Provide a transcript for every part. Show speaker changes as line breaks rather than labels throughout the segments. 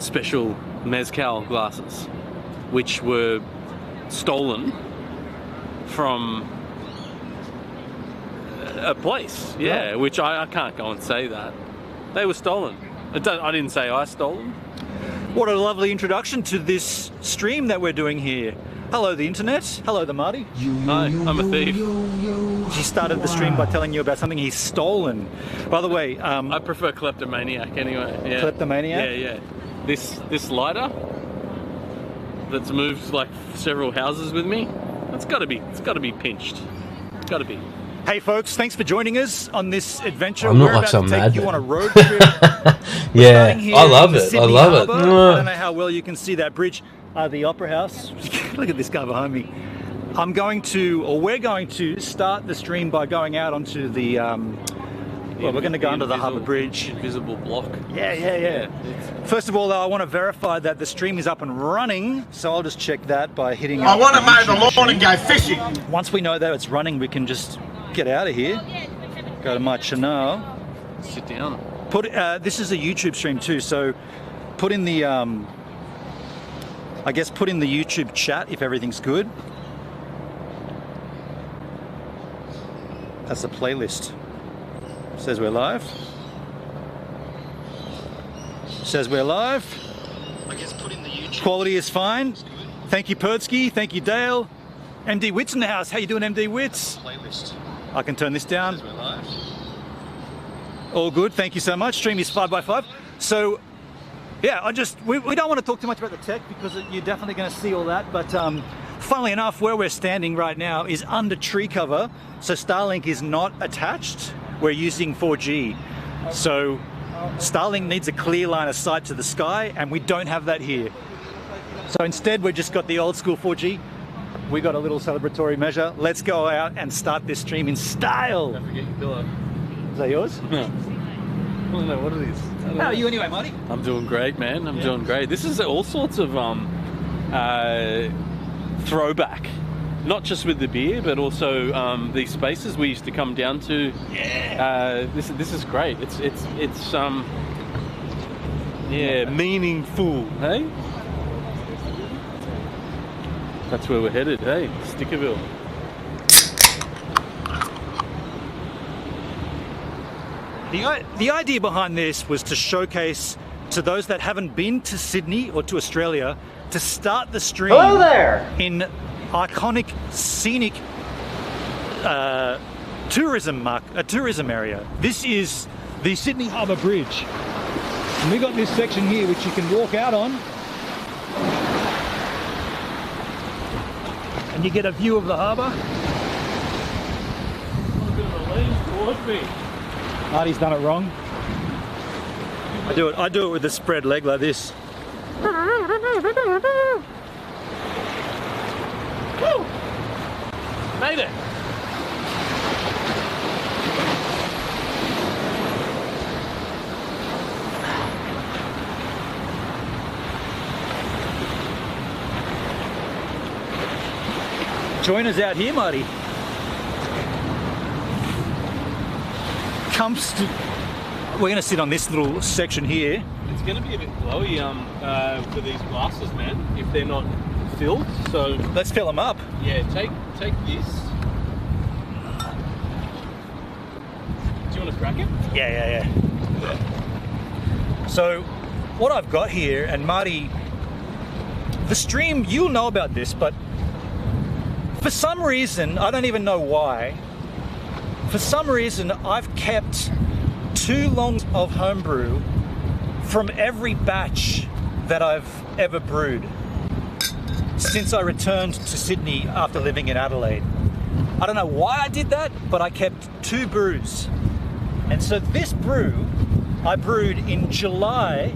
Special mezcal glasses, which were stolen from a place, yeah, which I can't go and say that. They were stolen. I didn't say I stole them.
What a lovely introduction to this stream that we're doing here. Hello the internet, hello the Marty.
Hi, I'm a thief.
He started the stream by telling you about something he's stolen. By the way,
I prefer kleptomaniac anyway. Yeah.
Kleptomaniac?
Yeah, yeah. This lighter that's moved like several houses with me, it's got to be pinched. It's got to be.
Hey folks, thanks for joining us on this adventure.
I'm not
We're
like
about
some
to take
madman.
you on a road trip.
Yeah, I love it. I love it.
I don't know how well you can see that bridge. The Opera House. Look at this guy behind me. We're going to start the stream by going out onto the well, we're going to go under the Harbour Bridge.
Invisible block.
Yeah. First of all, though, I want to verify that the stream is up and running, so I'll just check that by hitting...
I want to mow the lawn and go fishing.
Once we know that it's running, we can just get out of here. Go to my channel.
Sit down.
This is a YouTube stream too, so put in the... I guess put in the YouTube chat if everything's good. That's the playlist. Says we're live. Says we're live. I guess put in the YouTube. Quality is fine. Thank you, Perdsky. Thank you, Dale. MD Wits in the house. How you doing, MD Wits? Playlist. I can turn this down. Says we're live. All good. Thank you so much. Stream is 5x5. So, yeah, we don't want to talk too much about the tech because you're definitely going to see all that. But funnily enough, where we're standing right now is under tree cover. So Starlink is not attached. We're using 4G. So Starlink needs a clear line of sight to the sky, and we don't have that here. So instead, we've just got the old school 4G. We got a little celebratory measure. Let's go out and start this stream in style.
Don't forget your pillow.
that yours?
No. I don't know what it is.
How are you anyway, Marty?
I'm doing great, man. I'm doing great. This is all sorts of throwback. Not just with the beer, but also these spaces we used to come down to.
Yeah.
This is great. It's meaningful. Hey. That's where we're headed. Hey, Stickerville.
The idea behind this was to showcase to those that haven't been to Sydney or to Australia to start the stream in iconic, scenic tourism area. This is the Sydney Harbour Bridge. And we got this section here which you can walk out on. And you get a view of the harbour.
A bit of a lean towards me.
Marty's done it wrong. I do it with a spread leg like this.
Woo! Made it.
Join us out here, Marty. We're going to sit on this little section here.
It's going to be a bit blowy for these glasses, man, if they're not filled. So
let's fill them up.
Yeah, take this. Do you want to crack it?
Yeah. So what I've got here, and Marty, the stream, you'll know about this, but for some reason, I don't even know why, for some reason I've kept 2 longs of homebrew from every batch that I've ever brewed since I returned to Sydney after living in Adelaide. I don't know why I did that, but I kept 2 brews. And so this brew I brewed in July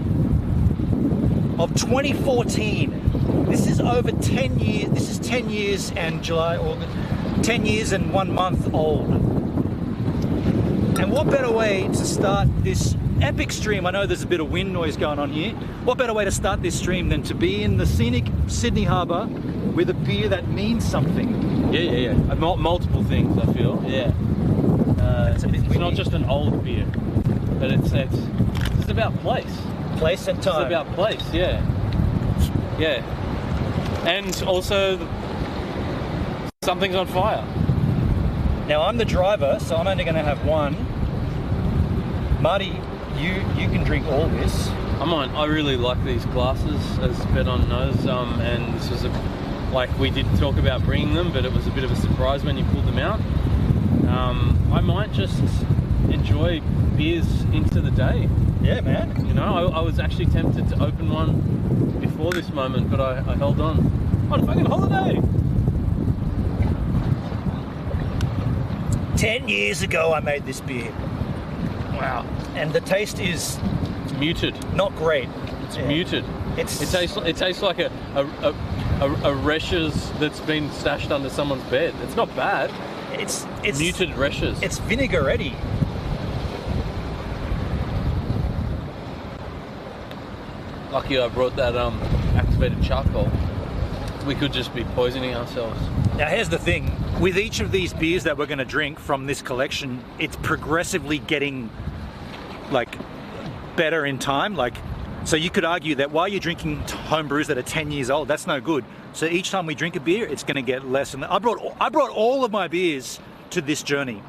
of 2014. This is over 10 years, this is 10 years and July, August, 10 years and 1 month old. And what better way to start this epic stream? I know there's a bit of wind noise going on here. What better way to start this stream than to be in the scenic Sydney Harbour with a beer that means something?
Yeah. Multiple things, I feel. Yeah. It's not just an old beer, but it's about place.
Place and time.
It's about place. Yeah. And also, something's on fire.
Now I'm the driver, so I'm only going to have one. Marty, you can drink all this.
I really like these glasses, as Bedon knows, and this was like we did talk about bringing them, but it was a bit of a surprise when you pulled them out. I might just enjoy beers into the day.
Yeah, man.
You know, I was actually tempted to open one before this moment, but I held on. On a fucking holiday!
10 years ago I made this beer. Wow. And the taste is...
It's muted.
Not great.
It's muted. It tastes like a Resch's that's been stashed under someone's bed. It's not bad.
It's
muted Resch's.
It's vinaigrette.
Lucky I brought that activated charcoal. We could just be poisoning ourselves.
Now here's the thing. With each of these beers that we're going to drink from this collection, it's progressively getting like better in time. Like, so you could argue that while you're drinking home brews that are 10 years old, that's no good. So each time we drink a beer, it's going to get less. And I brought all of my beers to this journey.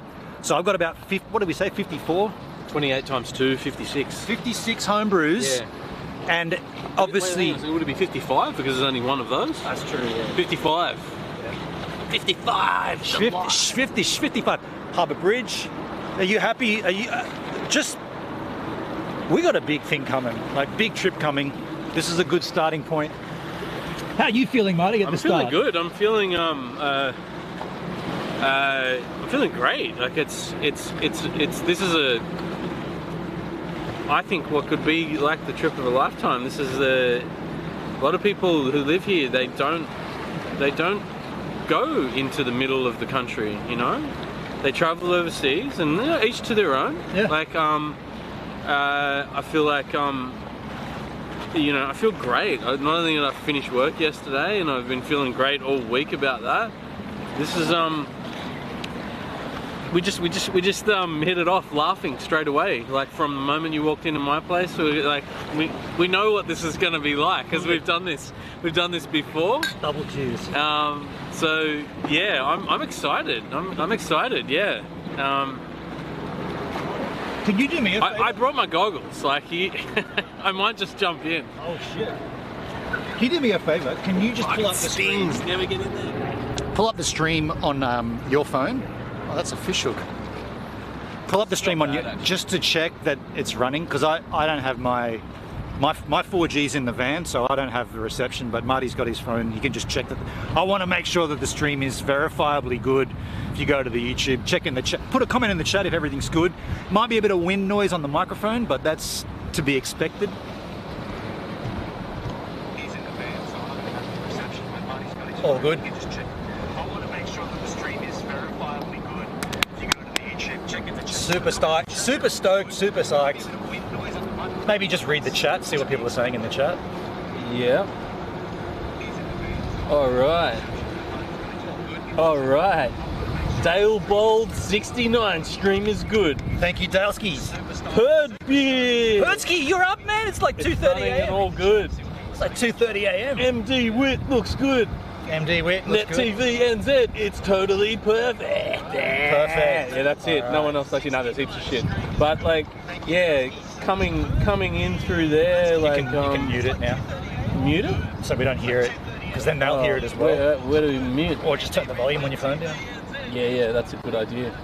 So I've got about, what did we say, 54?
28 times 2, 56.
56 home brews. Yeah. And obviously...
Wait, would it be 55 because there's only one of those?
That's true, yeah.
55.
55. 55. Harbour Bridge. Are you happy? Are you we got a big thing coming, like big trip coming. This is a good starting point. How are you feeling, Marty, at the start?
I'm feeling good. I'm feeling great. Like this is I think what could be like the trip of a lifetime. This is a lot of people who live here, they don't go into the middle of the country, you know? they travel overseas, and you know, each to their own.
Yeah.
Like I feel like you know, I feel great. Not only did I finish work yesterday, and I've been feeling great all week about that. This is we just hit it off laughing straight away. Like from the moment you walked into my place, we know what this is going to be like because we've done this before.
Double cheers.
So yeah, I'm excited. I'm excited. Yeah.
Can you do me a favor?
I brought my goggles. Like I might just jump in.
Oh shit. Can you do me a favor? Can you just pull up the stream?
Never get in there.
Pull up the stream on your phone. Oh, that's a fish hook. Pull up the stream on you just to check that it's running, because I don't have my 4G's in the van, so I don't have the reception, but Marty's got his phone. He can just check that. I want to make sure that the stream is verifiably good. If you go to the YouTube, check in the chat, put a comment in the chat if everything's good. Might be a bit of wind noise on the microphone, but that's to be expected.
He's in the van, so I don't have the reception, but Marty's got his
All good.
You can just check. I want to make sure that the stream is verifiably good. If you go to the YouTube, check in the chat.
Super stoked, super stoked, super psyched. Maybe just read the chat, see what people are saying in the chat.
Yeah. All right. All right. Dale Bold 69 stream is good.
Thank you, Daleski.
Perdbeer.
Persky, you're up, man. It's like 2:30 a.m.
All good.
It's like 2:30 a.m.
MD Wit looks good.
MD Wit looks
Net
good.
TV NZ, it's totally perfect.
Perfect.
Yeah, that's it.
All
No
right.
one else actually knows. There's heaps of shit. But like, yeah, coming in through there, like
You can mute it now,
mute it.
so we don't hear it, because then they'll hear it as well.
Where do we mute?
Or just turn the volume on your phone down.
Yeah, that's a good idea. I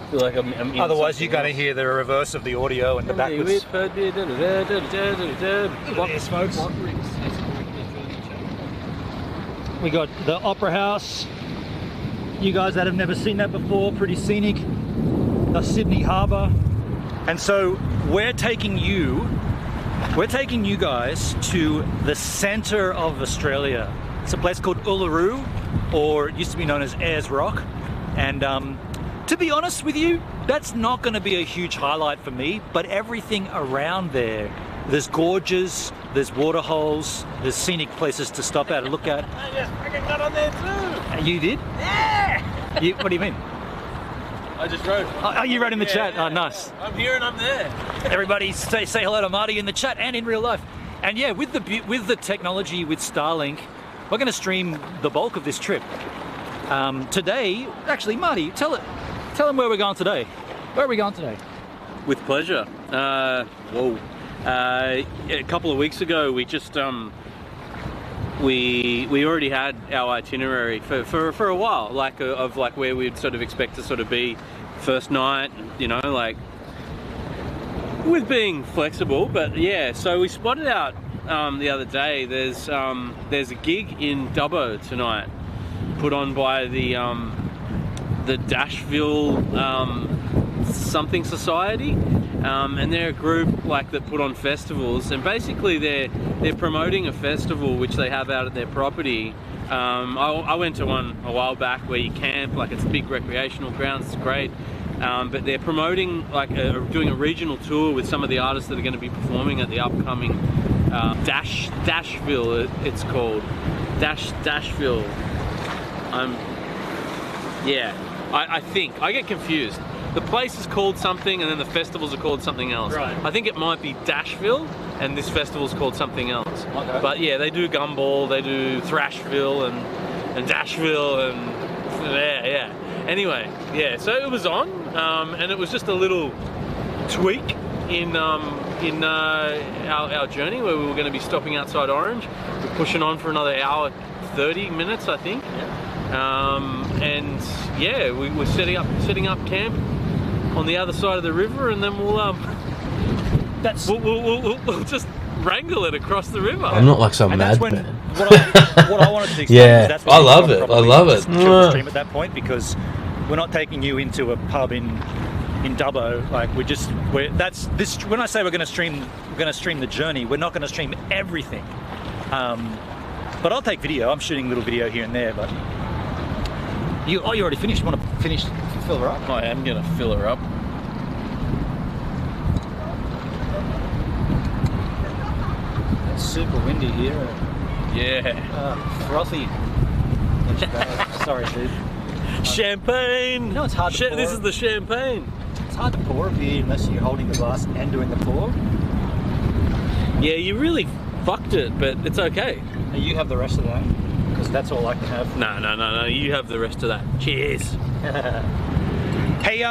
feel like I'm in
Otherwise, you're
something
going to hear the reverse of the audio and the backwards.
else. Perdbeer,
Look at this, folks. We got the Opera House. You guys that have never seen that before, pretty scenic. The Sydney Harbour. And so we're taking you guys to the centre of Australia. It's a place called Uluru, or it used to be known as Ayers Rock. And to be honest with you, that's not going to be a huge highlight for me, but everything around there's gorges, there's waterholes, there's scenic places to stop at and look at.
Yes, I got on there too.
You did?
Yeah.
What do you mean?
I just wrote.
Oh, you wrote in the chat. Oh, nice.
I'm here and I'm there.
Everybody say hello to Marty in the chat and in real life. And yeah, with the technology with Starlink, we're going to stream the bulk of this trip. Today, actually, Marty, tell them where we're going today. Where are we going today?
With pleasure. A couple of weeks ago, we just we already had our itinerary for a while, of where we'd sort of expect to sort of be first night, you know, like with being flexible. But yeah, so we spotted out the other day. There's a gig in Dubbo tonight, put on by the Dashville something society, and they're a group like that put on festivals, and basically they're promoting a festival which they have out at their property. I went to one a while back where you camp, like it's big recreational grounds, it's great. But they're promoting doing a regional tour with some of the artists that are going to be performing at the upcoming Dashville. It's called Dashville. I think I get confused. The place is called something, and then the festivals are called something else.
Right.
I think it might be Dashville, and this festival's called something else.
Okay.
But yeah, they do Gumball, they do Thrashville, and Dashville, and yeah. Anyway, yeah. So it was on, and it was just a little tweak in our journey where we were going to be stopping outside Orange. We're pushing on for another hour, 30 minutes, I think. Yeah. And yeah, we're setting up camp on the other side of the river, and then we'll just wrangle it across the river.
I'm not like some
And that's
madman.
what I wanted to explain
Yeah,
is that's when
I
we
love
should
it. I
probably
love it.
just chill the stream at that point, because we're not taking you into a pub in Dubbo. Like when I say we're going to stream the journey, we're not going to stream everything. But I'll take video. I'm shooting a little video here and there. But you already finished. Want to finish to fill her up?
I am going to fill her up.
It's super windy here.
Yeah.
Frothy. Sorry, dude.
Champagne!
You know it's hard to pour.
This is the champagne.
It's hard to pour a beer unless you're holding the glass and doing the pour.
Yeah, you really fucked it, but it's okay.
Now you have the rest of that, because that's all I can have.
No. You have the rest of that. Cheers.
Hey,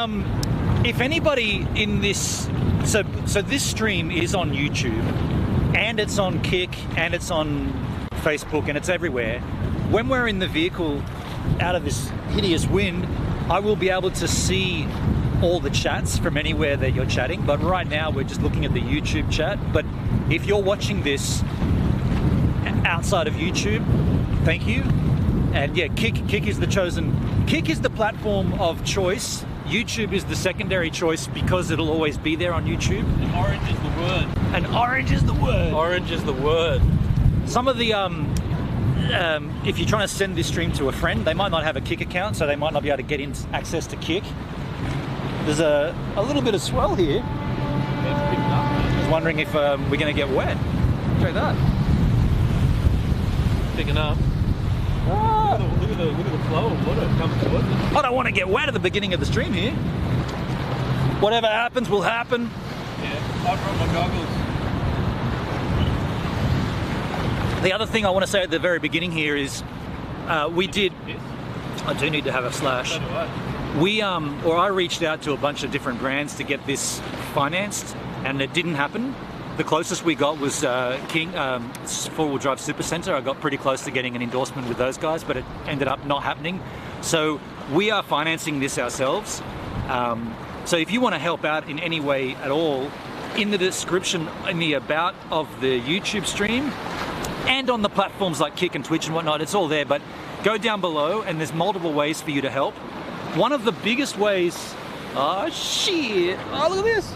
if anybody in this... So this stream is on YouTube, and it's on Kick, and it's on Facebook, and it's everywhere. When we're in the vehicle out of this hideous wind, I will be able to see all the chats from anywhere that you're chatting, but right now we're just looking at the YouTube chat. But if you're watching this outside of YouTube, thank you. And yeah, Kick is the chosen... Kick is the platform of choice. YouTube is the secondary choice because it'll always be there on YouTube.
And orange is the word.
And orange is the word.
Orange is the word.
Some of the... if you're trying to send this stream to a friend, they might not have a Kick account, so they might not be able to get access to Kick. There's a little bit of swell here. I was wondering if we're going to get wet. Check that.
Picking up.
Ah.
Look at the flow of water coming towards us.
I don't want to get wet at the beginning of the stream here. Whatever happens will happen.
Yeah, I brought my goggles.
The other thing I want to say at the very beginning here is we did... I do need to have a slash.
So do I.
I reached out to a bunch of different brands to get this financed, and it didn't happen. The closest we got was King, four-wheel drive super center. I got pretty close to getting an endorsement with those guys, but it ended up not happening. So we are financing this ourselves. So if you want to help out in any way at all, in the description, in the about of the YouTube stream, and on the platforms like Kick and Twitch and whatnot, it's all there, but go down below and there's multiple ways for you to help. One of the biggest ways, oh shit, oh look at this.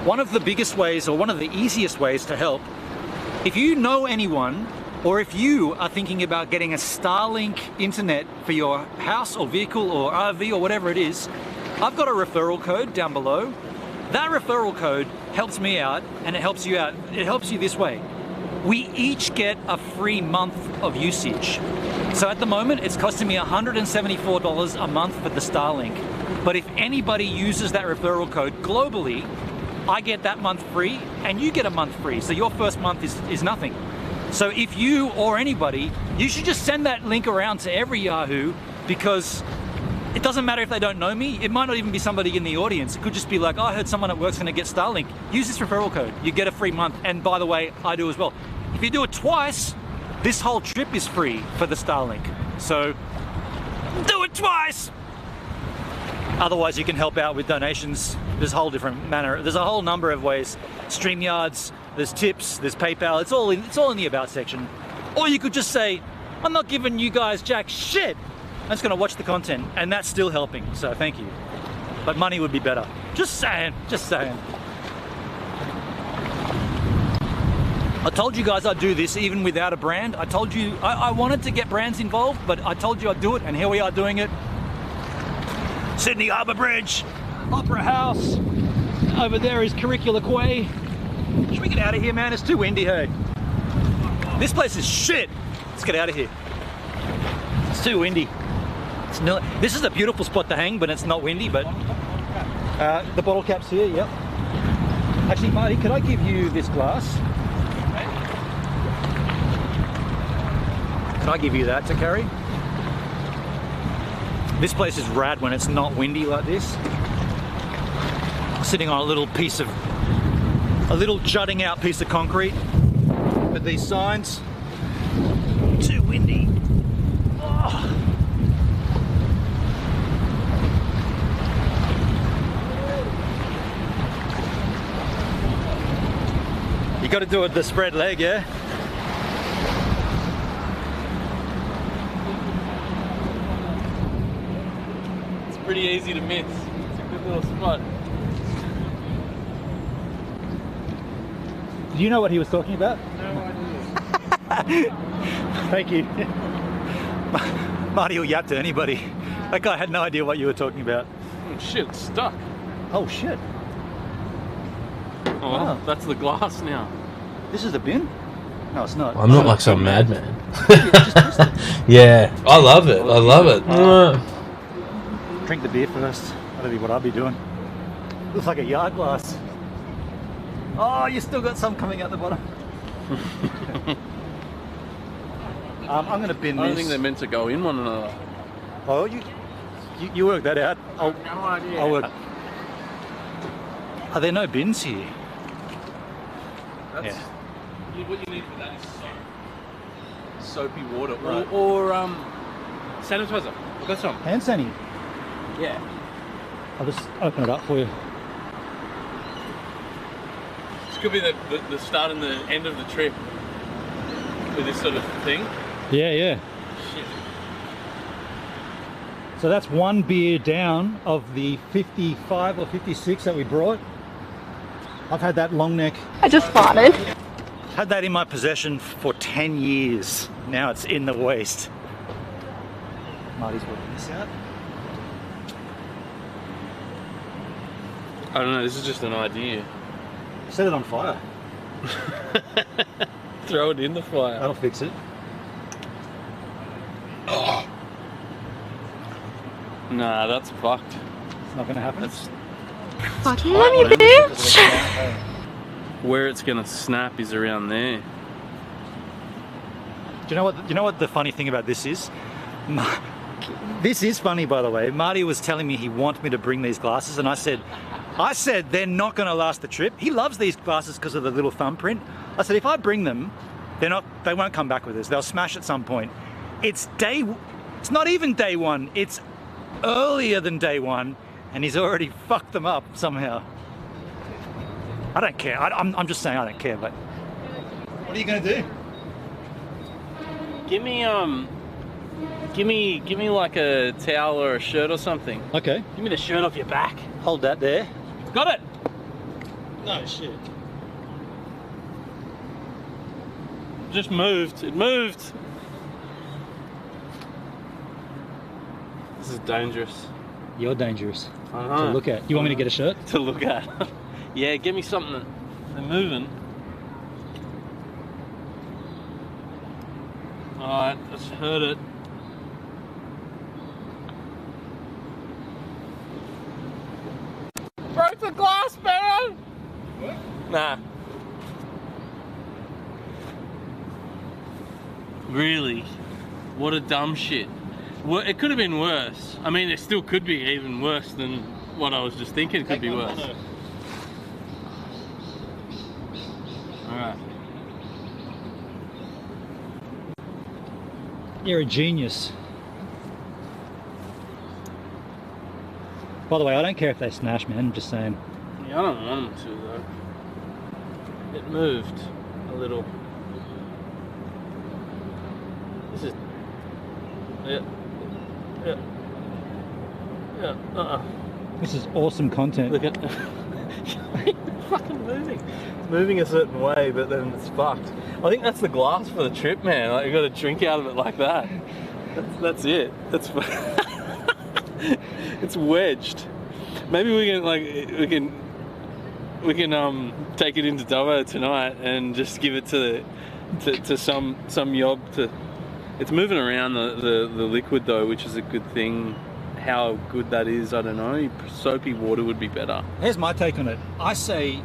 One of the biggest ways, or one of the easiest ways to help, if you know anyone, or if you are thinking about getting a Starlink internet for your house or vehicle or RV or whatever it is, I've got a referral code down below. That referral code helps me out, and it helps you out. It helps you this way. We each get a free month of usage. So at the moment, it's costing me $174 a month for the Starlink. But if anybody uses that referral code globally, I get that month free, and you get a month free. So your first month is nothing. So if you or anybody, you should just send that link around to every Yahoo, because it doesn't matter if they don't know me. It might not even be somebody in the audience. It could just be like, oh, I heard someone at work's gonna get Starlink. Use this referral code. You get a free month. And by the way, I do as well. If you do it twice, this whole trip is free for the Starlink. So do it twice. Otherwise, you can help out with donations. There's a whole different manner. There's a whole number of ways. StreamYards, there's tips, there's PayPal. It's all in the about section. Or you could just say, I'm not giving you guys jack shit. I'm just gonna watch the content, and that's still helping. So thank you. But money would be better. Just saying. Just saying. I told you guys I'd do this even without a brand. I told you I wanted to get brands involved, but I told you I'd do it, and here we are doing it. Sydney Harbour Bridge, Opera House. Over there is Curricula Quay. Should we get out of here, man? It's too windy, hey. This place is shit. Let's get out of here. It's too windy. This is a beautiful spot to hang, but it's not windy. But the bottle cap's here. Yep. Actually, Marty, could I give you this glass? Can I give you that to carry? This place is rad when it's not windy like this. Sitting on a little jutting out piece of concrete with these signs. Too windy. Oh. You got to do it the spread leg, yeah?
Pretty easy to miss. It's a good little spot.
Do you know what he was talking about?
No idea.
Thank you. Marty will yap to anybody. That guy had no idea what you were talking about.
Oh, shit, it's stuck.
Oh shit.
Oh,
Wow.
that's the glass now.
This is the bin? No, it's not.
I'm not like some madman. Yeah, I love it. I love it.
Drink the beer first. That'll be what I'll be doing. Looks like a yard glass. Oh, you still got some coming out the bottom. I'm going to bin this.
I don't think they're meant to go in one another.
Oh, you work that out.
No idea.
I'll work. Are there no bins here?
That's,
Yeah.
What you need for that is soap. Soapy water.
Right.
Or sanitizer. I've got some.
Hand sanitizer.
Yeah.
I'll just open it up for you.
This could be the start and the end of the trip with this sort of thing.
Yeah.
Shit.
So that's one beer down of the 55 or 56 that we brought. I've had that long neck.
I just farted.
Had that in my possession for 10 years. Now it's in the waste. Marty's working this out.
I don't know, this is just an idea.
Set it on fire.
Throw it in the fire.
That'll fix it.
Nah, that's fucked.
It's not going to happen.
That's
Fucking love you, bitch.
where it's gonna snap is around there.
Do you know what the funny thing about this is? This is funny, by the way. Marty was telling me he wants me to bring these glasses, and I said they're not going to last the trip. He loves these glasses because of the little thumbprint. I said if I bring them, they won't come back with us. They'll smash at some point. It's not even day one. It's earlier than day one, and he's already fucked them up somehow. I don't care. I'm just saying I don't care. But what are you going to do?
Give me like a towel or a shirt or something.
Okay.
Give me the shirt off your back.
Hold that there.
Got it. No shit. Just moved. It moved. This is dangerous.
You're dangerous
I
to
know.
look at. You want me to get a shirt?
To look at. Yeah, give me something. They're moving. Alright, just heard it. Broke the glass, man! What? Nah. Really? What a dumb shit. Well, it could have been worse. I mean, it still could be even worse than what I was just thinking could be worse. Alright.
You're a genius. By the way, I don't care if they smash, man. I'm just saying.
Yeah, I don't want them to though. It moved a little. This is. Yeah.
This is awesome content.
Look at. It's fucking moving. It's moving a certain way, but then it's fucked. I think that's the glass for the trip, man. Like, you got to drink out of it like that. That's it. That's. It's wedged. Maybe we can take it into Dubbo tonight and just give it to some yob to. It's moving around the liquid though, which is a good thing. How good that is, I don't know. Soapy water would be better.
Here's my take on it. I say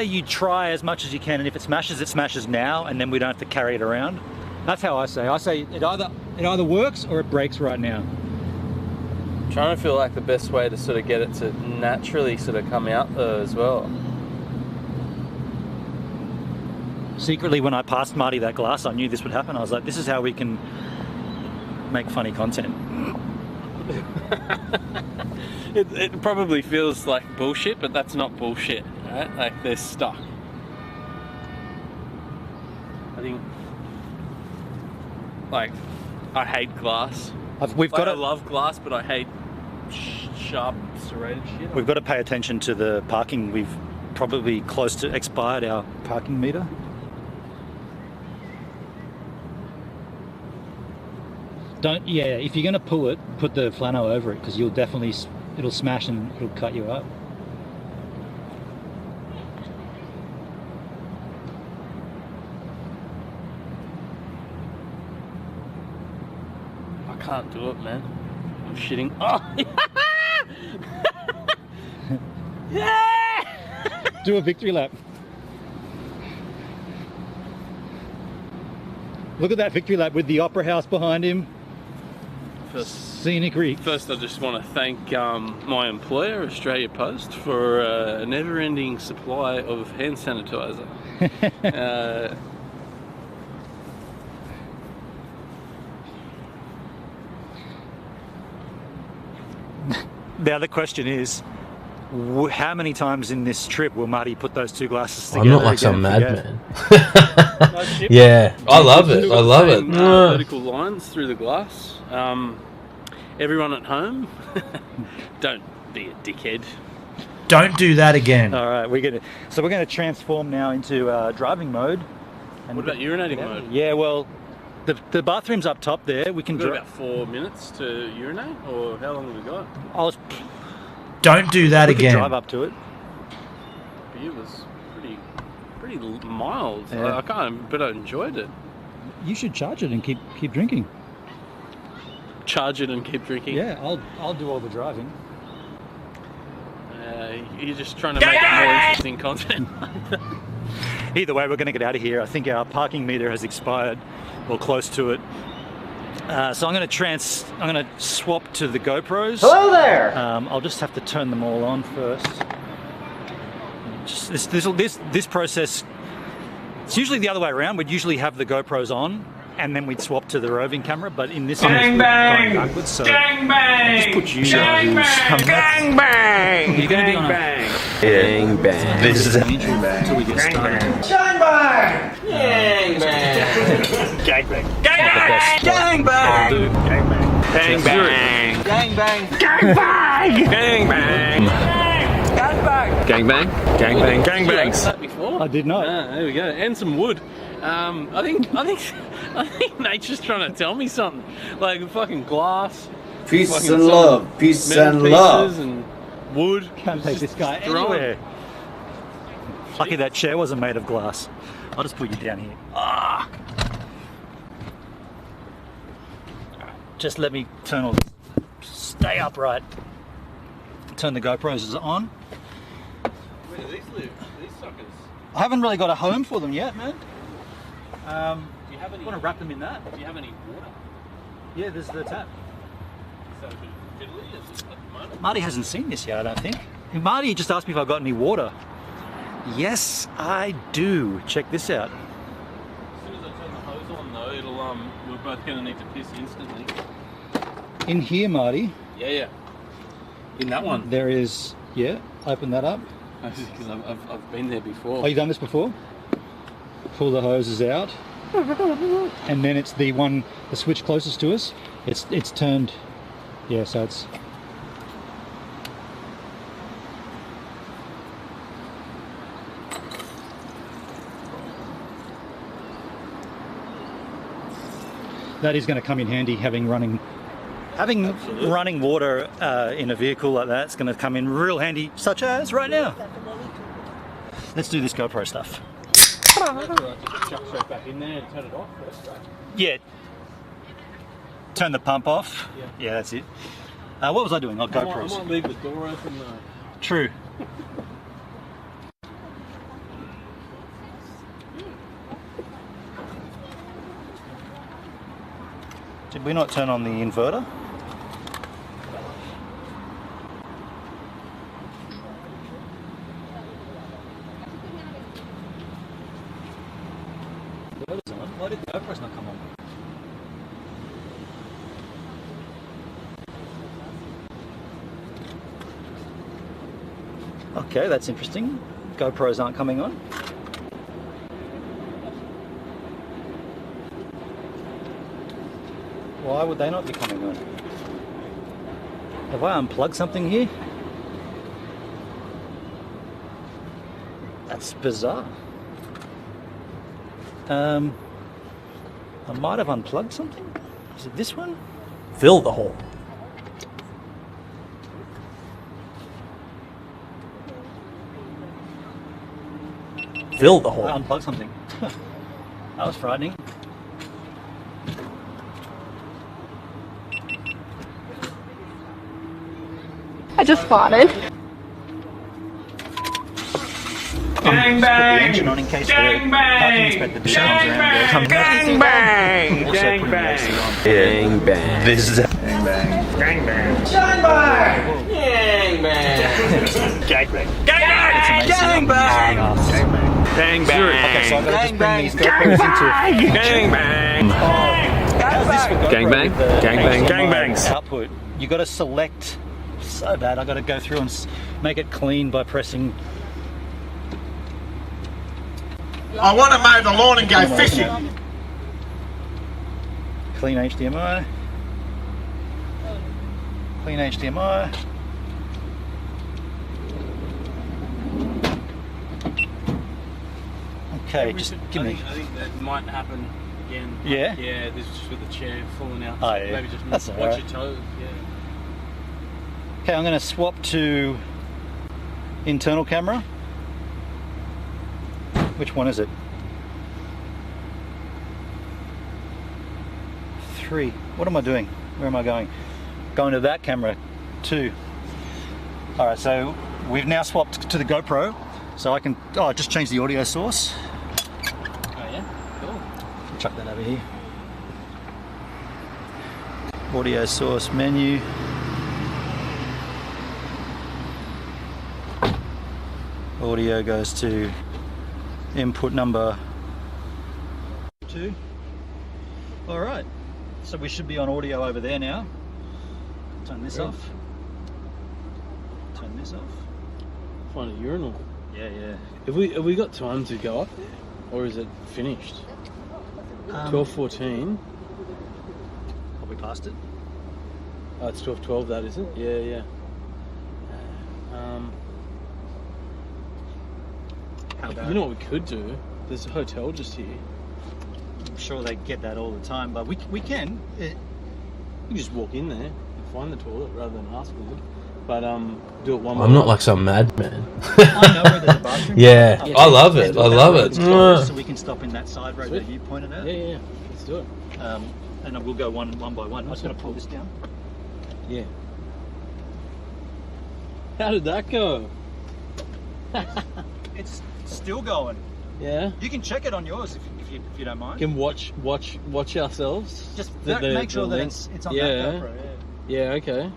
you try as much as you can, and if it smashes now, and then we don't have to carry it around. That's how I say. I say it either works or it breaks right now.
I'm trying to feel like the best way to sort of get it to naturally sort of come out though as well.
Secretly, when I passed Marty that glass, I knew this would happen. I was like, this is how we can make funny content.
It probably feels like bullshit, but that's not bullshit, right? Like, they're stuck. I think, like, I hate glass. I love glass, but I hate sharp, serrated shit.
We've got to pay attention to the parking. We've probably close to expired our parking meter. Don't, yeah, if you're going to pull it, put the flannel over it, because you'll definitely, it'll smash and it'll cut you up.
I can't do it, man. I'm shitting. Oh! Yeah!
Do a victory lap. Look at that victory lap with the Opera House behind him. Scenic Reef.
First, I just want to thank my employer, Australia Post, for a never-ending supply of hand sanitizer.
The other question is, how many times in this trip will Marty put those two glasses together?
I'm not like some madman. Yeah, I love it. I love it.
Vertical lines through the glass. Everyone at home, don't be a dickhead.
Don't do that again.
All right, we're gonna transform now into driving mode. And
What about urinating mode?
Yeah, well, the bathroom's up top there. We can
We've got
drive.
about 4 minutes to urinate, or how long have we got?
Don't do that
We can
again.
drive up to it.
Beer was pretty mild.
Yeah.
I can't, but I enjoyed it.
You should charge it and keep drinking.
Charge it and keep drinking.
Yeah, I'll do all the driving.
You're just trying to make it more interesting content.
Either way, we're going to get out of here. I think our parking meter has expired, or close to it. So I'm going to swap to the GoPros.
Hello there!
I'll just have to turn them all on first. Just this process. It's usually the other way around. We'd usually have the GoPros on, and then we'd swap to the roving camera. But in this case, we're going backwards. So
Gang bang!
just put you
Gang bang! Gang bang!
You're going to be on
Gang bang!
This is an intro until we get started.
Gang bang! Gang bang! Gang bang! Gang bang! Gang bang! Gang bang! Gang bang! Gang bang! Gang bang! Gang bang! Gang bang! Gang bangs!
That before?
I did not.
There we go, and some wood. I think nature's trying to tell me something. Like fucking glass,
Peace
fucking
and
some
love. Peace
metal
and
pieces
love.
and wood.
Can't take this guy
throwing.
anywhere. Lucky that chair wasn't made of glass. I'll just put you down here. Ah. Just let me turn all this. Stay upright. Turn the GoPros on.
Where do these live? These suckers.
I haven't really got a home for them yet, man.
Do you have any?
Want to wrap them in that?
Do you have any water?
Yeah, there's the tap.
Is that a bit fiddly at the moment?
Marty hasn't seen this yet, I don't think. Marty just asked me if I've got any water. Yes, I do. Check this out.
As soon as I turn the hose on, though, it'll we're both gonna need to piss instantly.
In here, Marty,
Yeah. In that one.
there is, yeah, open that up.
Because I've been there before.
Oh, you done this before? Pull the hoses out. And then it's the switch closest to us. It's turned, yeah, so it's... That is going to come in handy, having running water in a vehicle like that. It's going to come in real handy, such as right now. Let's do this GoPro stuff.
That's all right, just chuck straight back in there and turn it off first, right?
Yeah. Turn the pump off. Yeah, that's it. What was I doing? Oh,
I
GoPros.
might leave the door open though.
True. Did we not turn on the inverter? Why did the GoPros not come on? Okay, that's interesting. GoPros aren't coming on. Why would they not be coming on? Have I unplugged something here? That's bizarre. I might have unplugged something. Is it this one?
Fill the hole. Fill the hole.
I unplugged something. That was frightening.
I just farted.
Gang
Put the
bang!
engine on in case
Gang
the
bang!
parking inspector
Gang
comes around.
bang! Gang bang!
Also
Gang
putting the
bang!
AC on.
Gang bang. This is
Gang bang! Gang bang! Gang bang! Gang bang! Gang bang! Gang bang! Gang bang!
Okay, so I've got to just bring these
Gang
GoPros
bang!
into
Gang bang!
How's this for GoPro
Gang bang?
with the
Gang bang?
HDMI
Gang bangs.
output? You got to select. So bad. I got to go through and make it clean by pressing.
I want to mow the lawn and go fishing.
Clean HDMI. Clean HDMI. Okay, just give me.
I think that might happen again.
Yeah?
Yeah, this is just with the chair falling out.
Oh, yeah.
Maybe just
That's
watch
alright.
your toes. Yeah.
Okay, I'm going to swap to internal camera. Which one is it? 3. What am I doing? Where am I going? Going to that camera. 2. Alright, so we've now swapped to the GoPro. So I can just change the audio source.
Oh yeah, cool.
Chuck that over here. Audio source menu. Audio goes to input number 2. Alright, so we should be on audio over there now. Turn this off. Turn this off.
Find a urinal.
Yeah.
Have we got time to go up there, or is it finished? 12:14.
Probably past it.
Oh, it's 12:12. That is it. Yeah.
How about
You know what we could do? There's a hotel just here.
I'm sure they get that all the time, but we can.
You can just walk in there and find the toilet rather than ask for it. But do it one.
I'm not like some madman.
I know where there's a bathroom.
Yeah,
Up
I love
there.
it. I love it.
So we can stop in that side road
Sweet.
that you pointed out.
Yeah. Let's do it.
And we'll go one by one. I'm just going to pull this down.
Yeah. How did that go?
It's still going.
Yeah.
You can check it on yours if you don't mind.
Can watch ourselves.
Just
The-
make
the
sure that
link.
it's on
Yeah.
that GoPro. Yeah.
Yeah. Okay.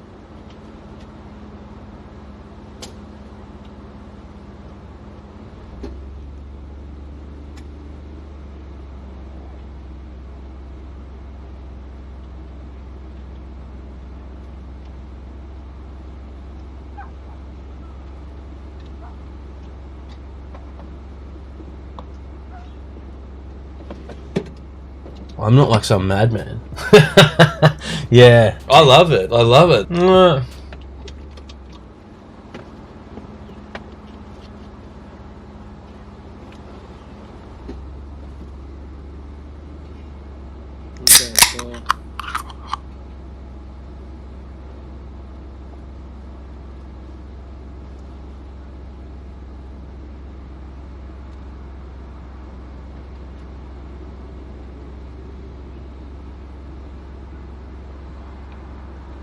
I'm not like some madman. Yeah, I love it. I love it.
Okay. So.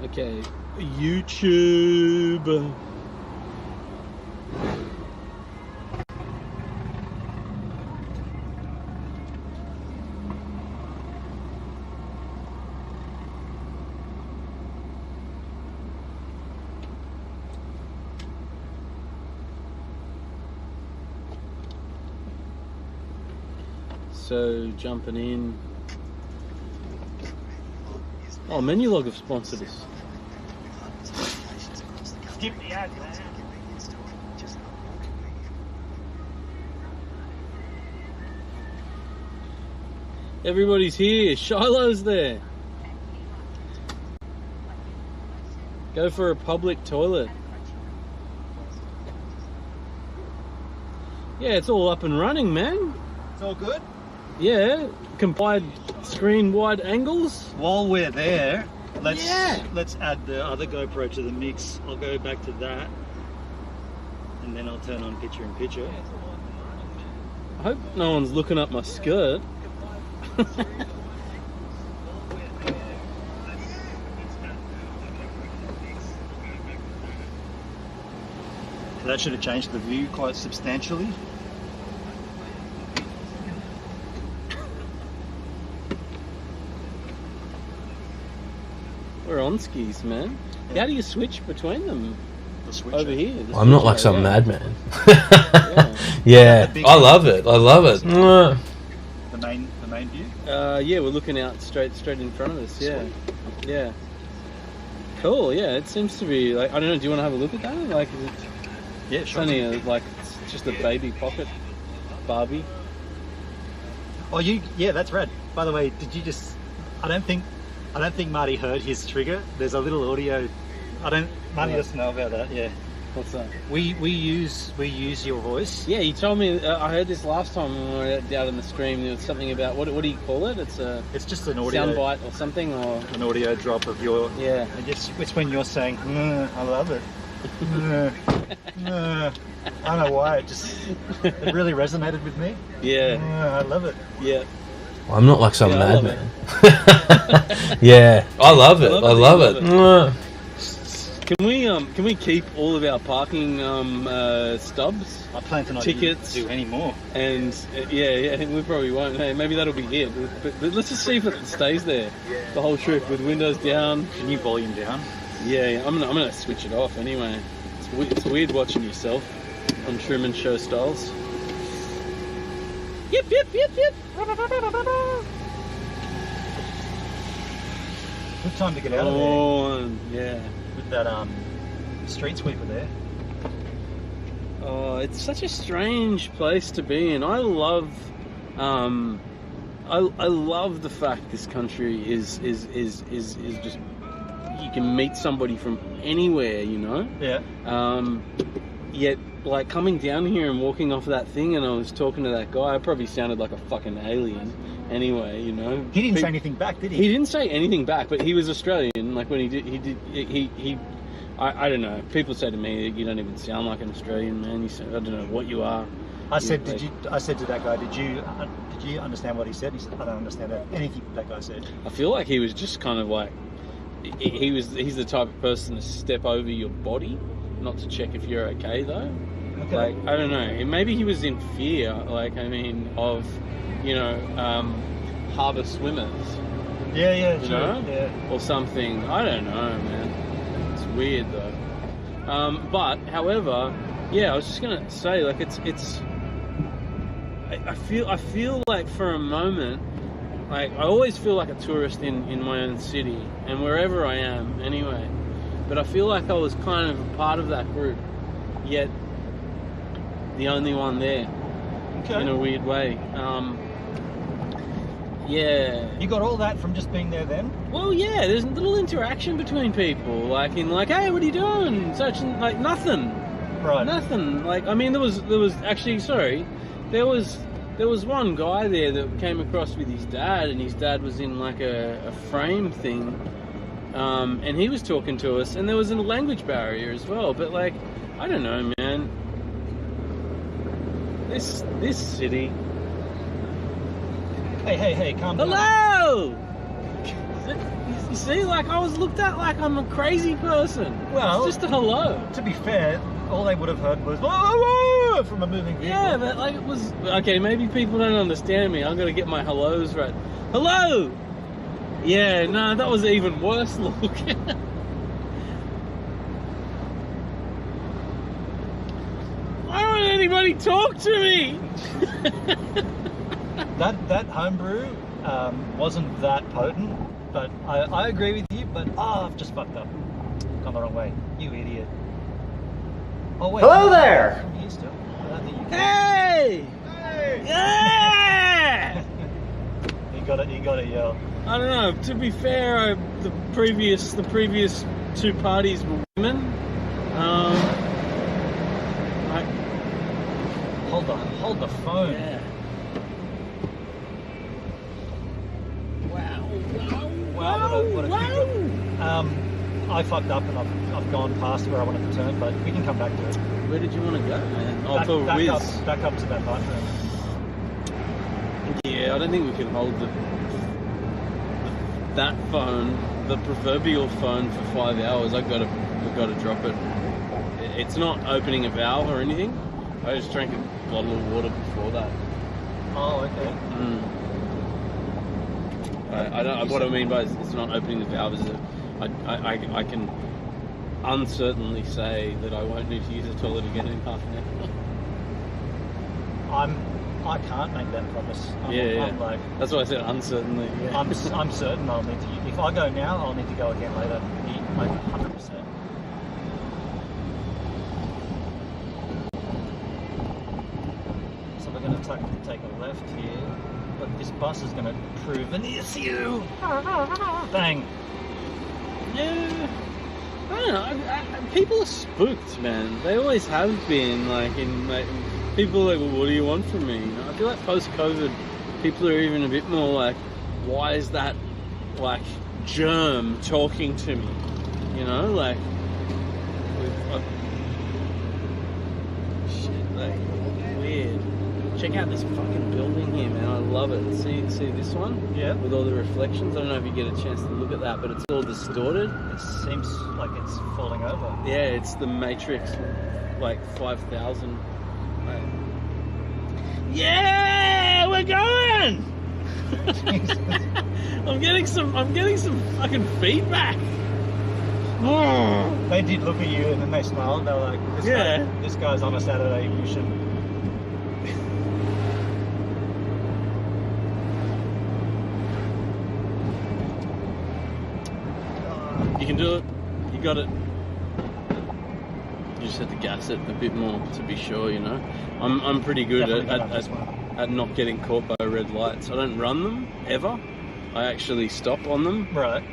Okay, YouTube. So jumping in. Oh, Menulog have sponsored us.
Skip the ad, man.
Everybody's here. Shiloh's there. Go for a public toilet. Yeah, it's all up and running, man.
It's all good.
Yeah, combined screen wide angles.
While we're there, let's
Yeah.
add the other GoPro to the mix. I'll go back to that, and then I'll turn on picture in picture.
I hope no one's looking up my skirt.
So that should have changed the view quite substantially.
We're on skis, man. How do you switch between them?
The switcher.
Over here. the
I'm not
switcher,
like some
yeah.
madman.
Yeah.
Yeah,
big
I love it. I love it.
The main view.
Yeah, we're looking out straight in front of us. Yeah, yeah. Cool. Yeah, it seems to be like, I don't know. Do you want to have a look at that? Like, is it,
Yeah,
it's
sure.
only it's just a baby pocket Barbie.
Oh, yeah, that's rad. By the way, did you just? I don't think Marty heard his trigger. There's a little audio. Marty doesn't know about that. Yeah.
What's that?
We use your voice.
Yeah, you told me. I heard this last time when we were out in the stream. There was something about what do you call it?
It's just an audio
soundbite or something, or
an audio drop of your.
yeah.
It's when you're saying, I love it. I don't know why. It really resonated with me.
Yeah.
I love it.
Yeah.
I'm not like some
Yeah, I love
madman. Yeah, I love it. I love it.
Can we keep all of our parking stubs?
I plan to not
Tickets.
do any more.
And yeah, we probably won't. Hey, maybe that'll be it. But let's just see if it stays there the whole trip with windows down.
Can you volume down?
Yeah, I'm gonna switch it off anyway. It's weird watching yourself on Truman Show styles. Yep.
Good time to get out of there
Oh, yeah.
with that street sweeper there.
Oh, it's such a strange place to be in. I love the fact this country is just, you can meet somebody from anywhere, you know.
Yeah.
Yet, like, coming down here and walking off that thing, and I was talking to that guy, I probably sounded like a fucking alien. Anyway, you know.
He didn't say anything back, did he?
He didn't say anything back, but he was Australian. Like when I don't know. People say to me, "You don't even sound like an Australian, man." You say, "I don't know what you are."
I said to that guy, did you understand what he said? He said, I don't understand anything that guy said.
I feel like he was just kind of like, he's the type of person to step over your body, not to check if you're okay though.
Okay.
Like, I don't know. Maybe he was in fear, like, I mean, of, you know, harbour swimmers.
Yeah,
You
sure.
know?
Yeah.
Or something. I don't know, man. It's weird though. But, however, yeah, I was just gonna say, like, I feel like for a moment, like, I always feel like a tourist in my own city and wherever I am anyway. But I feel like I was kind of a part of that group, yet the only one there.
Okay.
In a weird way. Yeah.
You got all that from just being there then?
Well, yeah, there's a little interaction between people, like, hey, what are you doing? Such, like, nothing.
Right.
Nothing. Like, I mean, there was actually, sorry, there was one guy there that came across with his dad, and his dad was in, like, a frame thing, and he was talking to us, and there was a language barrier as well, but, like, I don't know, man. This city.
Hey, calm down.
Hello! You see, like, I was looked at like I'm a crazy person.
Well,
it's just a hello.
To be fair, all they would have heard was "Whoa!" from a moving vehicle.
Yeah, but like, it was okay. Maybe people don't understand me. I'm gonna get my hellos right. Hello. Yeah, no, that was even worse look. Why won't anybody talk to me?
That homebrew wasn't that potent, but I agree with you. But I've just fucked up. Gone the wrong way. You idiot. Oh wait.
Hello there.
I'm here still. I don't think you can.
Hey! Yeah!
You gotta yell.
I don't know. To be fair, the previous two parties were women.
Hold the phone.
Yeah.
What a quick I fucked up and I've gone past where I wanted to turn, but we can come back to it.
Where did you want to go, man? Oh, for Wiz.
Back up to that bike room.
Yeah, I don't think we can hold that phone, the proverbial phone, for 5 hours. We've got to drop it. It's not opening a valve or anything. I just drank a bottle of water before that.
Oh, okay.
I don't. What I mean by it's not opening the valve is that I can uncertainly say that I won't need to use the toilet again in half an hour.
I can't make that promise.
I'm like, that's why I said uncertainly. Yeah.
I'm certain I'll need to. If I go now, I'll need to go again later. Like 100%. So we're going to take a left here, but this bus is going to prove an issue. Bang.
Yeah. I don't know. People are spooked, man. They always have been. People are like, well, what do you want from me? You know, I feel like post-COVID, people are even a bit more like, why is that germ talking to me? You know, shit, weird. Check out this fucking building here, man. I love it. See this one?
Yeah. With
all the reflections. I don't know if you get a chance to look at that, but it's all distorted.
It seems like it's falling over.
Yeah, it's the Matrix, 5,000. Yeah, we're going. I'm getting some fucking feedback.
They did look at you and then they smiled. They were like, this guy's on a Saturday. You should.
You can do it. You got it. You just have to gas it a bit more to be sure, you know. I'm pretty good at not getting caught by red lights. I don't run them ever. I actually stop on them.
Right.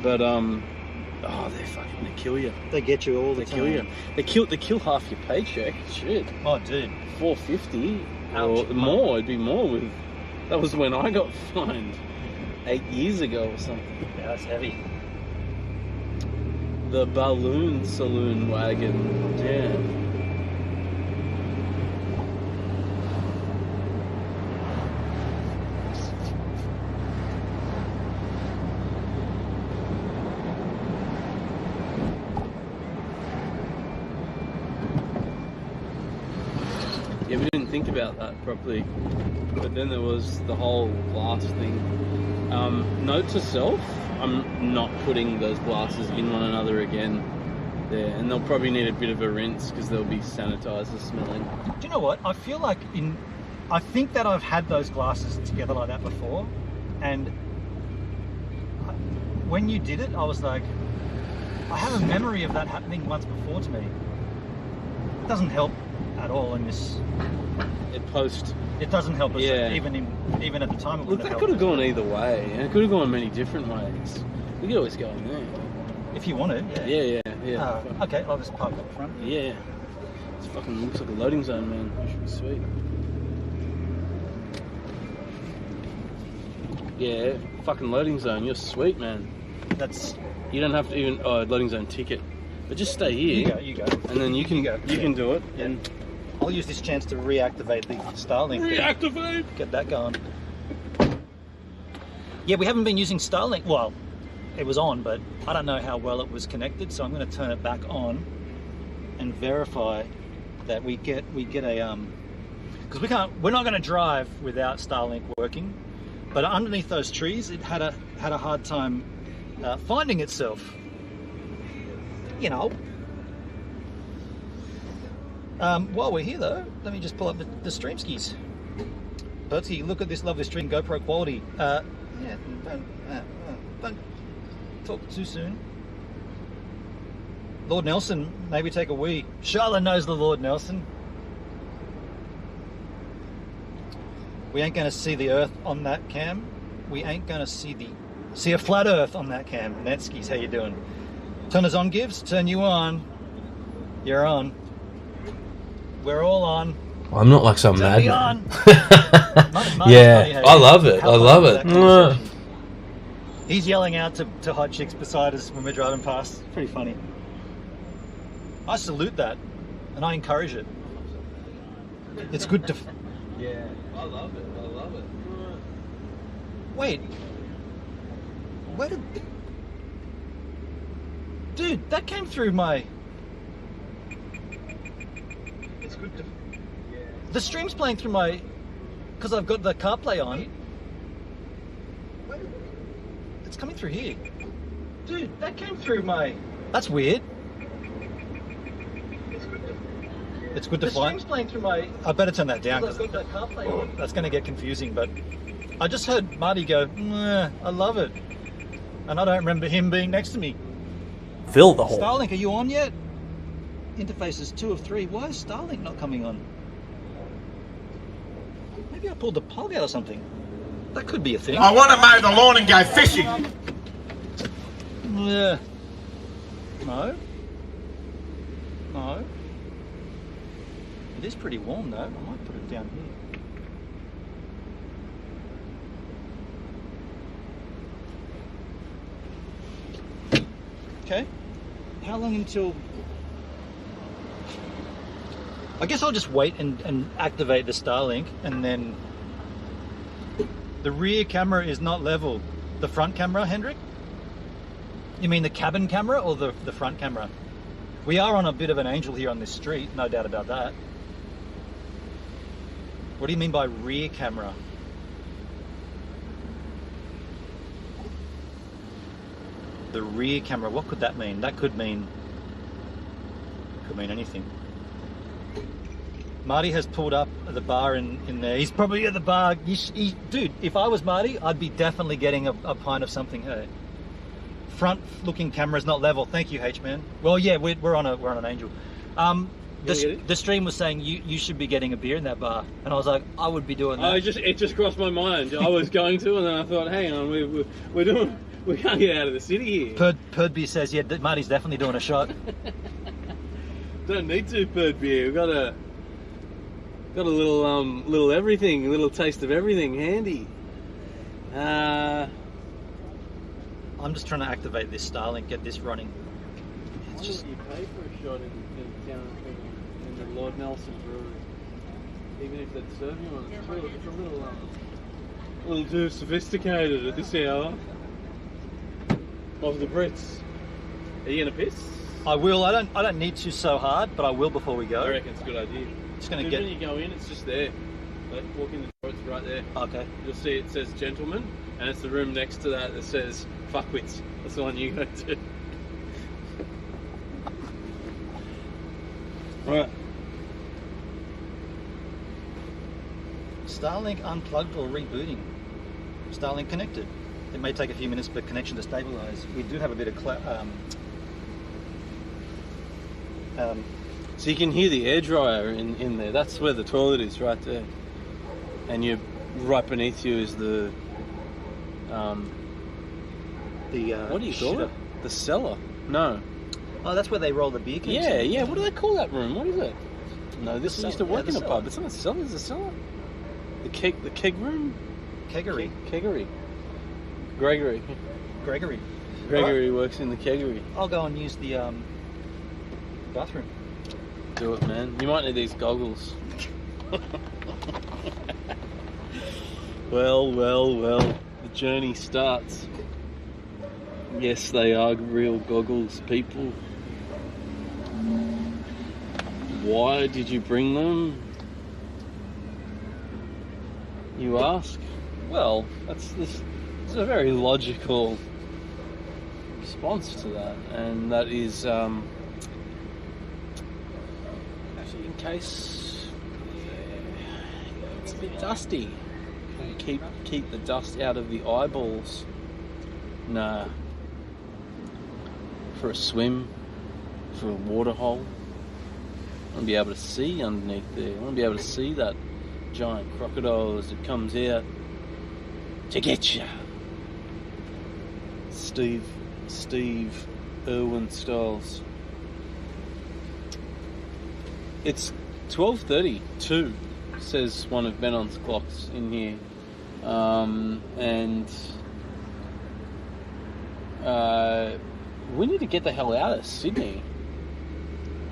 But they kill you.
They get you all the time.
Kill you. They kill half your paycheck. Shit.
Oh, dude.
$450 or more. It'd be more with. That was when I got fined 8 years ago or something.
Yeah, that's heavy.
The balloon saloon wagon. Yeah. Yeah, we didn't think about that properly. But then there was the whole glass thing. Note to self, I'm not putting those glasses in one another again there, and they'll probably need a bit of a rinse because they'll be sanitizer smelling.
Do you know what? I feel like I think that I've had those glasses together like that before, and when you did it, I was like, I have a memory of that happening once before to me. It doesn't help at all in this. It doesn't help us, even at the time.
Look, that could have gone either way. It could have gone many different ways. We could always go in there.
If you wanted,
yeah.
Okay, I'll just park up front.
Yeah. It fucking looks like a loading zone, man. It should be sweet. Yeah, fucking loading zone. You're sweet, man. You don't have to even loading zone ticket, but just stay here.
You go,
and then you can do it.
Yeah. And I'll use this chance to reactivate the Starlink.
Reactivate!
Get that going. Yeah, we haven't been using Starlink. Well, it was on, but I don't know how well it was connected, so I'm going to turn it back on and verify that we get a because we're not going to drive without Starlink working. But underneath those trees, it had a hard time finding itself. You know. While we're here though, let me just pull up the stream skis. Bertie, look at this lovely stream, GoPro quality. Don't talk too soon. Lord Nelson, maybe take a wee. Charlotte knows the Lord Nelson. We ain't going to see the Earth on that cam. We ain't going to see a flat Earth on that cam. Netskis, how you doing? Turn us on, Gibbs. Turn you on. You're on. We're all on.
I'm not like some madman.
Yeah,
I love it. I love it.
He's yelling out to hot chicks beside us when we're driving past. It's pretty funny. I salute that, and I encourage it. It's good to...
Yeah, I love it. I love it.
Wait. Where did... Dude, that came through my... It's good to... Yeah. The stream's playing through my... Because I've got the CarPlay on. It's coming through here. Dude, that came through my... That's weird. It's good to find. The stream's playing through my... I better turn that down because I've got the CarPlay on. That's going to get confusing, but... I just heard Marty go, I love it. And I don't remember him being next to me.
Fill the hole.
Starlink, are you on yet? Interface is 2 of 3. Why is Starlink not coming on? Maybe I pulled the plug out or something. That could be a thing.
I want to mow the lawn and go fishing.
Yeah. No. No. It is pretty warm though. I might put it down here. Okay. How long until... I guess I'll just wait and activate the Starlink, and then... The rear camera is not level. The front camera, Hendrik? You mean the cabin camera or the front camera? We are on a bit of an angel here on this street, no doubt about that. What do you mean by rear camera? The rear camera, what could that mean? That could mean anything. Marty has pulled up at the bar in there. He's probably at the bar. Dude, if I was Marty, I'd be definitely getting a pint of something. Hey. Front-looking camera is not level. Thank you, H-Man. Well, yeah, we're on an angel. The stream was saying you should be getting a beer in that bar, and I was like, I would be doing that.
It just crossed my mind. I was going to, and then I thought, hang on, we can't get out of the city here.
Perdbeer says, yeah, Marty's definitely doing a shot.
Don't need to, Perdbeer. We've got a little everything, a little taste of everything handy.
I'm just trying to activate this Starlink, get this running.
It's just... you pay for a shot in the Lord Nelson Brewery, even if they'd serve you one. It's a little too sophisticated at this hour. Of the Brits. Are you gonna piss?
I will. I don't need to so hard, but I will before we go.
I reckon it's a good idea.
Just gonna
when you go in, it's just there. Like, walk in the door, it's right there.
Okay.
You'll see it says gentlemen, and it's the room next to that says fuckwits. That's the one you go to. Right.
Starlink unplugged or rebooting. Starlink connected. It may take a few minutes for connection to stabilize. We do have a bit of
so you can hear the air dryer in there. That's where the toilet is, right there. And right beneath you is the what do you call it? The cellar? No.
Oh, that's where they roll the beer cans.
Yeah. What do they call that room? What is it? No, this used to work in a
cellar.
pub. It's not a cellar. It's a cellar. The keg room.
Keggery.
Keggery. Gregory
Right.
works in the keggery.
I'll go and use the bathroom.
Do it, man. You might need these goggles. Well. The journey starts. Yes, they are real goggles, people. Why did you bring them? You ask? Well, this is a very logical response to that, and that is actually in case it's a bit dusty. Keep the dust out of the eyeballs. Nah. For a swim, for a water hole. I want to be able to see underneath there. I want to be able to see that giant crocodile as it comes out to get you. Steve Irwin Styles. It's 12:32, says one of Benon's clocks in here. And We need to get the hell out of Sydney.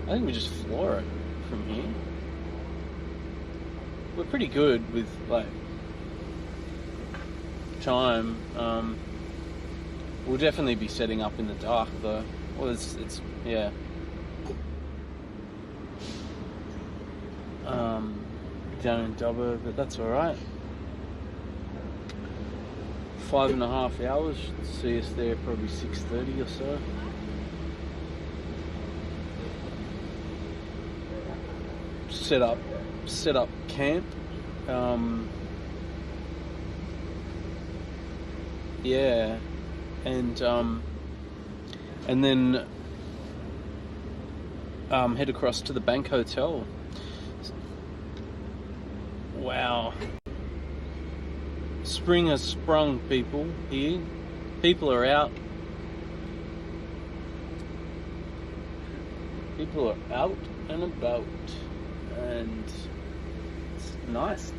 I think we just floor it from here. We're pretty good with like time. We'll definitely be setting up in the dark though. Well, it's yeah. Down in Dubbo, but that's all right. 5.5 hours. Should see us there probably 6:30 or so. Set up camp. Yeah, and then head across to the Bank Hotel. Wow. Spring has sprung, people, here. People are out. People are out and about. And it's nice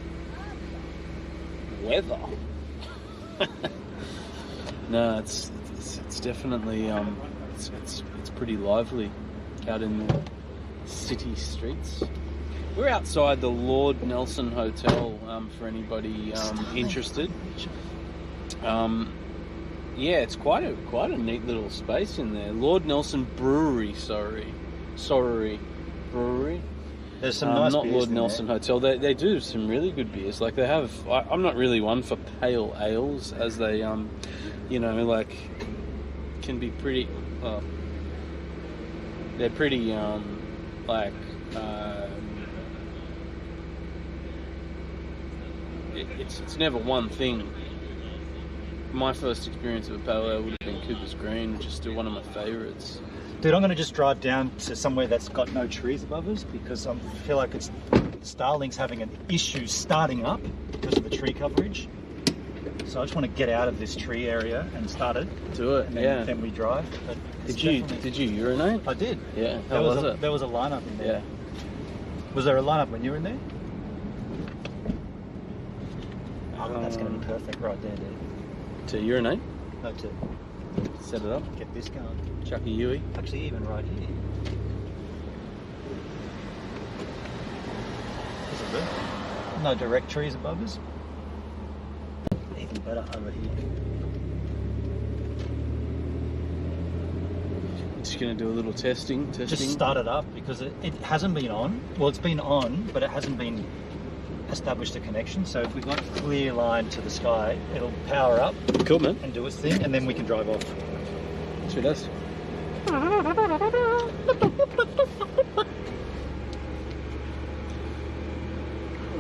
weather. No, it's definitely it's pretty lively out in the city streets. We're outside the Lord Nelson Hotel for anybody interested. Yeah, it's quite a neat little space in there. Lord Nelson Brewery, sorry, brewery.
There's some nice
not
beers
Lord
in
Nelson
there.
Hotel. They do some really good beers. Like they have. I'm not really one for pale ales, as they like can be pretty. They're pretty it's never one thing. My first experience of a pale ale would have been Cooper's Green, which is still one of my favourites.
Dude, I'm going to just drive down to somewhere that's got no trees above us because I feel like Starlink's having an issue starting up because of the tree coverage. So I just want to get out of this tree area and start it.
Do it,
and then we drive. But
Did you urinate?
I did.
Yeah.
There was a lineup in there.
Yeah.
Was there a lineup when you were in there? Oh, that's going to be perfect right there, dude.
To urinate?
No, to
set it up.
Get this going.
Chuck a Yui.
Actually, even right here. This is good. No direct trees above us. Even better over here.
Just going to do a little testing.
Just start it up because it hasn't been on. Well, it's been on, but it hasn't been established a connection. So if we've got a clear line to the sky, it'll power up.
Cool, man.
And do its thing, and then we can drive off.
Sure does.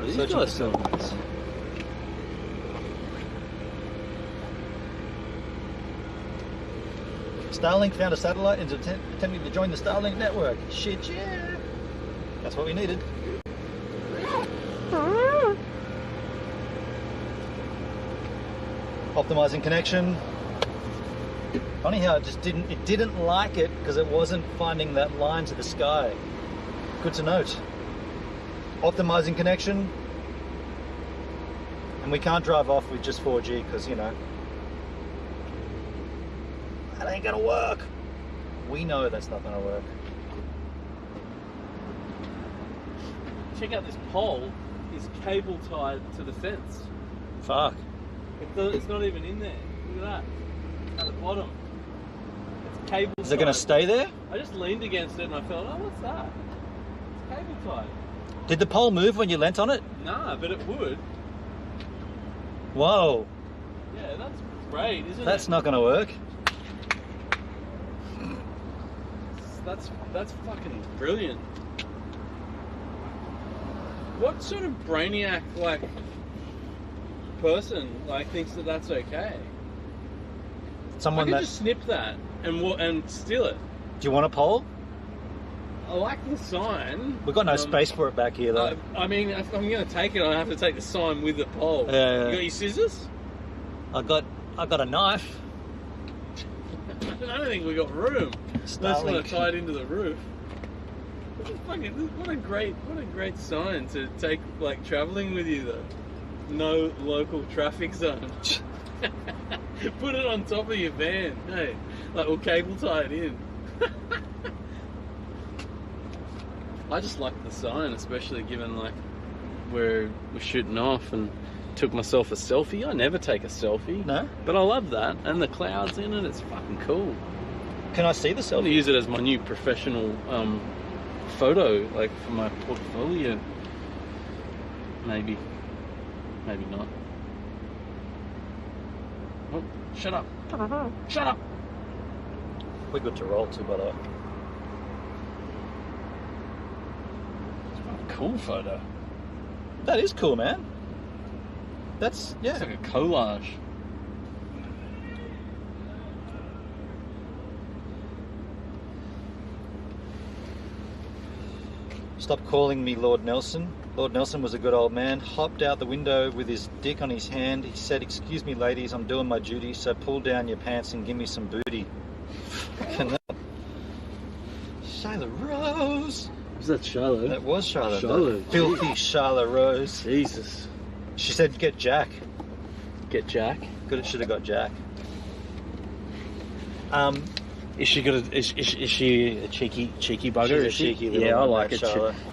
These guys so nice.
Starlink found a satellite and is attempting to join the Starlink network. Shit, yeah. That's what we needed. Optimizing connection. Funny how it didn't like it because it wasn't finding that line to the sky. Good to note. Optimizing connection. And we can't drive off with just 4G because, that ain't gonna work. We know that's not gonna work.
Check out this pole. Is cable tied to the fence.
Fuck.
It's not even in there. Look at that. At the bottom. It's cable tied.
Is it gonna stay there?
I just leaned against it and I felt, oh, what's that? It's cable tied.
Did the pole move when you leant on it?
Nah, but it would.
Whoa.
Yeah, that's great, isn't it?
That's not gonna work.
That's fucking brilliant. What sort of brainiac person thinks that that's okay?
Someone
I could
that
just snip that and steal it.
Do you want a pole?
I like the sign.
We've got no space for it back here though.
I mean, if I'm going to take it, I have to take the sign with the pole.
Yeah.
You got your scissors?
I got a knife.
I don't think we got room. Unless we want to tie it into the roof. What a great sign to take travelling with you though. No local traffic zone. Put it on top of your van, hey, like, or cable tie it in. I just like the sign, especially given like we're shooting off, and took myself a selfie. I never take a selfie.
No?
But I love that, and the clouds in it. It's fucking cool.
Can I see the
I'm gonna
selfie?
use it as my new professional photo, like for my portfolio. Maybe not. Oh, shut up! Shut up!
We're good to roll too, by the way.
Cool photo.
That is cool, man. That's, yeah.
It's like a collage.
Stop calling me Lord Nelson. Lord Nelson was a good old man. Hopped out the window with his dick on his hand. He said, "Excuse me, ladies, I'm doing my duty, so pull down your pants and give me some booty." Charlotte Rose.
Was that Charlotte?
That was Charlotte.
Charlotte.
Filthy Charlotte Rose.
Jesus.
She said, "Get Jack."
Get Jack.
Good, it should have got Jack.
Is she good? Is she a cheeky bugger?
She's a
is she?
cheeky little
Yeah, I
one,
like
that
a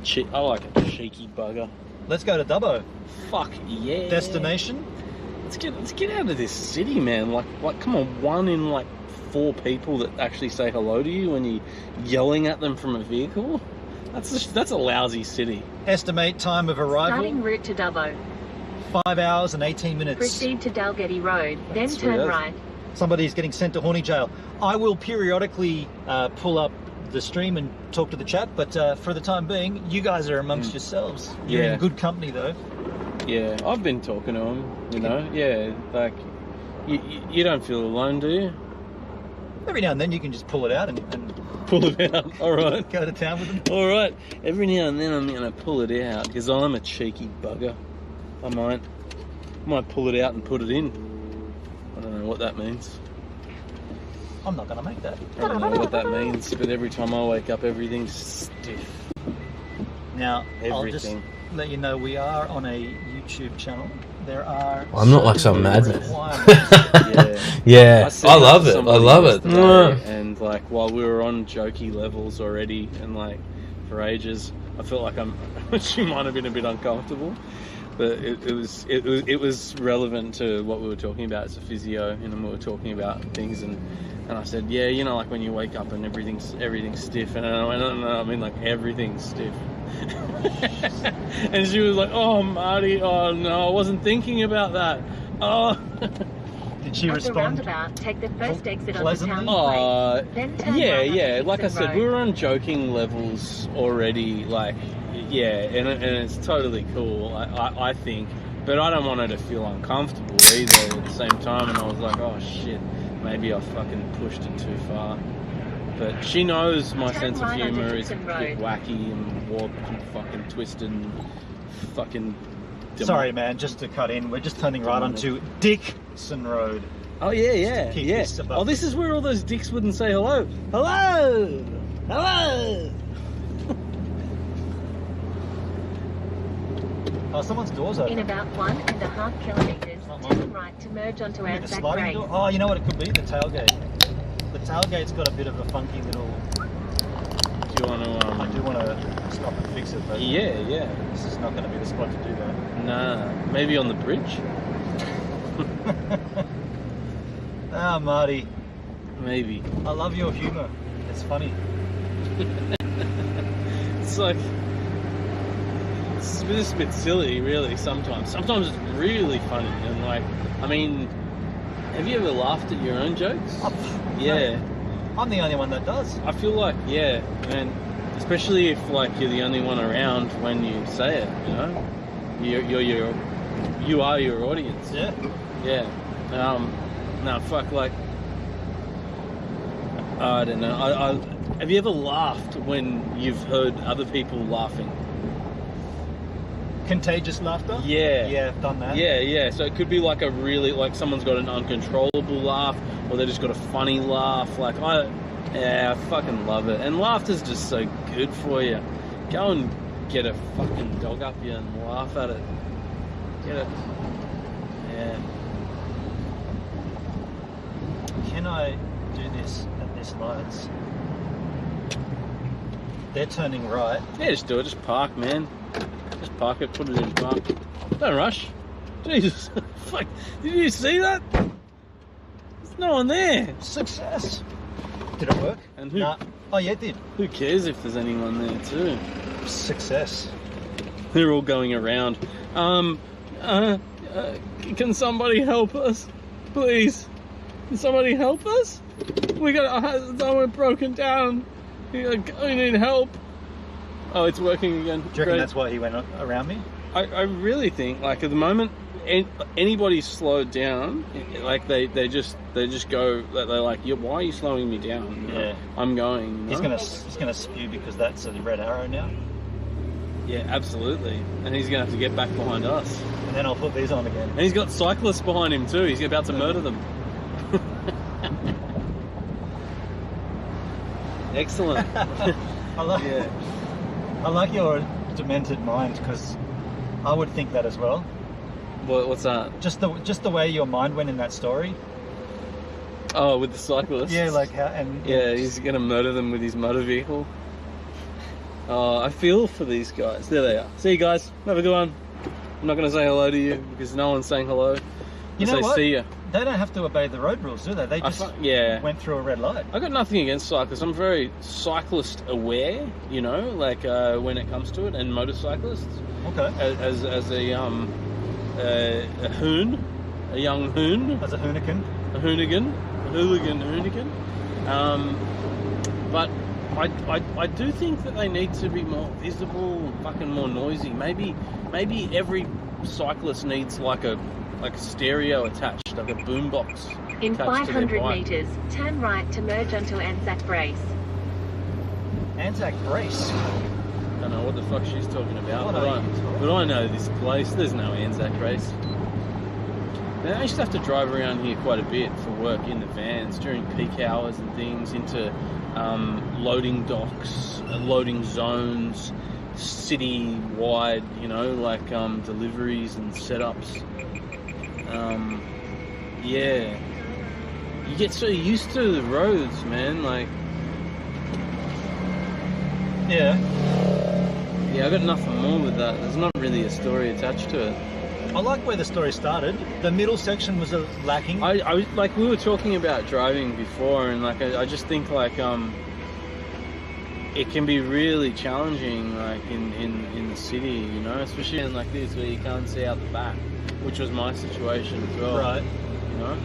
Charlotte.
I like a cheeky bugger.
Let's go to Dubbo.
Fuck yeah.
Destination.
Let's get out of this city, man. Like come on, 1 in like 4 people that actually say hello to you when you're yelling at them from a vehicle. That's a lousy city.
Estimate time of arrival.
Starting route to Dubbo.
5 hours and 18 minutes.
Proceed to Dalgety Road, then
That's
turn
weird.
right.
Somebody's getting sent to Horny Jail. I will periodically pull up the stream and talk to the chat, but for the time being, you guys are amongst yourselves. You're
Yeah.
in good company, though.
Yeah, I've been talking to him. You know, yeah, like you don't feel alone, do you?
Every now and then you can just pull it out and
Pull it out. All right.
go to town with them.
All right. Every now and then I'm going to pull it out because I'm a cheeky bugger. I might pull it out and put it in. I don't know what that means.
I'm not going to make that.
I don't know what that means, but every time I wake up, everything's stiff.
Now, I'll just
Everything.
let you know we are on a YouTube channel. There are...
I'm not like some
certain
madman.
requirements.
Yeah,
said
I
that
love
to
it. I
somebody
love it.
yesterday, and like while we were on jokey levels already, and like for ages, I felt like she might have been a bit uncomfortable, but it was relevant to what we were talking about as a physio, and we were talking about things, and I said, yeah, you know, like when you wake up and everything's stiff, and I went, no, I mean like everything's stiff. And she was like, "Oh, Marty, oh no, I wasn't thinking about that." Oh.
Did she
At the
respond?
roundabout, take the first exit on the
pleasantly?
town place. Then turn
Yeah,
right on
yeah.
Gibson
Like I said,
Road.
we were on joking levels already. Like, yeah, and it's totally cool. I think, but I don't want her to feel uncomfortable either. At the same time, and I was like, "Oh shit, maybe I fucking pushed it too far." But she knows my
Turn
sense of
right onto
humour is a
Gibson
bit
Road.
wacky and warped and fucking twisted and fucking.
Sorry, man, just to cut in. We're just turning right onto Dixon Road.
Oh yeah,
keep
yeah.
this above
Oh, this is where all those dicks wouldn't say hello. Hello, hello.
Oh, someone's door's
In
open.
about 1.5 kilometres,
Not
turn
mine.
right to merge onto
Maybe the
Anzac
sliding
Race.
door. Oh, you know what it could be? The tailgate. The tailgate's got a bit of a funky little...
Do you want to?
I do want to stop and fix it, but
Yeah, yeah.
this is not going to be the spot to do that.
Nah, maybe on the bridge.
Ah, Marty,
Maybe.
I love your humour. It's funny.
It's like it's just a bit silly, really. Sometimes it's really funny, and like, I mean, have you ever laughed at your own jokes? Yeah.
I'm the only one that does.
I feel like, yeah, and especially if like you're the only one around when you say it, you know, you are your audience.
Yeah.
Yeah. No, fuck, like, I don't know. I have you ever laughed when you've heard other people laughing?
Contagious laughter?
Yeah.
Yeah, I've done that.
Yeah. So it could be like a really, like someone's got an uncontrollable laugh, or they just got a funny laugh. Like, I fucking love it. And laughter's just so good for you. Go and get a fucking dog up you and laugh at it. Get it. Yeah.
Can I do this at this lights? They're turning right.
Yeah, just do it. Just park, man. Just park it. Put it in park. Don't rush. Jesus. Fuck. Did you see that? There's no one there.
Success. Did it work?
And who?
Nah. Oh yeah, it did.
Who cares if there's anyone there too?
Success.
They're all going around. Can somebody help us? Please. Can somebody help us? We got someone broken down. We need help. Oh, it's working again.
Do you reckon that's why he went around me?
I really think, like, at the moment, anybody slowed down, like they just go. They're like, why are you slowing me down? You know,
Yeah.
I'm going. You know?
He's gonna spew because that's a red arrow now.
Yeah, absolutely. And he's gonna have to get back behind us.
And then I'll put these on again.
And he's got cyclists behind him too. He's about to murder them. Excellent.
I like your demented mind, because I would think that as well.
What's that?
Just the way your mind went in that story.
Oh, with the cyclists.
Yeah, like how
Yeah, he's gonna murder them with his motor vehicle. Oh, I feel for these guys. There they are. See you guys. Have a good one. I'm not gonna say hello to you because no one's saying hello.
You know what?
See ya.
They don't have to obey the road rules, do they? They just went through a red light.
I got nothing against cyclists. I'm very cyclist aware, you know, like when it comes to it, and motorcyclists.
Okay.
As a hoon, a young hoon.
As a hoonigan.
A hoonigan. But I do think that they need to be more visible, fucking more noisy. Maybe every cyclist needs like a stereo attached, like a boombox.
In
attached to their
500
bike.
meters, turn right to merge onto Anzac Brace.
Anzac Brace.
I don't know what the fuck she's talking about,
What
but
are you talking
but I know this place. There's no Anzac Race. Now, I used to have to drive around here quite a bit for work in the vans during peak hours and things, into loading docks, loading zones, city-wide, you know, like deliveries and setups. Yeah. You get so used to the roads, man, like...
Yeah.
Yeah, I got nothing more with that. There's not really a story attached to it.
I like where the story started. The middle section was lacking.
I was like, we were talking about driving before, and like I just think like it can be really challenging, like in the city, you know, especially in like this where you can't see out the back, which was my situation as well.
Right.
You know.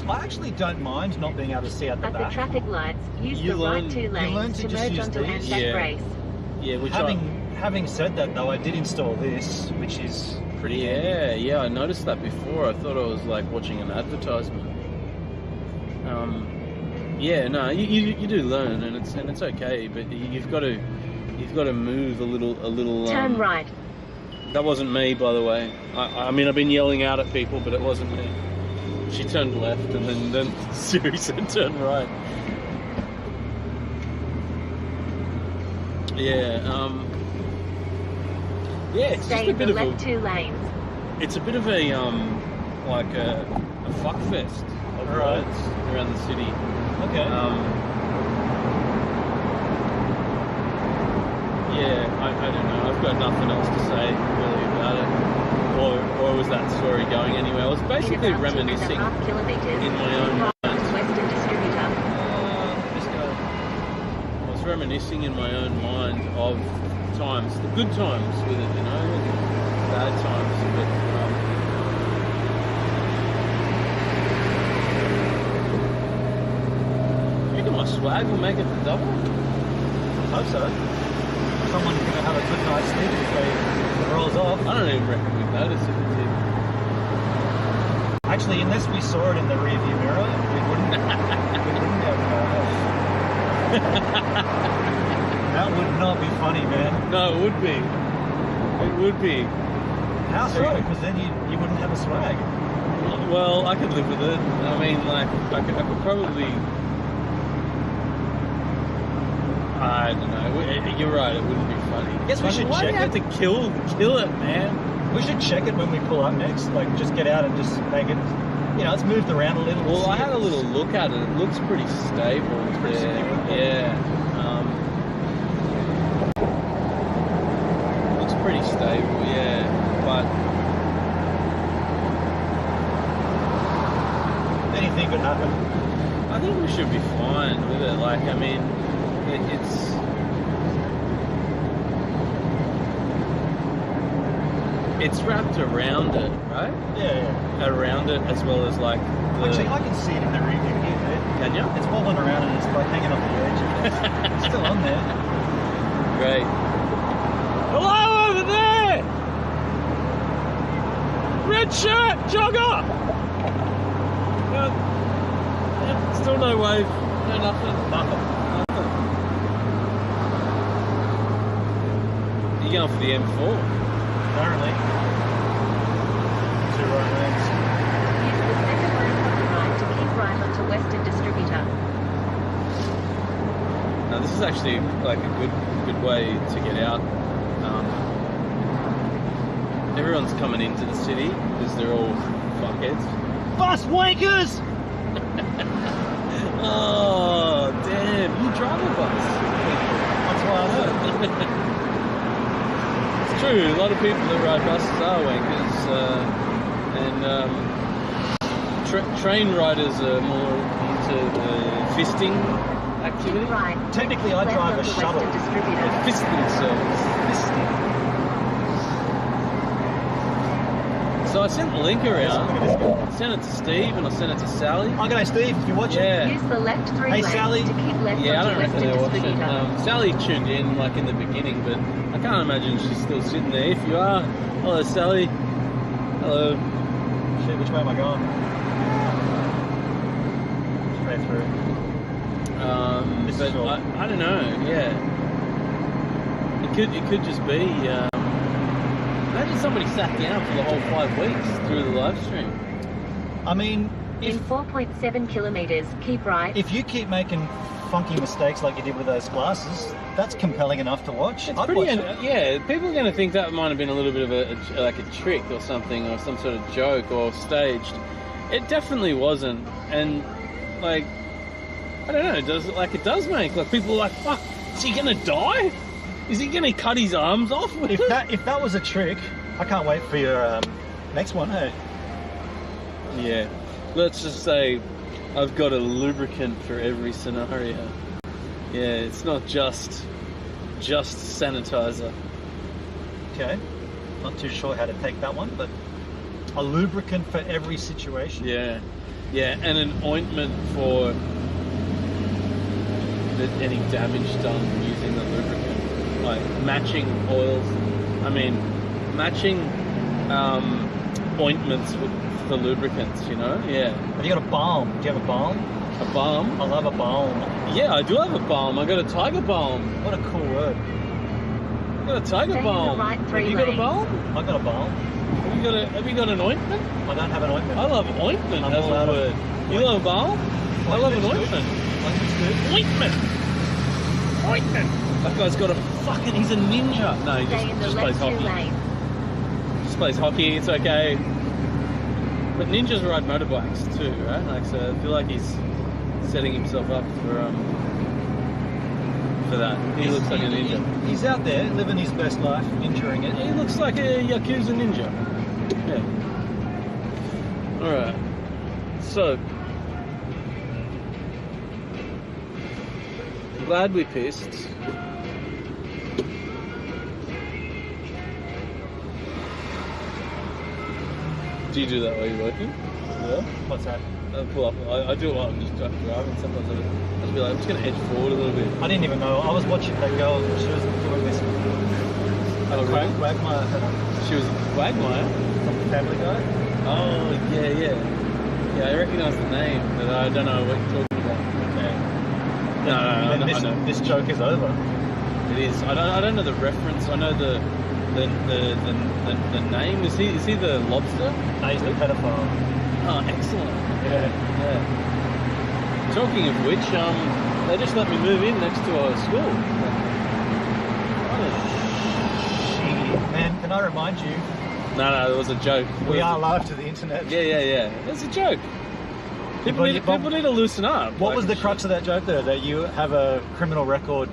I actually don't mind not being able to see out the
At
back.
the traffic lights, use
You
the
learn-
right two
you
learn
lanes
to
to
just
merge
use
onto
these.
Anzac
Yeah.
Brace.
Yeah, which
Having said that, though, I did install this, which is pretty
yeah, I noticed that before. I thought I was like watching an advertisement. Yeah, no, you do learn, and it's okay, but you've got to move a little.
Turn right.
That wasn't me, by the way. I mean, I've been yelling out at people, but it wasn't me. She turned left, and then Siri said turn right. Yeah, yeah, it's
Stay
just a
in the
bit of
left
a.
two lanes.
It's a bit of a like a fuck fest of roads around the city.
Okay.
Yeah, I don't know. I've got nothing else to say really about it. Or was that story going anywhere? I was basically
In about
reminiscing
2.5 kilometers,
in my own
pass
mind.
Western Distributor.
This guy. I was reminiscing in my own mind of times, the good times with it, you know, and bad times. But you reckon my swag will make it to Dubbo?
I hope so. Someone's going to have a good night's sleep if it rolls off.
I don't even reckon we'd notice if it did.
Actually, unless we saw it in the rearview mirror, we wouldn't be able to know. That would not be funny, man.
No, it would be. It would be.
How so? Because then you wouldn't have a swag.
Well, I could live with it. I mean, like, I could probably... I don't know. You're right. It wouldn't be funny.
Guess we should
Why do
check
you have to kill it, man?
We should check it when we pull up next. Like, just get out and just make it. You know, it's moved around a little.
Well, I had a little look at it. It looks pretty stable.
It's pretty stable.
Yeah. Looks pretty stable. Yeah, but
anything could happen.
I think we should be fine with it. Like, I mean, it's wrapped around it, right?
Yeah.
Around it, as well as like.
Actually, I can see it in the rear view here.
Can you?
It's wobbling around and it's like hanging off the edge. It's still on there.
Great. Hello over there! Red shirt, jogger! Still no wave, no nothing.
Nothing.
You're going for the M4?
Apparently. 2 right lanes.
Use the second lane on the right to keep right onto Western Distributor.
Now this is actually like a good way to get out. Everyone's coming into the city because they're all fuckheads.
Bus wankers!
Oh damn! You drive a bus.
That's why I know.
It's true. A lot of people that ride buses are wankers, and train riders are more into the fisting activity.
Keep right.
Technically, I
Left
drive a
onto
shuttle.
Western Distributor.
Fist themselves.
Fisting.
So I sent the link around. I sent it to Steve and I sent it to Sally.
Oh, g'day, Steve, if you're watching.
Yeah.
Use the left 3
Hey,
lanes
Sally.
to keep left
Yeah, I don't
onto
reckon
Western
they're watching.
Distributor.
Sally tuned in like in the beginning, but I can't imagine she's still sitting there. If you are, hello Sally. Hello.
Shit, which way am I going? Straight through. This
But
is all.
I don't know. Yeah, it could just be. Imagine somebody sat down for the whole 5 weeks through the live stream.
I mean,
In 4.7 kilometres, keep right.
if you keep making funky mistakes like you did with those glasses, that's compelling enough to watch.
It's
I'd
pretty,
watch it.
yeah. People are going to think that might have been a little bit of a trick or something, or some sort of joke or staged. It definitely wasn't, and like I don't know. It does make like people are like, fuck, is he going to die? Is he going to cut his arms off?
If that was a trick, I can't wait for your next one. Hey,
Yeah, let's just say I've got a lubricant for every scenario. Yeah, it's not just sanitizer.
okay. Not too sure how to take that one, but a lubricant for every situation.
Yeah, and an ointment for any damage done using the lubricant. Like matching oils. I mean, matching ointments with the lubricants, you know? Yeah.
Have you got a balm? Do you have a balm?
A balm?
I love a balm.
Yeah, I do have a balm. I got a tiger balm.
What a cool word.
I got a tiger
Stay in the
balm.
right 3
Have you got a
lanes.
balm?
I got a balm.
Have you got an ointment?
I don't have an ointment.
I love ointment
I'm
as
all
a
out of
word. You love a balm? I love an ointment.
Ointment's good.
Ointment! Ointment! That guy's got a fucking... He's a ninja. No, he
Stay in the
just plays
left 2
hockey.
lanes.
Just plays hockey, it's okay. But ninjas ride motorbikes too, right? Like, so I feel like he's setting himself up for that. He looks like a ninja.
He's out there living his best life, enjoying it.
He looks like a Yakuza ninja. Yeah. Alright. So, glad we pissed. Do you do that while you're working?
Yeah. What's that?
I pull up. I do it while I'm just driving. Sometimes I'll just be like, I'm just going to edge forward a little bit.
I didn't even know. I was watching that girl. She was doing this.
Oh, really?
Quagmire.
She was Quagmire.
Family Guy.
Oh, yeah. Yeah, I recognise the name, but I don't know what you're talking about.
Okay.
No, I know.
This joke is over.
It is. I don't know the reference. I know the name. Is he the lobster?
No, he's the pedophile.
Oh, excellent.
Yeah.
Talking of which, they just let me move in next to our school.
Man, can I remind you,
No, it was a joke.
We are live to the internet.
Yeah. It's a joke. People need to loosen up.
What was the crux of that joke though? That you have a criminal record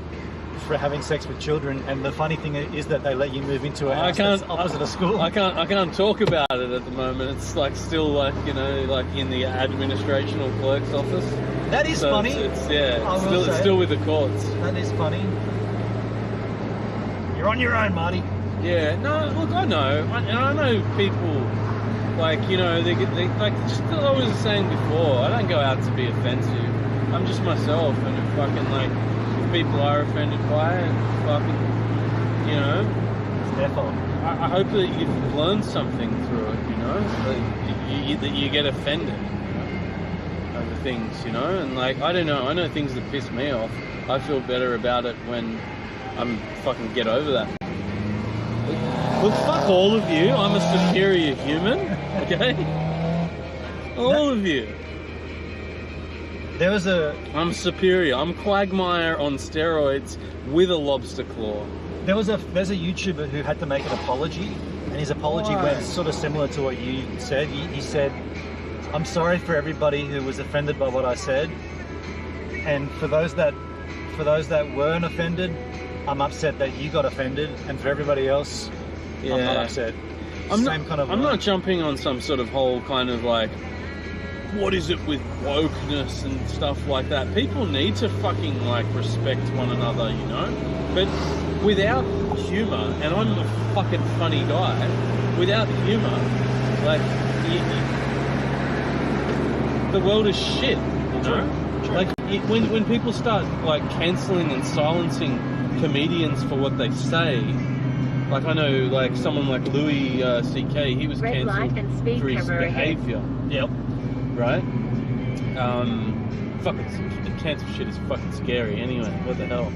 for having sex with children, and the funny thing is that they let you move into a house that's opposite a school.
I can't talk about it at the moment. It's like still like, you know, like in the administration or clerk's office.
That is
so
funny.
It's still with the courts.
That is funny. You're on your own, Marty.
Yeah, no, look, I know. I know people, like, you know, they like, just like I was saying before, I don't go out to be offensive. I'm just myself, and if fucking, like, if people are offended by it, fucking, you know,
it's their fault.
I hope that you've learned something through it, you know, that you get offended, you know, over things, you know, and, like, I don't know, I know things that piss me off. I feel better about it when I'm fucking get over that. Look, fuck all of you. I'm a superior human, okay? All of you.
There was
I'm superior. I'm Quagmire on steroids with a lobster claw.
There's a YouTuber who had to make an apology, and his apology went sort of similar to what you said. He said, "I'm sorry for everybody who was offended by what I said, and for those that weren't offended, I'm upset that you got offended, and for everybody else, I'm not upset."
I'm not jumping on some sort of whole kind of like, what is it with wokeness and stuff like that. People need to fucking like respect one another, you know? But without humour, and I'm a fucking funny guy, without humour, like, the world is shit, you know?
True.
Like, when people start like cancelling and silencing comedians for what they say, like, I know, like, someone like Louis C.K., he was cancelled for his behaviour.
Yep.
Right? Fucking cancel shit is fucking scary anyway. What the hell?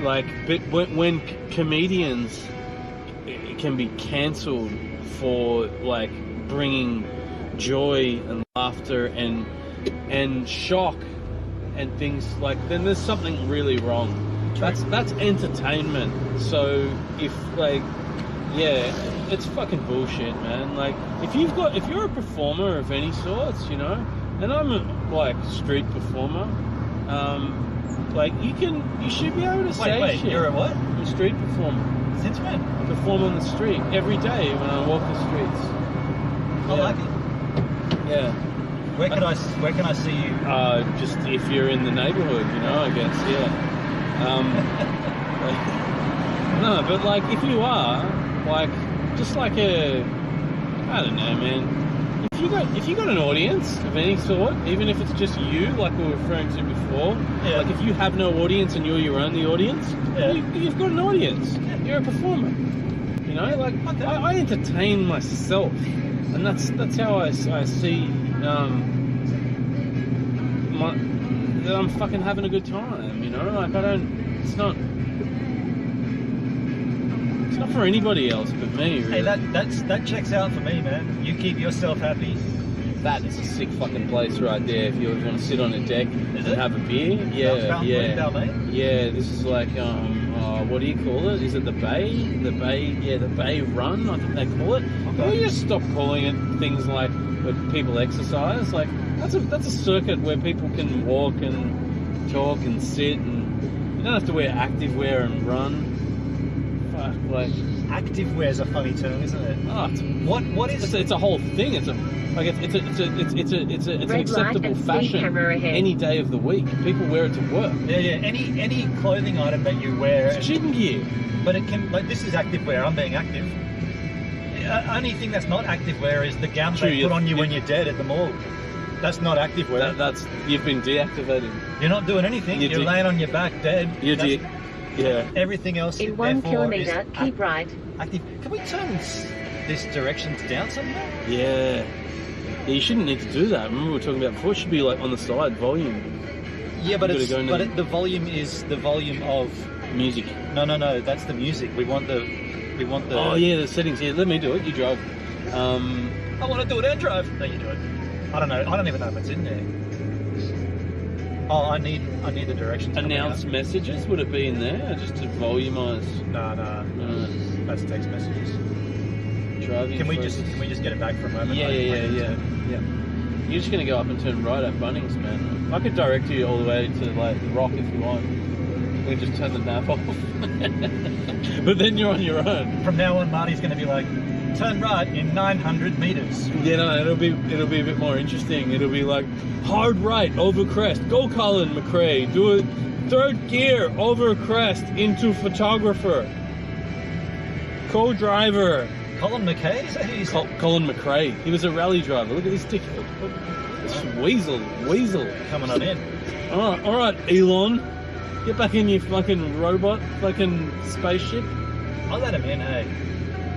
Like, but when comedians can be cancelled for, like, bringing joy and laughter and shock and things, like, then there's something really wrong. That's entertainment. So if, like, yeah, it's fucking bullshit, man. Like, if you're a performer of any sorts, you know, and I'm a, like, street performer, like, you should be able to say
wait,
shit.
You're a what?
I'm a street performer.
Since when?
I perform on the street every day when I walk the streets.
I like it.
Yeah.
Where can I see you?
Just if you're in the neighbourhood, you know, I guess, yeah. No, but, like, if you are, like, just like I don't know, man. If you got an audience of any sort, even if it's just you, like we were referring to before, like, if you have no audience and you're your only audience, you've got an audience. Yeah. You're a performer. You know, like, I entertain myself, and that's how I see that I'm fucking having a good time. You know, like, it's not for anybody else but me, really.
Hey, that checks out for me, man. You keep yourself happy.
That is a sick fucking place right there. If you want to sit on a deck and have a beer, yeah. Yeah, this is like what do you call it? Is it the Bay? The Bay Run, I think they call it. Okay. We just stop calling it things like where people exercise. Like, that's a circuit where people can walk and talk and sit, and you don't have to wear active wear and run. Fuck, like,
active wear is a funny term, isn't it?
Oh,
what is?
It's a whole thing. It's an acceptable fashion any day of the week. People wear it to work.
Yeah. Any clothing item that you wear.
It's gym gear.
But it can, like, this is active wear. I'm being active. Only thing that's not active wear is the gown they put on you when you're dead at the morgue. That's not active wear.
That's you've been deactivated.
You're not doing anything. You're laying on your back dead.
Yeah.
Everything else.
In 1 kilometre, keep right.
Active. Can we turn this directions down somehow?
Yeah. You shouldn't need to do that. Remember we were talking about before. It should be like on the side volume.
Yeah, but the volume is the volume of
music.
No. That's the music. We want the.
Oh yeah, the settings. Yeah, let me do it. You drive.
I want to do it and drive. No, you do it. I don't know. I don't even know if it's in there. Oh, I need the directions.
Announce messages. Would it be in there? Or just to volumise?
No. That's text messages.
Driving.
Can we
focus.
just get it back for a moment?
Yeah. You're just gonna go up and turn right at Bunnings, man. I could direct you all the way to like the Rock if you want. We can just turn the nav off. But then you're on your own.
From now on, Marty's going to be like, turn right in 900 meters.
Yeah, no, it'll be a bit more interesting. It'll be like hard right over crest. Go, Colin McRae. Do a third gear over crest into photographer. Co-driver.
Colin McKay? Is that who you said?
Colin McRae. He was a rally driver. Look at this dickhead. This weasel.
Coming on in.
All right, Elon. Get back in your fucking robot, fucking spaceship.
I'll let him in, hey.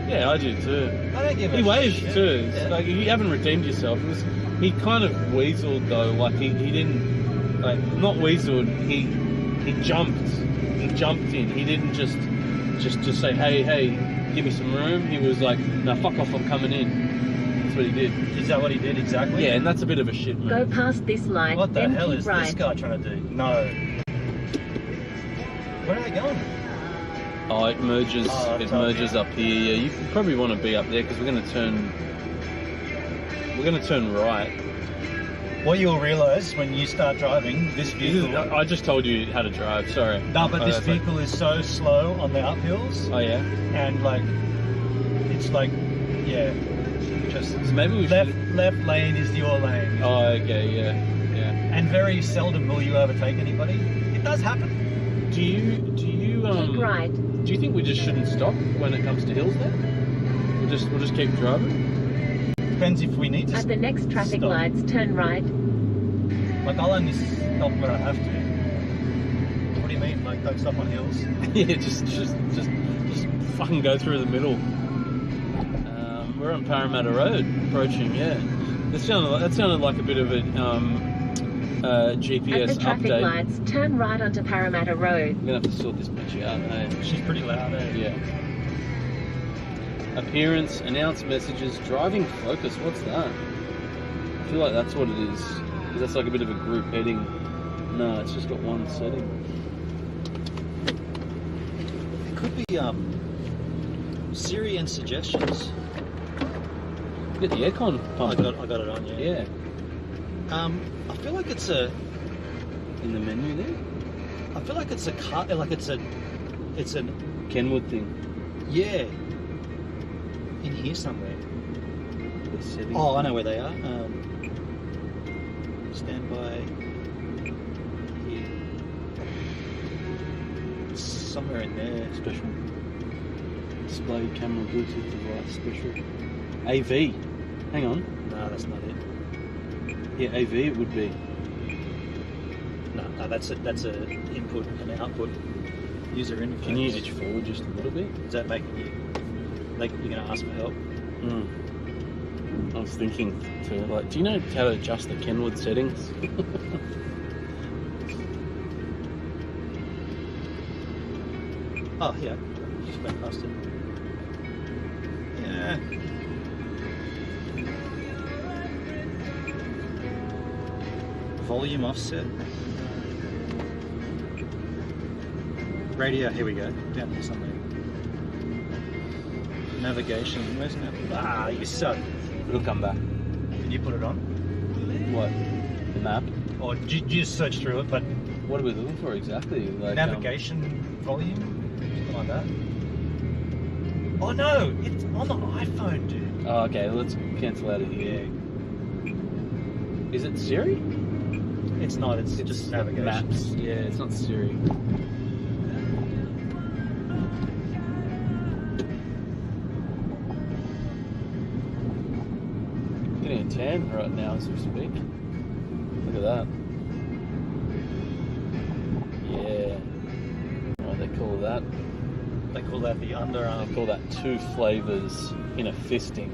Yeah, I do too.
I don't give a
He waved
shit.
too.
Yeah.
Like you haven't redeemed yourself. He kind of weaseled though. Like he didn't like not weaseled. He jumped. He jumped in. He didn't just say hey give me some room. He was like no fuck off I'm coming in. That's what he did.
Is that what he did exactly?
Yeah, and that's a bit of a shit move.
Go past this light,
What the
then
hell
keep
is
right.
this guy trying to do? No. Where are they going?
Oh, it merges.
Oh,
It merges up here. Yeah, you probably want to be up there because we're going to turn right.
What you'll realise when you start driving, this vehicle...
I just told you how to drive. Sorry.
No, but this vehicle is so slow on the uphills.
Oh yeah.
And like, it's like, yeah, just
So maybe we should.
left lane is your lane.
Oh, okay. Yeah.
And very seldom will you overtake anybody. It does happen.
Do you
Keep right.
Do you think we just shouldn't stop when it comes to hills then? We'll just keep driving?
Depends if we need to.
At the next traffic
stop.
lights, turn right.
Like I'll only stop when I have to. What do you mean? Like don't stop on hills?
Yeah, just fucking go through the middle. We're on Parramatta Road approaching, yeah. That sounded like a bit of a GPS
At the traffic
update.
lights, turn right onto Parramatta Road.
I'm gonna have to sort this bitch out, eh?
She's pretty loud, eh?
Yeah. Appearance, announce messages, driving focus. What's that? I feel like that's what it is. 'Cause that's like a bit of a group heading. No, it's just got one setting.
It could be Siri and suggestions.
Get the aircon pumping.
I got it on, yeah.
Yeah.
I feel like it's a.
In the menu there?
I feel like it's a car. Like it's an.
Kenwood thing.
Yeah. In here somewhere.
The settings.
Oh, I know where they are. Stand by. Here. Somewhere in there.
Special. Display camera Bluetooth device special. AV. Hang on.
No, that's not it.
Yeah, AV it would be.
No, that's a input and output. User interface.
Can you edge forward just a little bit?
Is that making you? Like you're gonna ask for help?
I was thinking to like, do you know how to adjust the Kenwood settings?
Oh yeah, just went past it. Yeah. Volume offset. Radio, here we go. Down here somewhere. Navigation. Where's navigation? Ah, you suck.
It'll come back.
Can you put it on?
What? The map?
Or did you just search through it, but
What are we looking for exactly? Like
navigation volume? Something like that. Oh no, it's on the iPhone, dude.
Oh, okay. Let's cancel out of here. Is it Siri?
It's not, it's just navigation.
Maps. Yeah, it's not Siri. Getting a tan right now as we speak. Look at that. Yeah. What do they call that?
They call that the underarm.
They call that 2 flavors in a fisting.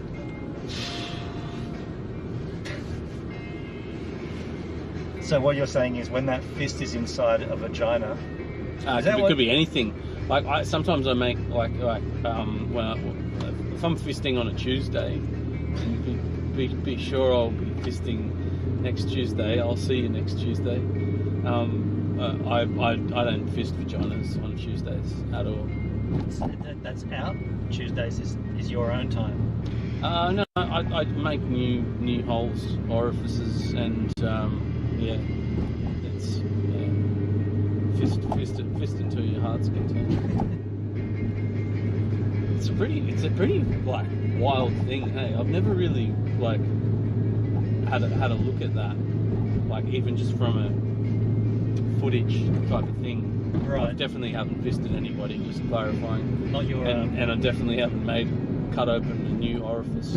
So what you're saying is when that fist is inside a vagina,
It could be anything. Like sometimes I make like if I'm fisting on a Tuesday, be sure I'll be fisting next Tuesday. I'll see you next Tuesday. I don't fist vaginas on Tuesdays at all.
That's out. Tuesdays is your own time.
No, I make new holes, orifices, and it's fist until your heart's content. It's a pretty like wild thing. Hey, I've never really like had a look at that, like even just from a footage type of thing.
Right.
I definitely haven't fisted anybody. Just clarifying.
Not your.
And I definitely haven't cut open a new orifice.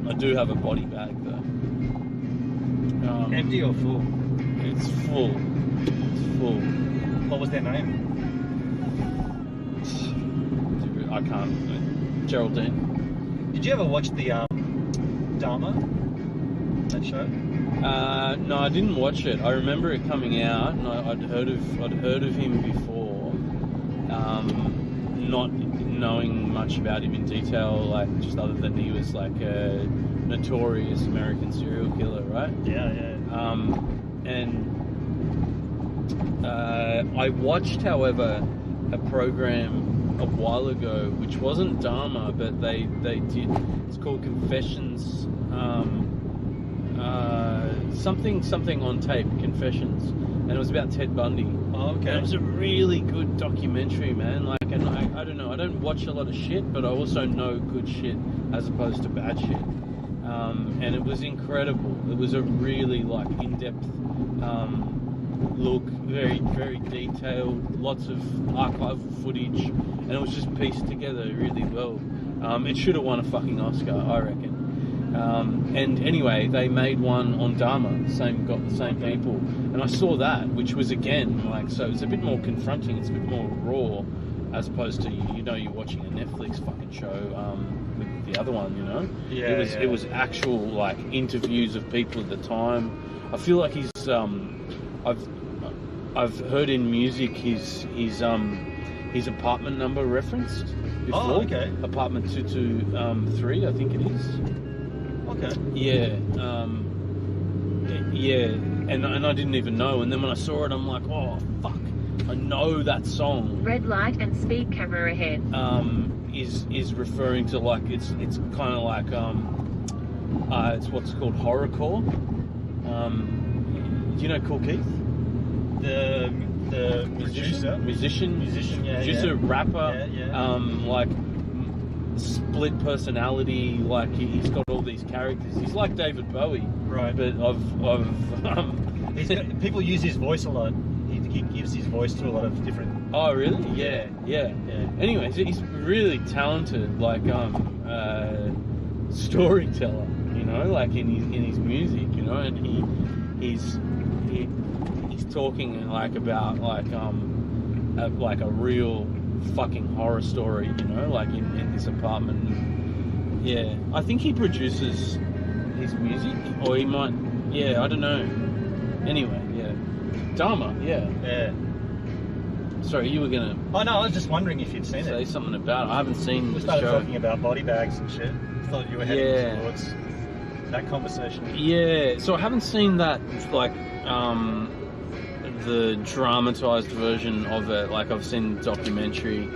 I do have a body bag though.
Empty or full?
It's full. It's full.
What was their name?
I can't. Geraldine.
Did you ever watch the Dharma? That show?
No, I didn't watch it. I remember it coming out, and I'd heard of him before, not knowing much about him in detail, like just other than he was like a notorious American serial killer, right?
Yeah.
And I watched, however, a program a while ago, which wasn't Dharma, but they did. It's called Confessions. Something on tape, Confessions, and it was about Ted Bundy.
Oh, okay.
And it was a really good documentary, man. Like, and I don't know, I don't watch a lot of shit, but I also know good shit as opposed to bad shit. And it was incredible. It was a really like in-depth look, very, very detailed, lots of archival footage, and it was just pieced together really well. It should have won a fucking Oscar, I reckon. And anyway, they made one on Dharma, got the same people, and I saw that, which was again like, so it's a bit more confronting, it's a bit more raw, as opposed to you're watching a Netflix fucking show with the other one, you know.
Yeah.
It was actual like interviews of people at the time. I feel like he's I've heard in music his apartment number referenced before.
Oh, okay.
Apartment 223, I think it is.
Okay.
Yeah. And I didn't even know. And then when I saw it, I'm like, oh fuck, I know that song.
Red light and speed camera ahead.
Is referring to like it's kind of like it's what's called horrorcore. Do you know Cool Keith?
The musician,
producer, rapper,
yeah.
like split personality, like he's got all these characters. He's like David Bowie,
right?
But
people use his voice a lot. He gives his voice to a lot of different.
Oh, really? Yeah. Anyways, he's really talented, like storyteller, you know, like in his music, you know, and he's talking like about like a real fucking horror story, you know, like in this apartment. Yeah, I think he produces his music, or he might. Yeah, I don't know. Anyway, yeah, Dharma. Yeah. Sorry, you were gonna.
Oh no, I was just wondering if you'd seen
say something about it. I haven't seen.
We
the
started
show.
talking about body bags and shit. Thought you were heading towards that conversation.
Yeah, so I haven't seen that like the dramatized version of it. Like I've seen a documentary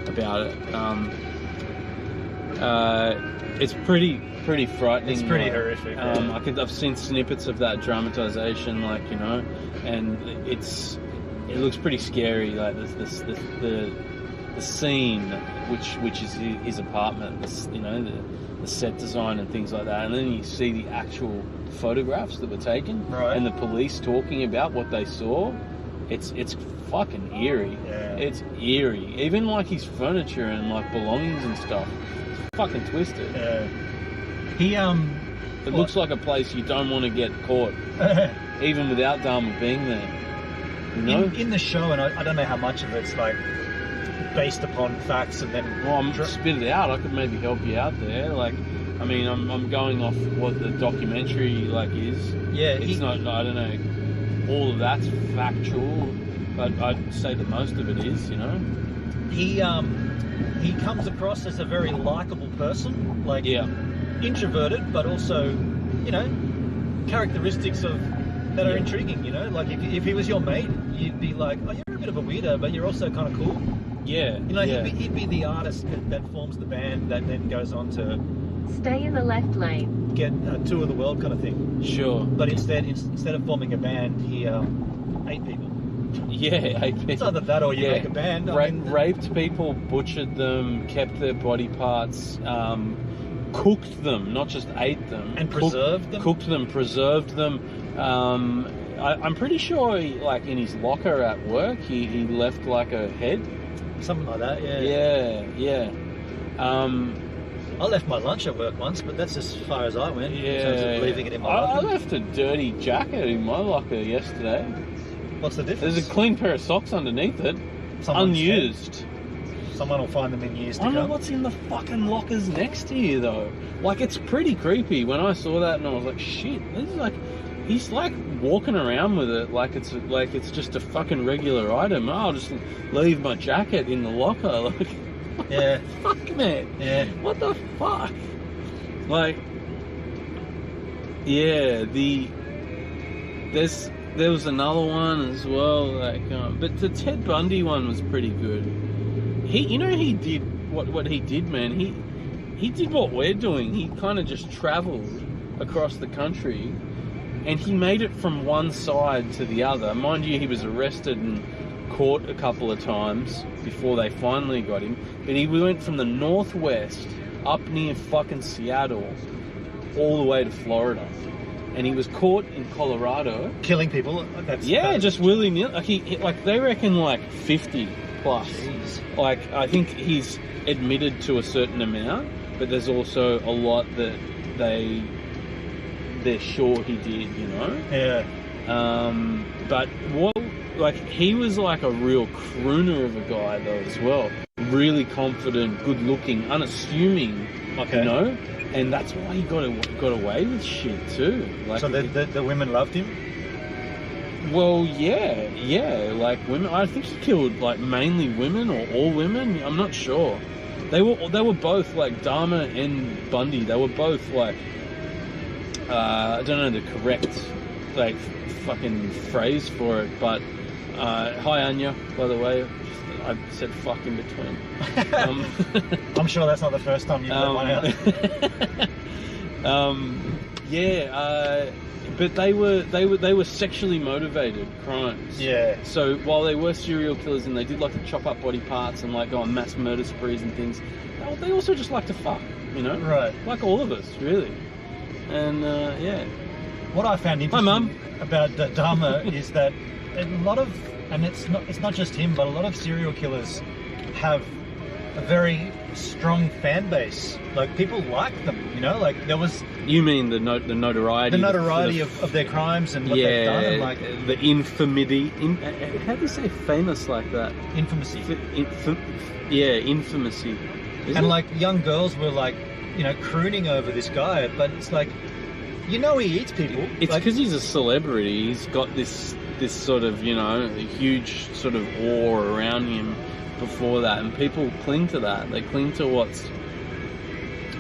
about it. It's pretty frightening.
It's pretty
like,
horrific.
I've seen snippets of that dramatization, like, you know, and it looks pretty scary. Like the scene, which is his apartment, you know, the set design and things like that, and then you see the actual photographs that were taken,
right,
and the police talking about what they saw. It's fucking eerie.
Yeah.
It's eerie. Even like his furniture and like belongings and stuff, it's fucking twisted.
Yeah.
It looks like a place you don't want to get caught, even without Dharma being there. You know?
In the show, and I don't know how much of it's like based upon facts, and then
spit it out. I could maybe help you out there. Like, I mean, I'm going off what the documentary like is.
Yeah,
it's not. I don't know. All of that's factual, but I'd say that most of it is. You know.
He comes across as a very likable person. Like, introverted, but also, you know, characteristics that are intriguing. You know, like if he was your mate, you'd be like, oh, you're a bit of a weirdo, but you're also kind of cool.
Yeah.
You know,
yeah.
he'd be the artist that forms the band that then goes on to
Stay in the left lane.
get a tour of the world kind of thing.
Sure.
But instead of forming a band, he ate people.
Yeah,
It's either that or you make a band. I mean,
raped people, butchered them, kept their body parts, cooked them, not just ate them,
and preserved them.
Cooked them, preserved them. I'm pretty sure, like in his locker at work, he left like a head.
Something like that.
Yeah.
I left my lunch at work once, but that's as far as I went in terms of leaving it in my
I
locker.
left a dirty jacket in my locker yesterday.
What's the difference?
There's a clean pair of socks underneath it,
Someone's
unused.
dead. Someone will find them in years to
I don't know
come.
what's in the fucking lockers next to you though. Like, it's pretty creepy when I saw that, and I was like, shit, this is like, he's like walking around with it like it's just a fucking regular item. I'll just leave my jacket in the locker. Like, what the fuck, man?
Yeah.
What the fuck? Like, yeah, there was another one as well, like, but the Ted Bundy one was pretty good. He did what he did, man. He did what we're doing. He kind of just travelled across the country, and he made it from one side to the other. Mind you, he was arrested and caught a couple of times before they finally got him. But he went from the northwest up near fucking Seattle all the way to Florida. And he was caught in Colorado.
Killing people?
Just willy-nilly. Like, they reckon like 50 plus.
Jeez.
Like, I think he's admitted to a certain amount, but there's also a lot that they're sure he did, you know?
Yeah.
But he was like a real crooner of a guy though as well. Really confident, good looking, unassuming, you know? And that's why he got away with shit too. Like,
so the women loved him?
Well, yeah. Like, women. I think he killed like mainly women or all women. I'm not sure. They were both like Dahmer and Bundy. They were both like I don't know the correct like fucking phrase for it, but hi Anya, by the way. I said fuck in between.
I'm sure that's not the first time you've let one out.
But they were sexually motivated crimes.
Yeah.
So while they were serial killers and they did like to chop up body parts and like go on mass murder sprees and things, they also just like to fuck, you know?
Right.
Like all of us, really. And
what I found interesting about Dahmer is that a lot of, and it's not just him, but a lot of serial killers have a very strong fan base. Like, people like them, you know? Like, there was...
You mean the notoriety?
The notoriety of their crimes and what they've done. And like,
the infamy. How do you say famous like that?
Infamousy.
Infamousy.
And like, young girls were like, you know, crooning over this guy, but it's like, you know, he eats people.
It's because he's a celebrity. He's got this sort of, you know, huge sort of awe around him before that, and people cling to that. They cling to what's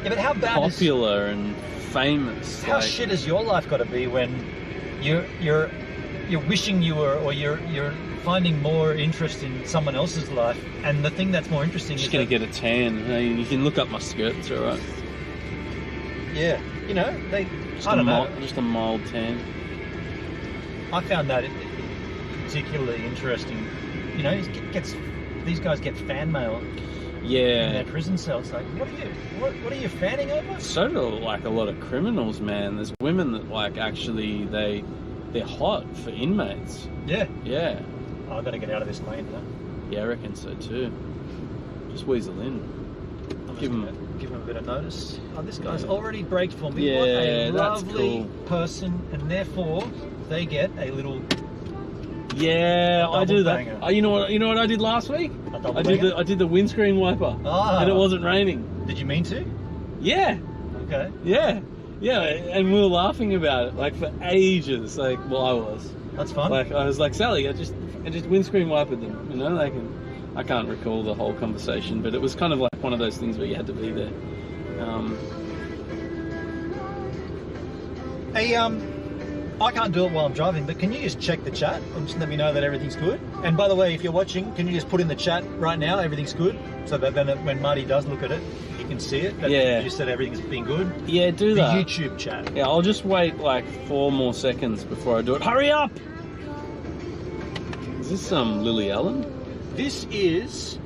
but how bad
popular and famous.
How shit has your life got to be when you're wishing you were, or you're finding more interest in someone else's life, and the thing that's more interesting
is
just
gonna get a tan. You can look up my skirts, all right?
Yeah, you know, I don't know.
Just a mild tan.
I found that particularly interesting. You know, these guys get fan mail.
Yeah.
In their prison cells. Like, what are you fanning over?
So do like a lot of criminals, man. There's women that like actually they're hot for inmates.
Yeah.
Yeah.
Oh, I've got to get out of this lane, huh?
Yeah, I reckon so too. Just weasel in.
Give him a bit of notice. Oh, this guy's already braked for me.
Yeah,
what a lovely
cool
person, and therefore they get a little.
Yeah, I do that.
Banger.
You know what I did last week? I did the windscreen wiper, and it wasn't raining.
Did you mean to?
Yeah.
Okay.
Yeah, and we were laughing about it like for ages. Like, well, I was.
That's fun.
Like, I was like, Sally, I just windscreen wiped them. You know, like, I can't recall the whole conversation, but it was kind of like one of those things where you had to be there.
I can't do it while I'm driving, but can you just check the chat and just let me know that everything's good? And by the way, if you're watching, can you just put in the chat right now everything's good? So that then when Marty does look at it, he can see it. That you said everything's been good.
Yeah, do that.
The YouTube chat.
Yeah, I'll just wait like 4 more seconds before I do it. Hurry up! Is this Lily Allen?
This is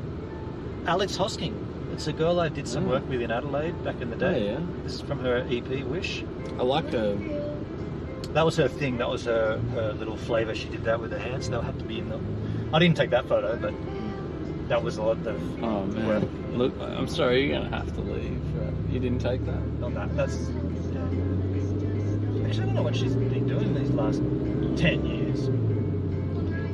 Alex Hosking. It's a girl I did some work with in Adelaide back in the day.
Yeah.
This is from her EP, Wish.
I like her.
That was her thing. That was her little flavour. She did that with her hands. They'll have to be in them. I didn't take that photo, but that was a lot of
Oh man!
work.
Look, I'm sorry, you're gonna have to leave. You didn't take that.
On that. That's. Yeah. Actually, I don't know what she's been doing these last 10 years.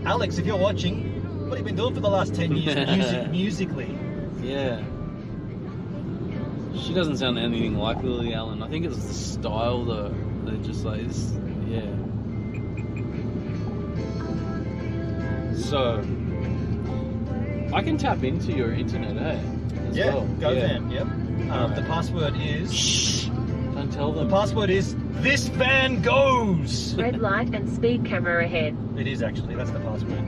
Alex, if you're watching, what have you been doing for the last 10 years musically?
Yeah. She doesn't sound anything like Lily Allen. I think it's the style though. They're just like this. Yeah. So I can tap into your internet, eh?
Go then. Yep. The password is.
Shh! Don't tell them.
The password is this van goes.
Red light and speed camera ahead.
It is actually. That's the password.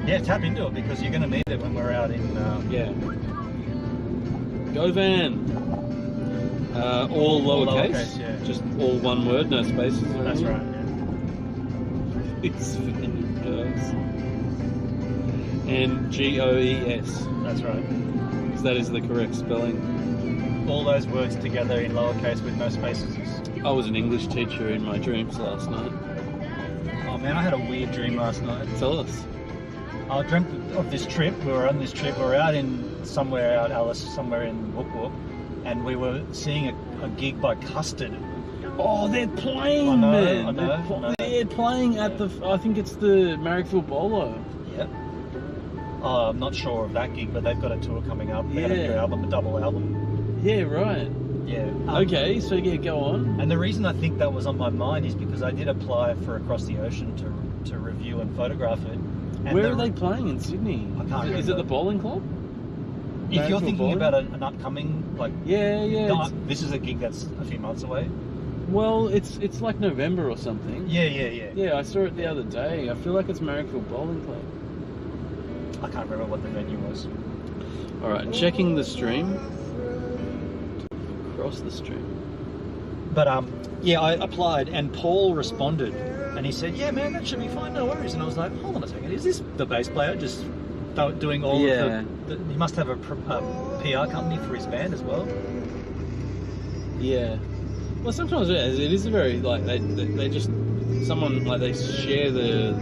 Yeah, tap into it because you're going to need it when we're out in.
Yeah. Go van. All lowercase.
Yeah.
Just all one word, no spaces. Or
That's
anything.
right. Yeah.
It's van goes. And GOES.
That's right.
Because that is the correct spelling.
All those words together in lowercase with no spaces.
I was an English teacher in my dreams last night.
Oh man, I had a weird dream last night.
Tell us.
I dreamt of this trip. We were on this trip. We were out in somewhere out Alice, somewhere in Wook Wook, and we were seeing a gig by Custard.
Oh, they're playing,
I know,
man.
I know.
They're playing at the. I think it's the Marrickville Bolo.
Yep. I'm not sure of that gig, but they've got a tour coming up. They got a new album, a double album.
Yeah, right.
Yeah.
Okay, so yeah, go on.
And the reason I think that was on my mind is because I did apply for Across the Ocean to review and photograph it. And
Where are they playing in Sydney?
I can't
Is it the bowling club?
If you're
Marrickville
thinking
Bowling?
about an upcoming, like,
Yeah.
this is a gig that's a few months away.
Well, it's like November or something.
Yeah.
Yeah, I saw it the other day. I feel like it's Marrickville Bowling Club.
I can't remember what the venue was.
All right, checking the stream. Across the stream.
But yeah, I applied and Paul responded and he said, "Yeah, man, that should be fine, no worries." And I was like, "Hold on a second, is this the bass player just doing all of the? He must have a PR company for his band as well."
Yeah. Well, sometimes it is a very like they just someone like they share the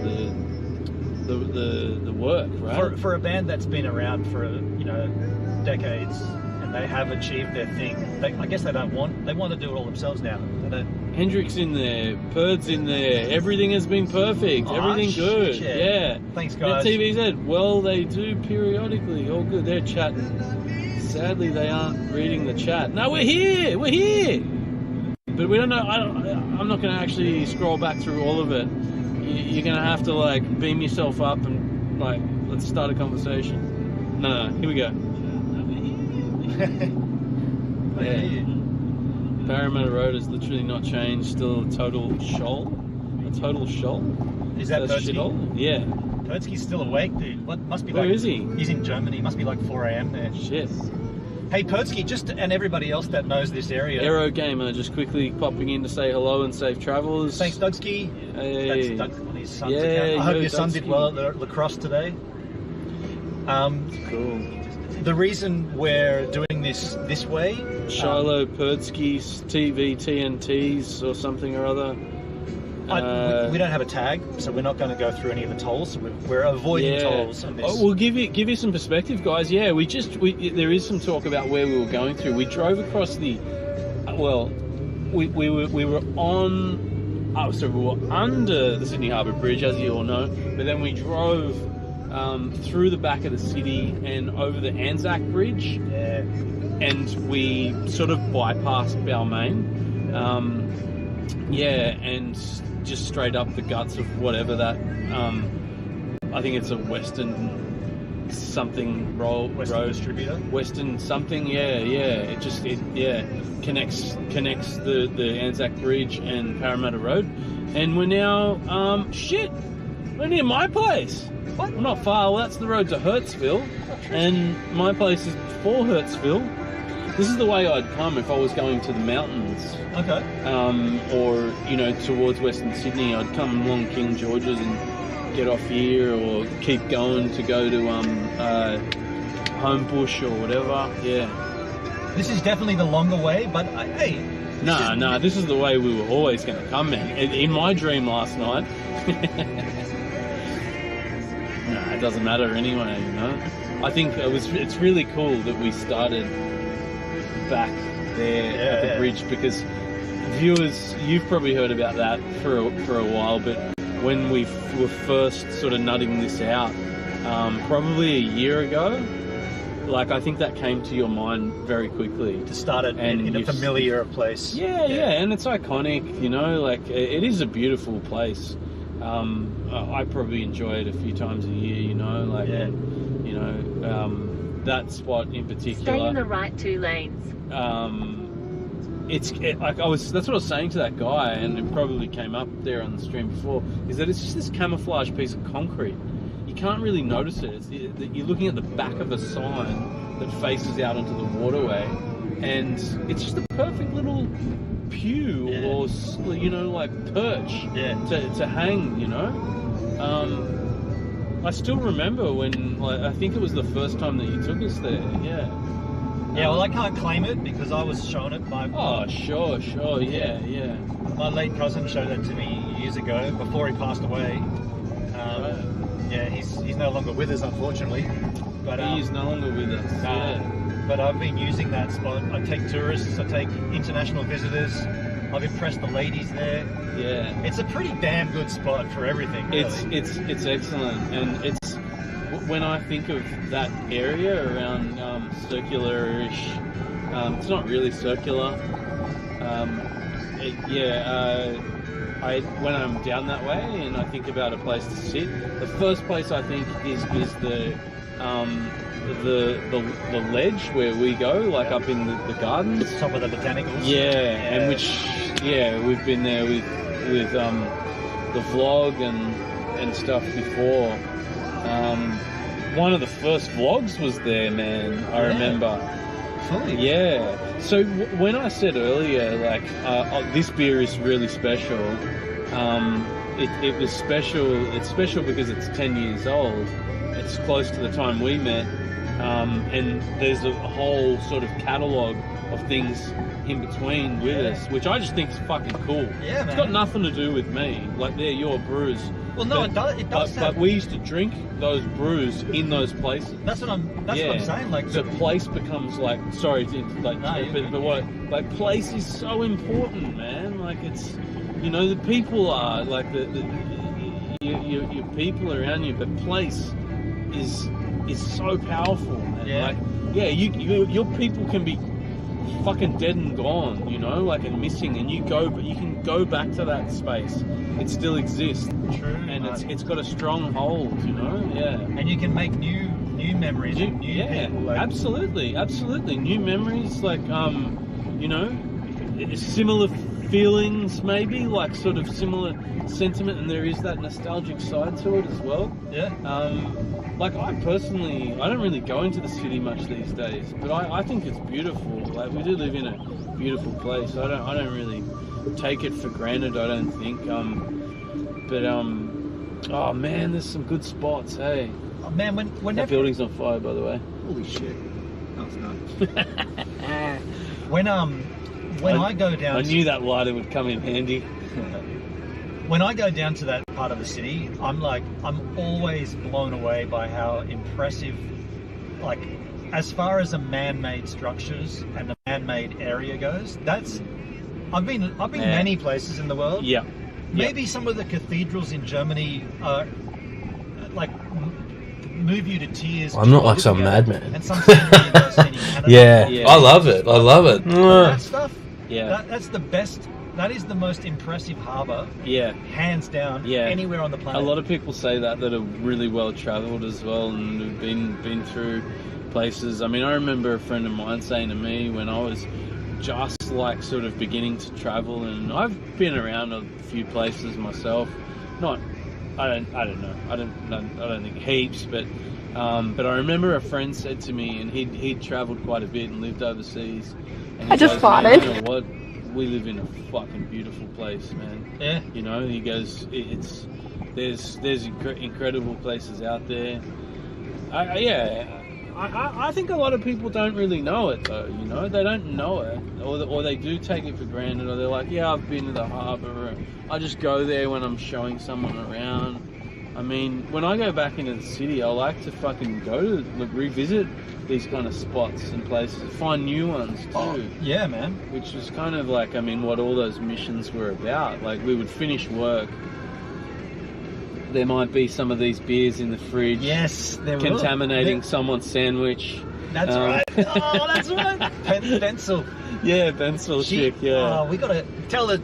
work, right?
For a band that's been around for decades and they have achieved their thing. I guess they want to do it all themselves now. They don't.
Hendrix in there, Perd's in there, everything has been perfect,
Oh,
everything good.
shit,
Yeah.
Thanks, guys.
TVZ, well, they do periodically. All good. They're chatting. Sadly, they aren't reading the chat. No, we're here. But we don't know. I'm not going to actually scroll back through all of it. You're going to have to like beam yourself up and like let's start a conversation. No, here we go. Yeah. Parramatta Road has literally not changed. Still a total shoal.
Is that
That's
Purdsky?
shithole? Yeah.
Purdsky's still awake, dude. What must be
Where
like?
is he?
He's in Germany. Must be like 4 a.m. there.
Shit.
Hey, Purdsky, and everybody else that knows this area.
Aero Gamer just quickly popping in to say hello and safe travels.
Thanks, Dugsky.
Hey.
That's Doug on his son's
Yeah,
account. I hope
yo,
your son did
Dugsky.
well at the lacrosse today.
Cool.
The reason we're doing this way,
Shiloh Purdsky's TV TNTs or something or other.
we don't have a tag, so we're not going to go through any of the tolls. So we're avoiding tolls on this.
Oh, we'll give you some perspective, guys. Yeah, there is some talk about where we were going through. We drove across the, we were on. Oh, sorry, we were under the Sydney Harbour Bridge, as you all know. But then we drove through the back of the city and over the Anzac Bridge.
Yeah.
And we sort of bypassed Balmain. And just straight up the guts of whatever that. I think it's a Western something road.
Distributor.
Western something, yeah. It just connects the Anzac Bridge and Parramatta Road, and we're now we're near my place.
What?
We're not far. Well, that's the road to Hertzville, and my place is before Hertzville. This is the way I'd come if I was going to the mountains.
Okay.
Or towards Western Sydney. I'd come along King George's and get off here, or keep going to go to Homebush or whatever. Yeah.
This is definitely the longer way, but
this is the way we were always going to come, man. In my dream last night. It doesn't matter anyway, I think it's really cool that we started back there at the bridge, because viewers, you've probably heard about that for a while, but when we were first sort of nutting this out, probably a year ago, like I think that came to your mind very quickly.
To start it in a familiar place.
Yeah, and it's iconic, like it is a beautiful place. I probably enjoy it a few times a year, that spot in particular.
Stay in the right 2 lanes.
That's what I was saying to that guy, and it probably came up there on the stream before, is that it's just this camouflage piece of concrete. You can't really notice it. You're looking at the back of a sign that faces out into the waterway, and it's just a perfect little pew or perch to hang. I still remember when I think it was the first time that you took us there.
Well, I can't claim it because I was shown it by...
Oh, sure, yeah.
My late cousin showed it to me years ago, before he passed away. He's no longer with us, unfortunately. But
he's no longer with us.
But I've been using that spot. I take tourists, I take international visitors. I've impressed the ladies there.
Yeah.
It's a pretty damn good spot for everything, really.
It's excellent, and it's... When I think of that area around circular-ish, it's not really circular. When I'm down that way and I think about a place to sit, the first place I think is the ledge where we go, up in the gardens,
top of the botanicals.
And we've been there with the vlog and stuff before. One of the first vlogs was there, man. I remember.
Fully.
Yeah. So when I said earlier, this beer is really special, it was special. It's special because it's 10 years old. It's close to the time we met, and there's a whole sort of catalogue of things in between with us, which I just think is fucking cool.
Yeah, man.
It's got nothing to do with me. They're your brews.
Well, no, it does.
But we used to drink those brews in those places.
That's what I'm saying.
The place becomes place is so important, man. It's, the people are your people around you, but place is so powerful, man. Your people can be fucking dead and gone, and missing, and you can go back to that space. It still exists.
True.
And it's got a strong hold,
And you can make new memories. New people,
absolutely. New memories, similar feelings, maybe, sort of similar sentiment, and there is that nostalgic side to it as well.
Yeah.
I personally, I don't really go into the city much these days, but I think it's beautiful. We do live in a beautiful place. I don't really take it for granted, I don't think. Oh man, there's some good spots, hey.
Oh man, when
that building's on fire, by the way.
Holy shit. No, it's not. When I go down...
I knew that lighter would come in handy.
When I go down to that part of the city, I'm always blown away by how impressive, as far as the man-made structures and the man-made area goes, I've been many places in the world.
Yeah.
Maybe some of the cathedrals in Germany are move you to tears.
I'm not like some madman.
And some university in Canada.
Yeah, I love it.
That stuff.
Yeah.
That's the best that is the most impressive harbour,
Yeah.
hands down,
Yeah.
anywhere on the planet.
A lot of people say that are really well travelled as well and have been through places. I mean, I remember a friend of mine saying to me when I was just like sort of beginning to travel, and I've been around a few places myself. Not, I don't know. I don't think heaps, but I remember a friend said to me, and he'd travelled quite a bit and lived overseas. And
I just farted.
You know what? We live in a fucking beautiful place, man.
Yeah.
You know, he goes, there's incredible places out there. I think a lot of people don't really know it though. You know, they don't know it, or they do take it for granted, or they're like, yeah, I've been to the harbour. Or I just go there when I'm showing someone around. I mean, when I go back into the city, I like to fucking go to revisit these kind of spots and places, find new ones too.
Oh, yeah, man.
Which was kind of like, I mean, what all those missions were about. Like, we would finish work. There might be some of these beers in the fridge.
Yes, there will.
Contaminating someone's sandwich.
That's right. Oh, that's right. Pencil.
Yeah, pencil chick, yeah.
Oh, we gotta tell the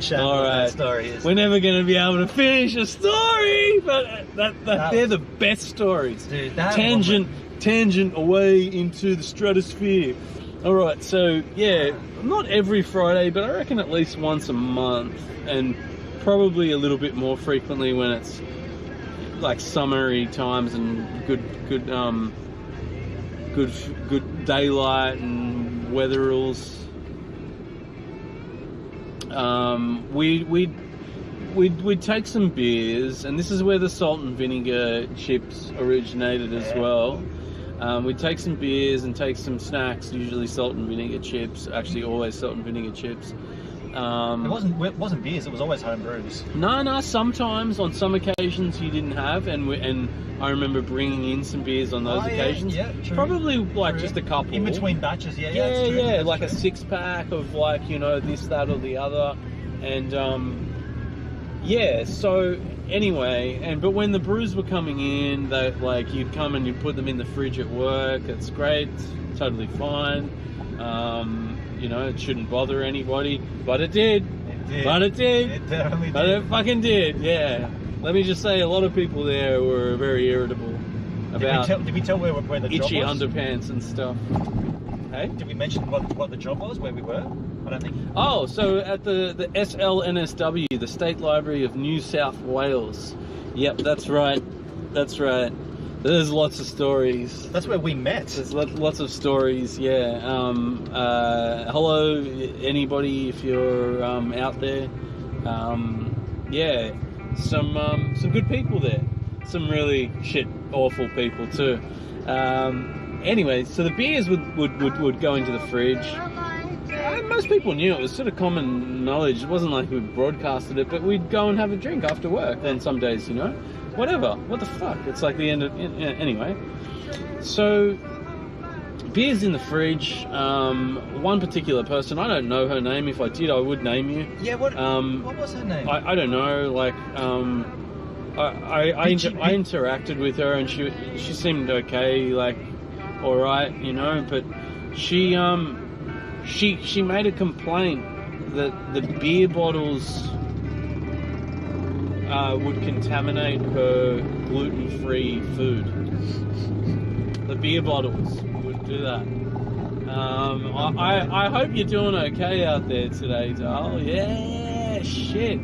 chat
All
what
right.
that story is.
We're never going to be able to finish a story, but they're the best stories.
Dude,
Tangent away into the stratosphere. All right, so yeah, not every Friday, but I reckon at least once a month, and probably a little bit more frequently when it's like summery times and good daylight and weather rules. We'd take some beers, and this is where the salt and vinegar chips originated as well. We'd take some beers and take some snacks, usually salt and vinegar chips, actually always salt and vinegar chips.
It wasn't beers, it was always home brews.
No, sometimes, on some occasions you didn't have, and I remember bringing in some beers on those occasions.
Yeah, true.
Probably like
True.
just a couple.
In between batches, yeah, that's true.
Yeah,
That's
like
true.
a 6-pack of like, you know, this, that or the other. And yeah, so anyway, but when the brews were coming in, they like, you'd come and you'd put them in the fridge at work. It's great, totally fine. You know, it shouldn't bother anybody, but it did. But it did.
It definitely
But
did.
it fucking did, yeah. Let me just say, a lot of people there were very irritable about
Did we tell where the job
itchy
was?
underpants and stuff. Hey?
Did we mention what the job was, where we were? I don't think.
Oh, so at the SLNSW, the State Library of New South Wales. Yep, that's right. That's right. There's lots of stories.
That's where we met.
There's lots of stories, yeah. Hello, anybody, if you're out there. Yeah, some good people there. Some really awful people too. Anyway, so the beers would go into the fridge. Most people knew it. Was sort of common knowledge. It wasn't like we broadcasted it, but we'd go and have a drink after work on some days, you know. Whatever. What the fuck? It's like the end of... Anyway. So, beers in the fridge. One particular person, I don't know her name. If I did, I would name you.
Yeah, what was her name?
I don't know. Like, I interacted with her, and she seemed okay, like, all right, you know. But she made a complaint that the beer bottles would contaminate her gluten-free food. The beer bottles would do that. I hope you're doing okay out there today, Dal. Yeah, shit.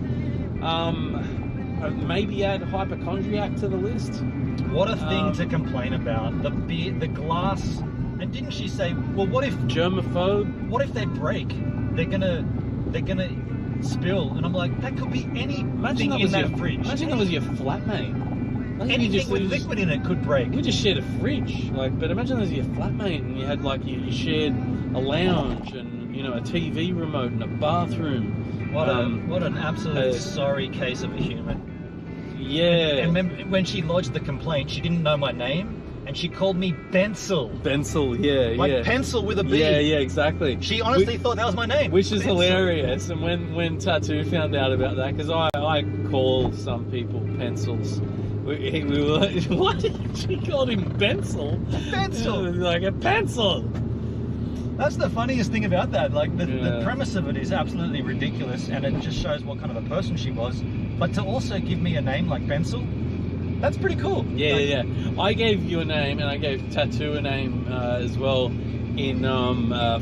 Maybe add hypochondriac to the list.
What a thing to complain about. The beer, the glass. And didn't she say, well, what if
germaphobe?
What if they break? They're gonna spill. And I'm like, that could be anything in that fridge.
Imagine that was your flatmate.
Anything with liquid in it could break.
We just shared a fridge, like. But imagine that was your flatmate, and you had like you shared a lounge and, you know, a TV remote and a bathroom.
What an absolute sorry case of a human.
Yeah.
And remember when she lodged the complaint, she didn't know my name, and she called me Bensel.
Bensel, yeah,
like
yeah.
pencil with a B.
Yeah, exactly.
She honestly thought that was my name.
Which is
Bensel.
hilarious. And when Tattoo found out about that, because I call some people pencils. We were like, what? She called him Bensel?
Pencil.
Like a pencil.
That's the funniest thing about that. Like the premise of it is absolutely ridiculous, and it just shows what kind of a person she was. But to also give me a name like Pencil, that's pretty cool.
Yeah,
like,
yeah. I gave you a name, and I gave Tattoo a name as well in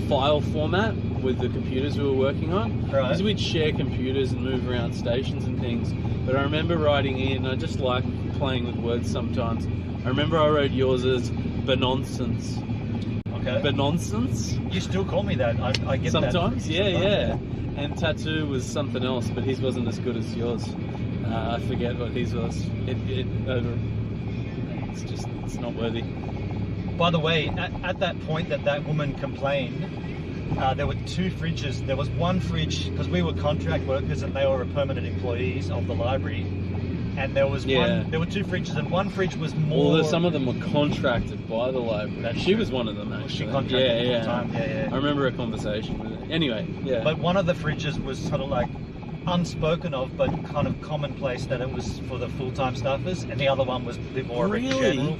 file format with the computers we were working on.
Right.
Because we'd share computers and move around stations and things. But I remember writing in, I just like playing with words sometimes. I remember I wrote yours as Benonsence.
Okay.
Benonsence?
You still call me that. I get
sometimes,
that.
yeah. And Tattoo was something else, but his wasn't as good as yours. I forget what his was. It's not worthy.
By the way, at that point that woman complained, there were 2 fridges. There was one fridge, because we were contract workers and they were permanent employees of the library. And there was there were 2 fridges, and one fridge was more...
Well, some of them were contracted by the library. She was one of them, actually.
She contracted full time. Yeah.
I remember a conversation with her. Anyway, yeah.
But one of the fridges was sort of like unspoken of, but kind of commonplace that it was for the full-time staffers, and the other one was a bit more
really?
general.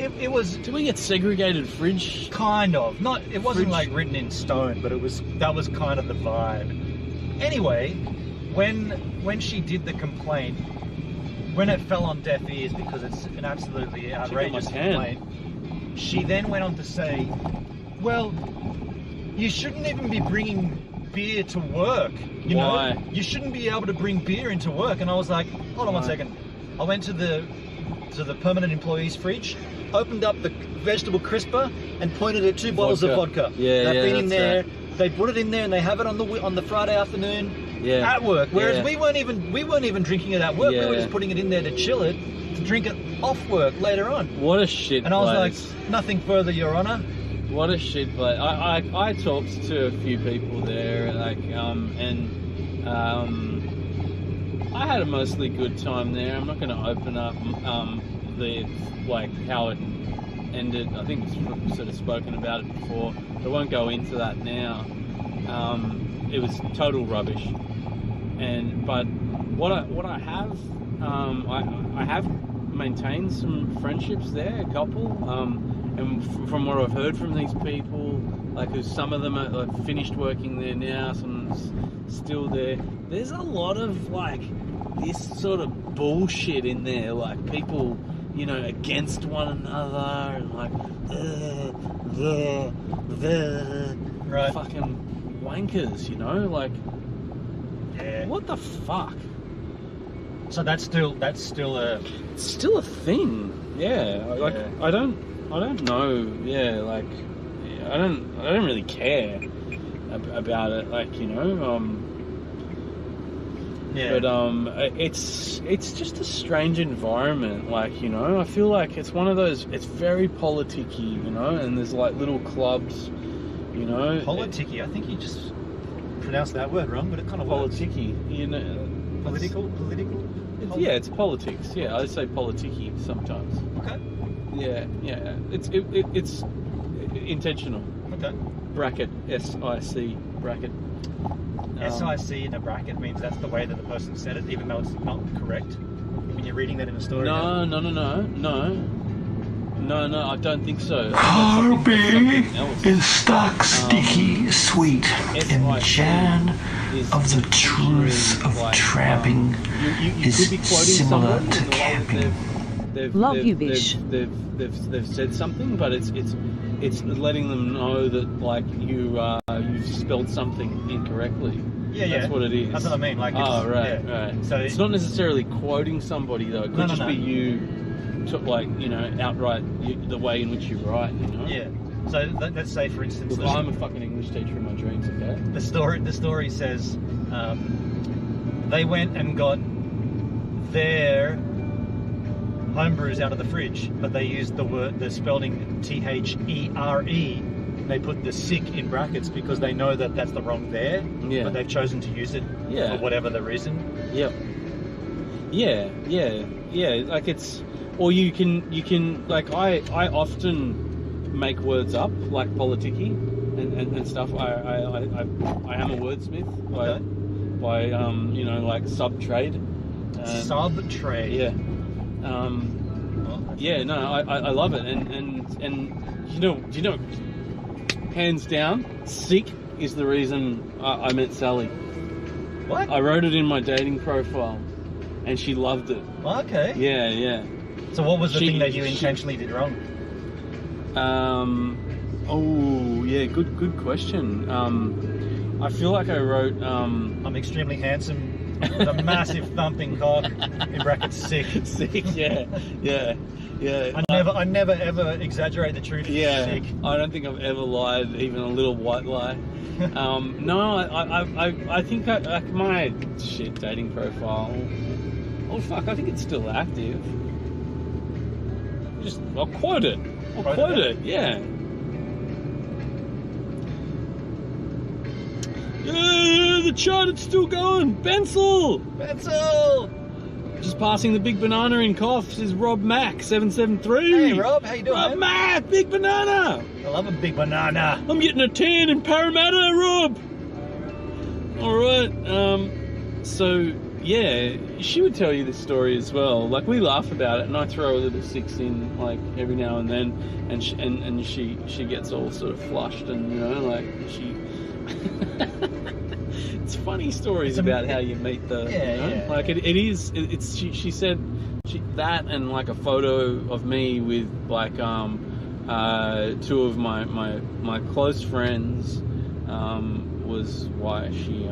It was.
Did we get segregated fridge?
Kind of. Not. It wasn't
Fridge?
like written in stone, but that was kind of the vibe. Anyway, when she did the complaint, when it fell on deaf ears because it's an absolutely outrageous complaint, she then went on to say, "Well, you shouldn't even be bringing beer to work. You
Why?
know, you shouldn't be able to bring beer into work." And I was like, "Hold on one second." I went to the permanent employees' fridge, opened up the vegetable crisper, and pointed at 2 bottles of vodka.
Yeah,
they've been in there.
Right.
They put it in there, and they have it on the Friday afternoon at work. Whereas we weren't even drinking it at work. We were just putting it in there to chill it, to drink it off work later on.
What a shit
And I was
place.
like, "Nothing further, Your Honour."
What a shit place. I talked to a few people there, I had a mostly good time there. I'm not going to open up how it ended. I think it's sort of spoken about it before, but I won't go into that now. It was total rubbish. But what I have, I have maintained some friendships there, a couple. And from what I've heard from these people, some of them are finished working there now, some still there. There's a lot of this sort of bullshit in there, people, against one another, and
Right.
fucking wankers, what the fuck?
So that's still a
It's still a thing, yeah. I don't know. Yeah, I don't really care about it. But it's just a strange environment. I feel like it's one of those. It's very politicky, and there's little clubs,
politicky. I think you just pronounced that word wrong, but it kind of
politicky,
Political.
It's politics. Yeah, I say politicky sometimes.
Okay.
Yeah. It's intentional.
Okay.
Bracket SIC bracket.
SIC in a bracket means that's the way that the person said it, even though it's not correct. When you're reading that in a story.
No. I don't think so.
Harvey is stuck, sticky, sweet, in Jan of the truth of trapping is similar to camping.
Love you, Bish.
They've said something, but it's letting them know that you've spelled something incorrectly.
Yeah.
That's what it is.
That's what I mean. Right.
So it's not necessarily quoting somebody though. It could just be you, outright the way in which you write.
Yeah. So let's say, for instance,
Look, I'm a fucking English teacher in my dreams. Okay.
The story says they went and got their homebrews out of the fridge, but they used the spelling THERE. They put the sick in brackets because they know that that's the wrong there, but they've chosen to use it for whatever the reason.
Yep. Yeah. It's, or you can I often make words up politicky and stuff. I am a wordsmith by sub-trade.
Sub-trade.
Yeah. I love it, and do you know hands down, sick is the reason I met Sally.
What?
I wrote it in my dating profile, and she loved it.
Okay.
Yeah, yeah.
So what was the thing that you intentionally did wrong?
Oh, yeah, good question. I feel like I wrote...
I'm extremely handsome, with a massive thumping cock, in brackets sick.
Sick, yeah, yeah, yeah.
I never ever exaggerate the truth.
Yeah,
Sick.
I don't think I've ever lied, even a little white lie. No, I think my shit dating profile. Oh fuck, I think it's still active. I'll quote it. I'll quote it. Yeah. Yeah, the chart, it's still going. Bensel! Just passing the big banana in coughs is Rob Mack, 773.
Hey Rob, how you doing?
Rob Mack, big banana!
I love a big banana.
I'm getting a tan in Parramatta, Rob! Alright, so, yeah, she would tell you this story as well. Like, we laugh about it, and I throw a little six in, like, every now and then, and she gets all sort of flushed, and, you know, like, she... It's funny stories about how you meet the, like she said that, and like a photo of me with like two of my close friends was why she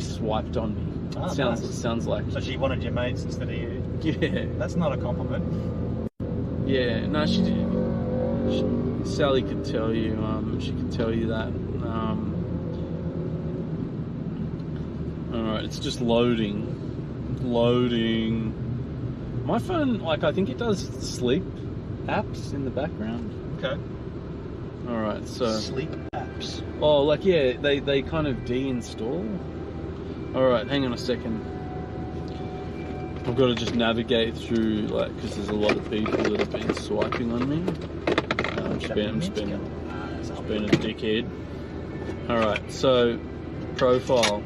swiped on me.
Oh,
sounds like,
so she wanted your mates instead of you.
Yeah,
that's not a compliment.
Yeah, no, Sally could tell you. She could tell you that. All right, it's just loading. My phone, like, I think it does sleep apps in the background.
Okay.
All right, so
sleep apps.
Oh, like, yeah, they kind of deinstall. All right, hang on a second. I've got to just navigate through, like, because there's a lot of people that have been swiping on me. I'm just being a dickhead. Alright, so profile.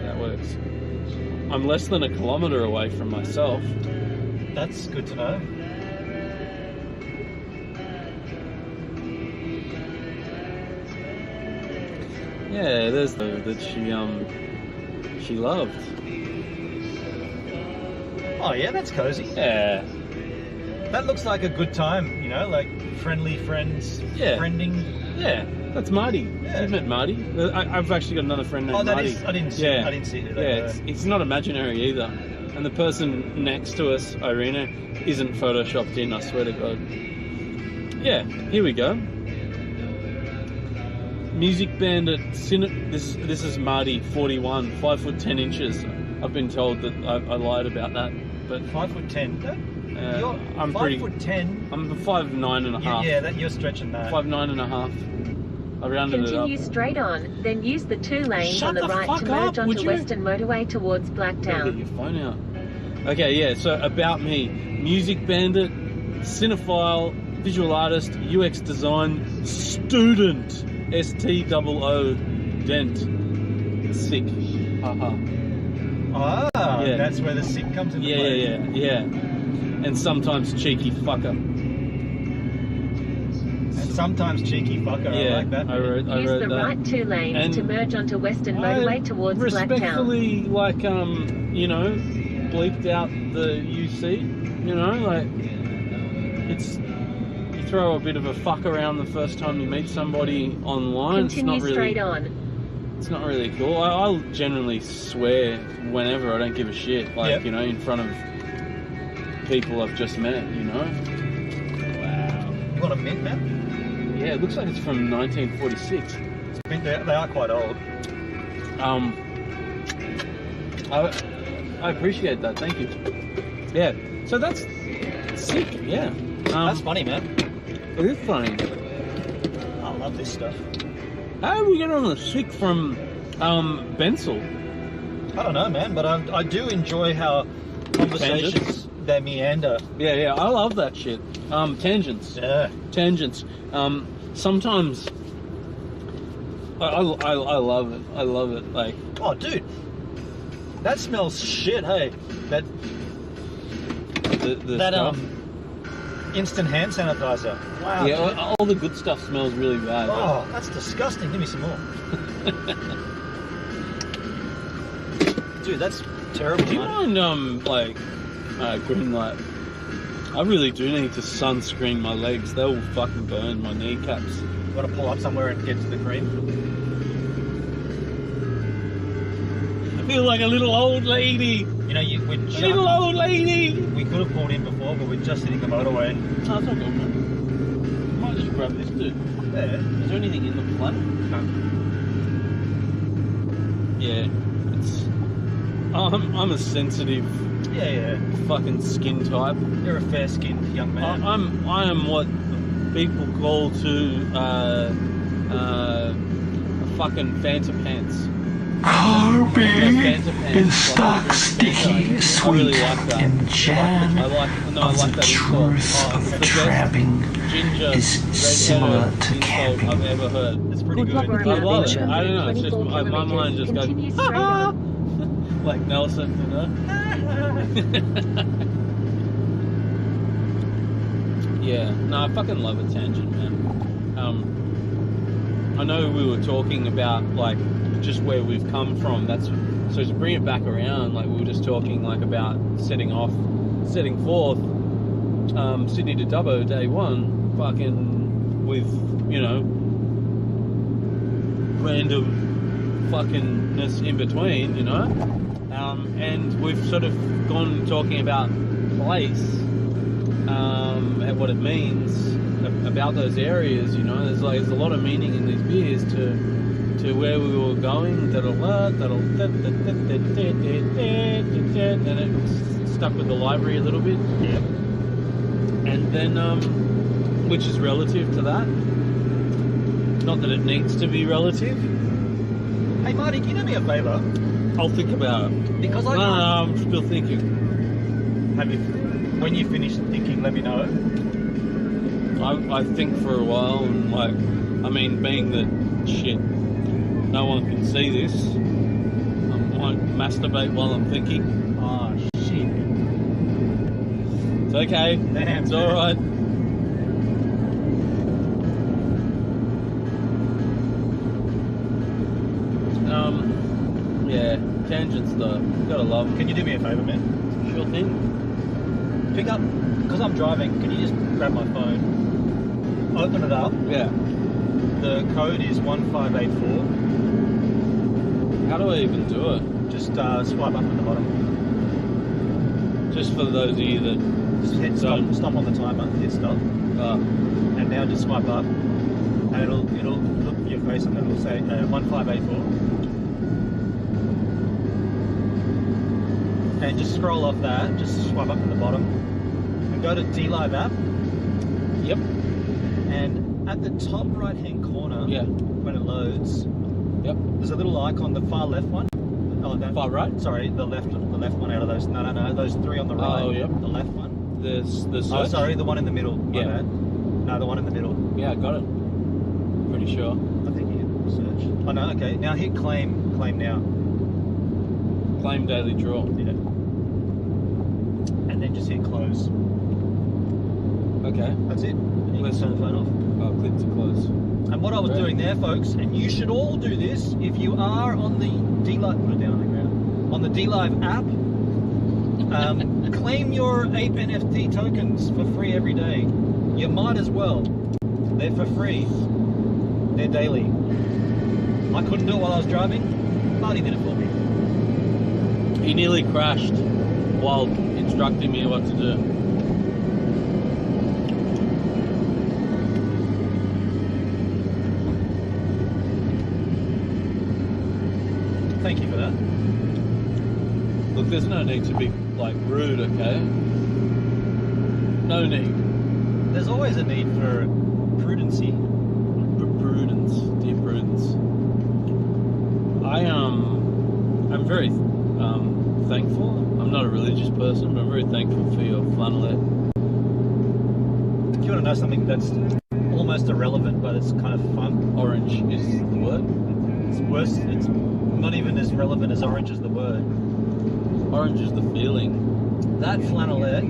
That works. I'm less than a kilometre away from myself.
That's good to know.
Yeah, there's the that she loved.
Oh yeah, that's cozy.
Yeah.
That looks like a good time, you know, like friendly friends, friending.
Yeah, that's Marty.
Yeah.
You've met Marty. I've actually got another friend named Marty.
I didn't see it.
Yeah, it's not imaginary either. And the person next to us, Irina, isn't photoshopped in, I swear to God. Yeah, here we go. Music Bandit, this is Marty, 41, 5 foot 10 inches. I've been told that I lied about that. But
5 foot 10? You're
I'm
5 foot 10.
I'm 5'9" and a half.
Yeah, you're stretching that.
5'9" and a half. I rounded it up.
Continue straight on, then use the 2 lanes on the right to merge onto Western Motorway towards Blacktown.
Get your phone out. Okay, yeah, so about me. Music Bandit, cinephile, visual artist, UX design, student, STOO, dent, sick, haha.
Ah, yeah. That's where the sick comes into play.
Yeah. And sometimes cheeky fucker.
And sometimes cheeky fucker,
yeah,
I like that.
I wrote
use the
that.
right 2 lanes to merge onto Western Motorway towards Blacktown.
Respectfully, like, you know, bleeped out the UC, you know, like, it's, you throw a bit of a fuck around the first time you meet somebody online.
Continue straight on.
It's not really cool. I'll generally swear whenever, I don't give a shit, like, you know, in front of people I've just met, you know.
Wow. You got a mint, man?
Yeah, it looks like it's from 1946.
They are quite old.
I appreciate that, thank you. Yeah, so that's sick, yeah.
That's funny, man.
It is funny.
I love this stuff.
How are we getting on the sick from Bensel?
I don't know, man, but I do enjoy how conversations, they meander.
Yeah, I love that shit. Tangents.
Yeah.
Tangents. Sometimes I love it. I love it. Like,
oh, dude, that smells shit. Hey, that
the stuff?
instant hand sanitizer. Wow.
Yeah, all the good stuff smells really bad.
Oh, that's disgusting. Give me some more. Dude, that's terrible.
Do you mind, green light? I really do need to sunscreen my legs. They will fucking burn my kneecaps.
Want to pull up somewhere and get to the cream?
I feel like a little old lady.
You know,
little old lady.
We could have pulled in before, but we're just hitting the motorway.
Oh, it's not good, man. I might just grab this, dude.
Yeah.
Is there anything in the flood?
No.
Yeah, it's. I'm a sensitive.
Yeah.
Fucking skin type.
You're a fair-skinned young man.
I am what people call to a fucking Fanta pants.
Carby is stuck, sticky, sweet, and jam of the truth of trapping is similar to camping.
I've ever heard.
It's pretty good.
Good luck with
I
the
love it.
adventure.
I don't know. It's just my mind just goes
Continue straight on.
like Nelson, you know. Yeah, no, I fucking love a tangent, man. I know we were talking about like just where we've come from. So to bring it back around, like we were just talking like about setting forth, Sydney to Dubbo day one, fucking with random fuckingness in between, and we've sort of gone talking about place. And what it means about those areas, there's a lot of meaning in these beers to where we were going. And it stuck with the library a little bit.
Yeah.
And then, which is relative to that. Not that it needs to be relative.
Hey Marty, can you do me a favour?
I'll think about it.
Because
No, I'm still thinking.
When you finish thinking, let me know.
I think for a while, and being that shit, no one can see this, I might masturbate while I'm thinking.
Oh shit.
It's okay.
Damn,
it's alright. Yeah, tangents though. Gotta love.
Can you do me a favour, man?
Sure thing.
Pick up, because I'm driving, can you just grab my phone, open it up?
Yeah.
The code is 1584.
How do I even do it?
Just swipe up at the bottom.
Just for those of you that
Just hit stop on the timer, hit stop. And now just swipe up, and it'll look at your face and it'll say 1584. And just scroll off that, just swipe up at the bottom, and go to D-Live app.
Yep.
And at the top right-hand corner, when it loads, there's a little icon, the far left one. Oh, no,
far right?
Sorry, the left one out of those. No, those three on the right.
Oh, yep.
The left one.
There's the search.
Oh, sorry, the one in the middle. My bad. No, the one in the middle.
Yeah, I got it. Pretty sure.
I think you hit search. Oh no, okay. Now hit claim. Claim now.
Claim daily draw.
Yeah. And then just hit close.
Okay.
That's it. And you can turn the phone off.
I'll click to close.
And what I was doing there, folks, and you should all do this if you are on the D-Live, put it down on the ground, on the D-Live app, claim your Ape NFT tokens for free every day. You might as well. They're for free. They're daily. I couldn't do it while I was driving. Marty did it for me.
He nearly crashed while instructing me what to do.
Thank you for that.
Look, there's no need to be rude, okay? No need.
There's always a need for prudency.
Prudence, dear Prudence. I'm very thankful. I'm not a religious person, but I'm very thankful for your flannelette.
Do you want to know something that's almost irrelevant, but it's kind of fun?
Orange is the word.
It's worse. It's not even as relevant as orange is the word.
Orange is the feeling.
That flannelette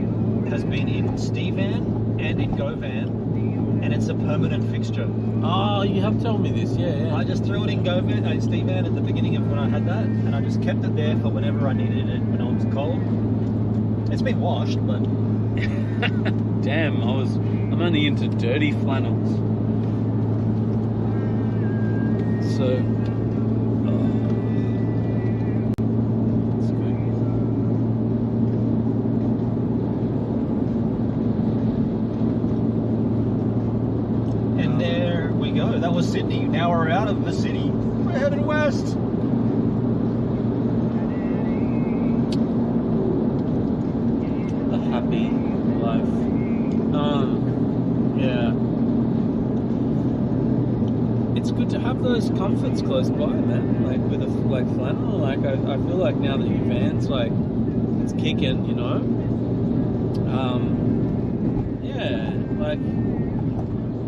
has been in Stevan and in GoVan, and it's a permanent fixture.
Oh, you have told me this, yeah.
I just threw it in GoVan, Steve Van at the beginning of when I had that, and I just kept it there for whenever I needed it when it was cold. It's been washed, but
damn, I'm only into dirty flannels. So it's good.
And there we go. That was Sydney. Now we're out of the city. We're heading west.
The happy life. Yeah. It's good to have those comforts close by, man. Like with a flannel. Like I feel like now that your van's like it's kicking, you know. Yeah, like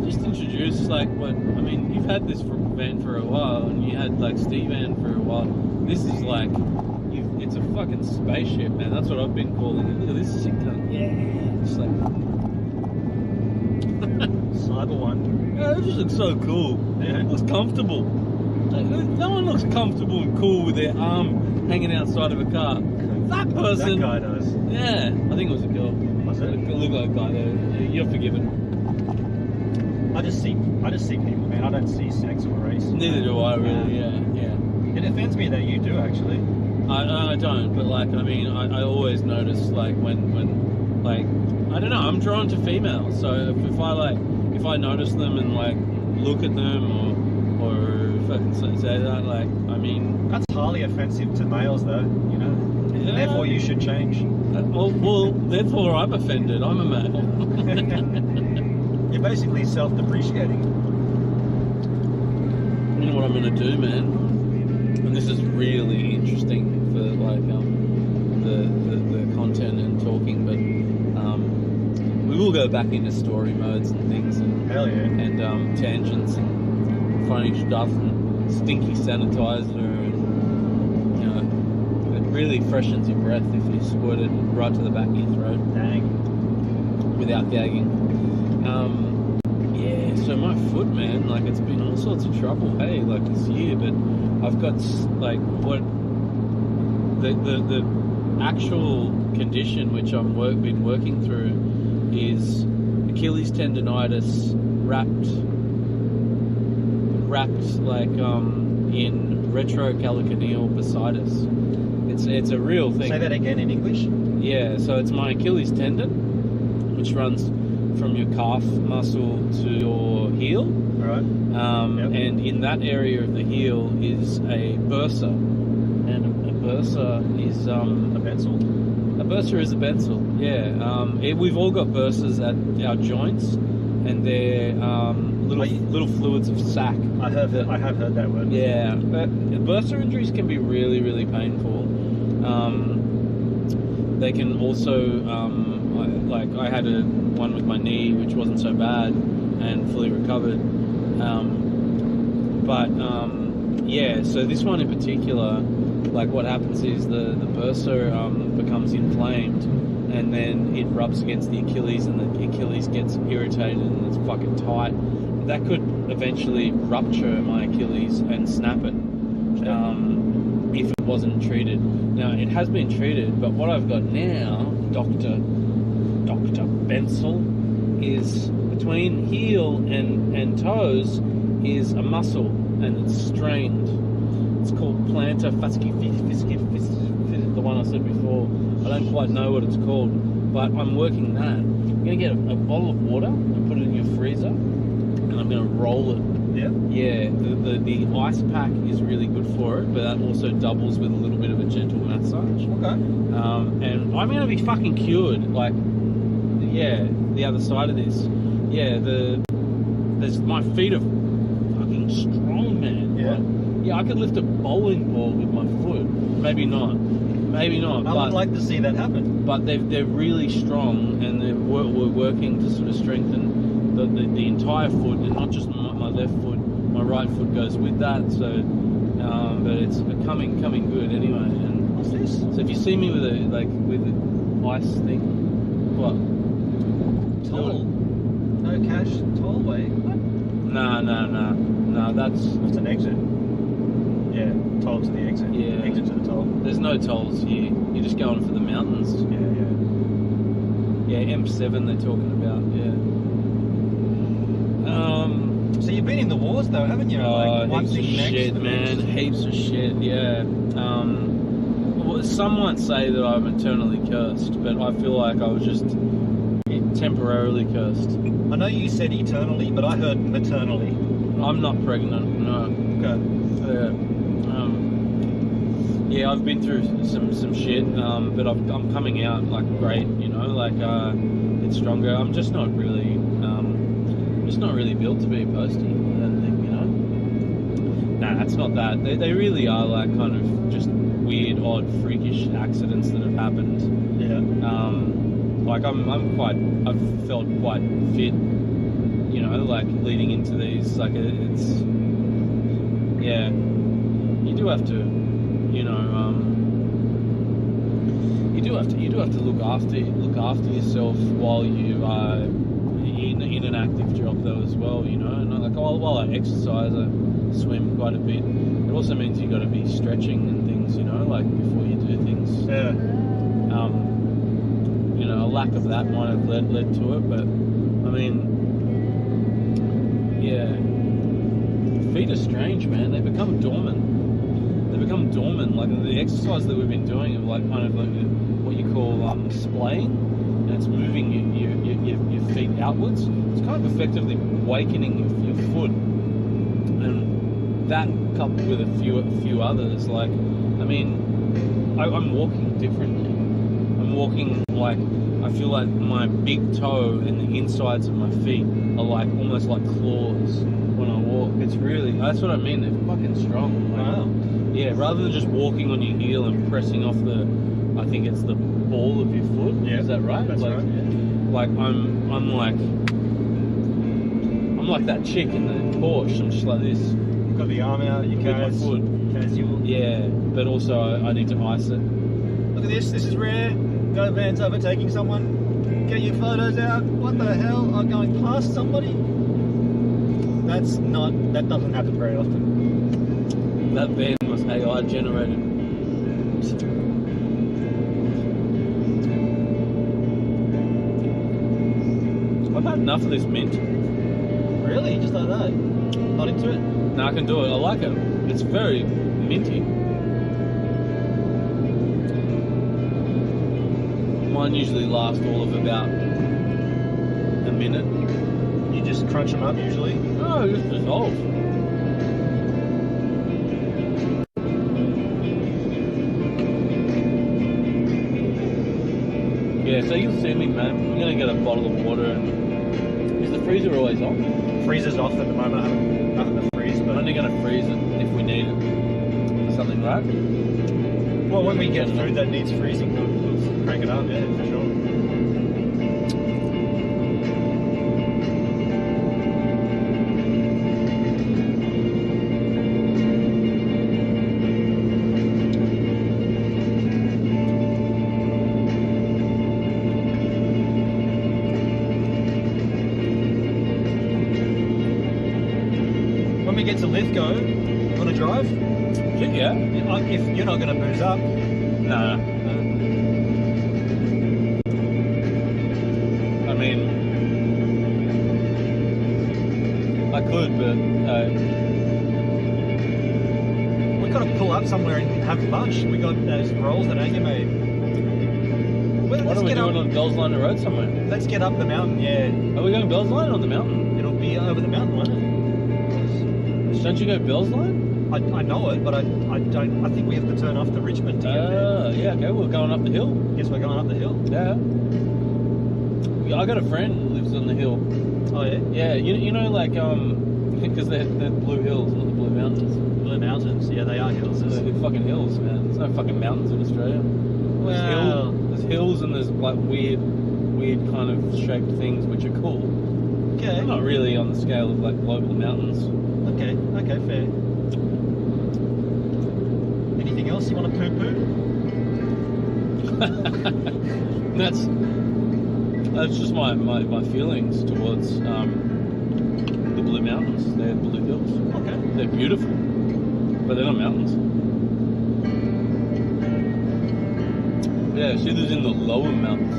just introduce like what I mean. You've had this van for a while, and you had like Steve Van for a while. This is like it's a fucking spaceship, man. That's what I've been calling it. Look at this sick cunt. Yeah, just like
Cyber one.
yeah, it just looks so cool.
Yeah.
It looks comfortable. Like, no one looks comfortable and cool with their arm hanging outside of a car. That person.
That guy does.
Yeah, I think it was a girl.
Was it?
It looked like a guy there. You're forgiven.
I just see people, man. I don't see sex or race.
Neither do I, really. Yeah.
It offends me that you do, actually.
I don't, but like I mean, I always notice like when like I don't know, I'm drawn to females. So if I notice them and like look at them or if I can say that, like I mean
that's highly offensive to males, though. You know.
Yeah.
Therefore, you should change.
Well, therefore I'm offended. I'm a male.
You're basically self-depreciating.
You know what I'm gonna do, man? And this is really interesting for like the content and talking, but we will go back into story modes and things and
hell yeah,
and tangents and funny stuff and stinky sanitizer and you know it really freshens your breath if you squirt it right to the back of your throat.
Dang.
Without gagging. Yeah, so my foot, man, like it's been all sorts of trouble, hey, like this year, but I've got like what the actual condition which I've been working through is Achilles tendonitis wrapped like in retrocalcaneal bursitis. It's a real thing.
Say that again in English.
Yeah, so it's my Achilles tendon, which runs from your calf muscle to your heel.
Right.
And in that area of the heel is a bursa. And a bursa is
a bensel.
A bursa is a bensel, yeah. We've all got bursas at our joints, and they're little fluids of sac. I have
heard that word.
Yeah, but bursa injuries can be really, really painful. They can also, like I had one with my knee, which wasn't so bad and fully recovered. Yeah, so this one in particular, like what happens is the bursa becomes inflamed, and then it rubs against the Achilles, and the Achilles gets irritated and it's fucking tight. That could eventually rupture my Achilles and snap it. If it wasn't treated. Now it has been treated, but what I've got now, Dr. Bensel, is between heel and toes is a muscle, and it's strained. It's called plantar fasciitis, the one I said before. I don't quite know what it's called, but I'm working that. I'm going to get a bottle of water and put it in your freezer, and I'm going to roll it.
Yeah.
Yeah, the ice pack is really good for it, but that also doubles with a little bit of a gentle massage.
Okay.
And I'm going to be fucking cured. Like, yeah, the other side of this. Yeah, my feet are fucking strong, man.
Yeah.
Like, yeah, I could lift a bowling ball with my foot. Maybe not. I
would like to see that happen.
But they're really strong, and we're working to sort of strengthen the entire foot, and not just my left foot. My right foot goes with that. So, but it's coming good anyway. And
what's this?
So if you see me with the ice thing, what?
Tall. tollway.
No, that's
an exit. Yeah, toll to the exit.
Yeah.
Exit to the toll.
There's no tolls here. You're just going for the mountains.
Yeah.
Yeah, M7 they're talking about. Yeah.
So you've been in the wars though, haven't you?
Heaps of shit, man. Heaps of shit. Yeah. Well, some might say that I'm eternally cursed, but I feel like I was just temporarily cursed.
I know you said eternally, but I heard maternally.
I'm not pregnant. No.
Okay.
Yeah, I've been through some shit, but I'm coming out like great, you know, like it's stronger. I'm just not really built to be a postie. I don't think, you know. Nah, it's not that. They really are like kind of just weird, odd, freakish accidents that have happened.
Yeah.
Like I've felt quite fit, you know, like leading into these. Like it's, yeah, you do have to. You know, you do have to look after yourself while you are in an active job though as well. You know, and like while I exercise, I swim quite a bit. It also means you got to be stretching and things. You know, like before you do things.
Yeah.
You know, a lack of that might have led to it, but I mean, yeah, feet are strange, man. They become dormant. Like the exercise that we've been doing of like kind of like what you call splaying, and it's moving your feet outwards. It's kind of effectively awakening your foot, and that coupled with a few others, like I mean, I'm walking differently. I'm walking like I feel like my big toe and the insides of my feet are like almost like claws when I walk. It's really, that's what I mean. They're fucking strong. Like,
wow.
Yeah, rather than just walking on your heel and pressing off I think it's the ball of your foot.
Yeah,
is that right?
That's
like,
right. Yeah.
Like I'm like that chick in the Porsche. I'm just like this.
You've got the arm out. You
with my foot.
Casual.
Yeah, but also I need to ice it.
Look at this. This is rare. Go Van's overtaking someone. Get your photos out. What the hell? I'm going past somebody. That doesn't happen very often.
That van was AI generated. I've had enough of this mint.
Really? Just like that? Not into it?
No, I can do it. I like it. It's very minty. Mine usually lasts all of about a minute.
You just crunch them up usually?
No, just dissolve. Yeah, so you'll see me, man. I'm gonna get a bottle of water. And is the freezer always on?
Freezer's off at the moment. I haven't nothing to freeze, but
I'm only gonna freeze it if we need it. Something like that.
Well, when we get food that needs freezing, we'll crank it up. Yeah, for sure. When we get to Lithgow, you want to drive?
Yeah.
If you're not going to booze up.
No. I mean, I could, but
we got to pull up somewhere and have lunch. We got those rolls that Anya made.
What are we doing on Bell's Line Road somewhere?
Let's get up the mountain. Yeah.
Are we going Bell's Line or on the mountain?
It'll be over the mountain, won't it?
Don't you go Bell's Line?
I know it, but I don't. I think we have to turn off to Richmond to get there.
Yeah, okay, we're going up the hill.
Guess we're going up the hill.
Yeah. I got a friend who lives on the hill.
Oh yeah.
Yeah, you know, like because they're blue hills, not the blue mountains.
Blue mountains. Yeah, they are hills.
They're fucking hills, man. There's no fucking mountains in Australia.
Well,
there's hills and there's like weird kind of shaped things which are cool.
Okay.
They're not really on the scale of like global mountains.
Okay, fair. Anything else you want to poo-poo?
That's just my feelings towards the Blue Mountains. They're Blue Hills.
Okay.
They're beautiful, but they're not mountains. Yeah, she lives in the lower mountains.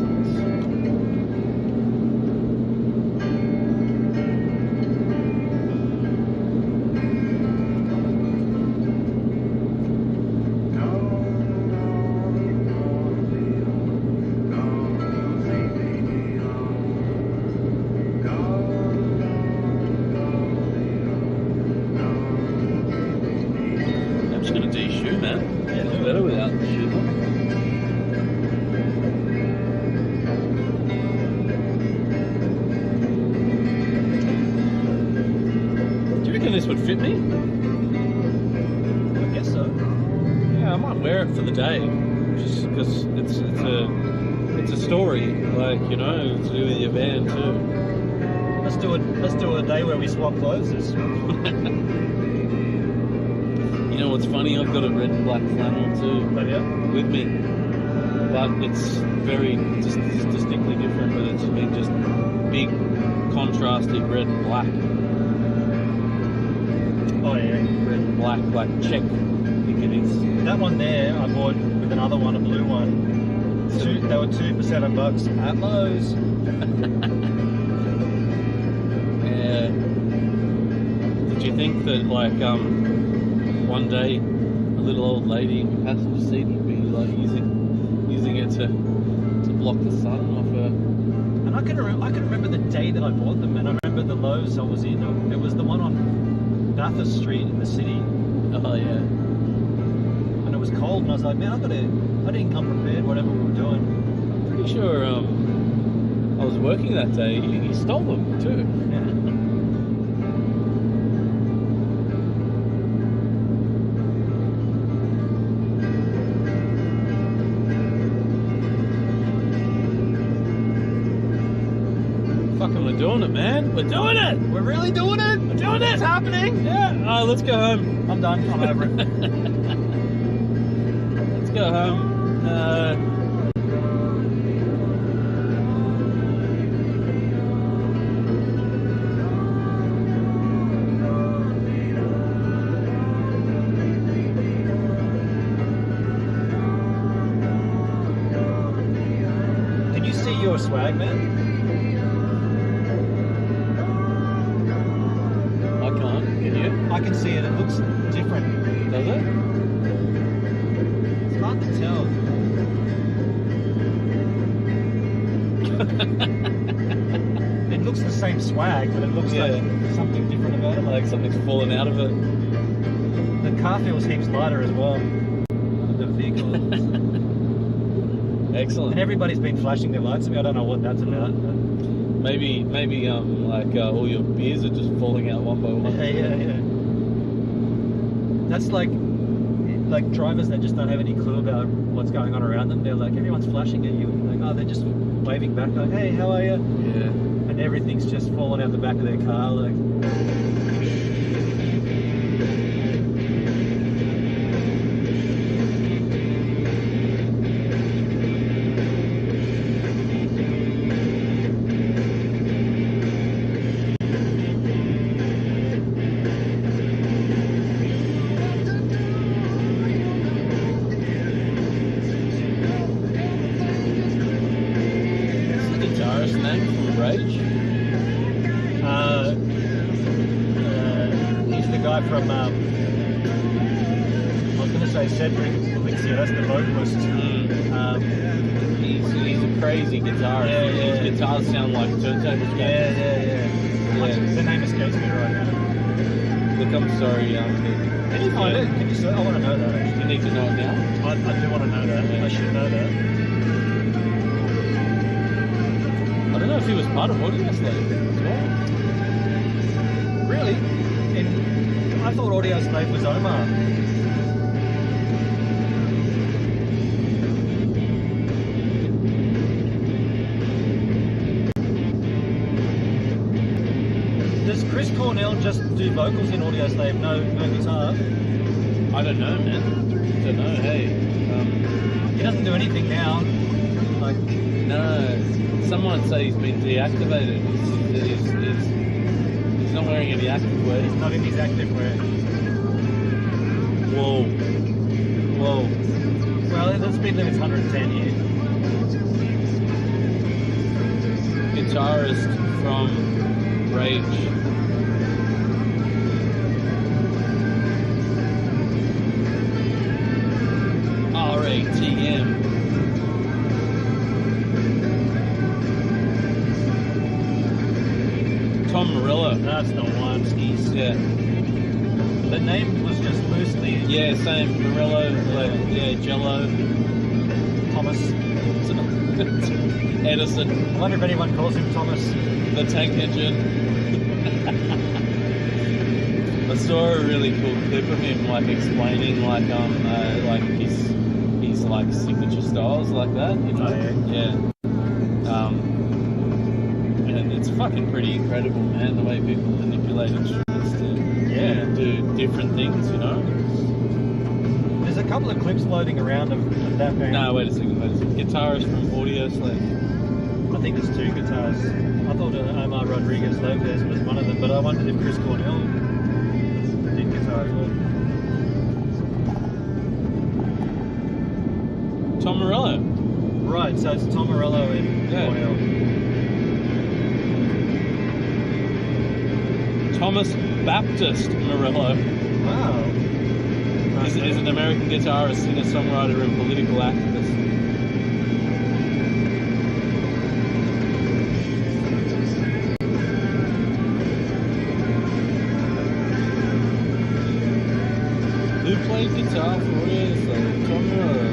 I'm just gonna do shoe, man. Yeah, it's better without the shoe on. This would fit me.
I guess so.
Yeah, I might wear it for the day, just because it's a story, like, you know, to do with your van too.
Let's do a day where we swap clothes.
You know what's funny? I've got a red and black flannel too with me, but it's very distinctly different. But it's been just big, contrasty red and black.
Oh yeah,
red and black, like check. I think it is.
That one there, I bought with another one, a blue one. They were 2 for $7 at Lowe's.
Yeah. Did you think that, like, one day a little old lady in the passenger seat would be like using it to block the sun off her?
And I can remember the day that I bought them, and I remember the Lowe's I was in. It was the one on Bathurst Street in the city.
Oh yeah.
And it was cold, and I was like, man, I didn't come prepared, whatever we were doing.
I'm pretty sure I was working that day. You stole them too.
Yeah.
Fucking, we're doing it, man. We're doing it.
We're really doing it.
We're doing it.
It's happening.
Yeah. Oh, let's go home.
I'm done. I'm over it.
Let's go home.
Can you see your swag, man? I can see it. It looks different.
Does it?
It's hard to tell. It looks the same swag, but it looks like something different about it.
Like something's fallen out of it.
The car feels heaps lighter as well. The vehicle.
Excellent.
And everybody's been flashing their lights at me. I don't know what that's about. But...
Maybe like all your beers are just falling out one by one.
Yeah. That's like drivers that just don't have any clue about what's going on around them. They're like, everyone's flashing at you, and like, oh, they're just waving back like, hey, how are you?
Yeah.
And everything's just falling out the back of their car, like. From I was going to say Cedric Elixir, that's the vocalist.
He's a crazy guitarist.
Yeah.
His guitars sound like turntables.
Yeah. The name escapes me right now.
Look, I'm sorry.
Can you find it? Can you say? I want to know that.
You need to know it now.
I do want to know that. Yeah. I should know that.
I don't know if he was part of Audio Slave as well.
Really? I thought Audio Slave was Omar. Does Chris Cornell just do vocals in Audio Slave, no guitar?
I don't know, man. I don't know, hey.
He doesn't do anything now. Like,
no, some might say he's been deactivated. His He's not wearing any active wear.
He's not in his active wear.
Whoa. Whoa.
Well, the speed limit's 110 here.
Guitarist from Rage. RATM. Tom Morello.
That's the one, skis.
Yeah.
The name was just loosely.
Yeah, same. Morello, like, yeah, Jello.
Thomas.
Edison.
I wonder if anyone calls him Thomas.
The tank engine. I saw a really cool clip of him like explaining like his like signature styles like that, you know.
Oh, yeah.
And it's fucking pretty incredible, man, the way people manipulate instruments to do different things, you know.
There's a couple of clips loading around of that band.
No, wait a second. Guitarist from Audio Slave.
I think there's two guitars. I thought Omar Rodriguez Lopez was one of them, but I wondered if Chris Cornell did guitar as well.
Tom Morello.
Right, so it's Tom Morello and Cornell.
Thomas Baptist Morello.
Wow.
Is an American guitarist, singer, songwriter, and political activist. Who played guitar for Audio Slave? Tom Morello.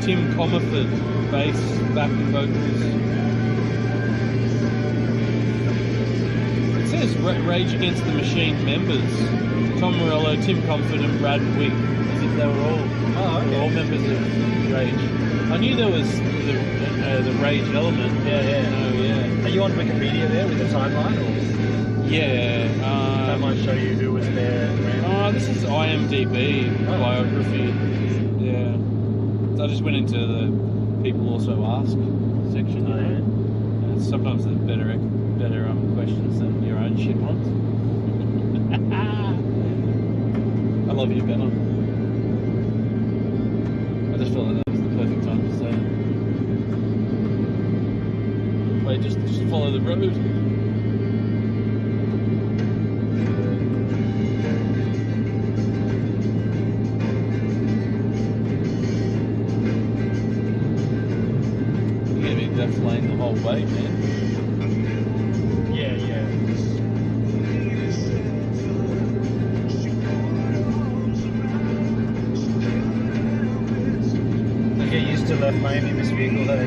Tim Comerford, bass, backing vocals. It says Rage Against the Machine members. Tom Morello, Tim Comfort, and Brad Wick, as if they were all members of Rage. I knew there was the Rage element.
Yeah. Are you on Wikipedia there with the timeline? Or?
Yeah.
That might show you who was there.
This is IMDb biography. Yeah. So I just went into the people also ask section. And sometimes there's better questions than your own shit ones. I love you, Benno. I just felt like that was the perfect time to say it. Wait, just follow the road. You're gonna be left lane the whole way, man.
Yeah. Get used to left lane in this vehicle though.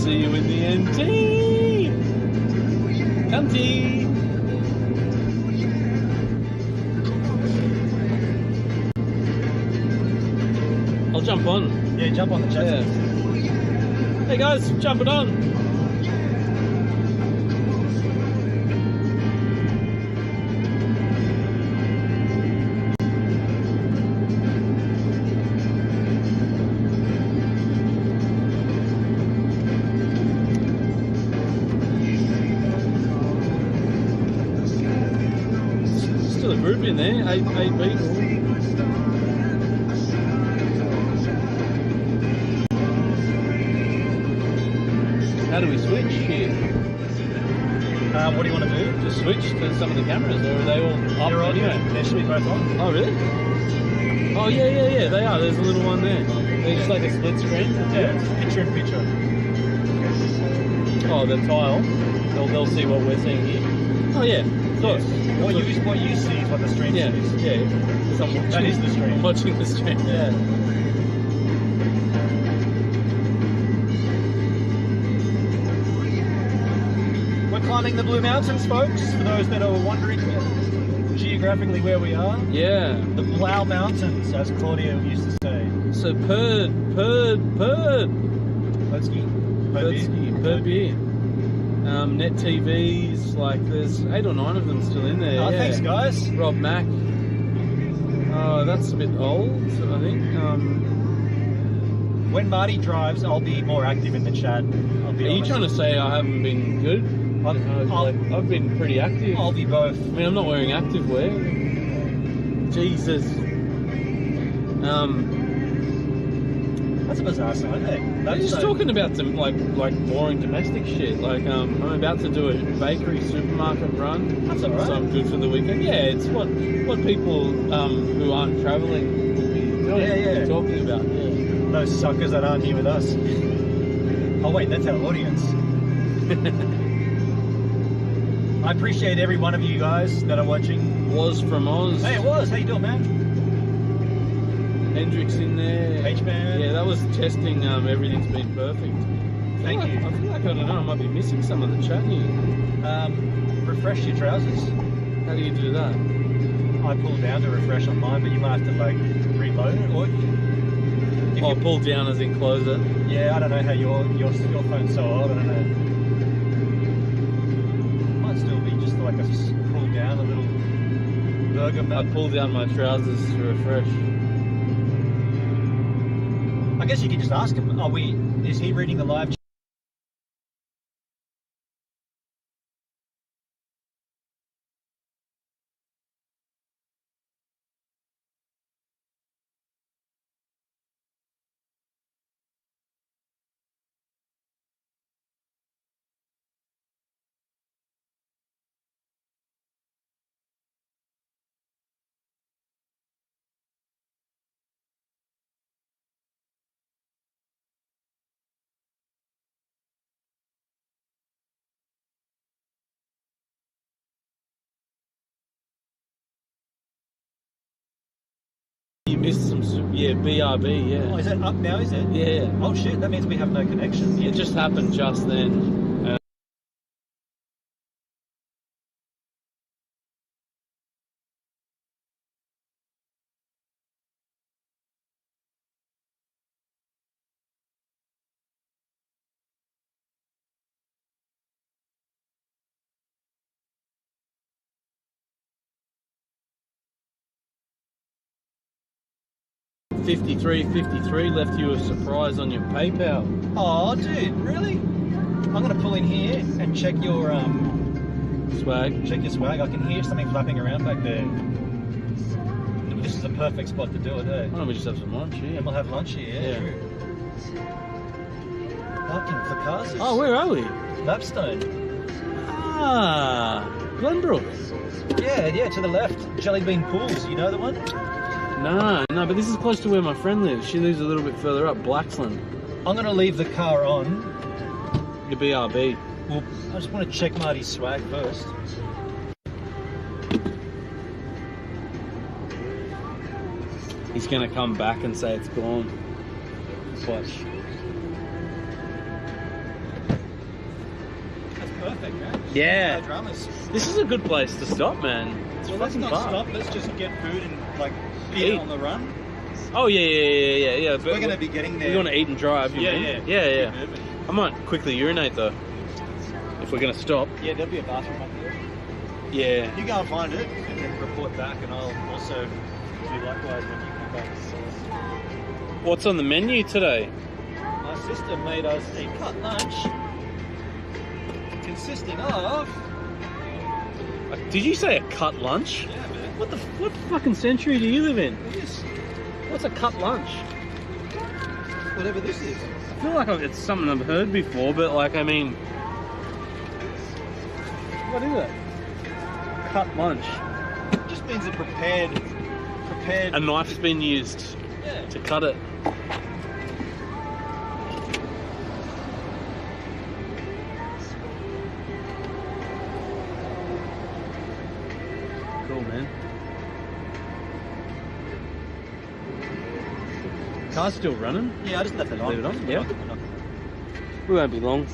See you in the NT. Cunty. I'll jump on.
Yeah, jump on the chat.
Yeah. Hey guys, jump it on. Still a group in there, eight people. How do we switch here?
What do you want to do?
Just switch to some of the cameras, or are they all up
They're on,
anyway?
They should be both on.
Oh really? Oh yeah, they are. There's a little one there. They're just like a split screen.
Yeah, it's picture in picture.
Oh, the tile. They'll see what we're seeing here. Oh yeah, course.
What you see is what the stream sees.
Yeah. Because I'm watching,
That is the stream.
I'm watching the stream.
Yeah. We're climbing the Blue Mountains, folks, for those that are wondering geographically where we are.
Yeah.
The Plough Mountains, as Claudia used to say.
So Perd.
Purdsky.
Beer. Net TVs, like there's 8 or 9 of them still in there.
Oh,
yeah.
thanks, guys.
Rob Mack. Oh, that's a bit old, I think.
When Marty drives, I'll be more active in the chat. I'll be
Are you
honest.
trying to say I haven't been good? I've been pretty active.
I'll be both.
I mean, I'm not wearing active wear. Jesus.
That's a bizarre sign, eh?
I'm just talking about some like boring domestic shit. Like I'm about to do a bakery supermarket run.
That's alright.
So I'm good for the weekend. Yeah, it's what people who aren't travelling would be doing, talking about. Yeah.
Those suckers that aren't here with us. Oh wait, that's our audience. I appreciate every one of you guys that are watching.
Was from Oz.
Hey, it was. How you doing, man?
Hendrix in there.
H-Man.
Yeah, that was testing. Everything's been perfect.
Thank you.
I feel like, I don't know, I might be missing some of the chat here.
Refresh your trousers.
How do you do that?
I pull down to refresh on mine, but you might have to like reload it, or
Oh, pull down as in close it.
yeah, I don't know how your phone's so old. I don't know. Might still be just like a pull down a little burger.
I pull down my trousers to refresh.
I guess you could just ask him. Is he reading the live chat?
You missed some, BRB, yeah.
Oh, is that up now, is it?
Yeah.
Oh shit, that means we have no connection.
It just happened just then. $53.53 left you a surprise on your PayPal.
Oh, dude, really? I'm gonna pull in here and check your
Swag.
Check your swag. I can hear something flapping around back there. This is a perfect spot to do it, eh?
Why don't we just have some lunch here?
And we'll have lunch here.
Yeah.
True. Parking for cars.
Oh, where are we?
Lapstone.
Ah, Glenbrook.
Yeah, to the left. Jelly Bean Pools. You know the one?
No, but this is close to where my friend lives. She lives a little bit further up, Blaxland.
I'm gonna leave the car on.
Your BRB.
Well, I just want to check Marty's swag first.
He's gonna come back and say it's gone. Watch.
That's perfect, man.
Yeah.
No dramas.
This is a good place to stop, man. It's
Well, let's
fucking
not
fun.
stop. Let's just get food and like eat on the run.
Oh yeah. But
We're gonna be getting there.
We're gonna eat and drive. You mean? Yeah.
Keep moving.
I might quickly urinate though, if we're gonna stop.
Yeah, there'll be a bathroom up there.
Yeah.
You go and find it, and then report back, and I'll also do likewise when you come back.
What's on the menu today?
My sister made us a cut lunch consisting of.
Did you say a cut lunch?
Yeah, man.
What fucking century do you live in?
What is?
What's a cut lunch?
Whatever this is.
I feel like it's something I've heard before, but like, I mean, what is it? Cut lunch.
It just means a prepared.
A knife's been used to cut it. Car's still running.
Yeah, I just left it on.
Leave it on, yeah.
We're not-
We won't be long.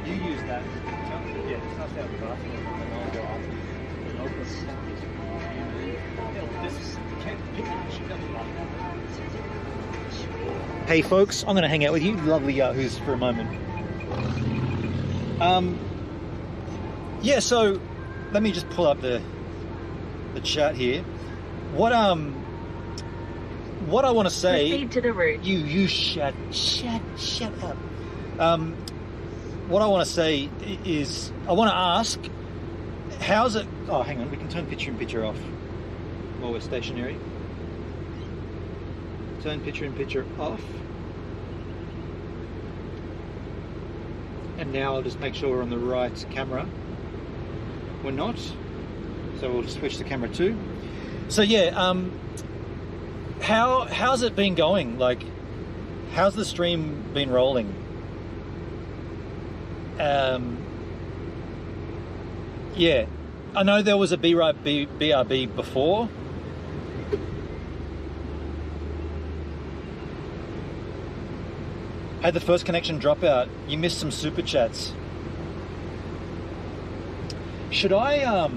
You use that. Yeah, just have to have the bathroom and then I'll go after you. Hey folks, I'm going to hang out with you lovely yahoos for a moment. Yeah, so let me just pull up the chat here. What I want to say.
Proceed to the route.
You shut up. What I want to say is, I want to ask, how's it? Oh, hang on, we can turn picture in picture off while we're stationary. Turn picture in picture off. And now I'll just make sure we're on the right camera. We're not, so we'll just switch to camera 2. So yeah, how's it been going? Like, how's the stream been rolling? Yeah, I know there was a BRB before. Had the first connection drop out. You missed some super chats. Should I,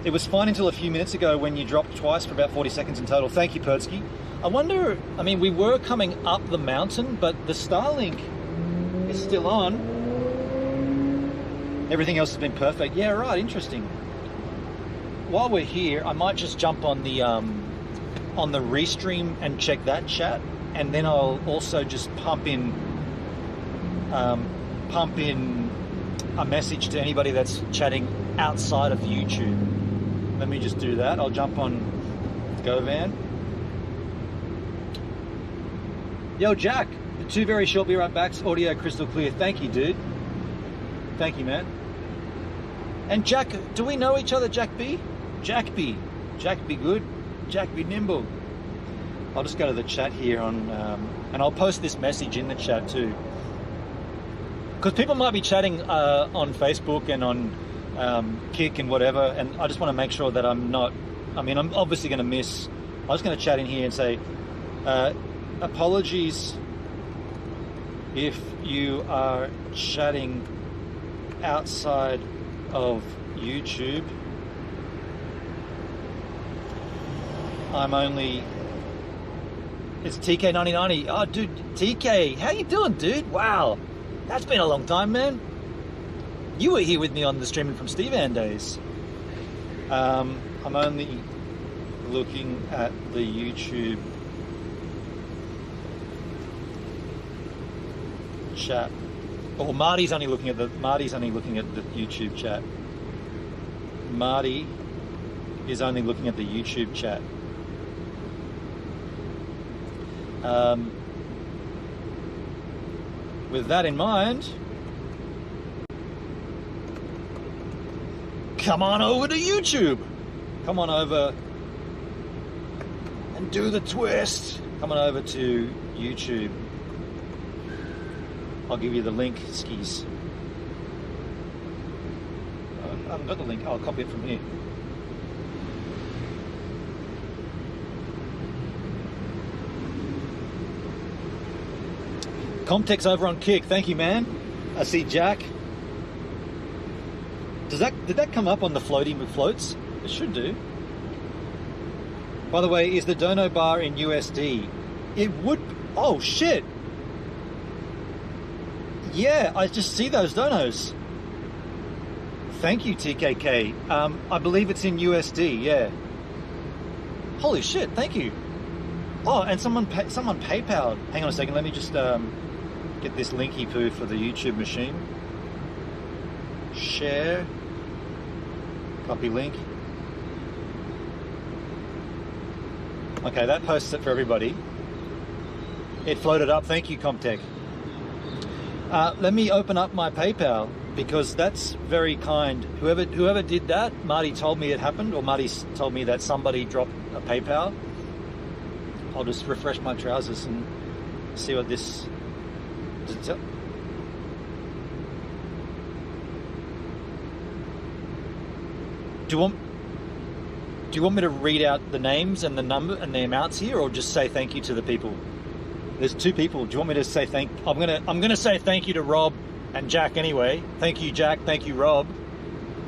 it was fine until a few minutes ago when you dropped twice for about 40 seconds in total. Thank you, Pertsky. I wonder, I mean, we were coming up the mountain, but the Starlink is still on. Everything else has been perfect. Yeah, right, interesting. While we're here, I might just jump on the restream and check that chat, and then I'll also just pump in a message to anybody that's chatting outside of YouTube. Let me just do that. I'll jump on GoVan. Yo, Jack, the 2 very short be right backs, audio crystal clear. Thank you, dude. Thank you, man. And Jack, do we know each other, Jack B? Jack B. Jack be good. Jack be nimble. I'll just go to the chat here on, and I'll post this message in the chat too. Because people might be chatting on Facebook and on Kick and whatever, and I just want to make sure that I'm not, I mean, I'm obviously going to miss, I'm just going to chat in here and say, apologies if you are chatting outside of YouTube. I'm only, it's TK9090. Oh, dude, TK, how you doing, dude? Wow, that's been a long time, man. You were here with me on the Streaming from Stevan days. I'm only looking at the YouTube chat. Oh, Marty's only looking at the YouTube chat. Marty is only looking at the YouTube chat. With that in mind, come on over to YouTube. Come on over and do the twist. Come on over to YouTube. I'll give you the link, skis. I haven't got the link. I'll copy it from here. Comtech's over on Kick. Thank you, man. I see Jack. Did that come up on the floaty McFloats? It should do. By the way, is the dono bar in USD? It would. Oh shit. Yeah, I just see those donos. Thank you, TKK. I believe it's in USD. Yeah. Holy shit! Thank you. Oh, and someone PayPal. Hang on a second. Let me just get this linky poo for the YouTube machine. Share. Copy link. Okay, that posts it for everybody. It floated up. Thank you, Comtech. Let me open up my PayPal because that's very kind. Whoever did that, Marty told me it happened, or Marty told me that somebody dropped a PayPal. I'll just refresh my trousers and see what this. Do you want? Do you want me to read out the names and the number and the amounts here, or just say thank you to the people? There's 2 people. Do you want me to say thank? I'm gonna say thank you to Rob and Jack anyway. Thank you, Jack. Thank you, Rob.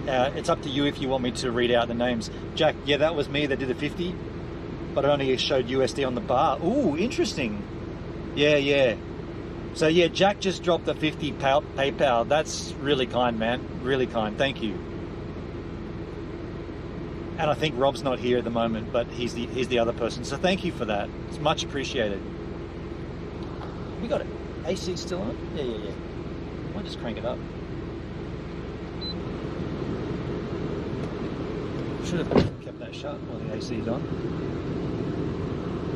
It's up to you if you want me to read out the names. Jack, yeah, that was me that did the 50, but it only showed USD on the bar. Ooh, interesting. Yeah. So yeah, Jack just dropped the 50 PayPal. That's really kind, man. Really kind. Thank you. And I think Rob's not here at the moment, but he's the other person. So thank you for that. It's much appreciated. We got it. AC still on? Yeah. I'll just crank it up. Should have kept that shut while the AC is on.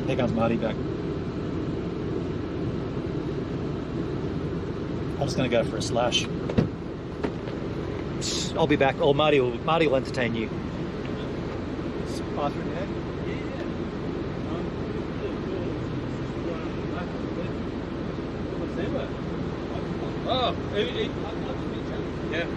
Here comes Marty back. I'm just going to go for a slash. I'll be back. Or Marty will entertain you. Bathroom there?
Oh, yeah.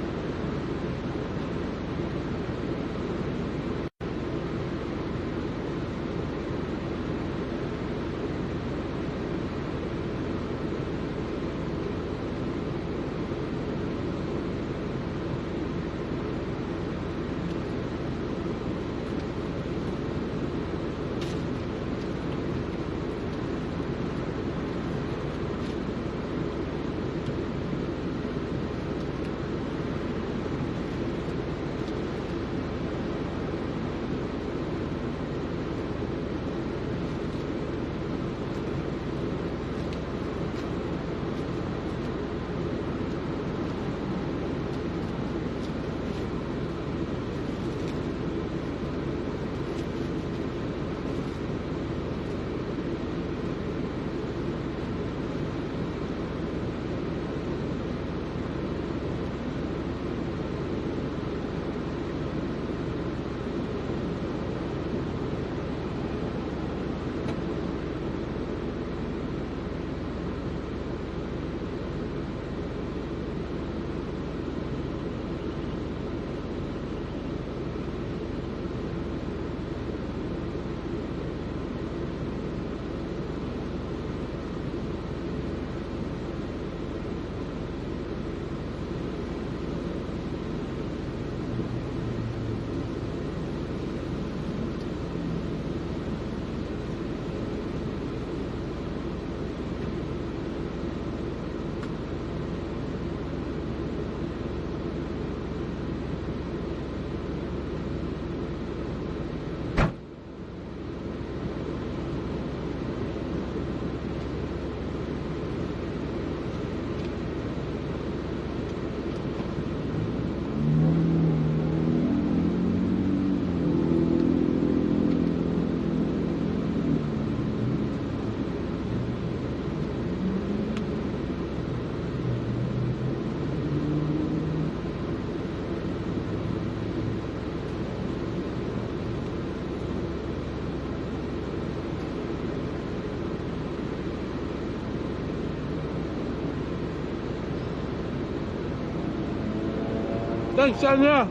Thanks, Sonia.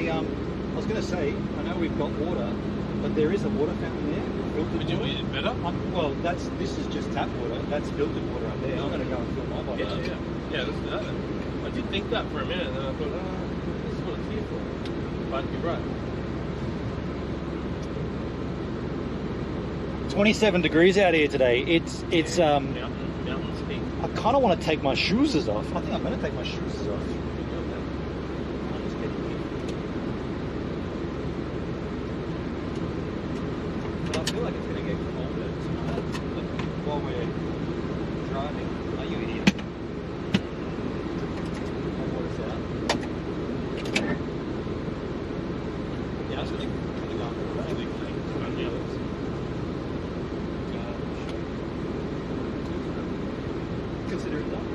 I was going to say, I know we've got water, but there is a water fountain there.
Would you eat it better?
Well, this is just tap water. That's filtered water up there. I'm going to go and fill my bottle up.
Yeah, let's do that then. I did think that for a minute, and then I thought, this is what it's here for. But you're right.
27 degrees out here today. It's
mountains heat.
I kind of want to take my shoes off. I think I'm going to take my shoes off. But I feel like it's going to get colder tonight while we're driving. Are you idiot? My water's out. Yeah, I was going to go for a really clean. Consider it done.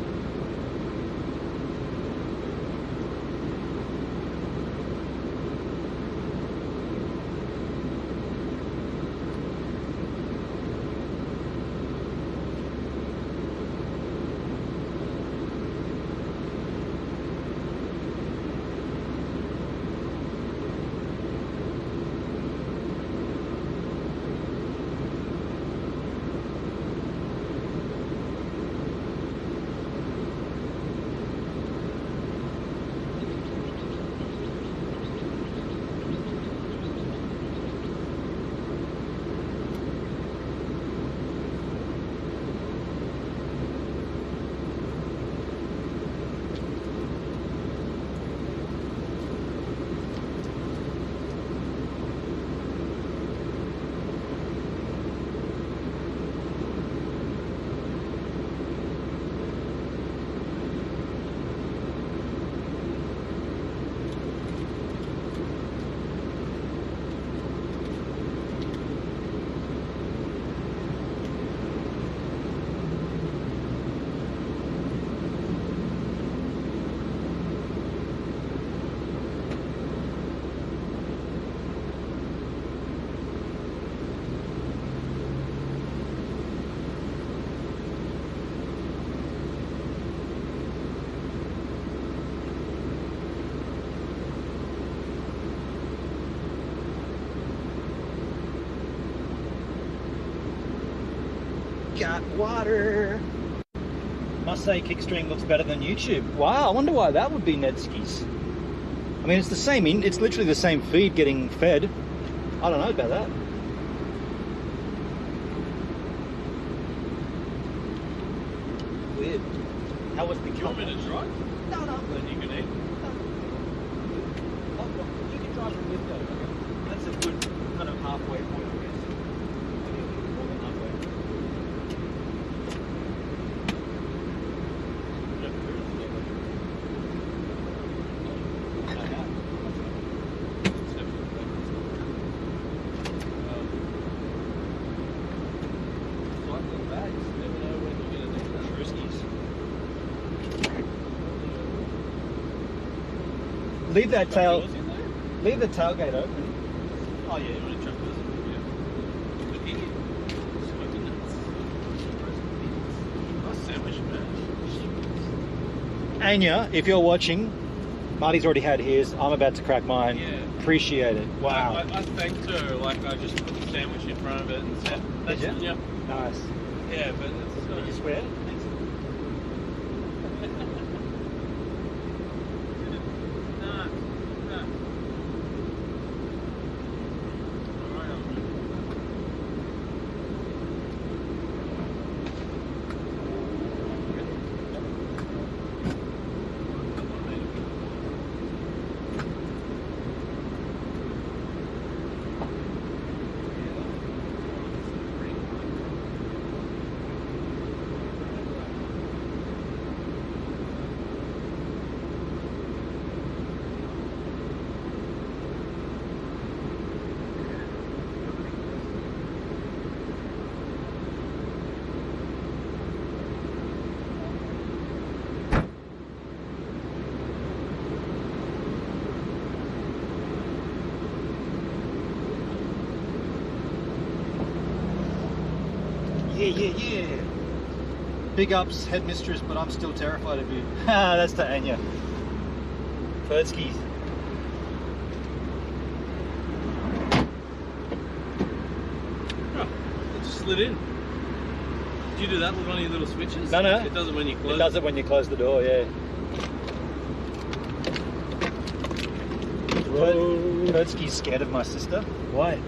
Got water. Must say Kickstream looks better than YouTube. Wow, I wonder why that would be, Nedskis. I mean, it's the same, it's literally the same feed getting fed. I don't know about that. Weird. How was the...
Do you want me to drive?
No.
Then you can eat.
You can drive from window. That's a good kind of halfway point, I guess. More than halfway. Leave that leave the tailgate open.
Oh yeah, you want to chuck this? Yeah. Good idiot. Smoking nuts. Nice sandwich, man.
Anya, if you're watching, Marty's already had his. I'm about to crack mine.
Yeah.
Appreciate it. Wow.
I thanked her, like I just put the sandwich in front of it and said,
Did you?
Yeah.
Nice.
Yeah, but it's...
Did you swear? Yeah. Big ups, headmistress, but I'm still terrified of you. That's to Anya. Ferdsky.
slid in. Did you do that with one of your little switches?
No.
It does it when you close.
It does it when you close the door, yeah. Kurtzky's scared of my sister.
Why?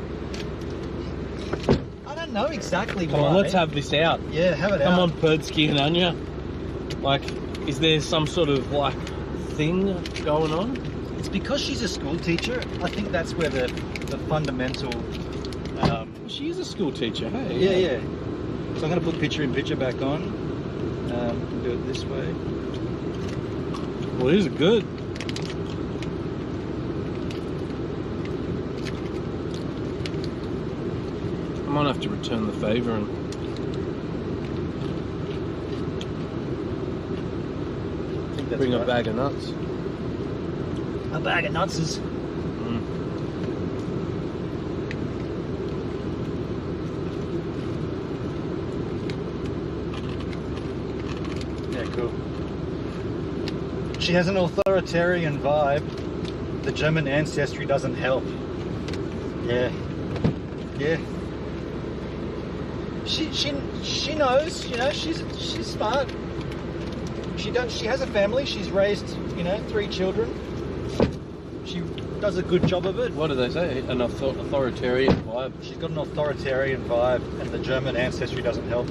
I don't know exactly why.
Come on, let's have this out.
Yeah, have it out.
Come on, Perdsky and Anya. Like, is there some sort of, like, thing going on?
It's because she's a school teacher. I think that's where the fundamental...
She is a school teacher, hey?
Yeah. So I'm going to put picture-in-picture back on. Do it this way.
Well, these are good. I might have to return the favour and... bring a bag of nuts.
A bag of nutses. Yeah, cool. She has an authoritarian vibe. The German ancestry doesn't help. Yeah. She knows, you know, she's smart. She has a family. She's raised, 3 children. She does a good job of it.
What do they say? An authoritarian vibe.
She's got an authoritarian vibe, and the German ancestry doesn't help.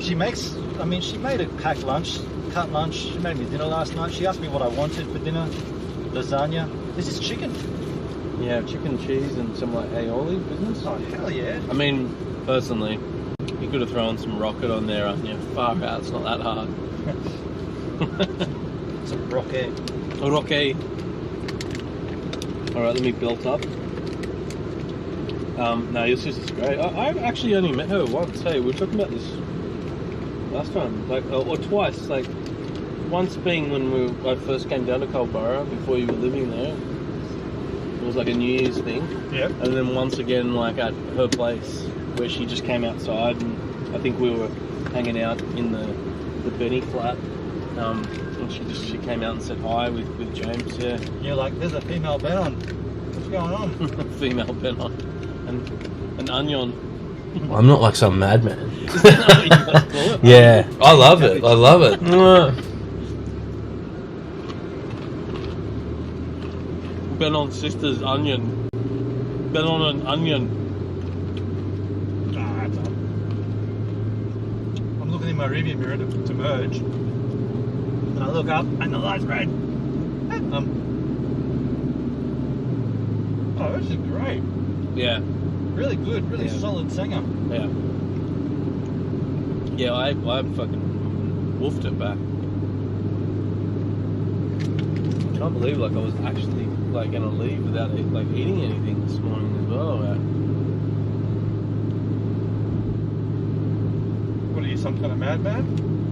She made a packed lunch, cut lunch. She made me dinner last night. She asked me what I wanted for dinner. Lasagna. This is chicken.
Yeah, chicken, cheese, and some like aioli business.
Oh, hell yeah.
I mean, personally, you could have thrown some rocket on there, far out, it's not that hard.
Some rocket.
A rocket. Alright, let me build up. No, your sister's great. I've actually only met her once. Hey, we were talking about this last time, or twice. Like, once being when I first came down to Culburra before you were living there. It was like a New Year's thing.
Yep.
And then once again, like at her place, where she just came outside, and I think we were hanging out in the Benny flat. And she came out and said hi with James. Yeah.
You're like, there's a female Benon. What's going on?
Female Benon and Onion.
I'm not like some madman. Yeah, I love it.
Benon's sister's Onion. Benon and Onion.
I'm looking in my rearview mirror to merge, and I look up and the light's red. Oh, this is great.
Yeah.
Really good, really solid singer.
Yeah, I fucking woofed it back. I can't believe I was actually gonna leave without eating anything this morning as well.
What are you, some kind of madman?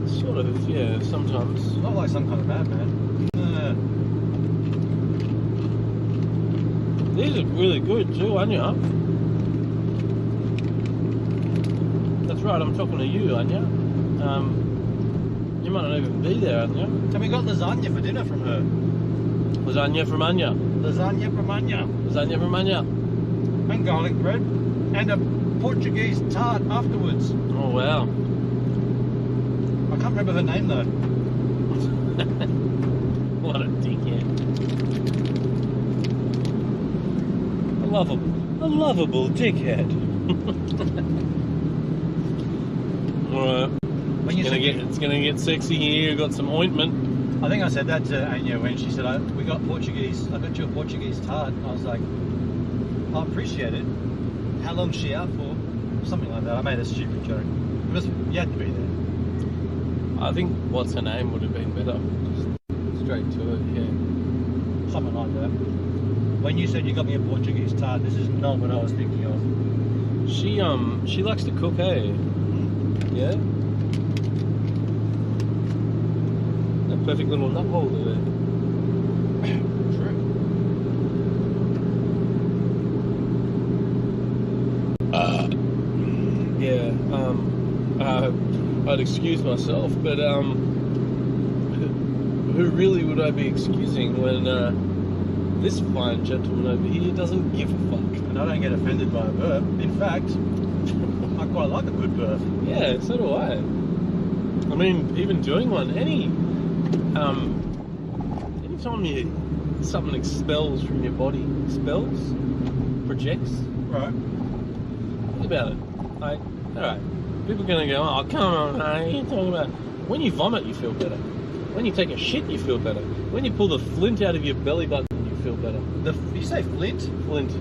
Sort of, yeah, sometimes.
Not like some kind of madman.
These are really good too, Anya. That's right, I'm talking to you, Anya. You might not even be there, Anya.
And we got lasagna for dinner from her.
Lasagna from Anya.
Lasagna from Anya.
Lasagna from Anya.
And garlic bread. And a Portuguese tart afterwards.
Oh, wow.
I can't remember her name though.
What a dickhead. A lovable dickhead. Alright. It's gonna get sexy here. Got some ointment.
I think I said that to Anya when she said, I got you a Portuguese tart. I was like, I appreciate it. How long's she out for? Something like that. I made a stupid joke. You had to be there.
I think what's her name would have been better. Just straight to it, yeah.
Something like that. When you said you got me a Portuguese tart, this is not what I was thinking of.
She likes to cook, hey? Yeah? A perfect little nut holder there.
True.
Yeah, I'd excuse myself, but who really would I be excusing when this fine gentleman over here doesn't give a fuck.
And I don't get offended by a burp. In fact, I quite like a good burp.
Yeah, so do I. I mean, even doing one, anytime something expels from your body, projects.
Right.
Think about it. Like, alright, people are gonna go, oh, come on, man, what are you talking about? When you vomit, you feel better. When you take a shit, you feel better. When you pull the flint out of your belly button, you feel better.
You say flint?
Flint.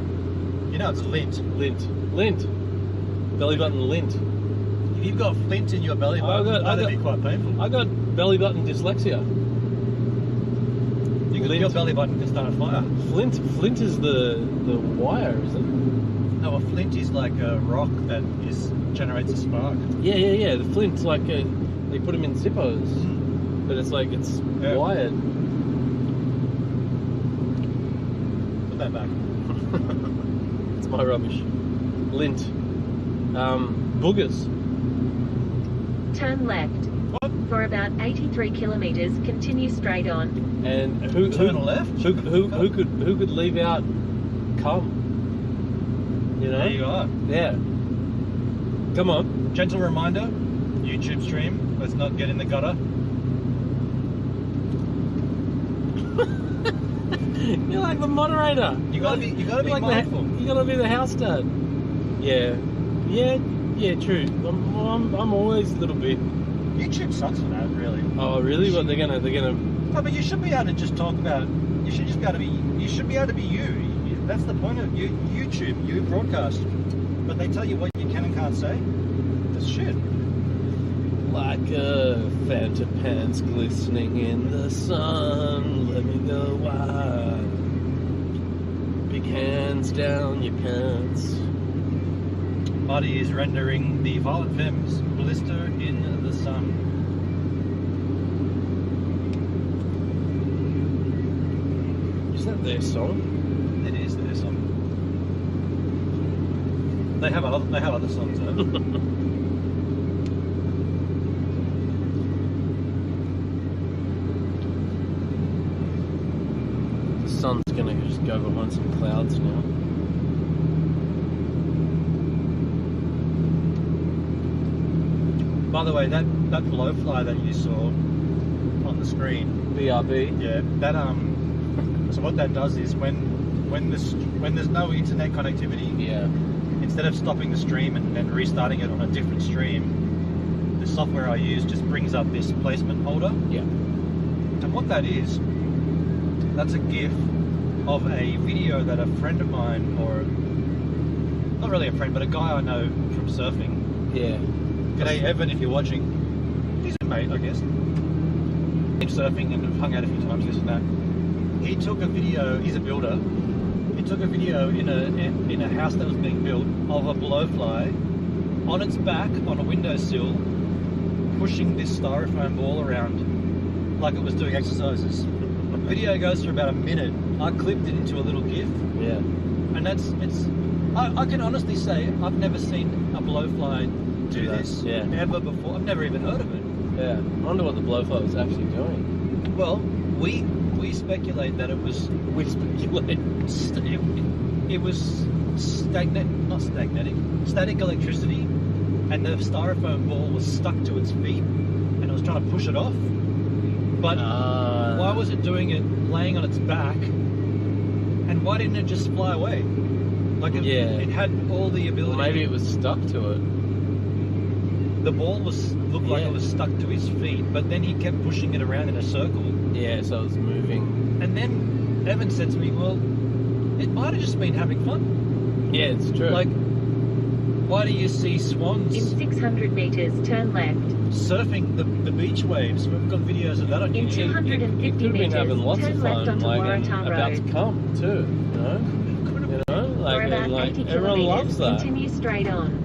You know it's lint.
Lint. Belly button lint.
If you've got flint in your belly button, that'd be quite painful.
I got belly button dyslexia.
Your belly button can start a fire.
Flint is the wire, isn't it?
No, a flint is like a rock that generates a spark.
Yeah. The flint's like they put them in Zippos, but it's like it's wired.
Put that back.
It's my rubbish. Lint. Boogers.
Turn left.
What?
For about 83 kilometres, continue straight on.
And who
turn left?
Who could leave out cum? You know?
There you are.
Yeah. Come on.
Gentle reminder, YouTube stream, let's not get in the gutter.
You're like the moderator.
You gotta be like mindful.
You gotta be the house dad. Yeah, true. I'm always a little bit.
YouTube sucks for that, really.
Oh, really? What they're gonna?
No, but you should be able to just talk about. You should just be able to be. You should be able to be you. That's the point of YouTube. You broadcast, but they tell you what you can and can't say. That's shit.
Like a Fanta pants glistening in the sun. Let me go wild. Big hands down your pants.
Marty is rendering the Violent Femmes blister in the sun.
Is that their song?
It is their song. They have other songs though.
The sun's gonna just go behind some clouds now.
By the way, that blowfly that you saw on the screen,
BRB.
yeah, that so what that does is when there's no internet connectivity,
Yeah.
instead of stopping the stream and then restarting it on a different stream, the software I use just brings up this placement holder.
Yeah.
And what that is, that's a GIF of a video that a friend of mine, or not really a friend, but a guy I know from surfing.
Yeah.
G'day Evan, if you're watching. He's a mate, I guess. Been surfing and have hung out a few times, this and that. He took a video, he's a builder, he took a video in a house that was being built of a blowfly on its back on a windowsill pushing this styrofoam ball around like it was doing exercises. The video goes for about a minute. I clipped it into a little GIF.
Yeah.
And I can honestly say I've never seen a blowfly do this ever before. I've never even heard of it.
Yeah. I wonder what the blowfly was actually doing.
Well, we speculate that it was.
We speculate.
It was static electricity, and the styrofoam ball was stuck to its feet, and it was trying to push it off. But why was it doing it laying on its back? And why didn't it just fly away? Like it had all the ability.
Well, maybe it was stuck to it.
The ball looked like it was stuck to his feet, but then he kept pushing it around in a circle.
Yeah, so it was moving.
And then Evan said to me, well, it might have just been having fun.
Yeah, it's true.
Like, why do you see swans
In 600 metres, turn left.
surfing the beach waves? We've got videos of that on
In
YouTube.
250
Could have been having
metres,
lots
turn
of
left
fun,
onto
like
Waratah
about to
Road.
come too. You know,
For
like
about 80
everyone loves
kilometres,
that.
continue straight on.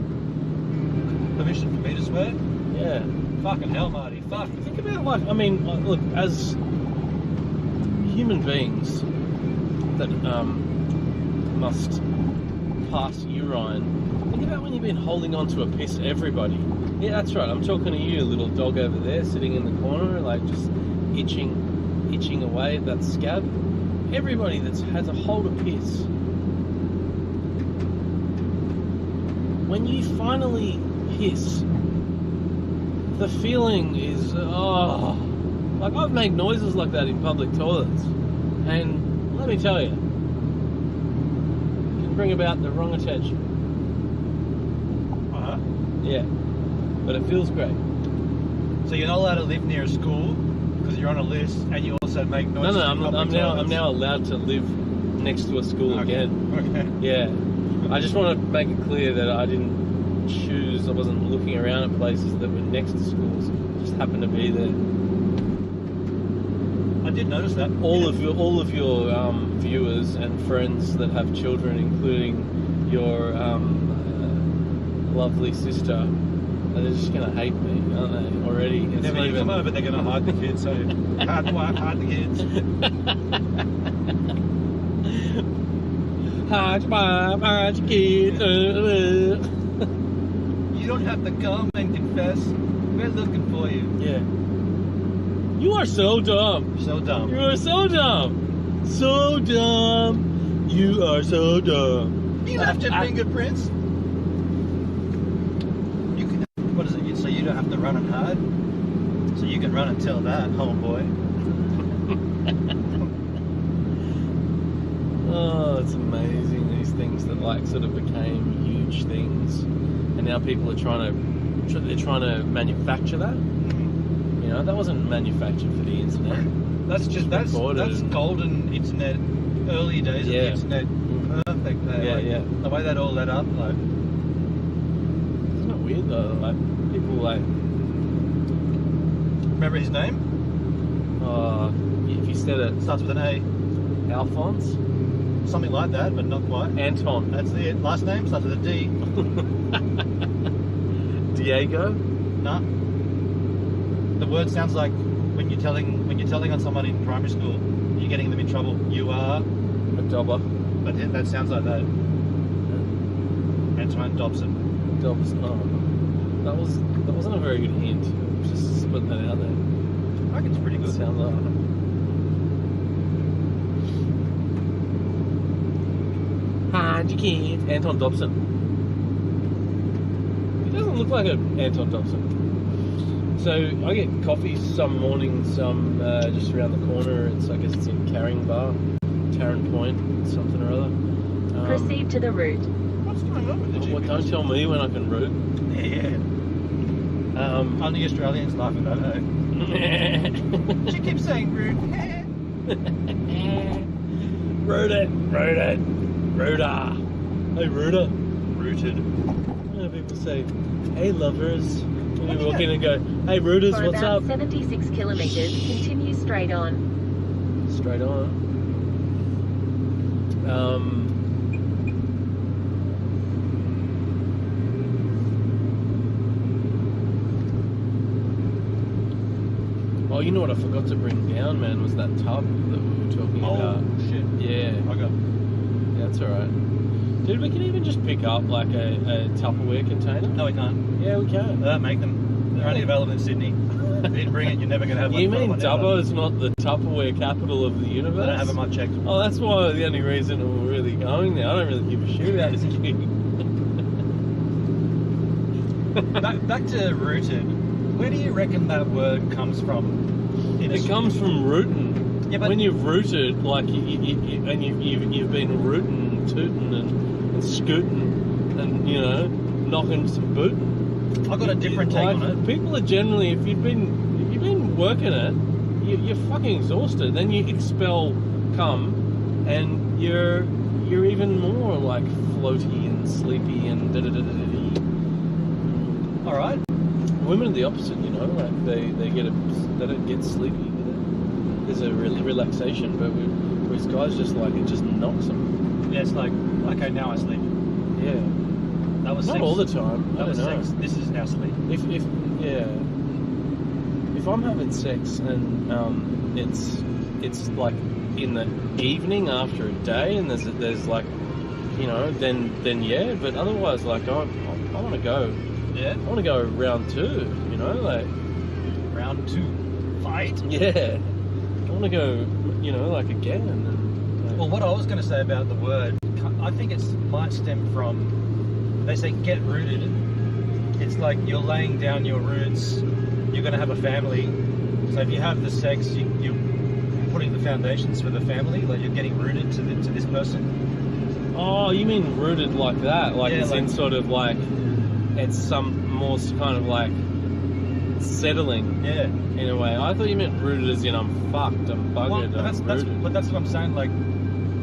Permission for me to swear?
Yeah.
Fucking hell, Marty. Fuck.
Think about like, I mean, look, as human beings that must pass urine, think about when you've been holding on to a piss, everybody. Yeah, that's right. I'm talking to you, little dog over there, sitting in the corner, like just itching away at that scab. everybody that has a hold of piss, when you finally piss, the feeling is, oh, like I've made noises like that in public toilets, and let me tell you, it can bring about the wrong attention. Yeah, but it feels great.
So you're not allowed to live near a school because you're on a list, and you also make noises.
No, I'm now allowed to live next to a school again.
Okay.
Yeah, I just want to make it clear that I didn't choose. I wasn't looking around at places that were next to schools. Just happened to be there.
I did notice that.
All of your viewers and friends that have children, including your lovely sister, they're just gonna hate me, aren't they? Already.
It's never even come over. They're gonna hide the kids. So hide the wife, hide the kids.
Hide your wife, hide your kids.
You don't have to come and confess. We're looking for you.
Yeah. You are so dumb.
So dumb.
You are so dumb. So dumb. You are so dumb.
You left your fingerprints. You can. What is it? So you don't have to run and hide. So you can run and tell that, homeboy.
Oh, it's amazing, these things that like sort of became huge things, and now people are trying to manufacture that. You know, that wasn't manufactured for the internet.
That's golden internet, early days of the internet. Perfect.
Yeah.
The way that all led up, like.
Isn't it weird though? Like people like.
Remember his name?
If you said it,
Starts with an A.
Alphonse.
Something like that, but not quite.
Anton.
That's it. Last name starts with a D.
Diego.
Nah. The word sounds like when you're telling on someone in primary school, you're getting them in trouble. You are
a Dubbo.
But that sounds like that. Antoine Dobson.
Dobson. Oh, that wasn't a very good hint. Just putting that out there.
I reckon it's pretty good.
Sounds like. Hide your kids. Anton Dobson. He doesn't look like an Anton Dobson. So I get coffee some mornings, just around the corner. I guess it's in Carring Bar, Tarrant Point, something or other.
Proceed to the route.
What's going on with the
Well, don't tell me when I can route.
Yeah. Only Australians laugh at that, eh? She keeps saying rude.
Root it. Rooter. Hey, Rooter.
Rooted.
People say, hey, lovers. And you walk in and go, hey, Rooters,
For
what's
about
up?
76 kilometres, continue straight on.
Straight on. Oh, you know what I forgot to bring down, man, was that tub that we were talking about.
Oh, shit.
Yeah.
Okay.
Yeah, that's alright. Dude, we can even just pick up like a Tupperware container.
No, we can't.
Yeah, we can.
They don't make them. They're only available in Sydney. If you didn't bring it, you're never going to have one.
You mean Dubbo is not the Tupperware capital of the universe?
I don't have them, I've checked.
Oh, that's why the only reason we're really going there. I don't really give a shit about this gig.
Back to rooted. Where do you reckon that word comes from?
It comes from rootin'.
Yeah, but
when you've rooted, like you've been rootin', tootin', and scootin', and knocking some bootin'.
I've got a different take on it.
People are generally, if you've been working it, you're fucking exhausted. Then you expel cum, and you're even more like floaty and sleepy and
All right.
Women are the opposite, like they don't get sleepy. There's a relaxation, but whereas guys just like it just knocks them.
Yeah, it's like, okay, now I sleep.
Yeah.
That was
not
sex.
all the time.
That was sex. This is now sleep.
If I'm having sex and it's like in the evening after a day, and there's like then yeah, but otherwise like I want to go.
Yeah.
I want to go round two. Like
round two fight.
Yeah. I want to go. Like again. And
Well, what I was going to say about the word, I think it might stem from, they say get rooted. It's like you're laying down your roots, you're going to have a family. So if you have the sex, you're putting the foundations for the family, like you're getting rooted to this person.
Oh, you mean rooted like that? Like it's in sort of like, it's some more kind of like settling.
Yeah.
In a way. I thought you meant rooted as in I'm fucked, I'm buggered,
but that's what I'm saying, like...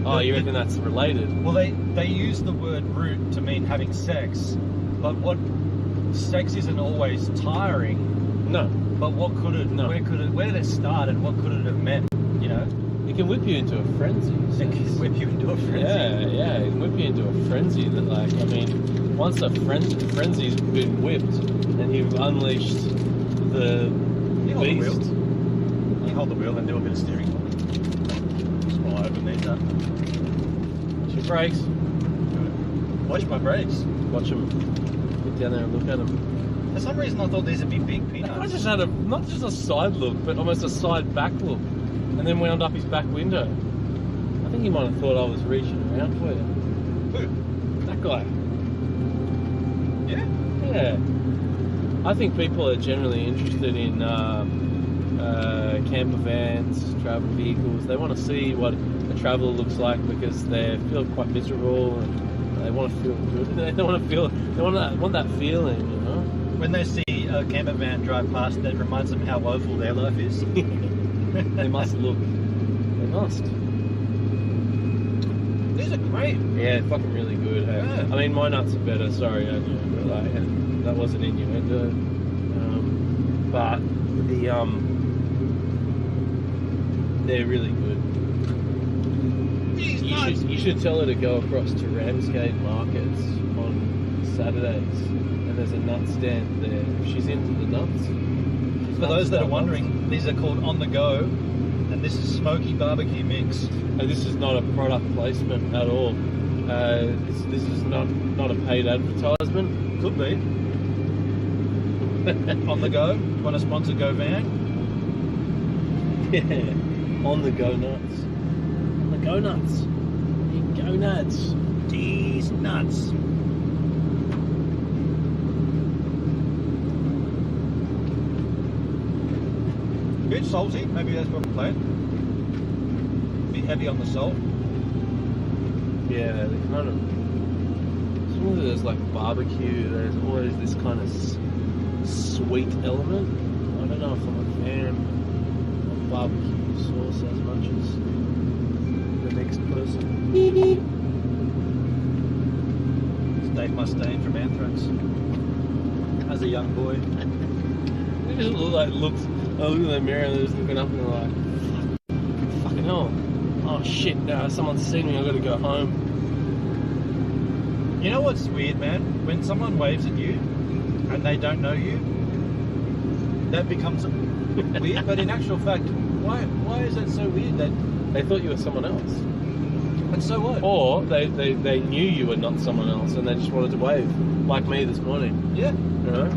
Oh, you reckon that's related?
Well, they use the word root to mean having sex, but sex isn't always tiring.
No.
But what could it, where did it start and what could it have meant, you know?
It can whip you into a frenzy.
It can whip you into a frenzy.
Yeah, it can whip you into a frenzy that, like, I mean, once a frenzy's been whipped and you've unleashed the beast.
You hold the wheel and do a bit of steering. Just while I open these up.
Watch your brakes.
Watch my brakes.
Watch them. Get down there and look at them.
For some reason I thought these would be big peanuts.
I just had not just a side look, but almost a side back look. And then wound up his back window. I think he might have thought I was reaching around for you.
Who?
That guy.
Yeah?
Yeah. I think people are generally interested in camper vans, travel vehicles. They want to see what a traveller looks like because they feel quite miserable and they want to feel good. They want that feeling, you know?
When they see a camper van drive past, that reminds them how woeful their life is.
They must look. They must.
These are great.
Yeah, fucking really good. Hey?
Yeah.
I mean, my nuts are better. Sorry, I knew, but like, that wasn't innuendo. But they're really good. You should tell her to go across to Ramsgate Markets on Saturdays, and there's a nut stand there. If she's into the nuts.
For those that are wondering, these are called On The Go, and this is Smoky Barbecue Mix.
And this is not a product placement at all. This is not a paid advertisement.
Could be. On The Go, want to sponsor Go Van?
Yeah, On The Go Nuts. On The Go Nuts. Go nuts.
These nuts. A bit salty, maybe that's what we're playing. Be heavy on the salt.
Yeah, they kind of. As long as there's like barbecue, there's always this kind of sweet element. I don't know if I'm a fan of barbecue sauce as much as the next person.
It's Dave Mustaine from Anthrax. As a young boy.
They just look like I look in the mirror and they're just looking up and they're like, fucking hell. Oh shit, someone's seen me, I've got to go home.
You know what's weird, man? When someone waves at you and they don't know you, that becomes weird. But in actual fact, why is that so weird that
they thought you were someone else?
And so what?
Or they knew you were not someone else and they just wanted to wave, like me this morning.
Yeah.
You know?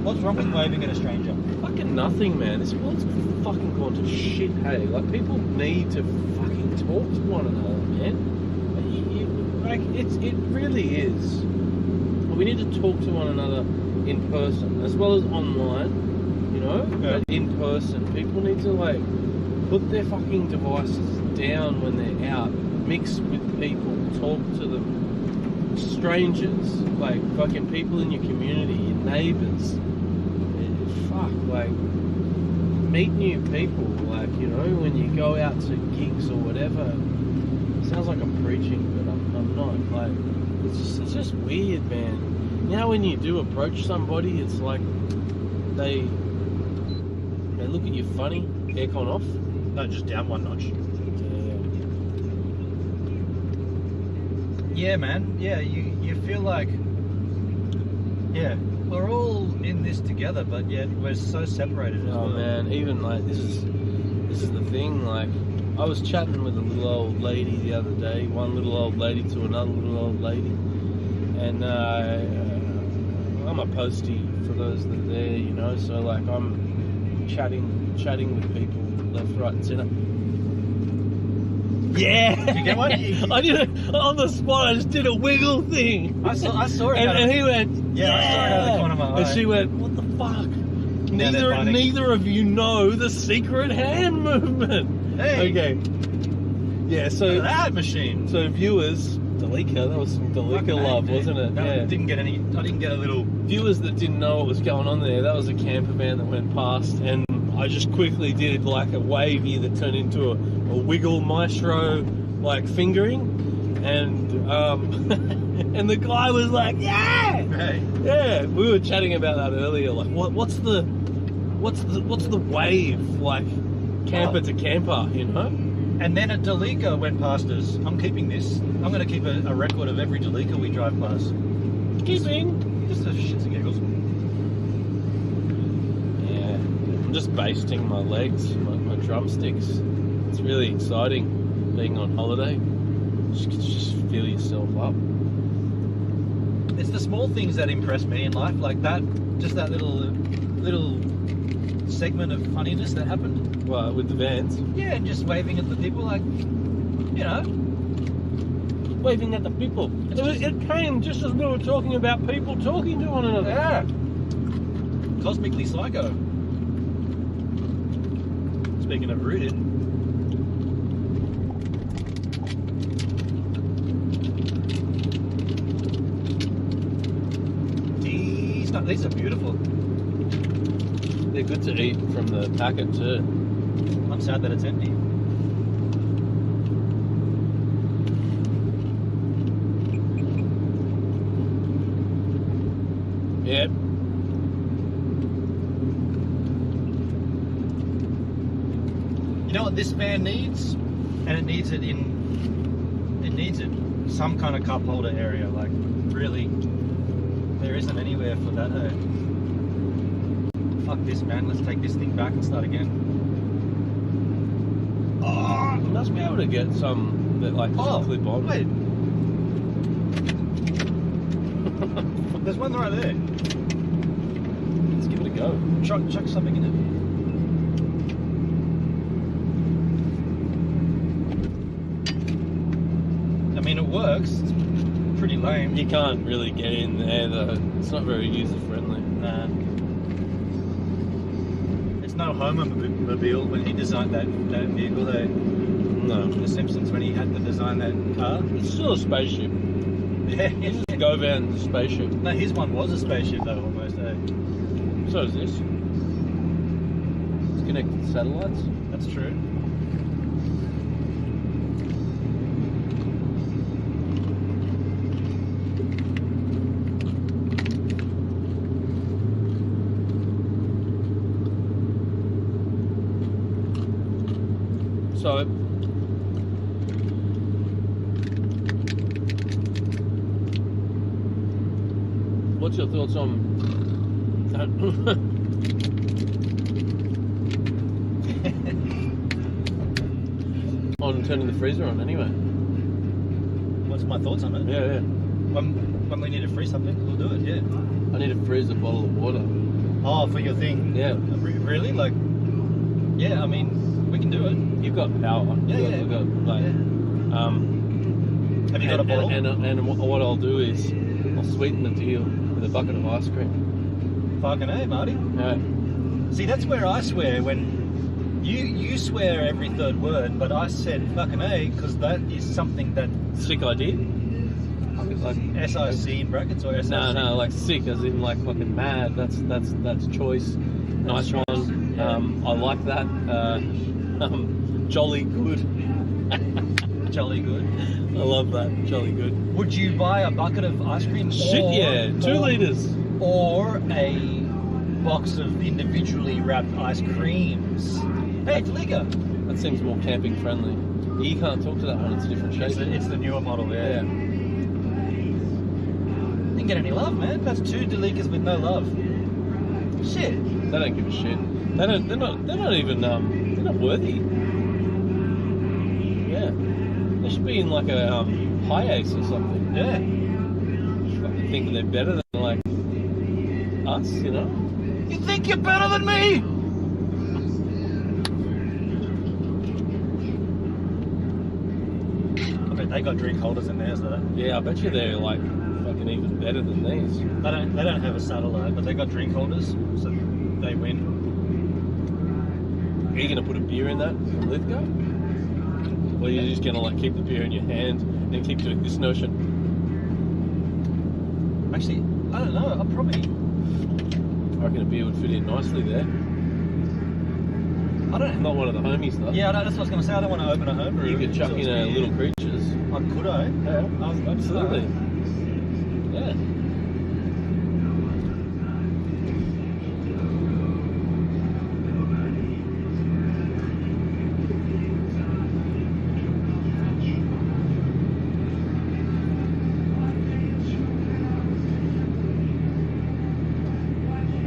What's wrong with waving at a stranger?
Fucking nothing, man. This world's fucking gone to shit, hey. Like, people need to fucking talk to one another, man. It really is. We need to talk to one another in person, as well as online, you know?
Yeah.
But in person. People need to, like, put their fucking devices down when they're out, mix with people, talk to them. Strangers, like, fucking people in your community, your neighbours. Fuck, like, meet new people, like, you know, when you go out to gigs or whatever. It sounds like I'm preaching, but I'm not. Like, it's just weird, man. You know, when you do approach somebody, it's like they look at you funny. Aircon off?
No, just down one notch. Yeah, man. Yeah, you feel like, yeah, we're all in this together, but yet we're so separated as well.
Oh man, even like this is the thing. Like, I was chatting with a little old lady the other day, one little old lady to another little old lady, and I'm a postie for those that are there, you know. So like I'm chatting with people left, right, and centre. Yeah.
Did you get one?
I did it on the spot. I just did a wiggle thing.
I saw it.
And he went,
yeah. I saw it out of the corner of my eye.
And she went, what the fuck? Neither of you know the secret hand movement.
Hey.
Okay. Yeah, so
that machine.
So viewers, Dalika, that was some Dalika love, wasn't it?
No,
yeah.
I didn't get a little.
Viewers that didn't know what was going on there, that was a camper van that went past, and I just quickly did like a wavy that turned into a wiggle maestro like fingering, and and the guy was like, yeah,
Hey.
yeah. We were chatting about that earlier. Like, what's the wave like, camper to camper, you know?
And then a Dalika went past us. I'm keeping this. I'm going to keep a record of every Dalika we drive past.
Keeping.
Just for shits and giggles.
Yeah, I'm just basting my legs, my drumsticks. It's really exciting being on holiday. Just fill yourself up.
It's the small things that impress me in life, like that. Just that little segment of funniness that happened.
Well, with the vans.
Yeah, and just waving at the people, like, you know.
Waving at the people. It came just as we were talking about people talking to one another.
Yeah. Cosmically psycho. Speaking of rooted. These are beautiful.
They're good to eat from the packet too.
I'm sad that it's empty.
Yep.
You know what this van needs? And it needs it some kind of cup holder area, like really. There isn't anywhere for that. Fuck this, man. Let's take this thing back and start again.
Oh, you must be able to get some that like clip on.
Wait. There's one right there.
Let's give it a go.
Chuck something in it. I mean, it works. It's pretty lame.
You can't really get in there though. It's not very user friendly.
Nah. It's no Homer-mobile when he designed that vehicle though.
No.
The Simpsons when he had to design that car.
It's still a spaceship.
Yeah.
This is a Go Van spaceship.
No, his one was a spaceship though, almost.
So is this. It's connected to satellites.
That's true.
So, what's your thoughts on on turning the freezer on anyway?
What's my thoughts on it?
Yeah.
When we need to freeze something, we'll do it, yeah.
I need to freeze a bottle of water.
Oh, for your thing?
Yeah.
Really? Like, yeah, I mean, we can do it.
You've got power.
Yeah.
We've got, like,
have you got a bottle?
And what I'll do is I'll sweeten the deal with a bucket of ice cream.
Fucking A, Marty.
Yeah.
See, that's where I swear when you swear every third word, but I said fucking A because that is something that
sick idea. Like
SIC in brackets or SIC?
No, like sick as in like fucking mad. That's choice. Nice one.
Yeah.
I like that. Jolly good.
Jolly good.
I love that. Jolly good.
Would you buy a bucket of ice cream?
Shit, yeah. 2 litres.
Or a box of individually wrapped ice creams. Hey, Dalika.
That seems more camping friendly. You can't talk to that one. It's a different shape.
It's the newer model, yeah. Didn't get any love, man. That's 2 Dalikas with no love. Shit.
They don't give a shit. They're not even they're not worthy. Yeah. They should be in like a high ace or something.
Yeah.
Fucking think they're better than like us, you know?
You think you're better than me? They got drink holders in theirs though.
Yeah, I bet you they're like fucking even better than these.
They don't have a satellite, but they got drink holders, so they win.
Are you gonna put a beer in that from Lithgow? Or are you just gonna like keep the beer in your hand and keep doing this notion?
Actually, I don't know. I'll probably.
I reckon a beer would fit in nicely there.
I don't.
Not one of the homies though.
Yeah, that's what I was gonna say. I don't want to open a home brew.
You could chuck in a Little Creatures.
Could I?
Yeah, absolutely. Yeah.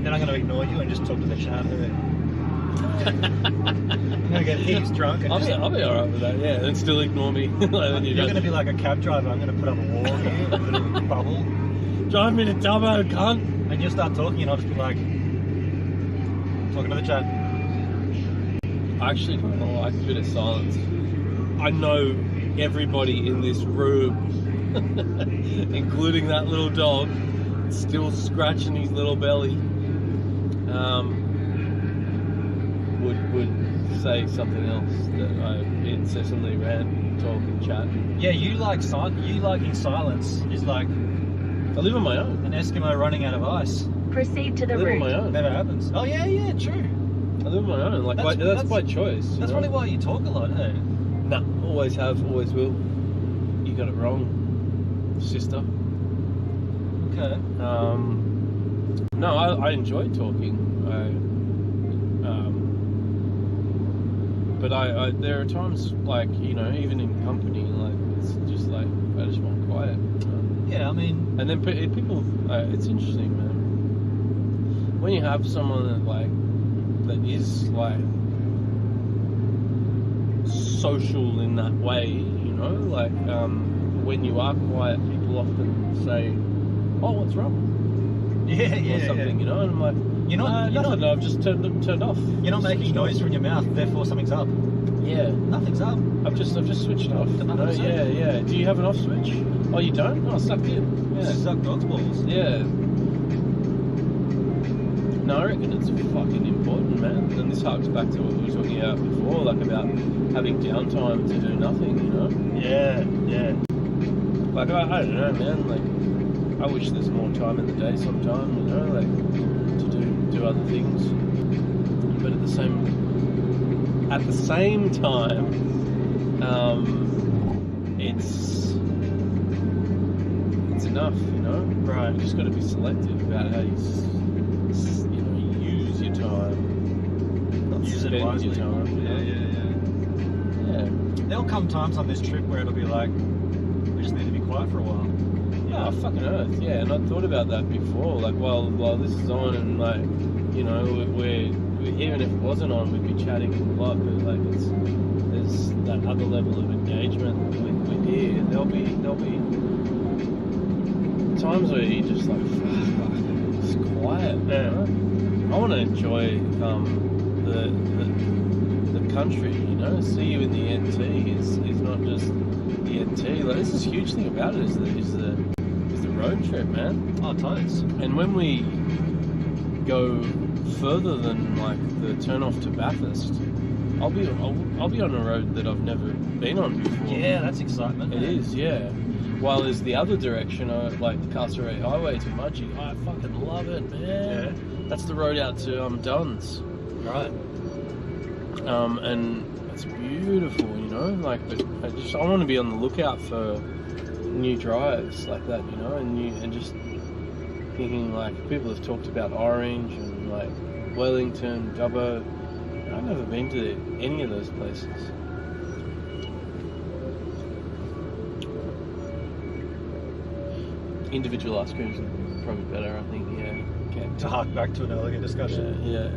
Then I'm going to ignore you and just talk to the chat. I'm going to get heaps drunk. And
I'll be alright with that, yeah. And still ignore me.
You're going to be like a cab driver. I'm going to put up a wall here, a little bubble.
Drive me to Dubbo, cunt.
And you'll start talking and I'll just be like, talking to the chat.
I actually kind of like a bit of silence. I know everybody in this room, including that little dog, still scratching his little belly, would say something else that I incessantly rant, talk and chat.
Yeah, you liking silence is like
I live on my own.
An Eskimo running out of ice.
Proceed to the
I live
route.
on my own.
Never happens. Oh yeah, true.
I live on my own. Like that's by choice.
That's probably why you talk a lot, hey?
Nah, always have, always will. You got it wrong, sister.
Okay.
No, I enjoy talking. But there are times like, you know, even in company, like it's just like I just want quiet.
Yeah, I mean.
And then people, it's interesting, man. When you have someone that is like social in that way, you know, like when you are quiet, people often say, "Oh, what's wrong?"
Yeah,
or something, you know, and I'm like, no, I've just turned off.
You're not making noise from your mouth, therefore something's up.
Yeah,
nothing's up.
I've just switched off. No, yeah. Do you have an off switch? Oh, you don't? Oh, suck in. Yeah,
suck dog's balls.
Yeah. No, I reckon it's fucking important, man. And this harks back to what we were talking about before, like about having downtime to do nothing, you know?
Yeah.
Like I don't know, man. Like I wish there's more time in the day sometime, you know, like to do other things. But at the same time, it's enough, you know.
Right.
You just got to be selective about how you use your time, not spend your time. Yeah.
There'll come times on this trip where it'll be like, we just need to be quiet for a while.
Oh, fucking earth, yeah. And I thought about that before, like while this is on and like, you know, we're even if it wasn't on, we'd be chatting a lot, but like there's that other level of engagement with here. There'll be times where you just like, fuck, it's quiet, man. I want to enjoy the country, you know. See you in the NT is not just the NT. Like this is a huge thing about it is the road trip, man.
Oh, totes.
And when we go further than like the turn off to Bathurst, I'll be on a road that I've never been on before.
Yeah, that's excitement.
It is, yeah. While there's the other direction, like the Castlereagh Highway to Mudgee, I fucking love it, man.
Yeah.
That's the road out to Duns.
Right.
And it's beautiful, you know. Like, but I want to be on the lookout for new drives like that, you know, and just thinking like people have talked about Orange and like Wellington, Dubbo. I've never been to any of those places. Individual ice creams are probably better, I think. Yeah. Okay.
To hark back to an earlier discussion.
Yeah.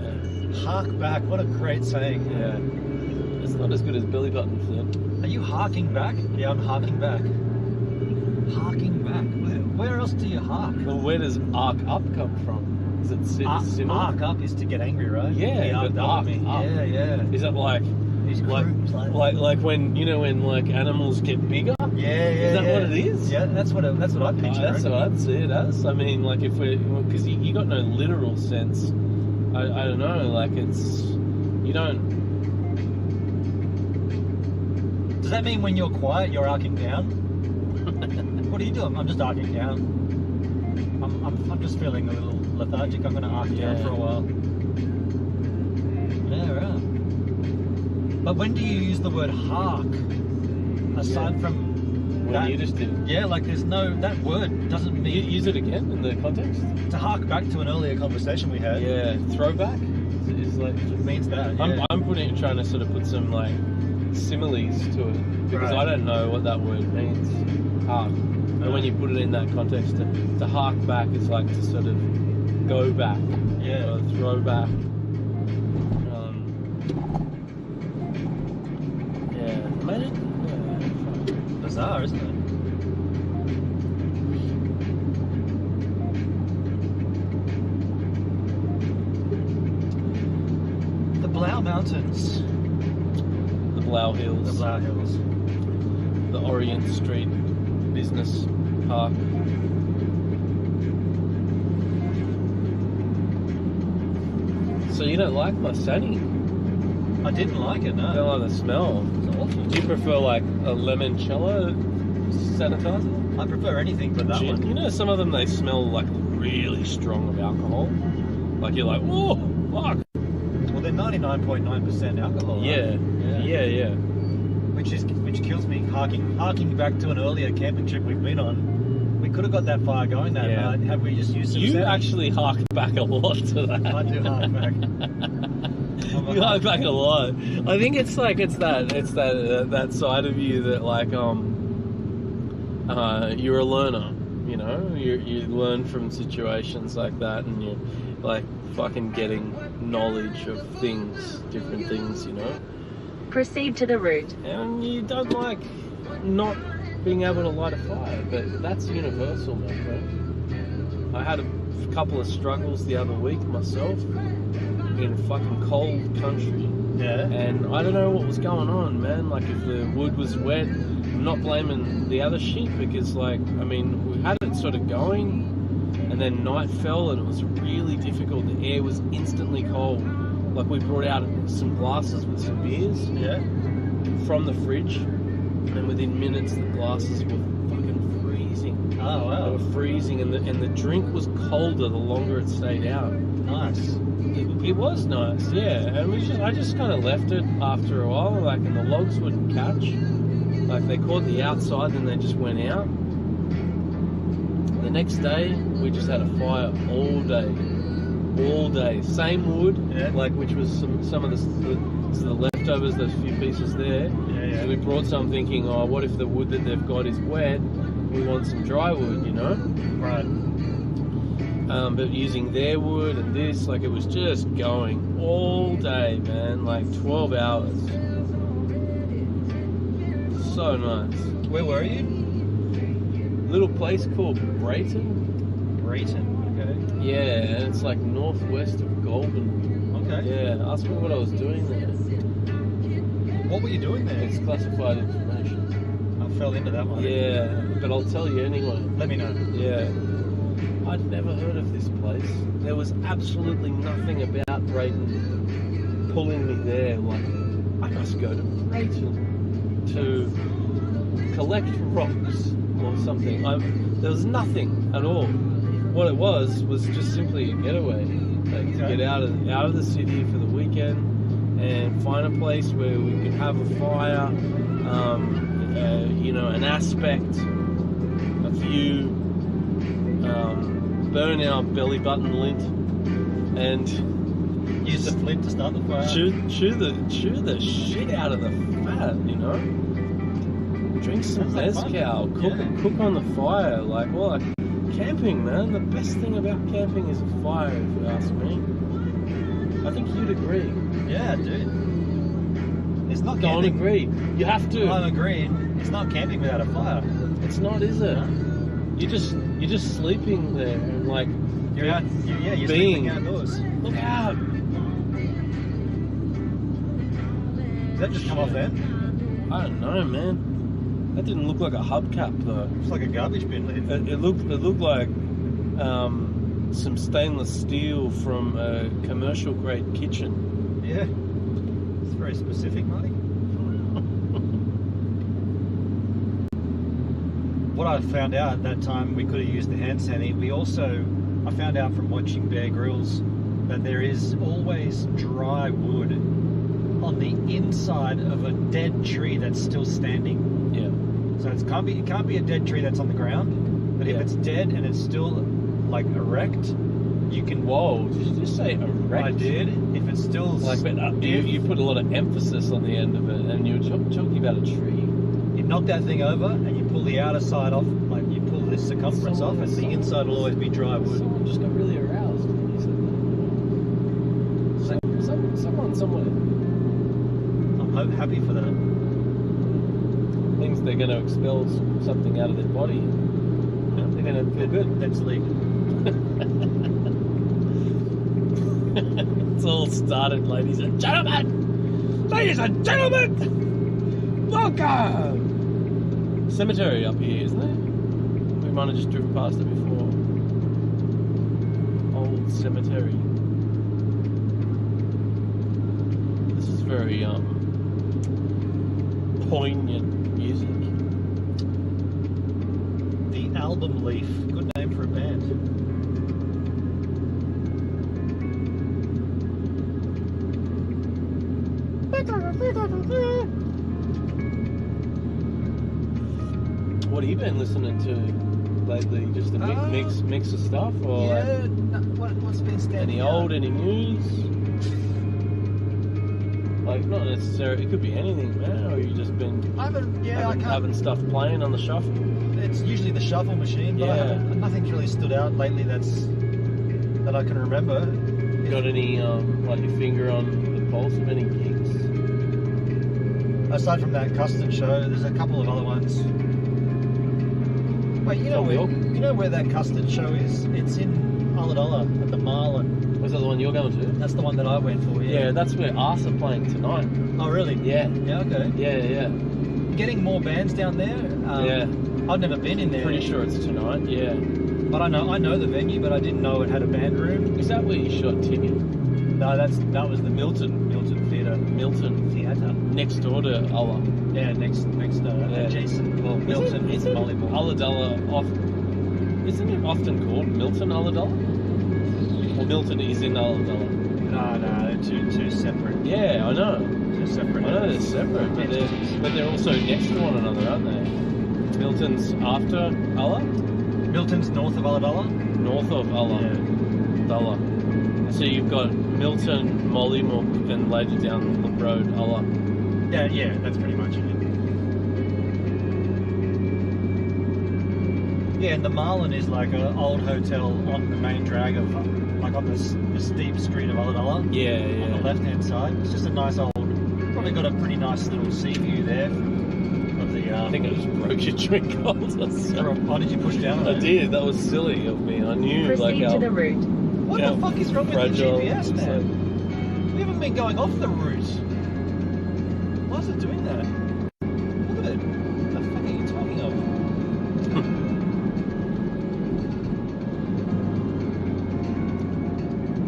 Hark back. What a great saying.
Yeah. It's not as good as belly button flip.
Are you harking back? Yeah, I'm harking back. Harking back. Where else do you hark?
Well, where does arc up come from? Is it similar?
Arc up is to get angry, right?
Yeah, but arc up.
Yeah.
Is it like
His crew's
like when when like animals get bigger.
Yeah.
Is that what it is?
Yeah, that's what I picture.
That's what I'd see it as. I mean, like if because you got no literal sense. I don't know. Like you don't.
Does that mean when you're quiet, you're arcing down? What are you doing? I'm just arcing down. I'm just feeling a little lethargic. I'm going to arc down for a while. Yeah, right. But when do you use the word hark? Aside from
when you just did it.
Yeah, like there's no, that word doesn't mean...
Use it again in the context?
To hark back to an earlier conversation we had.
Yeah, throwback? Is like,
it means that, yeah.
I'm trying to sort of put some like similes to it because I don't know what that word means. Hark. But when you put it in that context, to hark back is like to sort of go back.
Yeah.
Or throw back. Imagine.
Bizarre, isn't it? The Blau Mountains.
The Blau Hills.
The Blau Hills.
The Orient Street Business Park. So you don't like my Sunny?
I didn't like it, no.
I don't like the smell.
It's awful.
Do you prefer like a limoncello sanitizer?
I prefer anything but that one.
You know, some of them they smell like really strong of alcohol. Like you're like, oh, fuck.
Well, they're 99.9% alcohol.
Yeah.
Right?
Yeah.
Which kills me. Harking back to an earlier camping trip we've been on. We could have got that fire going that night had we just used some
You
sound.
actually harked back a lot to that.
I do hark back.
You hark back a lot. I think it's that side of you that like you're a learner. You know, you learn from situations like that, and you're like fucking getting knowledge of things, different things. You know.
Proceed to the route.
And you don't like not being able to light a fire, but that's universal, my friend. I had a couple of struggles the other week myself in fucking cold country.
Yeah.
And I don't know what was going on, man. Like if the wood was wet, I'm not blaming the other sheep because like, I mean, we had it sort of going and then night fell and it was really difficult. The air was instantly cold. Like we brought out some glasses with some beers from the fridge, and within minutes the glasses were fucking freezing.
Oh wow!
They were freezing, and the drink was colder the longer it stayed out.
Nice.
It was nice, yeah. And I just kind of left it after a while, like, and the logs wouldn't catch. Like they caught the outside, and they just went out. The next day we just had a fire all day. Same wood, like which was some of the leftovers, those few pieces there. So we brought some thinking, oh, what if the wood that they've got is wet? We want some dry wood, you know?
Right.
But using their wood and this, like it was just going all day, man, like 12 hours. So nice.
Where were you?
Little place called Brayton.
Okay.
Yeah, and it's like northwest of Goulburn.
Okay.
Yeah, ask me what I was doing there.
What were you doing there?
It's classified information.
I fell into that one.
Yeah, but I'll tell you anyway.
Let me know.
Yeah. I'd never heard of this place. There was absolutely nothing about Brayton pulling me there. Like, I must go to Brayton to collect rocks or something. There was nothing at all. What it was just simply a getaway, like to get out of the city for the weekend and find a place where we could have a fire, you know, an aspect, a view, burn our belly button lint, and
use the flint to start the fire.
Chew the shit out of the fat, you know. Drink some mezcal, cook on the fire, like what? Camping, man. The best thing about camping is a fire, if you ask me. I think you'd agree.
Yeah, dude. It's not
Don't
camping.
agree. You have to.
I'm agreeing. It's not camping without a fire.
It's not, is it?
No.
You're just sleeping there and like
you're
being
sleeping outdoors.
Look out!
Is that just come off then?
I don't know, man. That didn't look like a hubcap though.
It's like a garbage bin lid.
It looked like some stainless steel from a commercial grade kitchen.
Yeah. It's very specific, Marty. What I found out at that time, we could have used the hand sani. I found out from watching Bear Grylls that there is always dry wood on the inside of a dead tree that's still standing.
Yeah.
So it can't be a dead tree that's on the ground. But if it's dead and it's still like erect, you can.
Whoa! Did you just say erect?
I did. If it's still
like, you put a lot of emphasis on the end of it, and you were talking about a tree.
You knock that thing over and you pull the outer side off, like you pull this circumference off, and the inside will always be dry wood.
Someone just got really aroused when you said that. Someone somewhere.
I'm happy for that.
Thinks they're going to expel something out of their body.
They're going to feel good. Let's leave.
It's all started, ladies and gentlemen. Ladies and gentlemen, welcome. Cemetery up here, isn't there? We might have just driven past it before. Old cemetery. This is very poignant music.
The Album Leaf, good name for a band.
What have you been listening to lately? Just a mix of stuff, or
yeah, what's been standing
any old, any news? Like, not necessarily. It could be anything, man. Or you just been having stuff playing on the shuffle.
It's usually the shuffle machine, but nothing's really stood out lately that I can remember.
Got any like your finger on the pulse of any gigs?
Aside from that custard show, there's a couple of other ones. Wait, you know where that custard show is? It's in Ulladulla at the Marlin.
Was that the one you're going to?
That's the one that I went for, yeah.
Yeah, that's where Arse are playing tonight.
Oh, really?
Yeah.
Yeah, okay.
Yeah.
Getting more bands down there.
Yeah.
I've never been in there.
Pretty sure it's tonight, yeah.
But I know the venue, but I didn't know it had a band room.
Is that where you shot Timmy?
No, that was the Milton Theatre.
Milton
Theatre.
Next door to Ulla.
Yeah, next adjacent. Well, Milton is Mollymoor.
Ulladulla isn't it often called Milton Ulladulla? Or Milton is in Ulladulla?
No, they're two separate.
Yeah, I know.
Two separate.
I know they're separate, but they're also next to one another, aren't they? Milton's after Ulla?
Milton's north of Ulladulla?
North of Ulla.
Yeah.
Ulla. So you've got Milton, Mollymook, and later down the road, Ulla.
Yeah, that's pretty much it. Yeah, and the Marlin is like an old hotel on the main drag of, like on the steep street of Ulladulla.
Yeah.
On the left-hand side. It's just a nice old, probably got a pretty nice little sea view there of the...
I think I just broke your drink also.
Oh, did you push down on it?
I did, that was silly of me. I knew
Proceed to the route.
What the fuck is wrong with your GPS, man? We haven't been going off the route. Why is it doing that? Look at it. What the fuck are you talking of?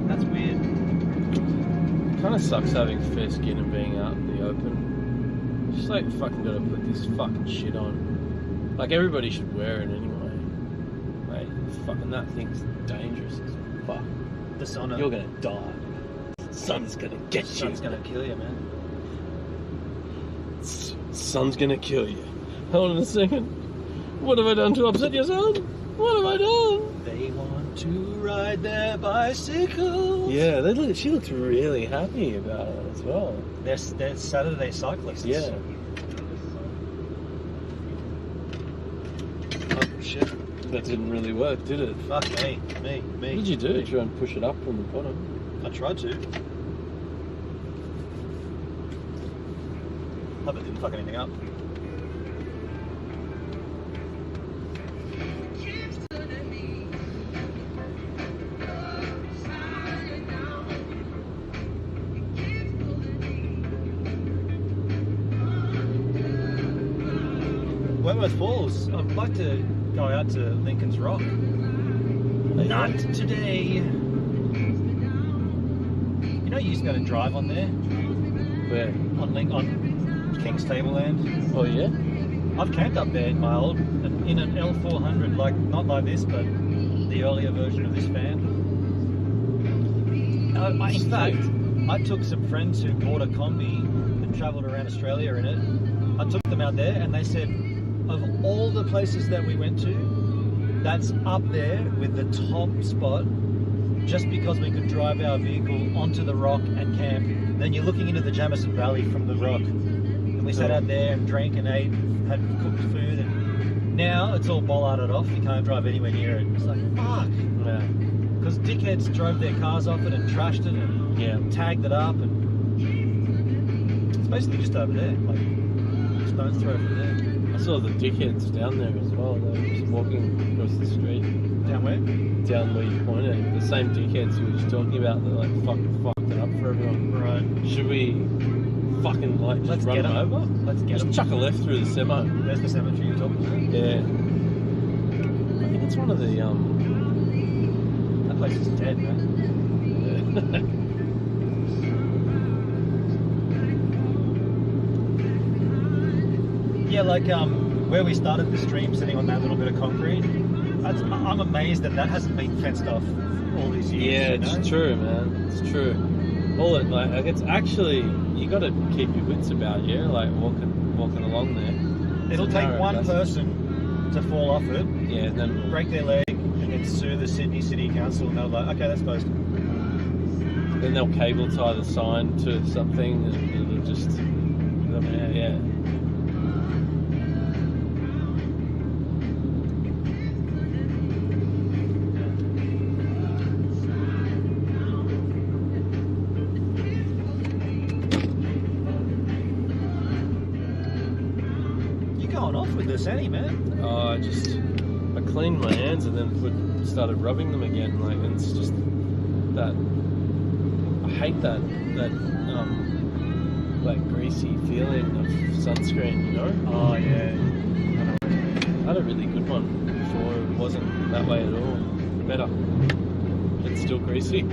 That's weird.
Kind of sucks having fair skin and being out in the open. Just like fucking gotta put this fucking shit on. Like everybody should wear it anyway. Like fucking that thing's dangerous as fuck.
The sun.
You're gonna die. The sun's gonna get you.
Sun's gonna kill you, man.
Sun's gonna kill you. Hold on a second. What have I done to upset your son? What have I done?
They want to ride their bicycles.
Yeah, she looks really happy about it as well.
They're Saturday cyclists.
Yeah.
Oh shit.
That didn't really work, did it?
Fuck me.
What did you do? Try and push it up from the bottom?
I tried to. Hope it didn't fuck anything up. Wentworth Falls. I'd like to go out to Lincoln's Rock. Not today. You know, you used to go to drive on there.
Where?
On King's Tableland.
Oh yeah.
I've camped up there in my old, in an L400, like not like this, but the earlier version of this van. In fact, I took some friends who bought a combi and travelled around Australia in it. I took them out there, and they said, of all the places that we went to, that's up there with the top spot, just because we could drive our vehicle onto the rock and camp. Then you're looking into the Jamison Valley from the rock. And we sat out there and drank and ate, had cooked food, and now it's all bollarded off. You can't drive anywhere near it. It's like, fuck.
Yeah.
Because dickheads drove their cars off it and trashed it and tagged it up. And it's basically just over there, like stone's throw from there.
I saw the dickheads down there as well. They were just walking across the street.
Down where?
Down where you pointed. The same dickheads you were just talking about. They're like fucked it up for everyone.
Right.
Should we fucking like just
Let's
run
get
them over?
Let's get
Just
them.
chuck a left through the semi.
There's the cemetery you're talking about?
Yeah. I think it's one of the
That place is dead, man. Yeah, like where we started the stream, sitting on that little bit of concrete. I'm amazed that hasn't been fenced off all these years.
Yeah, it's true, man. It's true. All it like it's actually you got to keep your wits about you, like walking along there.
It'll take one person to fall off it,
and then
break their leg, and then sue the Sydney City Council, and they're like, okay, that's closed.
Then they'll cable tie the sign to something, and it'll just yeah.
With this, Annie, man.
I cleaned my hands and then started rubbing them again. Like it's just that I hate that like greasy feeling of sunscreen, you know?
Oh yeah.
I had a really good one before. It wasn't that way at all. Better. It's still greasy.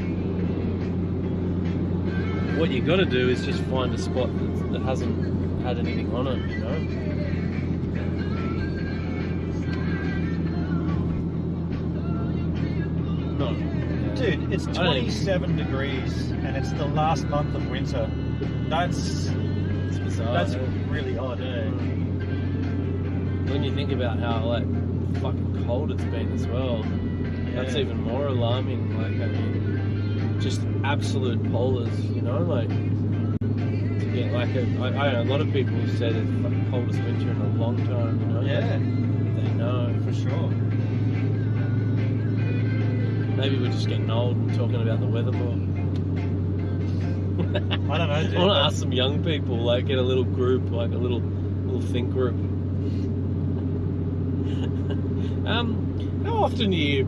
What you got to do is just find a spot that hasn't had anything on it, you know?
Dude, it's 27 degrees and it's the last month of winter. It's bizarre. That's really odd, eh?
When you think about how like fucking cold it's been as well, that's even more alarming. Like I mean, just absolute polars, you know, like to get like I know a lot of people say it's the coldest winter in a long time, you know.
Yeah,
they know
for sure.
Maybe we're just getting old and talking about the weather more.
I don't know, dude.
I want to ask some young people, like get a little group, like a little think group. How often do you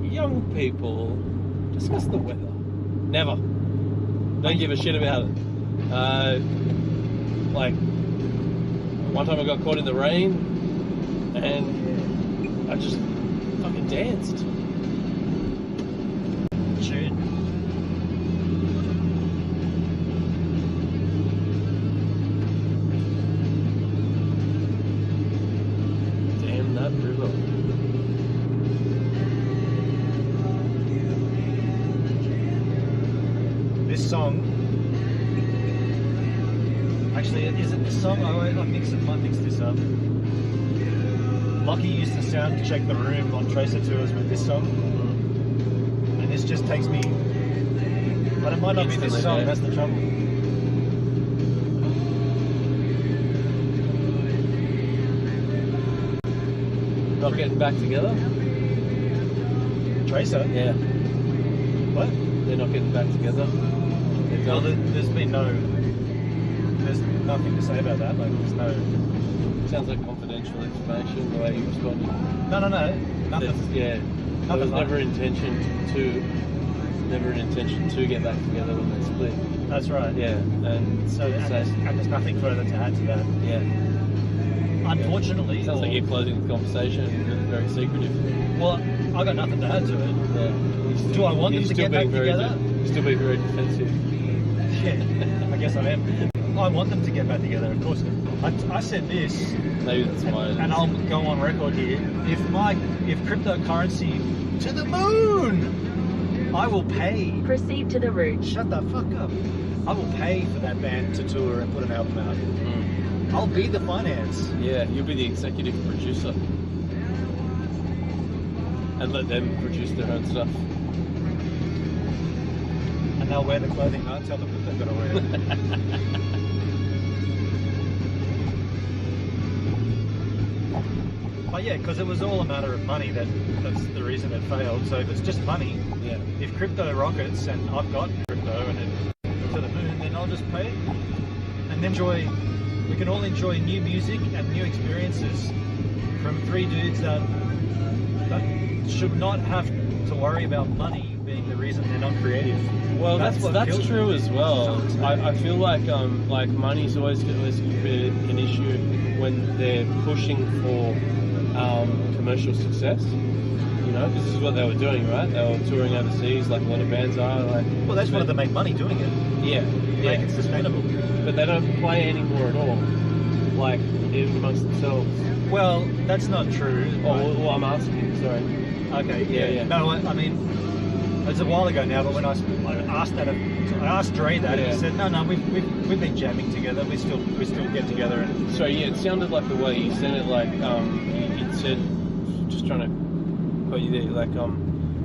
young people discuss the weather? Never. Don't give a shit about it. Like one time I got caught in the rain and I just fucking danced. Damn that river.
This song, actually, is it this song? I might mix this up. Lockie used to sound check the room on Tracer Tours with this song. And this just takes me, but it might not be this song, that's the trouble.
Not getting back together?
Tracer?
Yeah.
What?
They're not getting back together?
Well, there's nothing to say about that, like there's no...
Sounds like confidential information, the way you responded.
No, nothing.
There was never an intention to get back together when they split.
That's right.
Yeah, and
so and there's nothing further to add to that.
Yeah.
unfortunately,
sounds like you're closing the conversation. Very secretive.
Well, I got nothing to add to it.
Yeah.
Do I want them to get back together?
You're still being very defensive.
Yeah, I guess I am. I want them to get back together, of course. I said this,
Maybe that's why.
and I'll go on record here. If cryptocurrency to the moon, I will pay.
Proceed to the route.
Shut the fuck up. I will pay for that band to tour and put an album out. I'll be the finance.
Yeah, you'll be the executive producer. And let them produce their own stuff.
And they'll wear the clothing I tell them that they've got to wear. But yeah, because it was all a matter of money. That's the reason it failed. So if it's just money,
Yeah.
if crypto rockets and I've got crypto and it's to the moon, then I'll just pay and enjoy. We can all enjoy new music and new experiences from three dudes that should not have to worry about money being the reason they're not creative.
Well, that's true as well. I feel like money's always going to be an issue when they're pushing for commercial success. You know, this is what they were doing, right? They were touring overseas, like a lot of bands are.
Well, they just wanted to make money doing it.
Yeah,
Make it sustainable.
But they don't play anymore at all, like even amongst themselves.
Well, that's not true.
Oh, well, I'm asking. Sorry.
Okay.
Yeah.
No, I mean, it's a while ago now. But when I asked Dre that,
Yeah.
he said, "No, we've been jamming together. We still get together." And
So yeah, it sounded like the way you said it, like it said, just trying to quote you there, like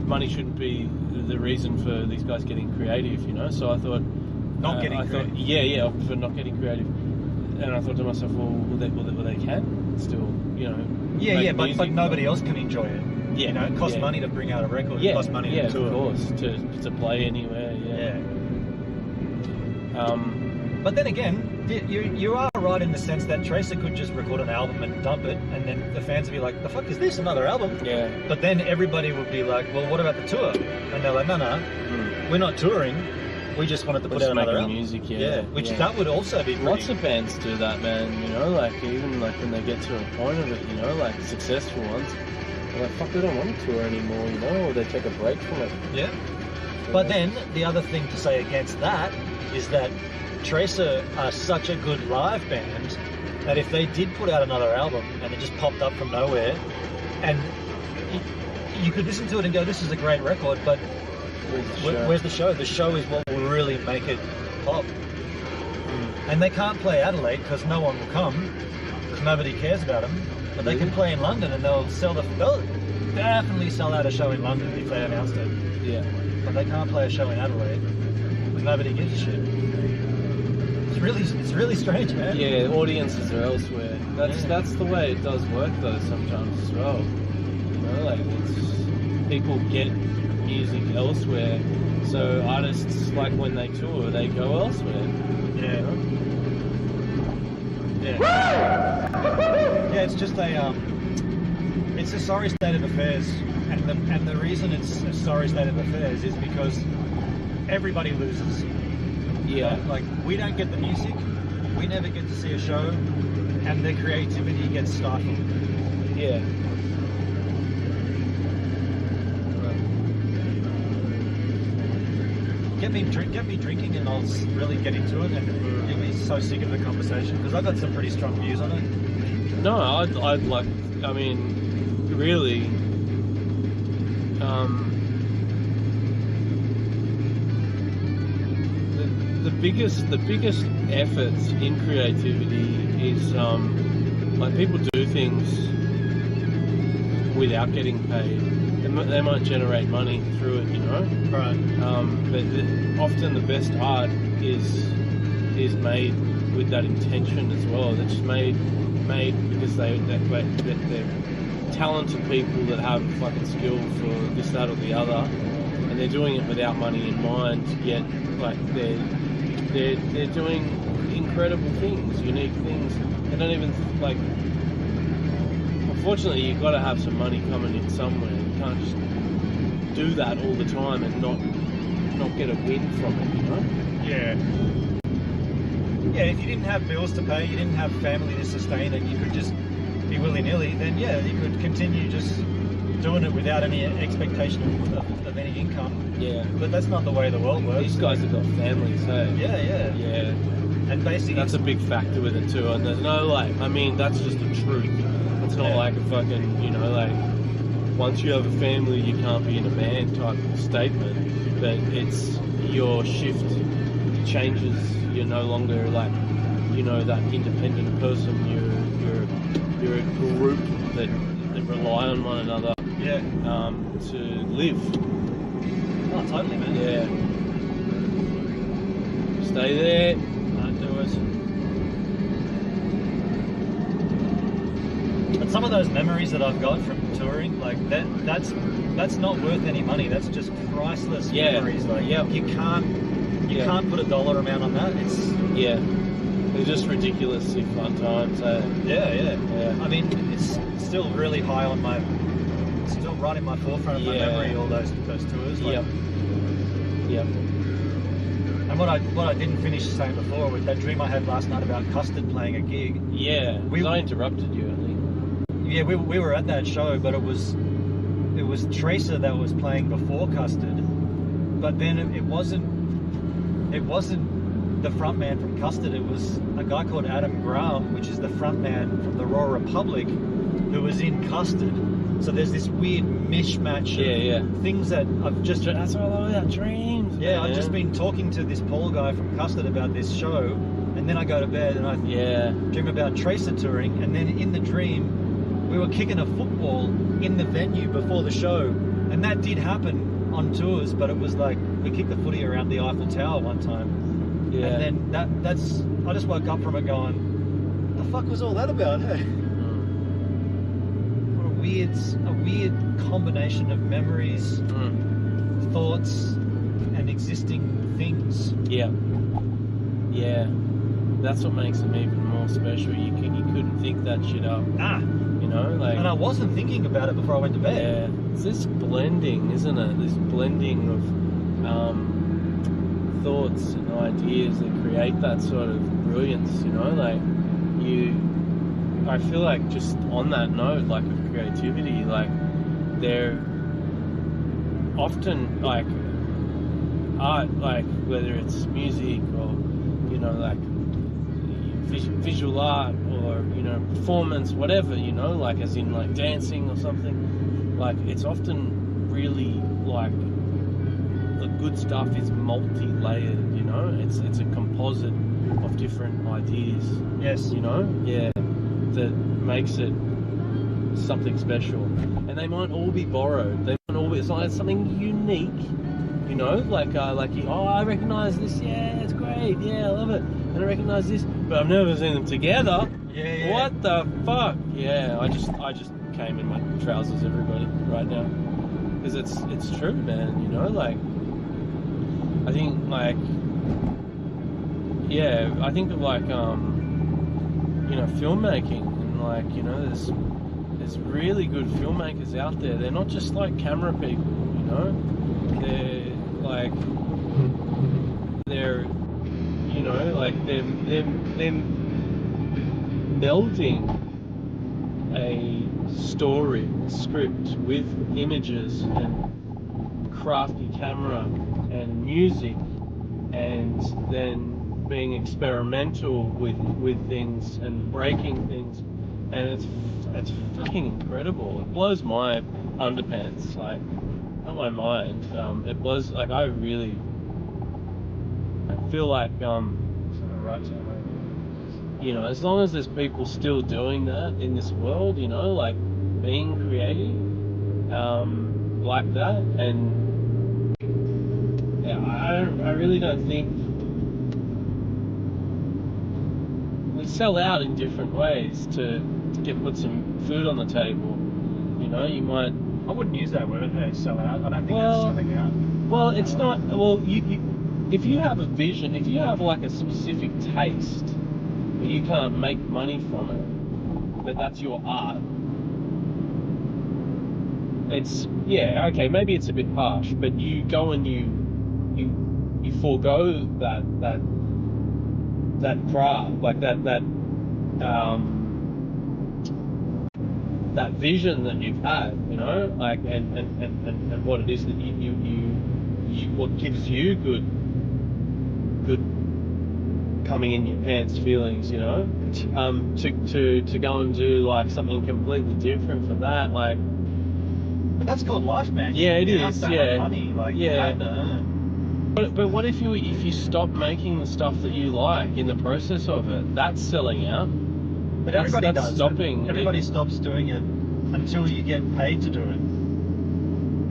money shouldn't be the reason for these guys getting creative, you know. So I thought
not getting creative.
For not getting creative, and I thought to myself, well, they can still, you know. make
but
music.
nobody else can enjoy it.
Yeah,
You know, it costs money to bring out a record. It costs money to tour.
of course, to play anywhere. Yeah.
But then again, you are right in the sense that Tracer could just record an album and dump it, and then the fans would be like, "The fuck is this? Another album?"
Yeah.
But then everybody would be like, "Well, what about the tour?" And they're like, "No, we're not touring. We just wanted to put out another album."
Music,
That would also be pretty...
Lots of bands do that, man. You know, like even like when they get to a point of it, you know, like successful ones, they're like, "Fuck, we don't want to tour anymore," you know, or they take a break from it.
Yeah. But then the other thing to say against that is that Tracer are such a good live band that if they did put out another album and it just popped up from nowhere, and you could listen to it and go, "This is a great record," but where's the show? The show is what will really make it pop. And they can't play Adelaide because no one will come, because nobody cares about them. But they can play in London and they'll definitely sell out a show in London if they announced it.
Yeah.
But they can't play a show in Adelaide because nobody gives a shit. It's really strange, man.
Yeah, audiences are elsewhere. That's the way it does work though sometimes as well. You know, like people get music elsewhere, so artists, like when they tour, they go elsewhere.
Yeah.
You know?
Yeah, it's just it's a sorry state of affairs, and the reason it's a sorry state of affairs is because everybody loses.
Yeah.
Like we don't get the music, we never get to see a show, and their creativity gets stifled.
Yeah.
Get me drinking, and I'll really get into it, and you'll be so sick of the conversation because I've got some pretty strong views on it.
No, I'd like. I mean, really. The biggest efforts in creativity is like people do things without getting paid. They might generate money through it, you know.
Right.
But often the best art is made with that intention as well. They're just made because they're talented people that have fucking skill for this, that, or the other, and they're doing it without money in mind. Yet, like they're doing incredible things, unique things. They don't even like. Unfortunately, you've got to have some money coming in somewhere. You can't just do that all the time and not get a win from it, you know?
Yeah. Yeah, if you didn't have bills to pay, you didn't have family to sustain, and you could just be willy-nilly, then yeah, you could continue just doing it without any expectation of any income.
Yeah.
But that's not the way the world works.
These guys have got families, hey?
Yeah.
Yeah.
And basically,
that's a big factor with it too. And there's no like, I mean, that's just the truth. It's not like a fucking, you know, like once you have a family, you can't be in a band type statement. But it's your shift changes. You're no longer like, you know, that independent person. You're a group that rely on one another.
Yeah.
To live.
Oh, totally, man.
Yeah. Stay there. Don't do it.
But some of those memories that I've got from touring, like that's not worth any money. That's just priceless memories. Like, you can't put a dollar amount on that. It's
they're just ridiculously fun times.
Yeah. I mean, it's still really high on my, still right in my forefront of my memory. All those tours. Like,
Yep.
And what I didn't finish saying before with that dream I had last night about Custard playing a gig.
Yeah. I interrupted you, I think.
Yeah, we were at that show, but it was Tracer that was playing before Custard, but then it wasn't the front man from Custard. It was a guy called Adam Graham, which is the front man from the Raw Republic, who was in Custard. So there's this weird mishmatch of things that I've just...
That's what I love about dreams.
Yeah,
man.
I've just been talking to this Paul guy from Custard about this show, and then I go to bed and I dream about Tracer touring, and then in the dream we were kicking a football in the venue before the show, and that did happen on tours, but it was like we kicked the footy around the Eiffel Tower one time. Yeah. And then that's I just woke up from it going, what the fuck was all that about, hey? What a weird combination of memories, thoughts, and existing things.
Yeah. That's what makes them even more special. You couldn't think that shit up. You know, like.
And I wasn't thinking about it before I went to bed.
Yeah. It's this blending, isn't it? This blending of thoughts and ideas that create that sort of brilliance. You know, like I feel like just on that note, like of creativity, like they're often like art, like whether it's music or, you know, like visual art or, you know, performance, whatever, you know, like as in like dancing or something, like it's often really like the good stuff is multi-layered, you know, it's a composite of different ideas.
Yes.
You know, that makes it something special, and they might all be borrowed. They might all be, it's like something unique, you know, like I recognize this. Yeah, it's great. Yeah, I love it. And I recognize this, but I've never seen them together.
Yeah.
What the fuck? Yeah, I just came in my trousers, everybody, right now, because it's true, man. You know, like I think like I think of like you know, filmmaking, and like, you know, there's really good filmmakers out there. They're not just like camera people, you know, they're like you know, like they're melding a story, script with images and crafty camera and music, and then being experimental with things and breaking things, and it's fucking incredible. It blows my underpants, like not my mind. It blows, like I feel like you know, as long as there's people still doing that in this world, you know, like being creative like that, and I really don't think we sell out in different ways to put some food on the table. You know, you might.
I wouldn't use that word, sell out. I don't think that's selling out.
Well, it's not. Well, you if you have a vision, if you have like a specific taste, but you can't make money from it, but that's your art. It's okay. Maybe it's a bit harsh, but you go and you forego that craft, like that vision that you've had, you know, like and what it is that you what gives you good coming in your pants feelings, you know, to go and do like something completely different for that, like.
But that's called life, man.
Yeah, it
you
is.
Have to
Yeah,
have money, like
yeah.
you have to earn it.
But what if you stop making the stuff that you like in the process of it? That's selling out.
But
that's
everybody does.
stopping.
Everybody stops doing it until you get paid to do it.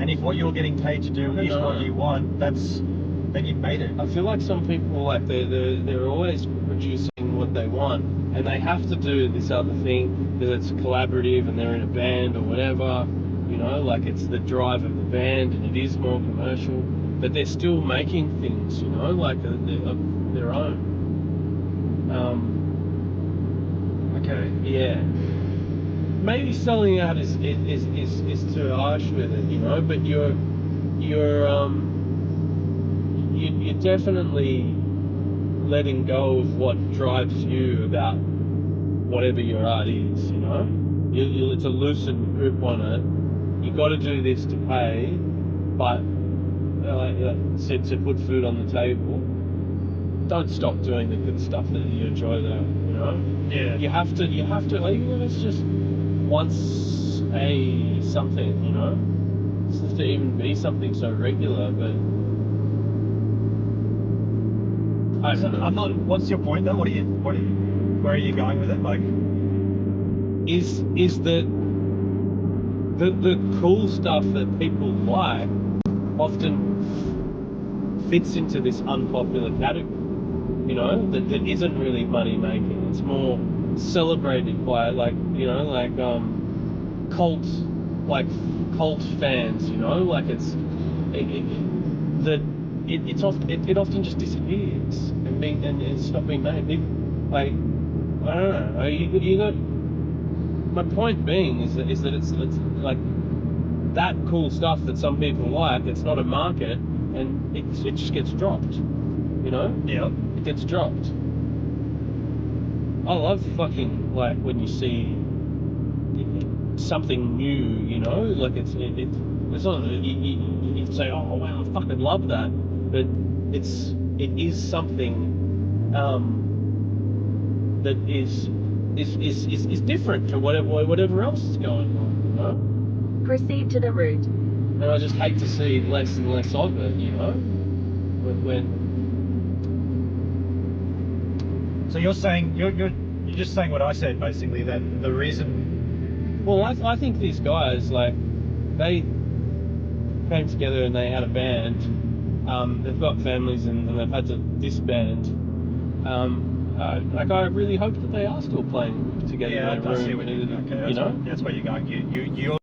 And if what you're getting paid to do is what you want, then you've made it.
I feel like some people, like they're always producing what they want, and they have to do this other thing because it's collaborative and they're in a band or whatever. You know, like it's the drive of the band, and it is more commercial, but they're still making things. You know, like of their own.
Okay.
Yeah. Maybe selling out is too harsh with it, you know, but you're definitely letting go of what drives you about whatever your art is, you know. It's a loosened grip on it. You got to do this to pay, but to put food on the table. Don't stop doing the good stuff that you enjoy, though. You know.
Yeah.
You have to. Like, even if it's just once something, you know. It's just to even be something so regular, but.
I'm not. What's your point though? Where are you going with it? Like,
is the cool stuff that people like often fits into this unpopular category, you know, that isn't really money making. It's more celebrated by cult fans, you know, like it often just disappears and stop being made. Like, I don't know. You got. My point being is that it's like that cool stuff that some people like. It's not a market, and it just gets dropped. You know?
Yeah.
It gets dropped. I love fucking like when you see something new. You know, like it's not. You say, oh wow, I fucking love that, but it is something that is different to whatever else is going on, you know?
Proceed to the route.
And I just hate to see less and less of it, you know? When
so you're saying you're just saying what I said basically, that the reason.
Well, I think these guys, like, they came together and they had a band. They've got families and they've had to disband. I really hope that they are still playing together.
Yeah,
in a
I see
room,
what you mean. Okay,
you know?
that's where you're going. You're.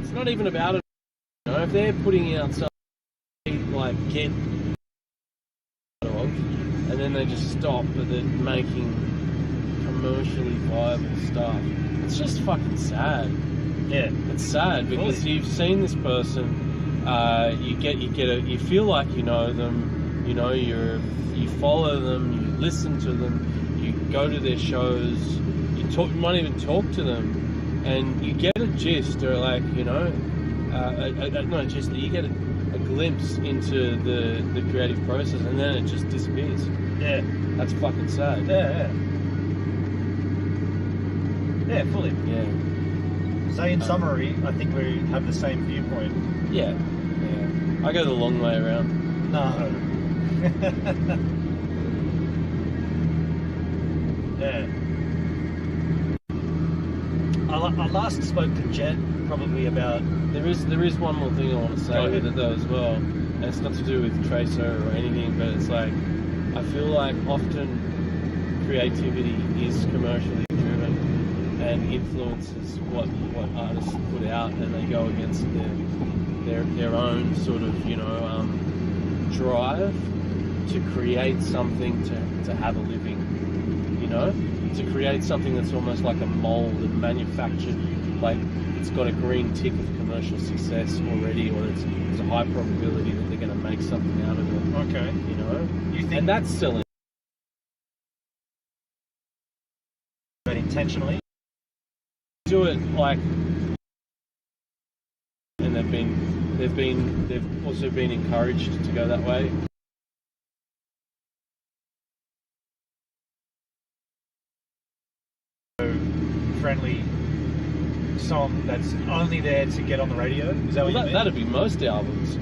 It's not even about it. You know, if they're putting out something like get of, and then they just stop, but they're making commercially viable stuff. It's just fucking sad.
Yeah,
it's sad because you've seen this person. You feel like you know them. You know, you follow them. You listen to them. You go to their shows. You might even talk to them. And you get a gist, or like, you know, not a gist, you get a glimpse into the creative process, and then it just disappears.
Yeah.
That's fucking sad.
Yeah. Yeah, fully.
Yeah.
So in summary, I think we have the same viewpoint.
Yeah. I go the long way around.
No. I last spoke to Jet probably about...
There is one more thing I want to say with it though as well, and it's not to do with Tracer or anything, but it's like, I feel like often creativity is commercially driven and influences what artists put out, and they go against their own sort of, you know, drive to create something to have a living, you know, to create something that's almost like a mold and manufactured, like it's got a green tick of commercial success already, or there's a high probability that they're going to make something out of it.
Okay.
You know,
you think
and that's selling.
But intentionally
Do it like, and they've also been encouraged to go that way.
Friendly song that's only there to get on the radio? Is that what you mean?
That'd be most albums,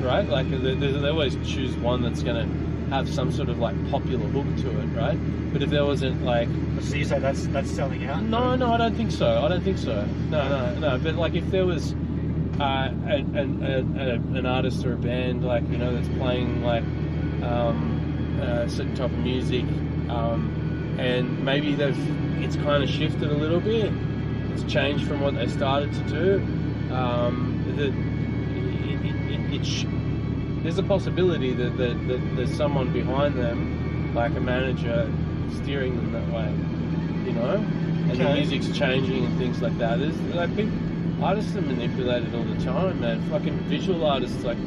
right? Like they always choose one that's going to have some sort of like popular hook to it, right? But if there wasn't like,
so you say that's selling out?
No, I don't think so. No. But like if there was an artist or a band, like, you know, that's playing like a certain type of music, and maybe it's kind of shifted a little bit. It's changed from what they started to do. There's a possibility that there's someone behind them, like a manager, steering them that way, you know. And the music's changing and things like that. There's like artists are manipulated all the time, man. Fucking visual artists like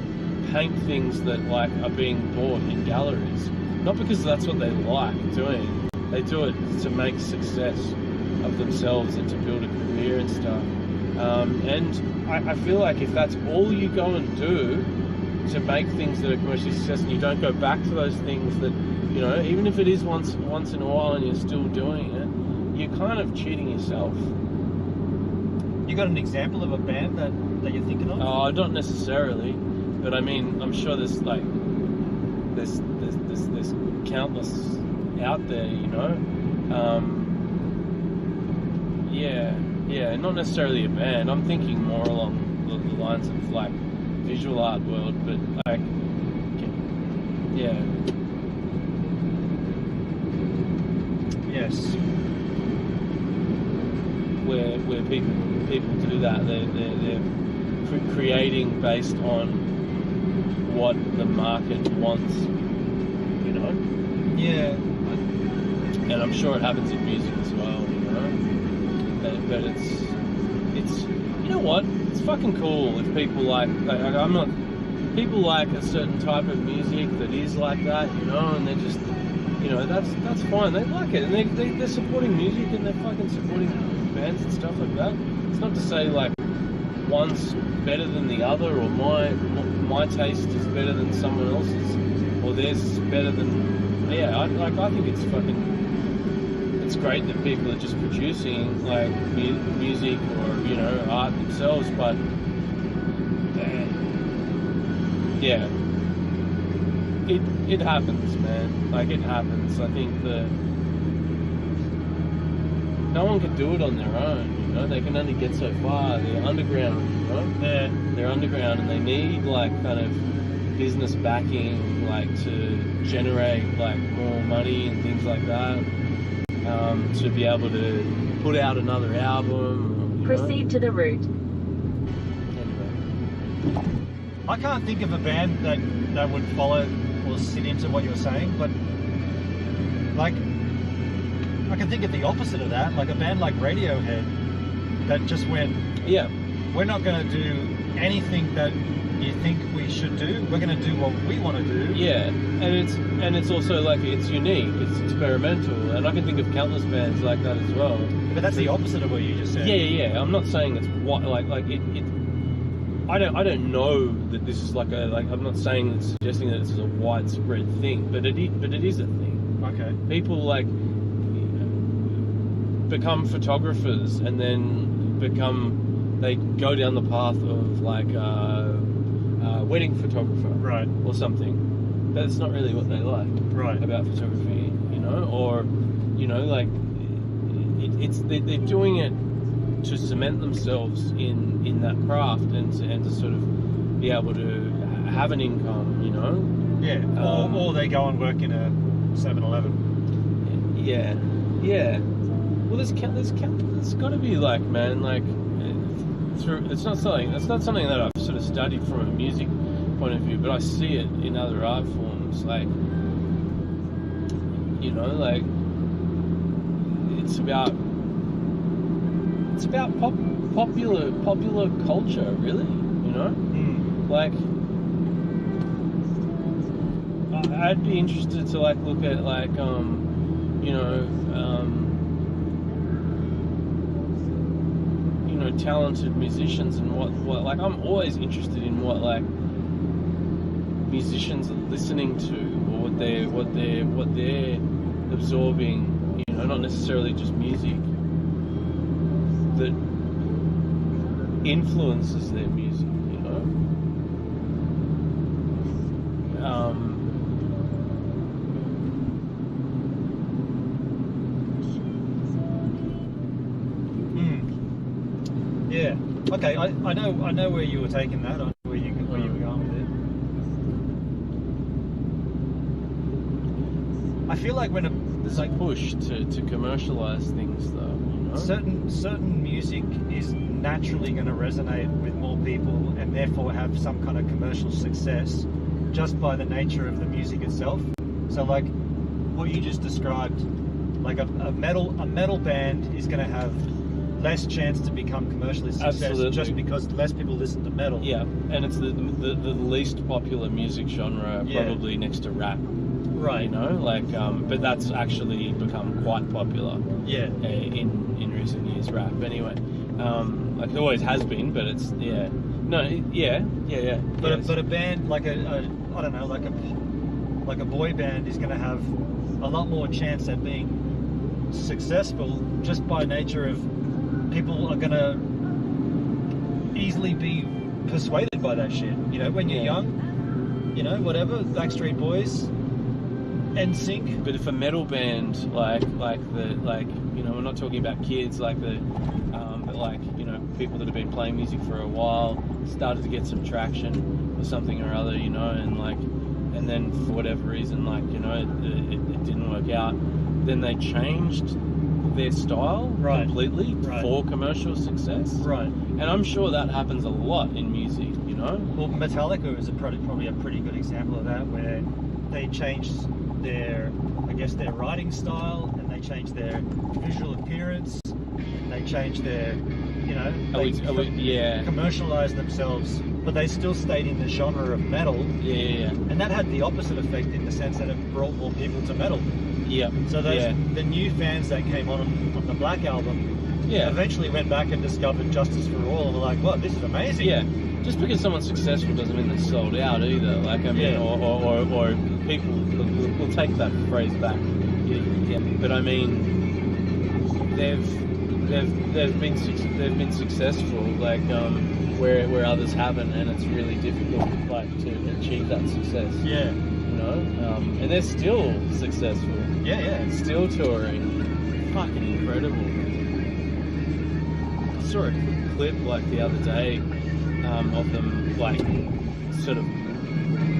paint things that like are being bought in galleries, not because that's what they like doing. They do it to make success of themselves and to build a career and stuff. And I feel like if that's all you go and do to make things that are commercially successful, and you don't go back to those things that, you know, even if it is once in a while and you're still doing it, you're kind of cheating yourself.
You got an example of a band that you're thinking of?
Oh, not necessarily, but I mean, I'm sure there's like there's countless out there, you know. Yeah, not necessarily a band. I'm thinking more along the lines of like visual art world, but like, yeah.
Yes.
Where people do that, they're creating based on what the market wants, you know.
Yeah.
And I'm sure it happens in music as well, you know. But it's you know what? It's fucking cool if people like I'm not, people like a certain type of music that is like that, you know, and they're just, you know, that's fine. They like it, and they're supporting music, and they're fucking supporting bands and stuff like that. It's not to say like one's better than the other, or my taste is better than someone else's, or theirs is better than, yeah. I think it's fucking. It's great that people are just producing like music or, you know, art themselves, but yeah, it happens, man. Like, it happens. I think that no one can do it on their own, you know. They can only get so far. They're underground, you know. They're underground, and they need like kind of business backing, like to generate like more money and things like that. To be able to put out another album.
Proceed to the route.
Anyway.
I can't think of a band that would follow or sit into what you're saying, but like I can think of the opposite of that, like a band like Radiohead that just went,
yeah,
we're not going to do anything that you think we should do. We're going to do what we want to do.
Yeah, and it's also like, it's unique, it's experimental, and I can think of countless bands like that as well.
But that's the opposite of what you just said.
Yeah. I'm not saying it's what like it. I don't know that this is like I'm not saying it's suggesting that this is a widespread thing, but it is a thing.
Okay.
People like become photographers, and then they go down the path of like wedding photographer,
right,
or something. That's not really what they like,
right,
about photography, you know, or, you know, like they're doing it to cement themselves in that craft and to sort of be able to have an income, you know.
Yeah. Or they go and work in a 7-Eleven.
Yeah. Well, there's got to be like, man, like it's not something that I've sort of studied from a music point of view, but I see it in other art forms, like, you know, like it's about popular culture, really, you know. Like, I'd be interested to like look at like you know, talented musicians and what like I'm always interested in what like musicians are listening to, or what they're absorbing, you know, not necessarily just music that influences their music, you know.
Yeah. Okay. I know where you were taking that. I know where you were going with it. I feel like when
there's like push to commercialize things, though, you know?
certain music is naturally going to resonate with more people and therefore have some kind of commercial success just by the nature of the music itself. So like what you just described, like a metal band is going to have less chance to become commercially successful just because less people listen to metal.
Yeah, and it's the least popular music genre, probably next to rap.
Right.
You know, like, but that's actually become quite popular.
Yeah.
In recent years, rap. Anyway, like it always has been, but it's But
a band like I don't know, like a boy band is going to have a lot more chance at being successful just by nature of people are going to easily be persuaded by that shit. You know, when you're young, you know, whatever, Backstreet Boys, NSYNC.
But if a metal band, like you know, we're not talking about kids, like but like, you know, people that have been playing music for a while, started to get some traction or something or other, you know, and then for whatever reason, like, you know, it didn't work out, then they changed their style completely for commercial success. Right. And I'm sure that happens a lot in music, you know?
Well, Metallica is probably a pretty good example of that, where they changed their writing style, and they changed their visual appearance, and they changed their, you know, commercialized themselves, but they still stayed in the genre of metal.
Yeah.
And that had the opposite effect in the sense that it brought more people to metal.
Yeah.
So the new fans that came on the Black album eventually went back and discovered Justice for All and were like, "Wow, this is amazing."
Yeah. Just because someone's successful doesn't mean they're sold out either. Like, I mean, or people will take that phrase back. Yeah. But I mean, they've been successful, like where others haven't, and it's really difficult, like, to achieve that success.
Yeah.
You know, and they're still successful.
Yeah.
Still touring. Fucking incredible. I saw a clip like the other day of them, like, sort of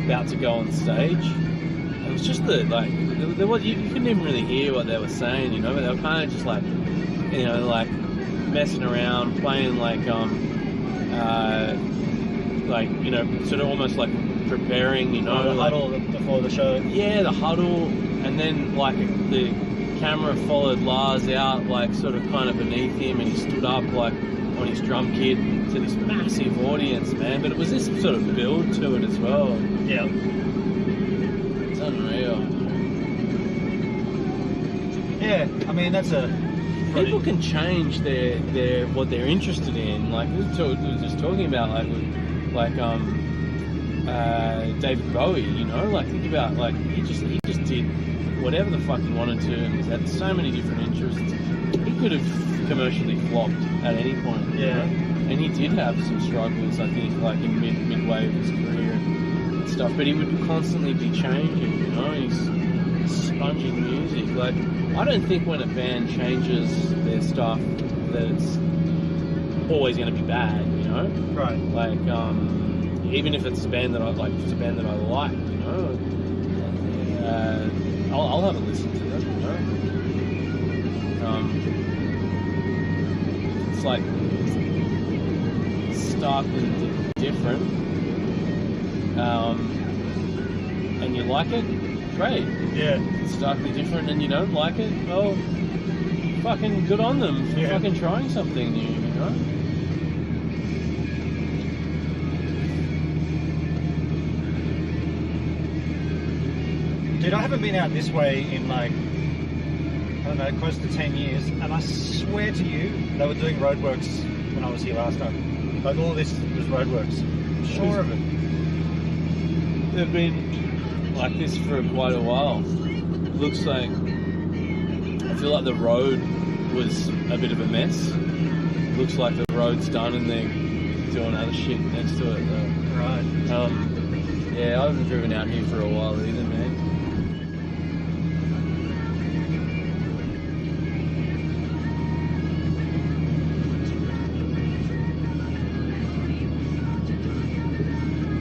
about to go on stage. It was just you couldn't even really hear what they were saying, you know, but they were kind of just like, you know, like messing around, playing like you know, sort of almost like preparing, you know,
the huddle before the show.
Yeah, the huddle, and then like the camera followed Lars out, like sort of kind of beneath him, and he stood up like on his drum kit to this massive audience, man. But it was this sort of build to it as well.
Yeah.
It's unreal.
Yeah, I mean, that's
people can change their what they're interested in. Like we were just talking about, like David Bowie, you know, like think about, like he just did whatever the fuck he wanted to, and he's had so many different interests. He could have commercially flopped at any point, you know? And he did have some struggles, I think, like in midway of his career and stuff. But he would constantly be changing, you know. He's sponging music. Like, I don't think when a band changes their stuff that it's always going to be bad, you know?
Right.
Like, even if it's a band that I like, you know, I'll have a listen to them, you know? It's like starkly different, and you like it, great.
Yeah.
It's starkly different and you don't like it, well, fucking good on them for fucking trying something new, you know?
Dude, I haven't been out this way in like, I don't know, close to 10 years, and I swear to you, they were doing roadworks when I was here last time. Like, all this was roadworks. I'm sure of it.
They've been like this for quite a while. Looks like, I feel like the road was a bit of a mess. Looks like the road's done and they're doing other shit next to it though.
Right.
Yeah, I haven't driven out here for a while either, man.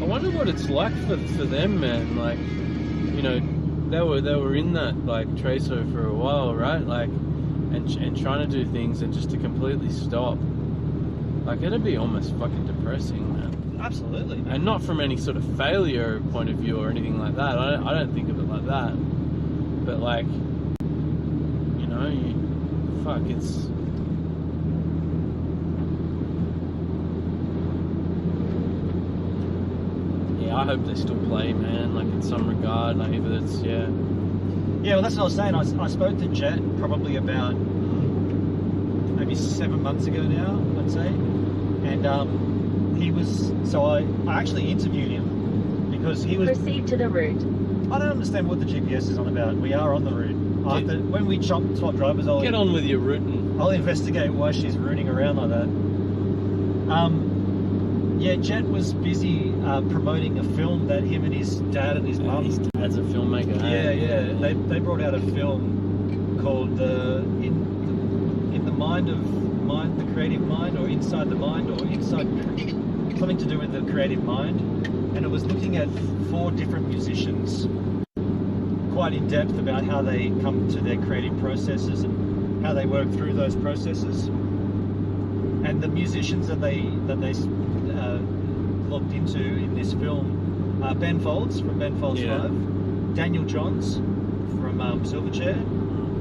I wonder what it's like for them, man. Like, you know, they were in that like Tracer for a while, right? Like, and trying to do things and just to completely stop. Like, it'd be almost fucking depressing, man.
Absolutely.
And not from any sort of failure point of view or anything like that. I don't think of it like that. But like, you know, it's. I hope they still play, man, like in some regard, like if it's,
Yeah, well, that's what I was saying. I spoke to Jet probably about maybe 7 months ago now, I'd say. And he was, so I actually interviewed him because he was...
Proceed to the route.
I don't understand what the GPS is on about. We are on the route. When we swap drivers,
get on with your routing.
I'll investigate why she's rooting around like that. Yeah, Jet was busy promoting a film that him and his dad and his mum...
His dad's a filmmaker.
Yeah. They brought out a film called In the Mind of the Creative Mind, or Inside the Mind, or Inside... something to do with the creative mind. And it was looking at 4 different musicians, quite in depth about how they come to their creative processes and how they work through those processes. And the musicians that they looked into in this film, Ben Folds from Ben Folds 5, Daniel Johns from Silverchair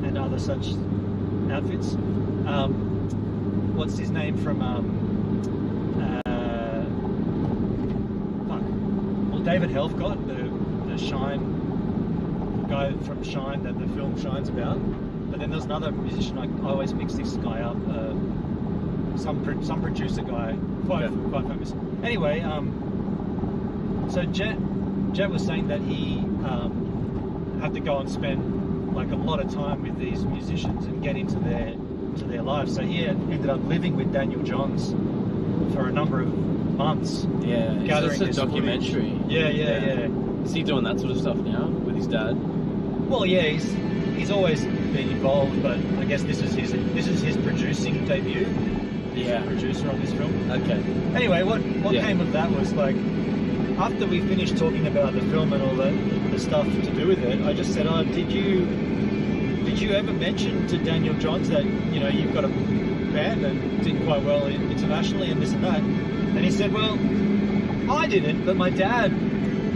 and other such outfits. What's his name from David Helfgott, the Shine guy from Shine that the film Shine's about. But then there's another musician, I always mix this guy up, some producer guy, quite famous. Anyway, so Jet was saying that he had to go and spend like a lot of time with these musicians and get into their lives. So he ended up living with Daniel Johns for a number of months.
Yeah,
gathering
it's a documentary.
Yeah.
Is he doing that sort of stuff now with his dad?
Well, yeah, he's always been involved, but I guess this is his producing debut. He's a producer on this film.
Okay.
Anyway, what came of that was like, after we finished talking about the film and all that, the stuff to do with it, I just said, "Oh, did you ever mention to Daniel Johns that, you know, you've got a band that did quite well internationally and this and that?" And he said, "Well, I didn't, but my dad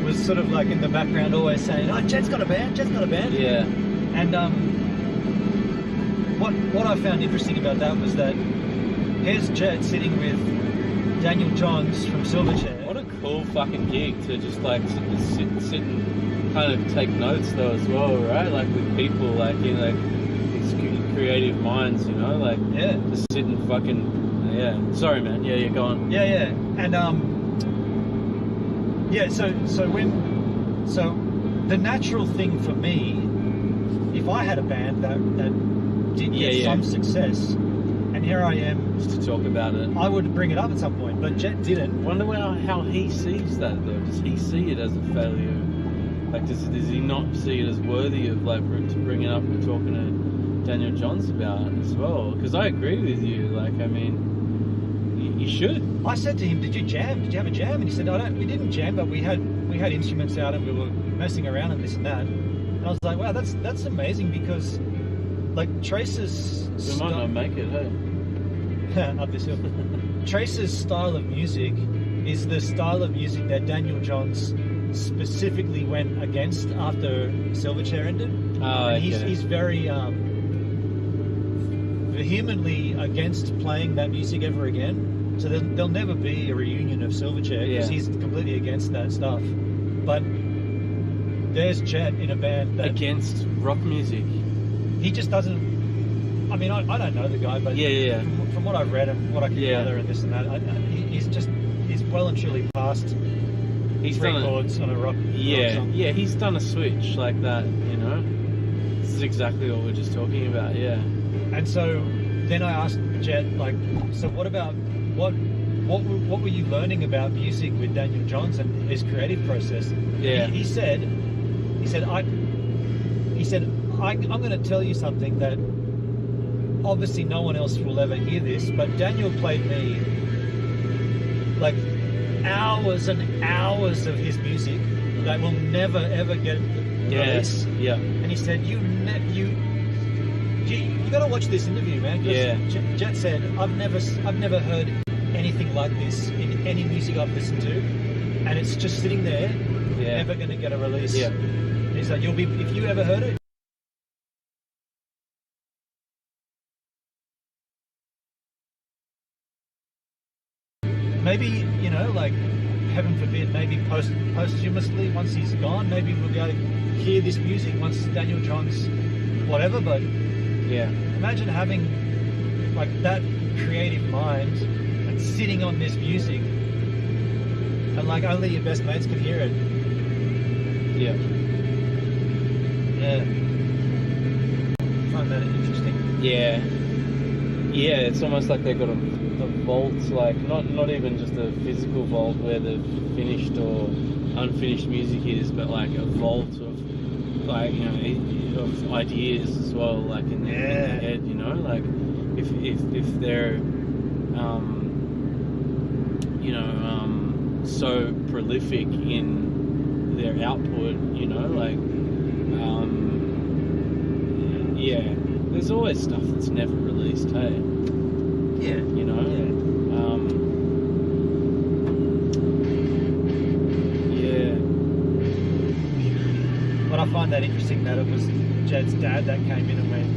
was sort of like in the background always saying, oh, Jet's got a band.
Yeah.
And what I found interesting about that was that here's Jet sitting with Daniel Johns from Silverchair.
What a cool fucking gig to just like sit and kind of take notes though as well, right? Like with people like in like these creative minds, you know, like just sit and fucking sorry man, you're going.
Yeah. And so the natural thing for me, if I had a band that did get some success, and here I am
just to talk about it,
I would bring it up at some point, but Jet didn't.
Wonder how he sees that though. Does he see it as a failure? Like does he not see it as worthy of like to bring it up and talking to Daniel Johns about as well? Because I agree with you. Like I mean, You should.
I said to him, "Did you jam? Did you have a jam?" And he said, we didn't jam, but we had instruments out and we were messing around and this and that." And I was like, "Wow, that's amazing because, like, Trace's
We might not make it, hey?
up this hill. Trace's style of music is the style of music that Daniel Johns specifically went against after Silverchair ended. And he's very vehemently against playing that music ever again. So there'll never be a reunion of Silverchair because he's completely against that stuff. But there's Jet in a band that
against rock music.
He just doesn't. I mean, I don't know the guy, but from what I've read and what I can gather and this and that, he's well and truly past. He's three chords on a rock.
Yeah,
song.
yeah, he's done a switch like that. You know, this is exactly what we're just talking about. Yeah.
And so then I asked Jet, like, so what about what were you learning about music with Daniel Johns and his creative process?
Yeah.
He said I'm going to tell you something that obviously no one else will ever hear this, but Daniel played me like hours and hours of his music that will never ever get released.
Yeah.
And he said, you got to watch this interview, man.
Yeah.
Jet said, I've never heard anything like this in any music I've listened to, and it's just sitting there, never going to get a release.
Yeah.
He's like, if you ever heard it. Maybe, you know, like, heaven forbid, maybe posthumously, once he's gone, maybe we'll be able to hear this music once Daniel Johns, whatever, but imagine having, like, that creative mind and sitting on this music and, like, only your best mates can hear it.
Yeah.
Yeah. I find that interesting.
Yeah. Yeah, it's almost like they've got a vault, like not even just a physical vault where the finished or unfinished music is, but like a vault of, like, you know, of ideas as well, like in their head, you know, like if they're you know, so prolific in their output, you know, like there's always stuff that's never released, hey?
Yeah.
You know?
But I find that interesting that it was Jed's dad that came in and went,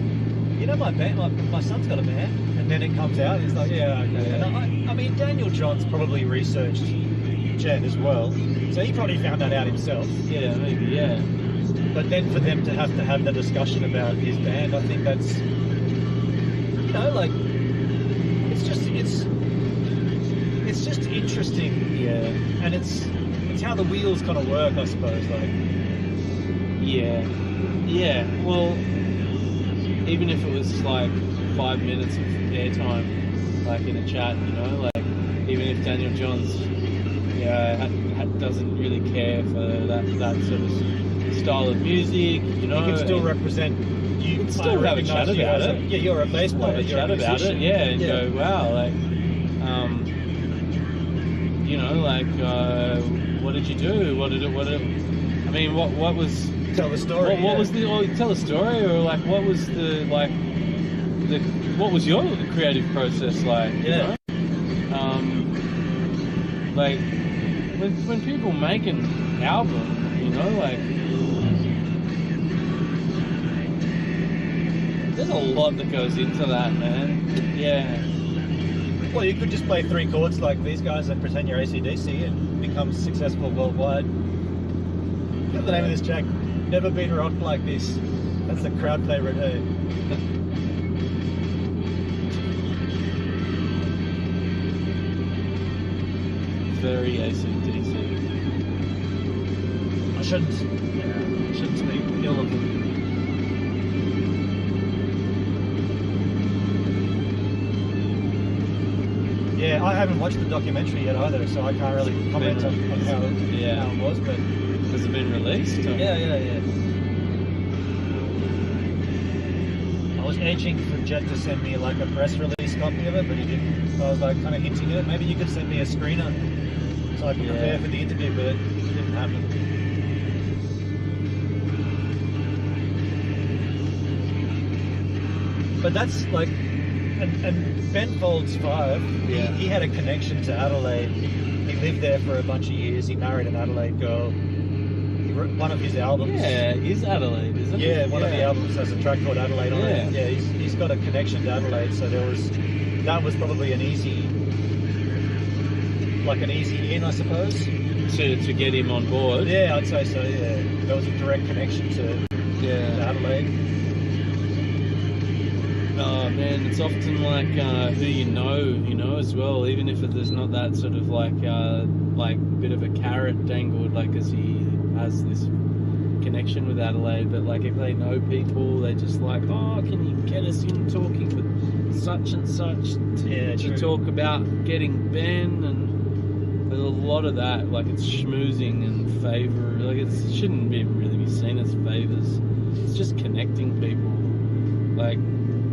you know, my son's got a band, and then it comes out, it's like, yeah, okay. And I mean, Daniel Johns probably researched Jed as well, so he probably found that out himself.
Yeah, maybe, yeah.
But then for them to have the discussion about his band, I think that's, you know, like, it's just interesting.
Yeah.
And it's how the wheels kind of work, I suppose, like.
Yeah. Yeah. Well, even if it was like 5 minutes of airtime, like in a chat, you know, like even if Daniel Johns, doesn't really care for that sort of style of music, you know,
he can still represent. You
can still have a chat about it.
Yeah, you're a bass player.
Have a chat about it, and go, wow, like, you know, like, what did you do? I mean, what was?
Tell the story.
What was tell a story, or like, what was what was your creative process like?
Yeah.
You know? Like, when people make an album, you know, like, there's a lot that goes into that, man. Yeah.
Well, you could just play 3 chords like these guys and pretend you're AC/DC and become successful worldwide. What's the name of this track? Never Been Rocked Like This. That's the crowd favorite, hey?
Very AC/DC.
I shouldn't speak ill of them. Yeah, I haven't watched the documentary yet either, so I can't really comment on how it was, but...
Has it been released? Or?
Yeah. I was edging for Jet to send me like a press release copy of it, but he didn't. I was like kind of hinting at it. Maybe you could send me a screener so I can prepare for the interview, but it didn't happen. But that's like, and Ben Folds 5, he had a connection to Adelaide. He lived there for a bunch of years. He married an Adelaide girl. One of his albums.
Yeah, is Adelaide, isn't it?
Yeah, one of the albums has a track called Adelaide on it. Yeah, he's got a connection to Adelaide, so that was probably an easy in, I suppose.
To get him on board.
Yeah, I'd say so. Yeah, there was a direct connection to Adelaide.
Oh man, it's often like who you know as well. Even if there's not that sort of like bit of a carrot dangled, like as he has this connection with Adelaide, but like if they know people, they just like, oh, can you get us in talking with such and such to talk about getting Ben? And there's a lot of that, like it's schmoozing and favour, like it shouldn't really be seen as favours. It's just connecting people. Like,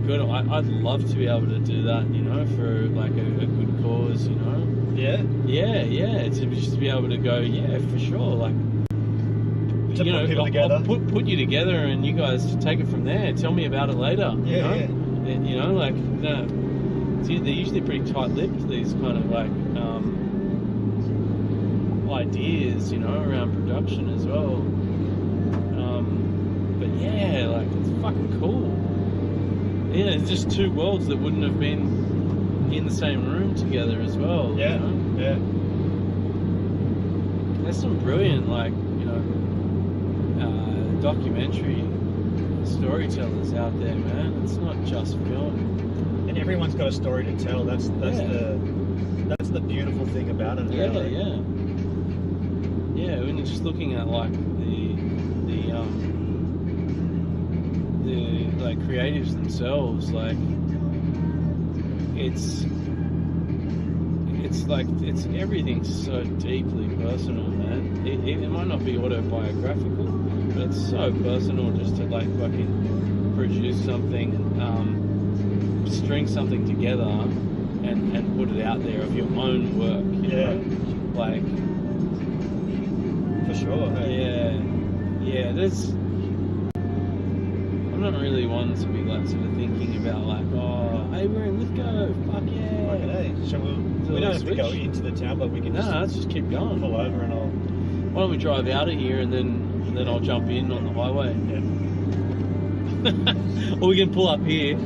good, I'd love to be able to do that, you know, for like a good cause, you know.
Yeah.
To just be able to go, yeah, for sure, like.
To put people together.
I'll put you together, and you guys take it from there. Tell me about it later.
Yeah.
You know, like they're usually pretty tight-lipped. These kind of like ideas, you know, around production as well. But yeah, like it's fucking cool. Yeah, it's just two worlds that wouldn't have been in the same room together as well.
Yeah.
You know?
Yeah.
There's some brilliant, like, you know, documentary storytellers out there, man. It's not just film.
And everyone's got a story to tell. That's the beautiful thing about it.
Yeah, when you're just looking at like the like creatives themselves, like it's like everything's so deeply personal, man. It might not be autobiographical, but it's so personal just to like fucking produce something, string something together and put it out there of your own work, you know? Like,
for sure. Hey?
Yeah, there's, I'm not really one to be like sort of thinking about like, oh, hey, we're in Lithgow, fuck yeah.
Okay, hey, we don't have to go into the town, but we can
let's just keep going.
Pull over and
why don't we drive out of here and then I'll jump in on the highway. Yeah. Or we can pull up here.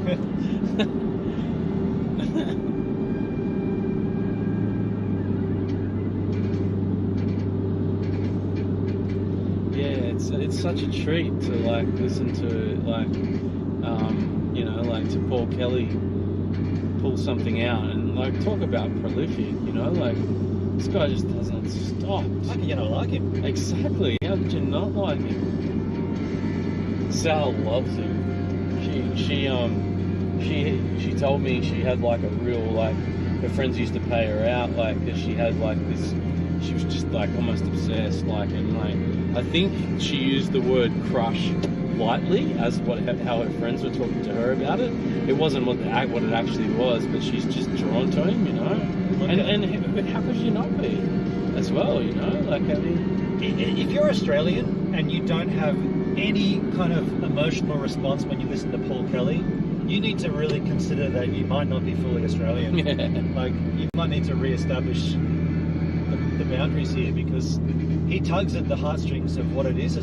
It's such a treat to like listen to like you know, like to Paul Kelly pull something out and like talk about prolific, you know, like this guy just doesn't stop.
How can you not like him?
Exactly. How could you not like him? Sal loves him. She told me she had like a real like, her friends used to pay her out like because she had like this. She was just like almost obsessed, like, and like I think she used the word crush lightly as how her friends were talking to her about it. It wasn't what it actually was, but she's just drawn to him, you know. And how could you not be as well, you know? Like, I mean,
if you're Australian and you don't have any kind of emotional response when you listen to Paul Kelly, you need to really consider that you might not be fully Australian.
Yeah.
Like, you might need to re-establish the boundaries here, because he tugs at the heartstrings of what is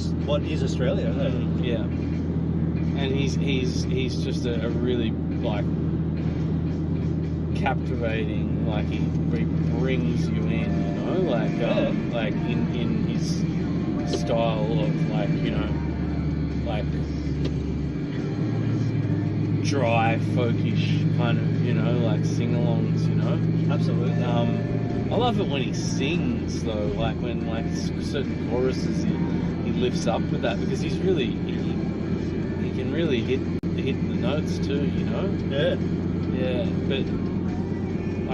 Australia.
Yeah, and he's just a really like captivating. Like he brings you in, you know, like in his style of like, you know, like dry folkish kind of, you know, like sing-alongs, you know.
Absolutely.
I love it when he sings though, like when like certain choruses he lifts up with that, because he's really he can really hit the notes too, you know. Yeah, but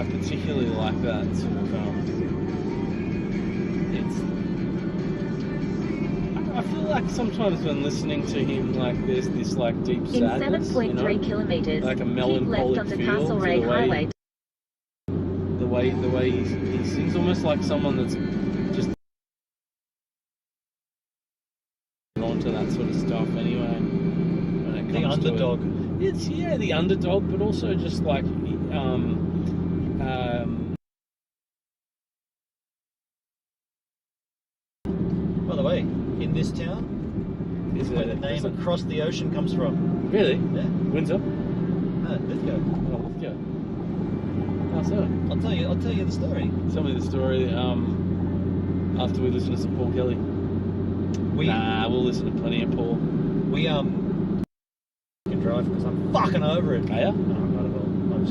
I particularly like that sort of I feel like sometimes when listening to him, like there's this like deep
In
sadness,
7.3 kilometers,
like a
keep
melancholic
left onto
feel to
Castlereagh Highway.
the way he sings, almost like someone that's just onto that sort of stuff anyway. When it comes
The underdog.
to it. It's the underdog, but also just like
By the way, in this town
is
where
it
the name Across the Ocean comes from.
really?
Yeah.
Windsor?
No, Lithgow.
Oh, let's go. How so?
I'll tell you the story.
Tell me the story after we listen to some Paul Kelly. We'll listen to plenty of Paul.
We can drive because I'm fucking over it.
Are ya?
No, not at all. I'll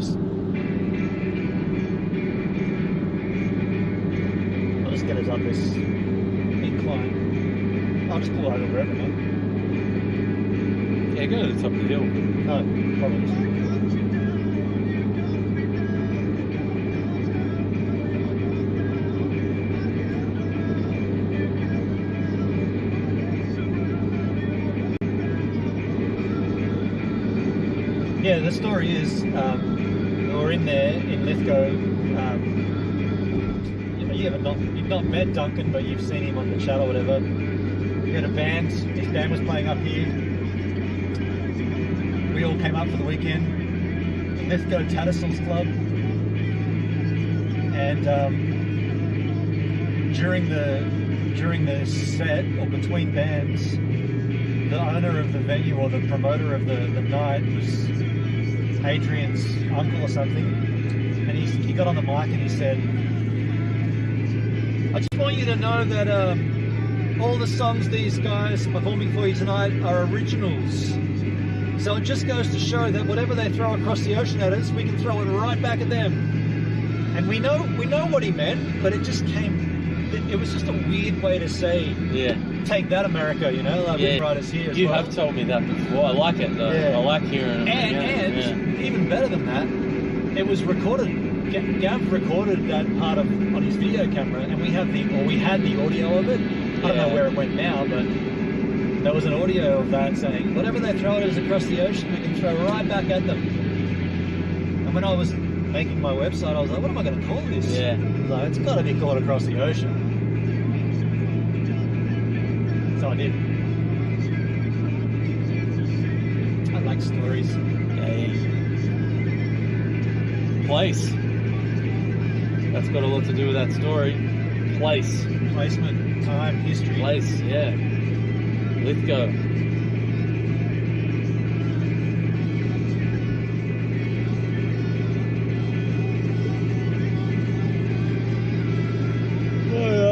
just get us up this incline. I'll just pull over wherever, man.
Yeah, go to the top of the hill.
No problems. Yeah, the story is we're in there in Lithgow. You've not met Duncan, but you've seen him on the chat or whatever. We had a band. His band was playing up here. We all came up for the weekend. The Lithgow Tattersalls Club, and during the set or between bands, the owner of the venue or the promoter of the night was Adrian's uncle or something, and he got on the mic and he said, I just want you to know that all the songs these guys are performing for you tonight are originals. So it just goes to show that whatever they throw across the ocean at us, we can throw it right back at them. And we know what he meant, but it just it was just a weird way to say, take that, America, you know, like we writers here as
You
well.
have told me that before. I like it though.
Yeah.
I like hearing it.
And even better than that, it was recorded. Gav recorded that part on his video camera, and we had the audio of it. I don't know where it went now, but there was an audio of that saying, whatever they throw at us across the ocean, we can throw right back at them. And when I was making my website, I was like, what am I going to call this?
Yeah.
Like, it's got to be called Across the Ocean. So I did. I like stories.
Place. That's got a lot to do with that story. Place.
Placement, time, history.
Place, yeah. Lithgow.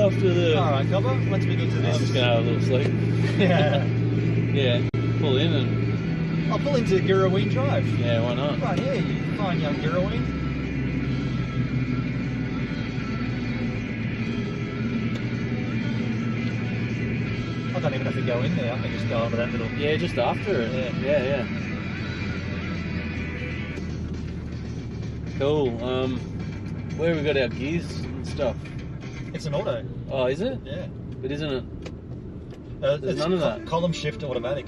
After the...
Alright, cover. Let's begin to this.
I'm just going to have a little sleep.
Yeah.
Yeah. Pull in and...
I'll pull into Girraween Drive.
Yeah, why not?
Right here, you fine young Girraween. I don't even have to go in there. I can just go over that little...
Yeah, just after it. Yeah. Cool. Where have we got our gears and stuff?
It's an auto.
Oh, is it?
Yeah.
But isn't it?
There's
It's none of that.
Column shift automatic.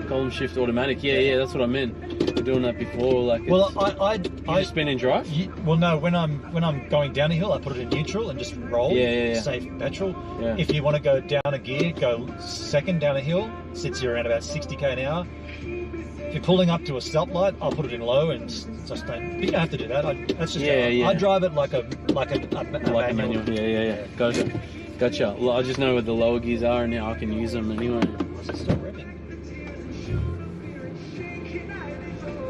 Column shift automatic. Yeah, that's what I meant. We're doing that before. Like,
Well, I
spin and drive.
Well, no. When I'm going down a hill, I put it in neutral and just roll.
Yeah.
Save petrol.
Yeah.
If you want to go down a gear, go second down a hill. Sits you around about 60 km an hour. If you're pulling up to a stoplight, I'll put it in low and just don't. But you don't have to do that. That's just. I drive it like a manual.
Yeah. Gotcha. Well, I just know where the lower gears are, and now I can use them anyway.
Stop revving.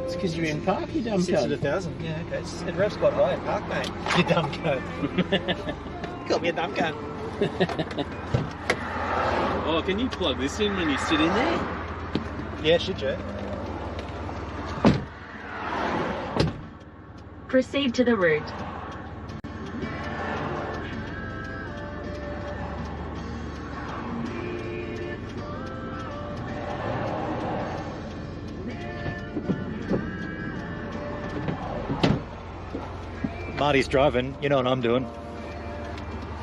It's because you're in park, you dumb
Sits
cunt.
at 1,000. Yeah, okay. It revs quite high in park, mate. You dumb cunt. Call me a dumb cunt.
Oh, can you plug this in when you sit in there?
Yeah, shit, Joe.
Proceed to the route.
Marty's driving. You know what I'm doing.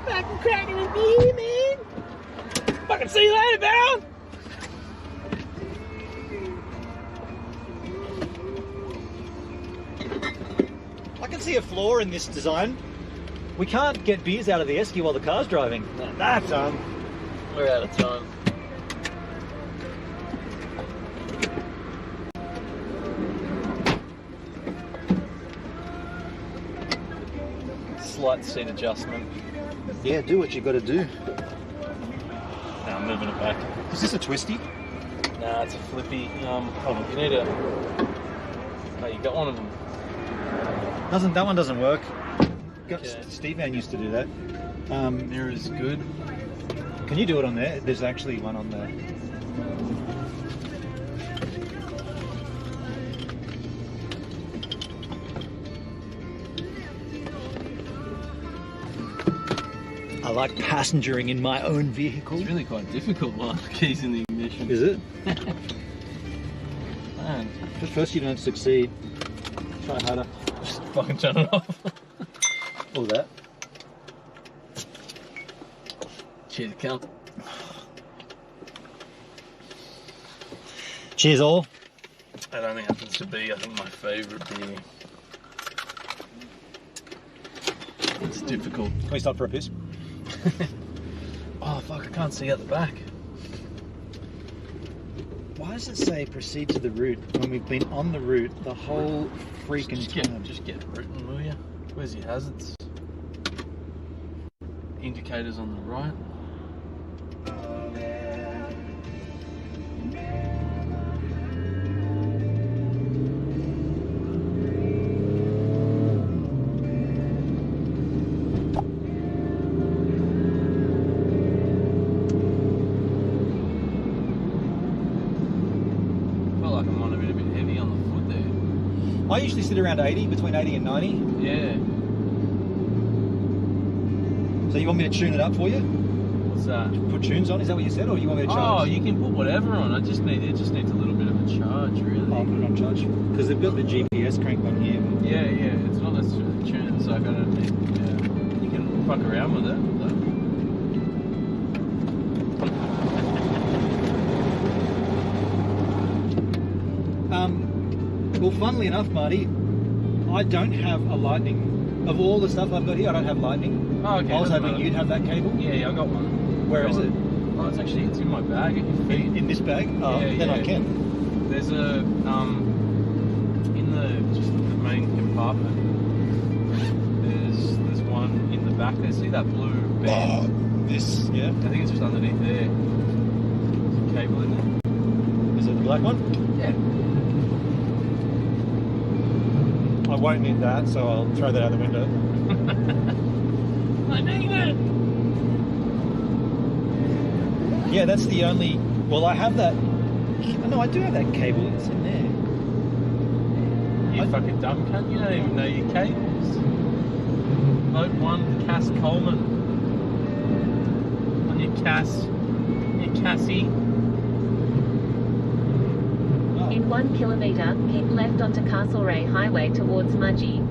Fucking cracking with me, man. Fucking
See you later, Baron!
I can see a flaw in this design. We can't get beers out of the esky while the car's driving.
No.
That's
We're out of time. Slight seat adjustment.
Yeah, do what you got to do.
Now I'm moving it back.
Is this a twisty?
Nah, it's a flippy. You need a. Oh, you got one of them.
That one doesn't work.
Okay.
Steve Van used to do that.
Mirror's good.
Can you do it on there? There's actually one on there. I like passengering in my own vehicle.
It's really quite difficult while the key's in the ignition.
Is it?
Man,
At first you don't succeed. Try harder.
just fucking turn it off.
All that.
Cheers, cunt.
Cheers all.
That only happens to be, I think, my favourite beer. It's difficult.
Can we stop for a piss?
Oh fuck, I can't see out the back.
Why does it say proceed to the route when we've been on the route the whole freaking time?
Just get written, will you? Where's your hazards? Indicators on the right.
I usually sit around 80, between 80 and 90.
Yeah.
So you want me to tune it up for you?
What's that?
Put tunes on, is that what you said? Or you want me to charge?
Oh, you can put whatever on. It just needs a little bit of a charge, really.
I'll put it on charge. Because they've got the GPS crank on here.
Yeah, it's not necessarily tuned, so I gotta you can fuck around with it.
Well, funnily enough, Marty, I don't have a lightning. Of all the stuff I've got here, I don't have lightning.
Oh, okay.
I was hoping you'd have that cable.
Yeah, I got one.
Where is it?
Oh, it's in my bag at your feet.
In this bag? Oh,
yeah,
then
yeah.
I can.
There's a in the main compartment. There's one in the back there. See that blue band?
Oh, this, yeah.
I think it's just underneath there. There's a cable in there.
Is it the black one?
Yeah.
I won't need that, so I'll throw that out the window.
I need it!
Yeah, that's the only... Well, I have that... No, I do have that cable. It's in there.
You fucking dumb cunt. You don't even know your cables. Mode 1, Cass Coleman. On your Cassie.
In 1 kilometre, keep left onto Castlereagh Highway towards Mudgee.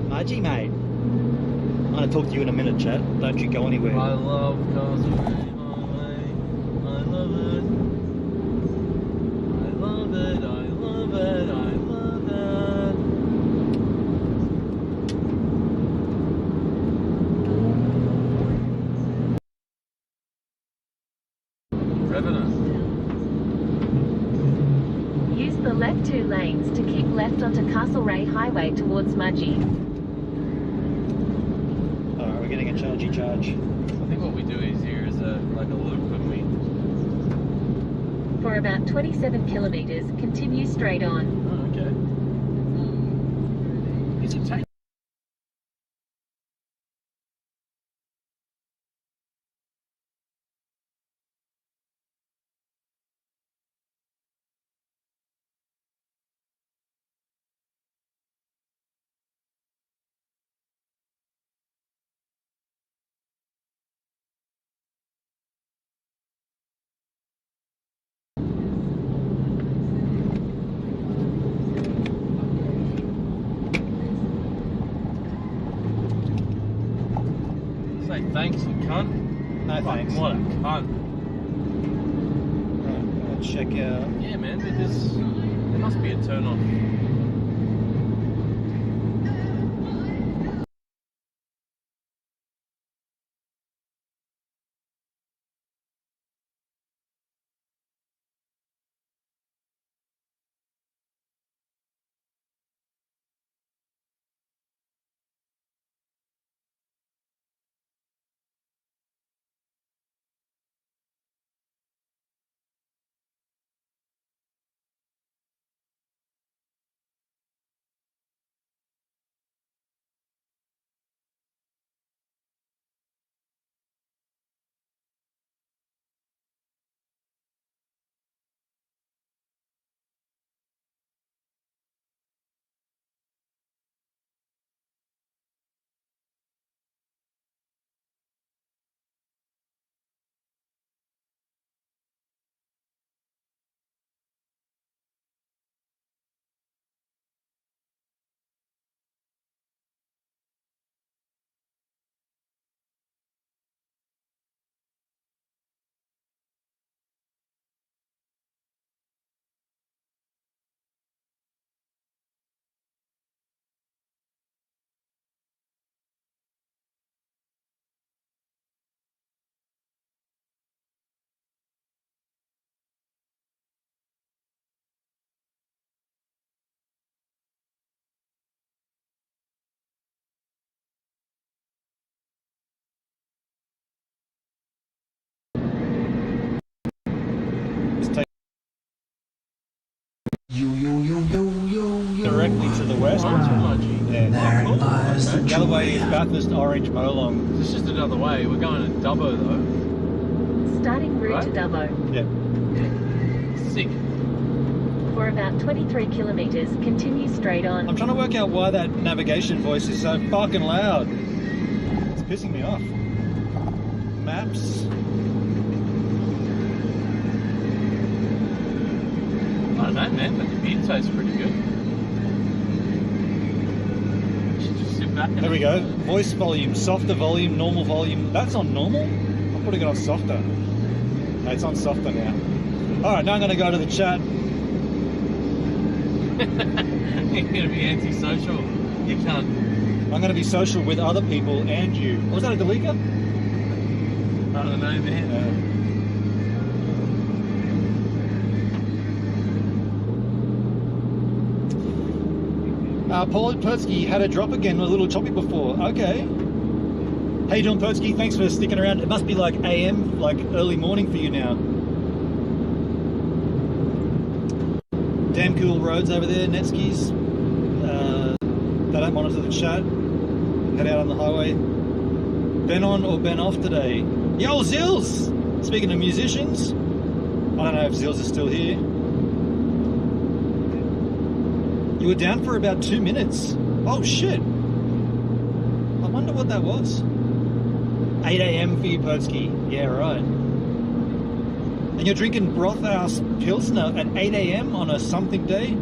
Mudgee, mate. I'm going to talk to you in a minute, Chad. Don't you go anywhere.
I love Castlereagh Highway. I love it. I love it. I love it. I love it. Revenant.
Use the left 2 lanes to keep left onto Castlereagh Highway towards Mudgee.
Alright, we're getting a chargy charge.
I think what we do is here is like a loop when we...
For about 27 kilometres, continue straight on.
Oh, okay. Is it take? Say thanks, you cunt.
No thanks.
What a cunt.
check out.
Yeah, man, there must be a turn off.
Directly to the west.
There lies the
The other way is Bathurst Orange Molong.
It's just another way. We're going to Dubbo though.
Starting route to Dubbo.
Yeah.
Sick.
For about 23 kilometres, continue straight on.
I'm trying to work out why that navigation voice is so fucking loud. It's pissing me off. Maps.
I don't know, man, but the beer tastes pretty good. You should just sit back and...
There we go. Voice volume, softer volume, normal volume. That's on normal? I'm putting it on softer. No, it's on softer now. Alright, now I'm going to go to the chat.
You're going to be antisocial. You can't.
I'm going to be social with other people and you. Was that a Delika?
I don't know, man.
Paul Pertsky had a drop again, a little choppy before. Okay. How you doing, Pertsky? Thanks for sticking around. It must be like AM, like early morning for you now. Damn cool roads over there, Netskis. They don't monitor the chat. Head out on the highway. Ben on or Ben off today? Yo, Zills! Speaking of musicians, I don't know if Zills is still here. You were down for about 2 minutes. Oh shit. I wonder what that was. 8 AM for you, Pertsky. Yeah, right. And you're drinking Brothaus Pilsner at 8 AM on a something day?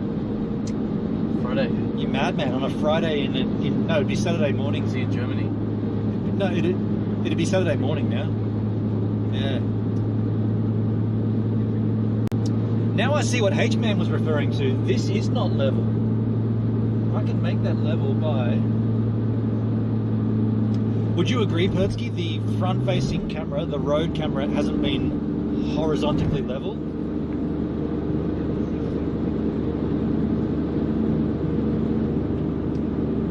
Friday.
You madman, on a Friday no, it'd be Saturday morning.
Is he in Germany?
No, it'd be Saturday morning now. Yeah. Now I see what H-Man was referring to. This is not level. I can make that level by... Would you agree, Pertsky, the front-facing camera, the road camera, hasn't been horizontally level?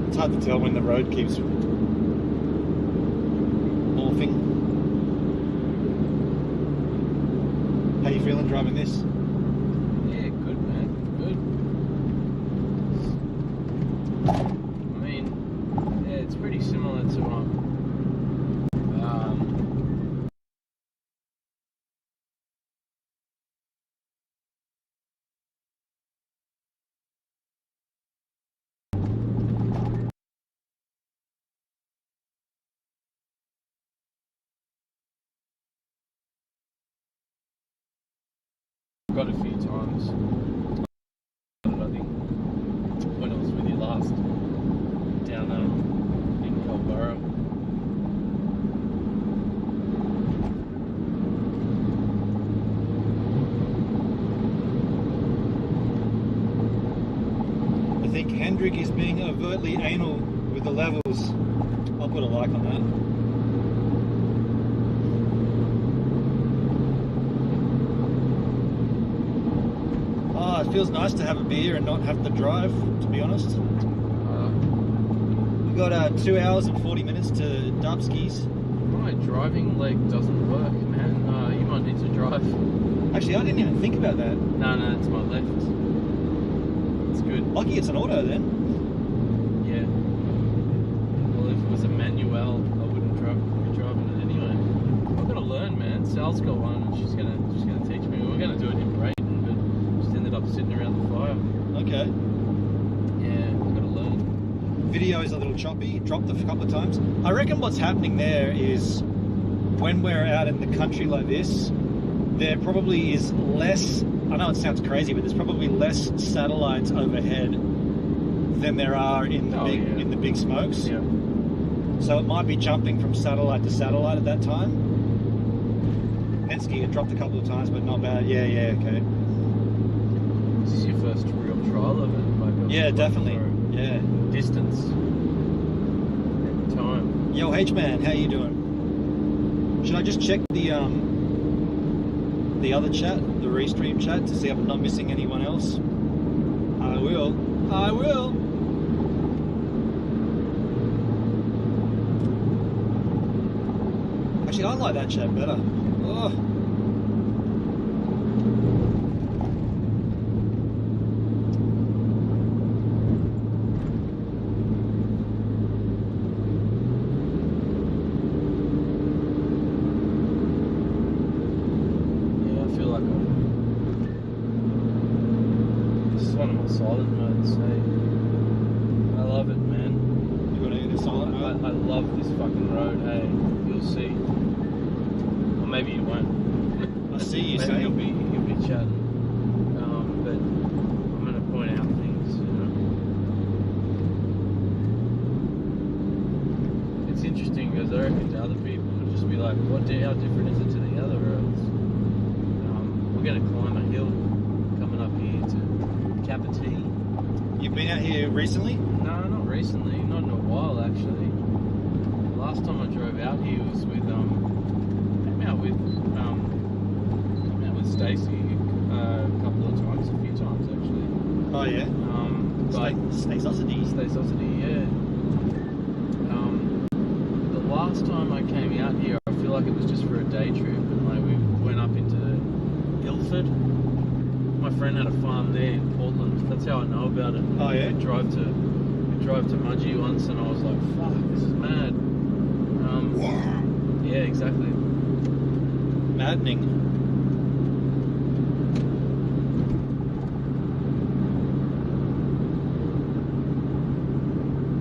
It's hard to tell when the road keeps morphing. How you feeling driving this?
Yeah, good, man. Good. I mean, yeah, it's pretty similar to got a few times. I think when I was with you last down in Colborough.
Hendrick is being overtly anal with the levels. I'll put a like on that. Oh, it feels nice to have a beer and not have to drive, to be honest. We've got 2 hours and 40 minutes to Dubski's.
My driving leg doesn't work, man. You might need to drive.
Actually, I didn't even think about that.
No, it's my left. It's good.
Lucky it's an auto then.
Yeah. Well, if it was a manual, I wouldn't be driving it anyway. I've got to learn, man. Sal's got one, and she's gonna teach me. We're gonna do it in Brayton, but just ended up sitting around the fire.
Okay.
Yeah, I've got to learn.
Video is a little choppy. Dropped a couple of times. I reckon what's happening there is when we're out in the country like this, there probably is less. I know it sounds crazy, but there's probably less satellites overhead than there are in the big smokes.
Yeah.
So it might be jumping from satellite to satellite at that time. Netsky had dropped a couple of times, but not bad. Yeah, okay.
This is your first real trial of it?
Yeah, definitely. Yeah.
Distance. And time.
Yo, H-Man, how you doing? Should I just check the other chat, the restream chat, to see if I'm not missing anyone else? I will. Actually, I like that chat better. Oh.
Solid mode, so I love it, man.
You want to get a solid mode?
I love this fucking road, hey. You'll see. Or maybe you won't.
I see you
maybe
saying.
You'll be chatting. But I'm going to point out things, you know. It's interesting because I reckon to other people would just be like, how different is it to the other roads? We're going to climb a hill coming up here to CUintheNTEEE.
You've been out here recently?
No, not recently. Not in a while, actually. The last time I drove out here was with came out with Stacey a couple of times, a few times actually.
Oh yeah. Stay Sausage,
yeah. The last time I came out here, I feel like it was just for a day trip, and like we went up into Ilford. My friend had a farm there in Portland. That's how I know about it.
Oh yeah.
We drove to Mudgee once, and I was like, "Fuck, this is mad." Yeah, exactly.
Maddening.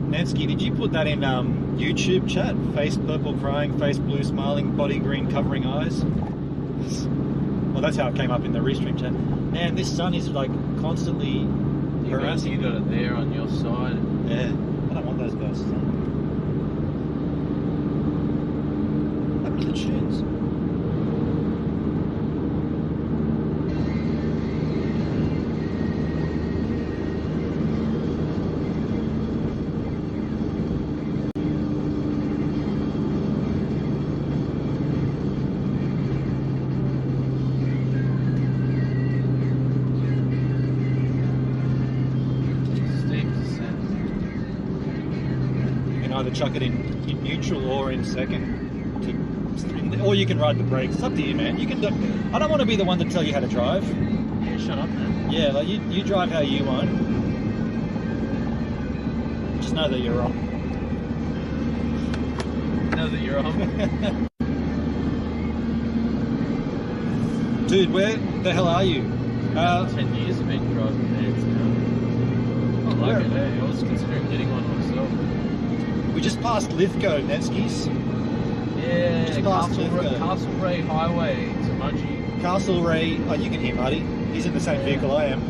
Netsky, did you put that in YouTube chat? Face purple crying, face blue smiling, body green covering eyes. Well, that's how it came up in the restream chat. Man, this sun is like constantly harassing.
You got it there on your side.
Yeah, I don't want those glasses on. Up to the tunes. Either chuck it in neutral or in second, or you can ride the brakes. It's up to you, man. You can do. I don't want to be the one to tell you how to drive.
Yeah, shut up, man.
Yeah, like you drive how you want. Just know that you're wrong.
Know that you're wrong.
Dude, where the hell are you?
10 years I've been driving vans now. I like it, eh? I was considering getting one myself.
We just passed Lithgow, Netsky's.
Yeah,
just past
Castlereagh Highway to Mudgee.
Castlereagh, oh, you can hear Marty. He's in the same vehicle I am.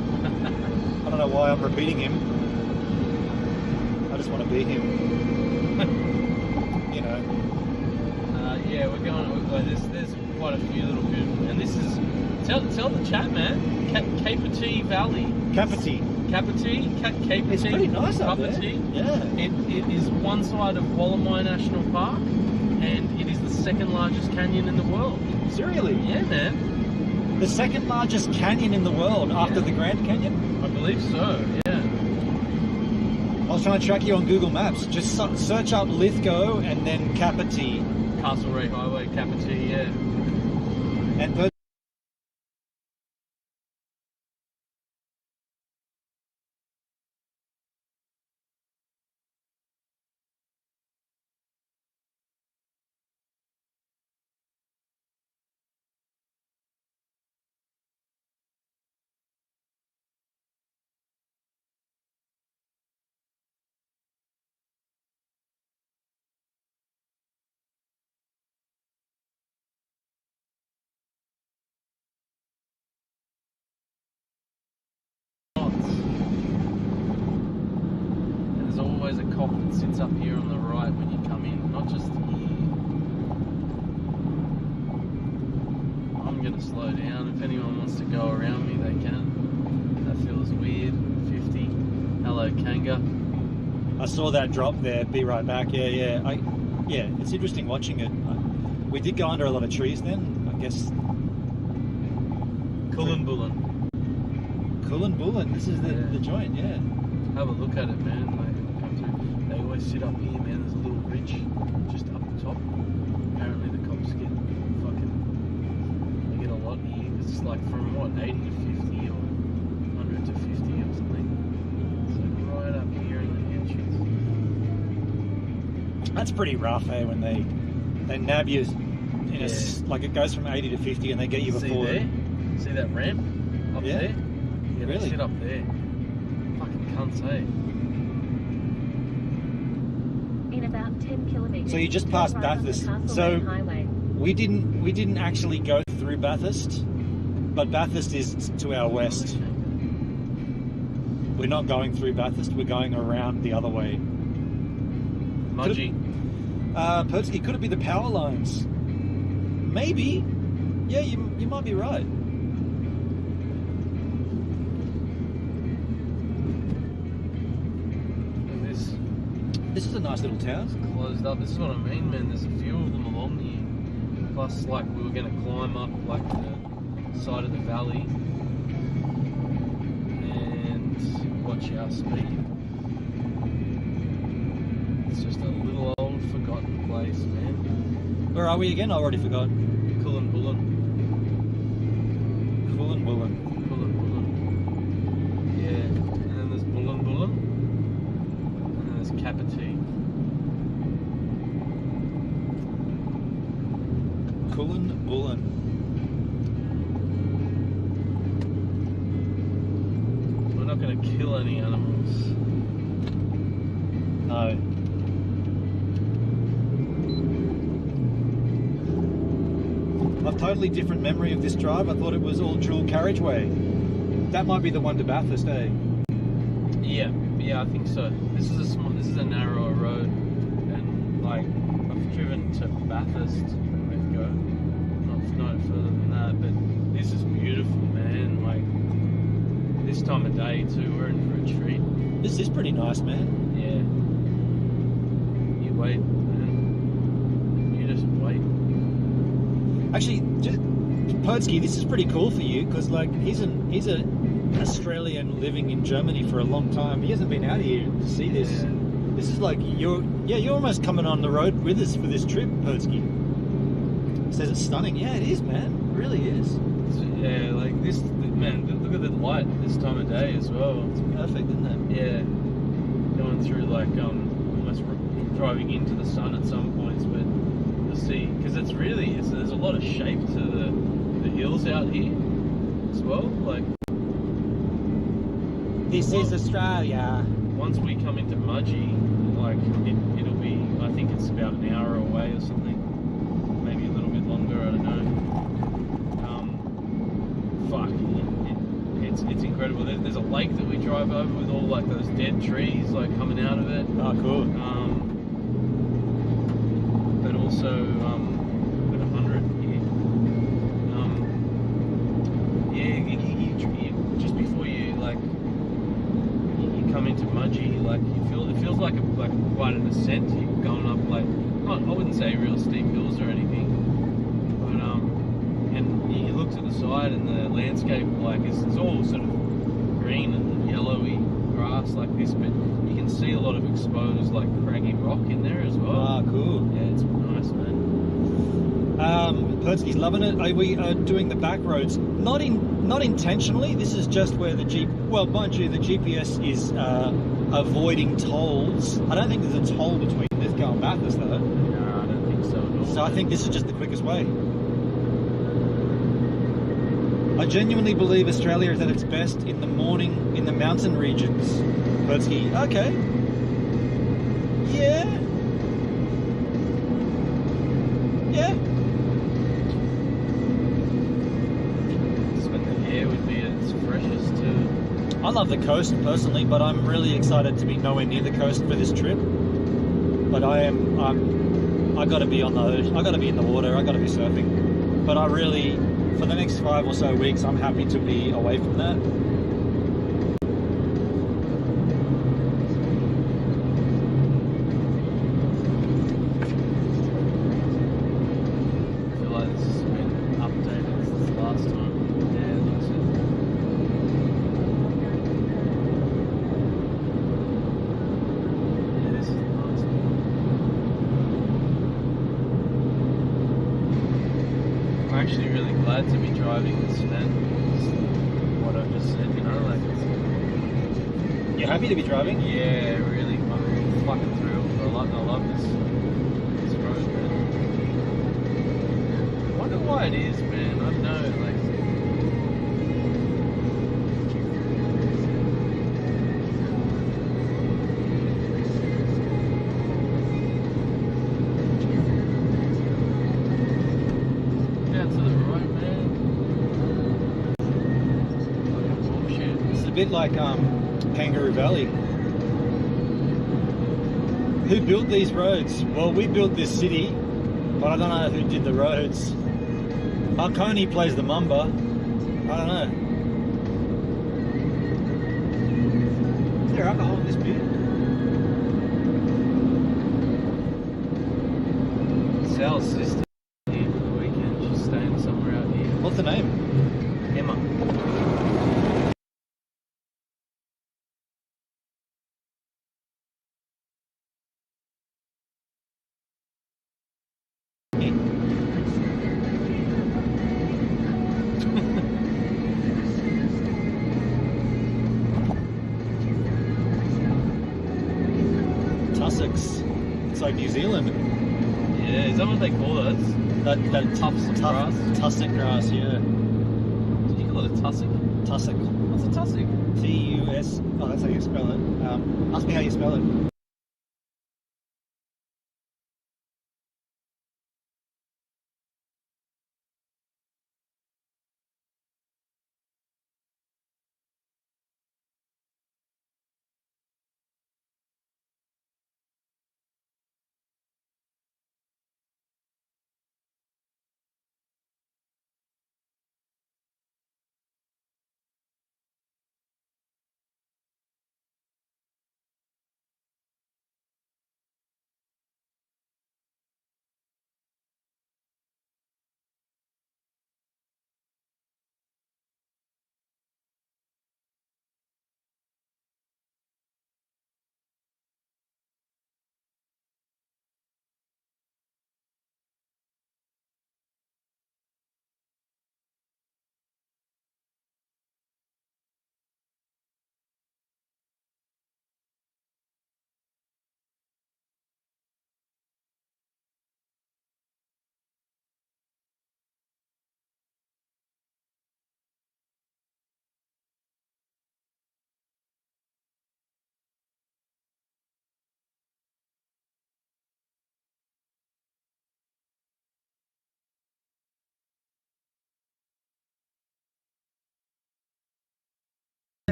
I don't know why I'm repeating him. I just want to be him. You know.
Yeah, we're going. There's quite a few little bit, and this is tell the chat, man. CUintheNTEEE Valley.
CUintheNTEEE.
Kapiti, Kapiti.
It's pretty nice up there. Yeah.
It is one side of Wallamai National Park, and it is the second largest canyon in the world.
Seriously?
Yeah, man.
The second largest canyon in the world after the Grand Canyon?
I believe so, yeah.
I was trying to track you on Google Maps. Just search up Lithgow and then Kapiti.
Castlereagh Highway, Kapiti, yeah.
And
There's always a cop that sits up here on the right when you come in, not just here. I'm going to slow down. If anyone wants to go around me, they can. That feels weird. 50. Hello, Kanga.
I saw that drop there. Be right back. Yeah. It's interesting watching it. We did go under a lot of trees then. I guess.
Cullenbullen.
Cullenbullen. This is the joint. Yeah.
Have a look at it, man. Like, come through. They always sit up here, man. There's a little ridge just up the top. Apparently, the cops get a lot here. It's like from what, 80 to 50 or 100 to 50 or something. So right up here in the entrance.
That's pretty rough, eh? When they nab you in like it goes from 80 to 50, and they get you before.
See there? See that ramp up there? Yeah,
really?
They sit up there. Fucking cunts, eh?
In about 10 kilometres.
So you just passed Bathurst. So we didn't actually go through Bathurst, but Bathurst is to our west. We're not going through Bathurst. We're going around the other way.
Mudgee.
Pertsky, could it be the power lines? Maybe. Yeah, you might be right. This is a nice little town.
It's closed up. This is what I mean, man. There's a few of them along here. Plus, like, we were going to climb up, like, the side of the valley and watch our speed. It's just a little old forgotten place, man.
Where are we again? I already forgot.
Cullenbullen.
Cullenbullen.
Cullenbullen. Yeah. And then there's Bullenbullen. And then there's Kapiti.
Cullenbullen.
We're not going to kill any animals.
No. I've totally different memory of this drive. I thought it was all dual carriageway. That might be the one to Bathurst, eh?
Yeah, I think so. This is a narrower road, and like I've driven to Bathurst and Lithgow, not further than that. But this is beautiful, man. Like this time of day too, we're in for a treat.
This is pretty nice, man.
Yeah. You wait, man. You just wait.
Actually, Pertsky, this is pretty cool for you because, like, he's an Australian living in Germany for a long time. He hasn't been out here to see this.
Yeah.
This is like you're almost coming on the road with us for this trip, Pertsky. Says it's stunning. Yeah, it is, man. It really is.
Yeah, like this, man. Look at the light this time of day as well.
It's perfect, isn't it?
Yeah, going through like almost driving into the sun at some points, but you'll see because there's a lot of shape to the hills out here as well. Like
this is Australia.
Once we come into Mudgee, like it'll be, I think it's about an hour away or something, maybe a little bit longer. I don't know. It's incredible. There's a lake that we drive over with all like those dead trees like coming out of it.
Oh, cool.
But also with 100 here. Yeah, just before you like quite an ascent. You're going up like, I wouldn't say real steep hills or anything, but and you look to the side and the landscape like it's all sort of green and yellowy grass like this, but you can see a lot of exposed like craggy rock in there as well.
Ah, cool.
Yeah, it's nice, man.
Pertsky's loving it. We are doing the back roads, not intentionally. This is just where well, mind you, the GPS is avoiding tolls. I don't think there's a toll between this going backwards though.
No, I don't think so at all.
So I think this is just the quickest way. I genuinely believe Australia is at its best in the morning in the mountain regions. Pertsky, okay. Yeah. Yeah.
It's when the air would be at its freshest too.
I love the coast personally, but I'm really excited to be nowhere near the coast for this trip. But I gotta be on I gotta be in the water, I gotta be surfing. But I really, for the next 5 or so weeks, I'm happy to be away from that.
I feel like this has been updated since the last time. Yeah, it looks it. Yeah, this is nice. I'm actually really glad to be driving this, man. It's what I've just said, you know, like it's,
You're happy to be driving?
yeah, really, I'm fucking thrilled. I love this road, man. I wonder why it is, man. I don't know, like. Down to the right, man. Fucking bullshit.
It's a bit like Kangaroo Valley. Who built these roads? Well, we built this city, but I don't know who did the roads. Marconi plays the mamba. I don't know. Is there alcohol in this beer?
Sal's sister here for the weekend. She's staying somewhere out here.
What's the name?
Emma.
Tussocks. It's like New Zealand.
Yeah, is that what they call those?
That
Tussock grass?
Tussock grass, yeah.
Did you call it a tussock?
Tussock.
What's a tussock?
T-U-S. Oh, that's how you spell it. Ask me how you spell it.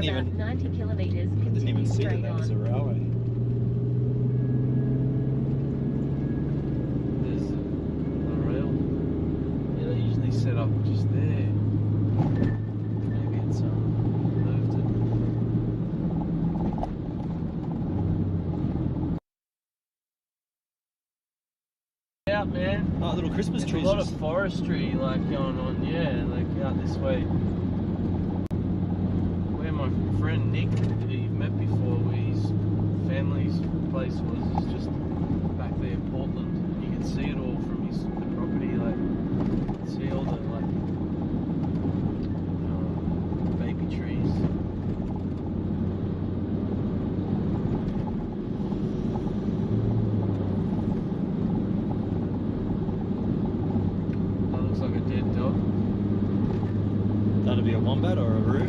About 90 kilometers,
I didn't even
continue
see that
straight
that was a
on.
railway.
There's a rail. Yeah, they usually set up just there. Maybe it's moved it. out, man.
Oh, little Christmas
There's
trees.
a lot of forestry like going on, yeah, like out this way. Where my friend Nick, who you've met before, where his family's place was, is just back there in Portland. You can see it all from the property, like you can see all the baby trees. That looks like a dead dog.
That'll be a wombat or a roo.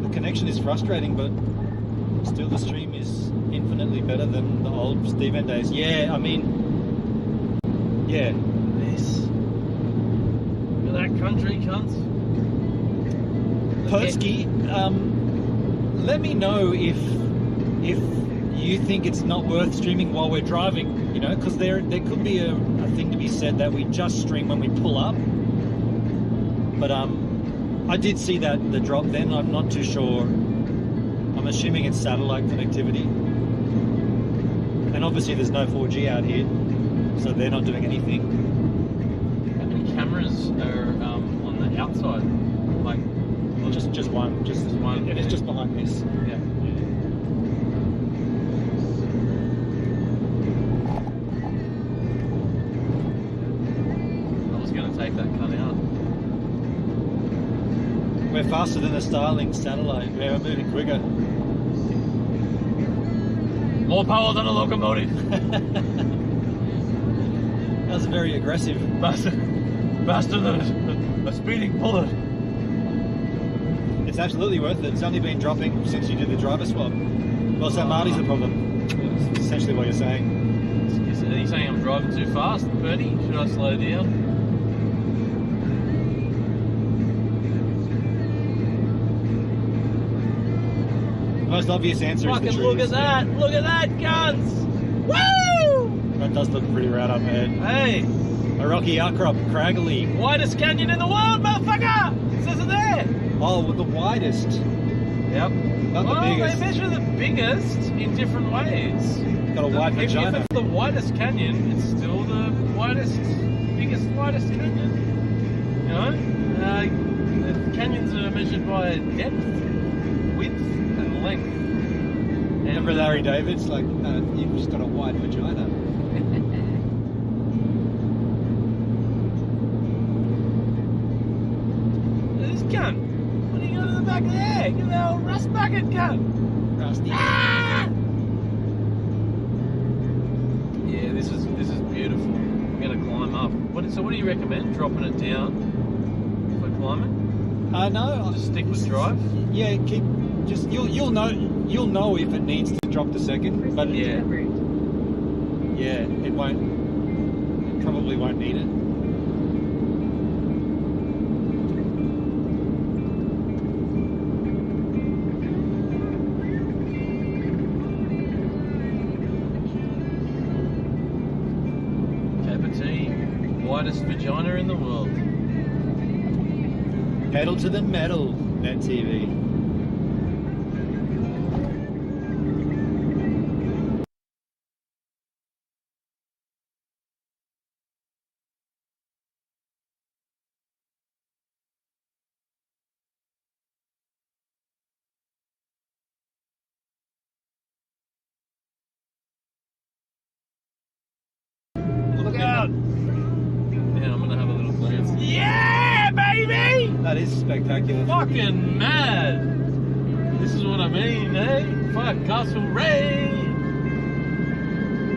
The connection is frustrating, but still the stream is infinitely better than the old Steven days. Yeah, I mean, yeah.
This. Look at that country, cunts.
Persky, let me know if you think it's not worth streaming while we're driving, you know, because there could be a thing to be said that we just stream when we pull up. But I did see that the drop then. I'm not too sure. I'm assuming it's satellite connectivity. And obviously there's no 4G out here, so they're not doing anything.
How many cameras are on the outside? Like
Just one. Just one. And it's just behind this.
Yeah. I was going to take that cut out.
We're faster than a Starlink satellite. We're moving quicker.
More power than a locomotive.
That was very aggressive.
Faster than a speeding bullet.
It's absolutely worth it. It's only been dropping since you did the driver swap. Well, St. Marty's the problem. That's essentially what you're saying.
Are you saying I'm driving too fast, Bertie? Should I slow down?
The most obvious answer is the
Fucking
trees.
look at that! Look at that, guns! Woo!
That does look pretty rad up ahead.
Hey!
A rocky outcrop, craggly.
Widest canyon in the world, motherfucker! It says it there!
Oh, well, the widest.
Yep.
Not the biggest.
They measure the biggest in different ways.
Got a wide vagina.
If it's the widest canyon, it's still the widest canyon. You know? The canyons are measured by depth, width, and length.
Remember Larry David's like, you've just got a wide vagina.
This gun. What are you doing in the back there? Get that old rust bucket gun.
Rusty.
Ah! Yeah, this is beautiful. I'm gonna climb up. So what do you recommend? Dropping it down for climbing?
No.
Just stick with drive.
Yeah, you'll know if it needs to drop the second, but
Yeah.
it probably won't need it.
Widest vagina in the world.
Pedal to the metal, Net TV.
Look out! Yeah, I'm gonna have a little glance. Yeah, baby!
That is spectacular.
Fucking mad! This is what I mean, eh? Fuck, Castle Ray!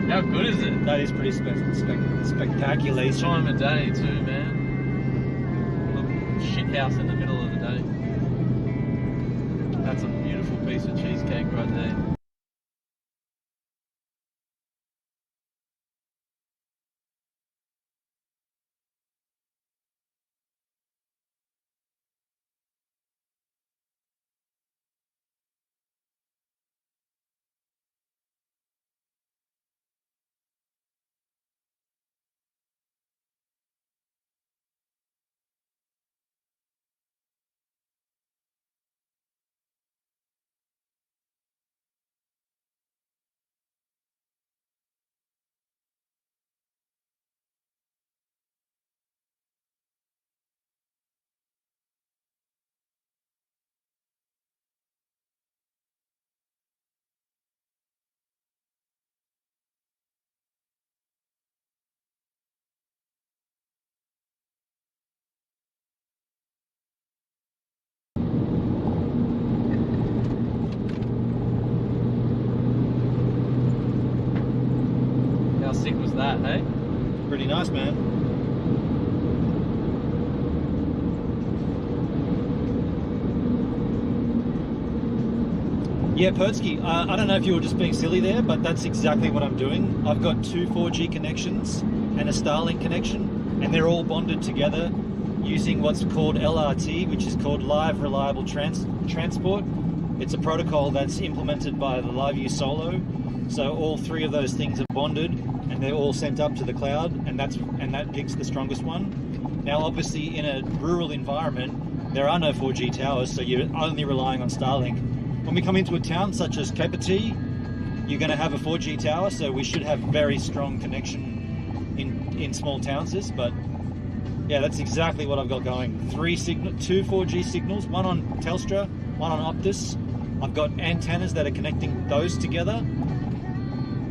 How good is it?
That is pretty spectacular.
It's time of day too, man. Look, shit house in the middle of the day. That's a beautiful piece of cheesecake right there. that, hey?
Pretty nice, man. Yeah, Pertsky, I don't know if you were just being silly there, but that's exactly what I'm doing. I've got 2 4G connections and a Starlink connection, and they're all bonded together using what's called LRT, which is called Live Reliable Transport. It's a protocol that's implemented by the LiveU Solo. So all 3 of those things are bonded, and they're all sent up to the cloud, and that picks the strongest one. Now, obviously, in a rural environment, there are no 4G towers, so you're only relying on Starlink. When we come into a town such as CUintheNTEEE, you're going to have a 4G tower, so we should have very strong connection in small towns. But yeah, that's exactly what I've got going. 2 4G signals, one on Telstra, one on Optus. I've got antennas that are connecting those together.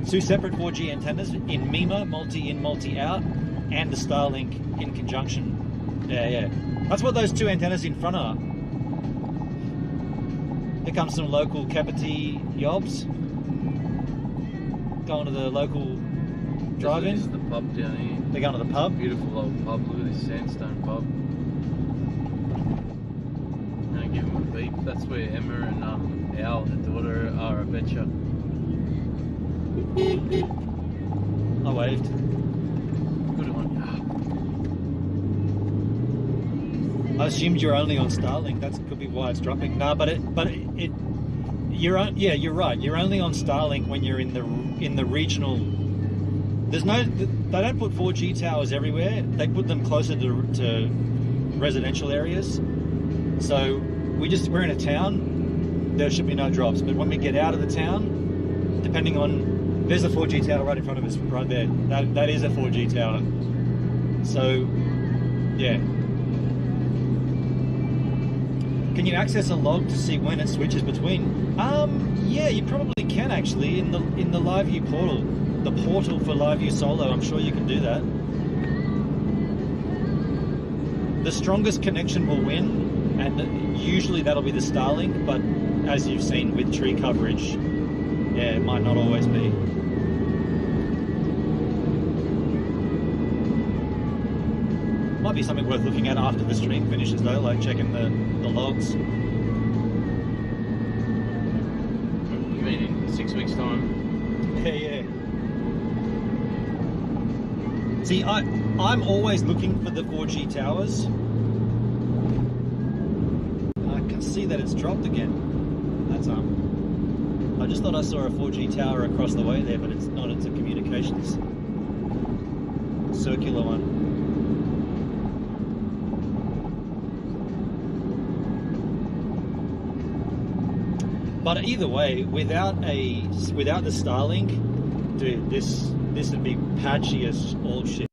2 separate 4G antennas in MIMA, multi-in, multi-out, and the Starlink in conjunction. Yeah. That's what those 2 antennas in front are. Here comes some local CUintheNTEEE yobs. Going to the local drive-in.
This is the pub down here.
They're going to the pub.
Beautiful old pub. Look at this sandstone pub. I'm gonna give him a beep. That's where Emma and Al, her daughter, are, I betcha.
I waved.
Good one.
I assumed you're only on Starlink. That could be why it's dropping. No, you're right. You're only on Starlink when you're in the regional. They don't put 4G towers everywhere. They put them closer to residential areas. So we're in a town. There should be no drops. But when we get out of the town, depending on, there's a 4G tower right in front of us, right there. That is a 4G tower. So, yeah. Can you access a log to see when it switches between? Yeah, you probably can actually in the LiveU portal, the portal for LiveU Solo. I'm sure you can do that. The strongest connection will win, and usually that'll be the Starlink. But as you've seen with tree coverage, yeah, it might not always be. Might be something worth looking at after the stream finishes though, like checking the logs.
You mean in 6 weeks' time?
Yeah. See, I'm always looking for the 4G towers. I can see that it's dropped again. That's I just thought I saw a 4G tower across the way there, but it's not. It's a communications circular one. But either way, without the Starlink, dude, this would be patchy as all shit.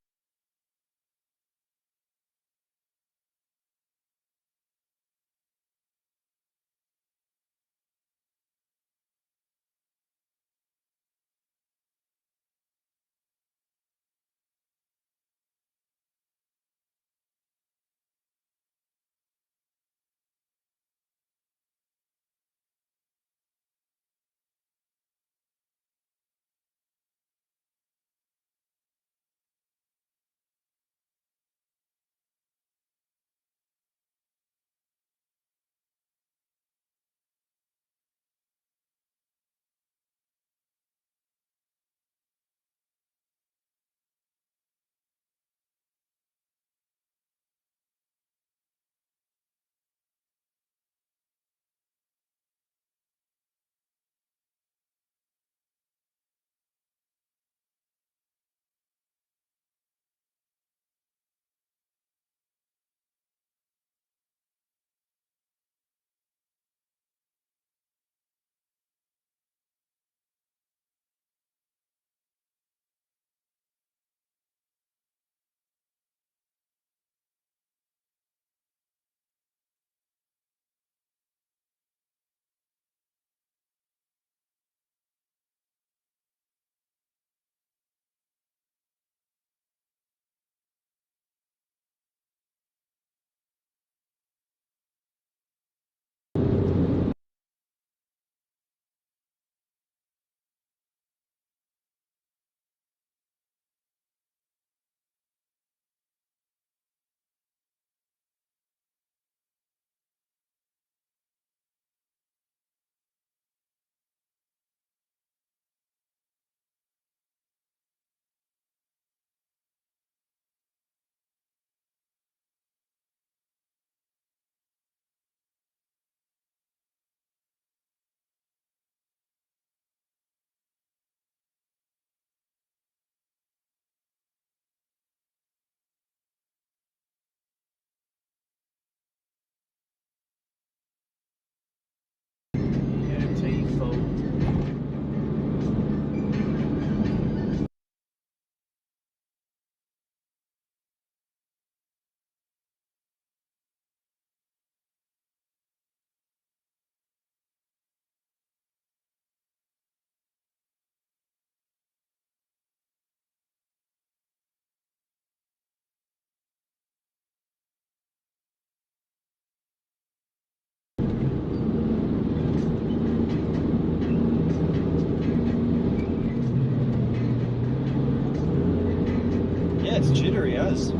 guys. I'm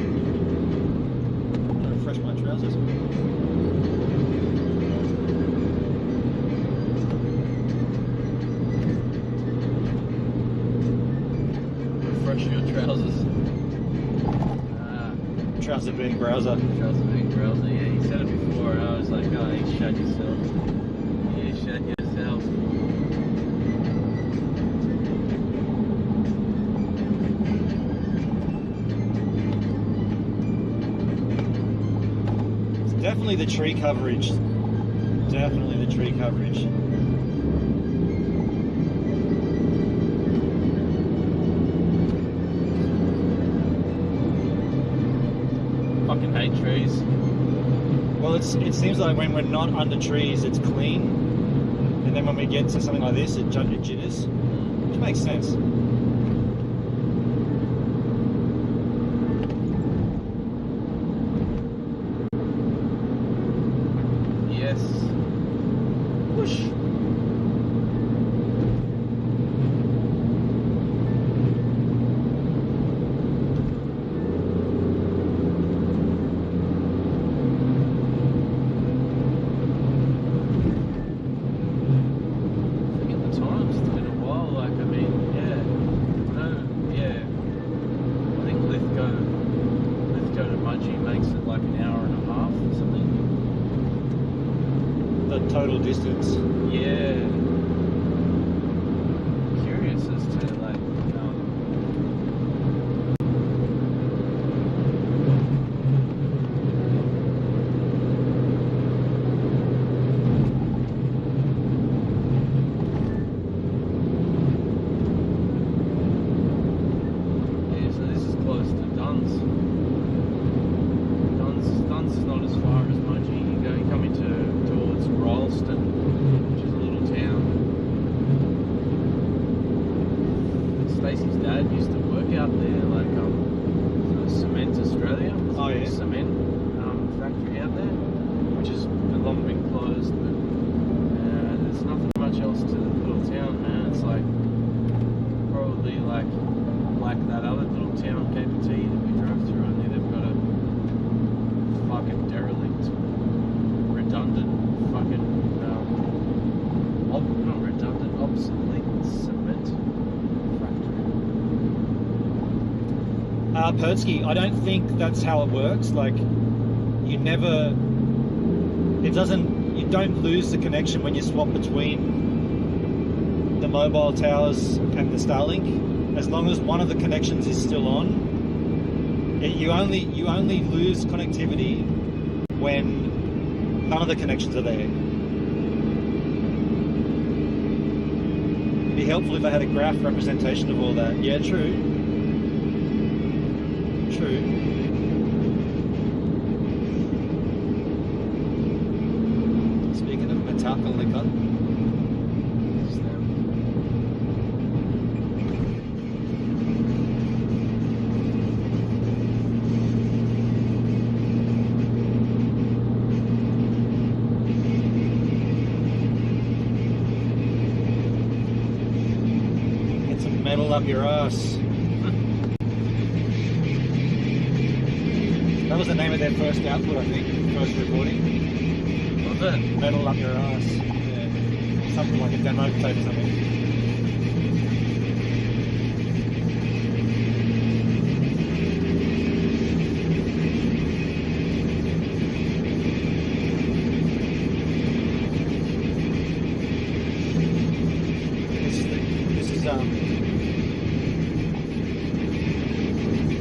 gonna refresh my trousers.
Refresh your trousers.
Trouser being browser.
Trouser being browser, yeah, you said it before, and I was like, oh, you shut yourself. You shut yourself.
It's definitely the tree coverage. Definitely the tree coverage.
Fucking hate trees.
Well, it seems like when we're not under trees, it's clean, and then when we get to something like this, it jitters, which makes sense.
Yes. Whoosh.
Total distance.
Yeah. Curious as to like yeah, so this is close to Duns. Duns is not as far as Mudgee. You come into towards Rolleston, which is a little town. Stacey's dad used to work out there, like Cement Australia.
Oh yeah.
Cement factory out there, which has long been closed. But there's nothing much else to the little town, man. It's like probably like that other little town, KPT, that we drove through, and they've got a fucking derelict, redundant, fucking not redundant, obsolete cement factory.
Pertsky, I don't think that's how it works. Like, you don't lose the connection when you swap between the mobile towers and the Starlink. As long as one of the connections is still on, you only lose connectivity when none of the connections are there. It'd be helpful if I had a graph representation of all that. Yeah, true. True. Speaking of Metallica. Up your ass. That was the name of their first output, I think. First recording.
Was it?
Metal up your ass. Yeah. Something like a demo tape or something. This is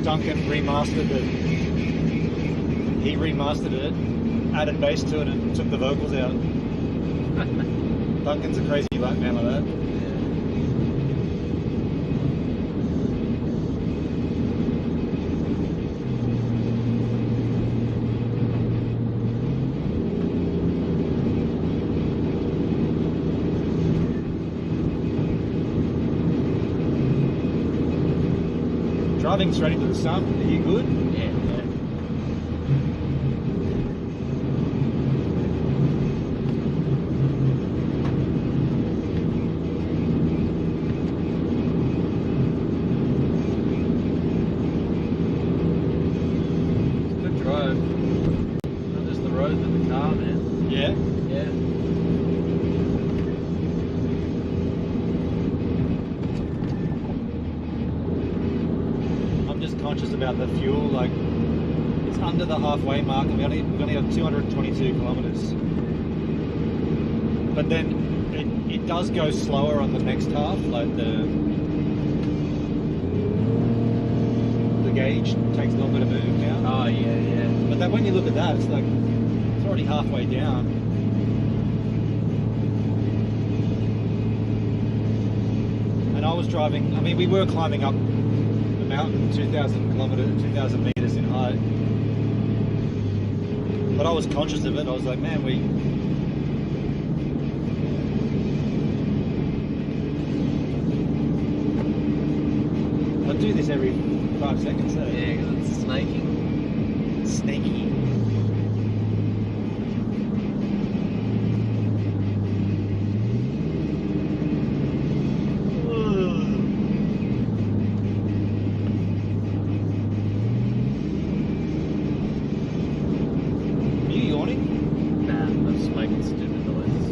Duncan remastered it. He remastered it, added bass to it, and took the vocals out. Duncan's a crazy black man like that. Driving straight into the sun. Are you good?
Yeah.
conscious about the fuel. Like, it's under the halfway mark, and we only have 222 kilometers. But then it does go slower on the next half. Like the gauge takes longer to move now.
Oh yeah.
But then when you look at that, it's like it's already halfway down. And I was driving. I mean, we were climbing up the mountain, 2,000 meters in height. But I was conscious of it. I was like, man, I do this every 5 seconds. So.
Yeah, because it's snaking.
Snaky. Are you yawning?
Nah, I'm just making stupid noises.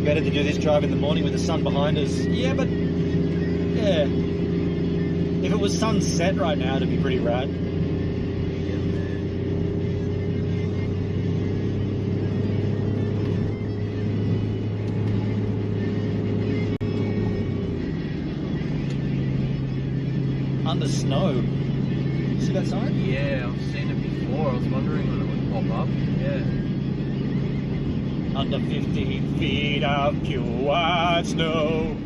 Better to do this drive in the morning with the sun behind us. Yeah, but yeah, if it was sunset right now, it'd be pretty rad. Under snow. See that sign?
Yeah, I've seen it before. I was wondering when it would pop up. Yeah.
Under 15 feet of pure white snow.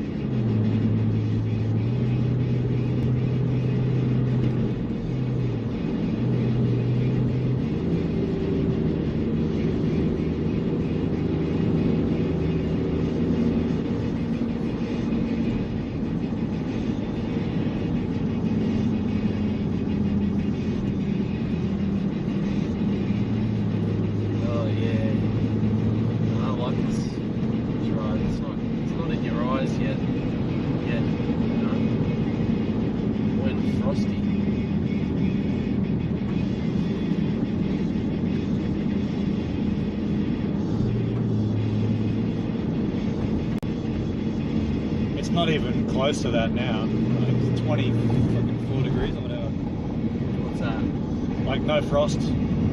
Not even close to that now. Like it's 24 degrees or whatever.
What's that?
Like no frost.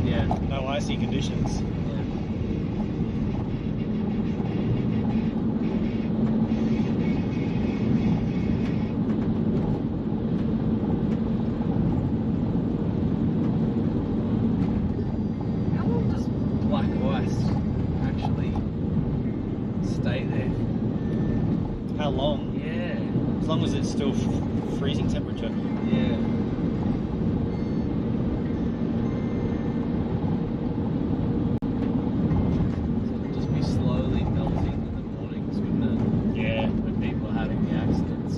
Yeah.
No icy conditions.
How long does black ice actually stay there?
How long? As long as it's still freezing temperature.
Yeah. So it'll just be slowly melting in the mornings when people are having the accidents.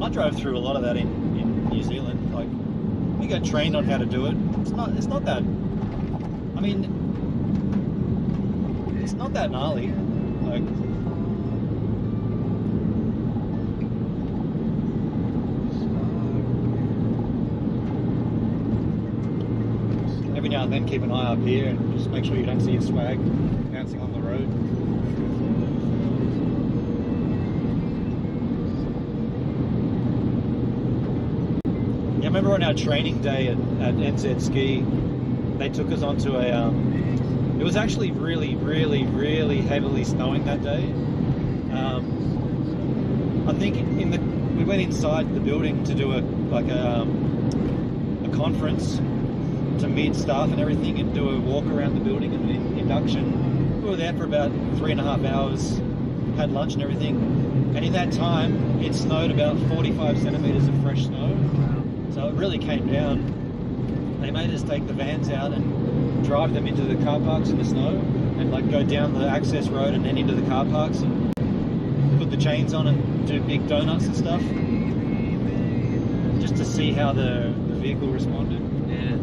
I drove through a lot of that in New Zealand. Like, we got trained on how to do it. It's not that. I mean, it's not that gnarly. Like. Every now and then keep an eye up here and just make sure you don't see your swag bouncing on the road. remember on our training day at NZ Ski, they took us onto a. It was actually really, really, really heavily snowing that day. I think we went inside the building to do a conference to meet staff and everything, and do a walk around the building and an induction. We were there for about 3.5 hours, had lunch and everything, and in that time it snowed about 45 centimeters of fresh snow. So it really came down. They made us take the vans out and drive them into the car parks in the snow, and like go down the access road and then into the car parks and put the chains on and do big donuts and stuff, just to see how the vehicle responded.
Yeah.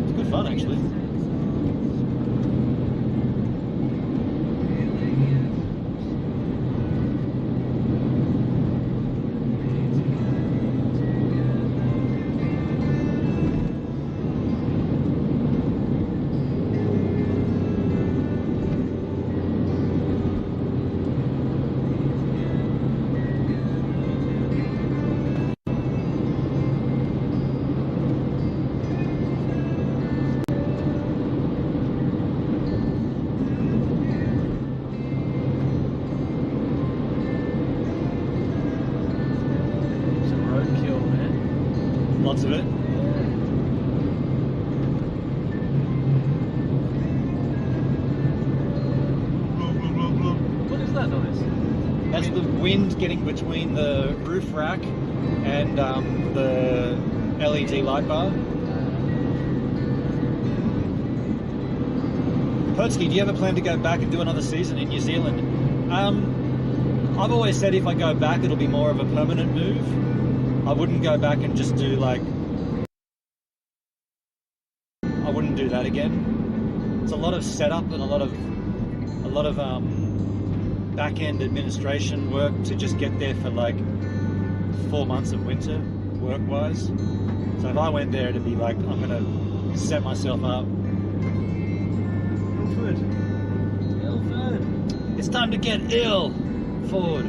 It's good fun, actually. Lots of it.
What is that noise?
That's the wind getting between the roof rack and the LED light bar. Pertsky, do you ever plan to go back and do another season in New Zealand? I've always said if I go back, it'll be more of a permanent move. I wouldn't go back and just do I wouldn't do that again. It's a lot of setup and a lot of back-end administration work to just get there for 4 months of winter, work-wise. So if I went there, it'd be I'm gonna set myself up. Ilford. It's time to get ill, Ford.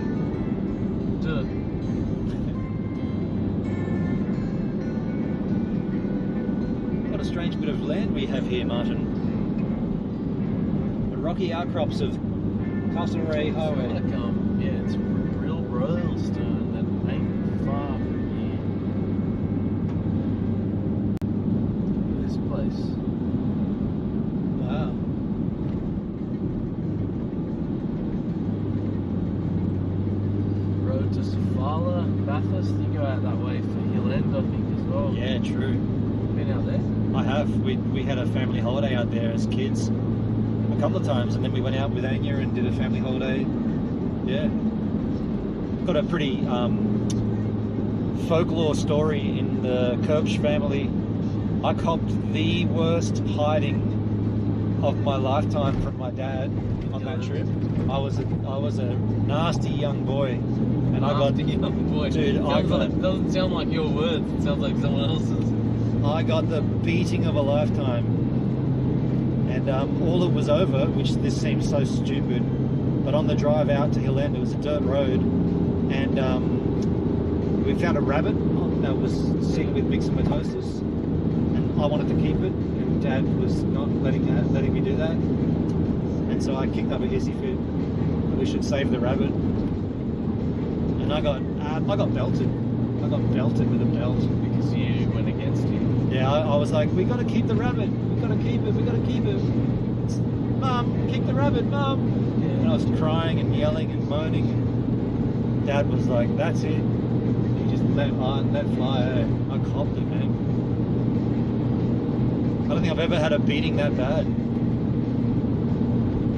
What a strange bit of land we have here, Martin. The rocky outcrops of Castlereagh Highway.
Yeah, it's real Royalstone. That ain't far from here. This place.
Wow.
Road to Sofala, Bathurst. You go out that way for Hill End, I think, as well.
Yeah, true.
Been out there?
I have. We had a family holiday out there as kids a couple of times, and then we went out with Anya and did a family holiday. Yeah. Got a pretty folklore story in the Kirch family. I copped the worst hiding of my lifetime from my dad on that trip. I was a nasty young boy, and I got
young boy.
Dude,
it doesn't sound like your words. It sounds like someone else's.
I got the beating of a lifetime, and all it was over, which this seems so stupid, but on the drive out to Hill End, it was a dirt road, and we found a rabbit that was sick with myxomatosis, and I wanted to keep it, and Dad was not letting me do that, and so I kicked up a hissy fit that we should save the rabbit, and I got belted. I got belted with a belt
because you went against him.
Yeah, I was like, we gotta keep the rabbit. We gotta keep it. We gotta keep it. Mum, keep the rabbit, Mum. Yeah. And I was crying and yelling and moaning. And Dad was like, that's it. He just let fly. I copped it, man. I don't think I've ever had a beating that bad.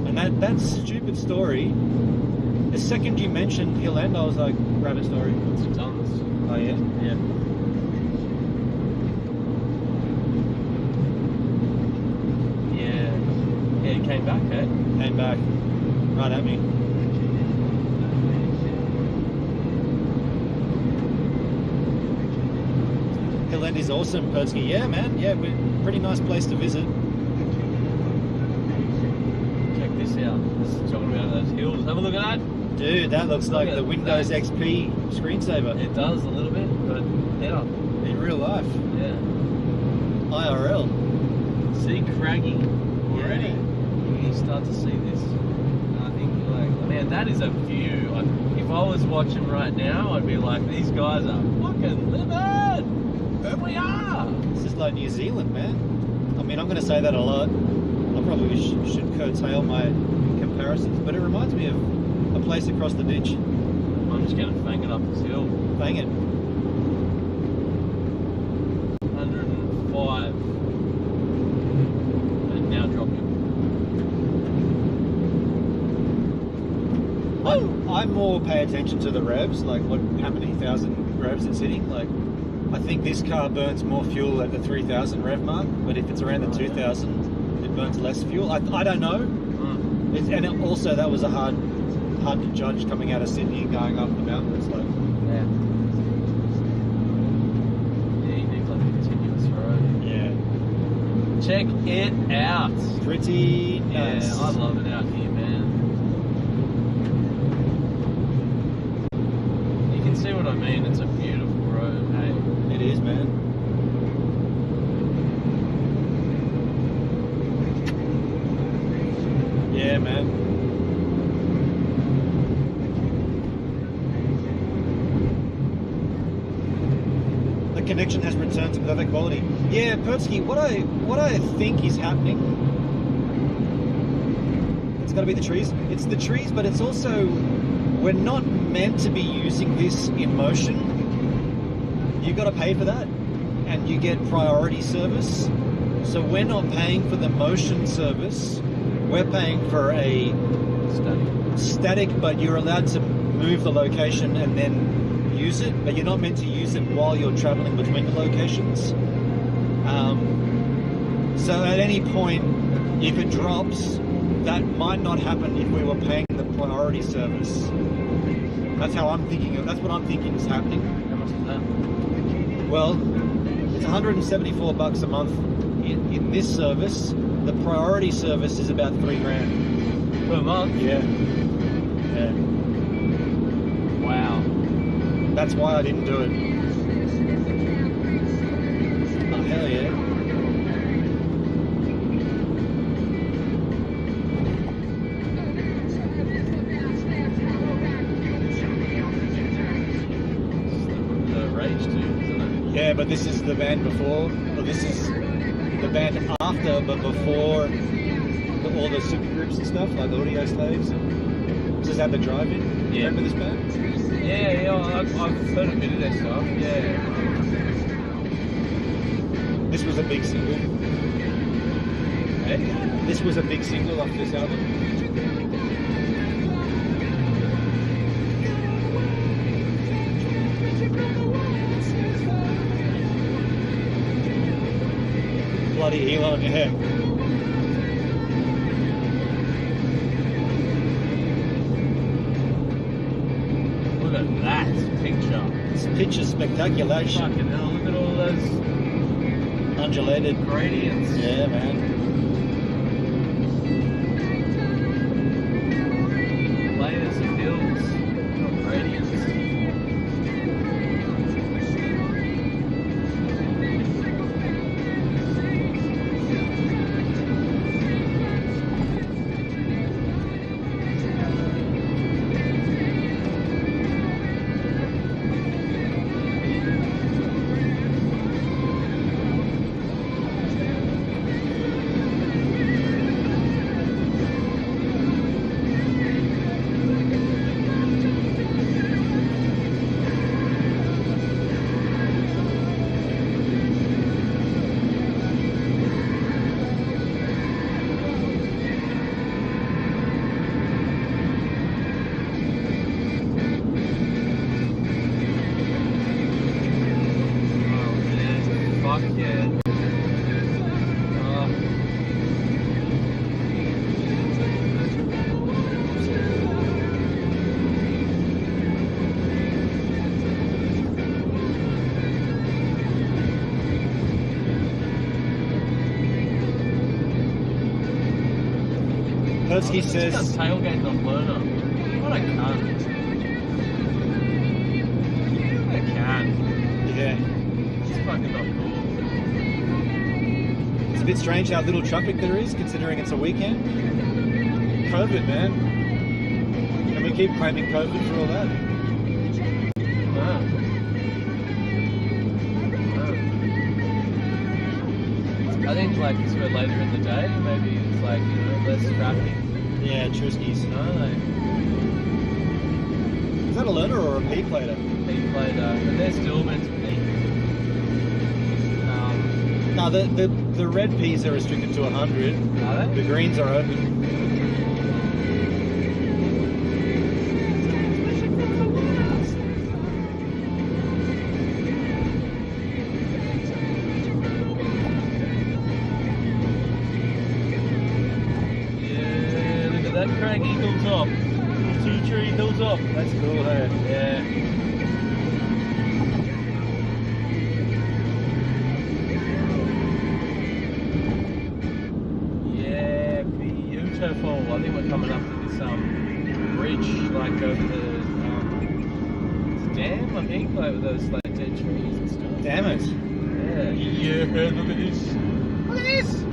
And that stupid story. The second you mentioned Hill End, I was like, rabbit story.
It's tons.
Oh yeah, yeah.
Yeah, it came back, eh?
Came back, right at me. Hill End is awesome, Pertsky. Yeah, man. Yeah, pretty nice place to visit.
Check this out. This is talking about those hills. Have a look at that.
Dude, that looks like the Windows XP screensaver.
It does a little bit, but better.
In real life.
Yeah.
IRL.
See craggy already.
Yeah.
You start to see this. And I think, like, man, that is a view. Like, if I was watching right now, I'd be like, these guys are fucking living. There we are.
This is like New Zealand, man. I mean, I'm going to say that a lot. I probably should curtail my comparisons, but it reminds me of a place across the ditch.
I'm just going to fang it up this hill.
Bang it.
105. And now dropping.
I more pay attention to the revs, like how many thousand revs it's hitting. Like, I think this car burns more fuel at the 3,000 rev mark, but if it's around the 2,000, it burns less fuel. I don't know. And also, that was a hard to judge coming out of Sydney and going up the mountain. It's like,
Yeah, you need like a continuous road.
yeah,
Check it out.
pretty nice.
Yeah, I love it out here, man. You can see what I mean. It's a beautiful road, hey.
It is, man. Yeah, man. The connection has returned to perfect quality. Yeah, Pertsky, what I think is happening, it's got to be the trees. It's the trees, but it's also, we're not meant to be using this in motion. You got to pay for that, and you get priority service. So we're not paying for the motion service. We're paying for a static, but you're allowed to move the location and then use it, but you're not meant to use it while you're traveling between the locations. So at any point, if it drops, that might not happen if we were paying the priority service. That's how I'm thinking of. That's what I'm thinking is happening.
How much is that?
Well, it's $174 a month in this service. The priority service is about $3,000
Per month?
Yeah. Yeah.
Wow.
That's why I didn't do it. Oh, hell yeah.
The Rage 2, isn't it?
Yeah, but this is the band before, or this is the band after, but before all the supergroups and stuff, like Audio Slaves. This is how they drive in.
Yeah.
Remember this band?
Yeah, I've heard a bit of their stuff, yeah.
This was a big single.
Hey?
This was a big single off this album. Bloody Elon, yeah.
Look at that picture.
This picture's spectacular.
Fucking hell, look at all those
Undulated
gradients.
Yeah, man.
Layers of hills, gradients.
Persky says...
He's got tailgate on learner. What a cunt. What a cunt.
Yeah.
It's fucking not cool.
It's a bit strange how little traffic there is, considering it's a weekend. COVID, man. And we keep claiming COVID for all that.
I think like it's for later in the day, maybe it's like, you know, less traffic.
Yeah, Truskies.
No, like,
is that a learner or a P plater?
P plater, but they're still meant to be.
No, the red P's are restricted to 100.
Are they?
The greens are open.
That craggy hilltop, 2-tree hilltop.
That's cool, hey?
Yeah. Yeah, beautiful. I think we're coming up to this bridge, like over the dam. I think, like with those like dead trees and stuff.
Damn it!
Yeah. Yeah. Look at this. Look at this.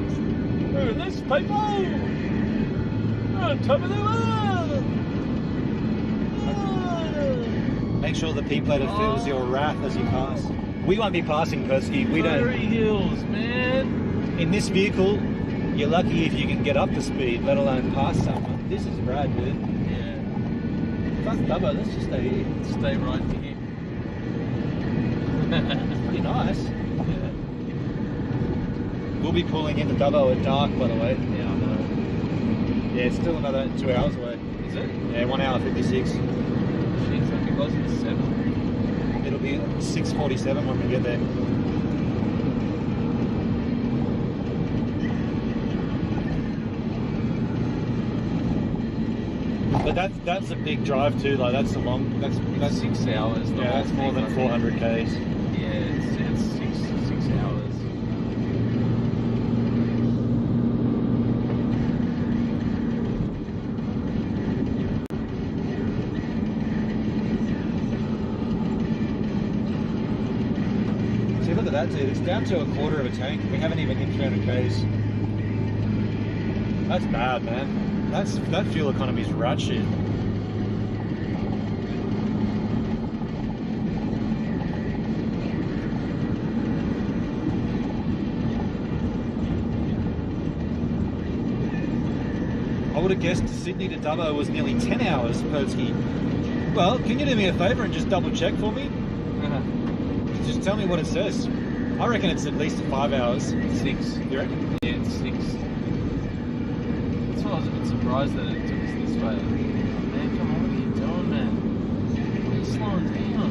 Look at this, people. On top of the world!
Make sure the P plater feels your wrath as you pass. We won't be passing, Persky. We don't.
Prairie hills, man.
In this vehicle, you're lucky if you can get up to speed, let alone pass someone. This is rad, dude.
Yeah.
Fuck Dubbo, let's just stay here.
Stay right here.
It's pretty nice.
Yeah.
We'll be pulling into Dubbo at dark, by the way.
Yeah, I know.
Yeah, it's still another 2 hours away.
Is it?
Yeah, 1 hour 56.
Shit, it's like closer to 7.
It'll be 6:47 when we get there. But that's a big drive too. Like that's a long. That's
6 hours.
Yeah, that's more than 400 k's.
Yeah, it's 6 hours.
See, look at that, dude. It's down to a quarter of a tank. We haven't even hit 300 k's. That's bad, man. That fuel economy's rat shit. I would have guessed Sydney to Dubbo was nearly 10 hours, Persky. Well, can you do me a favour and just double check for me? Just tell me what it says. I reckon it's at least 5 hours.
6.
You reckon?
Yeah, it's 6. That's why I was a bit surprised that it took us this way. Man, come on, what are you doing, man? Why are you slowing down?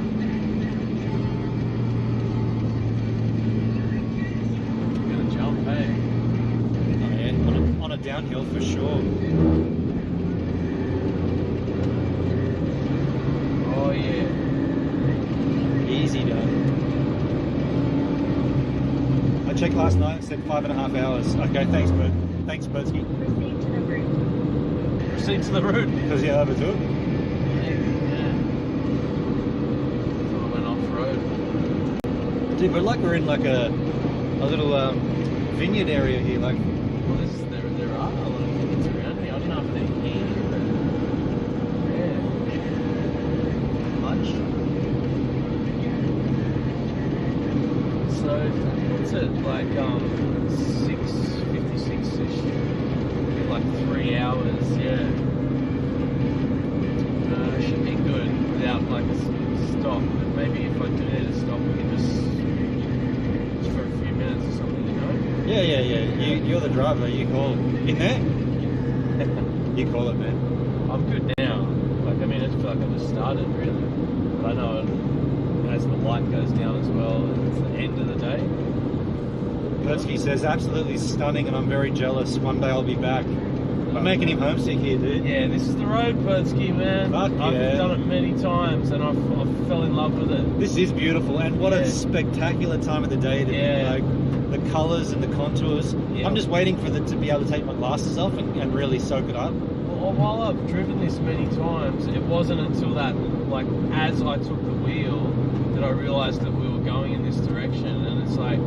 You're gonna jump, hey?
Oh yeah, on a downhill for sure.
Oh yeah.
Easy done. I checked last night and said 5.5 hours. Okay, thanks, Bert. Thanks, Bertsky.
Proceed to the route.
Because you overtook.
Yeah. Thought I went off road.
Dude, we're like we're in like a little vineyard area here. Like,
Well, there are a lot of things around here. I don't know if they're here, but yeah. Much. So what's it like? 6:56ish. Like 3 hours. Yeah. Should be good without like a stop. But maybe if I do need to stop, we can just for a few minutes or something, you know?
yeah. You're the driver. You call it. In there? You call it, man.
I'm good now. Like, I mean, I feel like I just started, really. But I know as the light goes down as well, it's the end of the day.
Persky says absolutely stunning, and I'm very jealous. One day I'll be back. I'm making him homesick here, dude.
Yeah, this is the road, Pertsky, man.
Fuck
I've
yeah.
done it many times, and I fell in love with it.
This is beautiful, and what a spectacular time of the day to be, like the colours and the contours.
Yeah.
I'm just waiting for to be able to take my glasses off and really soak it up.
Well, while I've driven this many times, it wasn't until that, like, as I took the wheel, that I realised that we were going in this direction, and it's like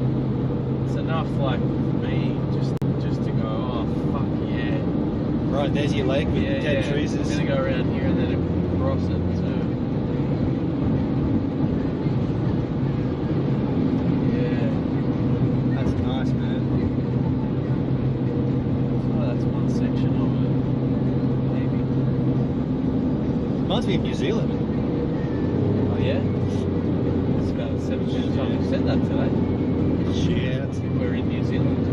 it's enough like for me just to go, oh fuck yeah.
Right, there's your lake with dead trees.
I'm gonna go around here and then across it too. Yeah.
That's nice, man.
So that's one section of it. Maybe.
Reminds me of New Zealand.
Oh yeah? It's about the 17th time we've said that today.
Shit.
We're in New Zealand.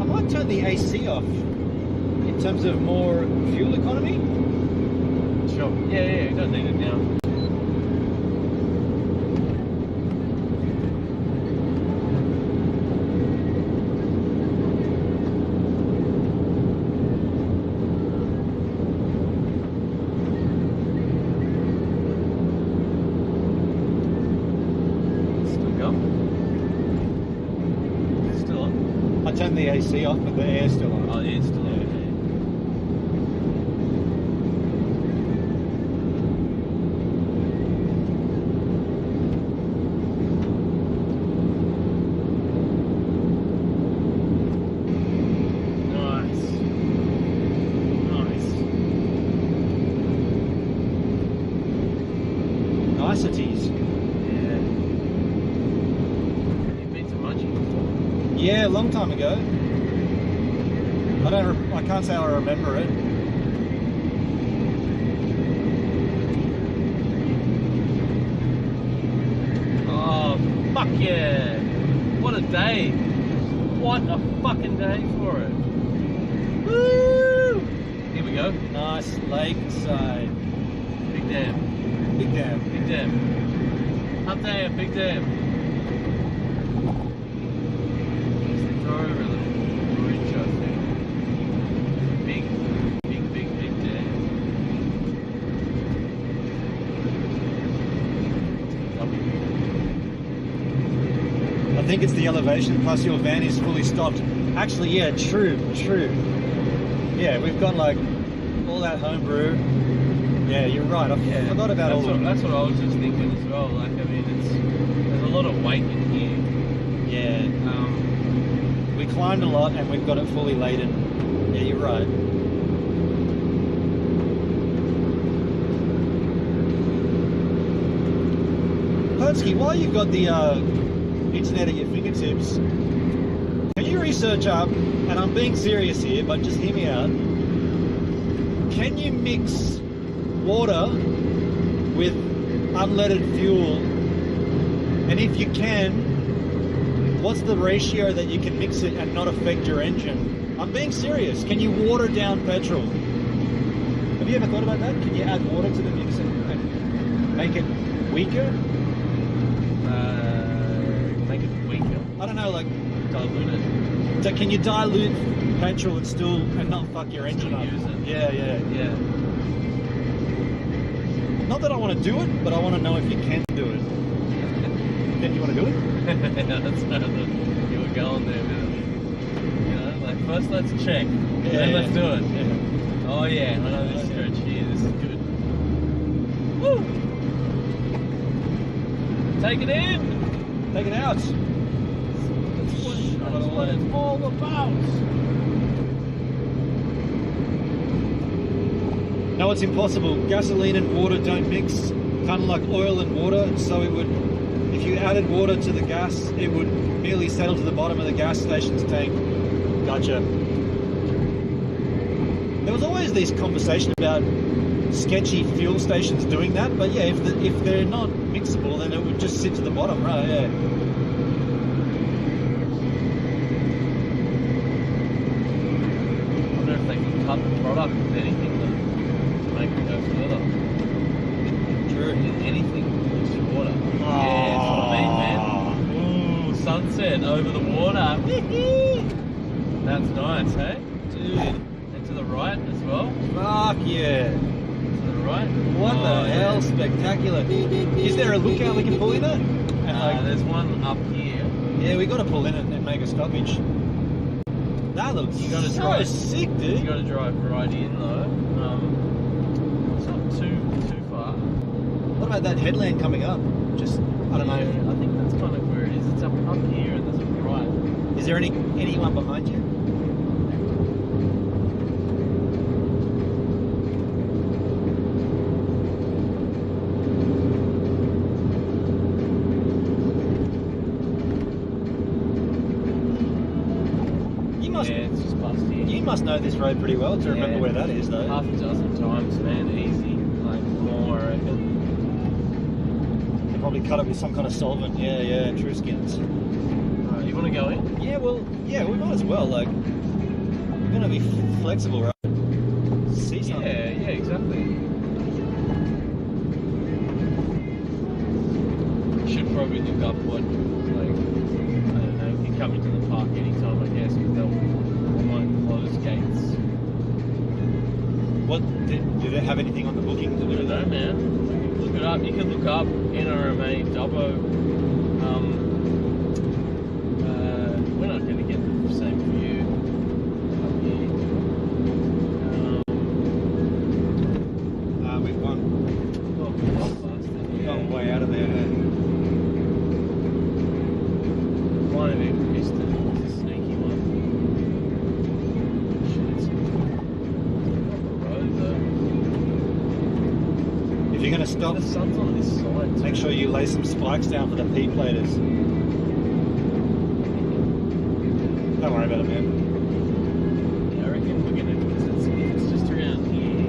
I might turn the AC off in terms of more fuel economy.
Sure. Yeah, you don't need it now.
I turned the AC off, but the air's still on.
Oh, yeah, it's still on.
Niceties. Yeah, a long time ago. I can't say I remember it.
Oh, fuck yeah. What a day. What a fucking day for it. Woo! Here we go.
Nice lakeside.
Big dam.
Big dam.
Big dam. Up there, big dam. Over a little bridge, I think. Big dam.
I think it's the elevation, plus your van is fully stopped. Actually, yeah, true. Yeah, we've got like all that homebrew. Yeah, you're right. I forgot about all that.
That's what I was just thinking as well. Like, I mean, there's a lot of weight in here.
Yeah. We climbed a lot and we've got it fully laden. Yeah, you're right. Pertsky, while you've got the internet at your fingertips, can you research up, and I'm being serious here, but just hear me out, can you mix water with unleaded fuel? And if you can, what's the ratio that you can mix it and not affect your engine? I'm being serious. Can you water down petrol? Have you ever thought about that? Can you add water to the mix and make it weaker?
Make it weaker?
I don't know, like
dilute it.
So can you dilute petrol and not fuck your engine up?
Use it.
Yeah. Not that I want to do it, but I want to know if you can do it. Then you want to do it?
That's how you were going there, man. You know, like first let's check, then let's do it. Yeah. Oh yeah, I know this stretch here. This is good. Woo! Take it in.
Take it out.
That's what it's all about.
No, it's impossible. Gasoline and water don't mix. Kind of like oil and water, so it would. If you added water to the gas, it would merely settle to the bottom of the gas station's tank. Gotcha. There was always this conversation about sketchy fuel stations doing that, but yeah, if they're not mixable, then it would just sit to the bottom, right? Yeah.
I wonder if they can cut the product with anything to make it go further.
True.
Anything, just water. Yeah, that's what I mean, man. Ooh, sunset over the water. That's nice, hey?
Dude.
And to the right as well.
Fuck yeah.
To the right.
What the hell? Spectacular. Is there a lookout we can pull in it?
There's one up here.
Yeah, we got to pull in it and make a stoppage. That looks so sick, dude.
You got to drive right in though. It's not too
about that headland coming up? Just, I don't know.
I think that's kind of where it is. It's up here and there's a right.
Is there anyone behind you?
It's just past here.
You must know this road pretty well to remember where that is, though.
Half a dozen times, man, easy. Like more, I reckon.
They probably cut it with some kind of solvent. Yeah, true skins.
Alright, you want to go in?
Yeah, well, yeah, we might as well. Like, we're gonna be flexible, right? See something.
Yeah, exactly. Should probably look up what, like, I don't know, you can come into the park anytime, I guess, but they might close gates.
What, do they have anything on the booking to do with that?
Man. Look it up. You can look up NRMA Dubbo. We're not going to get the same view up here.
We've gone way out of there.
Might have even missed it. It's a sneaky one. Shit, it's not the road though.
If you're going to stop,
The sun's on this side.
make sure you lay some spikes down for the P-platers. Don't worry about it, man.
Yeah, I reckon we're gonna, because it's just around here.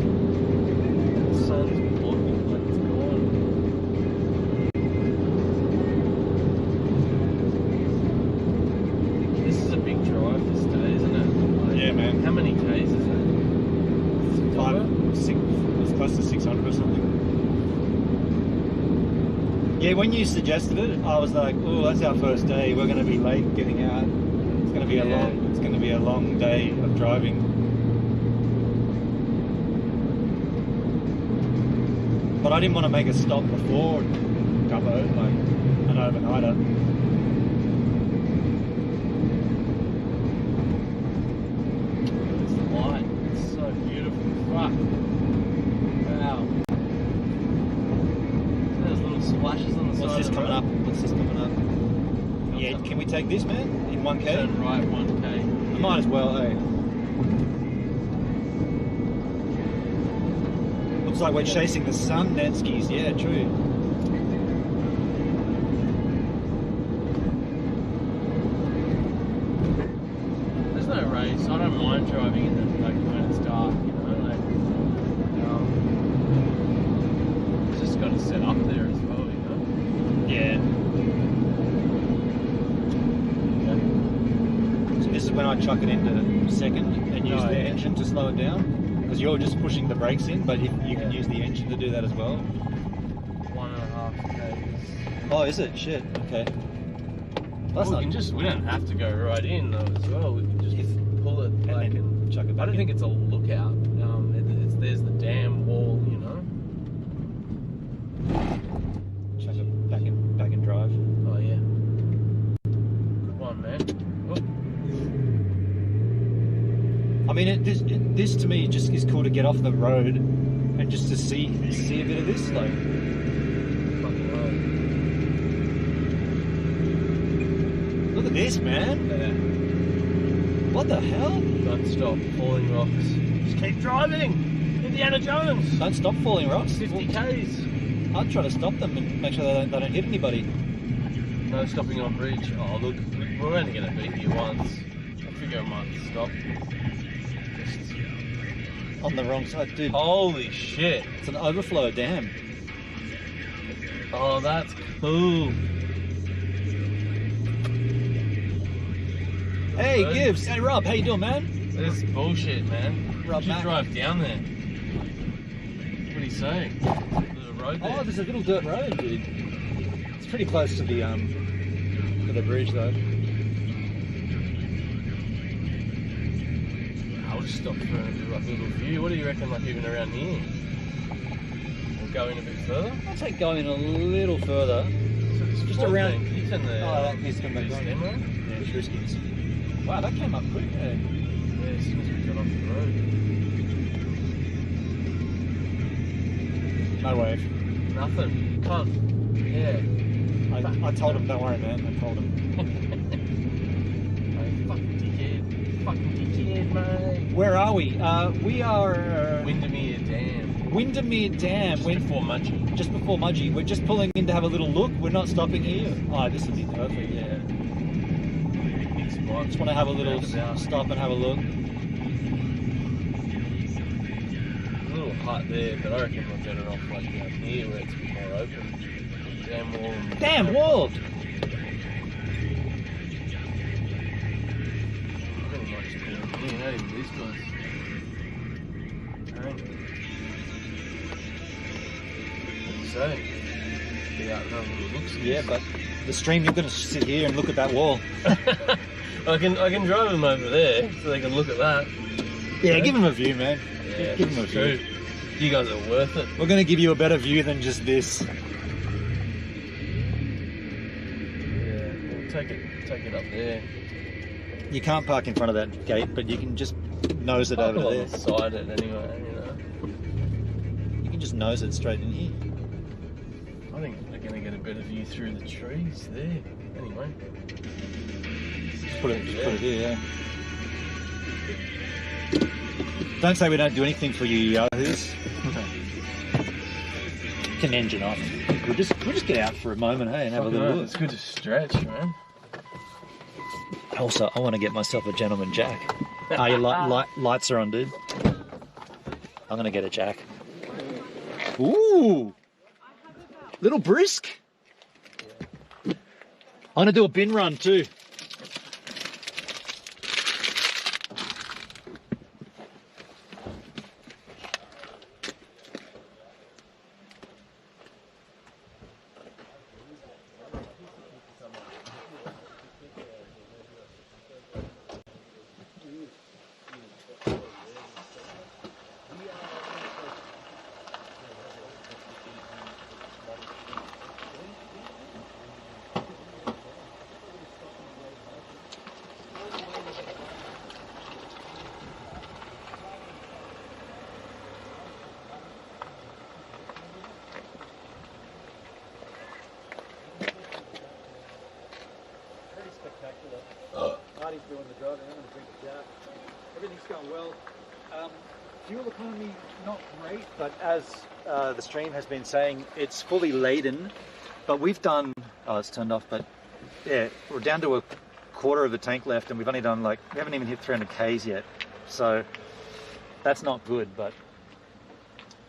The sun's blocking, like it's gone. This is a big drive this day, isn't it? Like,
Yeah, man.
How many days is it?
6, it's close to 600 or something. Yeah, when you suggested it, I was like, "Oh, that's our first day. We're going to be late getting out. It's going to be a long day of driving." But I didn't want to make a stop before Dubbo, like an overnighter.
It's light. It's so beautiful. Fuck. Wow. There's little splashes on the side.
What's this
of the
coming
road.
up? What's this coming up? Yeah, can we take this, man? In 1K?
Turn right 1K.
We might as well, eh? Looks like we're chasing the sun, Netskis. Yeah, true.
There's no race. I don't mind driving in the, like, when it's dark, you know. Like, it's just got to set up there as well, you know.
Yeah. So this is when I chuck it into second and use the engine to slow it down, because you're just pushing the brakes in, but if you can use the engine to do that as well.
1.5 Ks.
Oh, is it? Shit. Okay. That's
Well,
not.
we don't have to go right in though as well. We can just pull it like and
chuck it back
I don't
in.
think it's a lookout. There's the dam wall, you know.
Chuck it back in drive.
Oh yeah. Good one, man. Oh.
I mean, this to me just is cool to get off the road and just to see a bit of this, like.
Fucking road.
Look at this, man.
Yeah.
What the hell?
Don't stop falling rocks. Just keep driving. Indiana Jones.
Don't stop falling rocks.
50 Ks.
I'd try to stop them and make sure they don't hit anybody.
No stopping on bridge. Oh look, we're only going to be here once. I figure I might stop.
On the wrong side, dude.
Holy shit.
It's an overflow dam.
Oh, that's cool.
Hey, Gibbs. Hey, Rob. How you doing, man?
This is bullshit, man.
Rob
You should
Mack.
drive down there. What are you saying? There's a road there.
Oh, there's a little dirt road, dude. It's pretty close to the bridge, though.
I'll just stop for a little view. What do you reckon, like even around here? We'll go in a bit further?
I'll take going a little further. Just around.
Can you turn the
That needs to come back on.
stem on?
Yeah, true skins. Wow, that came up quick, eh?
Yeah, as soon as we got off the road.
No wave.
Nothing. Cunt. Yeah.
I told him, don't worry, man. I told him.
Hey, fucking dickhead. Fucking dickhead, mate.
Where are we? We are...
Windermere Dam.
Windermere Dam.
Just before Mudgee.
Just before Mudgee. We're just pulling in to have a little look. We're not stopping here. Oh, this would be perfect.
Yeah. Big spot.
Just want to have a little stop and have a look.
A little hot there, but I reckon we're better off like down here where it's a bit more open. Damn wall.
Damn wall!
Pretty much down here, hey, these guys. Alright. So, get out and have a little look.
Yeah, but the stream, you're going to sit here and look at that wall.
I can drive them over there so they can look at that.
Yeah, give them a view, man.
Yeah,
give them a view.
true. You guys are worth it.
We're going to give you a better view than just this.
Yeah, we'll take it up there.
You can't park in front of that gate, but you can just nose it over there.
Side it anyway, you know.
You can just nose it straight in here.
I think we're going to get a better view through the trees there. Anyway.
Just put it here, yeah. Don't say we don't do anything for you, yahoos. Can engine off. We'll just get out for a moment, hey, and have a little look.
It's good to stretch, man.
Also, I want to get myself a gentleman jack. Your lights are on, dude. I'm going to get a jack. Ooh! Little brisk. I'm going to do a bin run too. Marty's doing the driving. I'm going to drink the jack. Everything's going well. Fuel economy, not great, but as the stream has been saying, it's fully laden. But we've done, oh, it's turned off, but yeah, we're down to a quarter of the tank left, and we've only done we haven't even hit 300 Ks yet. So that's not good, but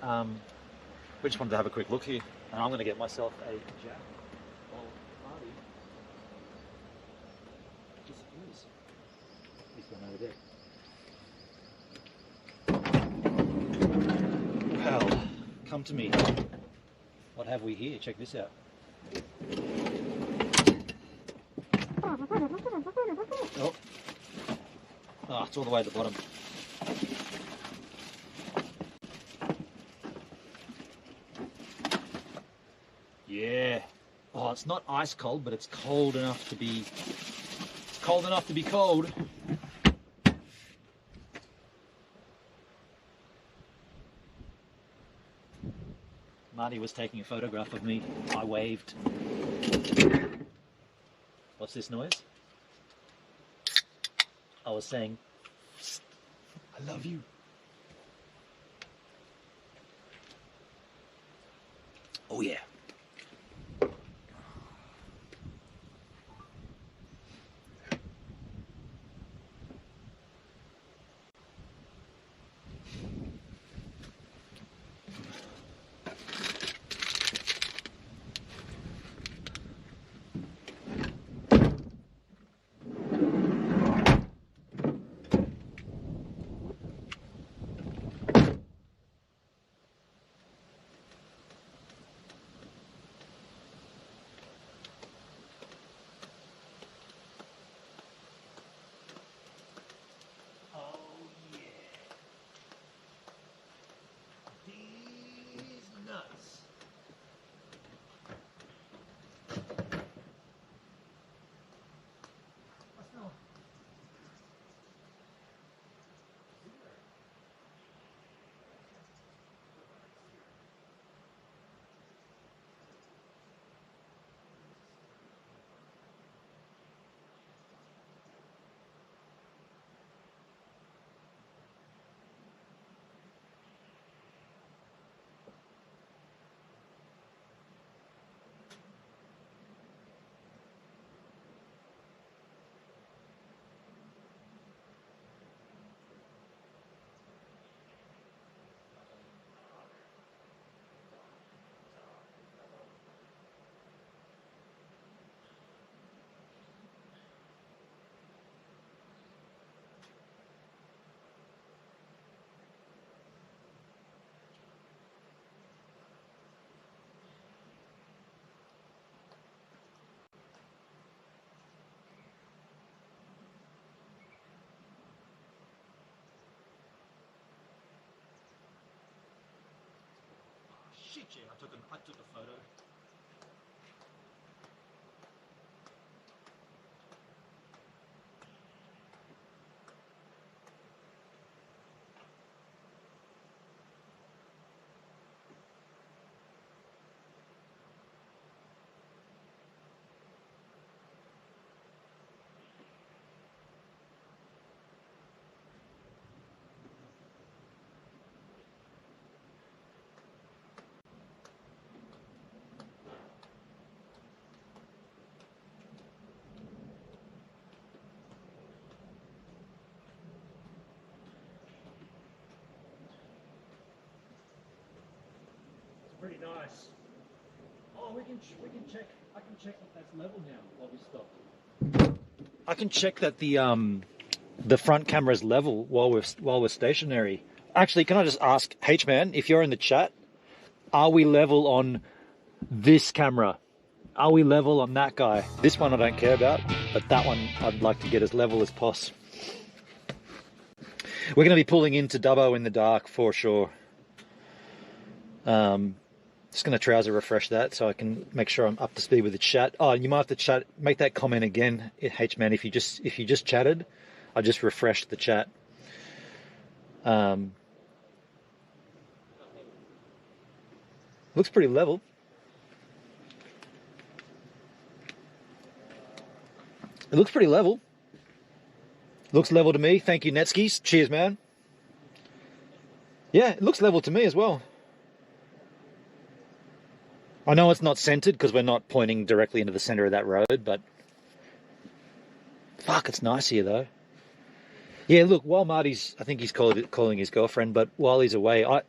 we just wanted to have a quick look here. And I'm going to get myself a jack. Well, come to me. What have we here? Check this out. Oh, it's all the way at the bottom. Yeah. Oh, it's not ice cold, but it's cold enough to be... It's cold enough to be cold. Marty was taking a photograph of me. I waved. What's this noise? I was saying, I love you. Oh yeah. Shit, yeah, I took a photo. Pretty nice. Oh, we can check. I can check that that's level now while we stop. I can check that the front camera's level while we're stationary. Actually, can I just ask H-Man, if you're in the chat, are we level on this camera? Are we level on that guy? This one I don't care about, but that one I'd like to get as level as possible. We're going to be pulling into Dubbo in the dark for sure. Just going to trouser refresh that so I can make sure I'm up to speed with the chat. Oh, you might have to make that comment again, H-Man. If you just chatted, I just refreshed the chat. Looks pretty level. It looks pretty level. Looks level to me. Thank you, Netskis. Cheers, man. Yeah, it looks level to me as well. I know it's not centered because we're not pointing directly into the center of that road, but fuck, it's nice here though. Yeah, look, while Marty's, I think he's calling his girlfriend, but while he's away, I'm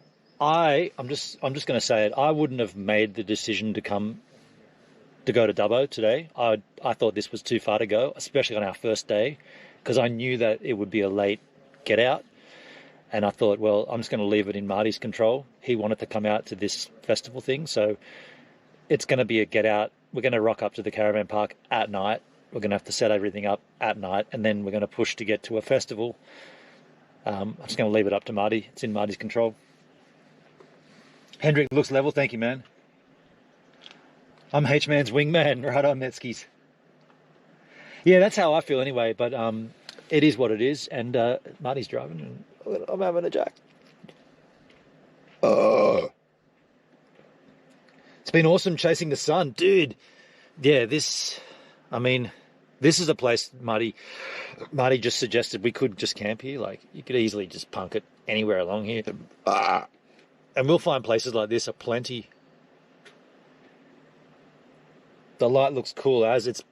just going to say it. I wouldn't have made the decision to go to Dubbo today. I thought this was too far to go, especially on our first day, because I knew that it would be a late get out. And I thought, well, I'm just going to leave it in Marty's control. He wanted to come out to this festival thing, so it's going to be a get out. We're going to rock up to the caravan park at night. We're going to have to set everything up at night, and then we're going to push to get to a festival. I'm just going to leave it up to Marty. It's in Marty's control. Hendrik looks level. Thank you, man. I'm H-Man's wingman. Right on, Metskis. Yeah, that's how I feel anyway, but it is what it is, and Marty's driving, and I'm having a jack. Oh. It's been awesome chasing the sun, dude. Yeah, this is a place Marty just suggested we could just camp here. Like, you could easily just punk it anywhere along here. And we'll find places like this aplenty. The light looks cool as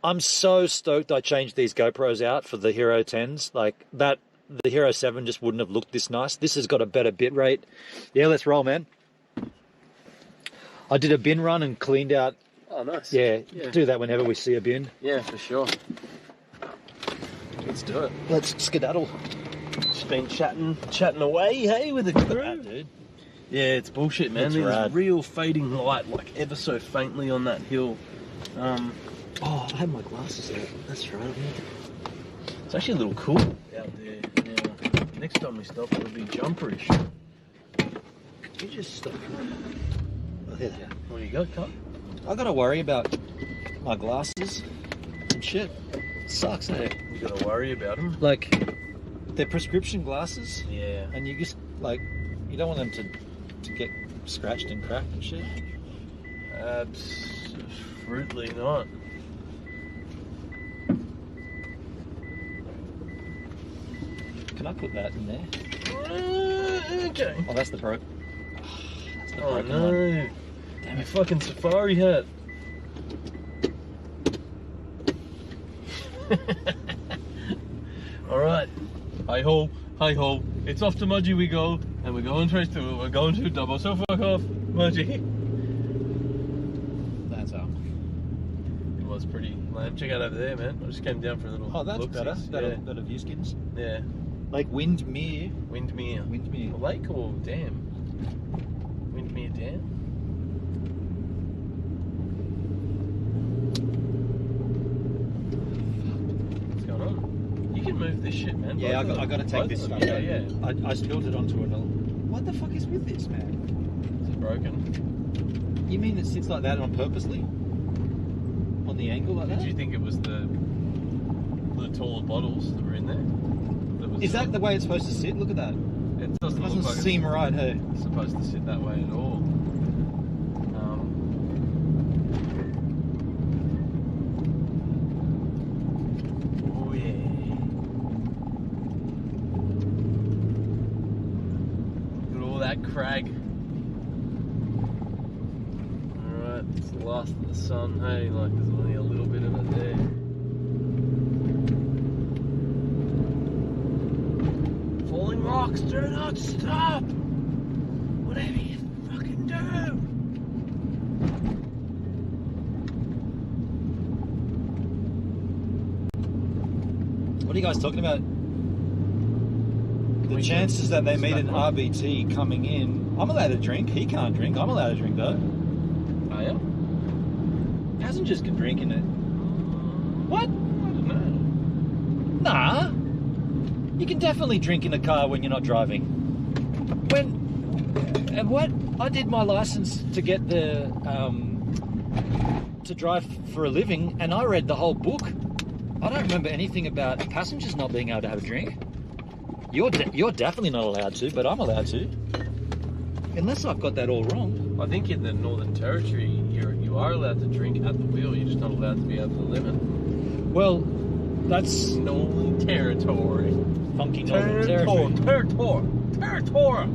I'm so stoked I changed these GoPros out for the Hero 10s. Like that, the Hero 7 just wouldn't have looked this nice. This has got a better bit rate. Yeah, let's roll, man. I did a bin run and cleaned out.
Oh, nice.
Yeah, do that whenever we see a bin.
Yeah, for sure. Let's do it.
Let's skedaddle.
Just been chatting away, hey, with the crew.
Dude.
Yeah, it's bullshit, man. There's
rad.
real fading light, like ever so faintly on that hill.
Oh, I have my glasses out. That's right.
It's actually a little cool out there. Yeah. Next time we stop, it'll be jumperish.
You just stop. Oh, there they are.
What do you got, Cup?
I gotta worry about my glasses and shit. Sucks, eh?
You gotta worry about them.
Like, they're prescription glasses.
Yeah.
And you just, like, you don't want them to get scratched and cracked and shit.
Absolutely not.
Can I put that in there?
Okay.
Oh, that's the broke. That's the broken
no.
one.
Damn it, fucking safari hat. Alright. Hi ho, hi ho. It's off to Mudgee we go, and we're going straight to it. We're going to Dubbo, so fuck off, Mudgee.
That's up.
It was pretty lame. Check out over there, man. I just came down for a little.
Oh, that's better.
Yeah.
Better view skins.
Yeah.
Like Windmere.
Windmere. A lake or dam? Windmere Dam? What's going on? You can move this shit, man.
Yeah, I got to take this stuff.
Yeah.
I spilled it onto it. What the fuck is with this, man?
Is it
broken.
You mean it sits like that on purposely? On the angle like that?
Did you think it was the taller bottles that were in there?
Is that the way it's supposed to sit? Look at that.
It doesn't
Doesn't
look like
seem right, hey?
it's supposed to sit that way at all. Oh yeah. Look at all that crag. Alright, it's the last of the sun, hey, like there's only a little bit of it there. Falling rocks, do not stop! Whatever you fucking do!
What are you guys talking about? The chances that they meet an RBT coming in. I'm allowed to drink. He can't drink. I'm allowed to drink though.
Oh yeah?
Passengers can drink in it. What?
I don't know.
Nah. You can definitely drink in a car when you're not driving. What? I did my license to get the to drive for a living, and I read the whole book. I don't remember anything about passengers not being able to have a drink. You're definitely not allowed to, but I'm allowed to. Unless I've got that all wrong.
I think in the Northern Territory, you are allowed to drink at the wheel. You're just not allowed to be over the limit.
Well, that's
Northern Territory.
funky Northern Territory.
Territory.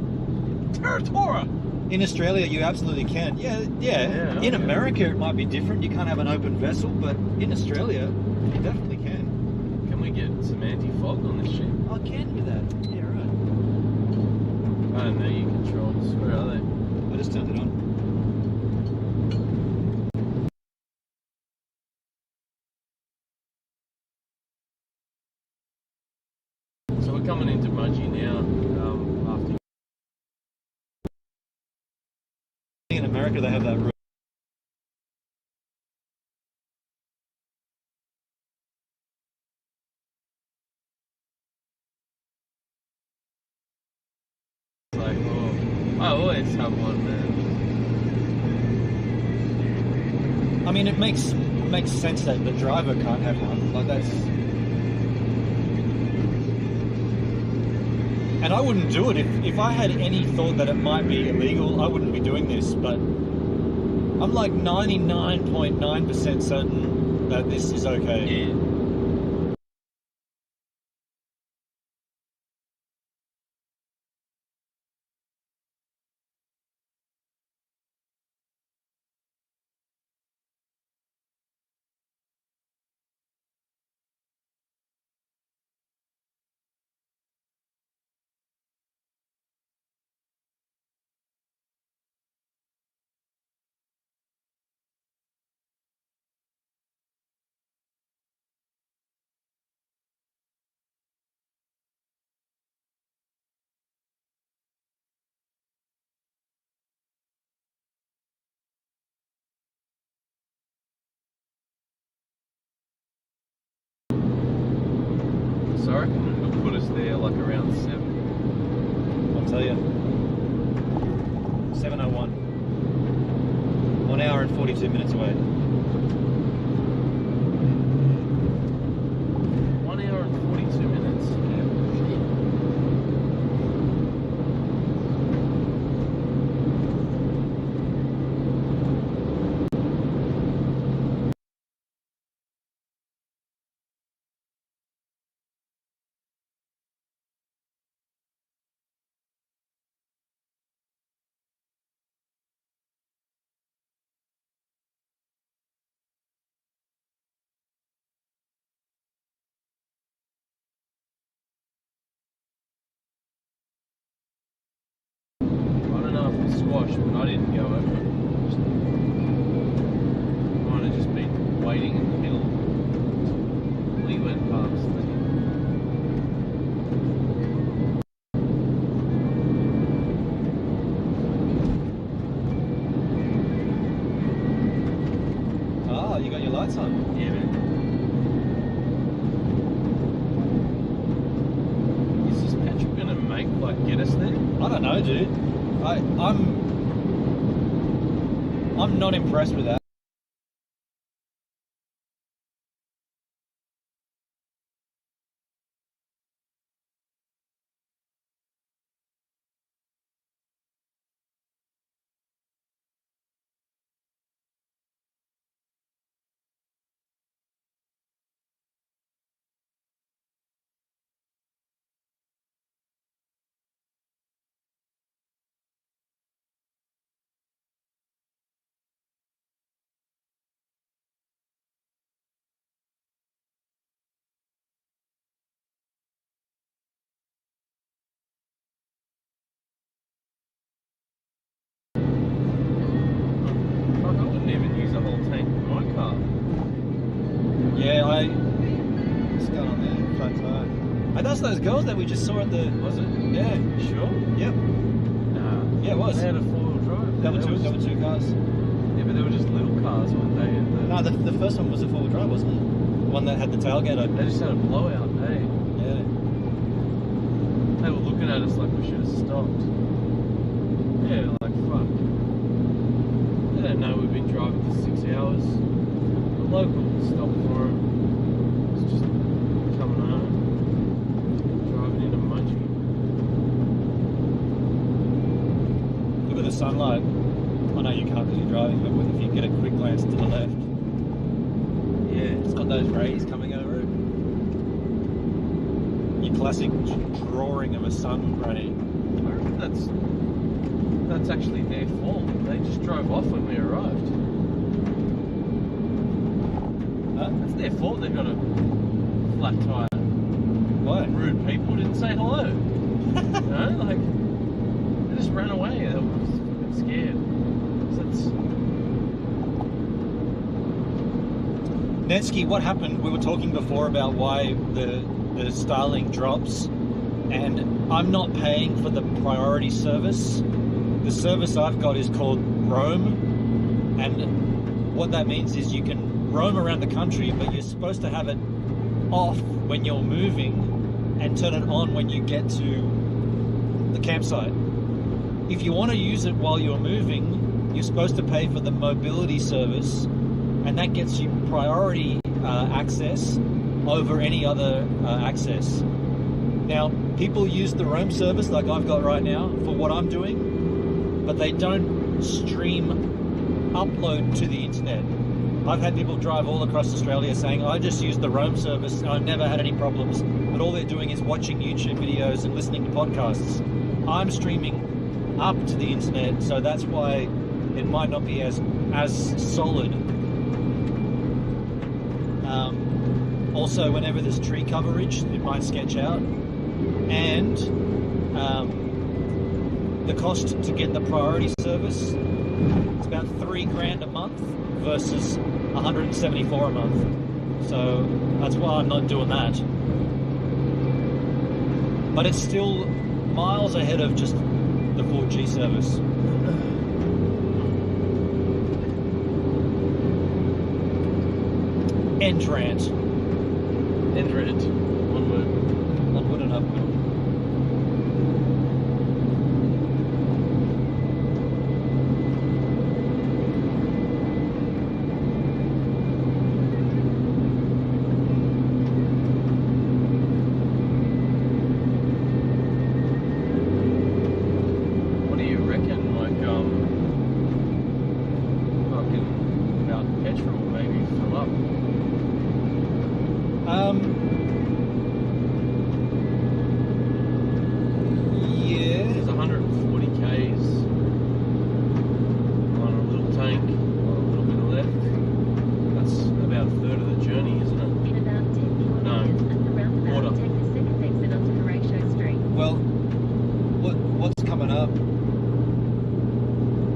In Australia, you absolutely can. Yeah. In America, it might be different. You can't have an open vessel, but in Australia, you definitely can.
Can we get some anti-fog on this ship?
I can do that. Yeah, right.
I don't know your controls. Where are they?
I just turned it on.
So we're coming into Mudgee now. After
In America, they have that rule.
it's like, oh, I always have one, man.
I mean, it makes sense that the driver can't have one. Like that's. And I wouldn't do it if I had any thought that it might be illegal. I wouldn't be doing this, but I'm like 99.9% certain that this is okay.
Yeah. So I reckon it'll put us there like around 7.
I'll tell you. 7:01. 1 hour and 42 minutes away.
1 hour and 42 minutes. Squash, but I didn't go over it. Might have just been waiting in the middle. We went past.
Ah, you got your lights on.
Yeah, man. Is this petrol gonna make like get us there?
I don't know, dude. I'm I'm not impressed with that. Yeah, what's going on there? Flat tire. And that's those girls that we just saw at the... Was it? Yeah. Sure? Yep.
Nah.
Yeah, it was.
They had a four-wheel drive.
There were two cars.
Yeah, but they were just little cars, weren't they?
No, the first one was a four-wheel drive, wasn't it? The one that had the tailgate open.
They just had a blowout, eh?
Yeah.
They were looking at us like we should have stopped. Yeah, like, fuck. They don't know we've been driving for 6 hours. The local stopped for them. It's just coming home. Driving into Mudgee.
Look at the sunlight. I know you can't because you're driving, but if you get a quick glance to the left, yeah, it's got those rays coming over it. Your classic drawing of a sun ray.
I reckon that's actually their fault. They just drove off when we arrived. That's their fault. They've got a flat tire.
Why?
Rude people didn't say hello. No, like they just ran away. They were just fucking scared. So
Netsky, what happened? We were talking before about why the Starlink drops, and I'm not paying for the priority service. The service I've got is called Roam, and what that means is you can roam around the country, but you're supposed to have it off when you're moving and turn it on when you get to the campsite. If you want to use it while you're moving, you're supposed to pay for the mobility service, and that gets you priority access over any other access. Now, people use the Roam service like I've got right now for what I'm doing, but they don't upload to the internet. I've had people drive all across Australia saying, I just used the Roam service and I never had any problems, but all they're doing is watching YouTube videos and listening to podcasts. I'm streaming up to the internet, so that's why it might not be as solid. Also, whenever there's tree coverage, it might sketch out. And the cost to get the priority service, it's about $3,000 a month versus $174 a month. So that's why I'm not doing that. But it's still miles ahead of just the 4G service. End rant.
End rant. One word.
Onward and upward.
What do you reckon? Like, fucking about petrol, maybe fill up.
Yeah.
There's 140 k's on a little tank, a little bit of left. That's about a third of the journey, isn't it?
In about 10 kilometers
No.
at the roundabout,
Quarter.
take the second exit onto Horatio Street.
Well, what's coming up?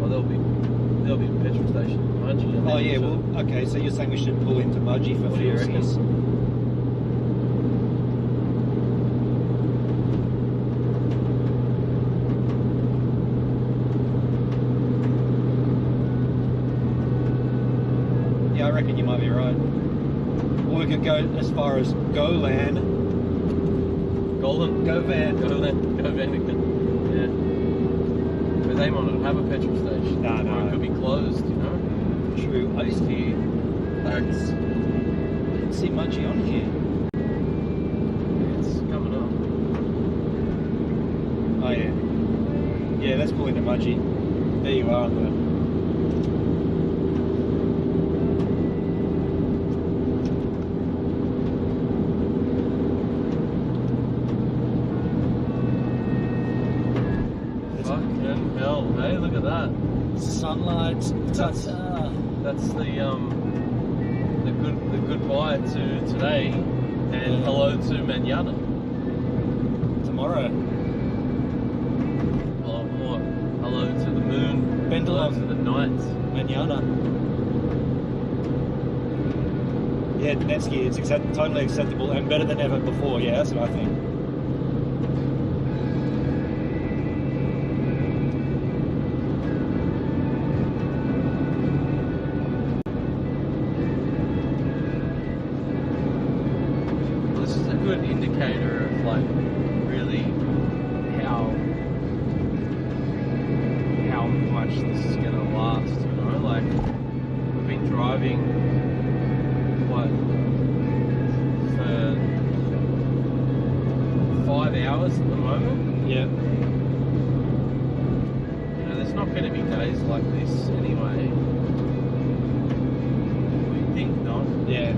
Well, there'll be a petrol station in Mudgee. I
Oh
think,
yeah,
so-
well, okay, so you're saying we should pull into Mudgee for
What do you reckon?
fuelsies? Yeah, I reckon you might be right. Or we could go as far as Golan.
Govan.
Govan.
Yeah. But they might not have a petrol station.
No.
Or it could be closed, you know?
east here. I didn't see Mudgee on here.
It's coming up.
Oh yeah. Yeah, let's pull into Mudgee. There you are on the...
Fucking hell, hey, look at that.
Sunlight.
That's the goodbye to today and hello to manana.
Tomorrow.
Oh, what? Hello to the moon. Hello to the night.
Manana. Yeah, Nevsky, it's totally acceptable and better than ever before. Yeah, that's what I think.
Good indicator of like really how much this is gonna last, you know, like we've been driving what for 5 hours at the moment.
Yeah.
You know, there's not gonna be days like this anyway. We think not.
Yeah.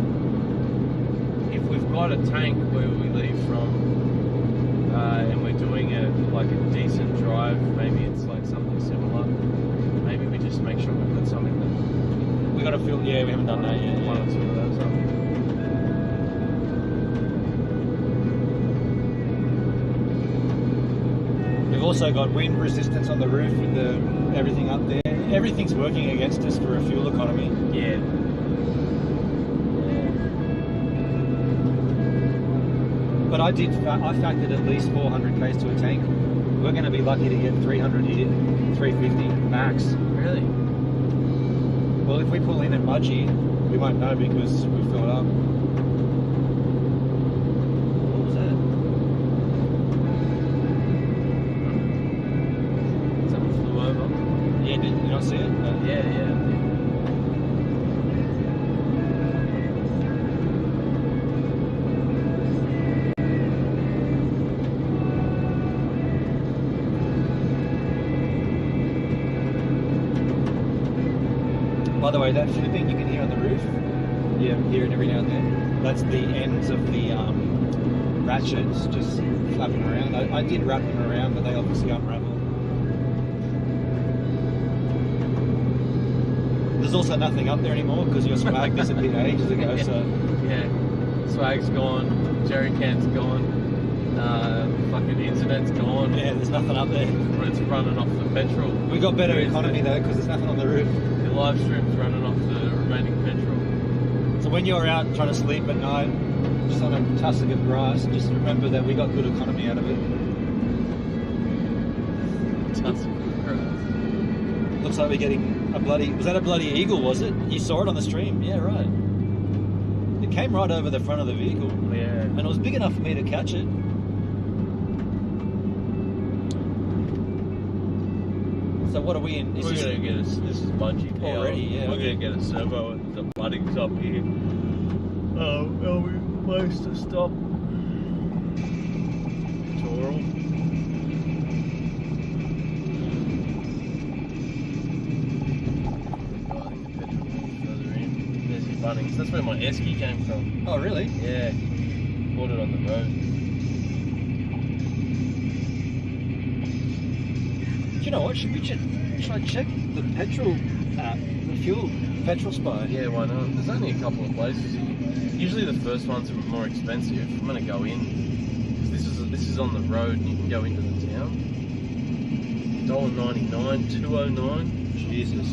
If we've got a tank where we leave from and we're doing a decent drive, maybe it's like something similar. Maybe we just make sure we've got something that
We got to fill. Yeah, we haven't done that yet.
one or two of those up.
We've also got wind resistance on the roof with everything up there. Everything's working against us for a fuel economy.
Yeah.
But I factored at least 400 k's to a tank. We're going to be lucky to get 300 here, 350 max.
Really?
Well, if we pull in at Mudgee, we won't know because we filled up. What was that?
Something flew over.
Yeah, did you not see it? No.
Yeah.
By the way, that flipping you can hear on the roof, yeah, hear it every now and then. That's the ends of the ratchets just flapping around. I did wrap them around, but they obviously unravel. There's also nothing up there anymore because your swag disappeared ages ago. So
Yeah. Swag's gone. Jerry can's gone. Fucking internet's gone.
yeah, there's nothing up there.
It's running off the petrol.
We got better economy though because there's nothing on the roof.
The live stream's running off the remaining petrol.
So when you're out trying to sleep at night, just on a tussock of grass, just remember that we got good economy out of it.
Tons of grass.
Looks like we're getting a bloody... Was that a bloody eagle, was it? You saw it on the stream? Yeah, right. It came right over the front of the vehicle.
Yeah.
And it was big enough for me to catch it. So what are we in?
We're gonna get this is Mudgee now.
Already, yeah.
We're gonna get a servo and the buddings up here. Oh, well, we place to stop. Toral. I think the petrol is further in. There's your Bunnings. That's where my Esky came from.
Oh, really?
Yeah. Bought it on the road.
Do you know what? Should I check the petrol app, the fuel petrol spy?
Yeah, why not? There's only a couple of places here. Usually the first ones are more expensive. I'm gonna go in. This is on the road and you can go into the town. $1.99, $2.09.
Jesus.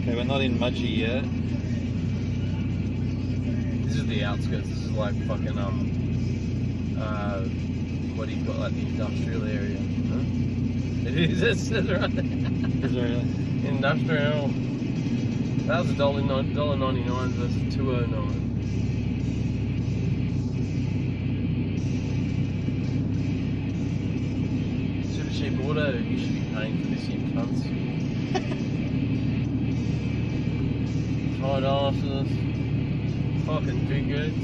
Okay, we're not in Mudgee yet.
This is the outskirts. This is like fucking what do you call that? The industrial area. Huh? It is. It says right there.
Is there really?
Industrial. That was $1.99 versus $2.09. Super cheap auto. You should be paying for this, you cunts. hot asses, fucking dickheads.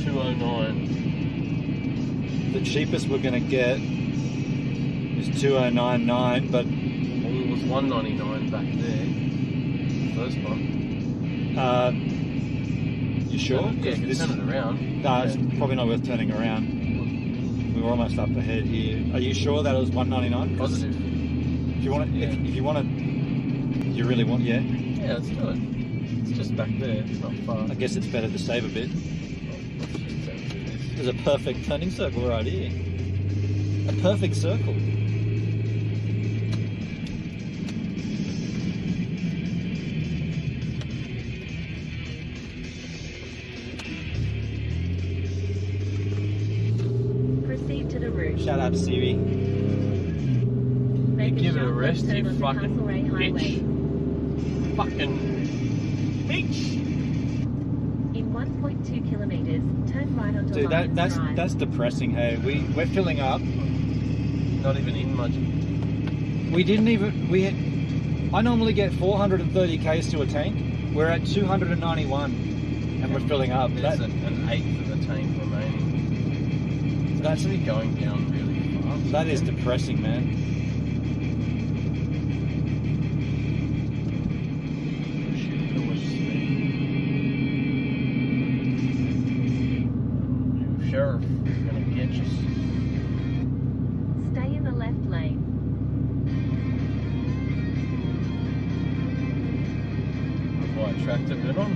209.
The cheapest we're going to get is 2099, but
Well, it was 199 back there. First one.
you sure?
Yeah, you can turn it around.
No, it's probably not worth turning around. We're almost up ahead here. Are you sure that it was 199?
Positive.
If you want to, if you want to, you really want, yeah.
Yeah, let's do it. It's just back there. It's not far.
I guess it's better to save a bit. There's a perfect turning circle right here. A perfect circle.
Proceed to the route.
Shut up, Siri.
Make
Give it a
sharp
rest,
turn
you
onto
fucking
Castlereagh Highway.
bitch. Fucking bitch.
In 1.2 kilometres, turn right onto
Dude,
Lions Drive.
that's depressing. Hey, we're filling up.
Not even in much.
We didn't even I normally get 430 k's to a tank. We're at 291, and we're filling up.
There's an eighth of the tank remaining. It's actually going down really fast.
That is depressing, man.
Sheriff is gonna get you.
Stay in the left lane.
White tractor bit on.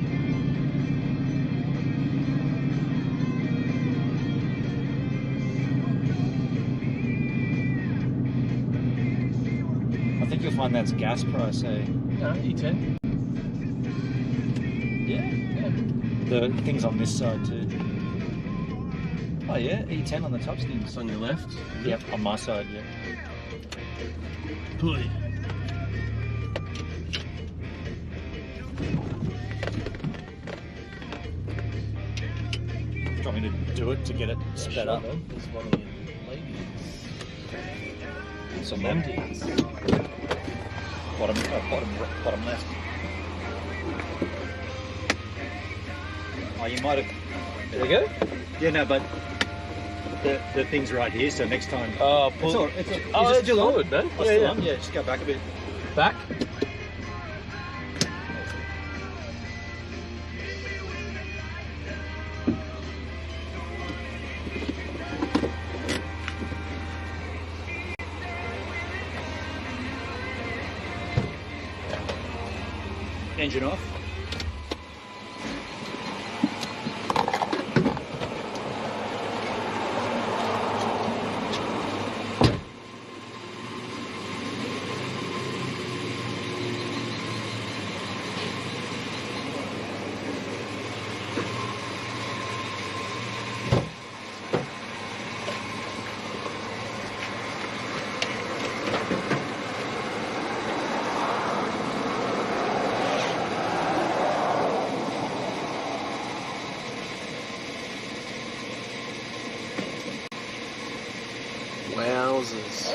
I think you'll find that's gas price, eh?
No, E10.
Yeah. The things on this side too. Oh yeah, E10 on the top skins.
It's on your left.
Yep, on my side, yeah.
Pulley.
Do you want me to do it to get it sped up?
There's one of your ladies.
Some
empties.
Bottom left. Oh, you might have.
There we go.
Yeah, no, but the thing's right here. So next time.
Oh, pull.
It's
oh,
is it
it's
still on?
forward, man.
Oh, still on? Yeah, just go back a bit.
Back.
Engine off.
Wowzers.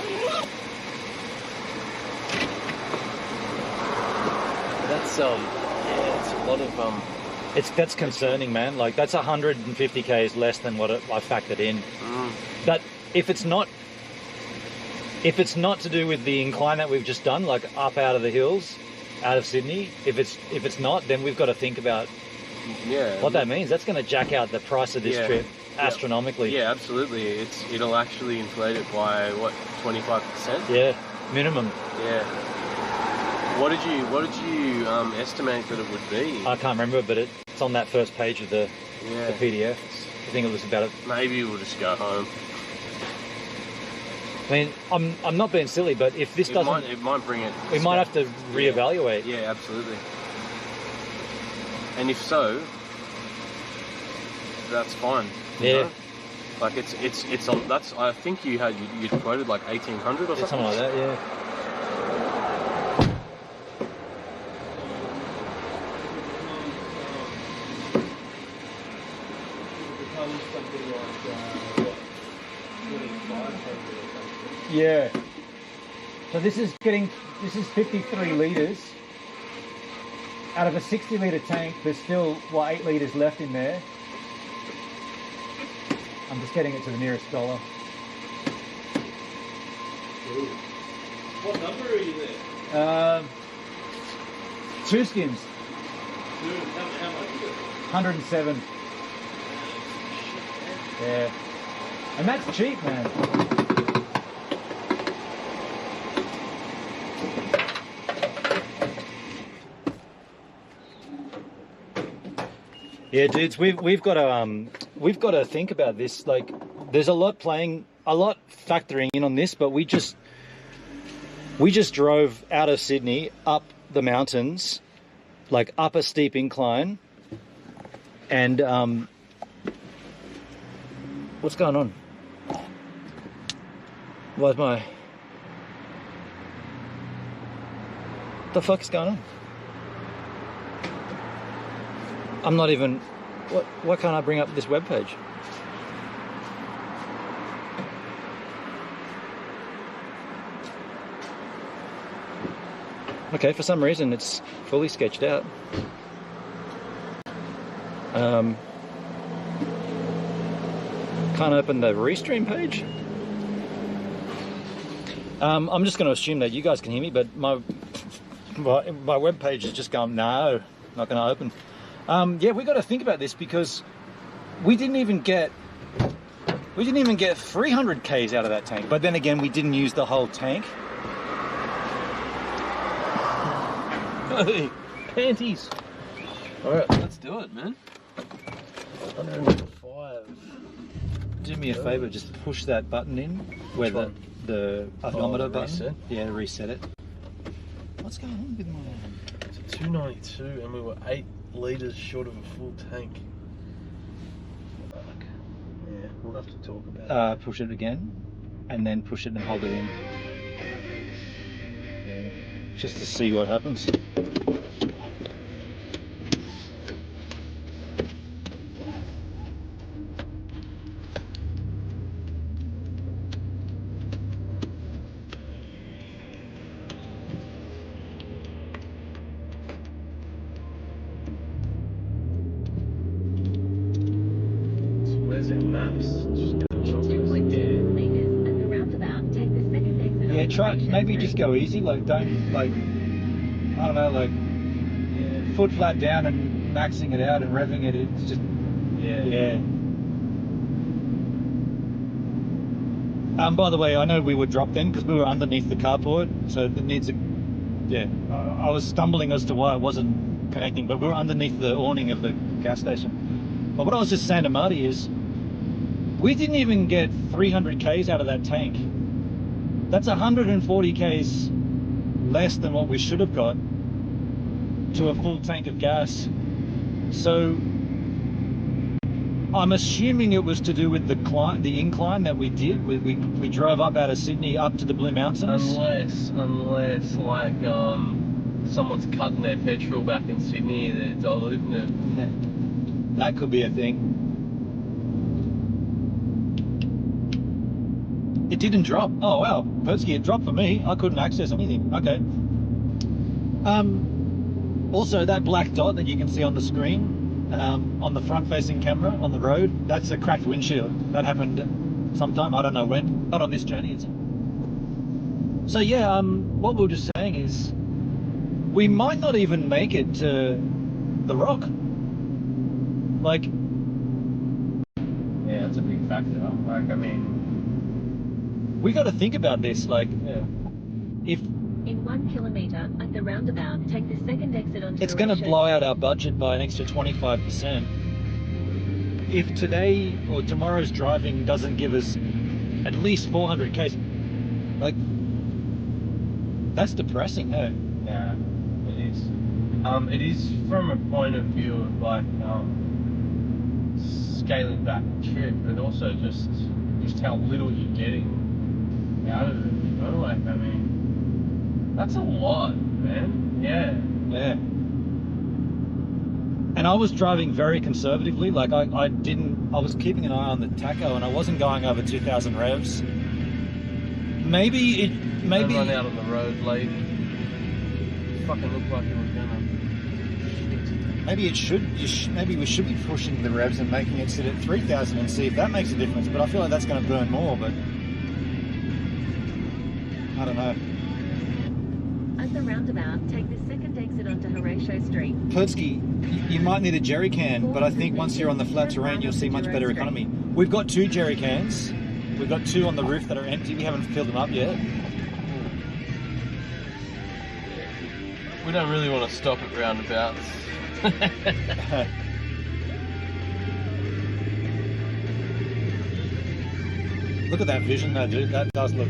That's yeah, it's a lot of
That's concerning, man. Like that's 150 k's less than what I factored in. But if it's not to do with the incline that we've just done, like up out of the hills, out of Sydney, if it's not, then we've got to think about what that means. That's going to jack out the price of this trip astronomically.
Yeah, absolutely. It'll actually inflate it by what, 25%?
Yeah, minimum.
Yeah. What did you estimate that it would be?
I can't remember, but it's on that first page of the PDF. I think it was about it.
Maybe we'll just go home.
I mean, I'm not being silly, but if this doesn't,
it might bring it.
We might have to reevaluate.
Yeah, absolutely. And if so, that's fine.
Yeah.
Know? Like it's on. That's I think you quoted like 1800 or something
like that. Yeah. Yeah. So this is 53 litres. Out of a 60 litre tank, there's still, 8 litres left in there. I'm just getting it to the nearest dollar.
Ooh. What number are you there?
2 skins.
How much is it?
107. Yeah. And that's cheap, man. Yeah, dudes, we've got to think about this. Like, there's a lot factoring in on this, but we just drove out of Sydney up the mountains, like up a steep incline, and what's going on? What the fuck is going on? I'm not even... Why can't I bring up this webpage? Okay, for some reason it's fully sketched out. Can't open the restream page. I'm just going to assume that you guys can hear me, but my webpage is just going, no, not going to open. Yeah, we got to think about this because we didn't even get 300 Ks out of that tank. But then again, we didn't use the whole tank.
Hey, panties. All right, let's do it, man. 105.
Do me a favor, just push that button in where the odometer button.
Reset?
Yeah, reset it. What's going on with my?
It's 292, and we were 8 litres short of a full tank. Fuck. Yeah, we'll have to talk about it.
Push it again, and then push it and hold it in. Yeah. Just to see what happens. Yeah, try maybe just go easy, like don't I don't know, like foot flat down and maxing it out and revving it. It's just yeah. By the way, I know we were dropped then because we were underneath the carport, so it needs a I was stumbling as to why it wasn't connecting, but we were underneath the awning of the gas station. But what I was just saying to Marty is, we didn't even get 300 Ks out of that tank. That's 140 Ks less than what we should have got to a full tank of gas. So I'm assuming it was to do with the incline that we did. We drove up out of Sydney up to the Blue Mountains.
Unless like someone's cutting their petrol back in Sydney, they're diluting it.
That could be a thing. It didn't drop. Oh wow, Persky, it dropped for me. I couldn't access anything. Okay. Also, that black dot that you can see on the screen, on the front-facing camera on the road, that's a cracked windshield. That happened sometime, I don't know when. Not on this journey. So yeah, what we were just saying is, we might not even make it to the Rock. Like,
yeah, that's a big factor. Like, I mean,
we got to think about this. Like, if
in 1 kilometre at the roundabout, take the second exit onto
it's going to blow out our budget by an extra 25%. If today or tomorrow's driving doesn't give us at least 400 Ks, like, that's depressing, eh?
Yeah, it is. It is from a point of view of like scaling back the trip, but also just how little you're getting out of it. You know, like, I mean, that's a lot, man. Yeah.
And I was driving very conservatively. Like, I was keeping an eye on the tacho, and I wasn't going over 2,000 revs. Maybe
Don't run out on the road, lady. Fucking looked like you were gonna.
Maybe it should. Maybe we should be pushing the revs and making it sit at 3,000 and see if that makes a difference. But I feel like that's going to burn more. But I don't know.
At the roundabout, take the second exit onto Horatio Street.
Pertsky, you might need a jerry can, but I think once you're on the flat terrain, you'll see much better economy. We've got 2 jerry cans. We've got 2 on the roof that are empty. We haven't filled them up yet.
We don't really want to stop at roundabouts.
Look at that vision though, dude. That does look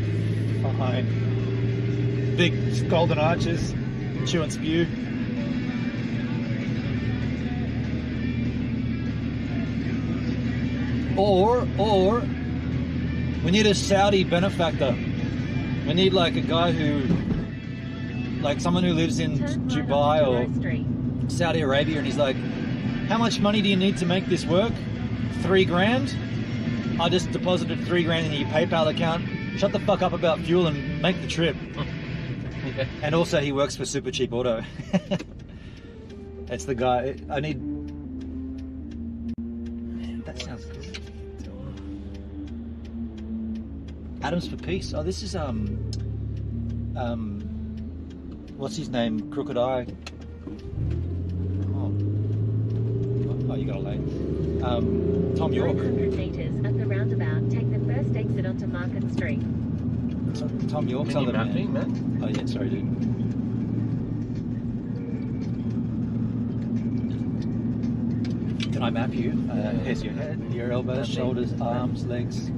fine. Big golden arches, chew and spew. Or we need a Saudi benefactor. We need like a guy who, like someone who lives in Dubai or Saudi Arabia, and he's like, how much money do you need to make this work? 3 grand? I just deposited 3 grand in your PayPal account. Shut the fuck up about fuel and make the trip.
Yeah.
And also he works for Super Cheap Auto. That's the guy. I need... Man, that sounds good. Atoms for Peace. Oh, this is what's his name? Crooked Eye. Oh, you got a late. Tom York.
500 metres at the roundabout, take the first exit onto Market Street.
Tom York's
Can you
other
map me,
man.
man?
Oh yeah, sorry, dude. Can I map you? Here's your head, your elbows, shoulders, arms, legs.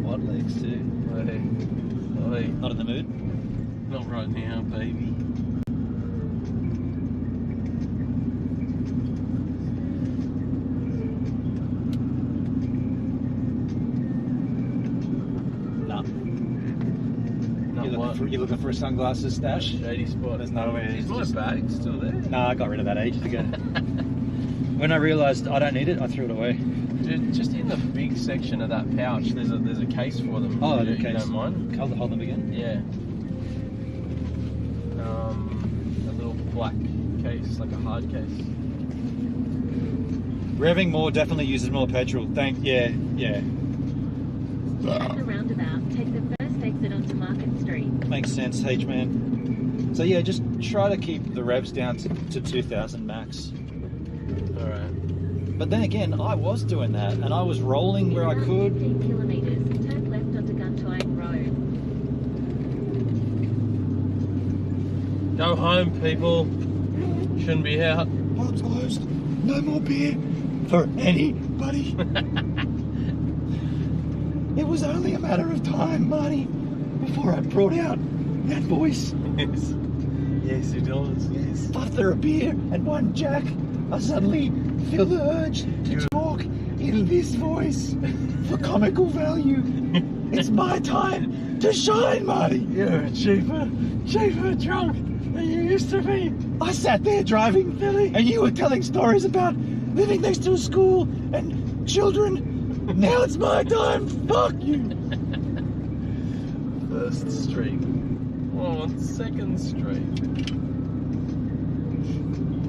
What legs too?
Hey.
Not in the mood?
Not right now, baby.
No.
Not
You're looking for a sunglasses stash?
Shady spot.
There's no way.
Is my bag still there?
No, I got rid of that ages ago. When I realised I don't need it, I threw it away.
Dude, just in the big section of that pouch, there's a case for them.
Oh,
you,
the case.
You don't mind?
Hold them again?
Yeah. A little black case, like a hard case.
Revving more definitely uses more petrol.
At the roundabout, take the first exit onto Market Street.
Makes sense, H-man. So yeah, just try to keep the revs down to 2,000 max.
Alright.
But then again, I was doing that, and I was rolling where I could.
15 kilometres, turn left onto Guntoyne Road.
Go home, people. Shouldn't be out.
Pub's closed. No more beer for anybody. It was only a matter of time, Marty, before I brought out that voice.
Yes. Yes, it does. Yes.
After a beer and one Jack, I suddenly feel the urge to talk in this voice for comical value. It's my time to shine, Marty.
You're a cheaper drunk than you used to be.
I sat there driving,
Billy,
and you were telling stories about living next to a school and children. Now it's my time. Fuck you.
First street. Oh, on second street.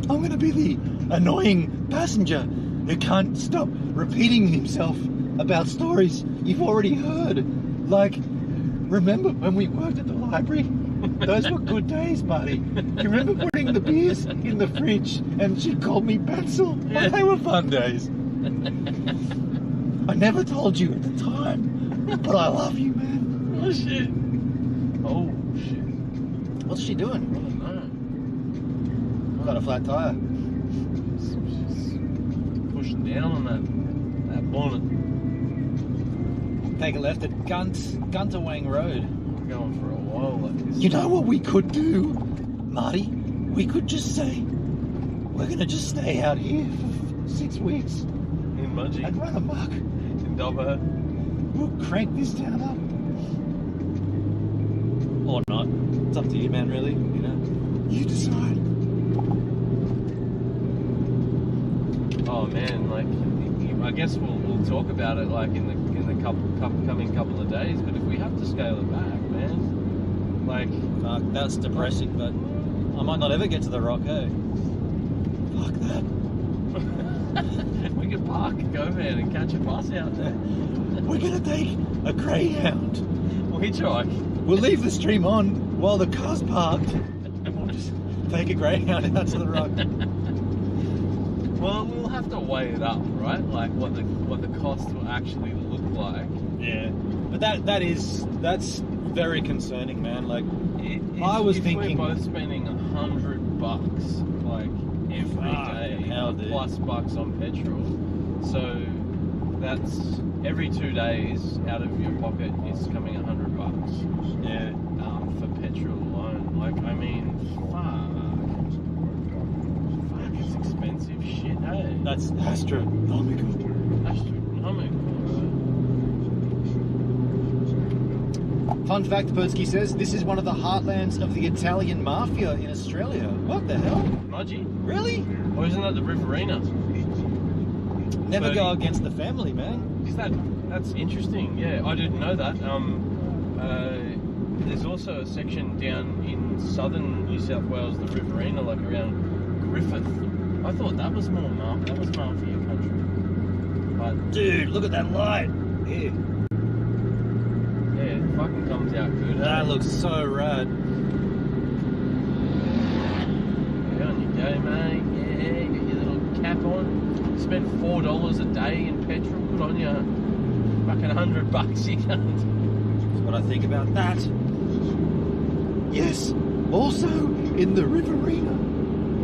I'm going to be the annoying passenger who can't stop repeating himself about stories you've already heard. Like, remember when we worked at the library? Those were good days, Marty. You remember putting the beers in the fridge and she called me Pencil?
Yeah.
They were fun days. I never told you at the time, but I love you, man.
Oh shit. Oh shit.
What's she doing?
I don't know.
Got a flat tire.
She's pushing down on that bonnet.
Take a left at Gunterwang Road.
We're going for a while like this.
You know what we could do, Marty? We could just say, we're going to just stay out here for 6 weeks
In Mudgee.
and run amok.
In Dubbo.
We'll crank this town up. Or not. It's up to you, man, really. You know, you decide.
Oh man, like I guess we'll talk about it like in the coming couple of days. But if we have to scale it back, Like,
fuck, that's depressing, but I might not ever get to the Rock, hey? Fuck that.
we could park, go man, and catch a bus out there.
We're gonna take a Greyhound.
We try.
We'll leave the stream on while the car's parked, and we'll just take a Greyhound out to the Rock.
Well, we'll have to weigh it up, right? Like what the cost will actually look like.
Yeah, but that's very concerning, man. Like, I was thinking
we're both spending $100 like every day,
hell,
plus bucks on petrol. So that's every 2 days out of your pocket is coming $100.
Yeah.
For petrol alone. Like, I mean, fuck, it's expensive shit, hey?
That's astronomical. Fun fact, Pertsky says, this is one of the heartlands of the Italian mafia in Australia. What the hell?
Mudgy?
Really?
Or isn't that the Riverina?
Never go against the family, man.
Is that's interesting, yeah. I didn't know that. There's also a section down in southern New South Wales, the Riverina, like around Griffith. I thought that was more mafia country. But
dude, look at that light. Yeah.
Yeah, it fucking comes out good.
That looks so rad.
Yeah, on your go, mate. Yeah, you got your little cap on. Spend $4 a day in petrol. Good on you. Fucking $100 you can't.
That's what I think about that. Yes, also in the Riverina.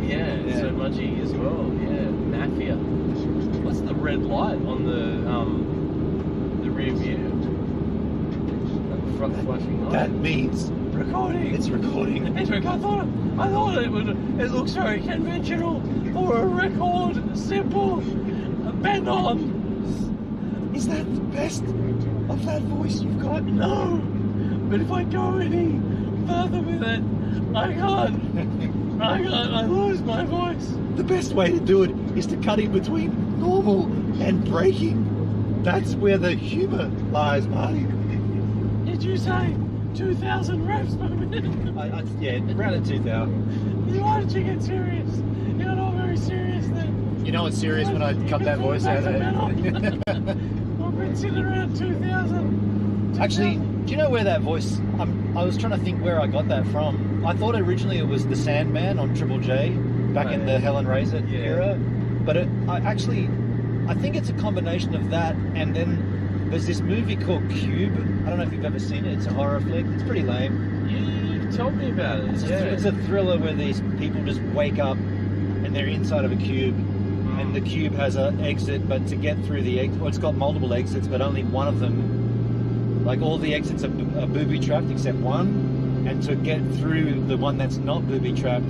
Yeah, so mudgy as well. Yeah, mafia. What's the red light on the rear view? That front flashing light.
That means
recording.
It's recording.
It's recording. I thought it would. It looks very conventional for a record. Simple. Bend on.
Is that the best of that voice you've got?
No. But if I go any further with it, I can't. I lose my voice.
The best way to do it is to cut in between normal and breaking. That's where the humour lies, Marty.
Did you say 2,000 reps per minute?
Yeah, around at 2,000.
Why did you get serious? You're not very serious then.
You know it's serious when I cut that voice out.
I've been sitting around 2,000.
Actually, do you know where that voice... I was trying to think where I got that from. I thought originally it was the Sandman on Triple J, back in the Helen Razor era. But I think it's a combination of that, and then there's this movie called Cube. I don't know if you've ever seen it. It's a horror flick. It's pretty lame.
You told me about it.
It's a thriller where these people just wake up and they're inside of a cube. And the cube has an exit, but to get through the exit, well, it's got multiple exits, but only one of them, like all the exits are booby-trapped except one, and to get through the one that's not booby-trapped,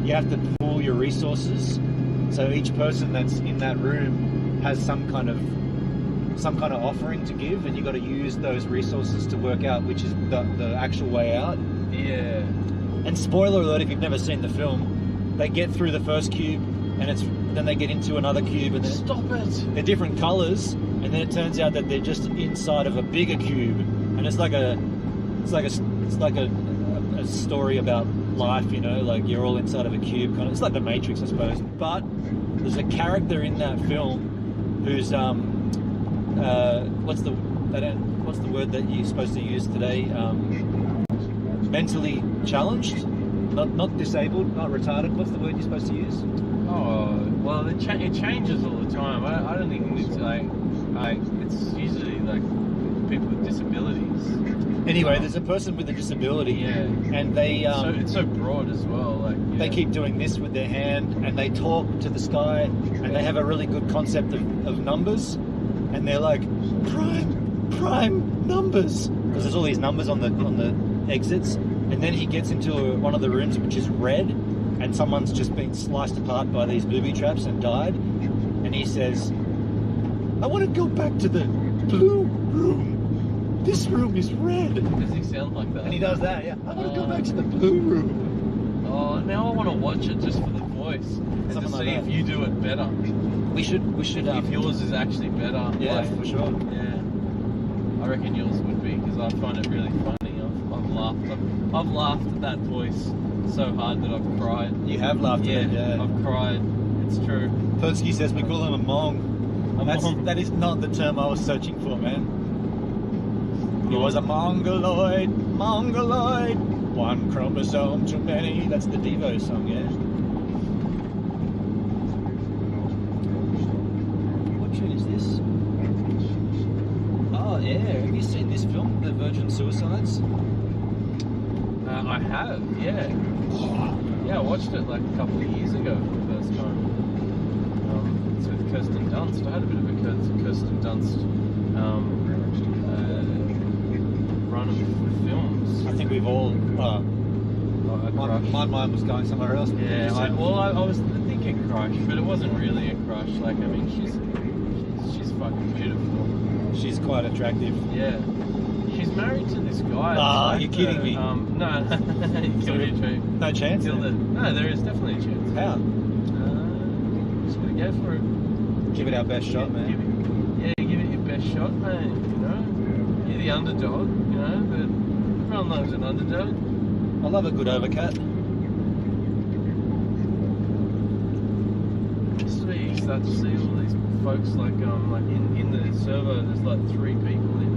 you have to pool your resources, so each person that's in that room has some kind of offering to give, and you got to use those resources to work out which is the actual way out.
Yeah.
And spoiler alert, if you've never seen the film, they get through the first cube, and then they get into another cube, and then
stop it.
They're different colours, and then it turns out that they're just inside of a bigger cube, and it's like a story about life, you know, like you're all inside of a cube, kind of. It's like the Matrix, I suppose. But there's a character in that film who's what's the word that you're supposed to use today? Mentally challenged, not disabled, not retarded. What's the word you're supposed to use?
Oh, well, it changes all the time. I don't think it's it's usually like people with disabilities.
Anyway, there's a person with a disability, and they
so it's so broad as well. Like
they keep doing this with their hand, and they talk to the sky, and they have a really good concept of numbers, and they're like prime numbers, because there's all these numbers on the exits, and then he gets into one of the rooms which is red, and someone's just been sliced apart by these booby traps and died, and he says, I want to go back to the blue room. This room is red.
Does he sound like that?
And he does that, yeah. I want to go back to the blue room.
Oh, now I want to watch it just for the voice. And
Something
to
like
see
that.
if you do it better.
We should.
If yours is actually better.
Yeah,
like,
for sure.
Yeah. I reckon yours would be, because I find it really funny. I've laughed. I've laughed at that voice so hard that I've cried.
You have laughed at it, yeah.
I've cried. It's true.
Persky says we call him a mong.
Mong.
That is not the term I was searching for, man. He was a mongoloid. One chromosome too many. That's the Devo song, yeah. What tune is this? Oh, yeah. Have you seen this film, The Virgin Suicides?
I have, yeah. Yeah, I watched it like a couple of years ago for the first time. It's with Kirsten Dunst. I had a bit of a Kirsten Dunst run of films.
I think we've all... my mind was going somewhere else.
Yeah, I was thinking crush, but it wasn't really a crush. Like, I mean, she's fucking beautiful.
She's quite attractive.
Yeah. She's married to this guy.
Ah, you're kidding me.
No, you killed your dream.
No chance?
No, there is definitely a chance.
How?
Just gotta go for it.
Give it our best shot, man.
Give it your best shot, man. You know, you're the underdog. You know, but everyone loves an underdog.
I love a good overcut.
This is where you start to see all these folks like in the server. There's like 3 people in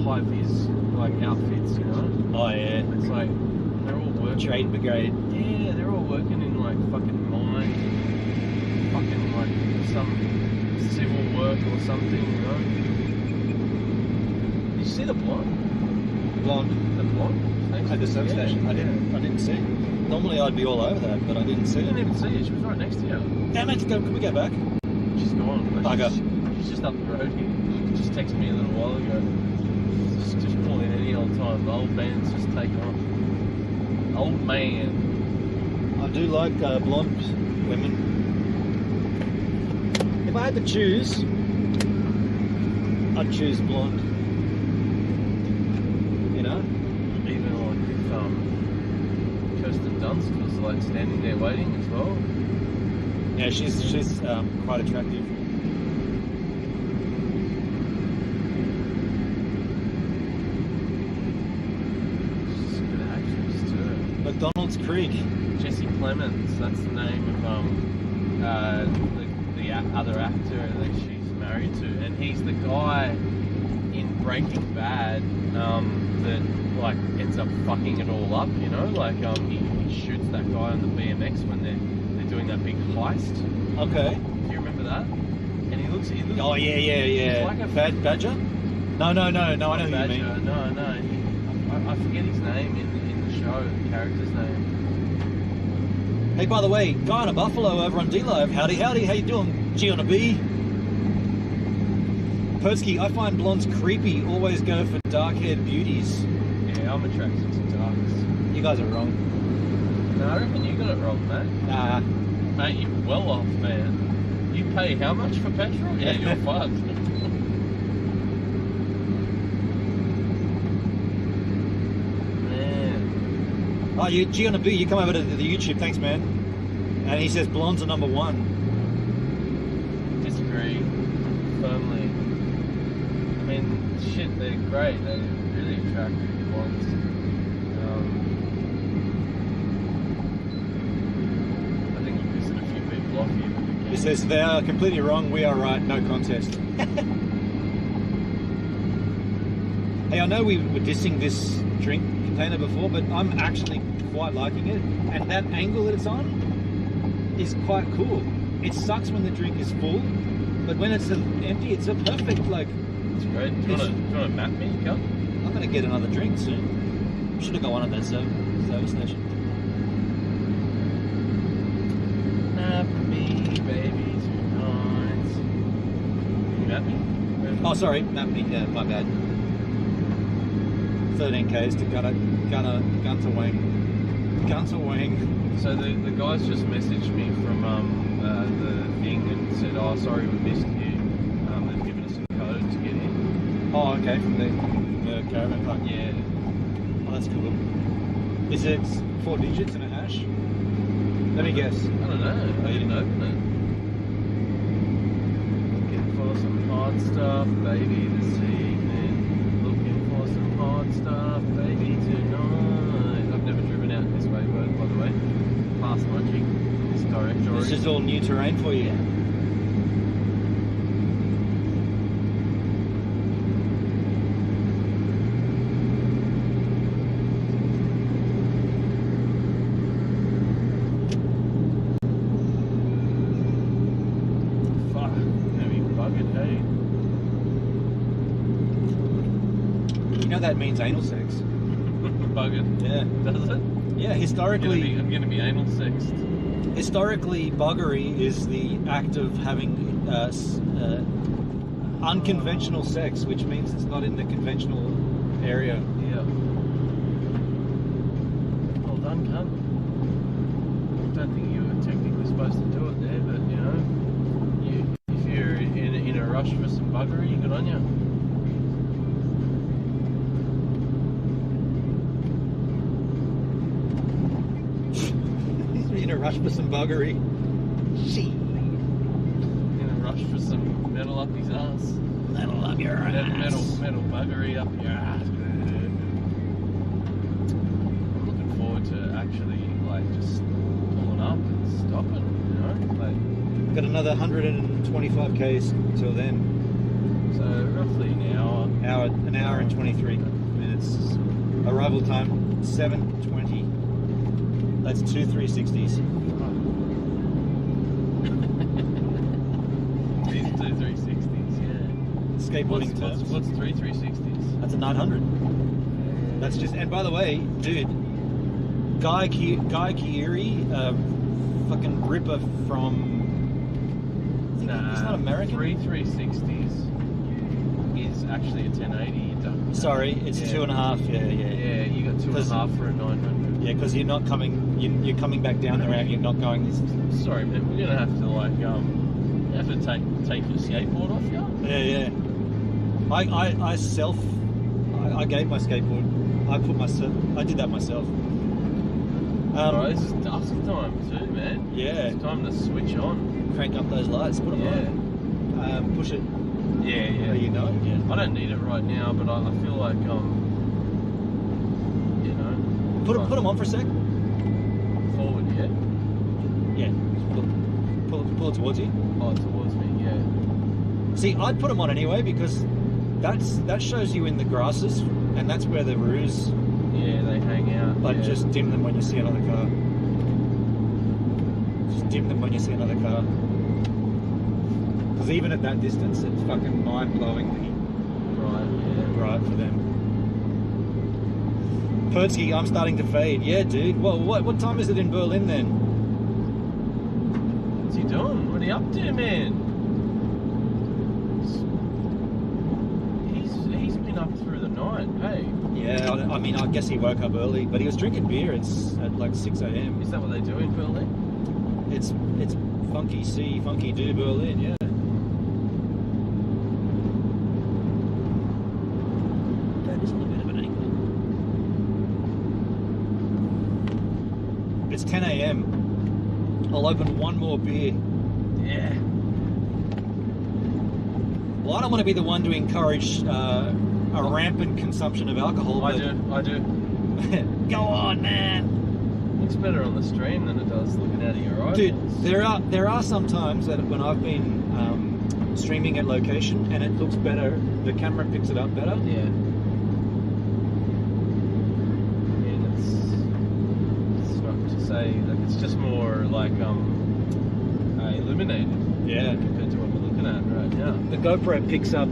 high vis like outfits. You know.
Oh yeah.
It's like they're all working.
Trade brigade.
Yeah, they're all working in like fucking mines, fucking like some civil work or something, you know. Did you see the blonde? The blonde.
At the service station. I didn't see it. Normally I'd be all over that, but I didn't see it.
I didn't even see it. She was right next to you.
Damn it! Can we go back?
She's gone.
Bugger.
She's just up the road here. She just texted me a little while ago. Just pull in any old time. The old man's just taken off. Old man.
I do like blonde women. If I had to choose, I'd choose blonde. You know?
Even like if Kirsten Dunst was like standing there waiting as well.
Yeah, she's quite attractive.
She's a good actress too.
McDonald's Creek.
Jesse Plemons, that's the name of the other actor that she's married to, and he's the guy in Breaking Bad that like ends up fucking it all up, you know, like he shoots that guy on the BMX when they're doing that big heist.
Okay.
Do you remember that? And he looks
Oh yeah.
He's like a
Badger? No, I know who you mean.
No, I forget his name in the show, the character's name.
Hey, by the way, guy on a buffalo over on D-Live. Howdy, how you doing? G on a B. Persky, I find blondes creepy. Always go for dark-haired beauties.
Yeah, I'm attracted to darks.
You guys are wrong.
No, I reckon you got it wrong, mate.
Nah.
Mate, you're well off, man. You pay how much for petrol? Yeah, you're fucked.
Oh, you G on a B, you come over to the YouTube, thanks man. And he says blondes are number 1.
Disagree. Firmly. I mean, shit, they're great. They're really attractive blondes. I think we're pissing a few people off here.
He says they are completely wrong, we are right, no contest. Hey, I know we were dissing this drink container before, but I'm actually quite liking it, and that angle that it's on is quite cool. It sucks when the drink is full, but when it's empty, it's a perfect, like...
It's great. Do you want to map me, Cal?
I'm going to get another drink soon. Should have got one at that service station.
Map me, baby, tonight. Can you map me?
Oh, sorry, map me, yeah, my bad. 13 Ks to Gunter Wang.
So the guys just messaged me from the thing and said, oh, sorry we missed you. They've given us a code to get in.
Oh, okay, from the caravan park.
Yeah.
Oh, that's cool. Is it 4 digits and a hash? Let me guess.
I don't know. I didn't open it. Looking for some hot stuff, baby, this evening. Looking for some hot stuff, baby, tonight.
This is all new terrain for you.
Fuck, gonna be buggered, hey?
You know that means anal sex.
Buggered.
Yeah.
Does it?
Yeah, historically.
I'm gonna be anal sexed.
Historically, buggery is the act of having unconventional sex, which means it's not in the conventional area.
Yeah. Well done, cunt. I don't think you were technically supposed to do it there, but you know, if you're in a rush for some buggery, good on you.
In a rush for some buggery. She.
In a rush for some metal up his ass.
Metal up your ass.
Metal buggery up your ass. I'm looking forward to actually like just pulling up and stopping, you know? Like,
Got another 125k's till then.
so roughly an hour.
An hour and 23 minutes. Arrival time 7:20. That's 2 360s.
These 2 360s, yeah.
Skateboarding terms.
What's 3 360s?
That's a 900. That's just. And by the way, dude, Guy Fieri, fucking ripper from. I think he's not American.
3 360s is actually a 1080.
Sorry, it's 2.5. Yeah.
Yeah, you got 2.5 for a 900.
Yeah, because you're not coming. You're coming back down the ramp. You're not going this.
Sorry, man. We're gonna have to like you have to take your skateboard off you.
Yeah. I gave my skateboard. I did that myself.
Alright, this is dusk time too, man.
Yeah.
It's time to switch on.
Crank up those lights. Put them on. Push it.
Yeah.
Oh, you know it. Yeah.
I don't need it right now, but I feel like you know.
Put them on for a sec.
Forward, yeah.
Yeah. Pull it towards you.
Oh, towards me, yeah.
See, I'd put them on anyway because that shows you in the grasses, and that's where the roos.
Yeah, they hang out.
But
yeah.
just dim them when you see another car. Just dim them when you see another car. Because even at that distance, it's fucking mind-blowingly bright for them. Pertsky, I'm starting to fade. Yeah, dude. Well, what time is it in Berlin then?
What's he doing? What are you up to, man? He's been up through the night, hey?
Yeah, I mean, I guess he woke up early, but he was drinking beer. It's at like 6 a.m.
Is that what they do in Berlin?
It's funky do Berlin, yeah. That is a little bit of an angle. It's 10 a.m. I'll open one more beer.
Yeah.
Well, I don't want to be the one to encourage a rampant consumption of alcohol.
I do.
Go on, man.
Looks better on the stream than it does looking out of your eyes.
Dude, there are some times that when I've been streaming at location and it looks better, the camera picks it up better.
Yeah. It's not to say like it's just more like illuminated.
Yeah.
Compared to what we're looking at right now.
The GoPro picks up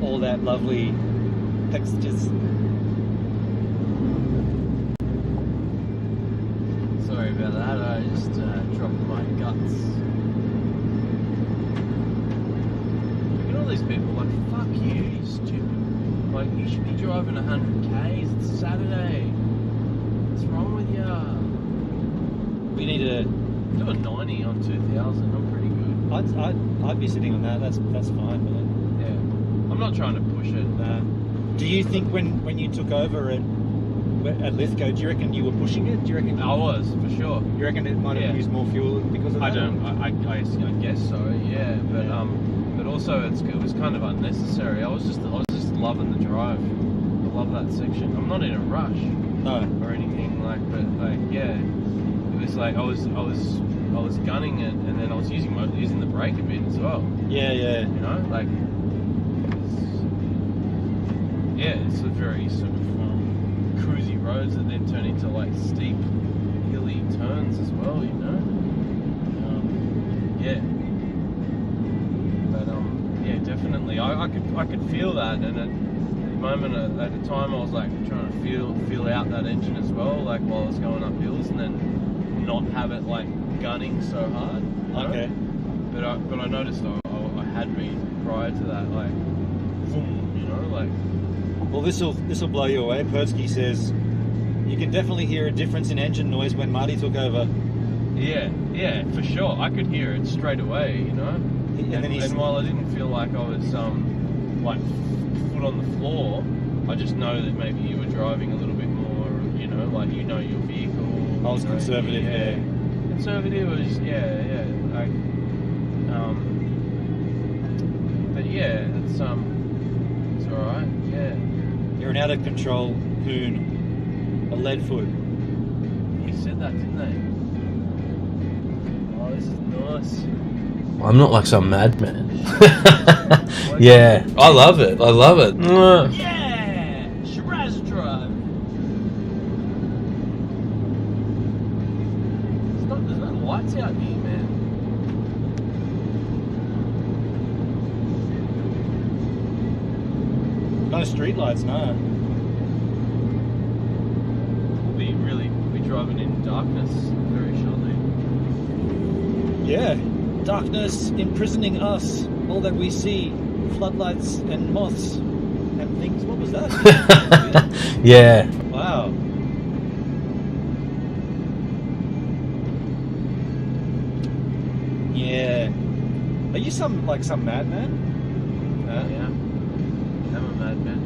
all that lovely textures.
Sorry about that. I just dropped my guts. Look at all these people. Like, fuck you, you stupid. Like, you should be driving 100k's. It's Saturday. What's wrong with ya?
We need to
do a 90 on 2000. I'm pretty good.
I'd be sitting on that. That's fine, man.
Yeah. I'm not trying to push it.
Do you think when you took over at Lithgow, do you reckon you were pushing it? Do you reckon?
I was, for sure.
You reckon it might have used more fuel because of that?
I guess so. Yeah, but also it was kind of unnecessary. I was just loving the drive. I love that section. I'm not in a rush.
No.
Or anything but yeah. It was like I was gunning it, and then I was using the brake a bit as well.
Yeah.
You know, like it's a very sort of cruisy roads that then turn into like steep, hilly turns as well. You know. But definitely. I could feel that, and at the time I was like trying to feel out that engine as well, like while I was going up hills, and then not have it like gunning so hard. You know?
Okay.
But I noticed I had been prior to that, like, boom, you know, like.
Well, this will blow you away. Persky says you can definitely hear a difference in engine noise when Marty took over.
Yeah, for sure. I could hear it straight away, you know. And while I didn't feel like I was like foot on the floor, I just know that maybe you were driving a little bit more, you know, like your vehicle.
I was conservative. Yeah.
Conservative was like, but yeah, it's all right. Yeah.
You're an out of control hoon, a lead foot.
He said that, didn't they? Oh, this is nice.
I'm not like some madman. Yeah, I love it.
Yeah, Shiraz Drive. There's no lights out here, man.
No street lights, no.
We'll be driving in darkness very shortly.
Yeah. Darkness imprisoning us. All that we see, floodlights and moths and things. What was that?
Yeah.
Wow. Yeah. Are you some madman?
Yeah. I'm a madman.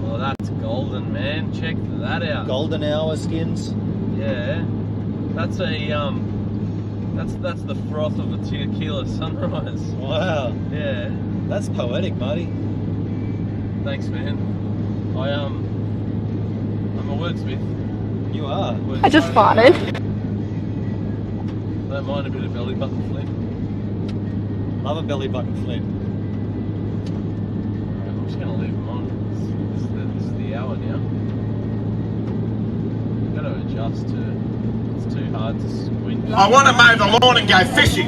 Well, that's golden, man. Check that out.
Golden hour skins.
Yeah. That's that's the froth of a tequila sunrise.
Wow.
Yeah.
That's poetic, Marty.
Thanks, man. I'm a wordsmith.
You are.
I just farted.
Don't mind a bit of belly button flip.
Love a belly button flip.
Alright, I'm just gonna leave them on. This is the hour now. I've got to adjust to. It's too hard to squint.
I want to mow the lawn and go fishing.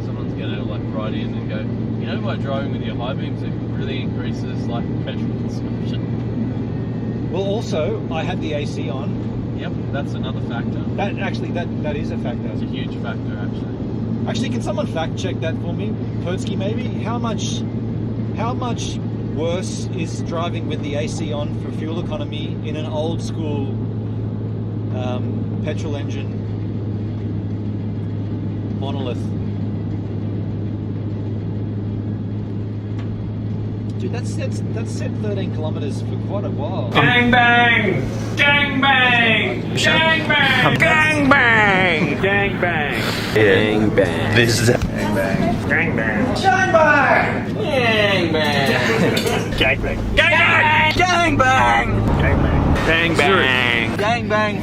Someone's gonna like write in and go, you know, by driving with your high beams, it really increases like petrol consumption.
Well, also, I had the AC on.
Yep, that's another factor.
That is a factor.
It's a huge factor, actually.
Actually, can someone fact check that for me? Persky, maybe? How much worse is driving with the AC on for fuel economy in an old school petrol engine monolith? Dude, that's set 13 kilometers for quite a while.
Gang bang! Gang bang! Gang bang! Gang bang! Gang bang!
Gang bang. This is
Gang bang! Gang bang! Gang bang! Gang bang! Gang bang! Gang bang! Gang bang! Gang bang! Gang bang!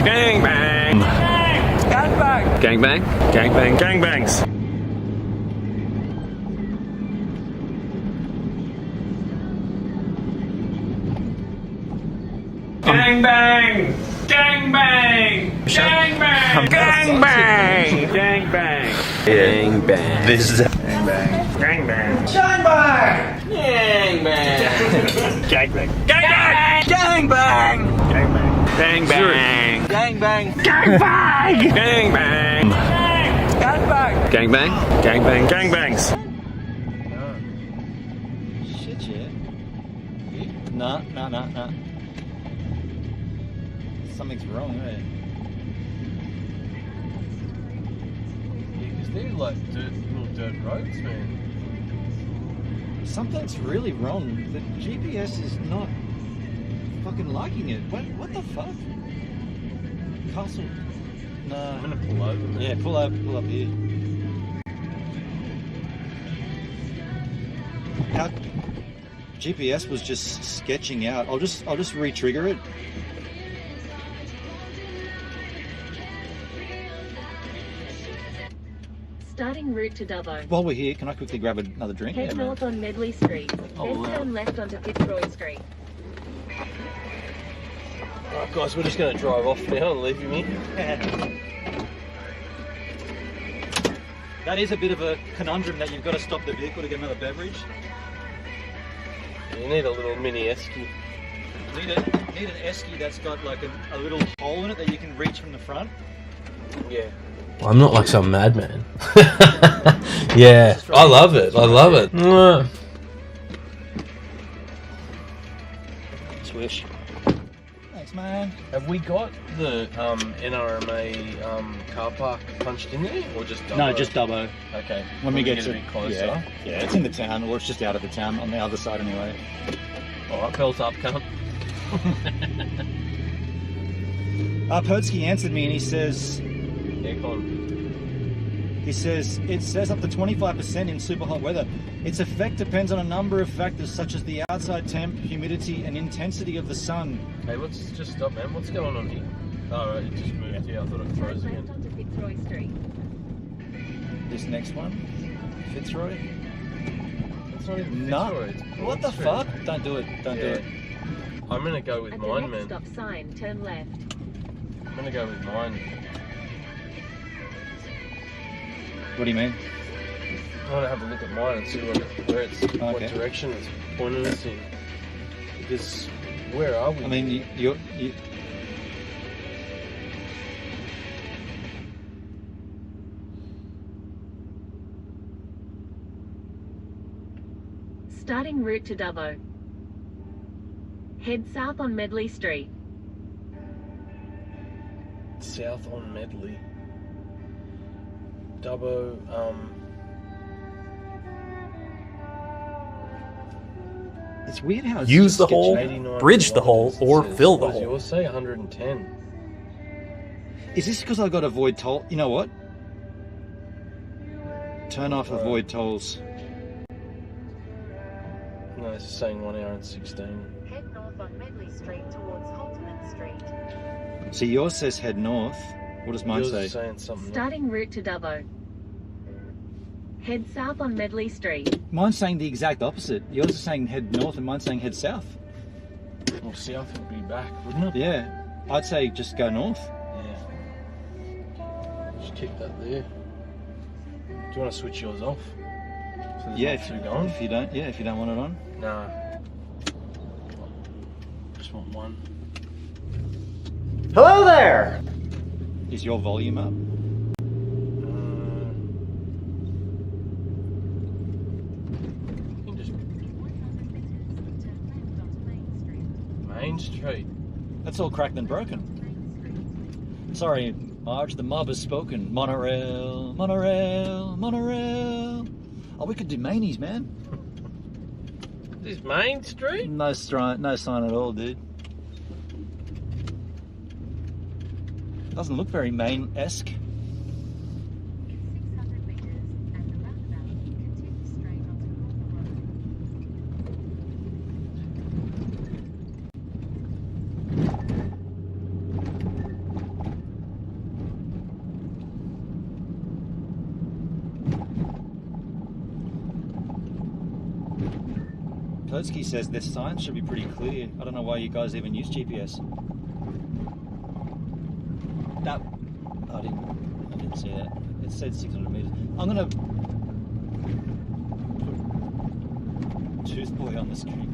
Gang bang! Gang bang! Gang bang! Gang bang!
gang bang.
Gang bang! Gang bangs! Gang bang! Gang bang! Gang bang! Gang bang! Gang bang!
Gang bang. This is
Gang bang! Gang bang! Gang bang! Gang bang! Gang bang! Gang bang! Gang bang! Gang bang! Gang bang! Gang bang! Gang bang! Gang bang! Gang bang!
gang bang.
Gang bang! Gang bangs!
Shit, yeah. Nah. Something's wrong, eh?
Yeah, because they're like little dirt roads, man.
Something's really wrong. The GPS is not fucking liking it. What the fuck? Castle. Nah.
I'm gonna pull over, man.
Yeah, pull up here. GPS was just sketching out. I'll just re-trigger it.
Starting route to Dubbo.
While we're here, can I quickly grab another drink?
Head north on Medley Street. Then turn left onto Fitzroy Street.
Alright guys, we're just going to drive off now and leave him here.
That is a bit of a conundrum that you've got to stop the vehicle to get another beverage.
You need a little mini esky.
Need an esky that's got like a little hole in it that you can reach from the front.
Yeah.
I'm not like some madman. Yeah, I love it. I love it.
Swish. Thanks, man.
Have we got the NRMA car park punched in there, or just Dubbo?
No, just Dubbo.
Okay.
When we get
a
to
bit closer.
Yeah, it's in the town, or it's just out of the town on the other side anyway.
Alright, belt up, cunt.
Pertsky answered me and he says,
Aircon.
it says up to 25% in super hot weather. Its effect depends on a number of factors such as the outside temp, humidity, and intensity of the sun.
Hey, let's just stop, man. What's going on here? Oh, right, it just moved. Yeah, I thought it froze
Turn
again.
left onto Fitzroy Street.
This next one, Fitzroy.
It's not even
No.
Fitzroy, it's Broad
What the
Street.
fuck? Don't do it. Don't do
Yeah.
it.
I'm gonna go with
At the
mine,
next
man.
stop sign, turn left.
I'm gonna go with mine.
What do you mean?
I want to have a look at mine and see what direction it's pointing us in. Because where are we?
I mean, you
Starting route to Dubbo. Head south on Medley Street.
South on Medley. Dubbo,
it's weird how it's
Use the
sketchy.
hole,
89
bridge the hole, or
kilometres, it
fill
says.
the
What does
hole.
yours say? 110.
Is this because I got avoid toll? You know what? Turn off avoid tolls.
No, it's just saying 1 hour and 16.
Head north on Medley Street towards Holterman Street.
See, yours says head north. What does mine
Yours
say?
is saying something.
Starting route to Dubbo. Head south on Medley Street.
Mine's saying the exact opposite. Yours is saying head north and mine's saying head south.
Well, south would be back, wouldn't it?
Yeah, I'd say just go north.
Yeah. Just keep that there. Do you want to switch yours off? So there's
Yeah,
not two going?
if you don't want it on.
Nah. Just want one.
Hello there!
Is your volume up?
You can just Main Street.
That's all cracked and broken. Sorry, Marge, the mob has spoken. Monorail, monorail, monorail. Oh, we could do Manies, man.
This is Main Street?
No sign at all, dude. Doesn't look very Maine-esque.
600 meters and the roundabout, continue straight onto Northern Road.
Kotsky says this sign should be pretty clear. I don't know why you guys even use GPS. No, I didn't see that. It said 600 meters. I'm gonna put Toothboy on the screen.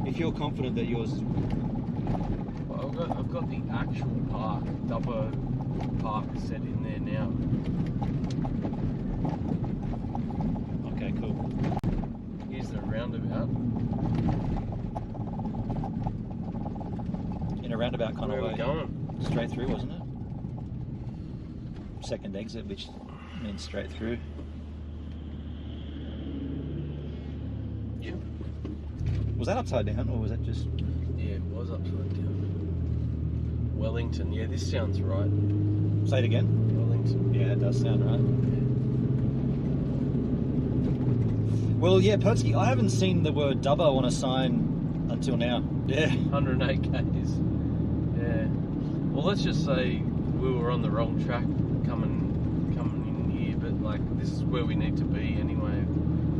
If you're confident that yours is...
Well, I've got the actual park, Dubbo Park, set in there now.
Okay, cool.
Here's the roundabout.
In a roundabout kind
Where
of
are we
way.
going?
Straight through, wasn't it? Second exit, which means straight through.
Yep.
Was that upside down, or was that just...
Yeah, it was upside down. Wellington, yeah, this sounds right.
Say it again?
Wellington.
Yeah, it does sound right. Well, yeah, Pertsky, I haven't seen the word Dubbo on a sign until now. Yeah.
108 Ks. Yeah. Well, let's just say we were on the wrong track coming in here, but like this is where we need to be anyway,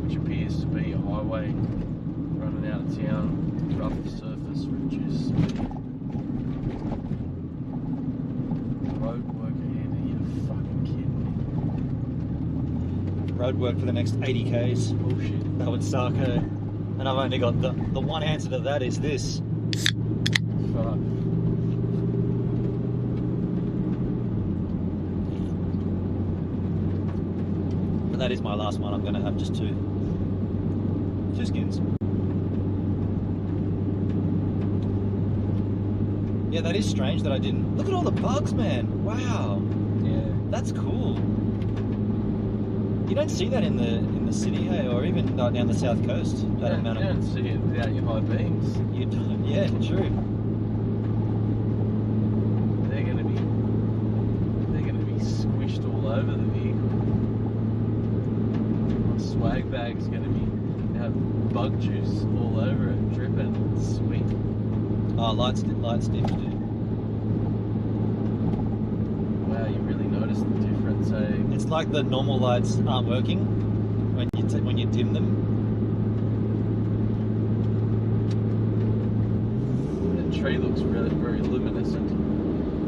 which appears to be a highway running out of town, rough surface, reduced speed. Road work ahead, are you fucking kidding me?
Road work for the next 80 Ks.
Bullshit.
That would suck, and I've only got the one answer to that is this.
Fuck.
But that is my last one. I'm going to have just two skins. Yeah, that is strange that I didn't. Look at all the bugs, man. Wow.
Yeah.
That's cool. You don't see that in the city, hey, or even down the south coast. That amount
You don't see it without your high beams.
You don't. Yeah, true.
They're gonna be squished all over the vehicle. My swag bag's gonna have bug juice all over it, dripping. Sweet.
Oh, light stiff, dude.
Wow, you really notice the difference, eh?
It's like the normal lights aren't working when you dim them.
The tree looks really very luminescent.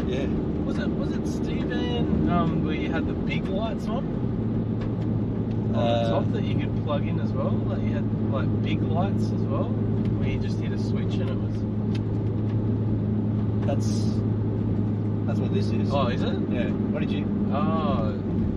Yeah.
Was it Steven where you had the big lights on the top that you could plug in as well? Like you had like big lights as well, where you just hit a switch and it was.
That's what this is.
Oh, is it?
Yeah. What did you?
Oh,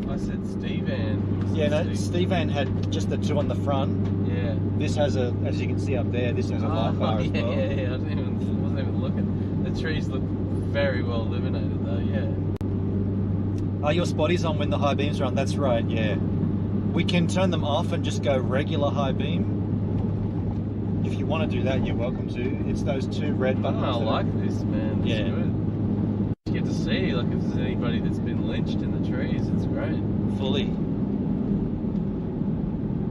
I said Steven.
Yeah, no. Steven had just the two on the front.
Yeah.
This has as you can see up there, this has a light bar as well.
Yeah. I wasn't even looking. The trees look very well illuminated though. Yeah.
Are your spotties on when the high beams are on? That's right. Yeah. We can turn them off and just go regular high beam. If you want to do that, you're welcome to. It's those two red buttons.
I like this, man. It's good. You get to see, like, if there's anybody that's been lynched in the trees, it's great.
Fully.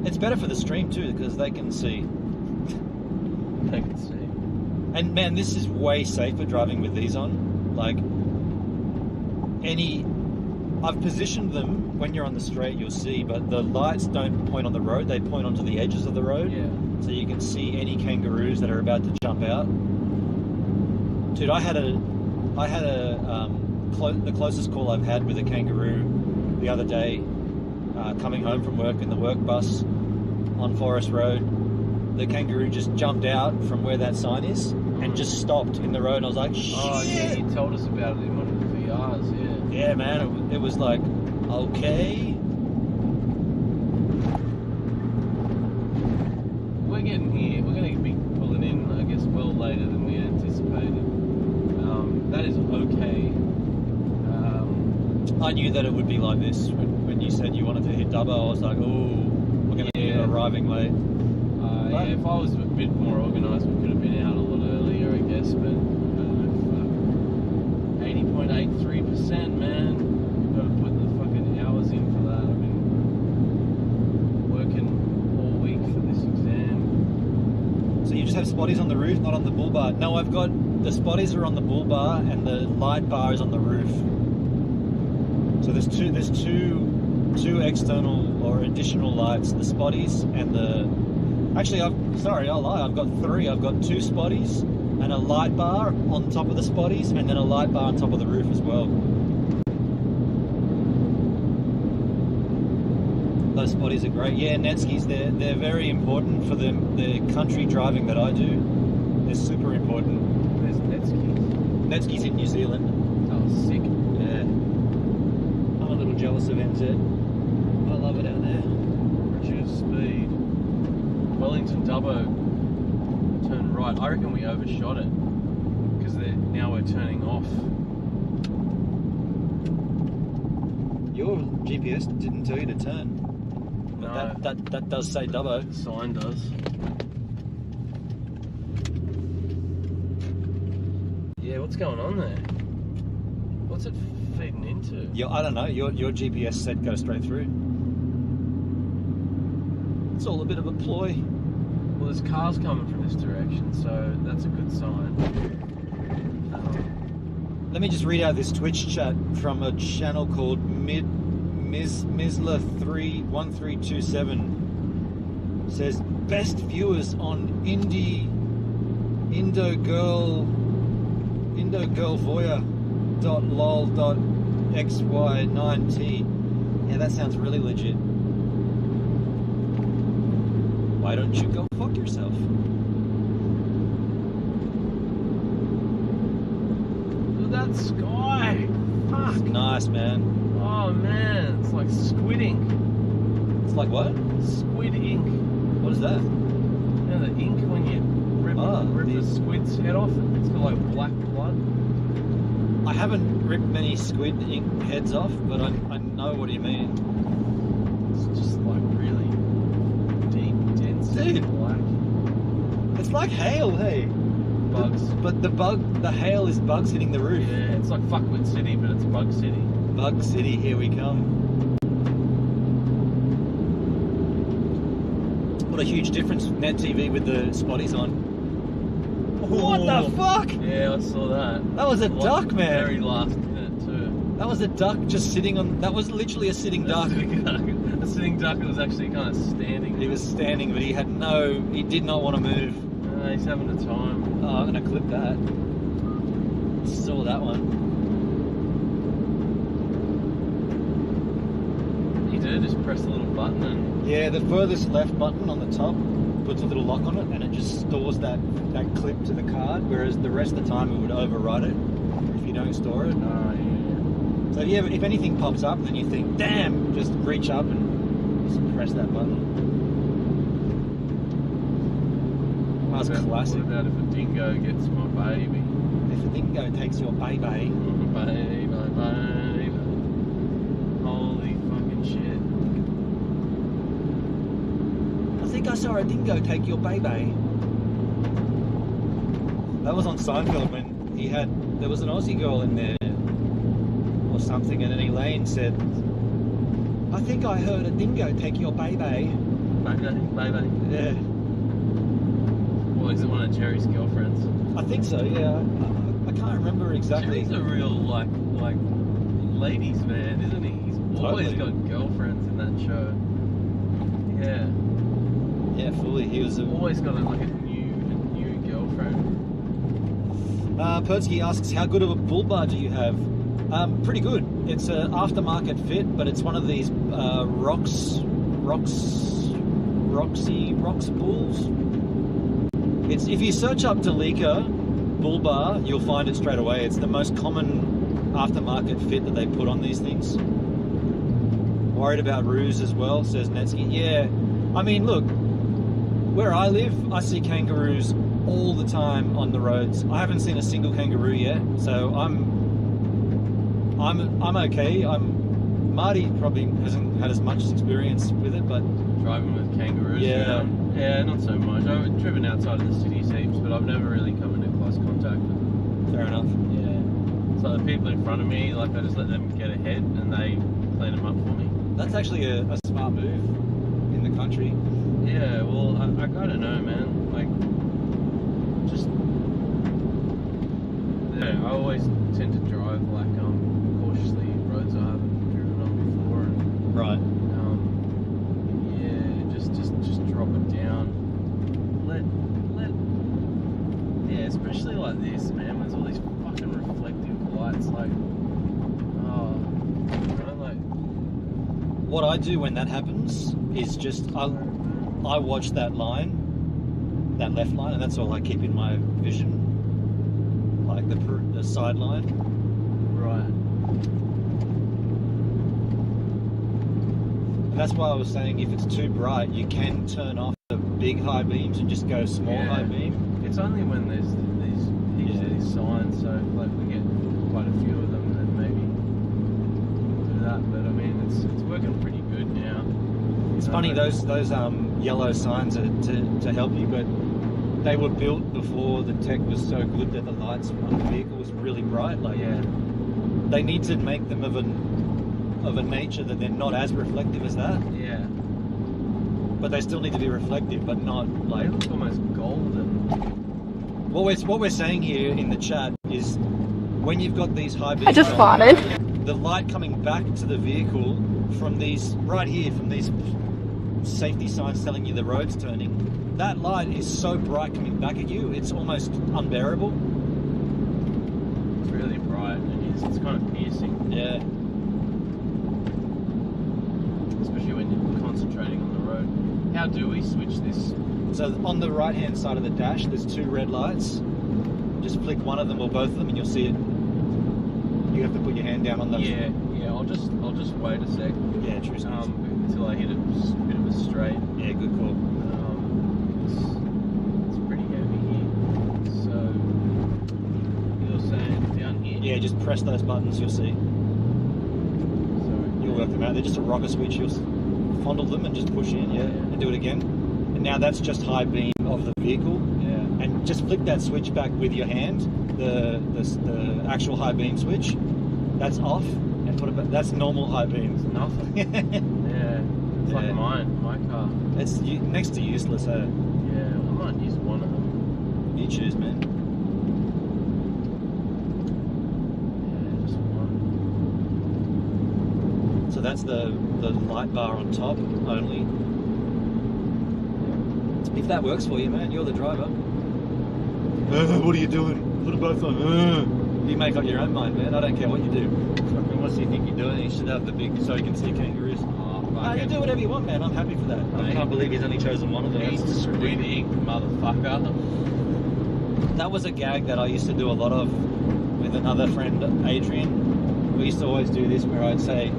It's better for the stream too, because they can see.
They can see.
And man, this is way safer driving with these on. Like, I've positioned them when you're on the straight, you'll see, but the lights don't point on the road, they point onto the edges of the road.
Yeah.
So you can see any kangaroos that are about to jump out. Dude, I had the closest call I've had with a kangaroo the other day, coming home from work in the work bus on Forest Road. The kangaroo just jumped out from where that sign is and just stopped in the road, and I was like, shit!
Oh yeah, you told us about it in one of the VRs,
yeah. Yeah, man, it was like, okay.
We're getting here. We're going to be pulling in, I guess, well later than we anticipated. That is okay.
I knew that it would be like this when you said you wanted to hit Dubbo. I was like, oh, we're going to be arriving late.
Yeah, if I was a bit more organised, we could have been out a lot earlier, I guess. But 80.83%, man. We've got to put the fucking hours in for that. I've been working all week for this exam.
So you just have spotties on the roof, not on the bull bar? No, I've got the spotties are on the bull bar and the light bar is on the roof. So there's two external or additional lights, the spotties and the. Actually, I'll lie. I've got three. I've got two spotties and a light bar on top of the spotties, and then a light bar on top of the roof as well. Those spotties are great. Yeah, Netskis, they're very important for the country driving that I do. They're super important.
Where's Netskis?
Netskis in New Zealand.
Oh, sick.
Yeah. I'm a little jealous of NZ. I love it out there.
Reduce speed. Wellington Dubbo, turn right. I reckon we overshot it because now we're turning off.
Your GPS didn't tell you to turn.
No.
That does say Dubbo.
The sign does. Yeah, what's going on there? What's it feeding into?
I don't know. Your GPS said go straight through. It's all a bit of a ploy.
Well, there's cars coming from this direction, so that's a good sign.
Let me just read out this Twitch chat from a channel called Misla31327. Says best viewers on indogirlvoya.lol.xy9t. Yeah, that sounds really legit. Why don't you go fuck yourself?
Look at that sky. Fuck.
It's nice, man.
Oh man, it's like squid ink.
It's like what?
Squid ink.
What is that?
You know the ink when you rip the squid's head off? It's got like black blood.
I haven't ripped many squid ink heads off, but I know what you mean.
It's just like really deep, dense,
dude,
black.
It's like hail, hey.
Bugs.
But the hail is bugs hitting the roof.
Yeah, it's like Fuckwit City, but it's Bug City.
Bug City, here we come. What a huge difference Net TV with the spotties on. What the fuck?
Yeah, I saw that.
That was a duck, man.
Very last minute too.
That was a duck just sitting on. That was literally a sitting duck.
A sitting duck that was actually kind of standing.
He was standing, but he had no. He did not want to move.
He's having a time.
Oh, I'm gonna clip that. Saw that one.
You do just press the little button and.
Yeah, the furthest left button on the top puts a little lock on it, and it just stores that clip to the card. Whereas the rest of the time it would overwrite it if you don't store it.
Oh yeah.
So if anything pops up, then you think, damn, just reach up and just press that button. That's classic.
What about if a dingo gets my baby?
If a dingo takes your baby.
Baby. Holy fucking shit.
I think I saw a dingo take your baby. That was on Seinfeld when there was an Aussie girl in there or something, and then Elaine said, I think I heard a dingo take your baby.
Baby.
Yeah.
Well, is it one of Jerry's girlfriends?
I think so, yeah. I can't remember exactly.
Jerry's a real, like ladies man, isn't he? He's always got girlfriends in that show. Yeah.
Yeah, fully. He was
always got a new girlfriend.
Pertsky asks, how good of a bull bar do you have? Pretty good. It's an aftermarket fit, but it's one of these Roxy bulls. It's if you search up Delika bull bar, you'll find it straight away. It's the most common aftermarket fit that they put on these things. Worried about roos as well, says Netsky. Yeah, I mean, look, where I live, I see kangaroos all the time on the roads. I haven't seen a single kangaroo yet, so I'm okay. Marty probably hasn't had as much experience with it, but
driving with kangaroos.
Yeah.
Yeah, not so much. I've driven outside of the city heaps, but I've never really come into close contact with them.
Fair enough.
Yeah. So the people in front of me, like I just let them get ahead and they clean them up for me.
That's actually a smart move in the country.
Yeah, well, I don't know, man. Like, just yeah, I always tend to drive like cautiously roads I haven't driven on before. And,
right.
Just drop it down. Yeah, especially like this, man. There's all these fucking reflective lights, like,
What I do when that happens is just I watch that line, that left line, and that's all I keep in my vision, like the side line.
Right.
And that's why I was saying if it's too bright, you can turn off the big high beams and just go small high beam.
It's only when there's these heaps of these signs, so like we get quite a few of them, then maybe do that. But I mean, it's working pretty good now.
It's funny, those yellow signs are to help you, but they were built before the tech was so good that the lights on the vehicle was really bright. Like, they need to make them of a nature that they're not as reflective as that.
Yeah.
but they still need to be reflective, but not
They
like.
look almost golden.
What we're saying here in the chat is when you've got these high beams,
I just farted.
the light coming back to the vehicle from these right here, from these safety signs telling you the road's turning. That light is so bright coming back at you, it's almost unbearable.
It's really bright. It's kind of piercing.
Yeah.
Especially when you're concentrating on the road. How do we switch this?
So on the right hand side of the dash, there's 2 red lights. Just flick one of them or both of them, and you'll see it. You have to put your hand down on those.
Yeah. I'll just wait a sec.
Yeah, true.
Until I hit a bit of a straight.
Yeah, good call.
It's pretty heavy here. So you're saying down here?
Yeah, just press those buttons. You'll see.
Sorry.
You'll work them out. They're just a rocker switch. You'll fondle them and just push in. Yeah, and do it again. And now that's just high beam of the vehicle.
Yeah.
And just flick that switch back with your hand. The actual high beam switch. That's off. And put it back. That's normal high beam.
It's nothing. Yeah. It's like my car.
It's next to useless,
Yeah, I might use one of them.
You choose, man.
Yeah, just one.
So that's the light bar on top only. If that works for you, man, you're the driver. What are you doing? Put them both on. You make up your own mind, man. I don't care what you do. What do you think you're doing? You should have the big so you can see kangaroos. You do whatever you want, man. I'm happy for that. I can't believe he's only chosen one of them.
He's a squid ink, motherfucker.
That was a gag that I used to do a lot of with another friend, Adrian. We used to always do this where I'd say,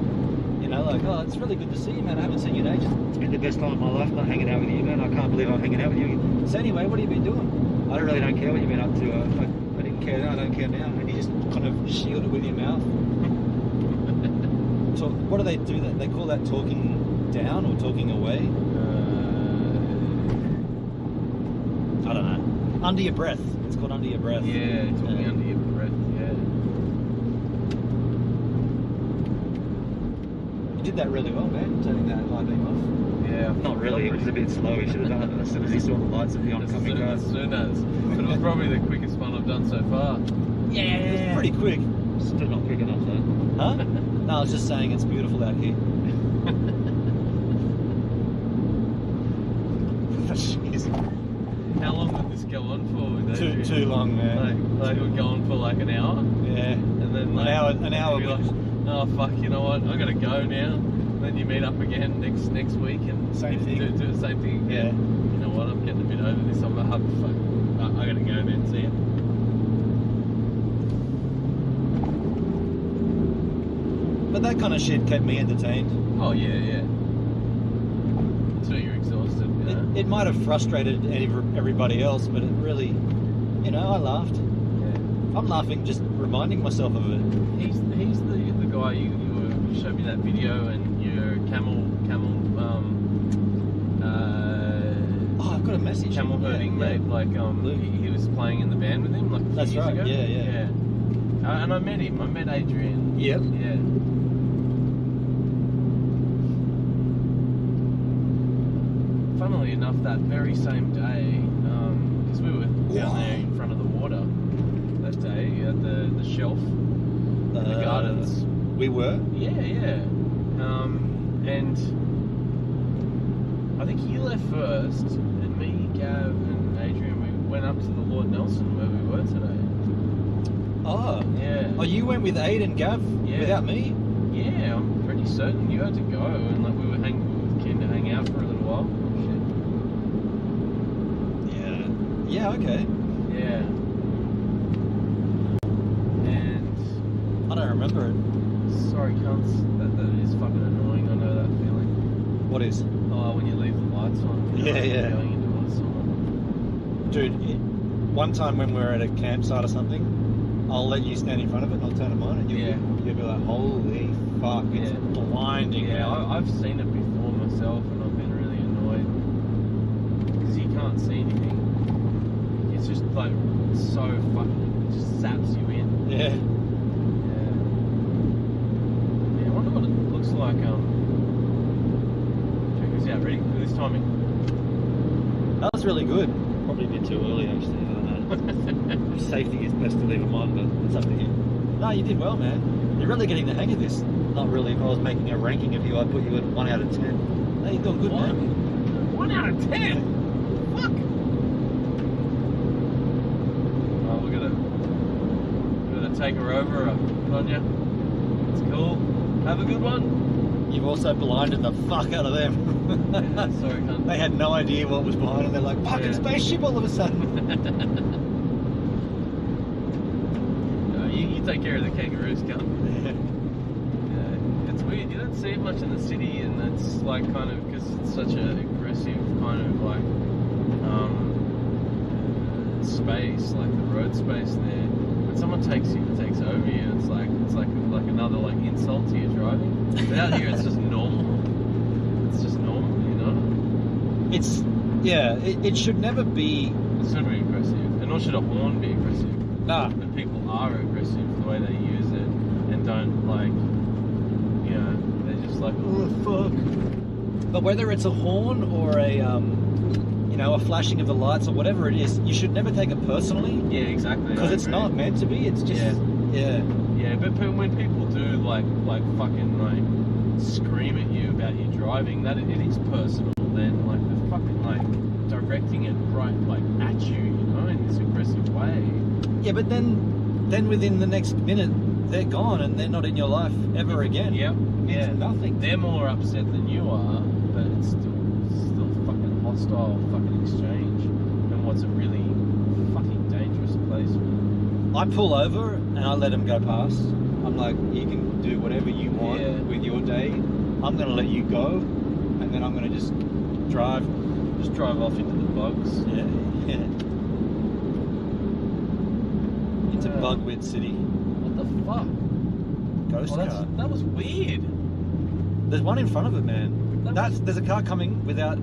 you know, like, oh, it's really good to see you, man. I haven't seen you in ages. It's been the best time of my life, not hanging out with you, man. I can't believe I'm hanging out with you. So anyway, what have you been doing? I really don't care what you've been up to. I didn't care then, I don't care now. And you just kind of shield it with your mouth. So what do they do? That they call that talking down or talking away? I don't know. Under your breath. It's called under your breath.
Yeah, talking under your breath. Yeah.
You did that really well, man. Turning that high beam off.
Yeah.
Not really. It was a bit slow. You should have done it as soon as you saw the lights of the oncoming car.
As soon as. But it was probably the quickest one I've done so far.
Yeah. It was pretty quick. Still not quick enough though. Huh? No, I was just saying it's beautiful out here. Jeez.
How long did this go on for?
Too long, man.
Like we're going for like an hour?
Yeah.
And then like,
an hour.
You're like, oh fuck, you know what? I gotta go now. Then you meet up again next week and
same thing.
Do the same thing again. Yeah. You know what? I'm getting a bit over this. I'm like, fuck. I gotta go, man. See ya.
But that kind of shit kept me entertained.
Oh yeah. Until you're exhausted. You know?
It might have frustrated everybody else, but it really, you know, I laughed.
Yeah.
I'm laughing just reminding myself of it.
He's the guy you showed me that video and your camel
oh, I've got a message.
Camel herding mate, like he was playing in the band with him like a few
That's
years
right.
ago.
Yeah.
And I met him. I met Adrian.
Yep.
Yeah. Funnily enough, that very same day, because we were down there in front of the water that day at the shelf in the gardens.
We were?
Yeah. And I think he left first, and me, Gav, and Adrian, we went up to the Lord Nelson where we were today.
Oh.
Yeah.
Oh, you went with Aid and Gav without me?
Yeah, I'm pretty certain you had to go, and like we were keen to hang out for a little while.
Shit. Yeah, okay.
Yeah. And
I don't remember it.
sorry, cunts, that is fucking annoying. I know that feeling.
What is?
Oh, when you leave the lights on.
Yeah.
Going into someone.
Dude, one time when we're at a campsite or something, I'll let you stand in front of it and I'll turn them on and you'll be like, holy fuck, it's blinding.
Yeah, I've seen it before myself and I've been really annoyed because you can't see anything. It's just like so fucking, it just zaps you in.
Yeah.
I wonder what it looks like. Check this out. Ready? Look at this timing.
That was really good. Probably a bit too early, actually. I don't know. Safety is best to leave them on, but it's up to you. No, you did well, man. You're really getting the hang of this. Not really. If I was making a ranking of you, I'd put you at 1 out of 10. No, you're doing good, man.
1 out of 10? Fuck! Oh, we're gonna take her over, Tonya. It's cool. Have a good one.
You've also blinded the fuck out of them.
Yeah, sorry, cunt.
They had no idea what was behind them. They're like, fucking spaceship all of a sudden.
No, you take care of the kangaroos, cunt.
Yeah.
Yeah, it's weird. You don't see it much in the city, and it's like kind of because it's such an aggressive kind of like space, like the road space there. When someone takes over you, it's like another like insult to your driving. But out here, it's just normal. It's just normal, you know.
It should never be.
It should be aggressive, and nor should a horn be aggressive.
Nah.
But people are aggressive the way they use it, and don't like, you know, they're just like, oh fuck.
But whether it's a horn or a a flashing of the lights or whatever it is, you should never take it personally.
Yeah, exactly.
Because it's not meant to be. It's just
Yeah, but when people do like fucking like scream at you about your driving, that it is personal. Then like they're fucking like directing it right like at you, you know, in this aggressive way.
Yeah, but then within the next minute they're gone and they're not in your life ever again.
Yep.
It's nothing.
They're more upset than you are, but it's still fucking hostile fucking exchange. And what's a really fucking dangerous place, man.
I pull over and I let them go past. I'm like, you can do whatever you want with your day. I'm going to let you go, and then I'm going to just drive
off into the bugs.
Yeah. Into Bugwit City.
What the fuck?
Ghost car.
That was weird.
There's one in front of it, man. There's a car coming without.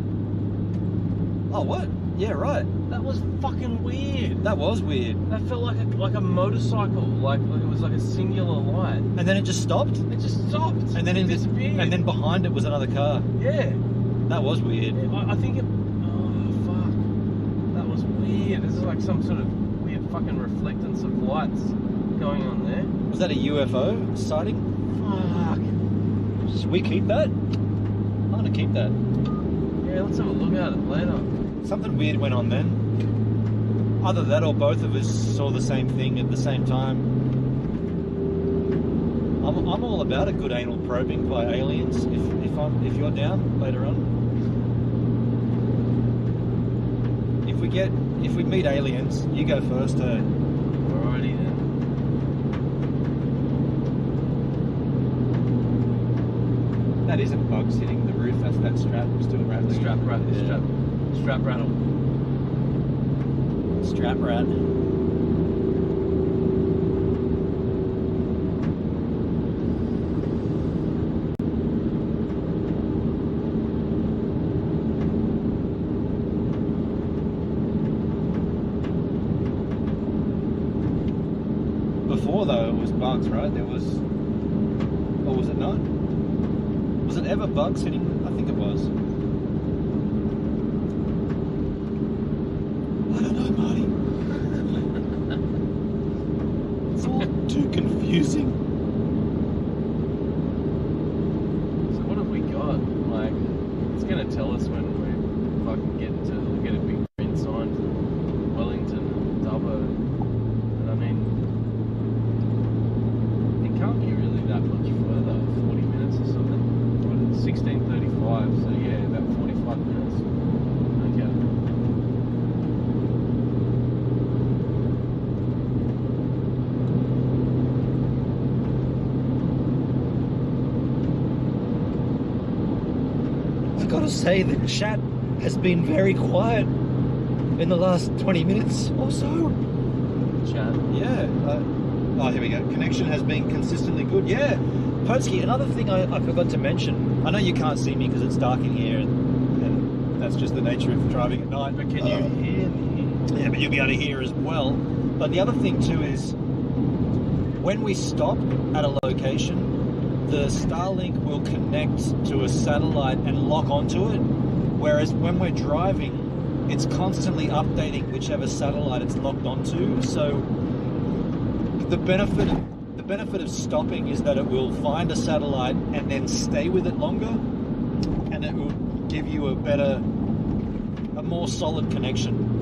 Oh, what? Yeah, right.
That was fucking weird.
That was weird.
That felt like a motorcycle. Like it was like a singular light.
And then it just stopped.
It just stopped.
And then
disappeared.
And then behind it was another car.
Yeah.
That was weird.
I think it. Oh fuck. That was weird. This is like some sort of weird fucking reflectance of lights going on there.
Was that a UFO sighting?
Fuck.
Should we keep that? I'm gonna keep that.
Yeah, let's have a look at it later.
Something weird went on then. Either that or both of us saw the same thing at the same time. I'm all about a good anal probing by aliens. If you're down later on. If we meet aliens, you go first.
Alrighty then.
That isn't bugs hitting the roof. That's that strap still rattling.
Strap rattle.
Strap rat. Before though, it was bugs, right? There was, or was it not? Was it ever bugs hitting? I think it was. I don't know, Marty. It's all too confusing.
So what have we got? Like, it's gonna tell us when we fucking get a big green sign for Wellington and Dubbo. And I mean, it can't be really that much further. 40 minutes or something. 16:35. So yeah, about 45 minutes. Okay.
I've got to say the chat has been very quiet in the last 20 minutes or so.
Chat.
Yeah. Oh, here we go. Connection has been consistently good. Yeah. Potsky, another thing I forgot to mention. I know you can't see me because it's dark in here, and that's just the nature of driving at night.
But can you hear me?
Yeah, but you'll be able to hear as well. But the other thing too is, when we stop at a location, the Starlink will connect to a satellite and lock onto it. Whereas when we're driving, it's constantly updating whichever satellite it's locked onto. So the benefit of stopping is that it will find a satellite and then stay with it longer, and it will give you a more solid connection.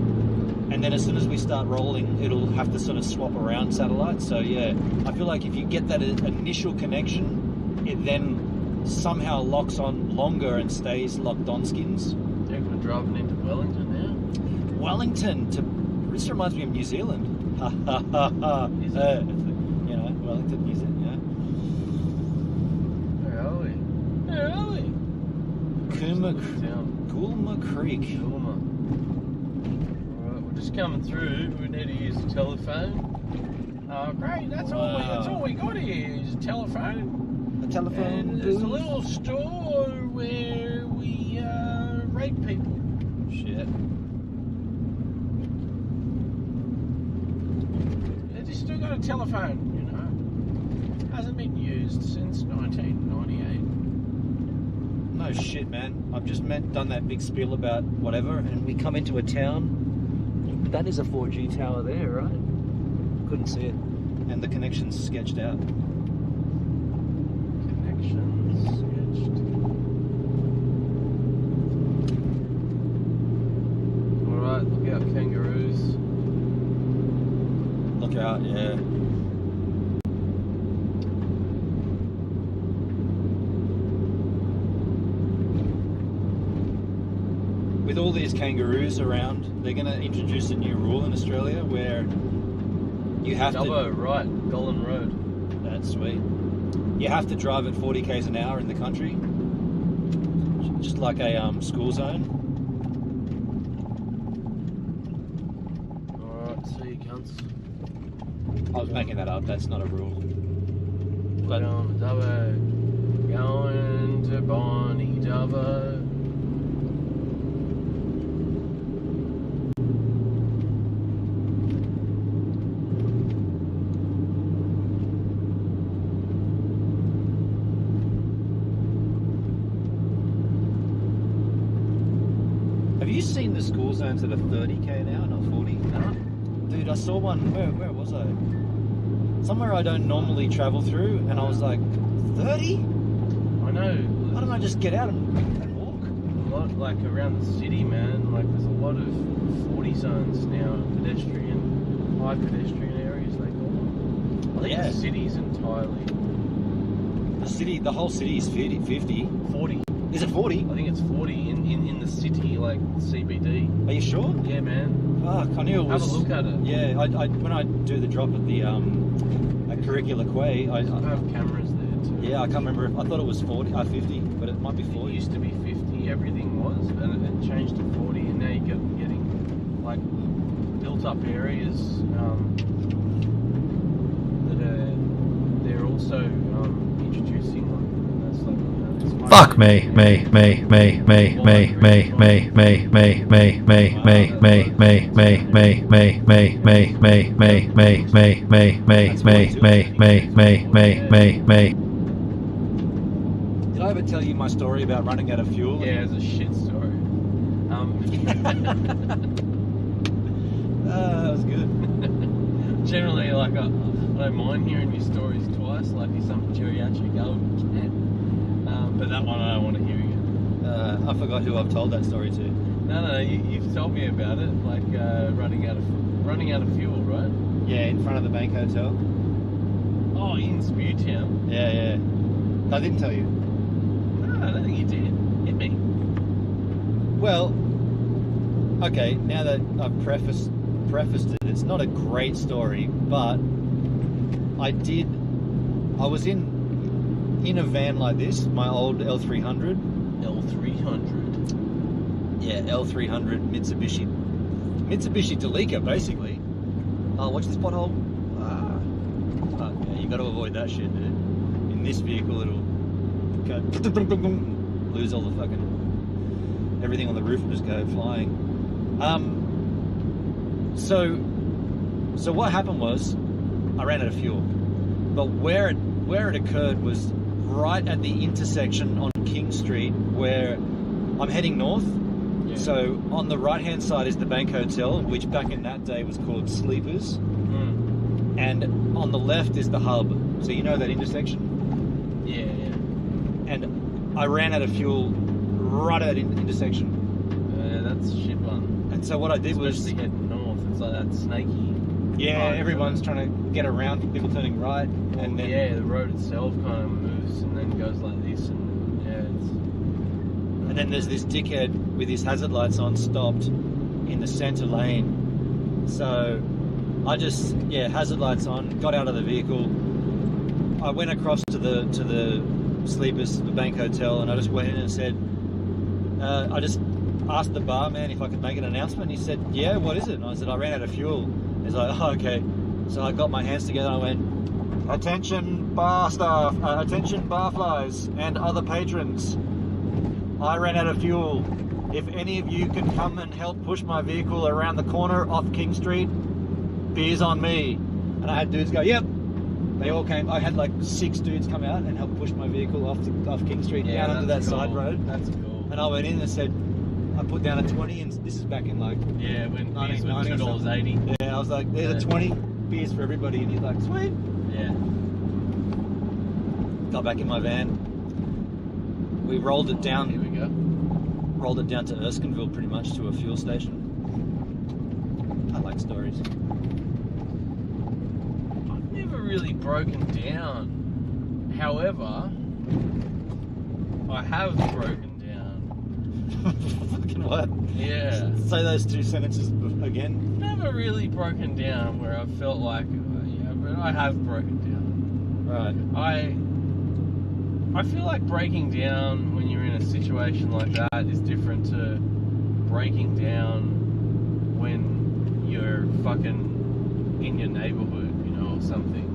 And then as soon as we start rolling, it'll have to sort of swap around satellites. So yeah, I feel like if you get that initial connection, it then somehow locks on longer and stays locked on skins.
Yeah, we're driving into Wellington now.
Wellington, this reminds me of New Zealand. Ha ha ha ha. You know, Wellington, New Zealand, yeah.
Where are we? Where are we?
Coolma Creek.
Coolma. Alright, we're just coming through. We need to use the telephone. Oh, great, that's all we got here is a telephone.
A telephone.
And there's a little store where we rape people.
Shit.
They still got a telephone, you know. Hasn't been used since 1998.
No shit, man. I've just done that big spiel about whatever, and we come into a town. That is a 4G tower there, right? Couldn't see it. And the connection's sketched out.
Connections sketched. Alright, look out, kangaroos.
Look out, yeah. With all these kangaroos around, they're going to introduce a new rule in Australia where you have
Dubbo, right, Golden Road.
That's sweet. You have to drive at 40 k's an hour in the country, just like a school zone.
Alright, see you cunts.
I was making that up. That's not a rule.
But going to Dubbo, going to Bonnie Dubbo.
Have you seen the school zones that are 30k an hour, not 40?
No.
Dude, I saw one. Where was I? Somewhere I don't normally travel through, and I was like, 30?
I know.
Why don't I just get out and walk?
A lot, like around the city, man. Like there's a lot of 40 zones now, pedestrian, high pedestrian areas they call them. I think the city's entirely.
The whole city is 50.
40.
Is it 40?
I think it's 40 in the city, like CBD.
Are you sure?
Yeah, man.
Fuck, I knew it was.
Have a look at it.
Yeah, I when I do the drop at the at Curricula Quay, I
have cameras there too.
Yeah, I can't remember. I thought it was 50, but it might be 40.
It used to be 50. Everything was, and it changed to 40, and now you're getting like built-up areas that they're also introducing. That's like.
Fuck me. Did I ever tell you my story about running out of fuel?
Yeah, it's a shit story.
That was good.
Generally, like I don't mind hearing your stories twice, like you're some geriatric old cat. But that one I don't want to hear again.
I forgot who I've told that story to.
No, you've told me about it, like running out of fuel, right?
Yeah, in front of the Bank Hotel.
Oh, in Spewtown.
Yeah. I didn't tell you.
No, I don't think you did. Hit me.
Well, okay, now that I've prefaced it, it's not a great story, but I was in a van like this, my old L300. Yeah, L300 Mitsubishi Delica, basically. Oh, watch this pothole. Yeah, you got to avoid that shit, dude. In this vehicle, it'll go lose all the fucking everything on the roof will just go flying. So what happened was I ran out of fuel, but where it occurred was right at the intersection on King Street where I'm heading north So on the right hand side is the Bank Hotel, which back in that day was called Sleepers. And on the left is the hub. So you know that intersection?
Yeah.
And I ran out of fuel right at that intersection.
Yeah, that's shit one.
And so what I did was...
Especially heading north, it's like that snaky...
Yeah, everyone's trying to get around from people turning right. And then,
yeah, the road itself kind of moves and then goes like this and yeah, it's...
And then there's this dickhead with his hazard lights on stopped in the centre lane. So I just, hazard lights on, got out of the vehicle. I went across to the Sleepers, the Bank Hotel, and I just went in and said, I just asked the barman if I could make an announcement. He said, yeah, what is it? And I said, I ran out of fuel. He's like, oh, okay. So I got my hands together and I went, attention bar staff, attention barflies and other patrons. I ran out of fuel. If any of you can come and help push my vehicle around the corner off King Street, beers on me. And I had dudes go, yep. They all came. I had like 6 dudes come out and help push my vehicle off King Street down onto that side road.
That's cool.
And I went in and said, I put down a 20, and this is back in like
when beers were
$2.80. Yeah, I was like, there's a 20 beers for everybody, and he's like, sweet.
Yeah.
Got back in my van. We rolled it down.
Here we go.
Rolled it down to Erskineville, pretty much to a fuel station. I like stories.
I've never really broken down. However, I have broken down.
Fucking what?
Yeah.
Say those 2 sentences again.
Never really broken down where I felt like, but I have broken down.
Right.
I feel like breaking down when you're in a situation like that is different to breaking down when you're fucking in your neighborhood, or something,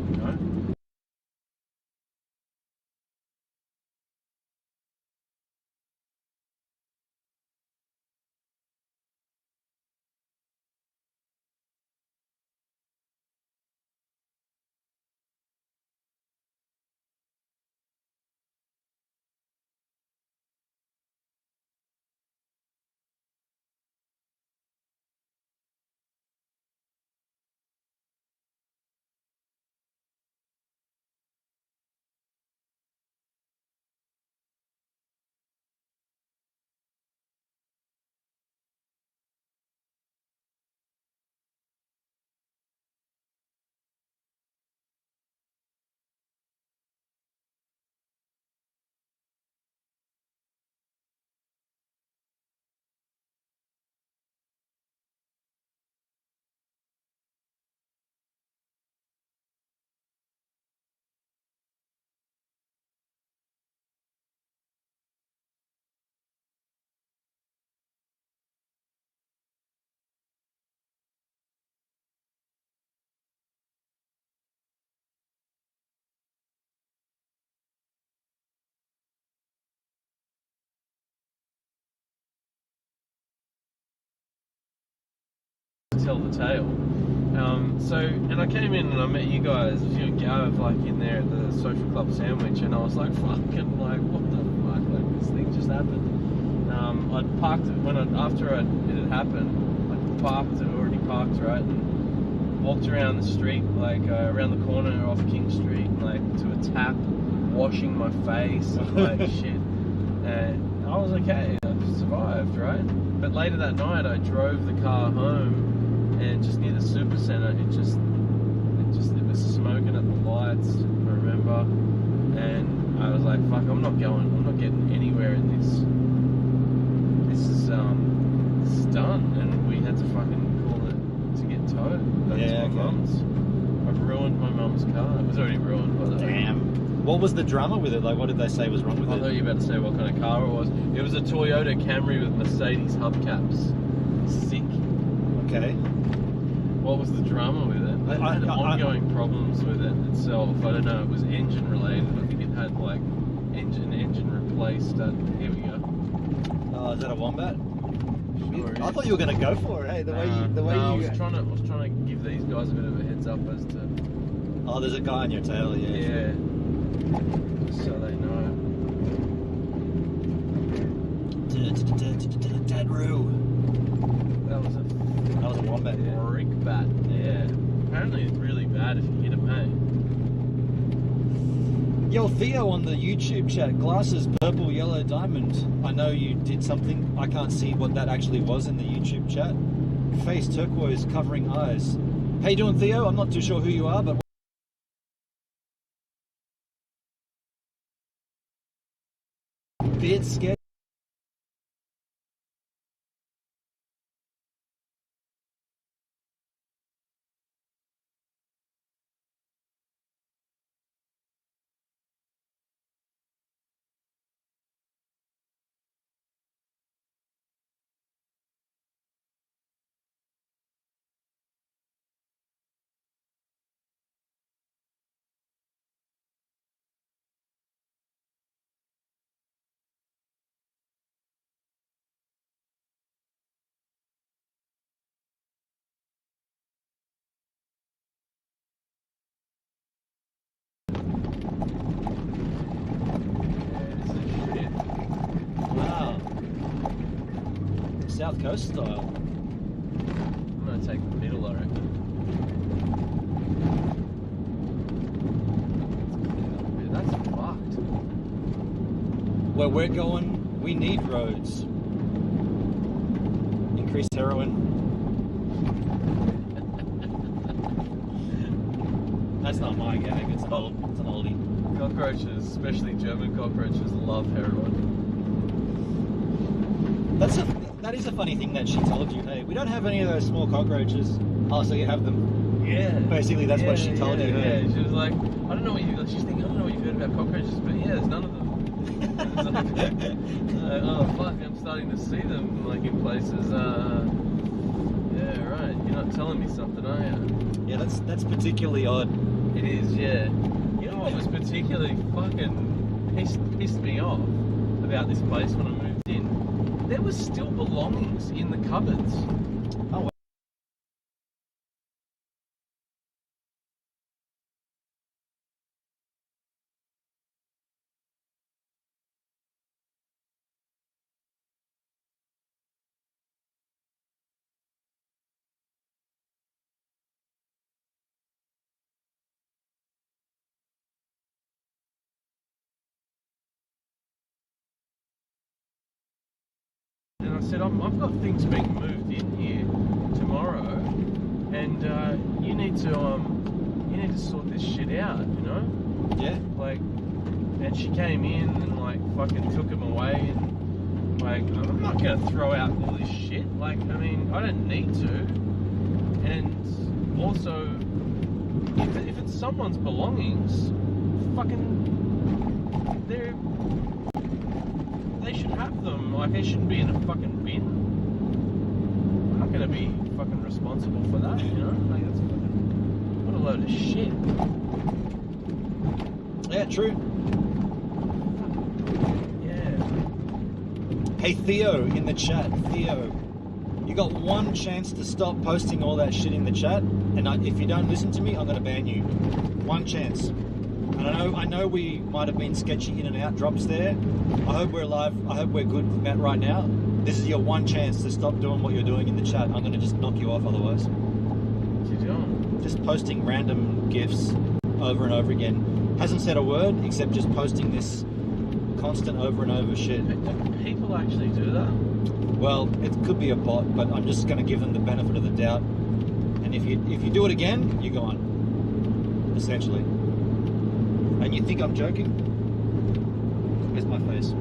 tell the tale. And I came in and I met you guys, you and Gav, like in there at the Social Club Sandwich, and I was like, fucking, like, what the fuck, like, this thing just happened. I'd parked it, after it had happened, I already parked, right, and walked around the street, like, around the corner off King Street, like, to a tap, washing my face, and, like, shit, and I was okay, I survived, right? But later that night, I drove the car home, and just near the supercenter, it was smoking at the lights, I remember, and I was like, fuck, I'm not getting anywhere in this. This is done, and we had to fucking call it to get towed. That's my mum's. I've ruined my mum's car. It was already ruined, by the way.
Damn. What was the drama with it? Like, what did they say was wrong with it?
I thought you were about to say what kind of car it was. It was a Toyota Camry with Mercedes hubcaps. Sick.
Okay.
What was the drama with it? It had ongoing problems with it itself. I don't know. It was engine related. I think it had like engine replaced. Here we go.
Oh, is that a Wombat?
Sure.
I thought you were going to go for it. Hey, I
was trying to give these guys a bit of a heads up as to.
Oh, there's a guy on your tail. Yeah.
Yeah. So they know.
Dead Roo.
bad if you hit them, hey?
Yo, Theo on the YouTube chat, glasses, purple, yellow, diamond. I know you did something. I can't see what that actually was in the YouTube chat. Face turquoise, covering eyes. How you doing, Theo? I'm not too sure who you are, but bit scared. Wow. South Coast style.
I'm gonna take the middle, I reckon. Yeah, that's fucked.
Where we're going, we need roads. Increased heroin. That's not my gag, it's an oldie.
Cockroaches, especially German cockroaches, love heroin.
That is a funny thing that she told you. Hey, we don't have any of those small cockroaches. Oh, so you have them.
Yeah.
Basically, that's what she told you.
Yeah, she was like, I don't know what you. She's thinking, I don't know what you've heard about cockroaches, but yeah, there's none of them. Oh fuck, I'm starting to see them like in places. Yeah, right. You're not telling me something, are you?
Yeah, that's particularly odd.
It is, yeah. You know what was particularly fucking pissed me off about this place when I moved in? There was still belongings in the cupboards.
Oh.
And I said, I've got things being moved in here tomorrow, and you need to sort this shit out, you know?
Yeah.
Like, and she came in and like fucking took him away, and like, I'm not gonna throw out all this shit. Like, I mean, I don't need to. And also, if it's someone's belongings, fucking, they should have them. Like, they shouldn't be in a fucking bin. I'm not gonna be fucking responsible for that, you know? Like, that's fucking, what a load of shit.
Yeah, true.
Yeah.
Hey, Theo in the chat. Theo, you got one chance to stop posting all that shit in the chat, and if you don't listen to me, I'm gonna ban you. One chance. And I know we might have been sketchy in and out drops there. I hope we're live. I hope we're good, Matt, right now. This is your one chance to stop doing what you're doing in the chat. I'm going to just knock you off otherwise.
What you doing?
Just posting random GIFs over and over again. Hasn't said a word except just posting this constant over and over shit.
Do people actually do that?
Well, it could be a bot, but I'm just going to give them the benefit of the doubt. And if you do it again, you're gone. Essentially. And you think I'm joking? Where's my face?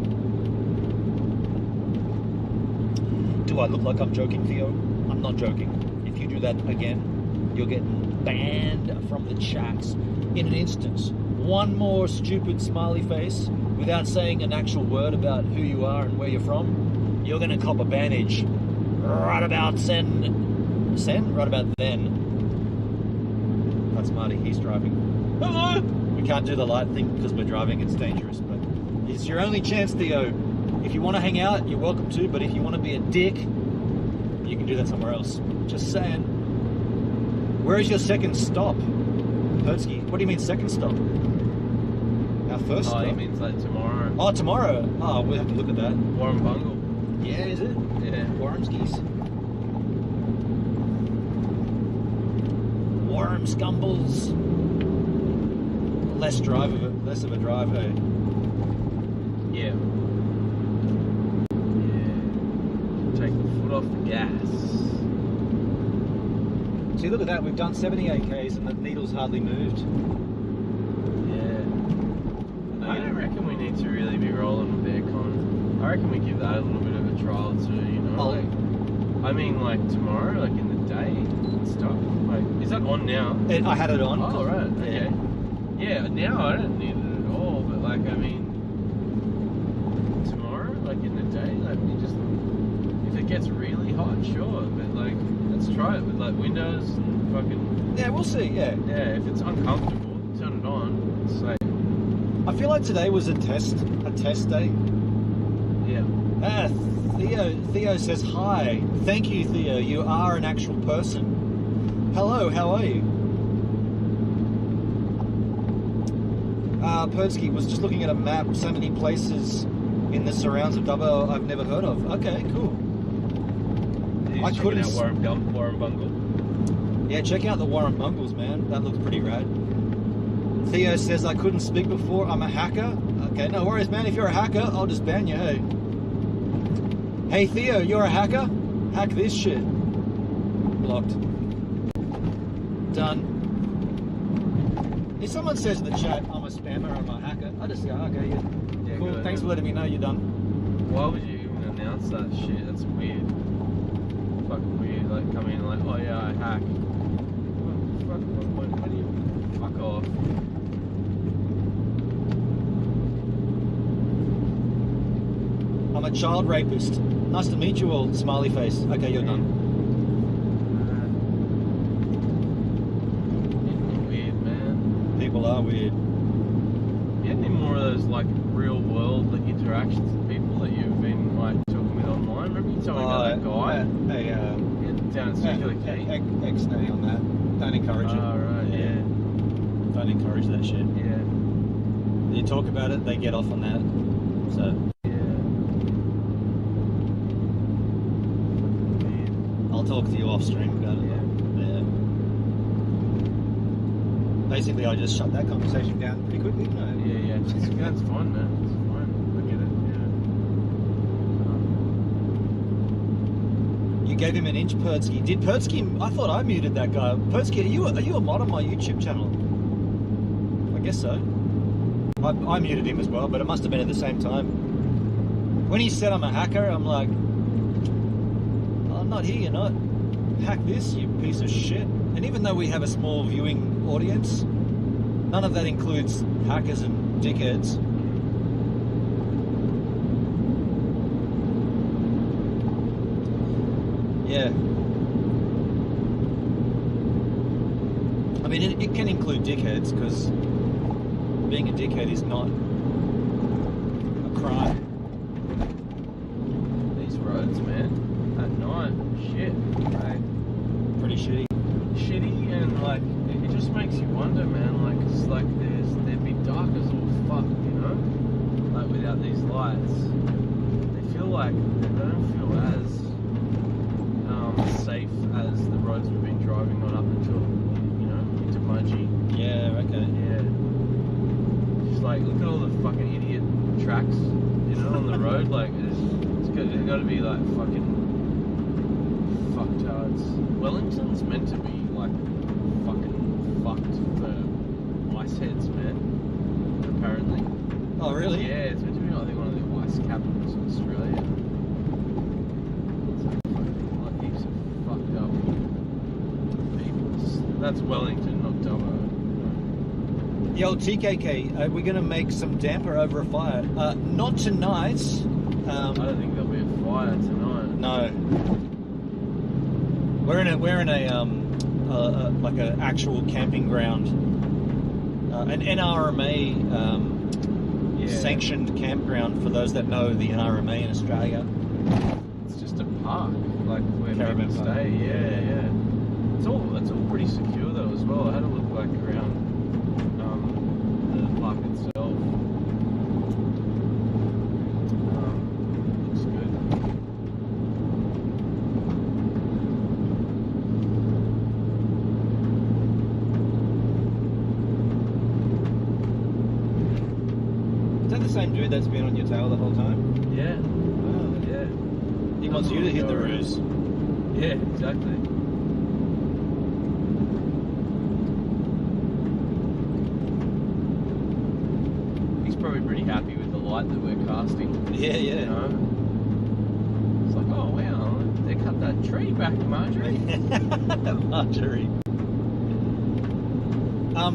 Do I look like I'm joking, Theo? I'm not joking. If you do that again, you'll get banned from the chats in an instant. One more stupid smiley face without saying an actual word about who you are and where you're from, you're gonna cop a bannage right about right about then. That's Marty, he's driving. Hello! We can't do the light thing because we're driving, it's dangerous, but it's your only chance, Theo. If you want to hang out, you're welcome to, but if you want to be a dick, you can do that somewhere else. Just saying. Where is your second stop? Hertzky, what do you mean second stop? Our first stop?
Oh, he means like tomorrow.
Oh, tomorrow? Oh, we'll have to look at that.
Warren Bungle.
Yeah, is it?
Yeah.
Warrenskis. chrome scumbles. Less of a drive, hey?
Yeah. Take the foot off the gas.
See, look at that. We've done 78 Ks and the needle's hardly moved.
Yeah. I don't reckon we need to really be rolling with aircon. I reckon we give that a little bit of a trial too, you know? Like, I mean, like tomorrow, like in the day and stuff. Like, is that on now?
I had it on.
Oh, right. Okay. Yeah, now I don't need it at all, but like, I mean, tomorrow, like in the day, like we just, if it gets really hot, sure, but like, let's try it with like windows and fucking...
Yeah, we'll see, yeah.
Yeah, if it's uncomfortable, turn it on. It's like...
I feel like today was a test day.
Yeah.
Theo says, hi. Thank you, Theo. You are an actual person. Hello, how are you? Persky was just looking at a map. So many places in the surrounds of Dubbo I've never heard of. Okay, cool.
I couldn't... Warren Bungle?
Yeah, check out the Warren Bungles, man. That looks pretty rad. Theo says, I couldn't speak before. I'm a hacker. Okay, no worries, man. If you're a hacker, I'll just ban you, hey. Hey, Theo, you're a hacker? Hack this shit. Blocked. Done. If someone says in the chat, I'm a spammer, I'm a hacker, I just go, okay, yeah cool.
Good.
Thanks for letting me know you're done.
Why would you even announce that shit? That's weird. Fucking weird. Like, come in like, oh yeah, I hack. What do you... Fuck off.
I'm a child rapist. Nice to meet you all, smiley face. Okay, you're done.
Weird, man.
People are weird.
You had any more of those like real world like, interactions with people that you've been like talking with online? Remember you told me about that guy? Down at Circular Quay?
Ex-nay on that. Don't encourage it.
Oh, right, yeah.
Don't encourage that shit.
Yeah.
You talk about it, they get off on that. So... I'll talk to you off stream about it. Yeah. Basically, I just shut that conversation down pretty quickly, didn't I?
Yeah. That's fine, man. It's fine. I get it. Yeah.
You gave him an inch, Pertsky. Did Pertsky? I thought I muted that guy. Pertsky, are you a mod on my YouTube channel? I guess so. I muted him as well, but it must have been at the same time. When he said I'm a hacker, I'm like, not here, you're not. Hack this, you piece of shit. And even though we have a small viewing audience, none of that includes hackers and dickheads. Yeah. I mean, it can include dickheads, because being a dickhead is not a crime.
These roads, man. At night, shit, right?
Pretty shitty.
Shitty, and like it just makes you wonder, man. Like it's like they'd be dark as all fuck, you know. Like without these lights, they feel like they don't feel as safe as the roads we've been driving on up until into Mudgee.
Yeah, okay.
Yeah. Just like look at all the fucking idiot tracks, on the road. Like it's got to be like fucking. Wellington's meant to be like fucking fucked for ice heads, man. Apparently.
Oh, really?
Yeah, it's meant to be I think one of the ice capitals of Australia. It's like heaps of fucked up people. That's Wellington, not Dubbo.
Yo, TKK, are we gonna make some damper over a fire? Not tonight.
I don't think there'll be a fire tonight.
No. We're in a like an actual camping ground, an NRMA sanctioned campground. For those that know the NRMA in Australia,
it's just a park, like where
Caravan
people
park.
stay. Yeah. It's all pretty secure though as well. I had a look like around the park itself. Looks good.
that's been on your tail the whole time?
Yeah.
Oh,
Yeah.
he wants you to hit the ruse.
Yeah, exactly. He's probably pretty happy with the light that we're casting.
Yeah, yeah.
You know? It's like, oh wow, they cut that tree back, Marjorie.
Marjorie.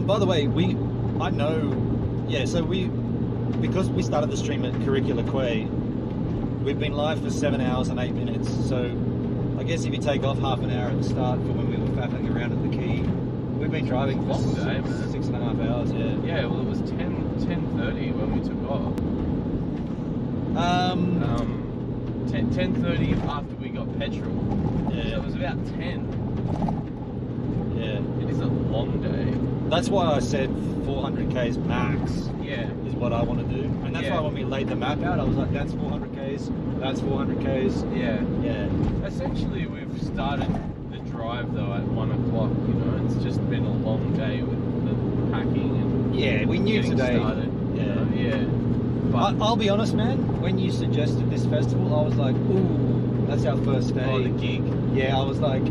By the way, because we started the stream at Curricula Quay, we've been live for 7 hours and 8 minutes. So I guess if you take off half an hour at the start for when we were faffing around at the quay, we've been driving for
Long day, man.
6.5 hours. Yeah.
Yeah, well, it was 10:30 when we took off. 10:30 after we got petrol.
Yeah.
So it was about 10.
Yeah.
It is a long day.
That's why I said 400 k's max.
Yeah.
Is what I want to do, and that's why when we laid the map out, I was like, "That's 400 k's. That's 400 k's."
Yeah.
Yeah.
Essentially, we've started the drive though at 1 o'clock. You know, it's just been a long day with the packing and
Yeah, we knew
getting
today.
started.
Yeah.
Yeah. But
I'll be honest, man. When you suggested this festival, I was like, "Ooh, that's our first day."
oh, the gig.
Yeah, I was like,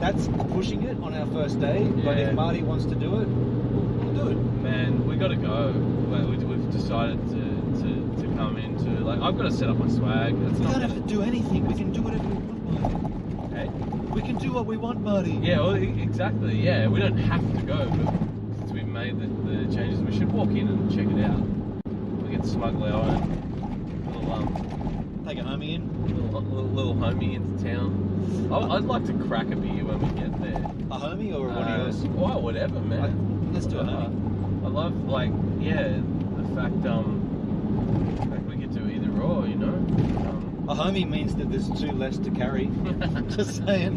"That's pushing it on our first day." But
Yeah.
if Marty wants to do it, we'll do it.
Man, we got to go. We've decided to come into, like, I've got to set up my swag. That's
We
not
don't have to do anything. We can do whatever we want, Marty.
okay.
We can do what we want, Marty.
Yeah, well, exactly. Yeah, we don't have to go, but since we've made the changes, we should walk in and check it out. We can smuggle our own little
Take a homie in.
little homie into town. I'd like to crack a beer when we get there.
A homie or one of yours?
Well, whatever, man.
Let's do a homie.
I love, like, yeah, the fact like we could do either or, you know.
A homie means that there's two less to carry. Just saying.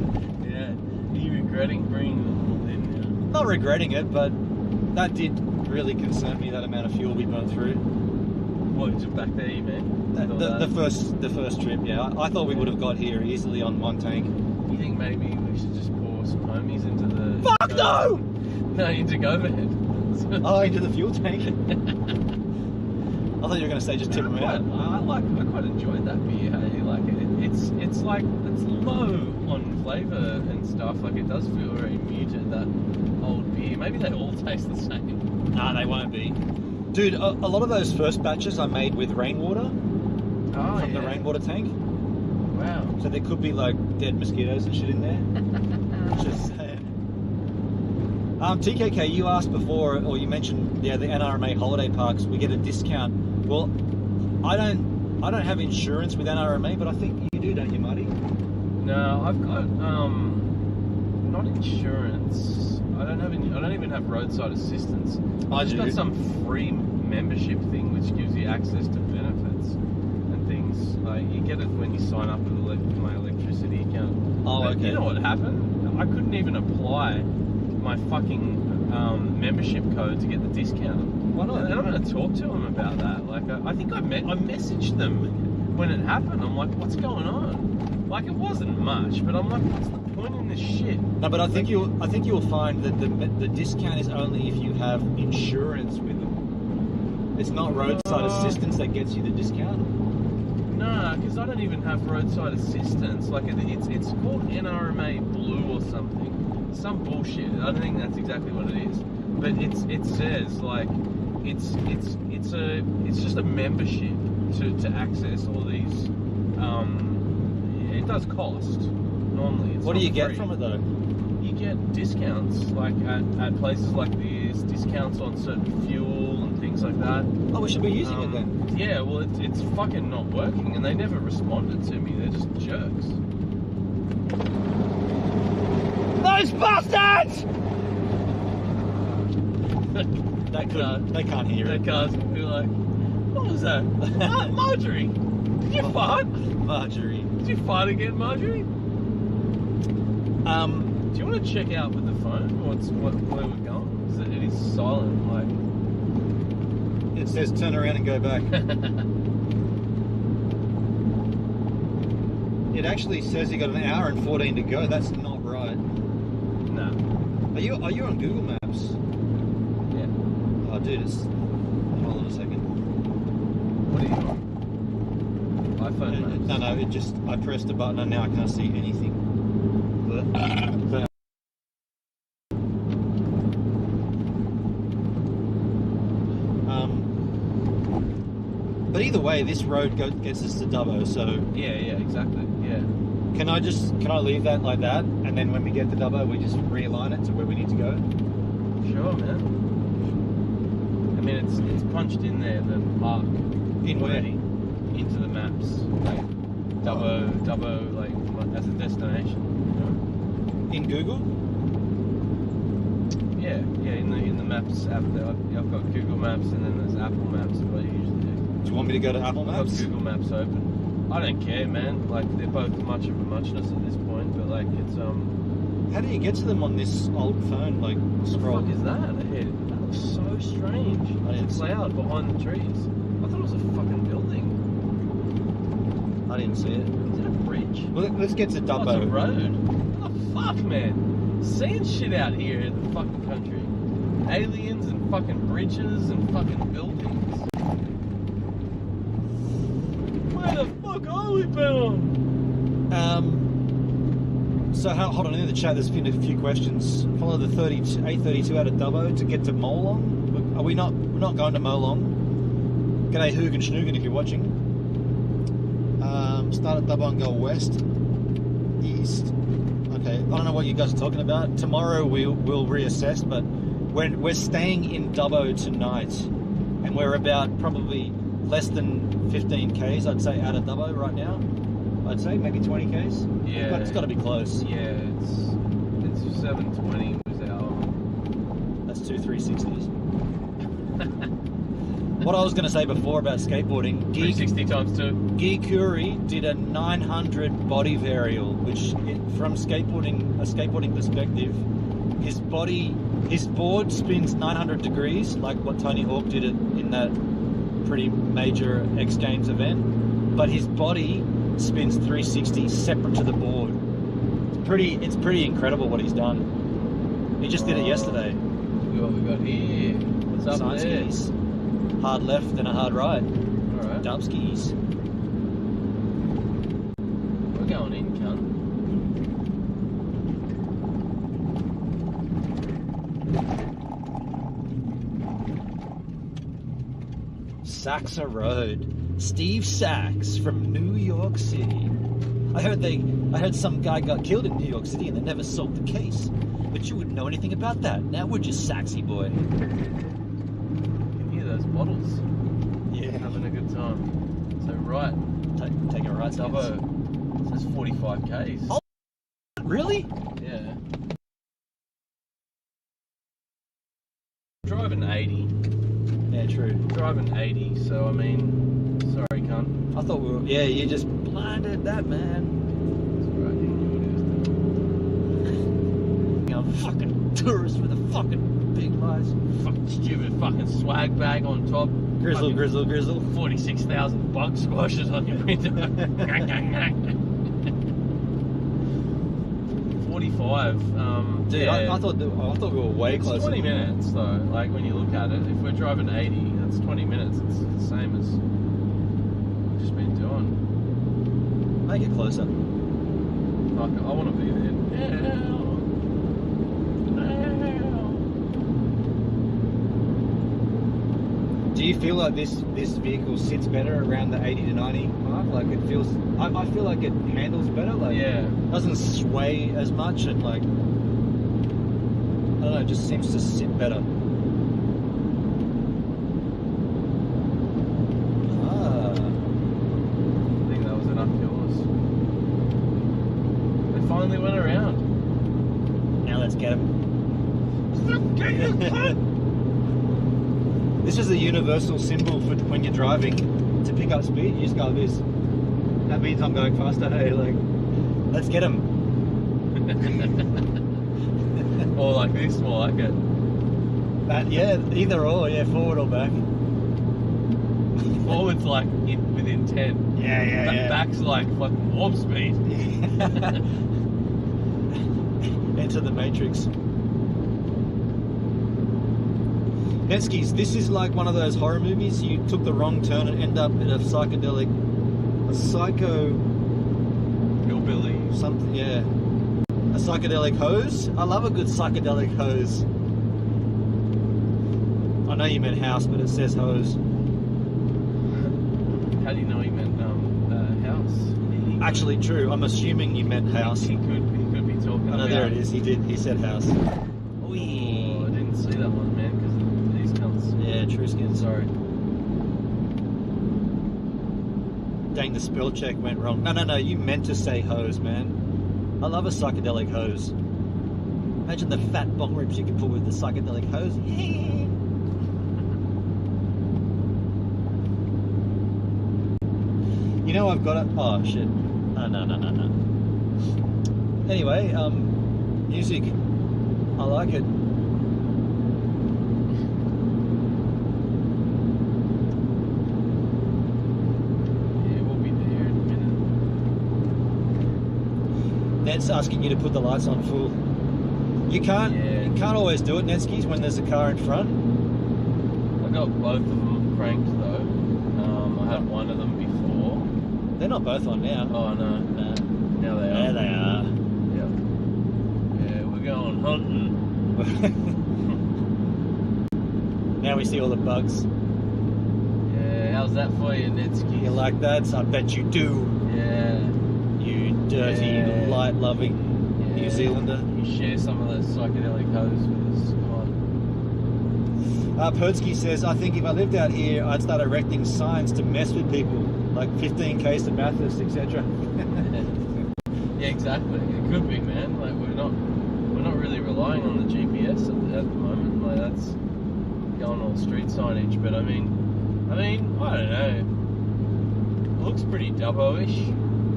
Yeah. Are you regretting bringing them in now?
Not regretting it, but that did really concern me, that amount of fuel we burnt through.
What, just back there, you mean?
The first trip, yeah. I thought we would have got here easily on one tank.
You think maybe we should just pour some homies into the...
Fuck no!
No, into GoBed.
Oh, into the fuel tank. I thought you were going to say just tip them out.
I quite enjoyed that beer. Hey, like it's like it's low on flavour and stuff. Like it does feel very muted. That old beer. Maybe they all taste the same.
Nah, they won't be. Dude, a lot of those first batches I made with rainwater from the rainwater tank.
Wow.
So there could be like dead mosquitoes and shit in there. Just saying. TKK, you asked before, or you mentioned, the NRMA holiday parks. We get a discount. Well, I don't have insurance with NRMA, but I think you do, don't you, Marty?
No, I've got not insurance. I don't even have roadside assistance. I've just got some free membership thing which gives you access to benefits and things. Like you get it when you sign up with my electricity account.
Oh,
But
okay.
You know what happened? I couldn't even apply my fucking membership code to get the discount.
Why not?
And I'm going to talk to them about that. Like I think I messaged them when it happened. I'm like, what's going on? Like it wasn't much, but I'm like, what's the point in this shit?
No, but I think you'll find that the discount is only if you have insurance with them. It's not roadside assistance that gets you the discount.
No, because I don't even have roadside assistance. Like it's called NRMA Blue or something. Some bullshit. I don't think that's exactly what it is. But it says like it's just a membership to access all these. It does cost normally. It's
What do
not
you get
free.
from it though?
You get discounts like at places like this, discounts on certain fuel and things like that.
Oh, we should be using it then.
Yeah, well, it's fucking not working, and they never responded to me. They're just jerks.
Those bastards! They can't hear
They
it.
can't be like, what was that? Marjorie, did you fart?
Marjorie.
Did you fart again, Marjorie? Do you want to check out with the phone where we're going? Because it is silent. Like
It says turn around and go back. It actually says you got an hour and 14 to go. That's not right.
no.
Are you on Google Maps?
Yeah.
Oh, dude, it's. Hold on a second.
What are you on? iPhone maps?
No, it just, I pressed a button and now I can't see anything. But either way, this road gets us to Dubbo, so...
Yeah, exactly, yeah.
Can I leave that like that, and then when we get to Dubbo, we just realign it to where we need to go?
Sure, man. I mean, it's punched in there, the park.
In where?
Already. Into the maps. Like, Dubbo, like, as a destination, you know?
In Google?
Yeah, in the Maps app there. I've got Google Maps and then there's Apple Maps, what I usually do.
Do you want me to go to Apple
I've
Maps?
got Google Maps open. I don't care, man. Like, they're both much of a muchness at this point, but like, it's
How do you get to them on this old phone? Like, scroll.
What the fuck is that ahead? That looks so strange. It's a cloud behind the trees. I thought it was a fucking building.
I didn't see it.
Is it a bridge?
Well, let's get to Dubbo.
Oh, it's a road. What the fuck, man? Seeing shit out here in the fucking country. Aliens and fucking bridges and fucking buildings. Where the fuck are we bound?
So hold on, in the chat there's been a few questions. Follow the 832 out of Dubbo to get to Molong. We're not going to Molong. G'day Hoogan Schnoogan if you're watching. Start at Dubbo and go west. East. Okay, I don't know what you guys are talking about. Tomorrow we'll reassess, but we're staying in Dubbo tonight, and we're about probably less than 15 k's, I'd say, out of Dubbo right now. I'd say maybe 20 k's.
Yeah,
but it's got to be close.
Yeah, it's 7:20 was our.
That's 2 360s. What I was going to say before about skateboarding,
360 times 2.
Guy Curry did a 900 body varial, which from a skateboarding perspective, his board spins 900 degrees, like what Tony Hawk did it in that pretty major X Games event, but his body spins 360 separate to the board. It's pretty incredible what he's done. He just did it yesterday.
What we got here? What's up
Science
there?
skis. Hard left and a hard right.
Alright.
Dub skis.
We're going in, cunt.
Saxa Road. Steve Sachs from New York City. I heard some guy got killed in New York City and they never solved the case. But you wouldn't know anything about that. Now we're just Saxy boy.
You can hear those bottles.
Yeah.
Having a good time. So right.
Take a right stance.
Dubbo. It says 45 k's.
Oh, really?
Yeah. Driving 80.
Yeah, true.
Driving 80, so I mean, sorry, cunt.
I thought we were... Yeah, you just blinded that man.
That's right, you knew what it is.
I'm a fucking tourist with a fucking big lies.
Fucking stupid fucking swag bag on top.
Grizzle.
46,000 bug squashes on your window. 45.
Dude,
yeah.
I thought we were way
It's
closer.
20 minutes though, like when you look at it. If we're driving 80, that's 20 minutes. It's the same as we've just been doing.
Make it closer.
Fuck it, I want to be there.
Do you feel like this vehicle sits better around the 80 to 90 mark? Like it feels, I feel like it handles better. Like
Yeah.
doesn't sway as much and like, I don't know, it just seems to sit better.
I think that was enough yours. They finally went around.
Now let's get him. This is a universal symbol for when you're driving to pick up speed. You just go like this. That means I'm going faster. Hey, like, let's get him.
Or like this, more like it.
Yeah, either or. Yeah, forward or back.
Forward's like within 10.
Yeah.
Back's like fucking warp speed.
Enter the Matrix. Netskis, this is like one of those horror movies. You took the wrong turn and end up in a psycho
Hillbilly.
something, yeah. A psychedelic hose. I love a good psychedelic hose. I know you meant house, but it says hose.
How do you know he meant house?
Actually, true. I'm assuming you meant house.
He could be talking
Oh, no,
about...
there it is. He did. He said house.
Oh, I didn't see that one, man, because of these cunts.
Yeah, true skin.
Sorry.
Dang, the spell check went wrong. No. You meant to say hose, man. I love a psychedelic hose. Imagine the fat bong rips you could pull with the psychedelic hose. You know I've got it. Oh shit. No. Anyway, music. I like it.
Yeah, we'll be there in a minute.
Ned's asking you to put the lights on full. You can't.
Yeah.
You can't always do it, Nedskis, when there's a car in front.
I got both of them cranked though. I had one of them before.
They're not both on now.
Oh no.
No.
Now they are.
There they are.
Yeah, we're going hunting.
Now we see all the bugs.
Yeah, how's that for you, Netski?
You like that? I bet you do.
Yeah.
You dirty,
Yeah.
light-loving New Zealander.
You share some of those psychedelic hose with us. Come on.
Perdsky says, I think if I lived out here, I'd start erecting signs to mess with people, like 15Ks to Bathurst, etc.
Yeah, exactly. It could be, man. Like we're not really relying on the GPS at the moment. Like that's going all street signage. But I mean, I don't know. It looks pretty Dubbo-ish.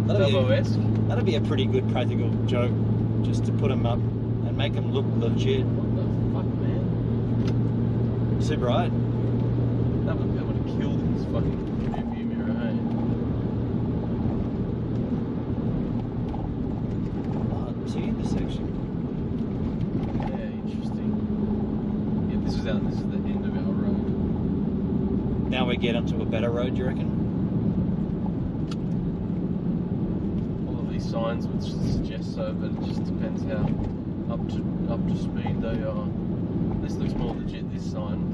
Dubbo-esque.
That'd be a pretty good practical joke, just to put them up and make them look legit.
What the fuck, man?
Super right.
That would have killed his fucking rearview mirror, hey?
Oh, T intersection.
Yeah, interesting. Yeah, this is the end of our road.
Now we get onto a better road, do you reckon?
All of these signs would suggest so, but it just depends how up to speed they are. This looks more legit, this sign.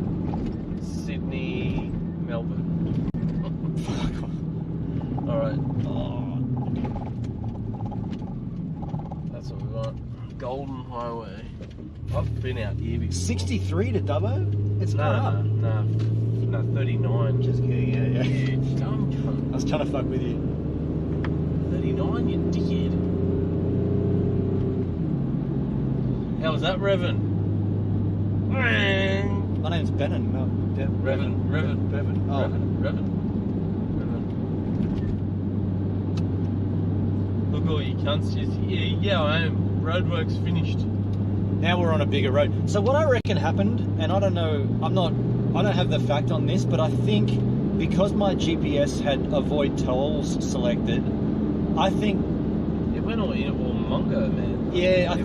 Sydney, Melbourne. Alright.
Oh.
That's what we want. Golden Highway. I've been out here before.
63 to Dubbo? It's gone up.
No, 39.
Just kidding, yeah.
You dumb cunt.
I was trying to fuck with you.
39, you dickhead. How was that, Revan?
My name's Bevan. No,
Revan.
Oh.
Revan. Look, all you cunts just, yeah, I am. Roadwork's finished.
Now we're on a bigger road. So what I reckon happened, and I don't know, I don't have the fact on this, but I think because my GPS had avoid tolls selected, I think
It went all Mongo, man.
I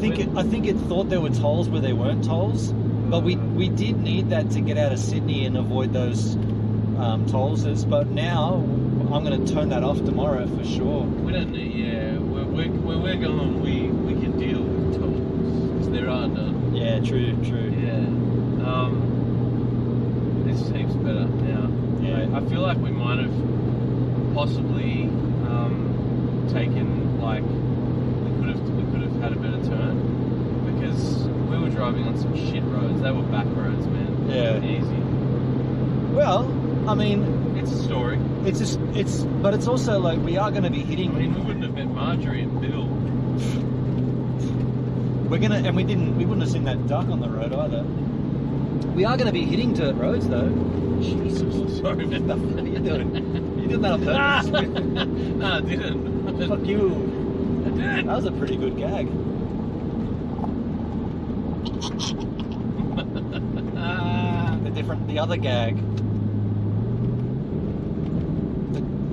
think it thought there were tolls where there weren't tolls, but we did need that to get out of Sydney and avoid those tolls. But now I'm going to turn that off tomorrow for sure.
We don't need, where we're going, we can deal with tolls, because there are none.
Yeah, true.
Yeah. This seems better now.
Yeah.
I feel like we might have possibly taken, like, we could have had a better turn, because we were driving on some shit roads. They were back roads, man.
Yeah.
Easy.
Well, I mean,
It's a story.
but it's also like we are going to be hitting.
I mean, we wouldn't have met Marjorie and Bill.
We wouldn't have seen that duck on the road either. We are going to be hitting dirt roads though. Jesus.
Sorry, man.
What are you doing? You doing that on purpose?
No, I didn't.
Fuck you.
I did.
That was a pretty good gag. The other gag.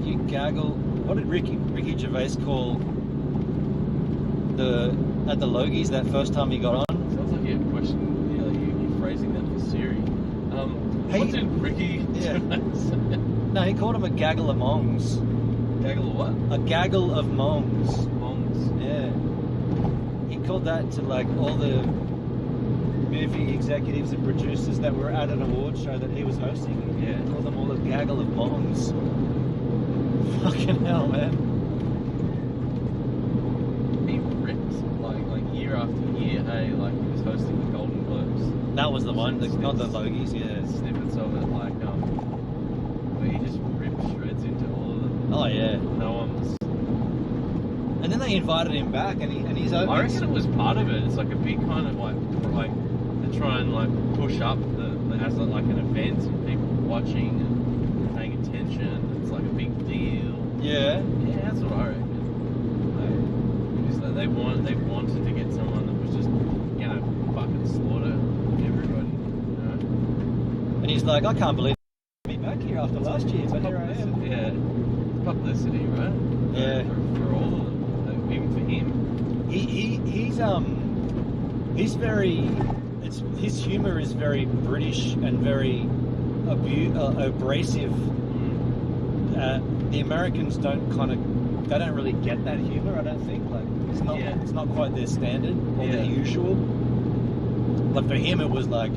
You gaggle. What did Ricky Gervais call at the Logies that first time he got on?
Sounds like you have a question. You're phrasing that for Siri. What did Ricky?
Yeah. No, he called him a gaggle of mongs.
Gaggle of what?
A gaggle of mongs.
Mongs.
Yeah. He called that to like all the movie executives and producers that were at an award show that he was hosting.
Yeah.
He called them all a gaggle of mongs. Fucking hell, man.
He rips like year after year. Hey, like he was hosting the Golden Globes.
That was the one, not the Logies, yeah.
Snippets of it, like where he just ripped shreds into all of them.
Oh yeah.
No one was.
And then they invited him back, and he's open.
I reckon it was part of it. It's like a big kind of like to try and like push up as like an event and people watching and paying attention. It's like a big deal.
Yeah.
Yeah, that's what I reckon. They wanted to get someone that was just gonna fucking slaughter everybody, you know?
And he's like, I can't believe me back here after last year, but here I am.
Yeah, publicity, right?
Yeah.
For all of them, even for him.
He's very. His humour is very British and very abrasive. The Americans don't they don't really get that humour. I don't think it's not quite their standard or their usual. Like for him, it was like,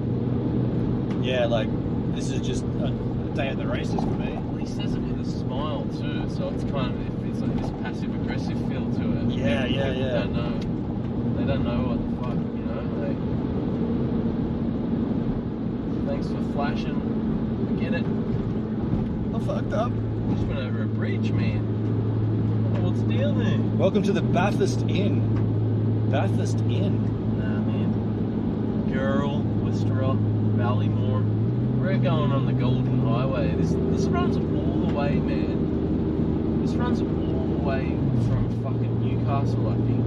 yeah, like this is just a day at the races for me.
Well, he says it with a smile too, so it's kind of it's like this passive aggressive feel to it.
Yeah.
They don't know what the fuck, you know. Thanks for flashing. I get it.
I fucked up.
Just went over a bridge, man. What's the deal there?
Welcome to the Bathurst Inn. Bathurst Inn.
Nah, man. Girl, Wisteria, Ballymore. We're going on the Golden Highway. This runs all the way, man. This runs all the way from fucking Newcastle, I think.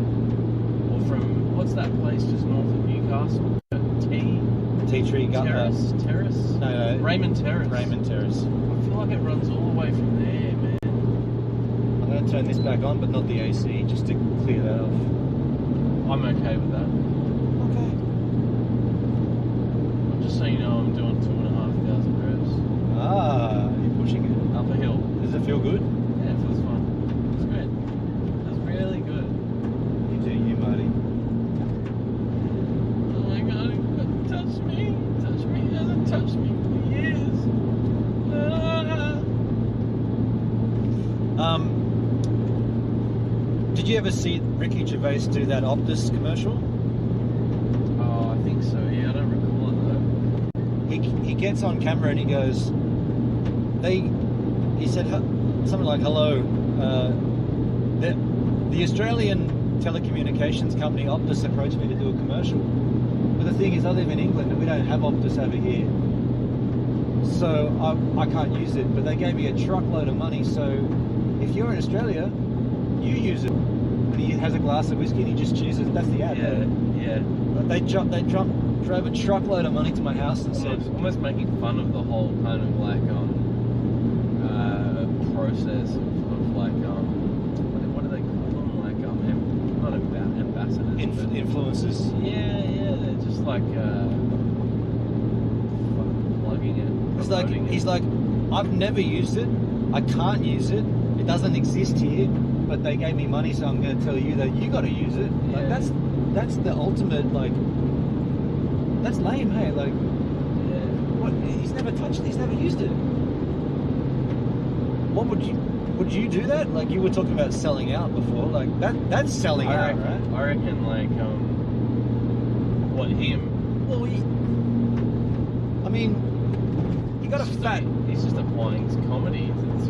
Or from, what's that place just north of Newcastle?
Tea Tree
Terrace?
No.
Raymond Terrace.
Raymond Terrace.
I feel like it runs all the way from there, man.
I'm going to turn this back on, but not the AC, just to clear that off.
I'm okay with that.
Okay.
Just so you know, I'm doing 2,500 reps.
Ah, you're pushing it.
Up a hill.
Does it feel good?
Yeah, it feels fun. It's good. It's really good.
You do you, Marty.
Oh my god, he touched me. He hasn't touched me for years.
Did you ever see Ricky Gervais do that Optus commercial?
Oh, I think so. Yeah, I don't recall it though.
He gets on camera and he goes, he said something like, hello, the Australian telecommunications company Optus approached me to do a commercial. But the thing is, I live in England and we don't have Optus over here. So I can't use it, but they gave me a truckload of money, so if you're in Australia, you use it. And he has a glass of whiskey and he just chooses, that's the ad.
Yeah.
But they drove a truckload of money to my house and said...
Almost making fun of the whole kind of like process of like what do they call them? Like not about ambassadors.
Influencers.
Yeah, they're just like plugging it.
He's like, I've never used it, I can't use it, it doesn't exist here, but they gave me money, so I'm going to tell you that you got to use it.
Yeah.
Like that's the ultimate, like, that's lame, hey? Like, what? He's never touched it, he's never used it. What would you do that? Like, you were talking about selling out before, like that's selling out, right?
I reckon like what him?
Well, I mean, you got a fat.
He's just applying his comedy with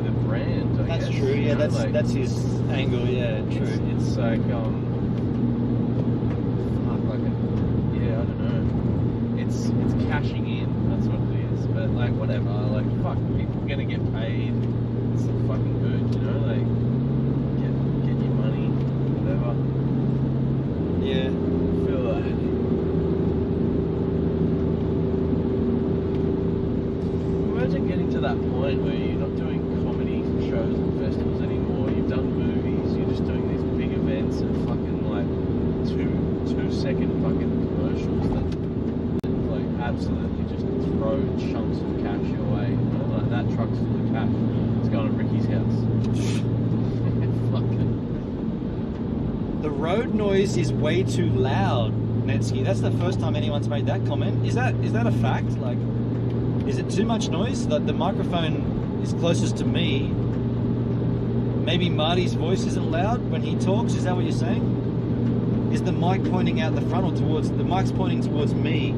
a brand. I
That's
guess.
true. Yeah,
You know,
that's his angle. Yeah, true.
It's like I don't know. It's cashing in. That's what it is. But like whatever. Like fuck, people are gonna get paid. It's fucking good, you know. Like get your money, whatever.
Yeah.
I feel like. Imagine getting to that point where you're not doing comedy shows and festivals anymore. You've done movies. You're just doing these big events and fucking like 2-second fucking commercials that like absolutely just throw throw chunks of cash your way. You know, like that truck's full of cash. It's going to Ricky's house. Fucking.
The road noise is way too loud, Netsky. That's the first time anyone's made that comment. Is that a fact? Like, is it too much noise? The microphone is closest to me. Maybe Marty's voice isn't loud when he talks. Is that what you're saying? Is the mic pointing out the front or towards... The mic's pointing towards me.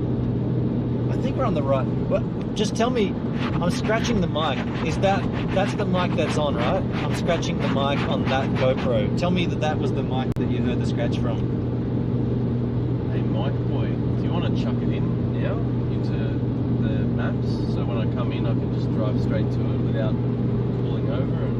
I think we're on the right... What? Just tell me, I'm scratching the mic. That's the mic that's on, right? I'm scratching the mic on that GoPro. Tell me that was the mic that you heard the scratch from.
Hey, Mike boy, do you want to chuck it in now into the maps? So when I come in, I can just drive straight to it without pulling over and...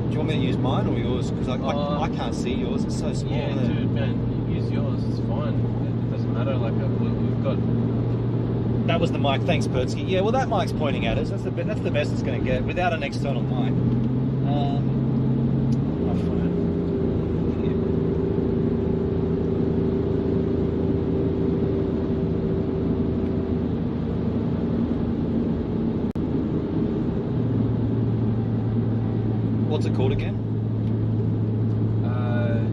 Do you want me to use mine or yours? Because I can't see yours. It's so small.
Yeah, dude, man, use yours. It's fine. It doesn't matter. Like we've got.
That was the mic. Thanks, Pertsky. Yeah, well, that mic's pointing at us. That's the best it's going to get without an external mic. What's it called again?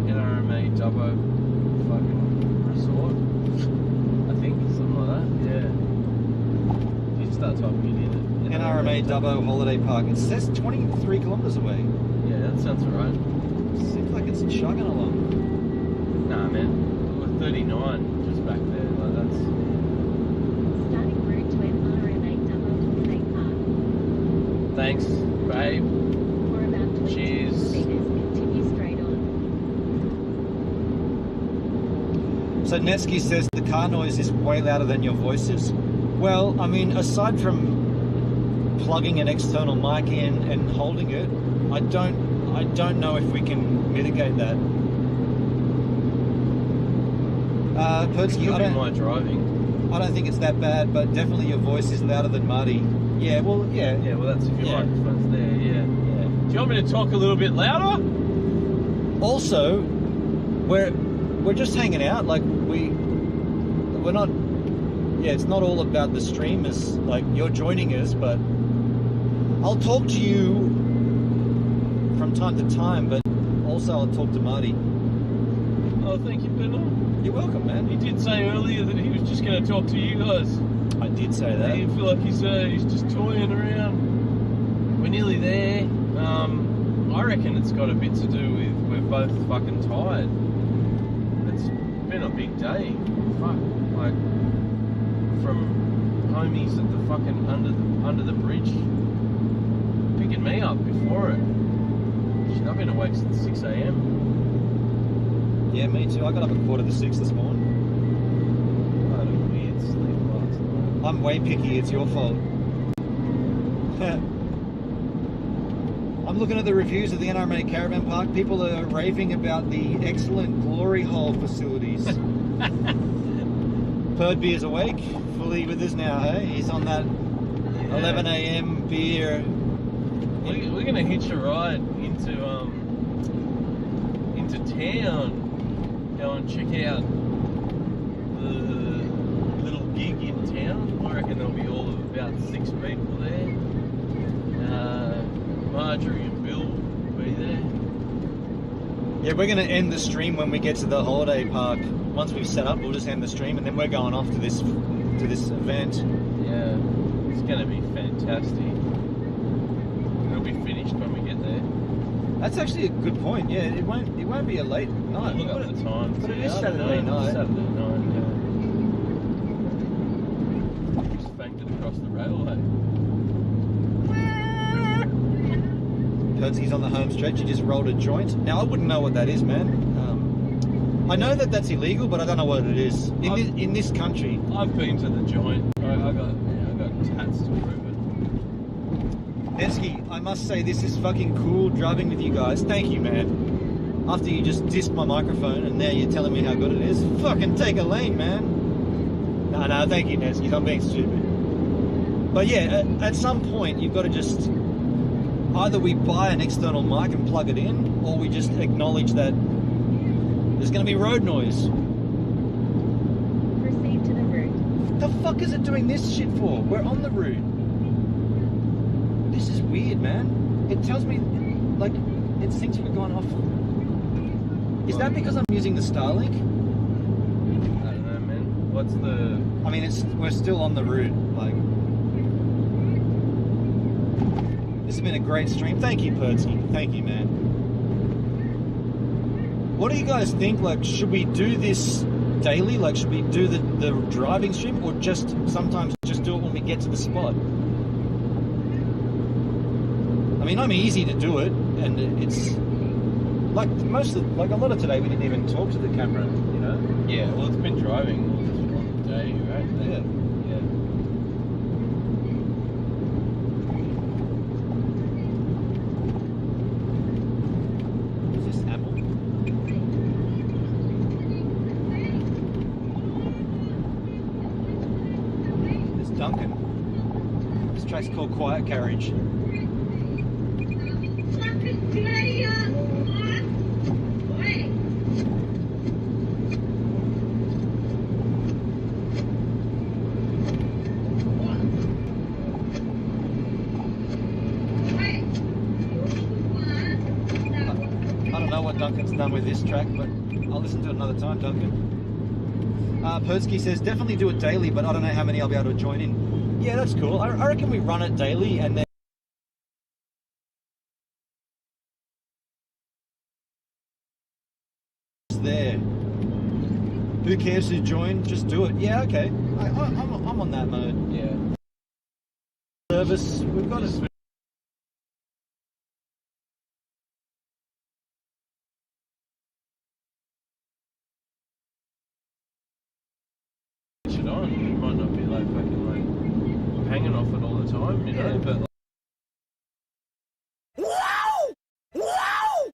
NRMA Dubbo fucking resort. I think something like that. Yeah. If you start typing it in.
NRMA Dubbo Holiday Park. It says 23 kilometres away.
Yeah, that sounds alright.
Seems like it's chugging along.
Nah, man. We're 39 just back there. Like that's.
Starting route to NRMA Dubbo Holiday Park.
Thanks, babe.
For about 20
Cheers.
meters, continue straight on.
So Netsky says the car noise is way louder than your voices. Well, I mean, aside from plugging an external mic in and holding it, I don't know if we can mitigate that. Pertsky, I don't think it's that bad, but definitely your voice is louder than Marty. Yeah, well, yeah.
Yeah, well, that's if your microphone's there, yeah. Do you want me to talk a little bit louder?
Also, we're just hanging out. Like we're not. Yeah, it's not all about the streamers. Like you're joining us, but I'll talk to you from time to time. But also I'll talk to Marty.
Oh, thank you, Benno.
You're welcome, man.
He did say earlier that he was just going to talk to you guys.
I did say that.
I feel like he's just toying around. We're nearly there. I reckon it's got a bit to do with we're both fucking tired. It's been a big day. Fuck, like from homies at the fucking under the bridge picking me up before it. Shit, I've been awake since 6 a.m.
Yeah, me too. I got up at 5:45 this morning.
I had a weird sleep last night.
I'm way picky. It's your fault. I'm looking at the reviews of the NRMA Caravan Park. People are raving about the excellent glory hole facilities. Perdby is awake, fully with us now, hey? He's on that 11 a.m. beer.
We're gonna hitch a ride into town. Go and check out the little gig in town. I reckon there'll be all of about 6 people there. Marjorie and Bill will be there.
Yeah, we're going to end the stream when we get to the holiday park. Once we've set up, we'll just end the stream, and then we're going off to this event.
Yeah, it's going to be fantastic. It'll be finished when we get there.
That's actually a good point. Yeah, it won't be a late night.
Look at the time.
But it is Saturday night.
Saturday night, yeah. Just banked it across the railway.
He's on the home stretch. He just rolled a joint. Now I wouldn't know what that is, man. I know that that's illegal, but I don't know what it is in this country.
I've been to the joint. I got tats to prove it.
Netsky, I must say this is fucking cool driving with you guys. Thank you, man. After you just dissed my microphone and now you're telling me how good it is. Fucking take a lane, man. No, thank you, Netsky. I'm being stupid. But yeah, at some point you've got to just. Either we buy an external mic and plug it in, or we just acknowledge that there's going to be road noise.
Proceed to the route.
The fuck is it doing this shit for? We're on the route. This is weird, man. It tells me, like, it thinks we're going off. Is that because I'm using the Starlink?
I don't know, man. What's the...
I mean, we're still on the route, like... This has been a great stream. Thank you, Pertsy. Thank you, man. What do you guys think? Like, should we do this daily? Like, should we do the driving stream, or just sometimes just do it when we get to the spot? I mean, I'm easy to do it, and it's like like a lot of today we didn't even talk to the camera, you know?
Yeah, well, it's been driving all day, right?
Yeah. Is this Apple? It's Duncan. This track's called Quiet Carriage. Duncan's done with this track, but I'll listen to it another time, Duncan. Pertsky says, definitely do it daily, but I don't know how many I'll be able to join in. Yeah, that's cool. I reckon we run it daily, and then it's there. Who cares who joined? Just do it. Yeah, okay. I'm on that mode.
Yeah.
Service, we've got to...
On. It might not be like fucking like hanging off it all the time, you know, but like... Wow! Wow!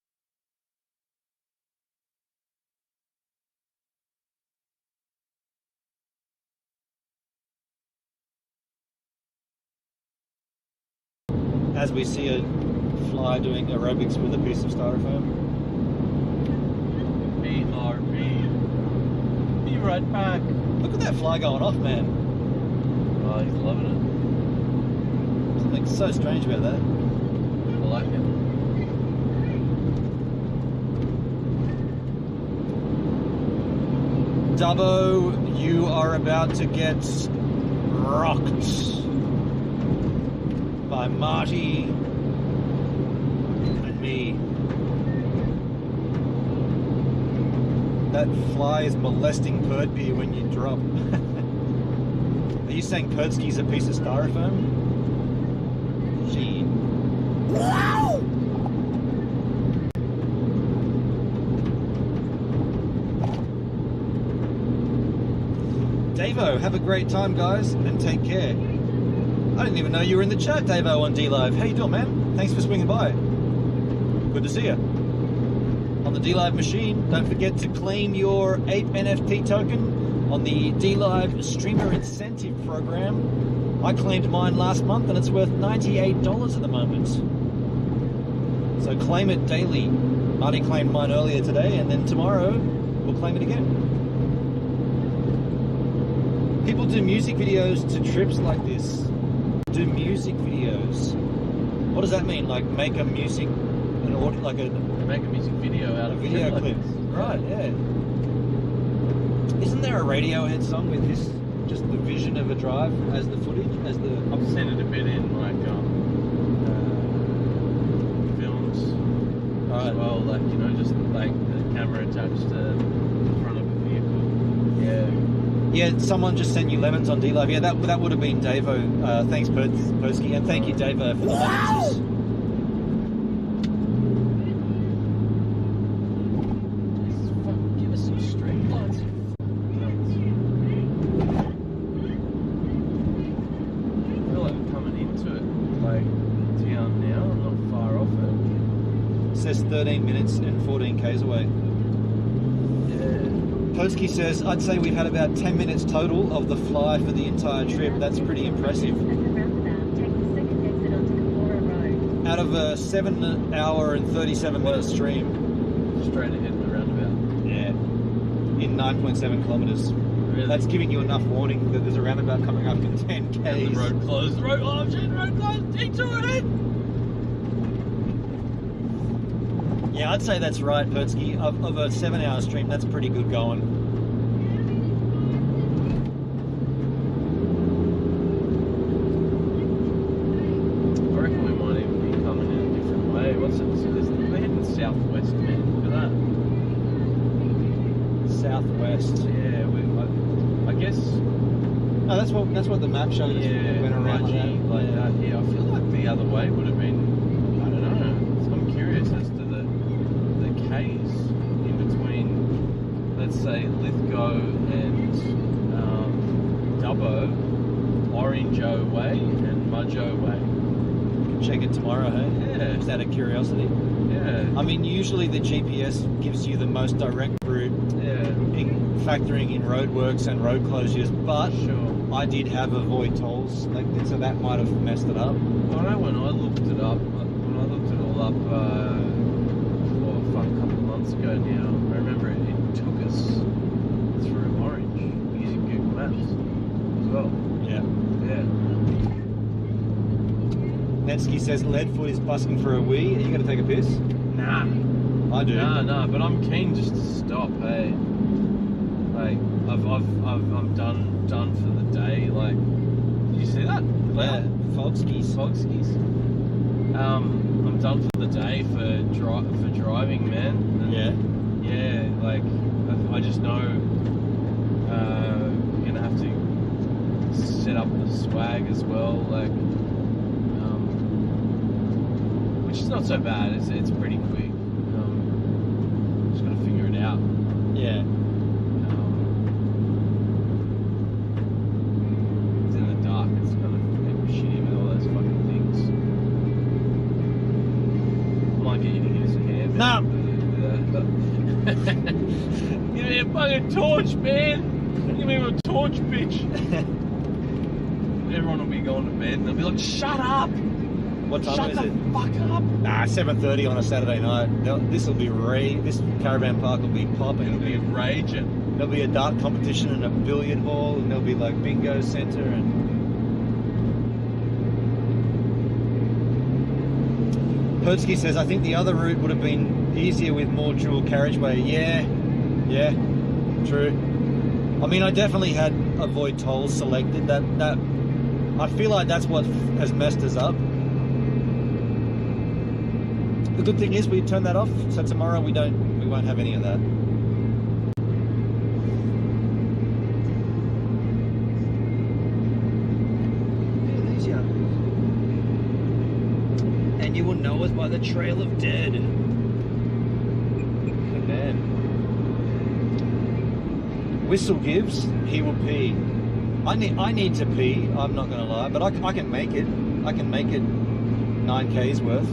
As we see a fly doing aerobics with a piece of styrofoam.
BRB. Be right back.
Look at that fly going off, man.
Oh, he's loving it.
Something so strange about that.
I like it.
Dubbo, you are about to get rocked by Marty and me. That fly is molesting Perdbeer when you drop. Are you saying Perdsky's a piece of styrofoam? Gee. Wow! Davo, have a great time, guys, and take care. I didn't even know you were in the chat, Davo, on D-Live. How you doing, man? Thanks for swinging by. Good to see you. On the D-Live machine, don't forget to claim your 8 NFT token on the D-Live Streamer Incentive Program. I claimed mine last month and it's worth $98 at the moment. So claim it daily. Marty claimed mine earlier today, and then tomorrow we'll claim it again. People do music videos to trips like this. Do music videos. What does that mean? Like make a music, an audio, like a...
Make a music video out of a
video clip. Right, yeah. Isn't there a Radiohead song with this, just the vision of a drive as the footage, as the...
I've seen it a bit in like films as well, like, you know, just like the camera attached to the front of a vehicle. Yeah.
Yeah, someone just sent you lemons on D-Live. Yeah, that would have been Davo. Thanks, Persky, and thank you, Davo, for the lemons.
Give us some straight lights. I feel like we're coming into it, like town now. I'm not far off it.
It says 13 minutes and 14 k's away. Posky says, I'd say we've had about 10 minutes total of the fly for the entire trip. That's pretty impressive. Out of a 7 hour and 37 minute stream.
Straight ahead in the roundabout.
Yeah. In 9.7 kilometers.
Very
Really?
That's giving you enough warning that there's a roundabout coming up in 10
And
k's.
the road closed. The road, oh shit, road closed. Detour ahead.
Yeah, I'd say that's right, Pertsky. Of a 7-hour stream, that's pretty good going.
I reckon we might even be coming in a different way. What's it? So we're heading southwest, man. Look at that.
Southwest.
Yeah, I guess.
Oh, that's what the map showed us.
Yeah,
Went around
like that. Yeah, I feel like the other way would have been. I don't know. I'm curious as to the K's in between. Let's say Lithgow and Dubbo, Oranjo Way and Mudjo Way.
Check it tomorrow, hey?
Yeah.
Just out of curiosity.
Yeah.
I mean, usually the GPS gives you the most direct route, factoring in roadworks and road closures, but
Sure.
I did have avoid tolls, so that might have messed it up.
I know when I looked it up, when I looked it all up, a couple of months ago now, I remember it took us through Orange using Google Maps as well.
Yeah.
Yeah.
Netsky says Leadfoot is busking for a wee. Are you going to take a piss?
Nah.
I do.
Nah, but I'm keen just to stop, hey. Like, I'm done for the day. Like, did you see that?
Yeah, Fogskis.
I'm done for the day for driving, man. And yeah, like I just know I'm gonna have to set up the swag as well, like, which is not so bad. It's pretty quick. Just gotta figure it out.
Yeah.
It's in the dark. It's kind of shitty with all those fucking things. Might get you to give us a hand.
Nah.
Give me a fucking torch, man. Give me a torch, bitch. Everyone will be going to bed and they'll be like, shut up.
What time
Shut
is
the
it?
fuck up.
Nah, 7:30 on a Saturday night. This caravan park will be popping.
It'll be raging.
There'll be a dart competition and a billiard hall, and there'll be like bingo centre and. Pertsky says, I think the other route would have been easier with more dual carriageway. Yeah, true. I mean, I definitely had avoid tolls selected. That I feel like that's what has messed us up. The good thing is we turn that off, so tomorrow we won't have any of that. Yeah, there's ya. And you will know us by the trail of dead. Good man. Whistle gives, he will pee. I need to pee, I'm not going to lie, but I can make it. I can make it 9k's worth.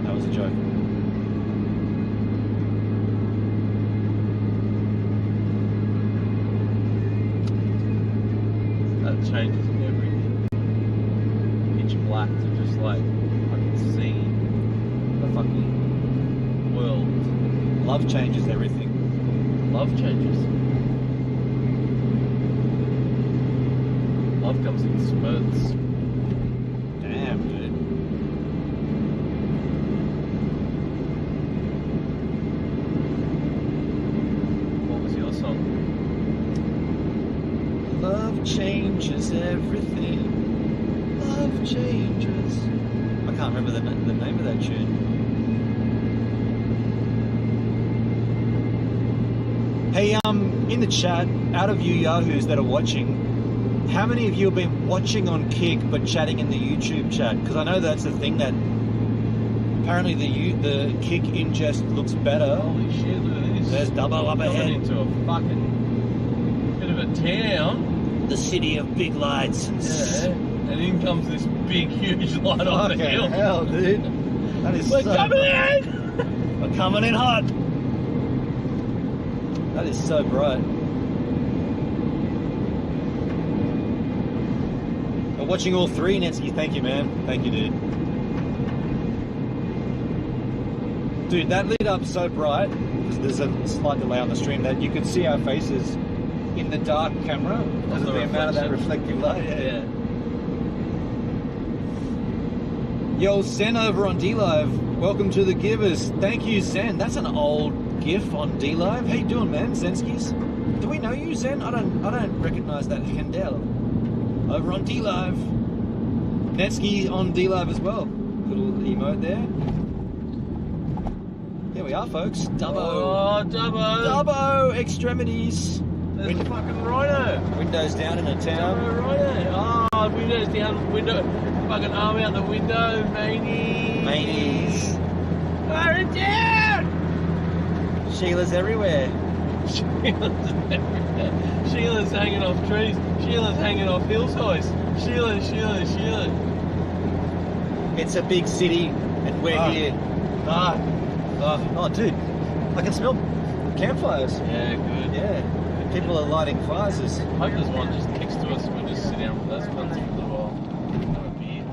That was a joke.
That changes everything. Pitch black to just like I can see the fucking world.
Love changes everything.
Love changes. Love comes in spurts.
Damn, dude.
What was your song?
Love changes everything. Love changes. I can't remember the name of that tune. Hey, in the chat, out of you yahoos that are watching, how many of you have been watching on Kick but chatting in the YouTube chat? Because I know that's the thing that apparently the Kick ingest looks better.
Holy shit, look at this.
There's Dubbo up ahead.
Coming into a fucking bit of a town.
The city of big lights.
Yeah. And in comes this big, huge light on the hill.
Hell, dude. That is
We're
so
coming in!
We're coming in hot. That is so bright. We're watching all three, Netsky. Thank you, man. Thank you, dude. Dude, that lit up so bright, because there's a slight delay on the stream, that you could see our faces in the dark camera because of the amount of that reflective light. Yeah. Yo, Zen over on D-Live. Welcome to the Givers. Thank you, Zen. That's an old GIF on D-Live. How you doing, man? Zenskis? Do we know you, Zen? I don't recognize that Handel. Over on D-Live. Netsky on D-Live as well. Little emote there. There we are, folks. Dubbo.
Oh, Dubbo.
Dubbo extremities.
There's a fucking rhino.
Windows down in a town.
Rhino. Oh, windows down, window. Fucking arm out the window, manies. Fire it down.
Sheila's everywhere.
Sheila's hanging off trees. Sheila's hanging off hillsides. Sheila.
It's a big city, and we're here. Oh, dude, I can smell campfires.
Yeah, good.
Yeah, people are lighting fires.
I hope there's one just next to us. We'll just sit down with those ones for a little while. Have a beer.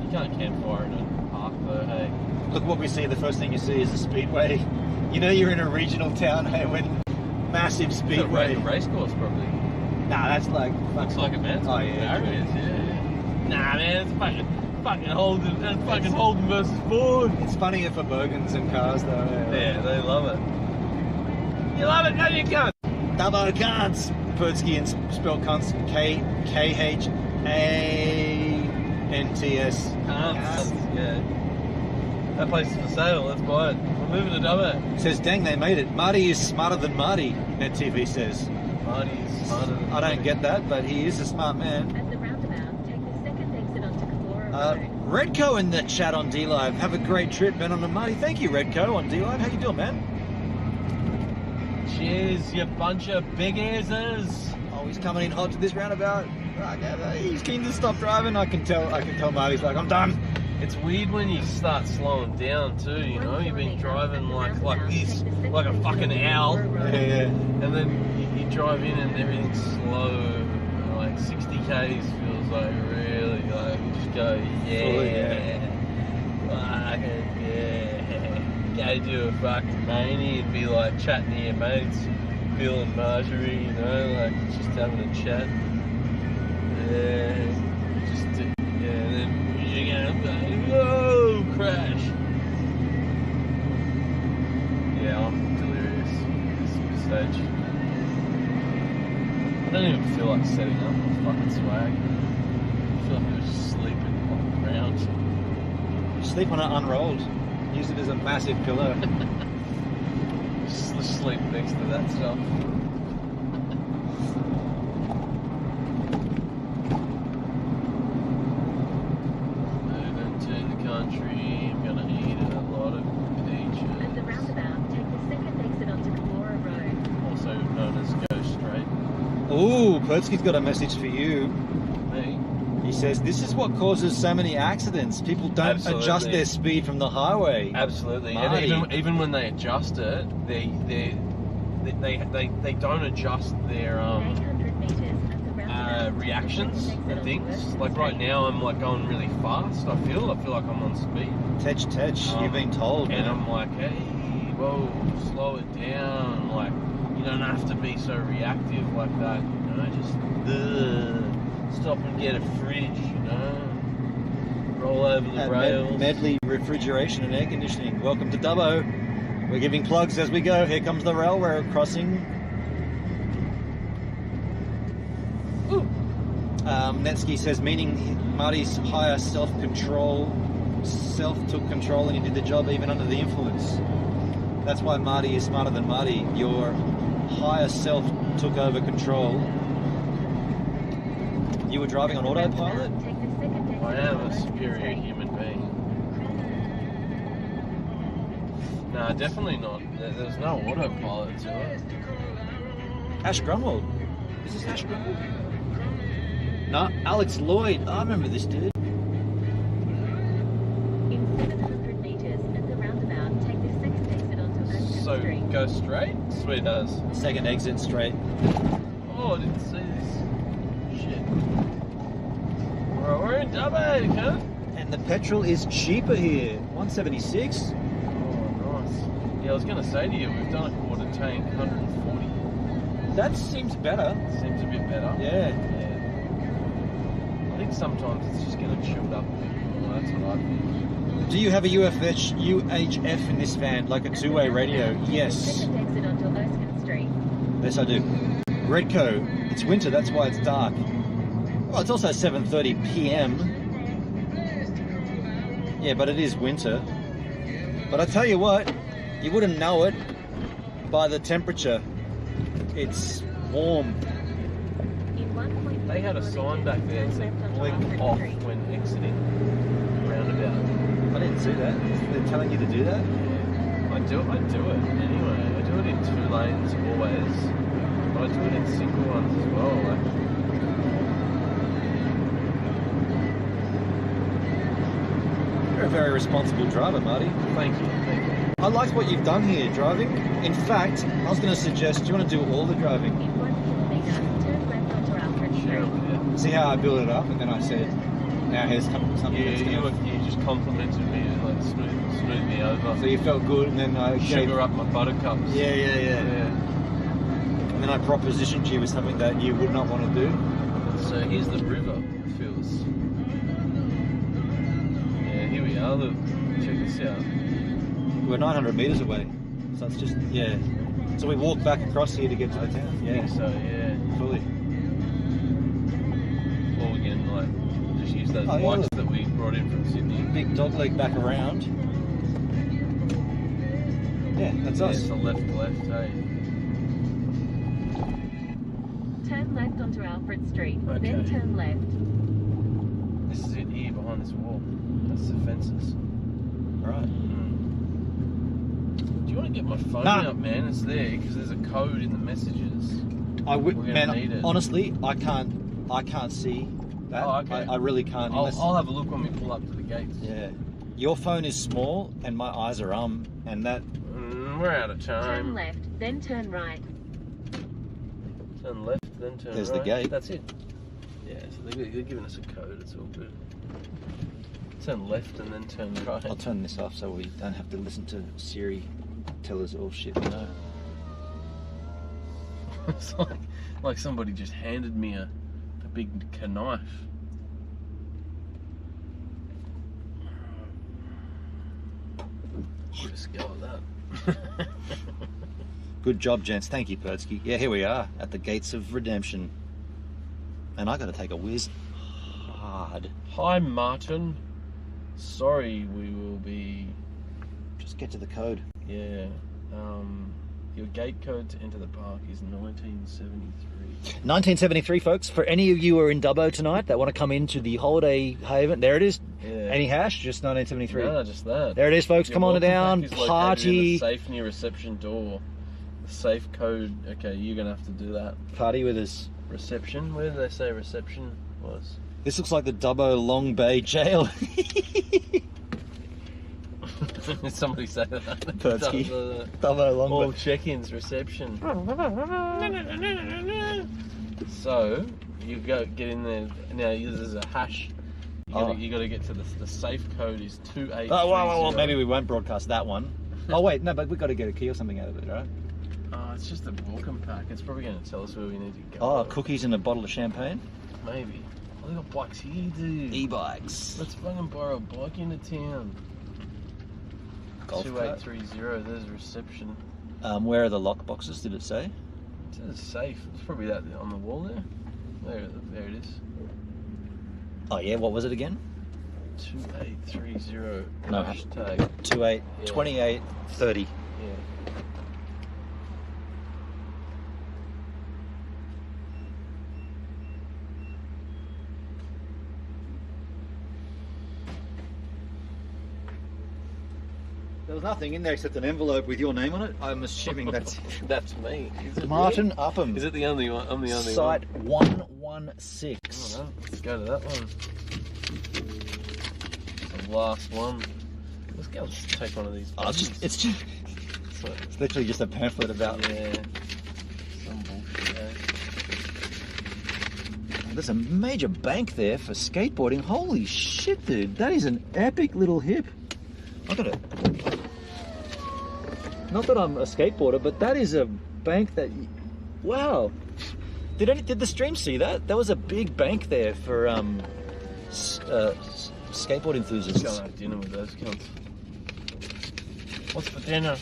You can't campfire in a park though, hey.
Look what we see. The first thing you see is a speedway. You know you're in a regional town, hey, when massive speedway.
It's a race course, probably.
Nah, that's like...
Looks like a man's barriers, yeah. Nah, man, it's fucking Holden. That's fucking Holden versus Ford.
It's funnier for Bogans and cars, though.
Yeah, they love it. You love it, no, you can't.
Dubbo cunts. Pertsky and spell cunts. K-H-A-N-T-S.
Cunts. Yeah. That place is for sale. Let's buy it. We're moving to Dubbo.
Says, dang, they made it. Marty is smarter than Marty, NetTV says.
Marty is smarter than
I don't get that, but he is a smart man.
At the roundabout, take the second exit onto Camorra Road.
Redco in the chat on D-Live. Have a great trip, Ben on the Marty. Thank you, Redco on D-Live. How you doing, man?
Cheers, you bunch of big asses.
Oh, he's coming in hot to this roundabout. He's keen to stop driving. I can tell Marty's like, I'm done.
It's weird when you start slowing down too, you know? You've been driving like this, like a fucking owl.
Yeah.
And then you drive in and everything's slow. Like 60 Ks feels like really like you just go, yeah. Fucking yeah. Go do a fucking mania and be like chatting to your mates, Bill and Marjorie, you know, like just having a chat. Yeah. And then you're gonna go, whoa, crash. Yeah, I'm delirious at this stage. I don't even feel like setting up my fucking swag. I feel like I was just sleeping on the ground.
Sleep on it unrolled. Use it as a massive pillow.
Just sleep next to that stuff. Country, I'm gonna eat a lot of peaches.
At the roundabout, take the second exit onto Camorra Road.
Also known as Go Straight.
Ooh, Pertsky's got a message for you.
Me?
He says, this is what causes so many accidents. People don't adjust their speed from the highway.
Absolutely.
Marty.
And even when they adjust it, they don't adjust their
800 meters at the roundabout,
reactions and things. Like right now, I'm like going really fast. I feel like I'm on speed.
Tech, you've been told,
and
man.
I'm like, hey, whoa, slow it down. Like you don't have to be so reactive like that. You know, just stop and get a fridge. You know, roll over the rails.
Medley Refrigeration and Air Conditioning. Welcome to Dubbo. We're giving plugs as we go. Here comes the railroad crossing. Netsky says, meaning Marty's higher self took control and he did the job even under the influence. That's why Marty is smarter than Marty. Your higher self took over control. You were driving on autopilot?
I am a superior human being. Nah, definitely not. There's no autopilot to it.
Ash Grunwald. Is this Ash Grunwald? No, Alex Lloyd. I remember this dude.
In 700 meters at the roundabout, take the second exit onto Astor Street.
So go straight? Sweet as.
Second exit straight.
Oh, I didn't see this. Shit. We're in Dubbo, huh?
And the petrol is cheaper here. $1.76.
Oh, Yeah, I was going to say to you, we've done a quarter tank, 140.
That seems better.
Seems a bit better.
Yeah.
I think sometimes it's just getting chilled up a bit more. That's what I think.
Do you have a UHF in this van, like a two-way radio? Yes.
Second exit onto Erskine Street.
Yes, I do. Redco, it's winter, that's why it's dark. Well, it's also 7:30 p.m. Yeah, but it is winter. But I tell you what, you wouldn't know it by the temperature. It's warm.
They had a sign back there that said "Blink off when exiting roundabout."
I didn't see that. They're telling you to do that?
Yeah. I do it anyway. I do it in 2 lanes always, but I do it in single ones as well. Like,
you're a very responsible driver, Marty.
thank you.
I like what you've done here, driving. In fact, I was going to suggest, do you want to do all the driving?
In 1 kilometre, turn left onto Alfred Street.
See how I build it up, and then I said, now here's something that's
You just complimented me and like smooth me over.
So you felt good, and then I
Sugar up my buttercups.
Yeah. And then I propositioned you with something that you would not want to do.
So here's the river, feels. Yeah, here we are. Look, check this out.
We're 900 metres away, so it's just, yeah. So we walked back across here to get to the town.
I think so, yeah.
Fully.
Or again, like, just use those
Oh, yeah,
bikes
look.
that we brought in from Sydney.
Big dog leg back around. Yeah, that's us.
It's a left, hey.
Turn left onto Alfred Street,
Okay.
then turn left.
This is it here behind this wall. That's the fences.
Right.
Do you want to get my phone
Nah.
out, man? It's there because there's a code in the messages. We're gonna need it.
Honestly, I can't see that.
Oh, okay.
I really can't.
I'll have a look when we pull up to the gates.
Yeah. Your phone is small, and my eyes are and that.
We're out of
Turn
time.
left, then turn right.
Turn left, then turn
There's
right.
the gate.
That's it. Yeah, so they're giving us a code. It's all good. Turn left and then turn right.
I'll turn this off so we don't have to listen to Siri tell us all shit we know.
It's like somebody just handed me a big knife. Just go with that.
Good job, gents. Thank you, Pertsky. Yeah, here we are at the gates of redemption. And I got to take a whiz hard.
Hi, Martin. Sorry, we will be.
Just get to the code.
Yeah. Your gate code to enter the park is 1973.
1973, folks. For any of you who are in Dubbo tonight that want to come into the holiday haven, there it is.
Yeah.
Any hash? Just 1973.
No, just that.
There it is, folks.
Your
Come on
welcome
down.
pack is located
Party.
in the safe near reception door. The safe code. Okay, you're gonna have to do that.
Party with us.
Reception. Where did they say reception was?
This looks like the Dubbo Long Bay Jail.
Did somebody say that?
Pertsky. Dubbo Long
All
Bay.
check-ins, reception. So you get in there. Now there's a hash. You got to get to the safe code is 2830.
Oh, well, maybe we won't broadcast that one. Oh wait, no, but we've got to get a key or something out of it, right?
Oh, it's just a welcome pack. It's probably going to tell us where we need to go.
Oh, cookies and a bottle of champagne.
Maybe. Oh, they got bikes here, dude.
E-bikes.
Let's fucking borrow a bike into town.
Golf
2830. There's a reception.
Where are the lock boxes? Did it say?
It says safe. It's probably that on the wall there. There it is.
Oh yeah, what was it again?
2830.
No.
Hashtag.
2830.
Yeah.
There was nothing in there except an envelope with your name on it. I'm assuming that's
That's me. Is it
Martin
really?
Upham.
Is it the only one? I'm the only
Site
one.
116.
Oh, no. Let's go to that one. The last one. Let's go. Let's take one of these.
It's literally just a pamphlet about.
Yeah. Some bullshit. Eh?
There's a major bank there for skateboarding. Holy shit, dude! That is an epic little hip. I got it. Not that I'm a skateboarder, but that is a bank that... Wow. Did the stream see that? That was a big bank there for skateboard enthusiasts.
Go and have dinner with those cunts. What's for dinner?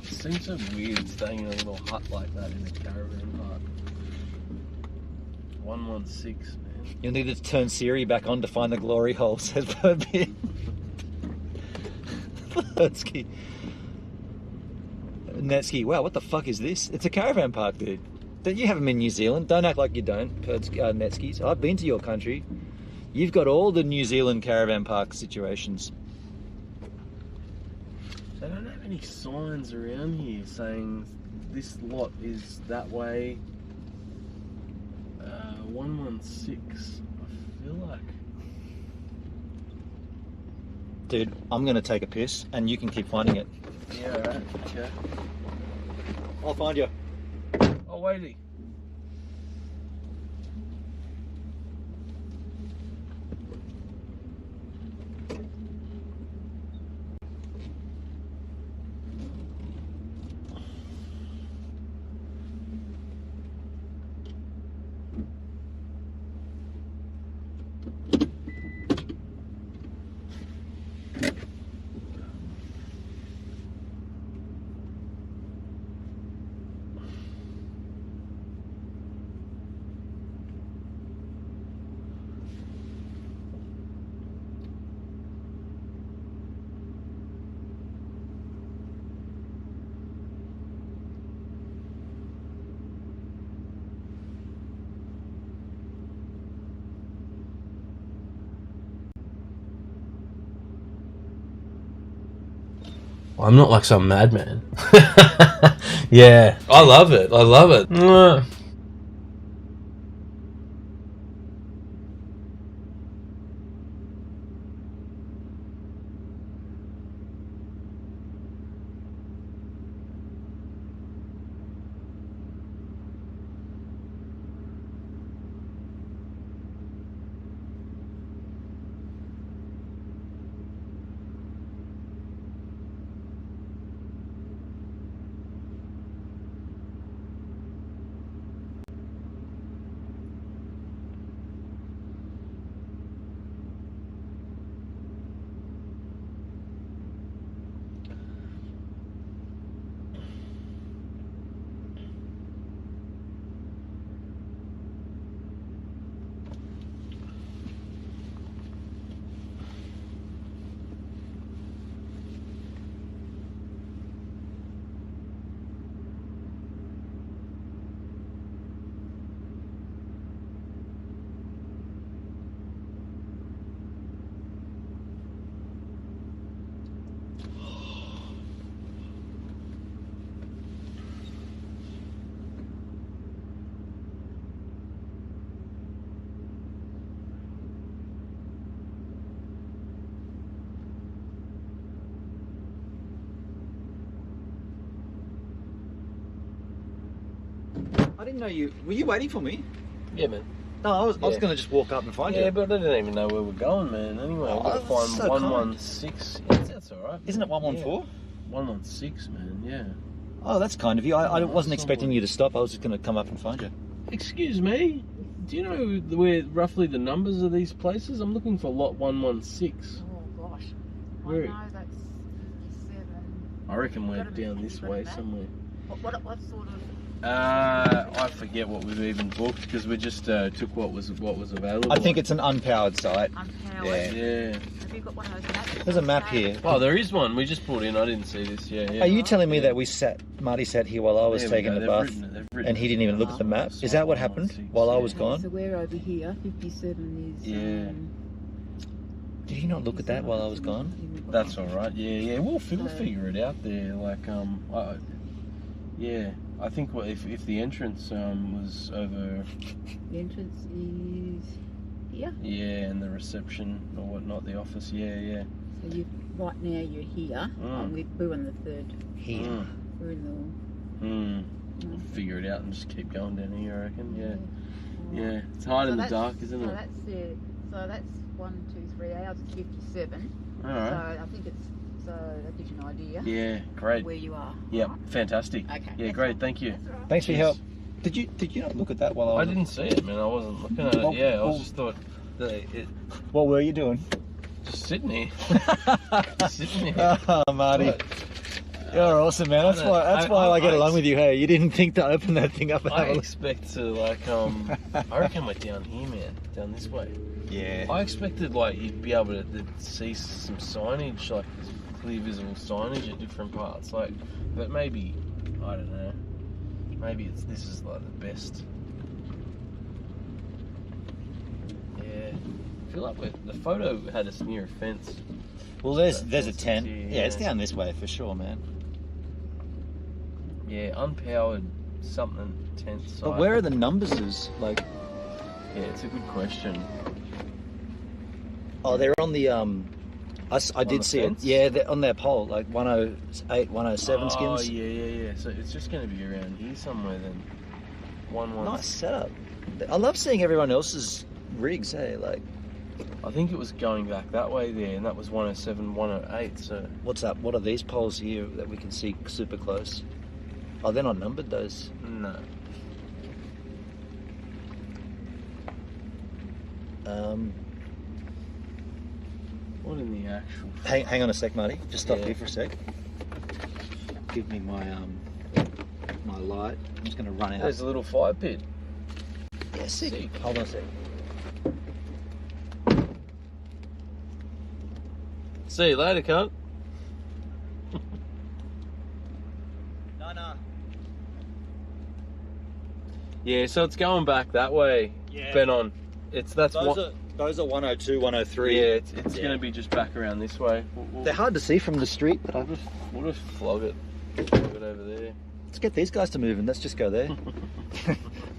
It seems so weird staying in a little hut like that in a caravan park. 116, man.
You'll need to turn Siri back on to find the glory hole, says Bird. Netsky, wow, what the fuck is this? It's a caravan park, dude. You haven't been in New Zealand. Don't act like you don't, Netskis. I've been to your country. You've got all the New Zealand caravan park situations.
They don't have any signs around here saying this lot is that way. 116. I feel like.
Dude, I'm gonna take a piss and you can keep finding it.
Yeah, alright. Okay.
I'll find you.
Oh, waity. I'm not like some madman. Yeah, I love it. I love it.
I didn't know you... Were you waiting for me?
Yeah, man.
No, I was going to just walk up and find you.
Yeah, but I didn't even know where we're going, man. Anyway, I've got to find
so
116. Yeah, that's alright.
Isn't it 114?
Yeah. 116, man, yeah.
Oh, that's kind of you. I wasn't expecting you to stop. I was just going to come up and find you.
Excuse me? Do you know where roughly the numbers of these places? I'm looking for lot 116.
Oh, gosh.
Where?
I know that's 57.
I reckon we're down this way somewhere.
What sort of...
I forget what we've even booked because we just took what was available.
I think it's an unpowered site.
Unpowered?
Yeah.
Have you got one of those maps?
There's a map here.
Oh, there is one. We just pulled in. I didn't see this. Yeah.
Are you telling me that Marty sat here while I was taking the bath and he didn't even look at the map? Is that what happened while I was gone?
So we're over here. 57 is...
Yeah.
Did he not look at that while I was gone?
That's all right. Yeah. We'll figure it out there. Like yeah. I think if the entrance was over...
The entrance is here?
Yeah, and the reception or whatnot, the office, yeah.
So right now you're here, and we're on the third.
Here?
We're in the...
We'll figure it out and just keep going down here, I reckon, yeah. It's hard in the dark, isn't it?
So that's 1, 2, 3 hours, 57.
Alright.
So I think it's So that gives you an idea.
Yeah, great.
Where you are.
Yeah,
Right?
fantastic.
Okay.
Yeah, great. Thank you.
Thanks for your
Cheers.
help. Did you not look at that while I
I
was?
didn't see it, man. I wasn't looking at it.
Well,
Yeah, I
well-
just thought that it
What were you doing?
just sitting here. Sitting here.
Oh, Marty. You're awesome, man. That's why I get along with you. Hey, you didn't think to open that thing up and
I
have a look.
expect to I reckon we're down here, man. Down this way.
Yeah.
I expected like you'd be able to see some signage, like clear visible signage at different parts. Like, but maybe I don't know. Maybe this is like the best. Yeah. I feel like the photo had us near a fence.
Well, there's
That
a
fence
tent.
is here,
Yeah, it's down this way for sure, man.
Yeah, unpowered something tent site.
But where are the numbers? Like,
Yeah, it's a good question.
oh, they're on the I did
the
see
fence?
it. Yeah, they're on their pole, like 108, 107 skins.
Oh, yeah. So it's just going to be around here somewhere then. 1-1.
Nice setup. I love seeing everyone else's rigs. Hey, like,
I think it was going back that way there, and that was 107, 108. So
what's up? What are these poles here that we can see super close? Oh, they're not numbered, those.
no. What in the actual?
Hang on a sec, Marty. Just stop
Yeah.
here for a sec. Give me my my light. I'm just gonna run out.
There's a little fire pit.
Yeah, sick.
Sick.
Hold on a sec.
See you later, cunt.
No.
Yeah, so it's going back that way.
Yeah.
Ben on. That's
Those are 102, 103.
Yeah, it's going to be just back around this way.
They're hard to see from the street, but
We'll just flog it. Flog it over there.
let's get these guys to move and let's just go there.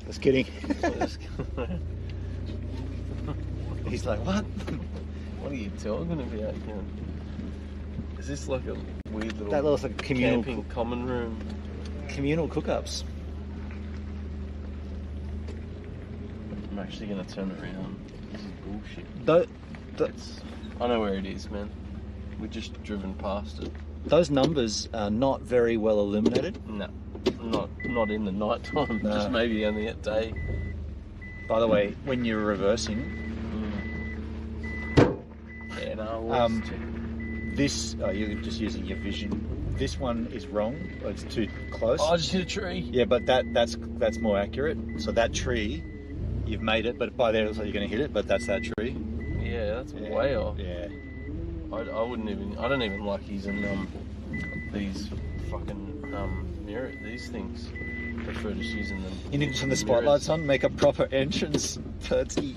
Just kidding. He's like, what?
What are you talking about, cunt? Is this like a weird little
That looks like a communal
camping common room?
communal cookups.
I'm actually going to turn it around. This is bullshit. I know where it is, man. We've just driven past it.
Those numbers are not very well illuminated.
No, not in the night time.
No.
Just maybe only at day.
By the way, when you're reversing,
Yeah, no.
you're just using your vision. This one is wrong. It's too close.
Oh, I just hit a tree.
Yeah, but that's more accurate. So that tree, you've made it, but by there it looks like you're going to hit it. But that's that tree.
Yeah, that's way off.
Yeah.
I wouldn't even. I don't even like using these fucking these things. I prefer just using them.
You need to turn the spotlights on, make a proper entrance. Pertsy,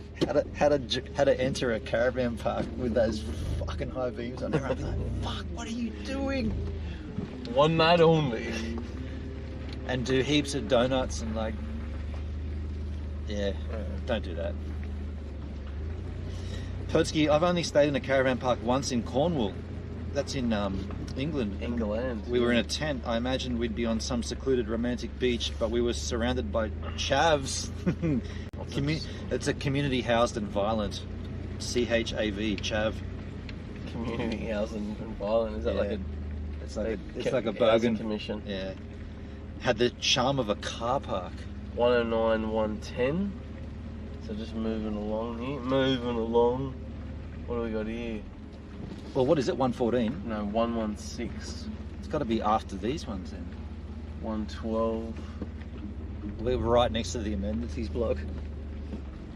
how to enter a caravan park with those fucking high beams on. Everyone's like, fuck, what are you doing?
One night only.
And do heaps of donuts and like, yeah, don't do that. Pertsky, I've only stayed in a caravan park once in Cornwall. That's in England.
England.
We were in a tent. I imagined we'd be on some secluded romantic beach, but we were surrounded by chavs. It's a community housed and violent. CHAV, chav.
Community housing and violent. Is that like a?
It's like a
housing
bogan
commission.
Yeah. Had the charm of a car park.
109, 110. So just moving along here. Moving along. What do we got here?
Well, what is it? 114.
No, 116.
It's got to be after these ones then.
112.
We're right next to the amenities block.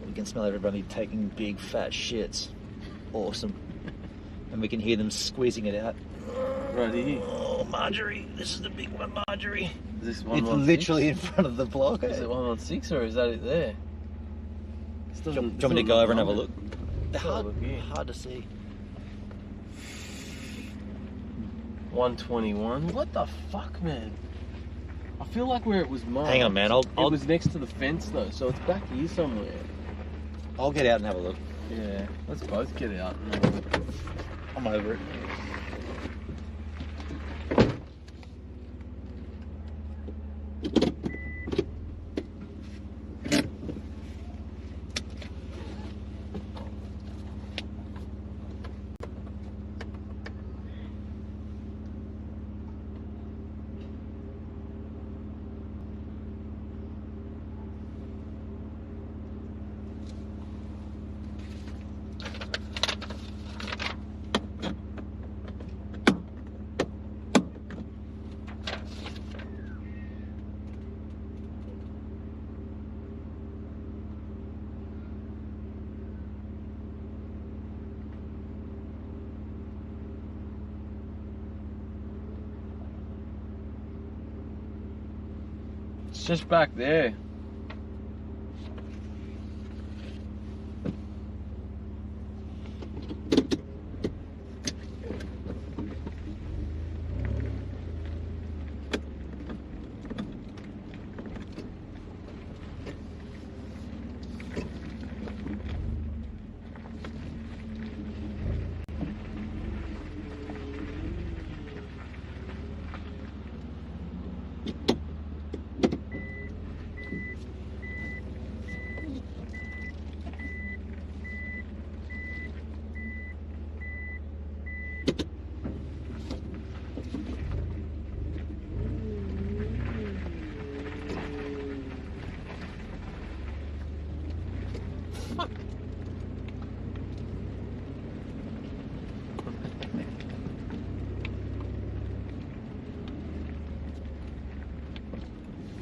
We can smell everybody taking big fat shits. Awesome. And we can hear them squeezing it out.
Right here.
Oh, Marjorie. This is the big one, Marjorie.
Is this
It's
116?
literally in front of the block.
Is it 116 or is that it there?
Do you want me to go over and have a look? They're
Have a look here.
hard to see.
121. What the fuck, man? I feel like where it was marked.
Hang on, man.
It was next to the fence though, so it's back here somewhere.
I'll get out and have a look.
Yeah, let's both get out and have a look.
I'm over it.
It's just back there.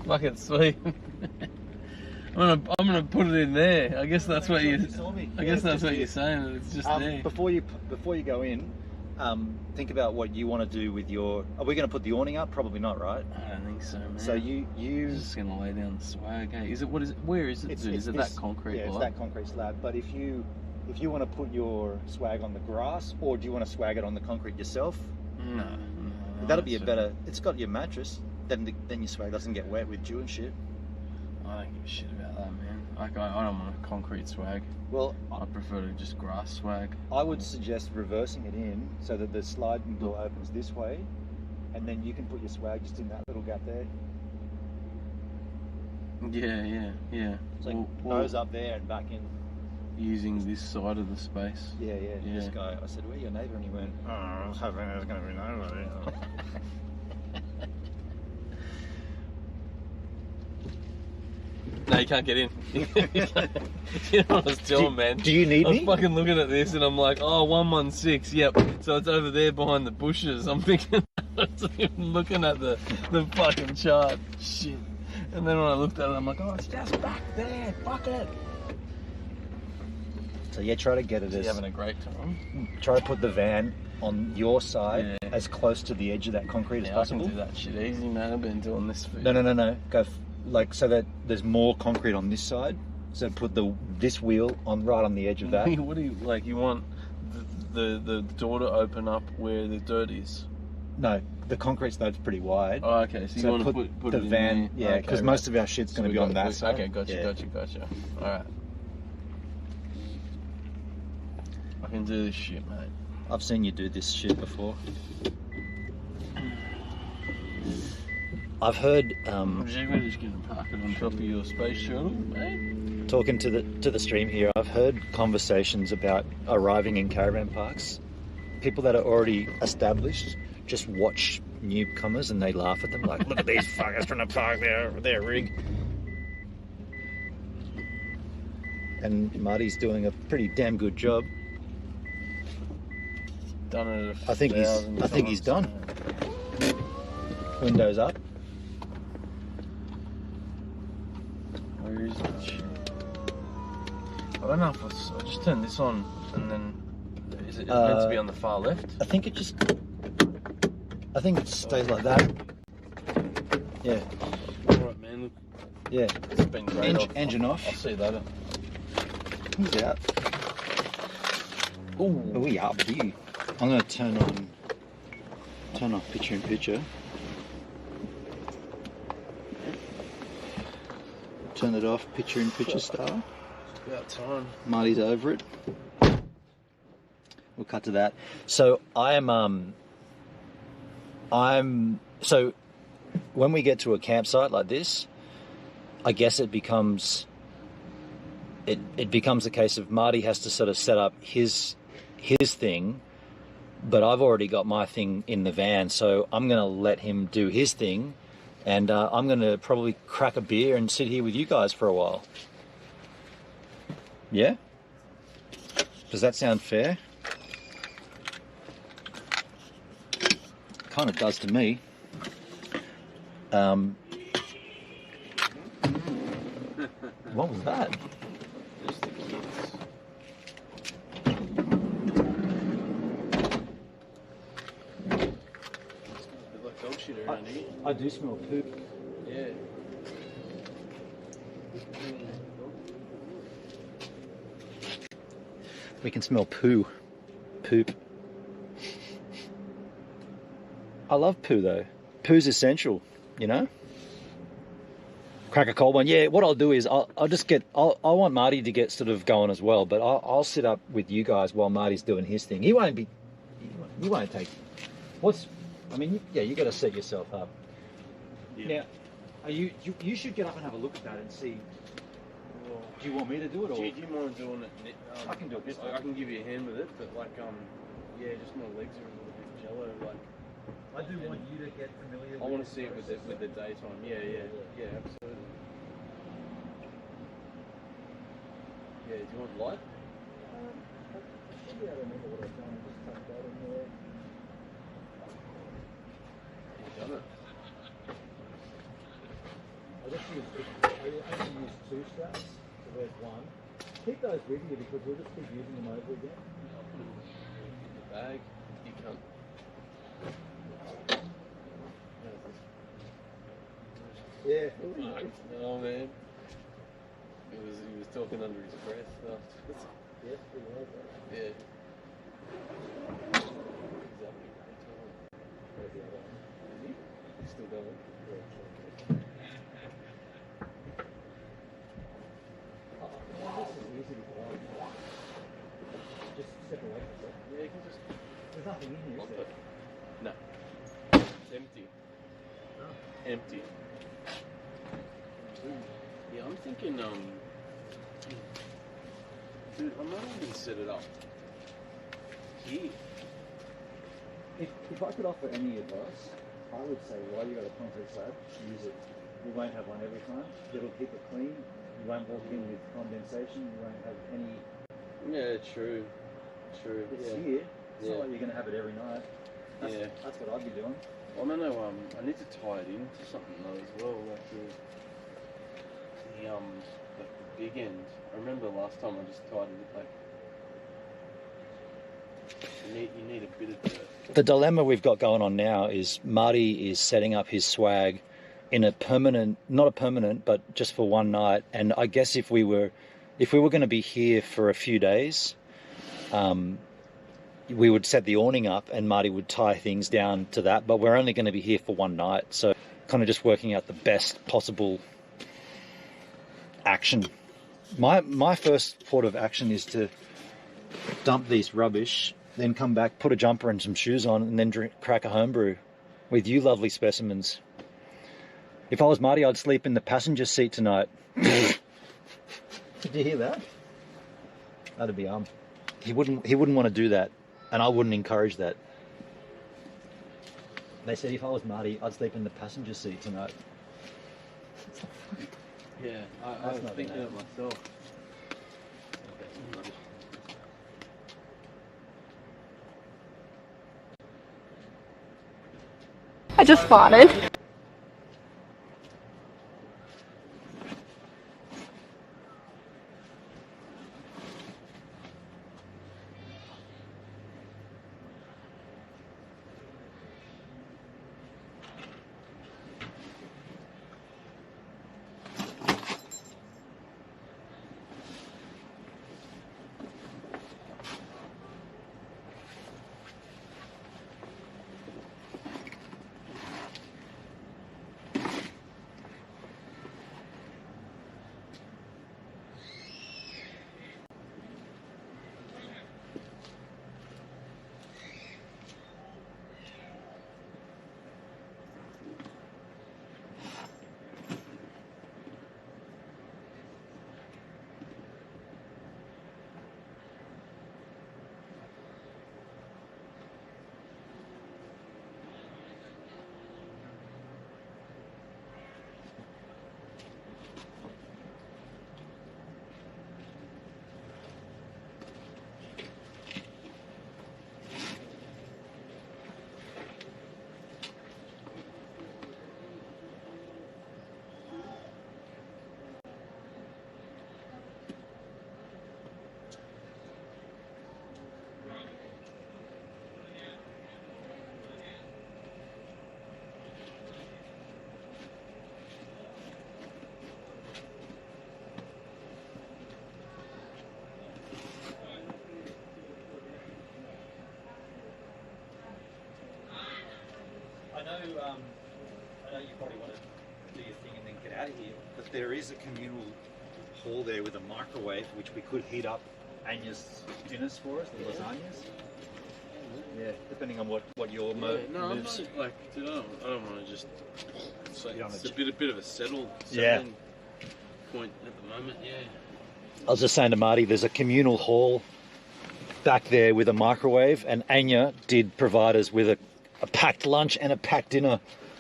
Fucking sweet. I'm gonna put it in there. I guess that's what you. I guess that's what you're saying. It's just there.
Before you go in, think about what you want to do with your. Are we going to put the awning up? Probably not, right?
I don't think so, man.
So you
just gonna lay down the swag. Hey, is it? What is it? Where is it? Is it that concrete?
Yeah, it's that concrete slab. But if you want to put your swag on the grass, or do you want to swag it on the concrete yourself?
No.
That'll be a better. It's got your mattress. Then your swag doesn't get wet with dew and shit.
I don't give a shit about that, man. Like I don't want a concrete swag.
Well,
I prefer to just grass swag.
I would suggest reversing it in so that the sliding door opens this way, and then you can put your swag just in that little gap there.
Yeah.
It's like nose up there and back in.
Using this side of the space.
Yeah. This guy, I said, "Where's your neighbour?" And he went, "Oh, I was hoping there was going to be nobody."
No, you can't get in. You know what I was doing, man?
Do you need
me?
me?
I was fucking looking at this and I'm like, oh, 116, yep. So it's over there behind the bushes. I'm thinking, I was even looking at the fucking chart. Shit. And then when I looked at it, I'm like, oh, it's just back there. Fuck it.
So yeah, try to get it as...
You're having a great time.
Try to put the van on your side as close to the edge of that concrete as possible.
I can do that shit easy, man. I've been doing this for...
No. Go... Like so that there's more concrete on this side. So put this wheel on right on the edge of that.
What do you like? You want the door to open up where the dirt is?
No, the concrete side's pretty wide.
Oh, okay. So you want to put
the
it
van?
in there?
Yeah, because most of our shit's going to be on that side.
Okay, gotcha. All right. I can do this shit, mate.
I've seen you do this shit before. I've heard.
We're just gonna park it on top of your space shuttle, mate.
Talking to the stream here, I've heard conversations about arriving in caravan parks. People that are already established just watch newcomers and they laugh at them like, "Look at these fuckers trying to park their rig." And Marty's doing a pretty damn good job.
Done it.
I think he's done. Windows up.
Where is that shit? I don't know if I just turn this on and then is it meant to be on the far left?
I think it stays like that. Yeah.
Alright, man. Look.
Yeah.
It's been great.
Engine off.
I'll see you later.
He's out. Oh, yeah, buddy. I'm going to turn off picture in picture. Turn it off, picture in picture style.
It's about time.
Marty's over it. We'll cut to that. So so when we get to a campsite like this, I guess it becomes a case of Marty has to sort of set up his thing, but I've already got my thing in the van, so I'm going to let him do his thing. And I'm going to probably crack a beer and sit here with you guys for a while. Yeah? Does that sound fair? Kind of does to me. What was that?
Just the kids. Like dog shit around here.
I do smell poop.
Yeah.
We can smell poo. Poop. I love poo though. Poo's essential, you know? Crack a cold one. Yeah, what I'll do is I want Marty to get sort of going as well, but I'll sit up with you guys while Marty's doing his thing. He won't take, you got to set yourself up. Yeah. Now, you should get up and have a look at that and see. Do you want me to do it, or?
Do you mind doing it?
I can do it.
I can give you a hand with it, but like, yeah, just my legs are a little bit jello. Like,
I do want you to get familiar.
I want to see it with the daytime. Yeah, absolutely. Yeah, do you want light?
I should be able to remember what I've done and just tuck that in there.
You've done it.
I only use 2 straps, so there's 1. Keep those with you because we'll just keep using them over again.
I'll put them in the bag. You can't.
Yeah.
Oh man. He was talking under his breath.
Yes, he was.
Yeah.
There's the other one.
Is he? He's still going.
Yeah, this is easy to go. Just step away from it.
Yeah, you can just.
There's nothing in here, is there?
No. It's empty.
Oh.
Empty. Yeah, I'm thinking, dude, I might even set it up here.
If I could offer any advice, I would say while you got a concrete slab, use it. You won't have one every time. It'll keep it clean. You won't walk in with condensation. You won't have any.
Yeah, true. True.
It's
Yeah.
here. It's not like you're going to have it every night. That's what I'd be doing.
I don't know. I need to tie it into something though as well. Like the big end. I remember last time I just tied it like. You need a bit of dirt.
The dilemma we've got going on now is Marty is setting up his swag in a permanent, not a permanent, but just for one night. And I guess if we were going to be here for a few days, we would set the awning up and Marty would tie things down to that. But we're only going to be here for one night, so kind of just working out the best possible action. My first thought of action is to dump these rubbish, then come back, put a jumper and some shoes on, and then crack a homebrew with you lovely specimens. If I was Marty, I'd sleep in the passenger seat tonight. Did you hear that? That'd be He wouldn't want to do that, and I wouldn't encourage that. They said if I was Marty, I'd sleep in the passenger seat tonight.
Yeah, I was thinking it myself.
I just farted.
I know you probably want to do your thing and then get out of here, but there is a communal hall there with a microwave, which we could heat up Anya's dinners for us, the lasagnas. Yeah, depending on what your moves.
No, I'm not, like, dude, I don't want to just. It's, like, it's a bit of a settling point at the moment. Yeah.
I was just saying to Marty, there's a communal hall back there with a microwave, and Anya did provide us with a packed lunch and a packed dinner.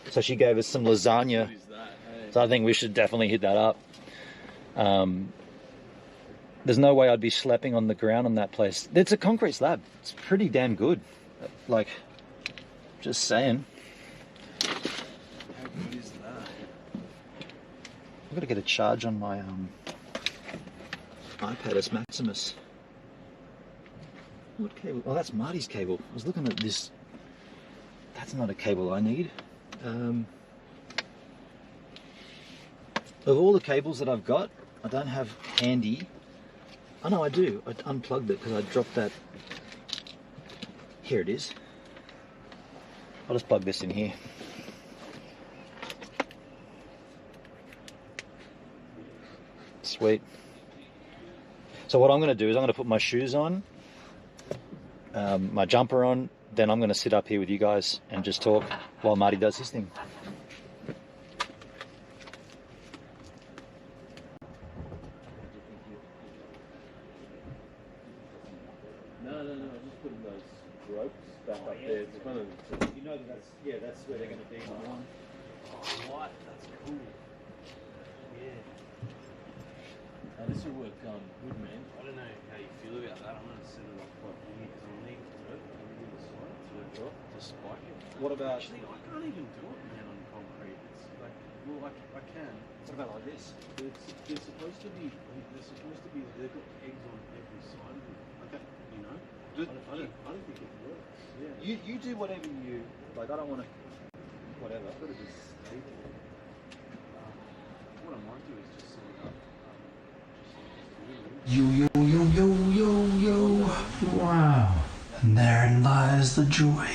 So she gave us some lasagna.
What is that? Hey.
So I think we should definitely hit that up. There's no way I'd be schlepping on the ground on that place. It's a concrete slab. It's pretty damn good. Like, just saying.
How good is that?
I've got to get a charge on my iPad. It's Maximus. What cable? Oh, that's Marty's cable. I was looking at this. That's not a cable I need. Of all the cables that I've got, I don't have handy. Oh no, I do. I unplugged it because I dropped that. Here it is. I'll just plug this in here. Sweet. So what I'm going to do is I'm going to put my shoes on, my jumper on, then I'm going to sit up here with you guys and just talk while Marty does his thing.
No, I'm just putting those ropes back up there. It's kind of,
you know that's where they're going to be.
What? That's cool. Yeah. Now this will work good, man. I don't know how you feel about that. I'm going to set it up quite big because I'll need to do it on the side to spike it.
What about?
Actually, I can't even do it, man, on concrete. It's like, well, I can.
What about like this?
They're supposed to be. They've got pegs on every side of it.
Okay.
You know. I don't think it works. Yeah.
You do whatever you like. I don't want to. Whatever.
I've got to be stable. What I might do is just set it up.
Yo. Wow. And therein lies the joy.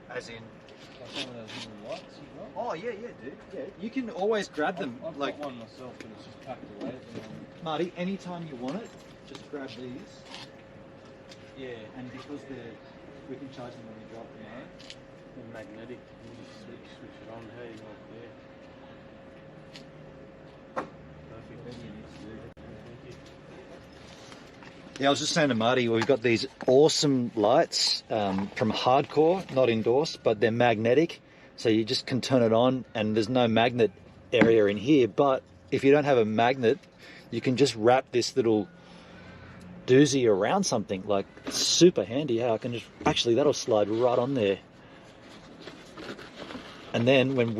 As in.
Like some of those little lights you got.
Oh yeah, dude. Yeah, you can always grab them.
I've
like
got one myself, but it's just packed away at the moment.
Marty, anytime you want it, just grab these.
Yeah.
And because we can charge them when we drop tomorrow.
They're magnetic. You just switch it on. Hey, right there. Perfect. Thank you.
Yeah, I was just saying to Marty, we've got these awesome lights from Hardcore, not endorsed, but they're magnetic. So you just can turn it on and there's no magnet area in here. But if you don't have a magnet, you can just wrap this little doozy around something. Like, it's super handy. How I can just, actually that'll slide right on there. And then when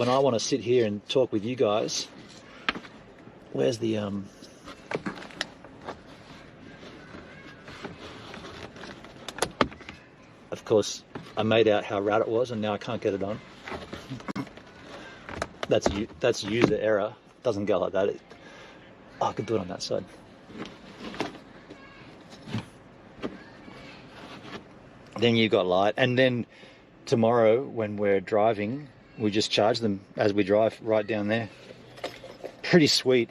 I want to sit here and talk with you guys, where's the of course, I made out how rad it was, and now I can't get it on. That's user error. It doesn't go like that. I could do it on that side. Then you've got light, and then tomorrow when we're driving, we just charge them as we drive right down there. Pretty sweet.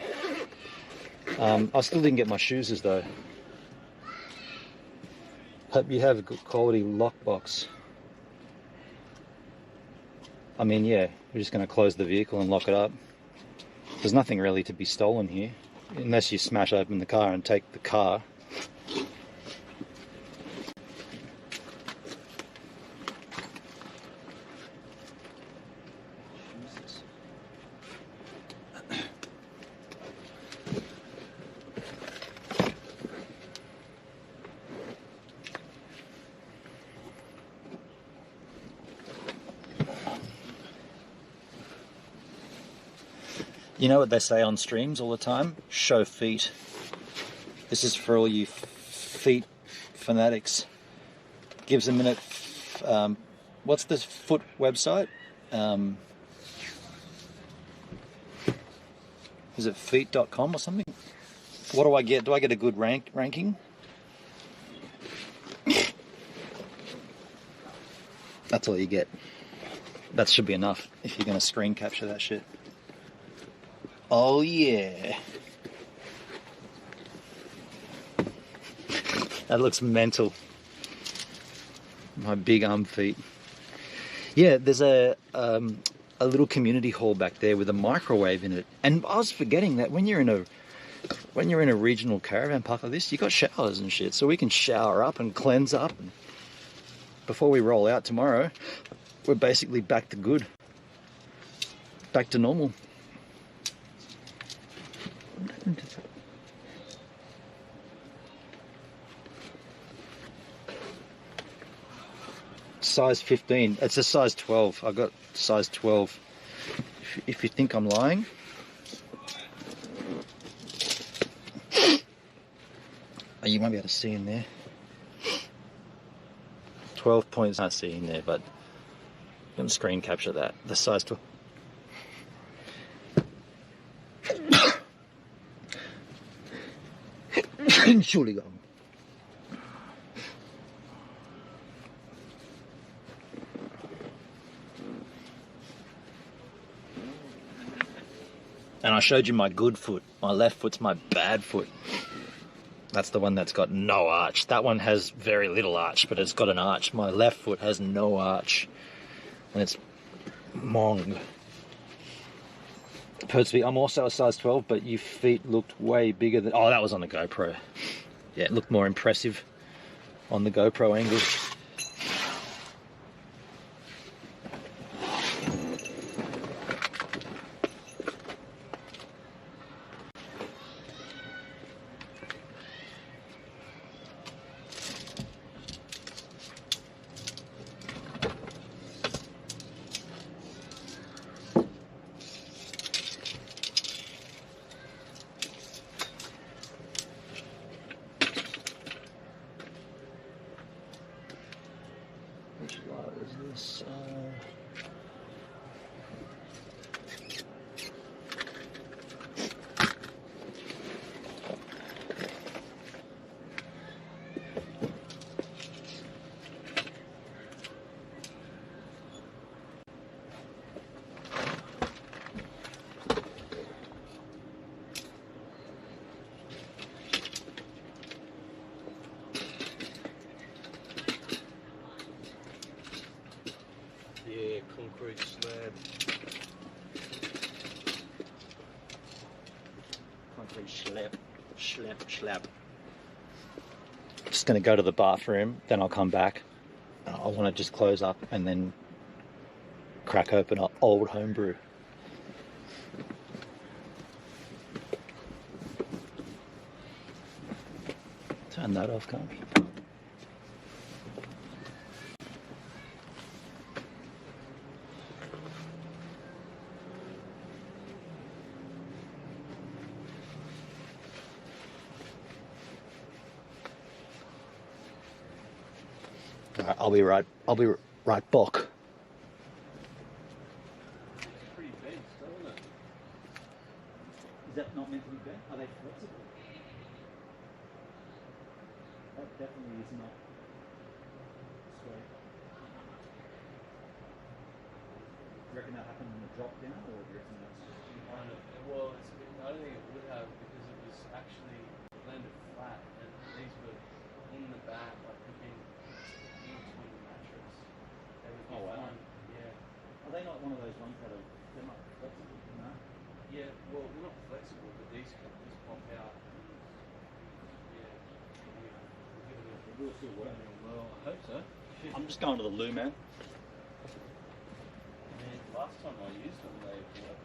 I still didn't get my shoes as though. Hope you have a good quality lockbox. I mean, yeah, we're just going to close the vehicle and lock it up. There's nothing really to be stolen here, unless you smash open the car and take the car. You know what they say on streams all the time? Show feet. This is for all you feet fanatics. Gives a minute. What's this foot website? Is it feet.com or something? What do I get? Do I get a good ranking? That's all you get. That should be enough if you're going to screen capture that shit. Oh yeah. That looks mental. My big arm feet. Yeah, there's a little community hall back there with a microwave in it. And I was forgetting that when you're in a regional caravan park like this, you got showers and shit, so we can shower up and cleanse up. And before we roll out tomorrow, we're basically back to good, back to normal. Size 15. It's a size 12. I got size 12. If you think I'm lying. Oh, you won't be able to see in there. 12 points. I can't see in there, but I'm going to screen capture that. The size 12. Entschuldigung. And I showed you my good foot. My left foot's my bad foot. That's the one that's got no arch. That one has very little arch, but it's got an arch. My left foot has no arch. And it's mong. Pertsby, I'm also a size 12, but your feet looked way bigger than... Oh, that was on the GoPro. Yeah, it looked more impressive on the GoPro angle. Which lot is this?
Yeah, concrete slab.
Concrete slab. Just going to go to the bathroom, then I'll come back. I want to just close up and then crack open an old homebrew. Turn that off, can't we? Alright, I'll be right back.
Pretty big, doesn't it?
Is that not meant to be bent? Are they flexible? That definitely is not straight. Do you reckon that happened in the drop down, or do you reckon that's just
Kind of. Well, I don't think it would have because it was actually landed flat and these were in the back, like looking in between the mattress. They would be fine. Yeah.
Are they not one of those ones that are they're not flexible? No?
Yeah, well, they're not flexible, but these can just pop out. Yeah.
We'll still work.
Well, I hope so.
I'm just going to the loo, man.
I mean, last time I used them, they worked.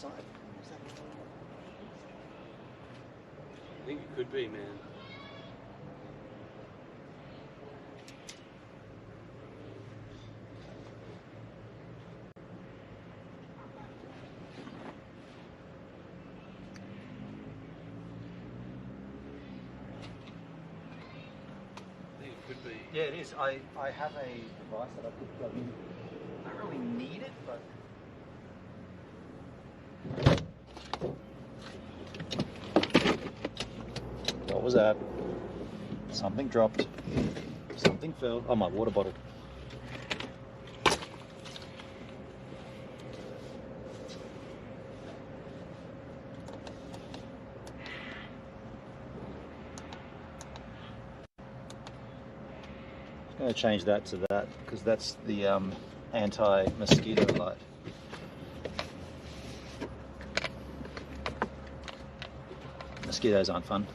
side?
I think it could be, man.
Yeah, it is. I have a device that I could plug in. I don't really need it, but... What was that? Something dropped. Something fell. Oh, my water bottle. I'm going to change that to that because that's the anti-mosquito light. Mosquitoes aren't fun.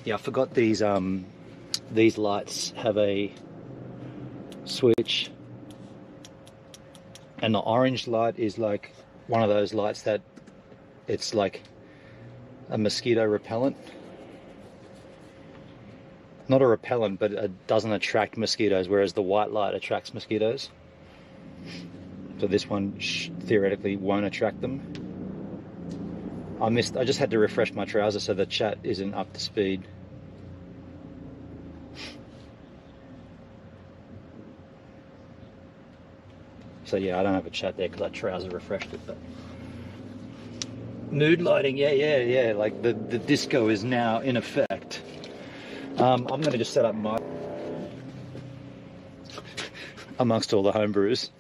Yeah, I forgot these lights have a switch, and the orange light is like one of those lights that it's like a mosquito repellent. Not a repellent, but it doesn't attract mosquitoes, whereas the white light attracts mosquitoes. So this one theoretically won't attract them. I just had to refresh my trousers so the chat isn't up to speed. So yeah, I don't have a chat there because I trouser refreshed it. But mood lighting, yeah. Like the disco is now in effect. I'm going to just set up my amongst all the homebrews.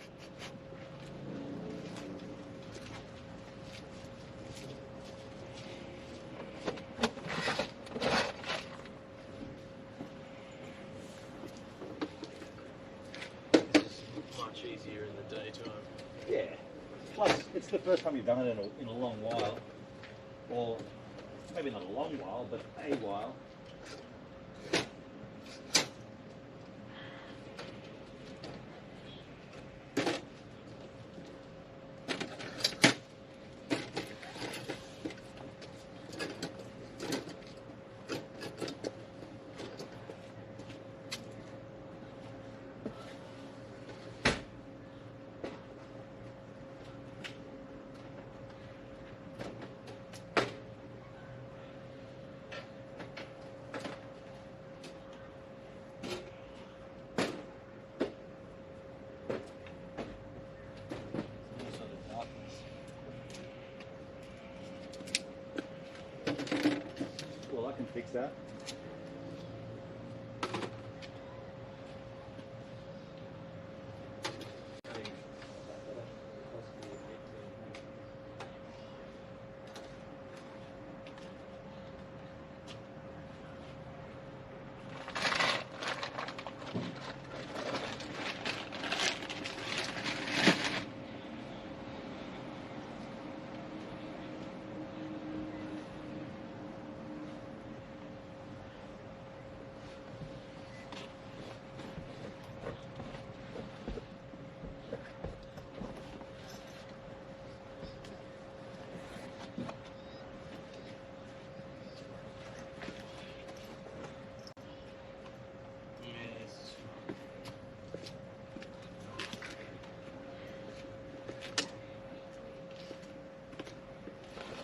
The first time you've done it in a long while, or maybe not a long while, but a while. Fix that.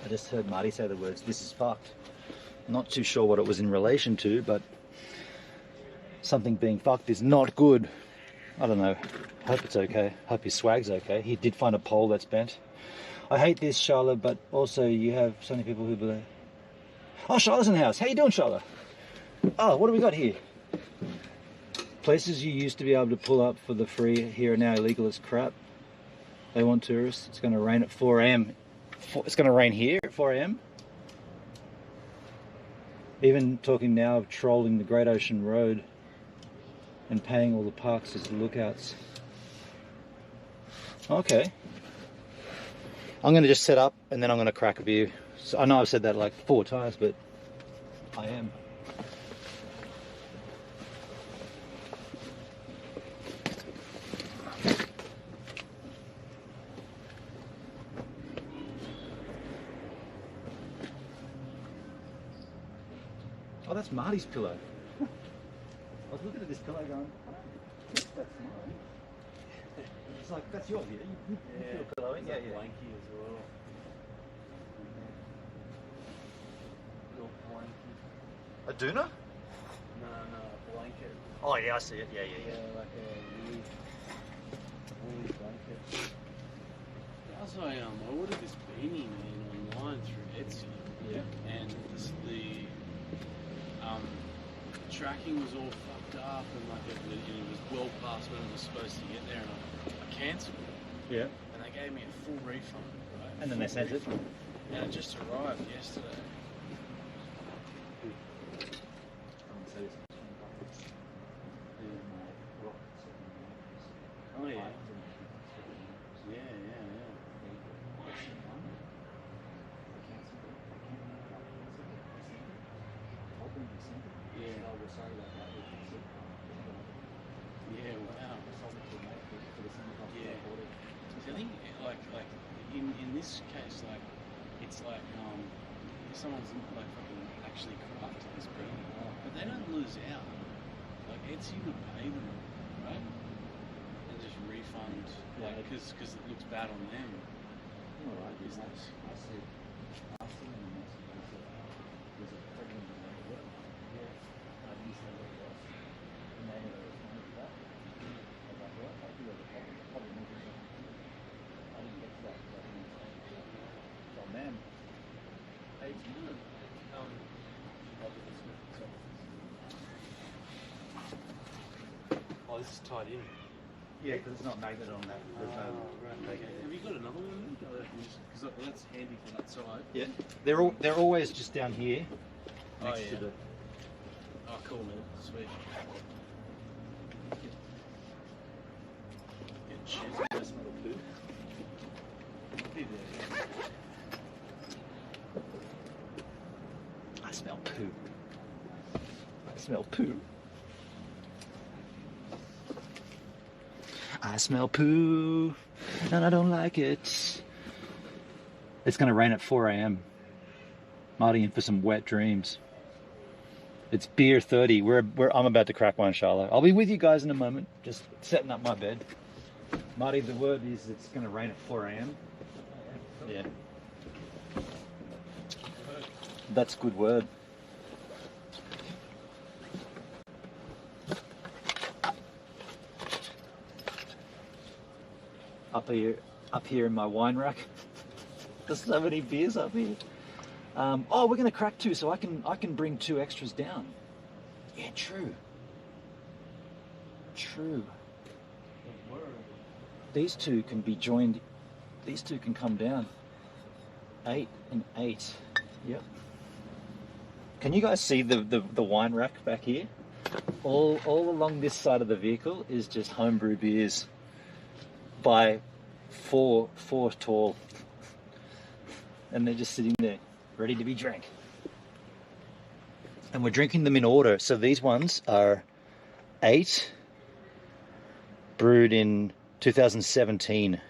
I just heard Marty say the words, "This is fucked." Not too sure what it was in relation to, but something being fucked is not good. I don't know. Hope it's okay. Hope his swag's okay. He did find a pole that's bent. I hate this, Charlotte, but also you have so many people who believe... Oh, Charlotte's in the house. How you doing, Charlotte? Oh, what do we got here? Places you used to be able to pull up for the free here are now illegal as crap. They want tourists. It's going to rain at 4 AM. It's going to rain here at 4 AM. Even talking now of trolling the Great Ocean Road and paying all the parks as the lookouts. Okay. I'm going to just set up and then I'm going to crack a beer. So I know I've said that like 4 times, but I am. Oh, that's Marty's pillow. I was looking at this pillow going, that's mine. It's like, that's yours, yeah? You feel a pillow, yeah, yeah.
Blankie as well. Little blankie.
A doona?
No, a blanket.
Oh yeah, I see it. Yeah.
Yeah, like a woolly blanket. Also, I ordered this beanie, man, online through Etsy.
Yeah.
And the tracking was all fucked up, and like it was well past when it was supposed to get there, and I cancelled it.
Yeah.
And they gave me a full refund, right?
And then they sent it.
And it just arrived yesterday. Oh yeah. Yeah. Yeah, wow. Yeah. So I think like in this case, like it's like someone's like fucking actually crafted this beanie, but they don't lose out. Like Etsy would pay them, right? And just refund, like because it looks bad on them. Alright, business. I see. There's a problem with that. Yeah. I used to look at the name of that. I was like, well, I do have a problem. I didn't get to that. Oh man. Hey, do you
Oh, this is tied in.
Yeah, because it's not magneted on that.
Right. Okay. Have you got another one? Because that's handy for that side.
Yeah. They're always just down here. Next to the.
Oh, cool, man. Sweet. Get shit. I smell the poo.
I smell poo. I smell poo. I smell poo, and I don't like it. It's going to rain at 4 a.m. Marty in for some wet dreams. It's beer 30. I'm about to crack one, Charlotte. I'll be with you guys in a moment, just setting up my bed. Marty, the word is it's going to rain at 4 a.m. Yeah. That's a good word. Up here in my wine rack. There's so many beers up here. Oh, we're gonna crack 2, so I can bring 2 extras down. Yeah, true. These 2 can be joined. These 2 can come down. 8 and 8. Yep. Can you guys see the wine rack back here? All along this side of the vehicle is just homebrew beers. By 4 tall, and they're just sitting there ready to be drank, and we're drinking them in order. So these ones are 8 brewed in 2017,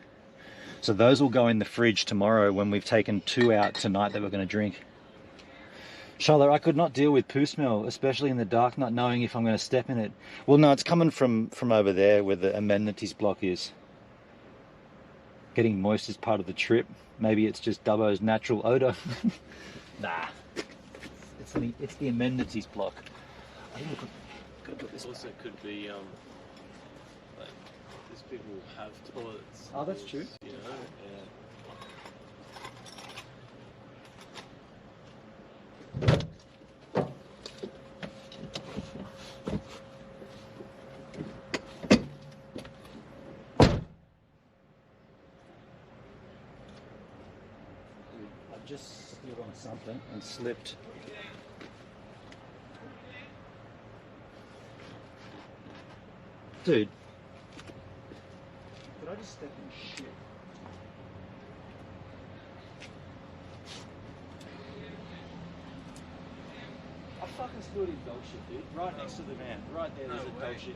so those will go in the fridge tomorrow when we've taken 2 out tonight that we're going to drink. Charlotte, I could not deal with poo smell, especially in the dark, not knowing if I'm going to step in it. Well, no, it's coming from over there where the amenities block is. Getting moist is part of the trip. Maybe it's just Dubbo's natural odour. Nah. It's the amenities block. I think
This also could be like these people have toilets.
Oh, that's true.
You know, yeah.
Just stood on something and slipped. Dude. Could I just step in shit? I fucking stood in dog shit, dude. Right next to the van. Right there, there's a dog shit.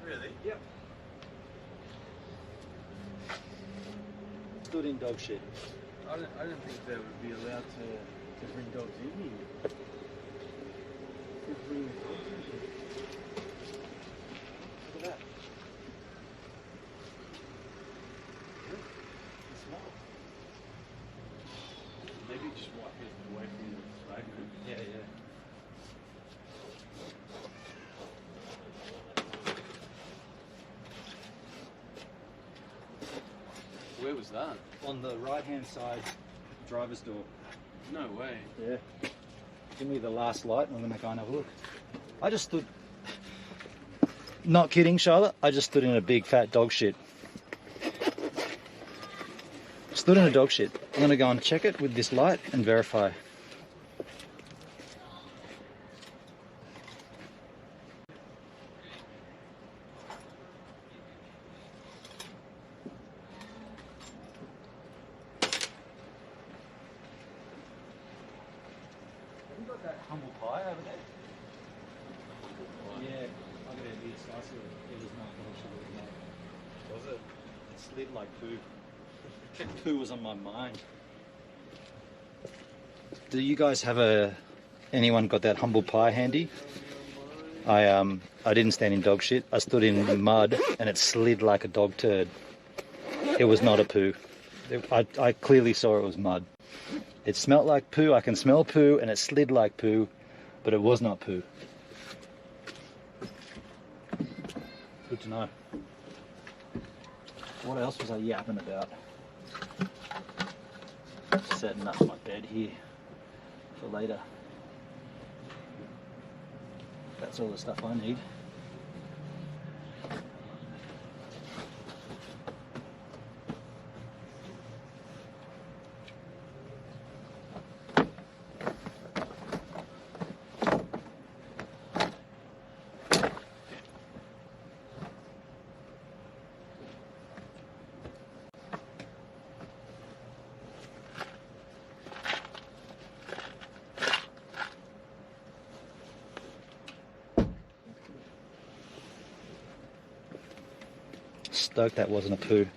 Really?
Yep. Stood in dog shit.
I don't think they would be allowed to bring dogs in here. To bring dogs in here.
Look at that.
Maybe just wipe it away from the smoke.
Yeah, yeah.
Where was that?
On the right-hand side driver's door.
No way.
Yeah. Give me the last light and I'm going to go and have a look. I just stood... Not kidding, Charlotte. I just stood in a big fat dog shit. Stood in a dog shit. I'm going to go and check it with this light and verify. Have you got that humble pie over there? Yeah, I got a weird slice of it. It was not finished.
Was it?
It slid like poo. Poo was on my mind. Do you guys have anyone got that humble pie handy? I didn't stand in dog shit. I stood in mud and it slid like a dog turd. It was not a poo. I clearly saw it was mud. It smelt like poo. I can smell poo, and it slid like poo, but it was not poo. Good to know. What else was I yapping about? Setting up my bed here for later. That's all the stuff I need. Stoked that wasn't a poo.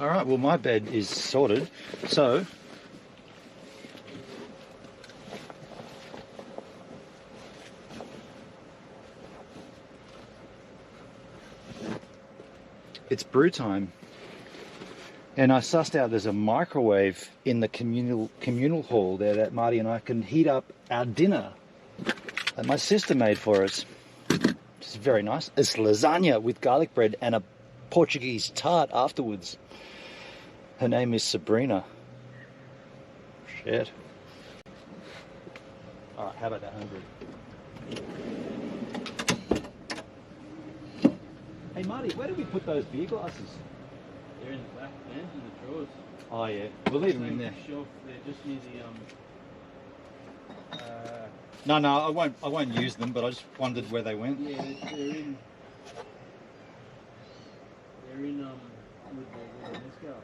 All right, well, my bed is sorted, so it's brew time. And I sussed out there's a microwave in the communal hall there that Marty and I can heat up our dinner that my sister made for us. It's very nice. It's lasagna with garlic bread and a Portuguese tart afterwards. Her name is Sabrina. Shit. Alright, how about that 100? Hey Marty, where did we put those beer glasses?
They're in the back, man, in the drawers.
Oh yeah, we'll leave them in there.
Shelf, they're just near the
No, I won't use them, but I just wondered where they went.
yeah, they're in with the mezcal.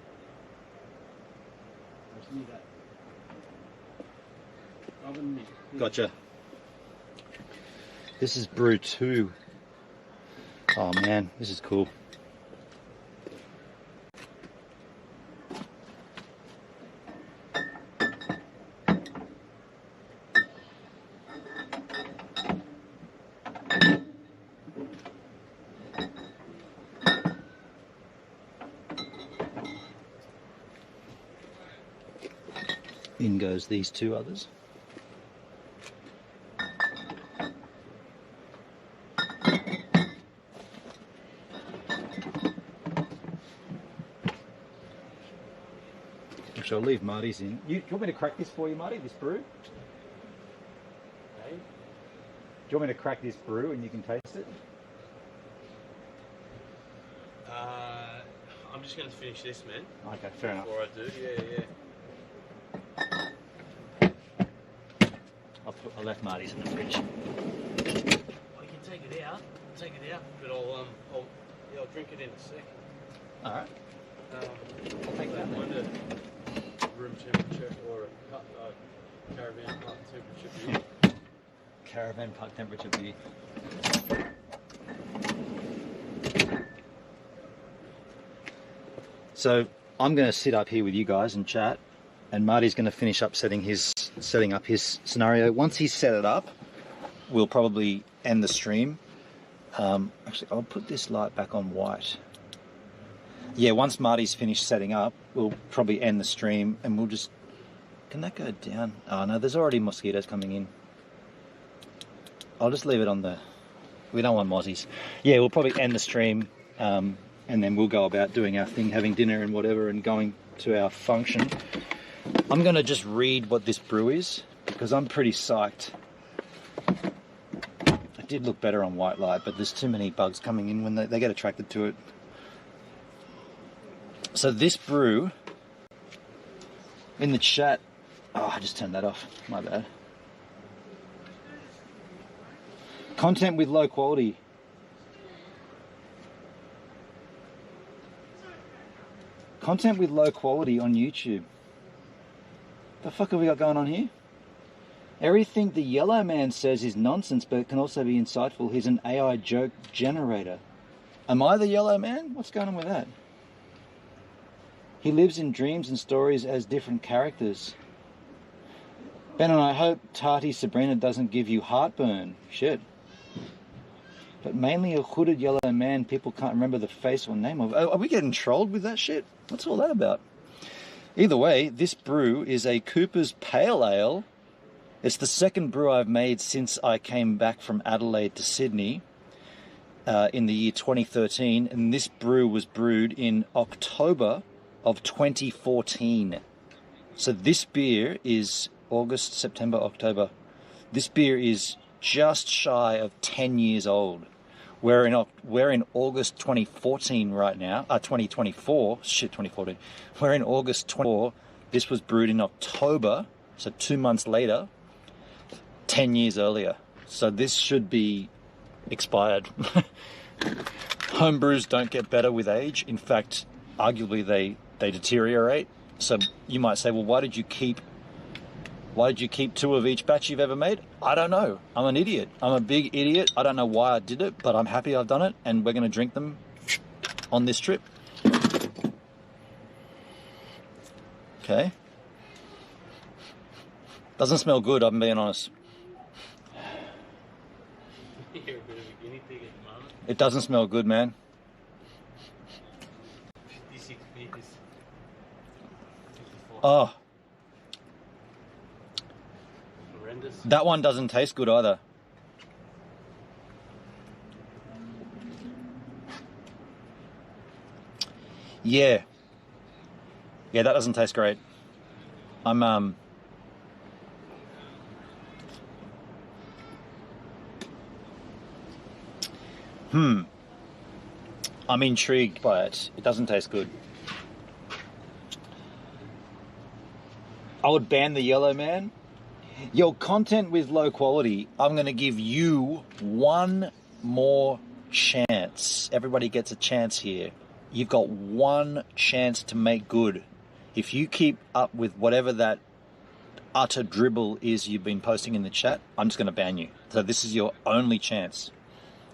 Gotcha. This is brew 2. Oh man, this is cool. In goes these 2 others. Actually, I'll leave Marty's in. Do you want me to crack this for you, Marty, this brew?
Hey?
Do you want me to crack this brew and you can taste it?
I'm just going to finish this, man.
Okay, fair enough.
Before I do, yeah.
I left Marty's in the fridge.
Well, you can take it out, but I'll drink it in a sec.
All right.
I'll take that one to room temperature or a caravan park temperature beer.
Caravan park temperature beer. So I'm going to sit up here with you guys and chat, and Marty's going to finish up setting up his scenario. Once he's set it up, we'll probably end the stream. Actually, I'll put this light back on white. Yeah, once Marty's finished setting up, we'll probably end the stream, and we'll just... Can that go down? Oh no, there's already mosquitoes coming in. I'll just leave it on the... We don't want mozzies. Yeah, we'll probably end the stream, and then we'll go about doing our thing, having dinner and whatever, and going to our function. I'm going to just read what this brew is, because I'm pretty psyched. It did look better on white light, but there's too many bugs coming in when they get attracted to it. So this brew, in the chat... Oh, I just turned that off. My bad. Content with low quality. Content with low quality on YouTube. The fuck have we got going on here? Everything the yellow man says is nonsense, but it can also be insightful. He's an AI joke generator. Am I the yellow man? What's going on with that? He lives in dreams and stories as different characters. Ben, and I hope Tati Sabrina doesn't give you heartburn. Shit. But mainly a hooded yellow man people can't remember the face or name of. Oh, are we getting trolled with that shit? What's all that about? Either way, this brew is a Cooper's Pale Ale. It's the second brew I've made since I came back from Adelaide to Sydney in the year 2013. And this brew was brewed in October of 2014. So this beer is August, September, October. This beer is just shy of 10 years old. We're in August 2014 right now, 2024, shit 2014. We're in August 24. This was brewed in October, so 2 months later, 10 years earlier. So this should be expired. Homebrews don't get better with age. In fact, arguably they deteriorate. So you might say, well, why did you keep 2 of each batch you've ever made? I don't know. I'm an idiot. I'm a big idiot. I don't know why I did it, but I'm happy I've done it, and we're going to drink them on this trip. Okay. Doesn't smell good, I'm being honest.
You're a bit of a guinea pig at the moment.
It doesn't smell good, man.
56 beers. 54.
Oh.
Horrendous.
That one doesn't taste good either. Yeah. Yeah, that doesn't taste great. I'm intrigued by it. It doesn't taste good. I would ban the yellow man. Your content with low quality, I'm going to give you one more chance. Everybody gets a chance here. You've got one chance to make good. If you keep up with whatever that utter dribble is you've been posting in the chat, I'm just going to ban you. So this is your only chance.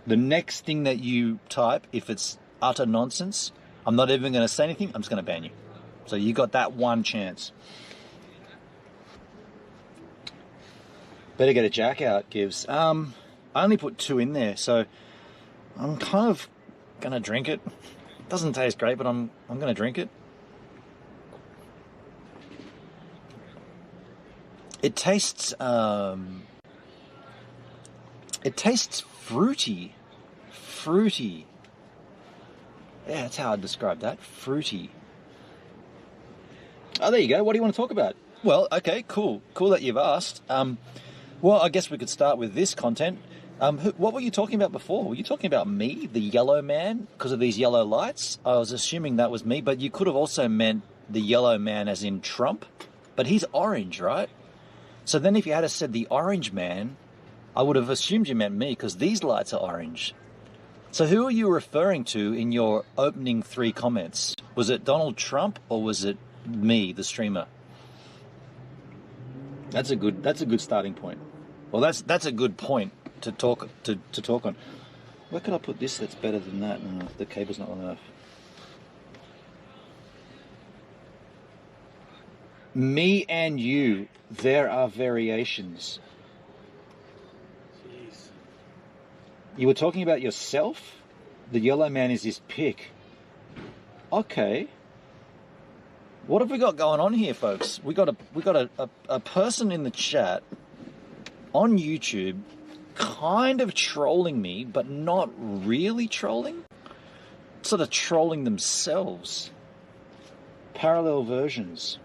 The next thing that you type, if it's utter nonsense, I'm not even going to say anything, I'm just going to ban you. So you got that one chance. Better get a jack out, Gibbs. I only put 2 in there, so I'm kind of going to drink it. Doesn't taste great, but I'm going to drink it. It tastes fruity. Fruity. Yeah, that's how I'd describe that. Fruity. Oh, there you go. What do you want to talk about? Well, okay, cool. Cool that you've asked. Well, I guess we could start with this content. What were you talking about before? Were you talking about me, the yellow man, because of these yellow lights? I was assuming that was me, but you could have also meant the yellow man as in Trump. But he's orange, right? So then if you had said the orange man, I would have assumed you meant me because these lights are orange. So who are you referring to in your opening 3 comments? Was it Donald Trump or was it me, the streamer? That's a good starting point. Well, that's a good point to talk on. Where could I put this that's better than that? No, the cable's not long enough. Me and you, there are variations. Jeez. You were talking about yourself? The yellow man is his pick. Okay. What have we got going on here, folks? We got a person in the chat on YouTube kind of trolling me, but not really trolling. Sort of trolling themselves. Parallel versions.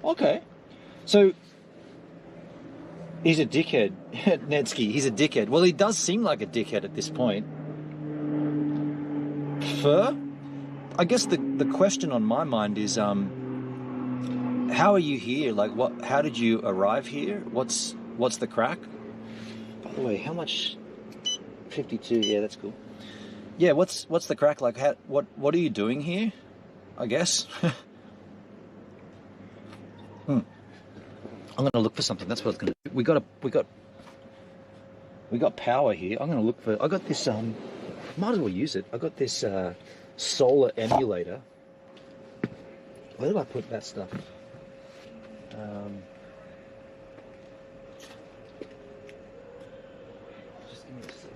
Okay. So he's a dickhead. Netsky, he's a dickhead. Well, he does seem like a dickhead at this point. Fur? I guess the question on my mind is, how are you here? Like, how did you arrive here? What's the crack? By the way, how much? 52. Yeah, that's cool. Yeah, what's the crack? Like, what are you doing here? I guess. I'm gonna look for something. That's what I was gonna do. We got power here. I'm gonna look for. I got this. Might as well use it. I got this solar emulator. Where did I put that stuff? Just give me a sec.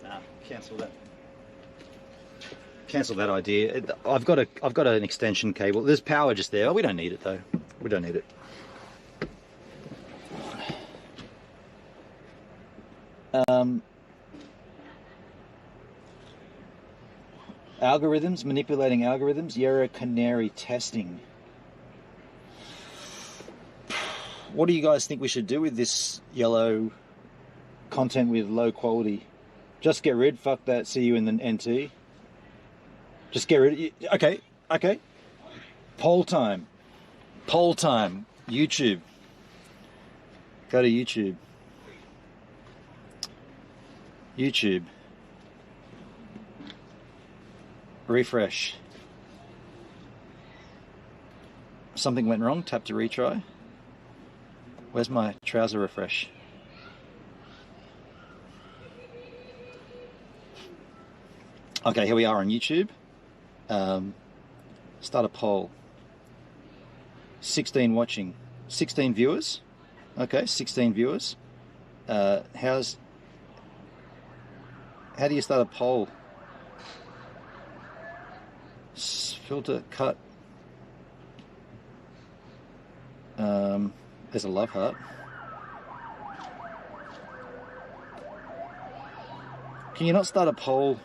Nah, cancel that. Cancel that idea. I've got an extension cable. There's power just there. Oh, we don't need it though. We don't need it. Algorithms, manipulating algorithms, Yarrow Canary testing. What do you guys think we should do with this yellow content with low quality? Just get rid, fuck that, see you in the NT. Just get rid. Okay. Poll time. YouTube. Go to YouTube. Refresh. Something went wrong. Tap to retry. Where's my trouser refresh? Okay, here we are on YouTube. Start a poll. 16 watching. 16 viewers. Okay, 16 viewers. How do you start a poll? Filter, cut. There's a love heart. Can you not start a poll?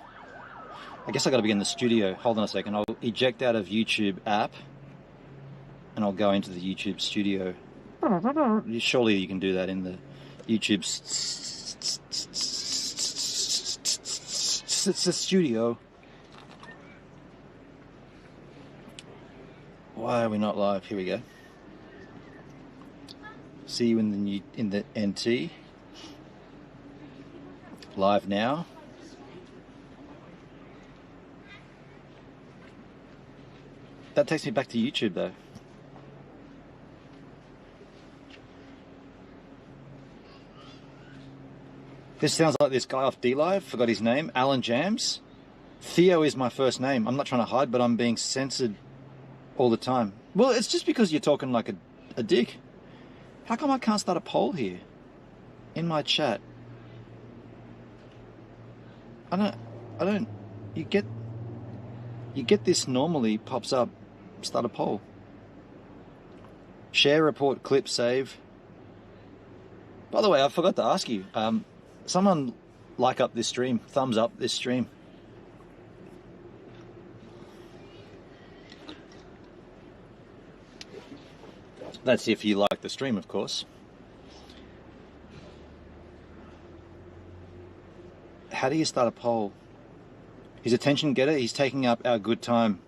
I guess I got to be in the studio. Hold on a second. I'll eject out of YouTube app and I'll go into the YouTube studio. Surely you can do that in the YouTube studio. Why are we not live? Here we go. See you in the NT. Live now. That takes me back to YouTube though. This sounds like this guy off D-Live, forgot his name, Alan Jams. Theo is my first name. I'm not trying to hide, but I'm being censored all the time. Well, it's just because you're talking like a dick. How come I can't start a poll here? In my chat. I don't, you get this normally, pops up, start a poll. Share, report, clip, save. By the way, I forgot to ask you, someone like up this stream, thumbs up this stream. That's if you like the stream, of course. How do you start a poll? His attention getter, he's taking up our good time.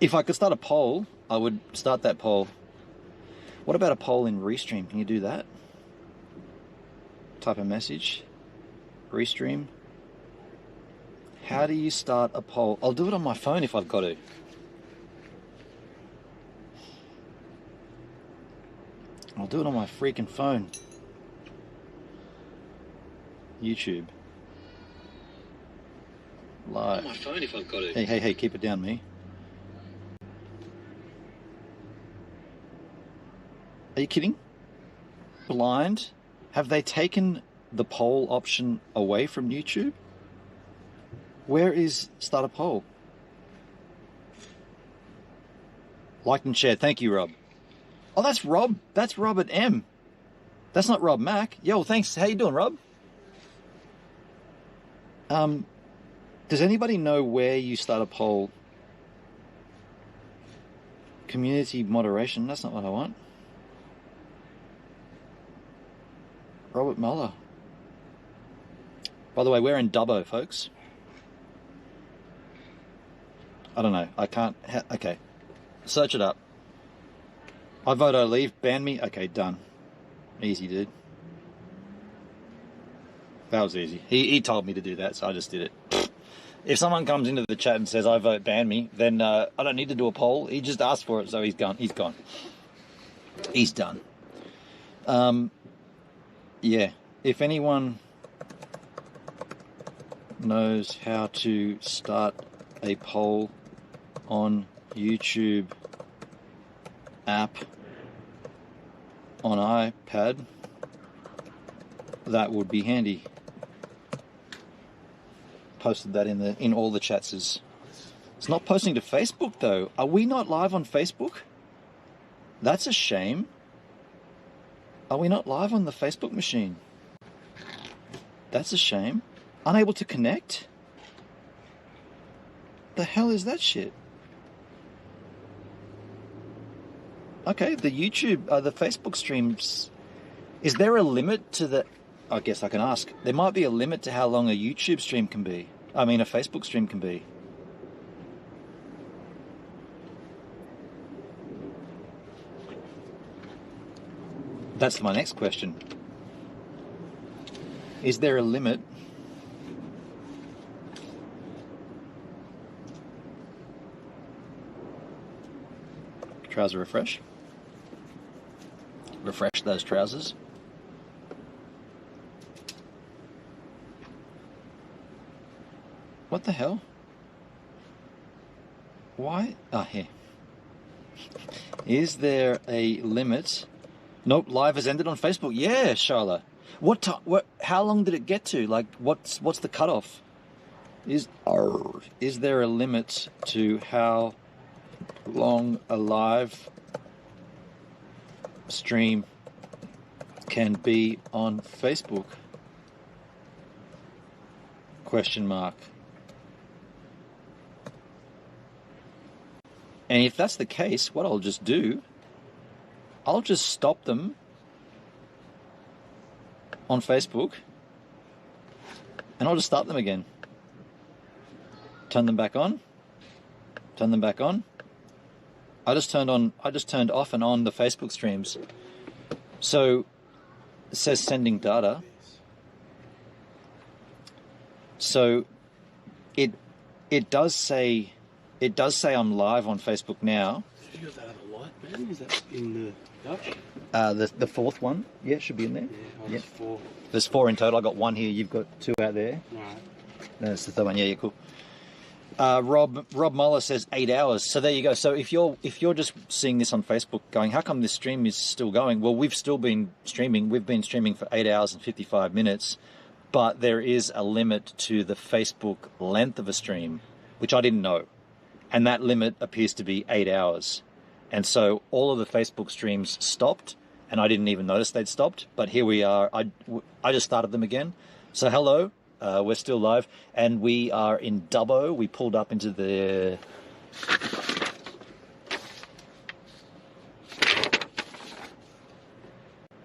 If I could start a poll, I would start that poll. What about a poll in Restream? Can you do that? Type a message. Restream. How do you start a poll? I'll do it on my phone if I've got to. I'll do it on my freaking phone. YouTube. Live. On my phone if I've got it. Hey, keep it down, me. Are you kidding? Blind? Have they taken the poll option away from YouTube? Where is start a poll? Liked and shared. Thank you, Rob. Oh, that's Rob. That's Robert M. That's not Rob Mack. Yo, thanks. How you doing, Rob? Does anybody know where you start a poll? Community moderation. That's not what I want. Robert Muller. By the way, we're in Dubbo, folks. I don't know. I can't. Okay. Search it up. I vote I leave. Ban me. Okay, done. Easy, dude. That was easy. He told me to do that, so I just did it. If someone comes into the chat and says I vote ban me, then I don't need to do a poll. He just asked for it, so he's gone. He's gone. He's done. Yeah. If anyone knows how to start a poll on YouTube app on iPad, that would be handy. Posted that in all the chats. It's not posting to Facebook though. Are we not live on Facebook? That's a shame. Are we not live on the Facebook machine? That's a shame. Unable to connect? The hell is that shit? Okay, the YouTube, the Facebook streams, is there a limit to the, I guess I can ask, there might be a limit to how long a YouTube stream can be. I mean, a Facebook stream can be. That's my next question. Is there a limit? Trouser refresh. Refresh those trousers. What the hell? Why? Ah, here. Is there a limit? Nope, live has ended on Facebook. Yeah, Charlotte. What time? What? How long did it get to? Like, what's the cutoff? Is there a limit to how long a live stream can be on Facebook? Question mark. And if that's the case, what I'll just do, I'll just stop them on Facebook and I'll just start them again. Turn them back on. Turn them back on. I just turned off and on the Facebook streams. So it says sending data. So it does say I'm live on Facebook now.
Have you got that other light, man? Is that in the Dutch?
The fourth one, yeah, should be in there.
Yeah, there's 4.
There's 4 in total. I got 1 here. You've got 2 out there.
Right.
That's the third one. Yeah, cool. Rob Muller says 8 hours. So there you go. So if you're just seeing this on Facebook, going, how come this stream is still going? Well, we've still been streaming. We've been streaming for 8 hours and 55 minutes, but there is a limit to the Facebook length of a stream, which I didn't know, and that limit appears to be 8 hours. And so all of the Facebook streams stopped, and I didn't even notice they'd stopped. But here we are. I just started them again. So hello. We're still live, and we are in Dubbo. We pulled up into the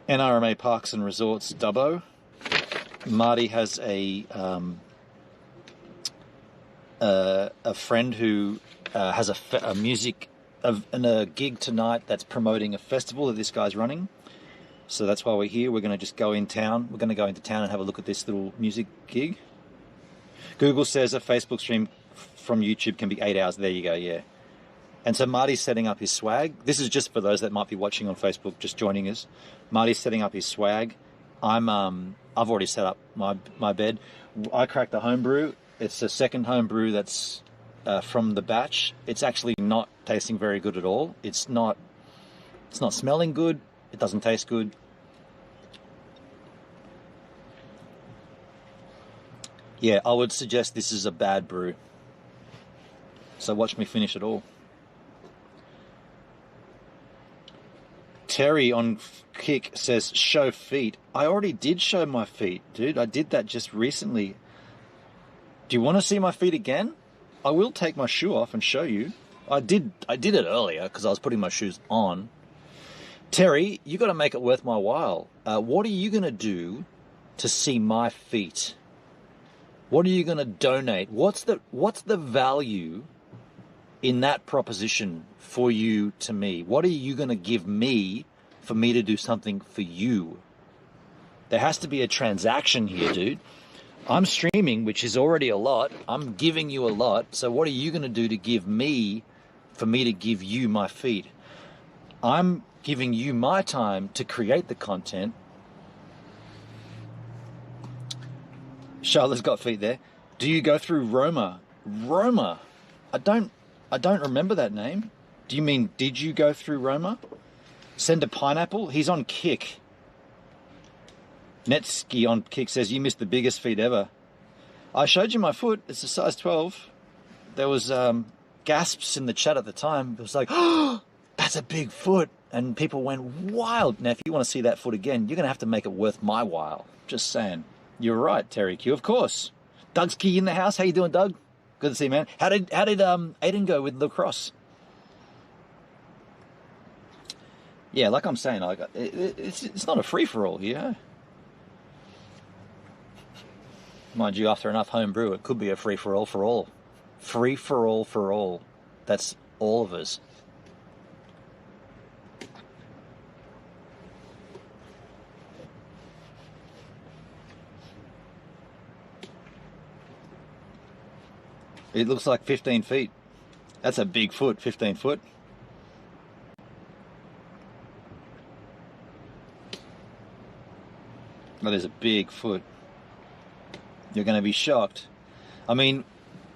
NRMA Parks and Resorts Dubbo. Marty has a friend who has a music and a gig tonight that's promoting a festival that this guy's running. So that's why we're here. We're going to just go in town. We're going to go into town and have a look at this little music gig. Google says a Facebook stream from YouTube can be 8 hours. There you go, yeah. And so Marty's setting up his swag. This is just for those that might be watching on Facebook, just joining us. Marty's setting up his swag. I've already set up my bed. I cracked the homebrew. It's a second homebrew that's from the batch. It's actually not tasting very good at all. It's not smelling good. It doesn't taste good. Yeah, I would suggest this is a bad brew. So watch me finish it all. Terry on Kick says, show feet. I already did show my feet, dude. I did that just recently. Do you want to see my feet again? I will take my shoe off and show you. I did it earlier because I was putting my shoes on. Terry, you got to make it worth my while. What are you going to do to see my feet? What are you going to donate? What's the value in that proposition for you to me? What are you going to give me for me to do something for you? There has to be a transaction here, dude. I'm streaming, which is already a lot. I'm giving you a lot. So what are you going to do to give me for me to give you my feet? I'm giving you my time to create the content. Charlotte's got feet there. Do you go through Roma? Roma? I don't remember that name. Do you mean, did you go through Roma? Send a pineapple? He's on Kick. Netsky on Kick says, you missed the biggest feet ever. I showed you my foot. It's a size 12. There was gasps in the chat at the time. It was like, oh, that's a big foot. And people went wild. Now, if you want to see that foot again, you're going to have to make it worth my while. Just saying. You're right, Terry Q, of course. Doug's Key in the house. How you doing, Doug? Good to see you, man. How did Aiden go with lacrosse? Yeah, like I'm saying, it's not a free-for-all here. Mind you, after enough home brew, it could be a free-for-all for all. Free-for-all for all. That's all of us. It looks like 15 feet. That's a big foot, 15 foot. That is a big foot. You're going to be shocked. I mean,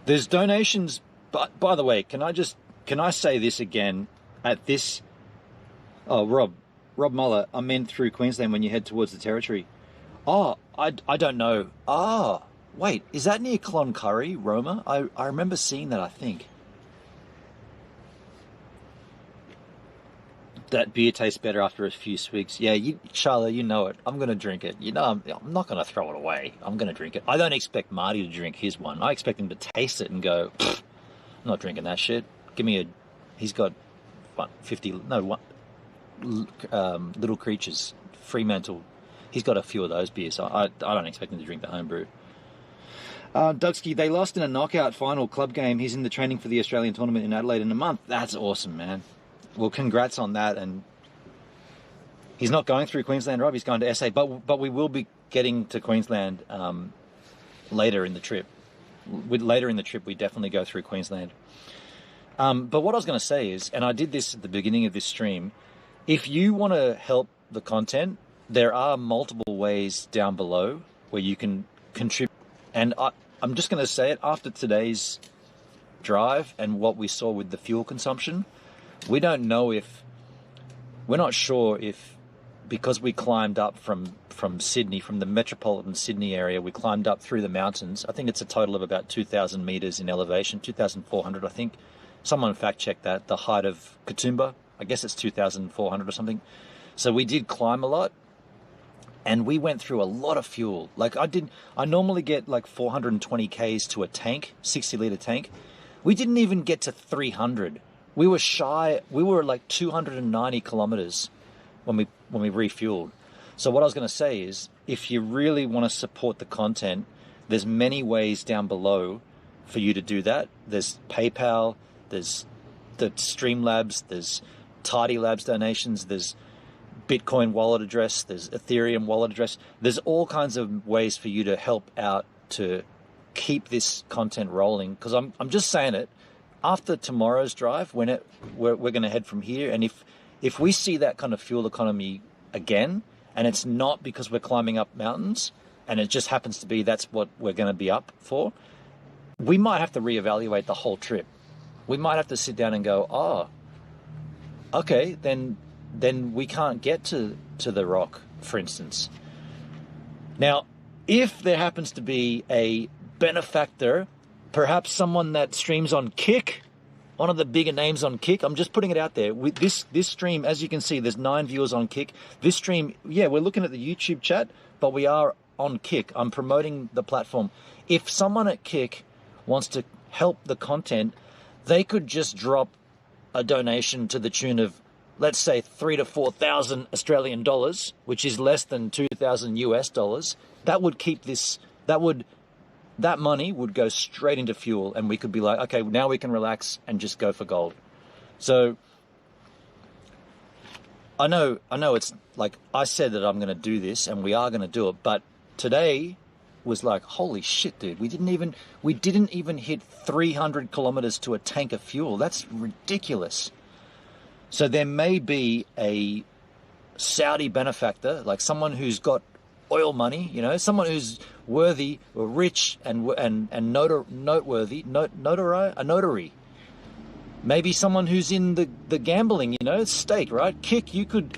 there's donations, but by the way, can I say this again at this? Oh, Rob Muller, I'm in through Queensland when you head towards the Territory. Oh, I don't know. Ah. Wait, is that near Cloncurry, Roma? I remember seeing that, I think. That beer tastes better after a few swigs. Yeah, Charlotte, you know it. I'm going to drink it. You know, I'm not going to throw it away. I'm going to drink it. I don't expect Marty to drink his one. I expect him to taste it and go, I'm not drinking that shit. Give me he's got, what, 50, no, Little Creatures, Fremantle. He's got a few of those beers. So I don't expect him to drink the homebrew. Dugsky, they lost in a knockout final club game. He's in the training for the Australian tournament in Adelaide in a month. That's awesome, man. Well, congrats on that. And he's not going through Queensland, Rob. He's going to SA. But we will be getting to Queensland later in the trip. Later in the trip, we definitely go through Queensland. But what I was going to say is, and I did this at the beginning of this stream, if you want to help the content, there are multiple ways down below where you can contribute. And I'm just going to say it, after today's drive and what we saw with the fuel consumption, we're not sure if, because we climbed up from Sydney, from the metropolitan Sydney area, we climbed up through the mountains. I think it's a total of about 2,000 meters in elevation, 2,400, I think. Someone fact checked that. The height of Katoomba, I guess it's 2,400 or something. So we did climb a lot, and we went through a lot of fuel. Like I normally get like 420 Ks to a tank, 60-litre tank. We didn't even get to 300. We were shy. We were like 290 kilometers when we refueled. So what I was going to say is, if you really want to support the content, there's many ways down below for you to do that. There's PayPal, there's the Streamlabs, there's Tidy Labs donations, there's Bitcoin wallet address, there's Ethereum wallet address. There's all kinds of ways for you to help out to keep this content rolling. Because I'm just saying it, after tomorrow's drive, when we're going to head from here, and if we see that kind of fuel economy again, and it's not because we're climbing up mountains, and it just happens to be that's what we're going to be up for, we might have to reevaluate the whole trip. We might have to sit down and go, oh, okay, then we can't get to the rock, for instance. Now, if there happens to be a benefactor, perhaps someone that streams on Kick, one of the bigger names on Kick, I'm just putting it out there. With this stream, as you can see, there's 9 viewers on Kick. This stream, yeah, we're looking at the YouTube chat, but we are on Kick. I'm promoting the platform. If someone at Kick wants to help the content, they could just drop a donation to the tune of, let's say, 3,000 to 4,000 Australian dollars, which is less than 2,000 US dollars. That would keep this, that money would go straight into fuel, and we could be like, okay, now we can relax and just go for gold. So I know it's like, I said that I'm going to do this, and we are going to do it, but today was like, holy shit, dude, we didn't even hit 300 kilometers to a tank of fuel. That's ridiculous. So there may be a Saudi benefactor, like someone who's got oil money, you know, someone who's worthy or rich and noteworthy, a notary. Maybe someone who's in the gambling, you know, stake, right? Kick, you could,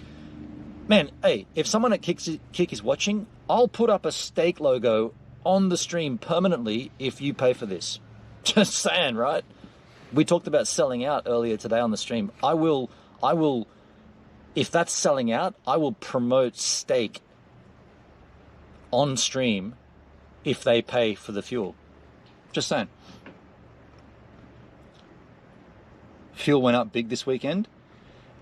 man, hey, if someone at Kick is watching, I'll put up a stake logo on the stream permanently if you pay for this. Just saying, right? We talked about selling out earlier today on the stream. I will, if that's selling out, I will promote stake on stream if they pay for the fuel. Just saying. Fuel went up big this weekend.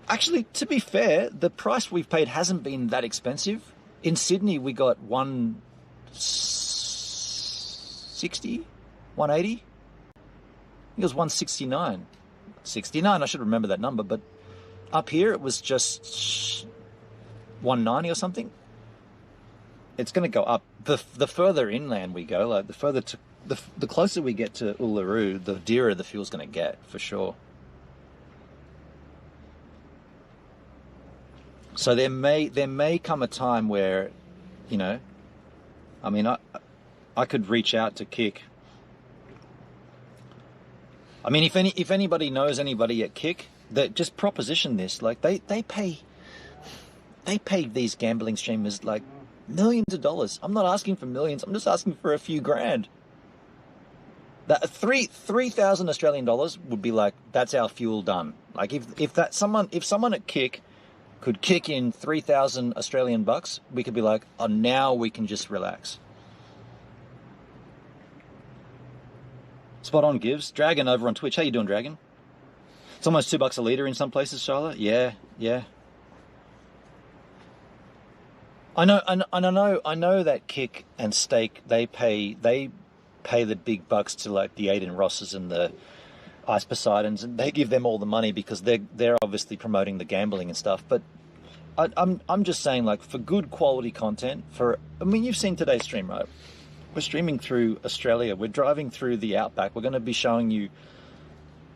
Actually, to be fair, the price we've paid hasn't been that expensive. In Sydney, we got 160, 180. I think it was 169. 69, I should remember that number, but up here it was just 190 or something. It's going to go up. The further inland we go, like the closer we get to Uluru, the dearer the fuel's going to get, for sure. So there may come a time where, you know, I mean, I could reach out to Kick. I mean, if anybody knows anybody at Kick, that just proposition this. Like they pay these gambling streamers like millions of dollars. I'm not asking for millions. I'm just asking for a few grand. That 3,000 Australian dollars would be like, that's our fuel done. Like if someone at Kick could kick in 3,000 Australian bucks, we could be like, oh, now we can just relax. Spot on, Gives. Dragon over on Twitch. How you doing, Dragon? It's almost $2 a litre in some places, Charlotte. Yeah. I know that Kick and Stake, they pay the big bucks to like the Aiden Rosses and the Ice Poseidons, and they give them all the money because they're obviously promoting the gambling and stuff. But I'm just saying, like, for good quality content, I mean, you've seen today's stream, right? We're streaming through Australia. We're driving through the outback. We're going to be showing you...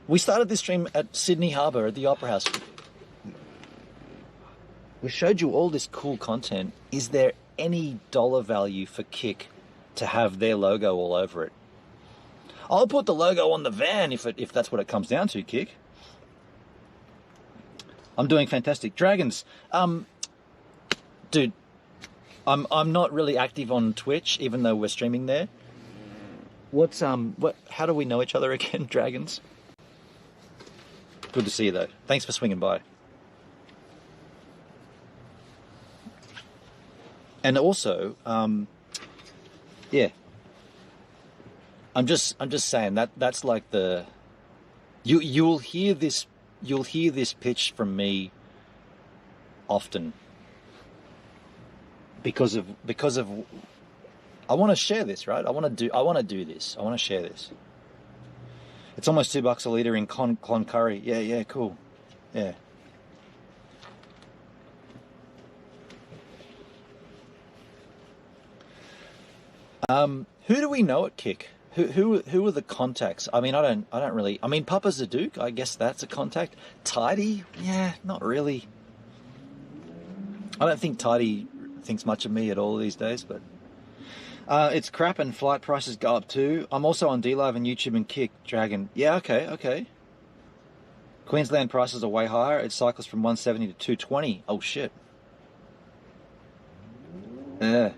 We started this stream at Sydney Harbour at the Opera House. We showed you all this cool content. Is there any dollar value for Kick to have their logo all over it? I'll put the logo on the van if that's what it comes down to, Kick. I'm doing fantastic. Dragons, dude, I'm not really active on Twitch, even though we're streaming there. How do we know each other again, Dragons? Good to see you though. Thanks for swinging by. And also, yeah, I'm just saying that's like the you'll hear this pitch from me often because of I want to share this, right? I want to do this. I want to share this. It's almost $2 a litre in Cloncurry. Yeah, cool. Yeah. Who do we know at Kick? Who are the contacts? I mean, I don't really. I mean, Papa Zadook, I guess that's a contact. Tidy, yeah, not really. I don't think Tidy thinks much of me at all these days, but it's crap and flight prices go up too. I'm also on DLive and YouTube and Kick. Dragon, yeah, okay. Queensland prices are way higher. It cycles from 170 to 220. Oh shit. Yeah.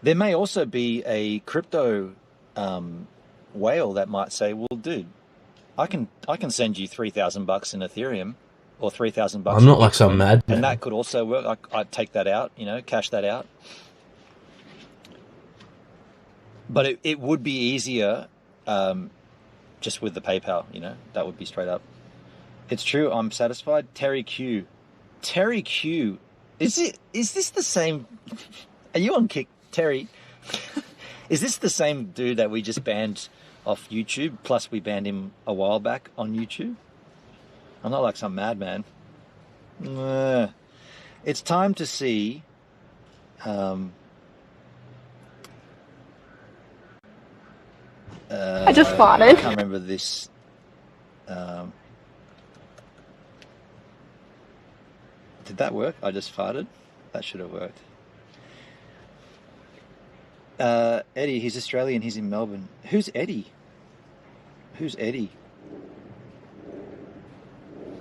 There may also be a crypto whale that might say, "Well, dude, I can send you $3,000 in Ethereum or $3,000."
I'm not like some mad.
And that could also work. I'd take that out, cash that out. But it would be easier just with the PayPal. That would be straight up. It's true. I'm satisfied. Terry Q. Is this the same? Are you on Kick? Terry, is this the same dude that we just banned off YouTube? Plus we banned him a while back on YouTube. I'm not like some madman. It's time to see
I just farted.
I can't remember this. Did that work? I just farted? That should have worked. Eddie, he's Australian, he's in Melbourne. Who's Eddie?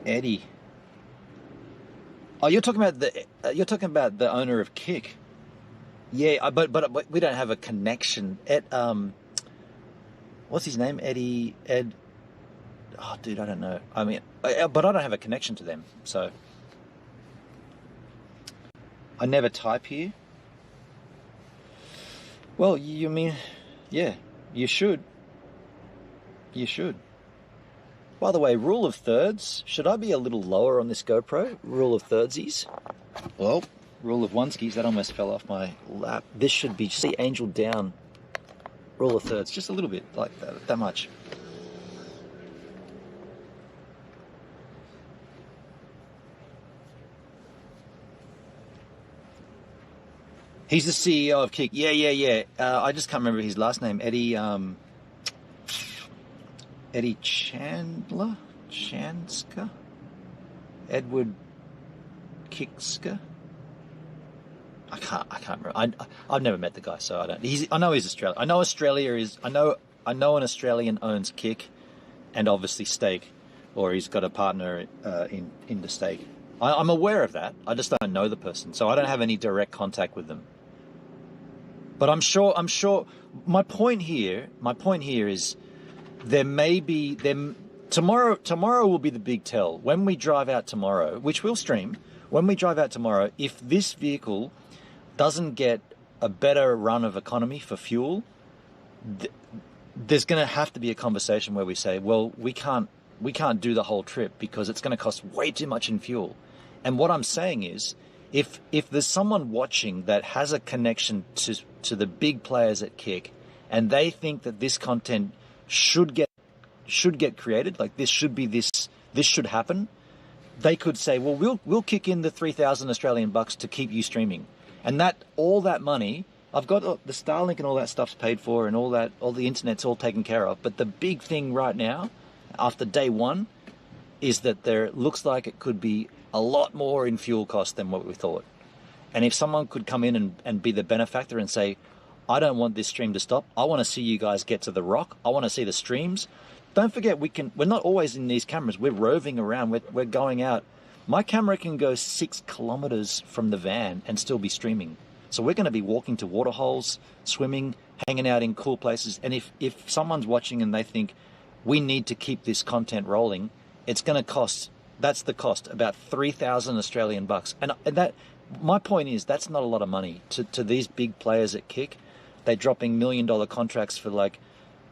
Eddie. Oh, you're talking about the owner of Kick. Yeah, but we don't have a connection. What's his name? Ed. Oh, dude, I don't know. I mean, but I don't have a connection to them, so I never type here. Well, you mean, yeah, you should. By the way, rule of thirds, should I be a little lower on this GoPro? Rule of thirdsies? Well, rule of oneskis, that almost fell off my lap. This should be, see, angel down. Rule of thirds, just a little bit, like that much. He's the CEO of Kick. Yeah. I just can't remember his last name. Eddie Chanska? Edward Kickska? I can't remember. I've never met the guy, so I don't. I know he's Australian. I know an Australian owns Kick, and obviously Stake, or he's got a partner in the Stake. I'm aware of that. I just don't know the person, so I don't have any direct contact with them. But I'm sure. My point here is there may be them tomorrow. Tomorrow will be the big tell when we drive out tomorrow, which we'll stream. When we drive out tomorrow, if this vehicle doesn't get a better run of economy for fuel, there's going to have to be a conversation where we say, well, we can't do the whole trip because it's going to cost way too much in fuel. And what I'm saying is, if there's someone watching that has a connection to the big players at Kick, and they think that this content should get created, like this should happen, they could say, well, we'll kick in the 3,000 Australian bucks to keep you streaming. And all that money, I've got the Starlink and all that stuff's paid for, and all the internet's all taken care of. But the big thing right now, after day one, is that there looks like it could be a lot more in fuel costs than what we thought. And if someone could come in and be the benefactor and say, I don't want this stream to stop. I want to see you guys get to the rock. I want to see the streams. Don't forget, we're not always in these cameras. We're roving around. We're going out. My camera can go 6 kilometers from the van and still be streaming. So we're going to be walking to waterholes, swimming, hanging out in cool places. And if someone's watching and they think we need to keep this content rolling, it's going to cost, that's the cost, about 3,000 Australian bucks. And that, my point is, that's not a lot of money to these big players at Kick. They're dropping $1 million contracts for like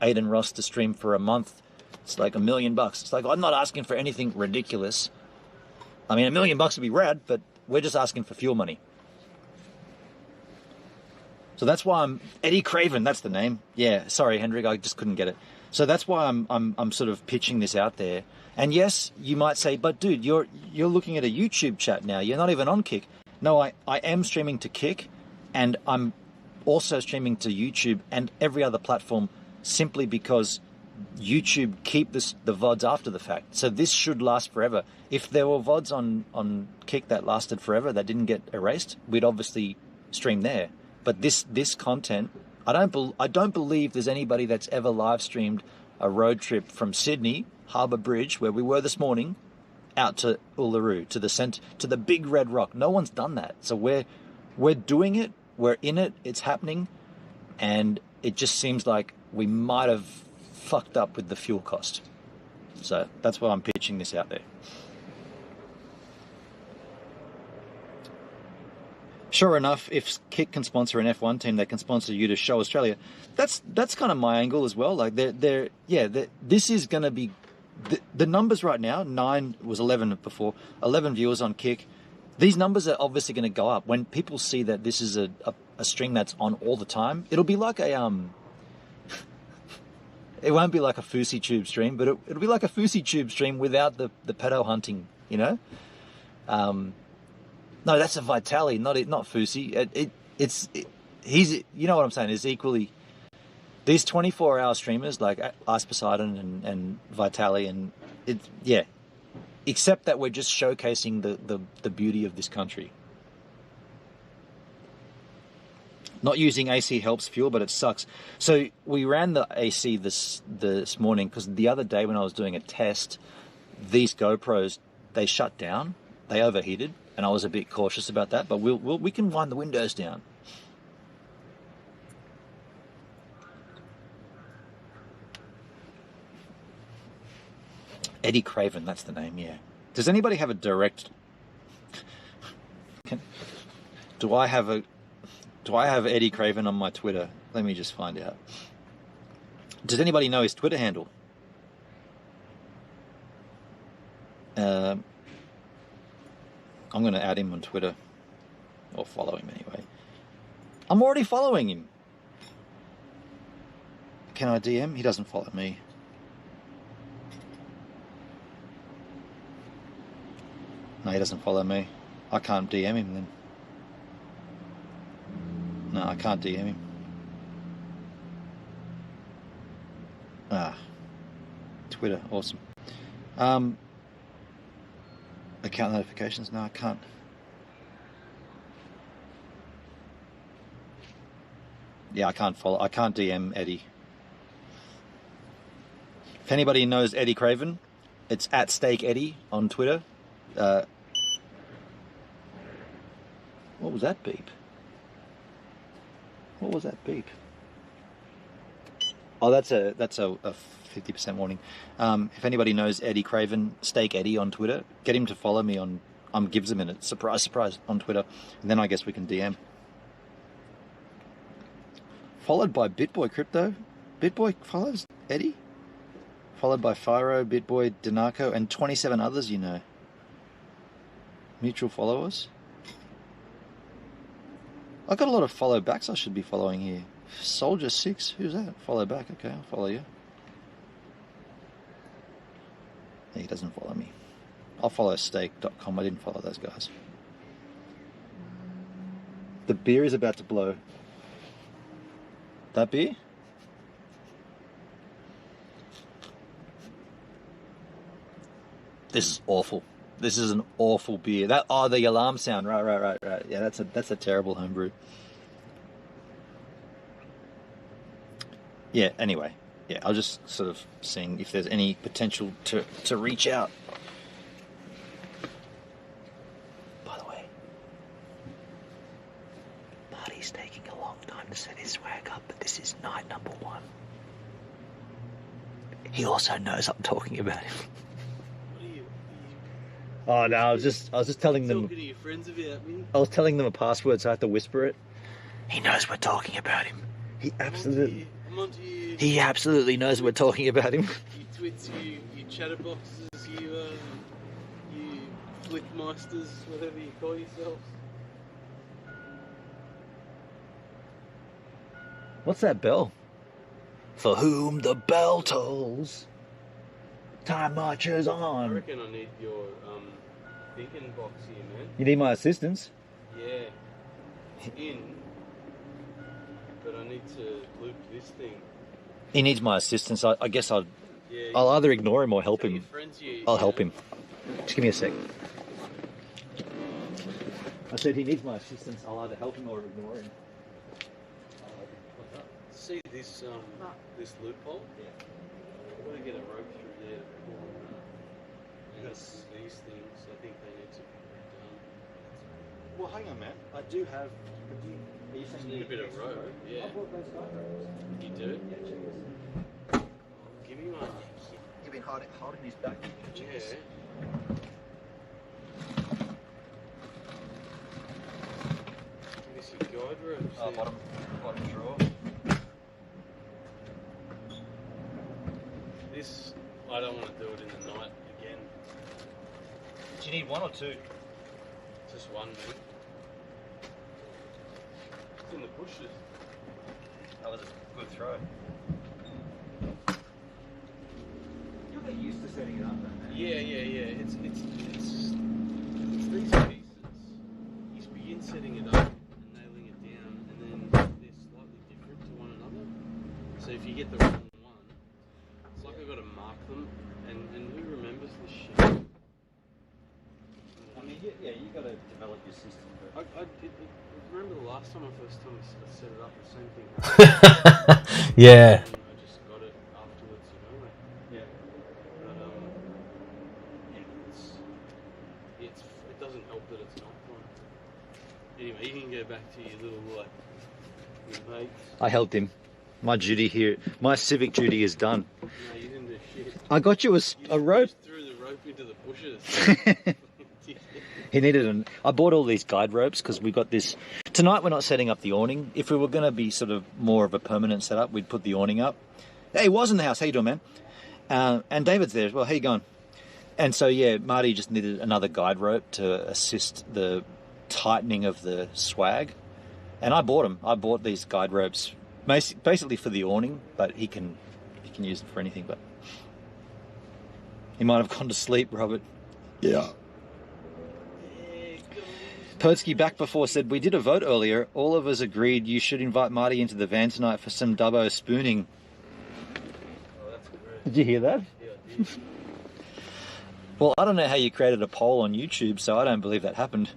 Aiden Ross to stream for a month. It's like $1 million. It's like, I'm not asking for anything ridiculous. I mean, $1 million would be rad, but we're just asking for fuel money. So that's why I'm Eddie Craven. That's the name. Yeah, sorry, Hendrik, I just couldn't get it. So that's why I'm sort of pitching this out there. And yes, you might say, but dude, you're looking at a YouTube chat now. You're not even on Kick. No, I am streaming to Kick, and I'm also streaming to YouTube and every other platform, simply because YouTube keep the VODs after the fact. So this should last forever. If there were VODs on Kick that lasted forever, that didn't get erased, we'd obviously stream there. But this content, I don't believe there's anybody that's ever live streamed a road trip from Sydney Harbour Bridge, where we were this morning, out to Uluru, to the big red rock. No one's done that. So we're doing it. We're in it. It's happening, and it just seems like we might have fucked up with the fuel cost. So that's why I'm pitching this out there. Sure enough, if Kick can sponsor an F1 team, they can sponsor you to show Australia. That's kind of my angle as well. Like this is going to be the numbers right now. 9 was 11 before. 11 viewers on Kick. These numbers are obviously going to go up when people see that this is a stream that's on all the time. It'll be like it won't be like a Fousey Tube stream, but it'll be like a Fousey Tube stream without the pedo hunting, you know? No, that's a Vitali, not Fousey. He's, you know what I'm saying, is equally, these 24-hour streamers like Ice Poseidon and Vitali, and except that we're just showcasing the beauty of this country. Not using AC helps fuel, but it sucks. So we ran the AC this morning because the other day when I was doing a test, these GoPros, they shut down, they overheated, and I was a bit cautious about that. But we can wind the windows down. Eddie Craven, that's the name. Yeah. Does anybody have a direct? Do I have Eddie Craven on my Twitter? Let me just find out. Does anybody know his Twitter handle? I'm going to add him on Twitter. Or follow him anyway. I'm already following him. Can I DM? He doesn't follow me. No, he doesn't follow me. I can't DM him then. No, I can't DM him. Twitter, awesome. Account notifications, no, I can't. Yeah, I can't DM Eddie. If anybody knows Eddie Craven, it's at Steak Eddie on Twitter. What was that beep? What was that beep? Oh, that's a 50% warning. If anybody knows Eddie Craven, Steak Eddie on Twitter, get him to follow me on Gives a Minute. Surprise on Twitter, and then I guess we can DM. Followed by BitBoy Crypto. BitBoy follows Eddie. Followed by Fyro, BitBoy, Dinaco, and 27 others you know. Mutual followers. I got a lot of follow backs I should be following here. Soldier 6, who's that? Follow back, okay, I'll follow you. He doesn't follow me. I'll follow steak.com. I didn't follow those guys. The beer is about to blow. That beer? This is awful. This is an awful beer. That the alarm sound. Right. Yeah, that's a terrible homebrew. Yeah, anyway. Yeah, I was just sort of seeing if there's any potential to reach out. By the way, Marty's taking a long time to set his swag up, but this is night number 1. He also knows I'm talking about him. Oh no, I was just telling them.
Talking to your friends about me.
I was telling them a password, so I have to whisper it. He knows we're talking about him. He absolutely knows we're talking about him.
You twits, you chatterboxes, you flickmeisters, whatever you call yourselves.
What's that bell? For whom the bell tolls, time marches on.
I reckon I need your thinking box here, man.
You need my assistance?
Yeah. It's in, but I need to loop this thing.
He needs my assistance. I guess I'll
Yeah,
I'll either ignore him or help him. I'll help him. Just give me a sec. I said he needs my assistance. I'll either help him or ignore him.
See this this loophole? Yeah. I've got to get a rope through there to pull and these things, I think they need to be redone.
Well, hang on, man. I do have. Are you saying
need a bit of rope? Yeah.
I bought those guy ropes.
You do?
Yeah, check this.
Give me one.
You've been holding his back.
Yeah. This is guide ropes.
Oh, bottom drawer.
This, I don't want to do it in the night again.
Do you need one or two?
Just one, man. It's in the bushes.
That was a good throw. You'll get used to setting it up, though, man.
Yeah. It's these pieces. You begin setting it up and nailing it down, and then they're slightly different to one another. So if you get the wrong one, it's like I've got to mark them, and who remembers this shit?
I mean, yeah, you got to develop your system.
I remember the last time I set it up, the same thing happened.
Yeah.
And I just got it afterwards, you know.
Yeah.
But it doesn't help that it's not fun. Anyway, you can go back to your little your mates.
I helped him. My duty here, my civic duty is done.
No, you didn't do shit.
I got you a rope.
You just threw the rope into the bushes.
He needed I bought all these guide ropes because we got this. Tonight we're not setting up the awning. If we were going to be sort of more of a permanent setup, we'd put the awning up. Hey, was in the house. How you doing, man? And David's there as well. How you going? And so, yeah, Marty just needed another guide rope to assist the tightening of the swag. And I bought them. I bought these guide ropes basically for the awning, but he can use them for anything. But he might have gone to sleep, Robert. Yeah. Pertsky back before said, we did a vote earlier. All of us agreed you should invite Marty into the van tonight for some Dubbo spooning.
Oh, that's great.
Did you hear that?
Yeah, I did.
Well, I don't know how you created a poll on YouTube, so I don't believe that happened.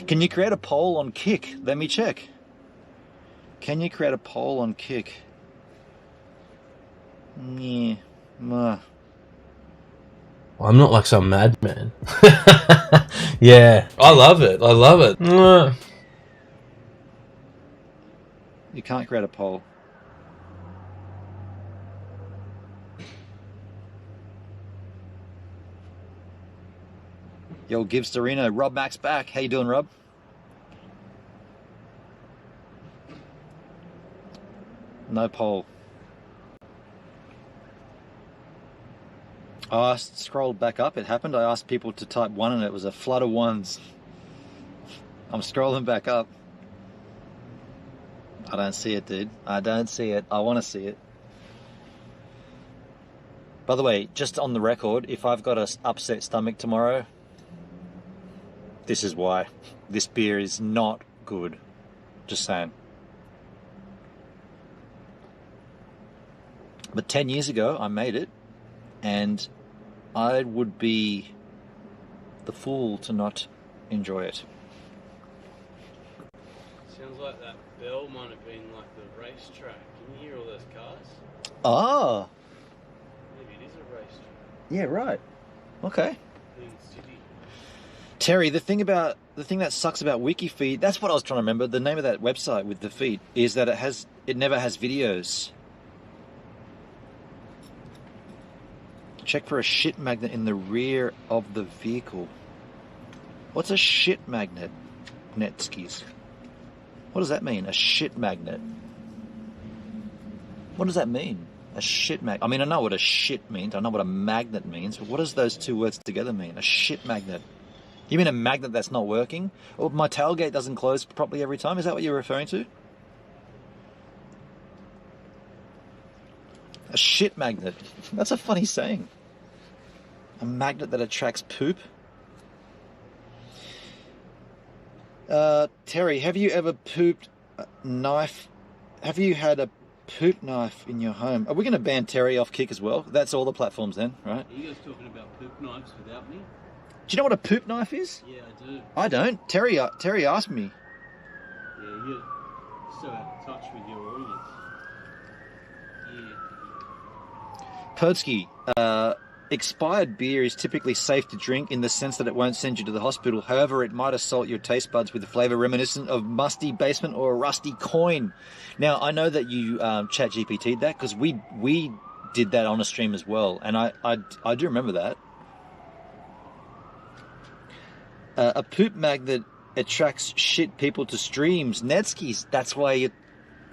Can you create a poll on Kick? Let me check. Can you create a poll on Kick? Yeah.
I'm not like some madman. Yeah, I love it. I love it.
You can't create a poll. Yo, Gibbs Dorino, Rob Max back. How you doing, Rob? No poll. I scrolled back up. It happened. I asked people to type 1 and it was a flood of 1s. I'm scrolling back up. I don't see it, dude. I don't see it. I want to see it. By the way, just on the record, if I've got an upset stomach tomorrow, this is why. This beer is not good. Just saying. But 10 years ago, I made it, and I would be the fool to not enjoy it.
Sounds like that bell might have been like the racetrack. Can you hear all those cars?
Ah.
Maybe it is a racetrack.
Yeah, right. Okay.
Clean City.
Terry, the thing that sucks about WikiFeed, that's what I was trying to remember. The name of that website with the feed is that it never has videos. Check for a shit magnet in the rear of the vehicle. What's a shit magnet? Netskis. What does that mean? A shit magnet. What does that mean? A shit magnet. I mean, I know what a shit means. I know what a magnet means. But what does those two words together mean? A shit magnet. You mean a magnet that's not working? Or my tailgate doesn't close properly every time? Is that what you're referring to? A shit magnet. That's a funny saying. A magnet that attracts poop. Terry, have you ever pooped a knife? Have you had a poop knife in your home? Are we going to ban Terry off Kick as well? That's all the platforms then, right?
Are you guys talking about poop knives without me?
Do you know what a poop knife is?
Yeah, I do.
I don't. Terry asked me.
Yeah, you're so out of touch with your audience. Yeah.
Podsky, expired beer is typically safe to drink in the sense that it won't send you to the hospital. However, it might assault your taste buds with a flavour reminiscent of musty basement or a rusty coin. Now, I know that you chat GPT'd that because we did that on a stream as well, and I do remember that. A poop magnet attracts shit people to streams. Netskis, that's why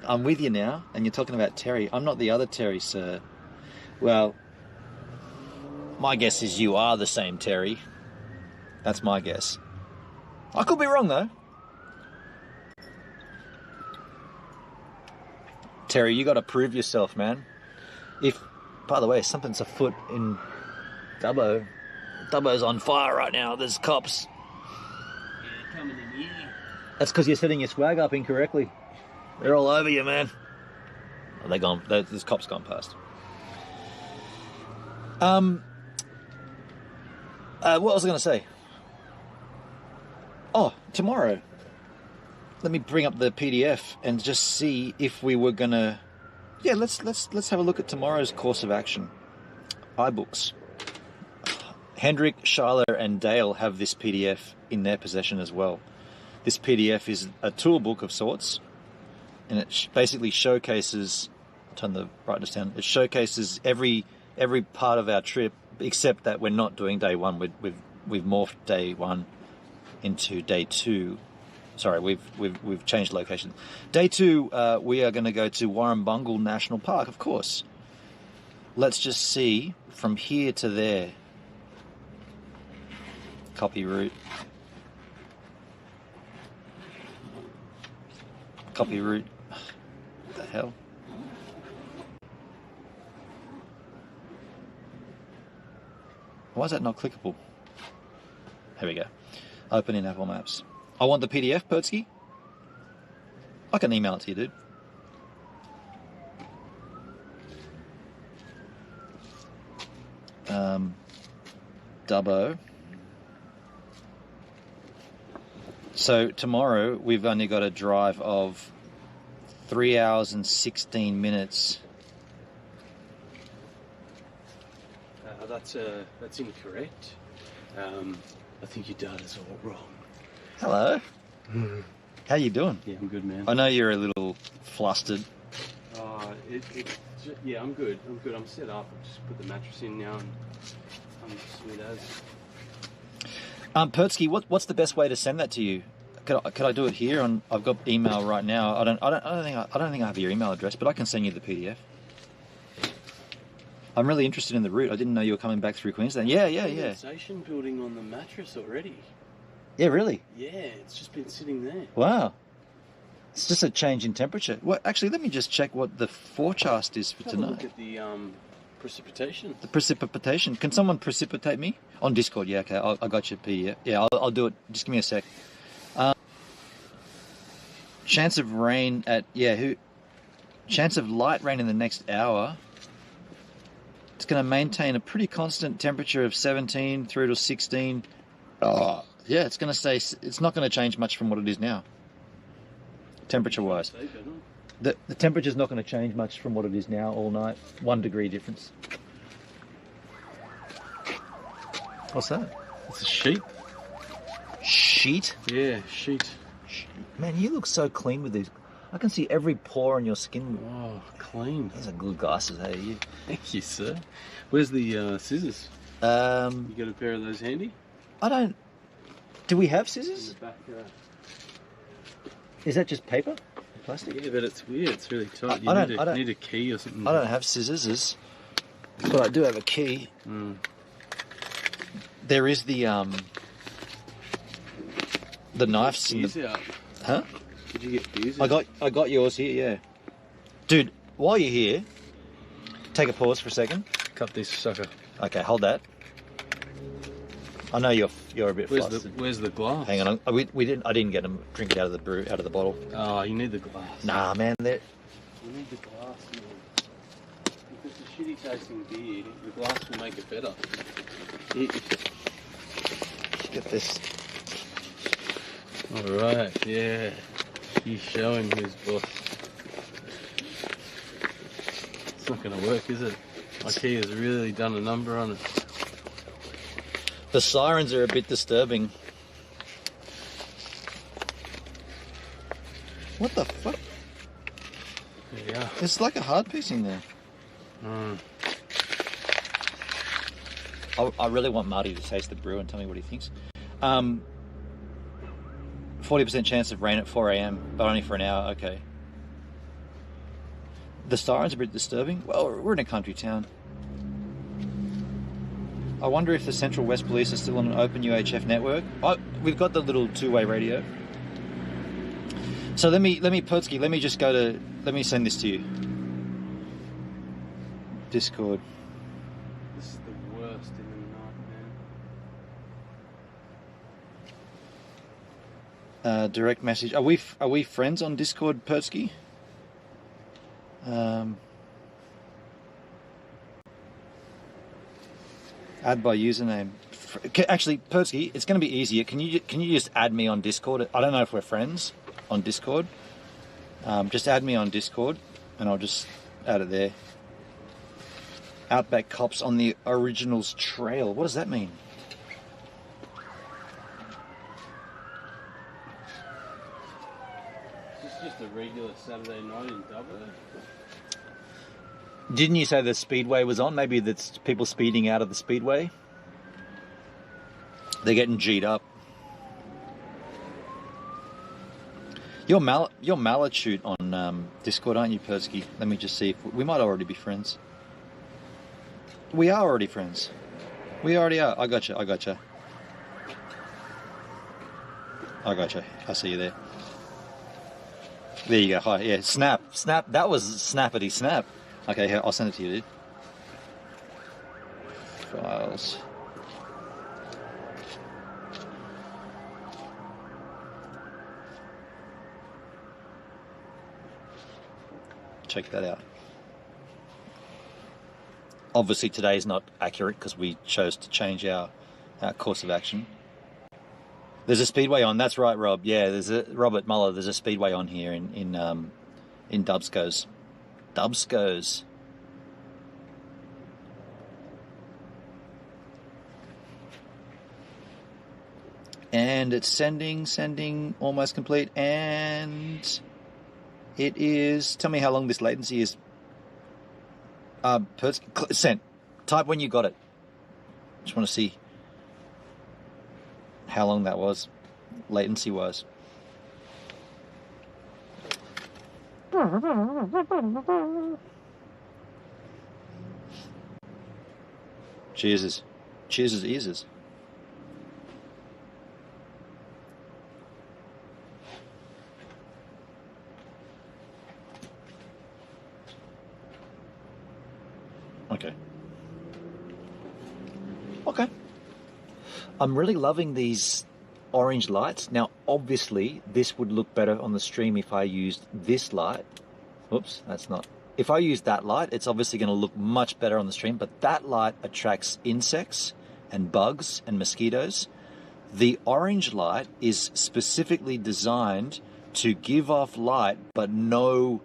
I'm with you now, and you're talking about Terry. I'm not the other Terry, sir. Well, my guess is you are the same Terry. That's my guess. I could be wrong, though. Terry, you got to prove yourself, man. By the way, something's afoot in Dubbo. Dubbo's on fire right now. There's cops.
Yeah, coming in here.
That's because you're setting your swag up incorrectly. They're all over you, man. Oh, they're gone. There's cops gone past. What was I going to say? Oh, tomorrow. Let me bring up the PDF and just see if we were going to... Yeah, let's have a look at tomorrow's course of action. iBooks. Hendrik, Shiler and Dale have this PDF in their possession as well. This PDF is a tool book of sorts, and it basically showcases... Turn the brightness down. It showcases every part of our trip, except that we're not doing day one. We've morphed day one into day two. Sorry, we've changed location. Day two, we are going to go to Warrumbungle National Park, of course. Let's just see from here to there. Copy route. Copy route. What the hell? Why is that not clickable? Here we go. Open in Apple Maps. I want the PDF, Pertsky. I can email it to you, dude. Dubbo. So tomorrow we've only got a drive of 3 hours and 16 minutes.
That's incorrect. I think your data's all wrong.
Hello. How you doing?
Yeah, I'm good, man.
I know you're a little flustered.
Yeah, I'm good. I'm set up. I've just put the mattress in now, and I'm sweet as.
Pertsky, what's the best way to send that to you? Could I do it here? I've got email right now. I don't think I have your email address, but I can send you the PDF. I'm really interested in the route. I didn't know you were coming back through Queensland. Yeah.
Condensation building on the mattress already.
Yeah, really?
Yeah, it's just been sitting there.
Wow. It's just a change in temperature. Well, actually, let me just check what the forecast is for tonight.
Look at the Precipitation.
The precipitation. Can someone precipitate me? On Discord, yeah, okay. I got you, P, yeah. Yeah, I'll do it. Just give me a sec. Chance of rain at, chance of light rain in the next hour. It's going to maintain a pretty constant temperature of 17 through to 16. Oh, yeah, it's going to stay, it's not going to change much from what it is now. Temperature-wise. The temperature's not going to change much from what it is now all night. 1 degree difference. What's that?
It's a sheep.
Sheet?
Yeah, sheet.
Man, you look so clean with these. I can see every pore on your skin.
Oh, clean.
These are good glasses, hey, you.
Thank you, sir. Where's the scissors? You got a pair of those handy?
I don't... Do we have scissors?
In the back,
Is that just paper? Plastic?
Yeah, but it's weird. It's really tight.
I
You need a key or something.
I don't have scissors, but I do have a key. There is the knives. Huh?
Did you get fuse?
I got yours here, yeah. Dude, while you're here, take a pause for a second.
Cut this sucker.
Okay, hold that. I know you're a bit flustered.
Where's the glass?
Hang on, I didn't get them. Drink it out of the bottle.
Oh, you need the glass.
Nah, man,
You need the glass, man. If it's a shitty tasting beer, the glass will make it better.
Get this.
All right, yeah. He's showing his boss. It's not going to work, is it? IKEA's really done a number on it.
The sirens are a bit disturbing. What the fuck?
Yeah.
It's like a hard piece in there. I really want Marty to taste the brew and tell me what he thinks. 40% chance of rain at 4 a.m, but only for an hour. Okay. The sirens are a bit disturbing. Well, we're in a country town. I wonder if the Central West Police are still on an open UHF network. We've got the little two-way radio. So let me Pertsky, let me send this to you. Discord.
This is the worst in the night, man.
Direct message. Are we friends on Discord, Pertsky? Add by username. Actually, Pertsky, it's going to be easier. Can you just add me on Discord? I don't know if we're friends on Discord. Just add me on Discord, and I'll just add it there. Outback Cops on the Originals Trail. What does that mean?
Is this just a regular Saturday night in Dubbo?
Didn't you say the speedway was on? Maybe that's people speeding out of the speedway. They're getting G'd up. You're Malachute on Discord, aren't you, Persky? Let me just see if we might already be friends. We are already friends. We already are. I gotcha. I see you there. There you go. Hi. Yeah. Snap. That was snappity snap. Okay, here, I'll send it to you, dude. Files. Check that out. Obviously today is not accurate because we chose to change our course of action. There's a speedway on. That's right, Rob. Yeah, Robert Muller. There's a speedway on here in Dubsco's. Dubsco's. And it's sending, almost complete, and it is, tell me how long this latency is. Sent. Type when you got it. Just want to see how long that was, latency-wise. Cheers, ears. Okay.
Okay. I'm really loving these orange lights. Now, obviously, this would look better on the stream if I used this light. Oops, that's not. If I use that light, it's obviously going to look much better on the stream, but that light attracts insects and bugs and mosquitoes. The orange light is specifically designed to give off light, but no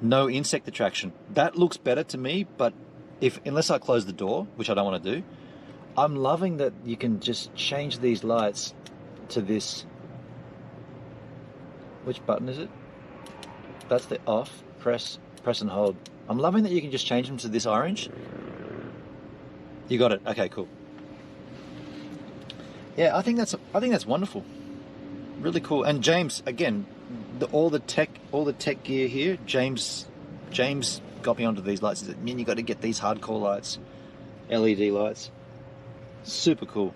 insect attraction. That looks better to me, but unless I close the door, which I don't want to do, I'm loving that you can just change these lights to this. Which button is it? That's the off. Press and hold. I'm loving that you can just change them to this orange. You got it. Okay, cool. Yeah, I think that's wonderful. Really cool. And James, again, all the tech gear here. James got me onto these lights. He said, "Man, you got to get these hardcore lights, LED lights. Super cool."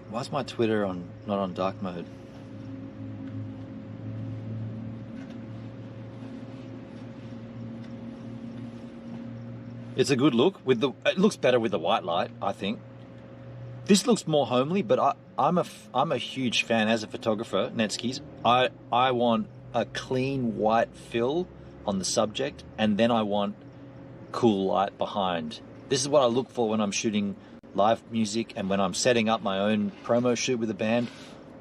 Why's my Twitter not on dark mode? It's a good look it looks better with the white light, I think. This looks more homely, but I'm a huge fan as a photographer, Netskis. I want a clean white fill on the subject, and then I want cool light behind. This is what I look for when I'm shooting live music and when I'm setting up my own promo shoot with a band.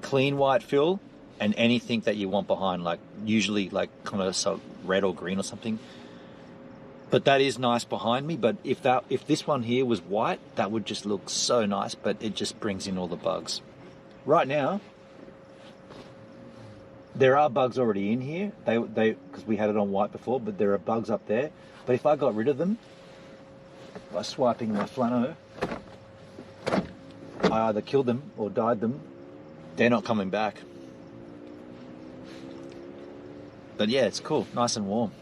Clean white fill and anything that you want behind, like usually like kind of red or green or something. But that is nice behind me. But if this one here was white, that would just look so nice, but it just brings in all the bugs. Right now, there are bugs already in here. They because we had it on white before, but there are bugs up there. But if I got rid of them by swiping my flano, I either killed them or died them. They're not coming back. But yeah, it's cool, nice and warm.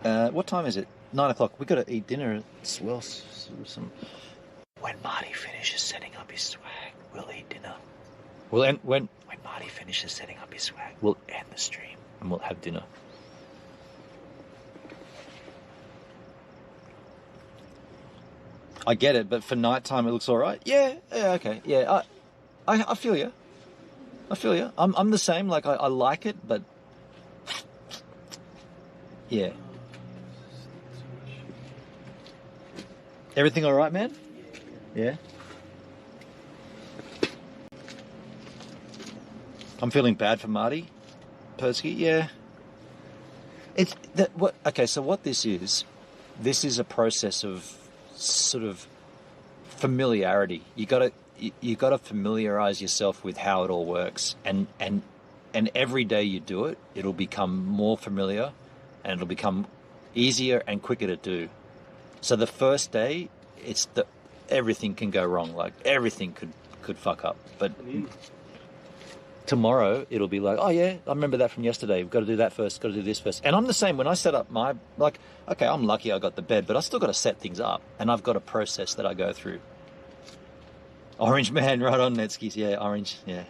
What time is it? 9 o'clock. We got to eat dinner as well. When Marty finishes setting up his swag, we'll eat dinner. When Marty finishes setting up his swag, we'll end the stream and we'll have dinner. I get it, but for nighttime it looks all right. Yeah, okay, yeah. I feel you. I'm the same. Like I like it, but yeah. Everything all right, man? Yeah. I'm feeling bad for Marty Persky. Yeah. It's that. What? Okay. So what this is a process of sort of familiarity. You gotta familiarize yourself with how it all works, and every day you do it, it'll become more familiar, and it'll become easier and quicker to do. So the first day, everything can go wrong. Like everything could fuck up. But tomorrow it'll be like, oh yeah, I remember that from yesterday. We've got to do that first. Got to do this first. And I'm the same when I set up okay, I'm lucky I got the bed, but I still got to set things up, and I've got a process that I go through. Orange man, right on, Netskis. Yeah,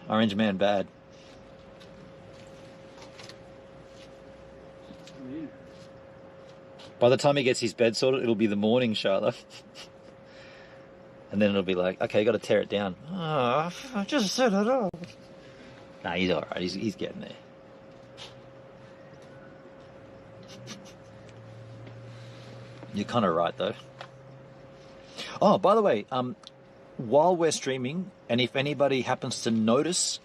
orange man, bad. By the time he gets his bed sorted, it'll be the morning, Charlotte. And then it'll be like, okay, you got to tear it down. Oh, I just set it up. Nah, he's all right. He's getting there. You're kind of right, though. Oh, by the way, while we're streaming, and if anybody happens to notice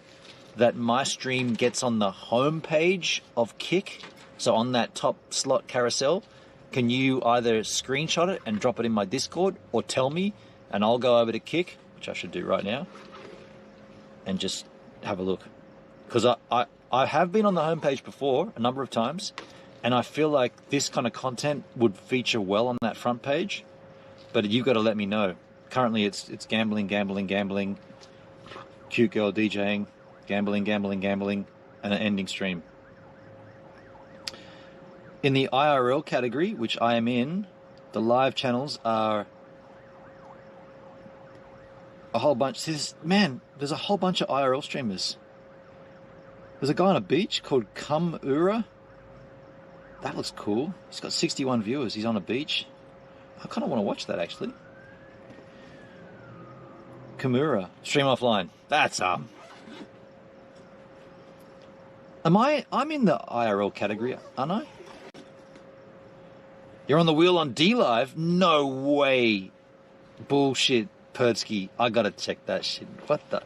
that my stream gets on the home page of Kick, so on that top slot carousel, can you either screenshot it and drop it in my Discord, or tell me, and I'll go over to Kick, which I should do right now, and just have a look. Because I have been on the homepage before a number of times, and I feel like this kind of content would feature well on that front page, but you've got to let me know. Currently it's gambling, cute girl DJing, gambling, and an ending stream. In the IRL category, which I am in, the live channels are a whole bunch. Man, there's a whole bunch of IRL streamers. There's a guy on a beach called CUintheNTEEE. That looks cool. He's got 61 viewers. He's on a beach. I kind of want to watch that, actually. CUintheNTEEE. Stream offline. That's I'm in the IRL category, aren't I? You're on the wheel on D Live? No way. Bullshit, Perdsky. I gotta check that shit. What the?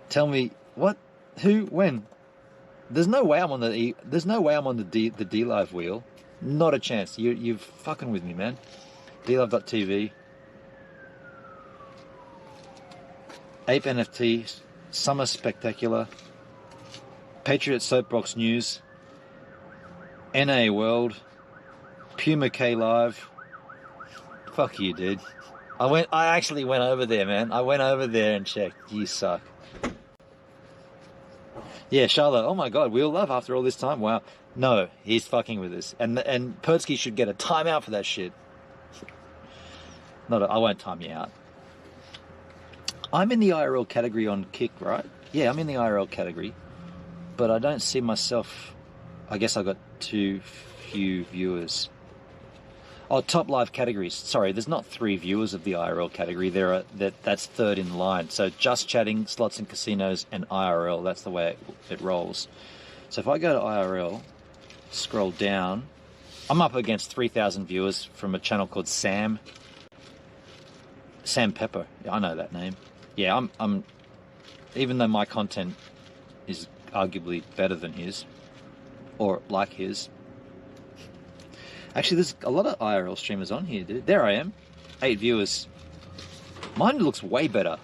Tell me what? Who? When? There's no way I'm on the D Live wheel. Not a chance. You're fucking with me, man. DLive.tv. Ape NFT. Summer Spectacular. Patriot Soapbox News. NA World. Puma K Live. Fuck you, dude. I actually went over there, man. I went over there and checked. You suck. Yeah, Charlotte. Oh my God, Wheel Love after all this time. Wow. No, he's fucking with us. And Perdsky should get a timeout for that shit. I won't time you out. I'm in the IRL category on Kick, right? Yeah, I'm in the IRL category. But I don't see myself... I guess I got too few viewers. Oh, top live categories. Sorry, there's not 3 viewers of the IRL category. That's third in line. So just chatting, slots and casinos, and IRL. That's the way it rolls. So if I go to IRL, scroll down, I'm up against 3,000 viewers from a channel called Sam Pepper. I know that name. Yeah, I'm even though my content is arguably better than his, or like his. Actually, there's a lot of IRL streamers on here, dude. There I am. 8 viewers. Mine looks way better.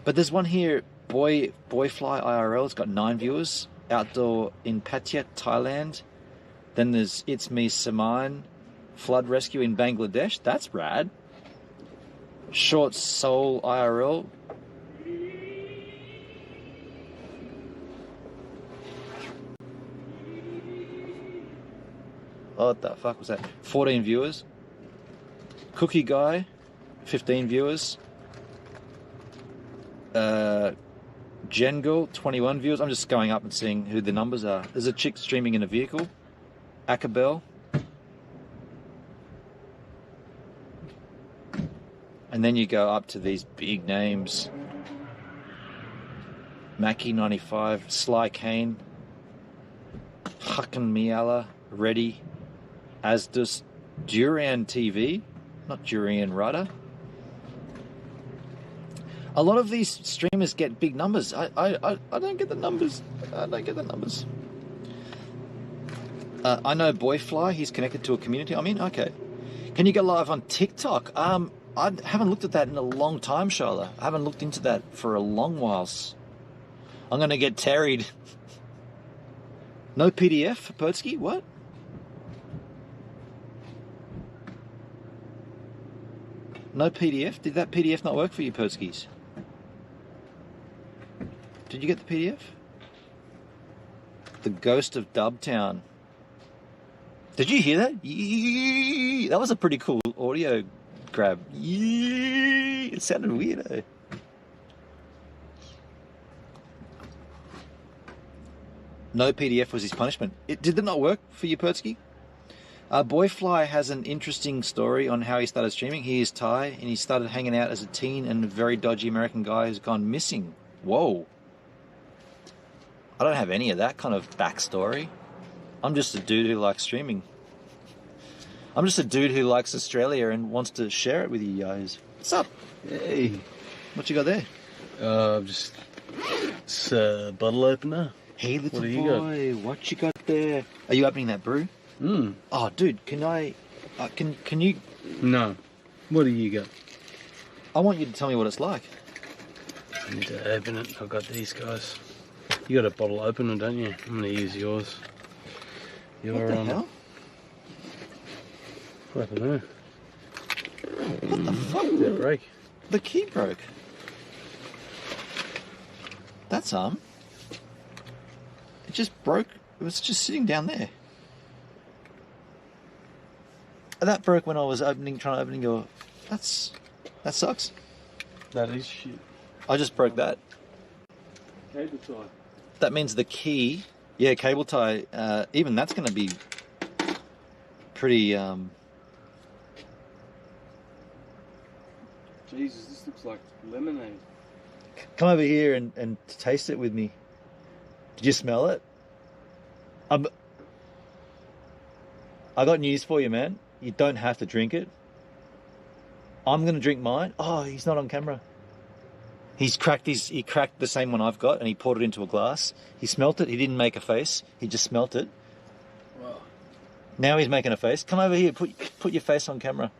But there's one here, Boyfly IRL. It's got 9 viewers. Outdoor in Patiat, Thailand. Then there's It's Me Saman. Flood Rescue in Bangladesh. That's rad. Short Soul IRL. What the fuck was that? 14 viewers. Cookie Guy, 15 viewers. Gengul, 21 viewers. I'm just going up and seeing who the numbers are. There's a chick streaming in a vehicle. Akabel. And then you go up to these big names. Mackie95, Sly Kane, Hakan Miala, Reddy, Asdus, Durian TV, not Durian Rudder. A lot of these streamers get big numbers. I don't get the numbers. I don't get the numbers. I know Boyfly, he's connected to a community. I mean, okay. Can you go live on TikTok? I haven't looked at that in a long time, Charlotte. I haven't looked into that for a long while. I'm going to get tarried. No PDF for Perdsky? What? No PDF? Did that PDF not work for you, Perskis? Did you get the PDF? The Ghost of Dubtown. Did you hear that? Yee! That was a pretty cool audio grab. Yee! It sounded weird, eh? No PDF was his punishment. Did it not work for you, Perdsky? Boyfly has an interesting story on how he started streaming. He is Thai, and he started hanging out as a teen and a very dodgy American guy who's gone missing. Whoa. I don't have any of that kind of backstory. I'm just a dude who likes streaming. I'm just a dude who likes Australia and wants to share it with you guys. What's up?
Hey.
What you got there?
It's a bottle opener.
Hey, little
What do you
boy, what you got there? Are you opening that brew? Oh, dude, can I... can you...
No. What do you got?
I want you to tell me what it's like.
I need to open it. I've got these guys. You got a bottle opener, don't you? I'm going to use yours.
What the hell?
What happened there?
What the fuck?
Did it break?
The key broke. That's It just broke. It was just sitting down there. That broke when I was trying to open your... That's That sucks.
That is shit.
I just broke that.
Cable tie.
That means the key, yeah, cable tie, even that's going to be pretty,
Jesus, this looks like lemonade.
Come over here and taste it with me. Did you smell it? I got news for you, man. You don't have to drink it. I'm going to drink mine. Oh, he's not on camera. He cracked the same one I've got and he poured it into a glass. He smelt it. He didn't make a face. He just smelt it.
Wow.
Now he's making a face. Come over here. Put your face on camera.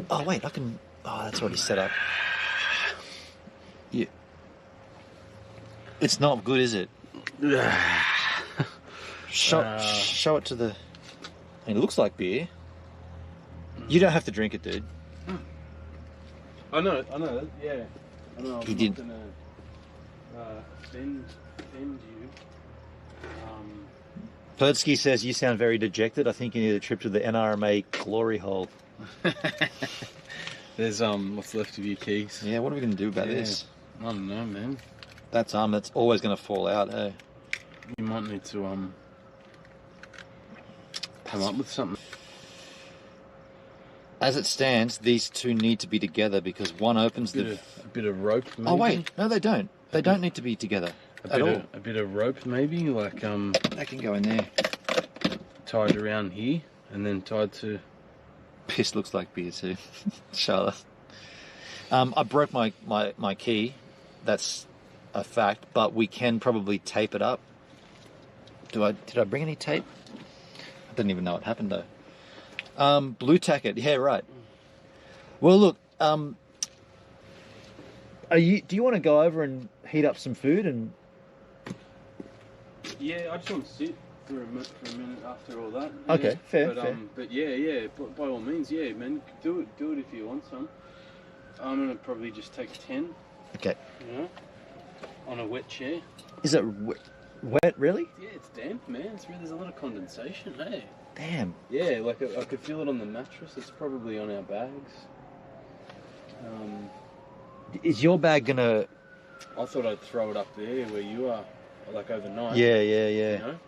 Oh, wait, I can... Oh, that's already set up. Yeah. It's not good, is it? Show it to the... It looks like beer. You don't have to drink it, dude.
I know, yeah. I know,
He did.
I'm not gonna offend you.
Perdsky says, you sound very dejected. I think you need a trip to the NRMA glory hole.
There's what's left of your keys.
Yeah, what are we going to do about this?
I don't know, man.
That's always going to fall out, eh?
You might need to come up with something.
As it stands, these two need to be together because one opens
a bit of rope, maybe?
Oh, wait. No, they don't. They don't need to be together at all.
A bit of rope, maybe? Like,
That can go in there.
tied around here and then tied to...
Piss looks like beer too. Charlotte. I broke my key. That's a fact, but we can probably tape it up. Did I bring any tape? I didn't even know what happened though. Blue tack it. Yeah, right. Well, look. Do you want to go over and heat up some food and?
Yeah, I just want to sit for a minute after all that.
Okay, fair.
But yeah, by all means, yeah, man, do it if you want some. I'm gonna probably just take 10.
Okay.
You know, on a wet chair.
Is it wet? Really?
Yeah, it's damp, man. There's a lot of condensation. Hey.
Damn.
Yeah, like I could feel it on the mattress. It's probably on our bags.
Is your bag gonna?
I thought I'd throw it up there where you are, like overnight.
Yeah.
You know?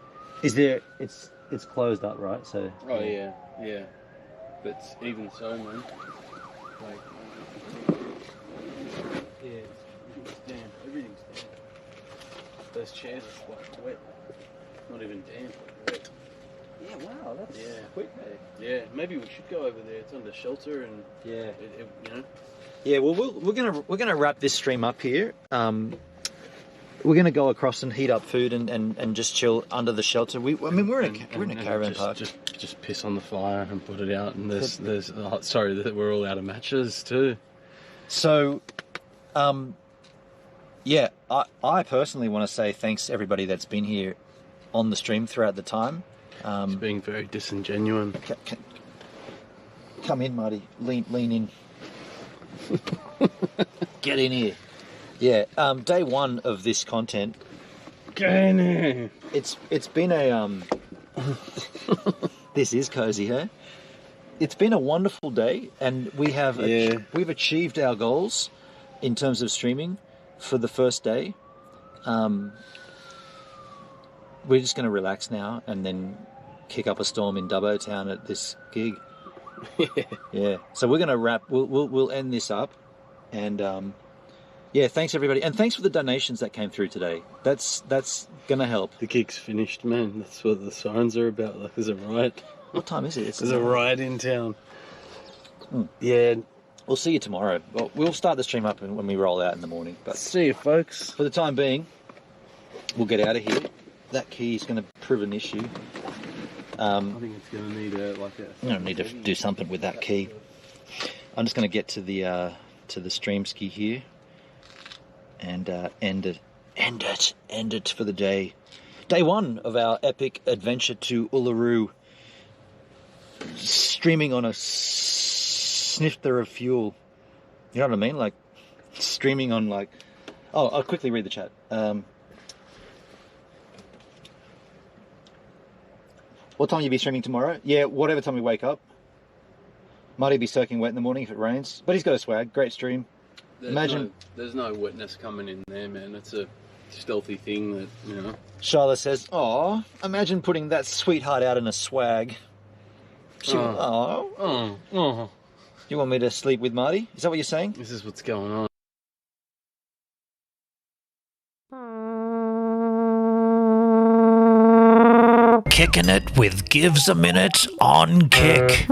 Is there? It's closed up, right? So.
Oh yeah. But even so, man. Like. Yeah, it's damp. Everything's damp. Those chairs are like wet. Not even damp, like wet.
Yeah. Wow. That's quick, mate.
Yeah. Maybe we should go over there. It's under shelter and.
Yeah.
You know.
Yeah. Well, we're gonna wrap this stream up here. We're going to go across and heat up food and just chill under the shelter. We're in a caravan park.
Just piss on the fire and put it out. And we're all out of matches too.
So, yeah, I personally want to say thanks to everybody that's been here on the stream throughout the time.
It's being very disingenuous.
Come in, Marty. Lean in. Get in here. Yeah, day one of this content. It's been a This is cozy, huh? It's been a wonderful day, and we've achieved our goals in terms of streaming for the first day. We're just going to relax now and then kick up a storm in Dubbo town at this gig. Yeah. So we're going to wrap. We'll end this up, and. Yeah, thanks everybody, and thanks for the donations that came through today. That's gonna help.
The gig's finished, man. That's what the sirens are about. Like, there's a riot.
What time is it?
There's a riot in town.
Yeah, we'll see you tomorrow. Well, we'll start the stream up when we roll out in the morning. But
see you, folks.
For the time being, we'll get out of here. That key is going to prove an issue.
I think it's going to need
I'm going to need to do something with that key. I'm just going to get to the stream ski here. And end it for the day. Day one of our epic adventure to Uluru. Streaming on a snifter of fuel. You know what I mean? Like, streaming on like... Oh, I'll quickly read the chat. What time will you be streaming tomorrow? Yeah, whatever time we wake up. Might he be soaking wet in the morning if it rains? But he's got a swag. Great stream.
There's no wetness coming in there, man. It's a stealthy thing that, you know.
Charlotte says, "Oh, imagine putting that sweetheart out in a swag."
Oh.
You want me to sleep with Marty? Is that what you're saying?
This is what's going on.
Kicking it with Gives a Minute on Kick.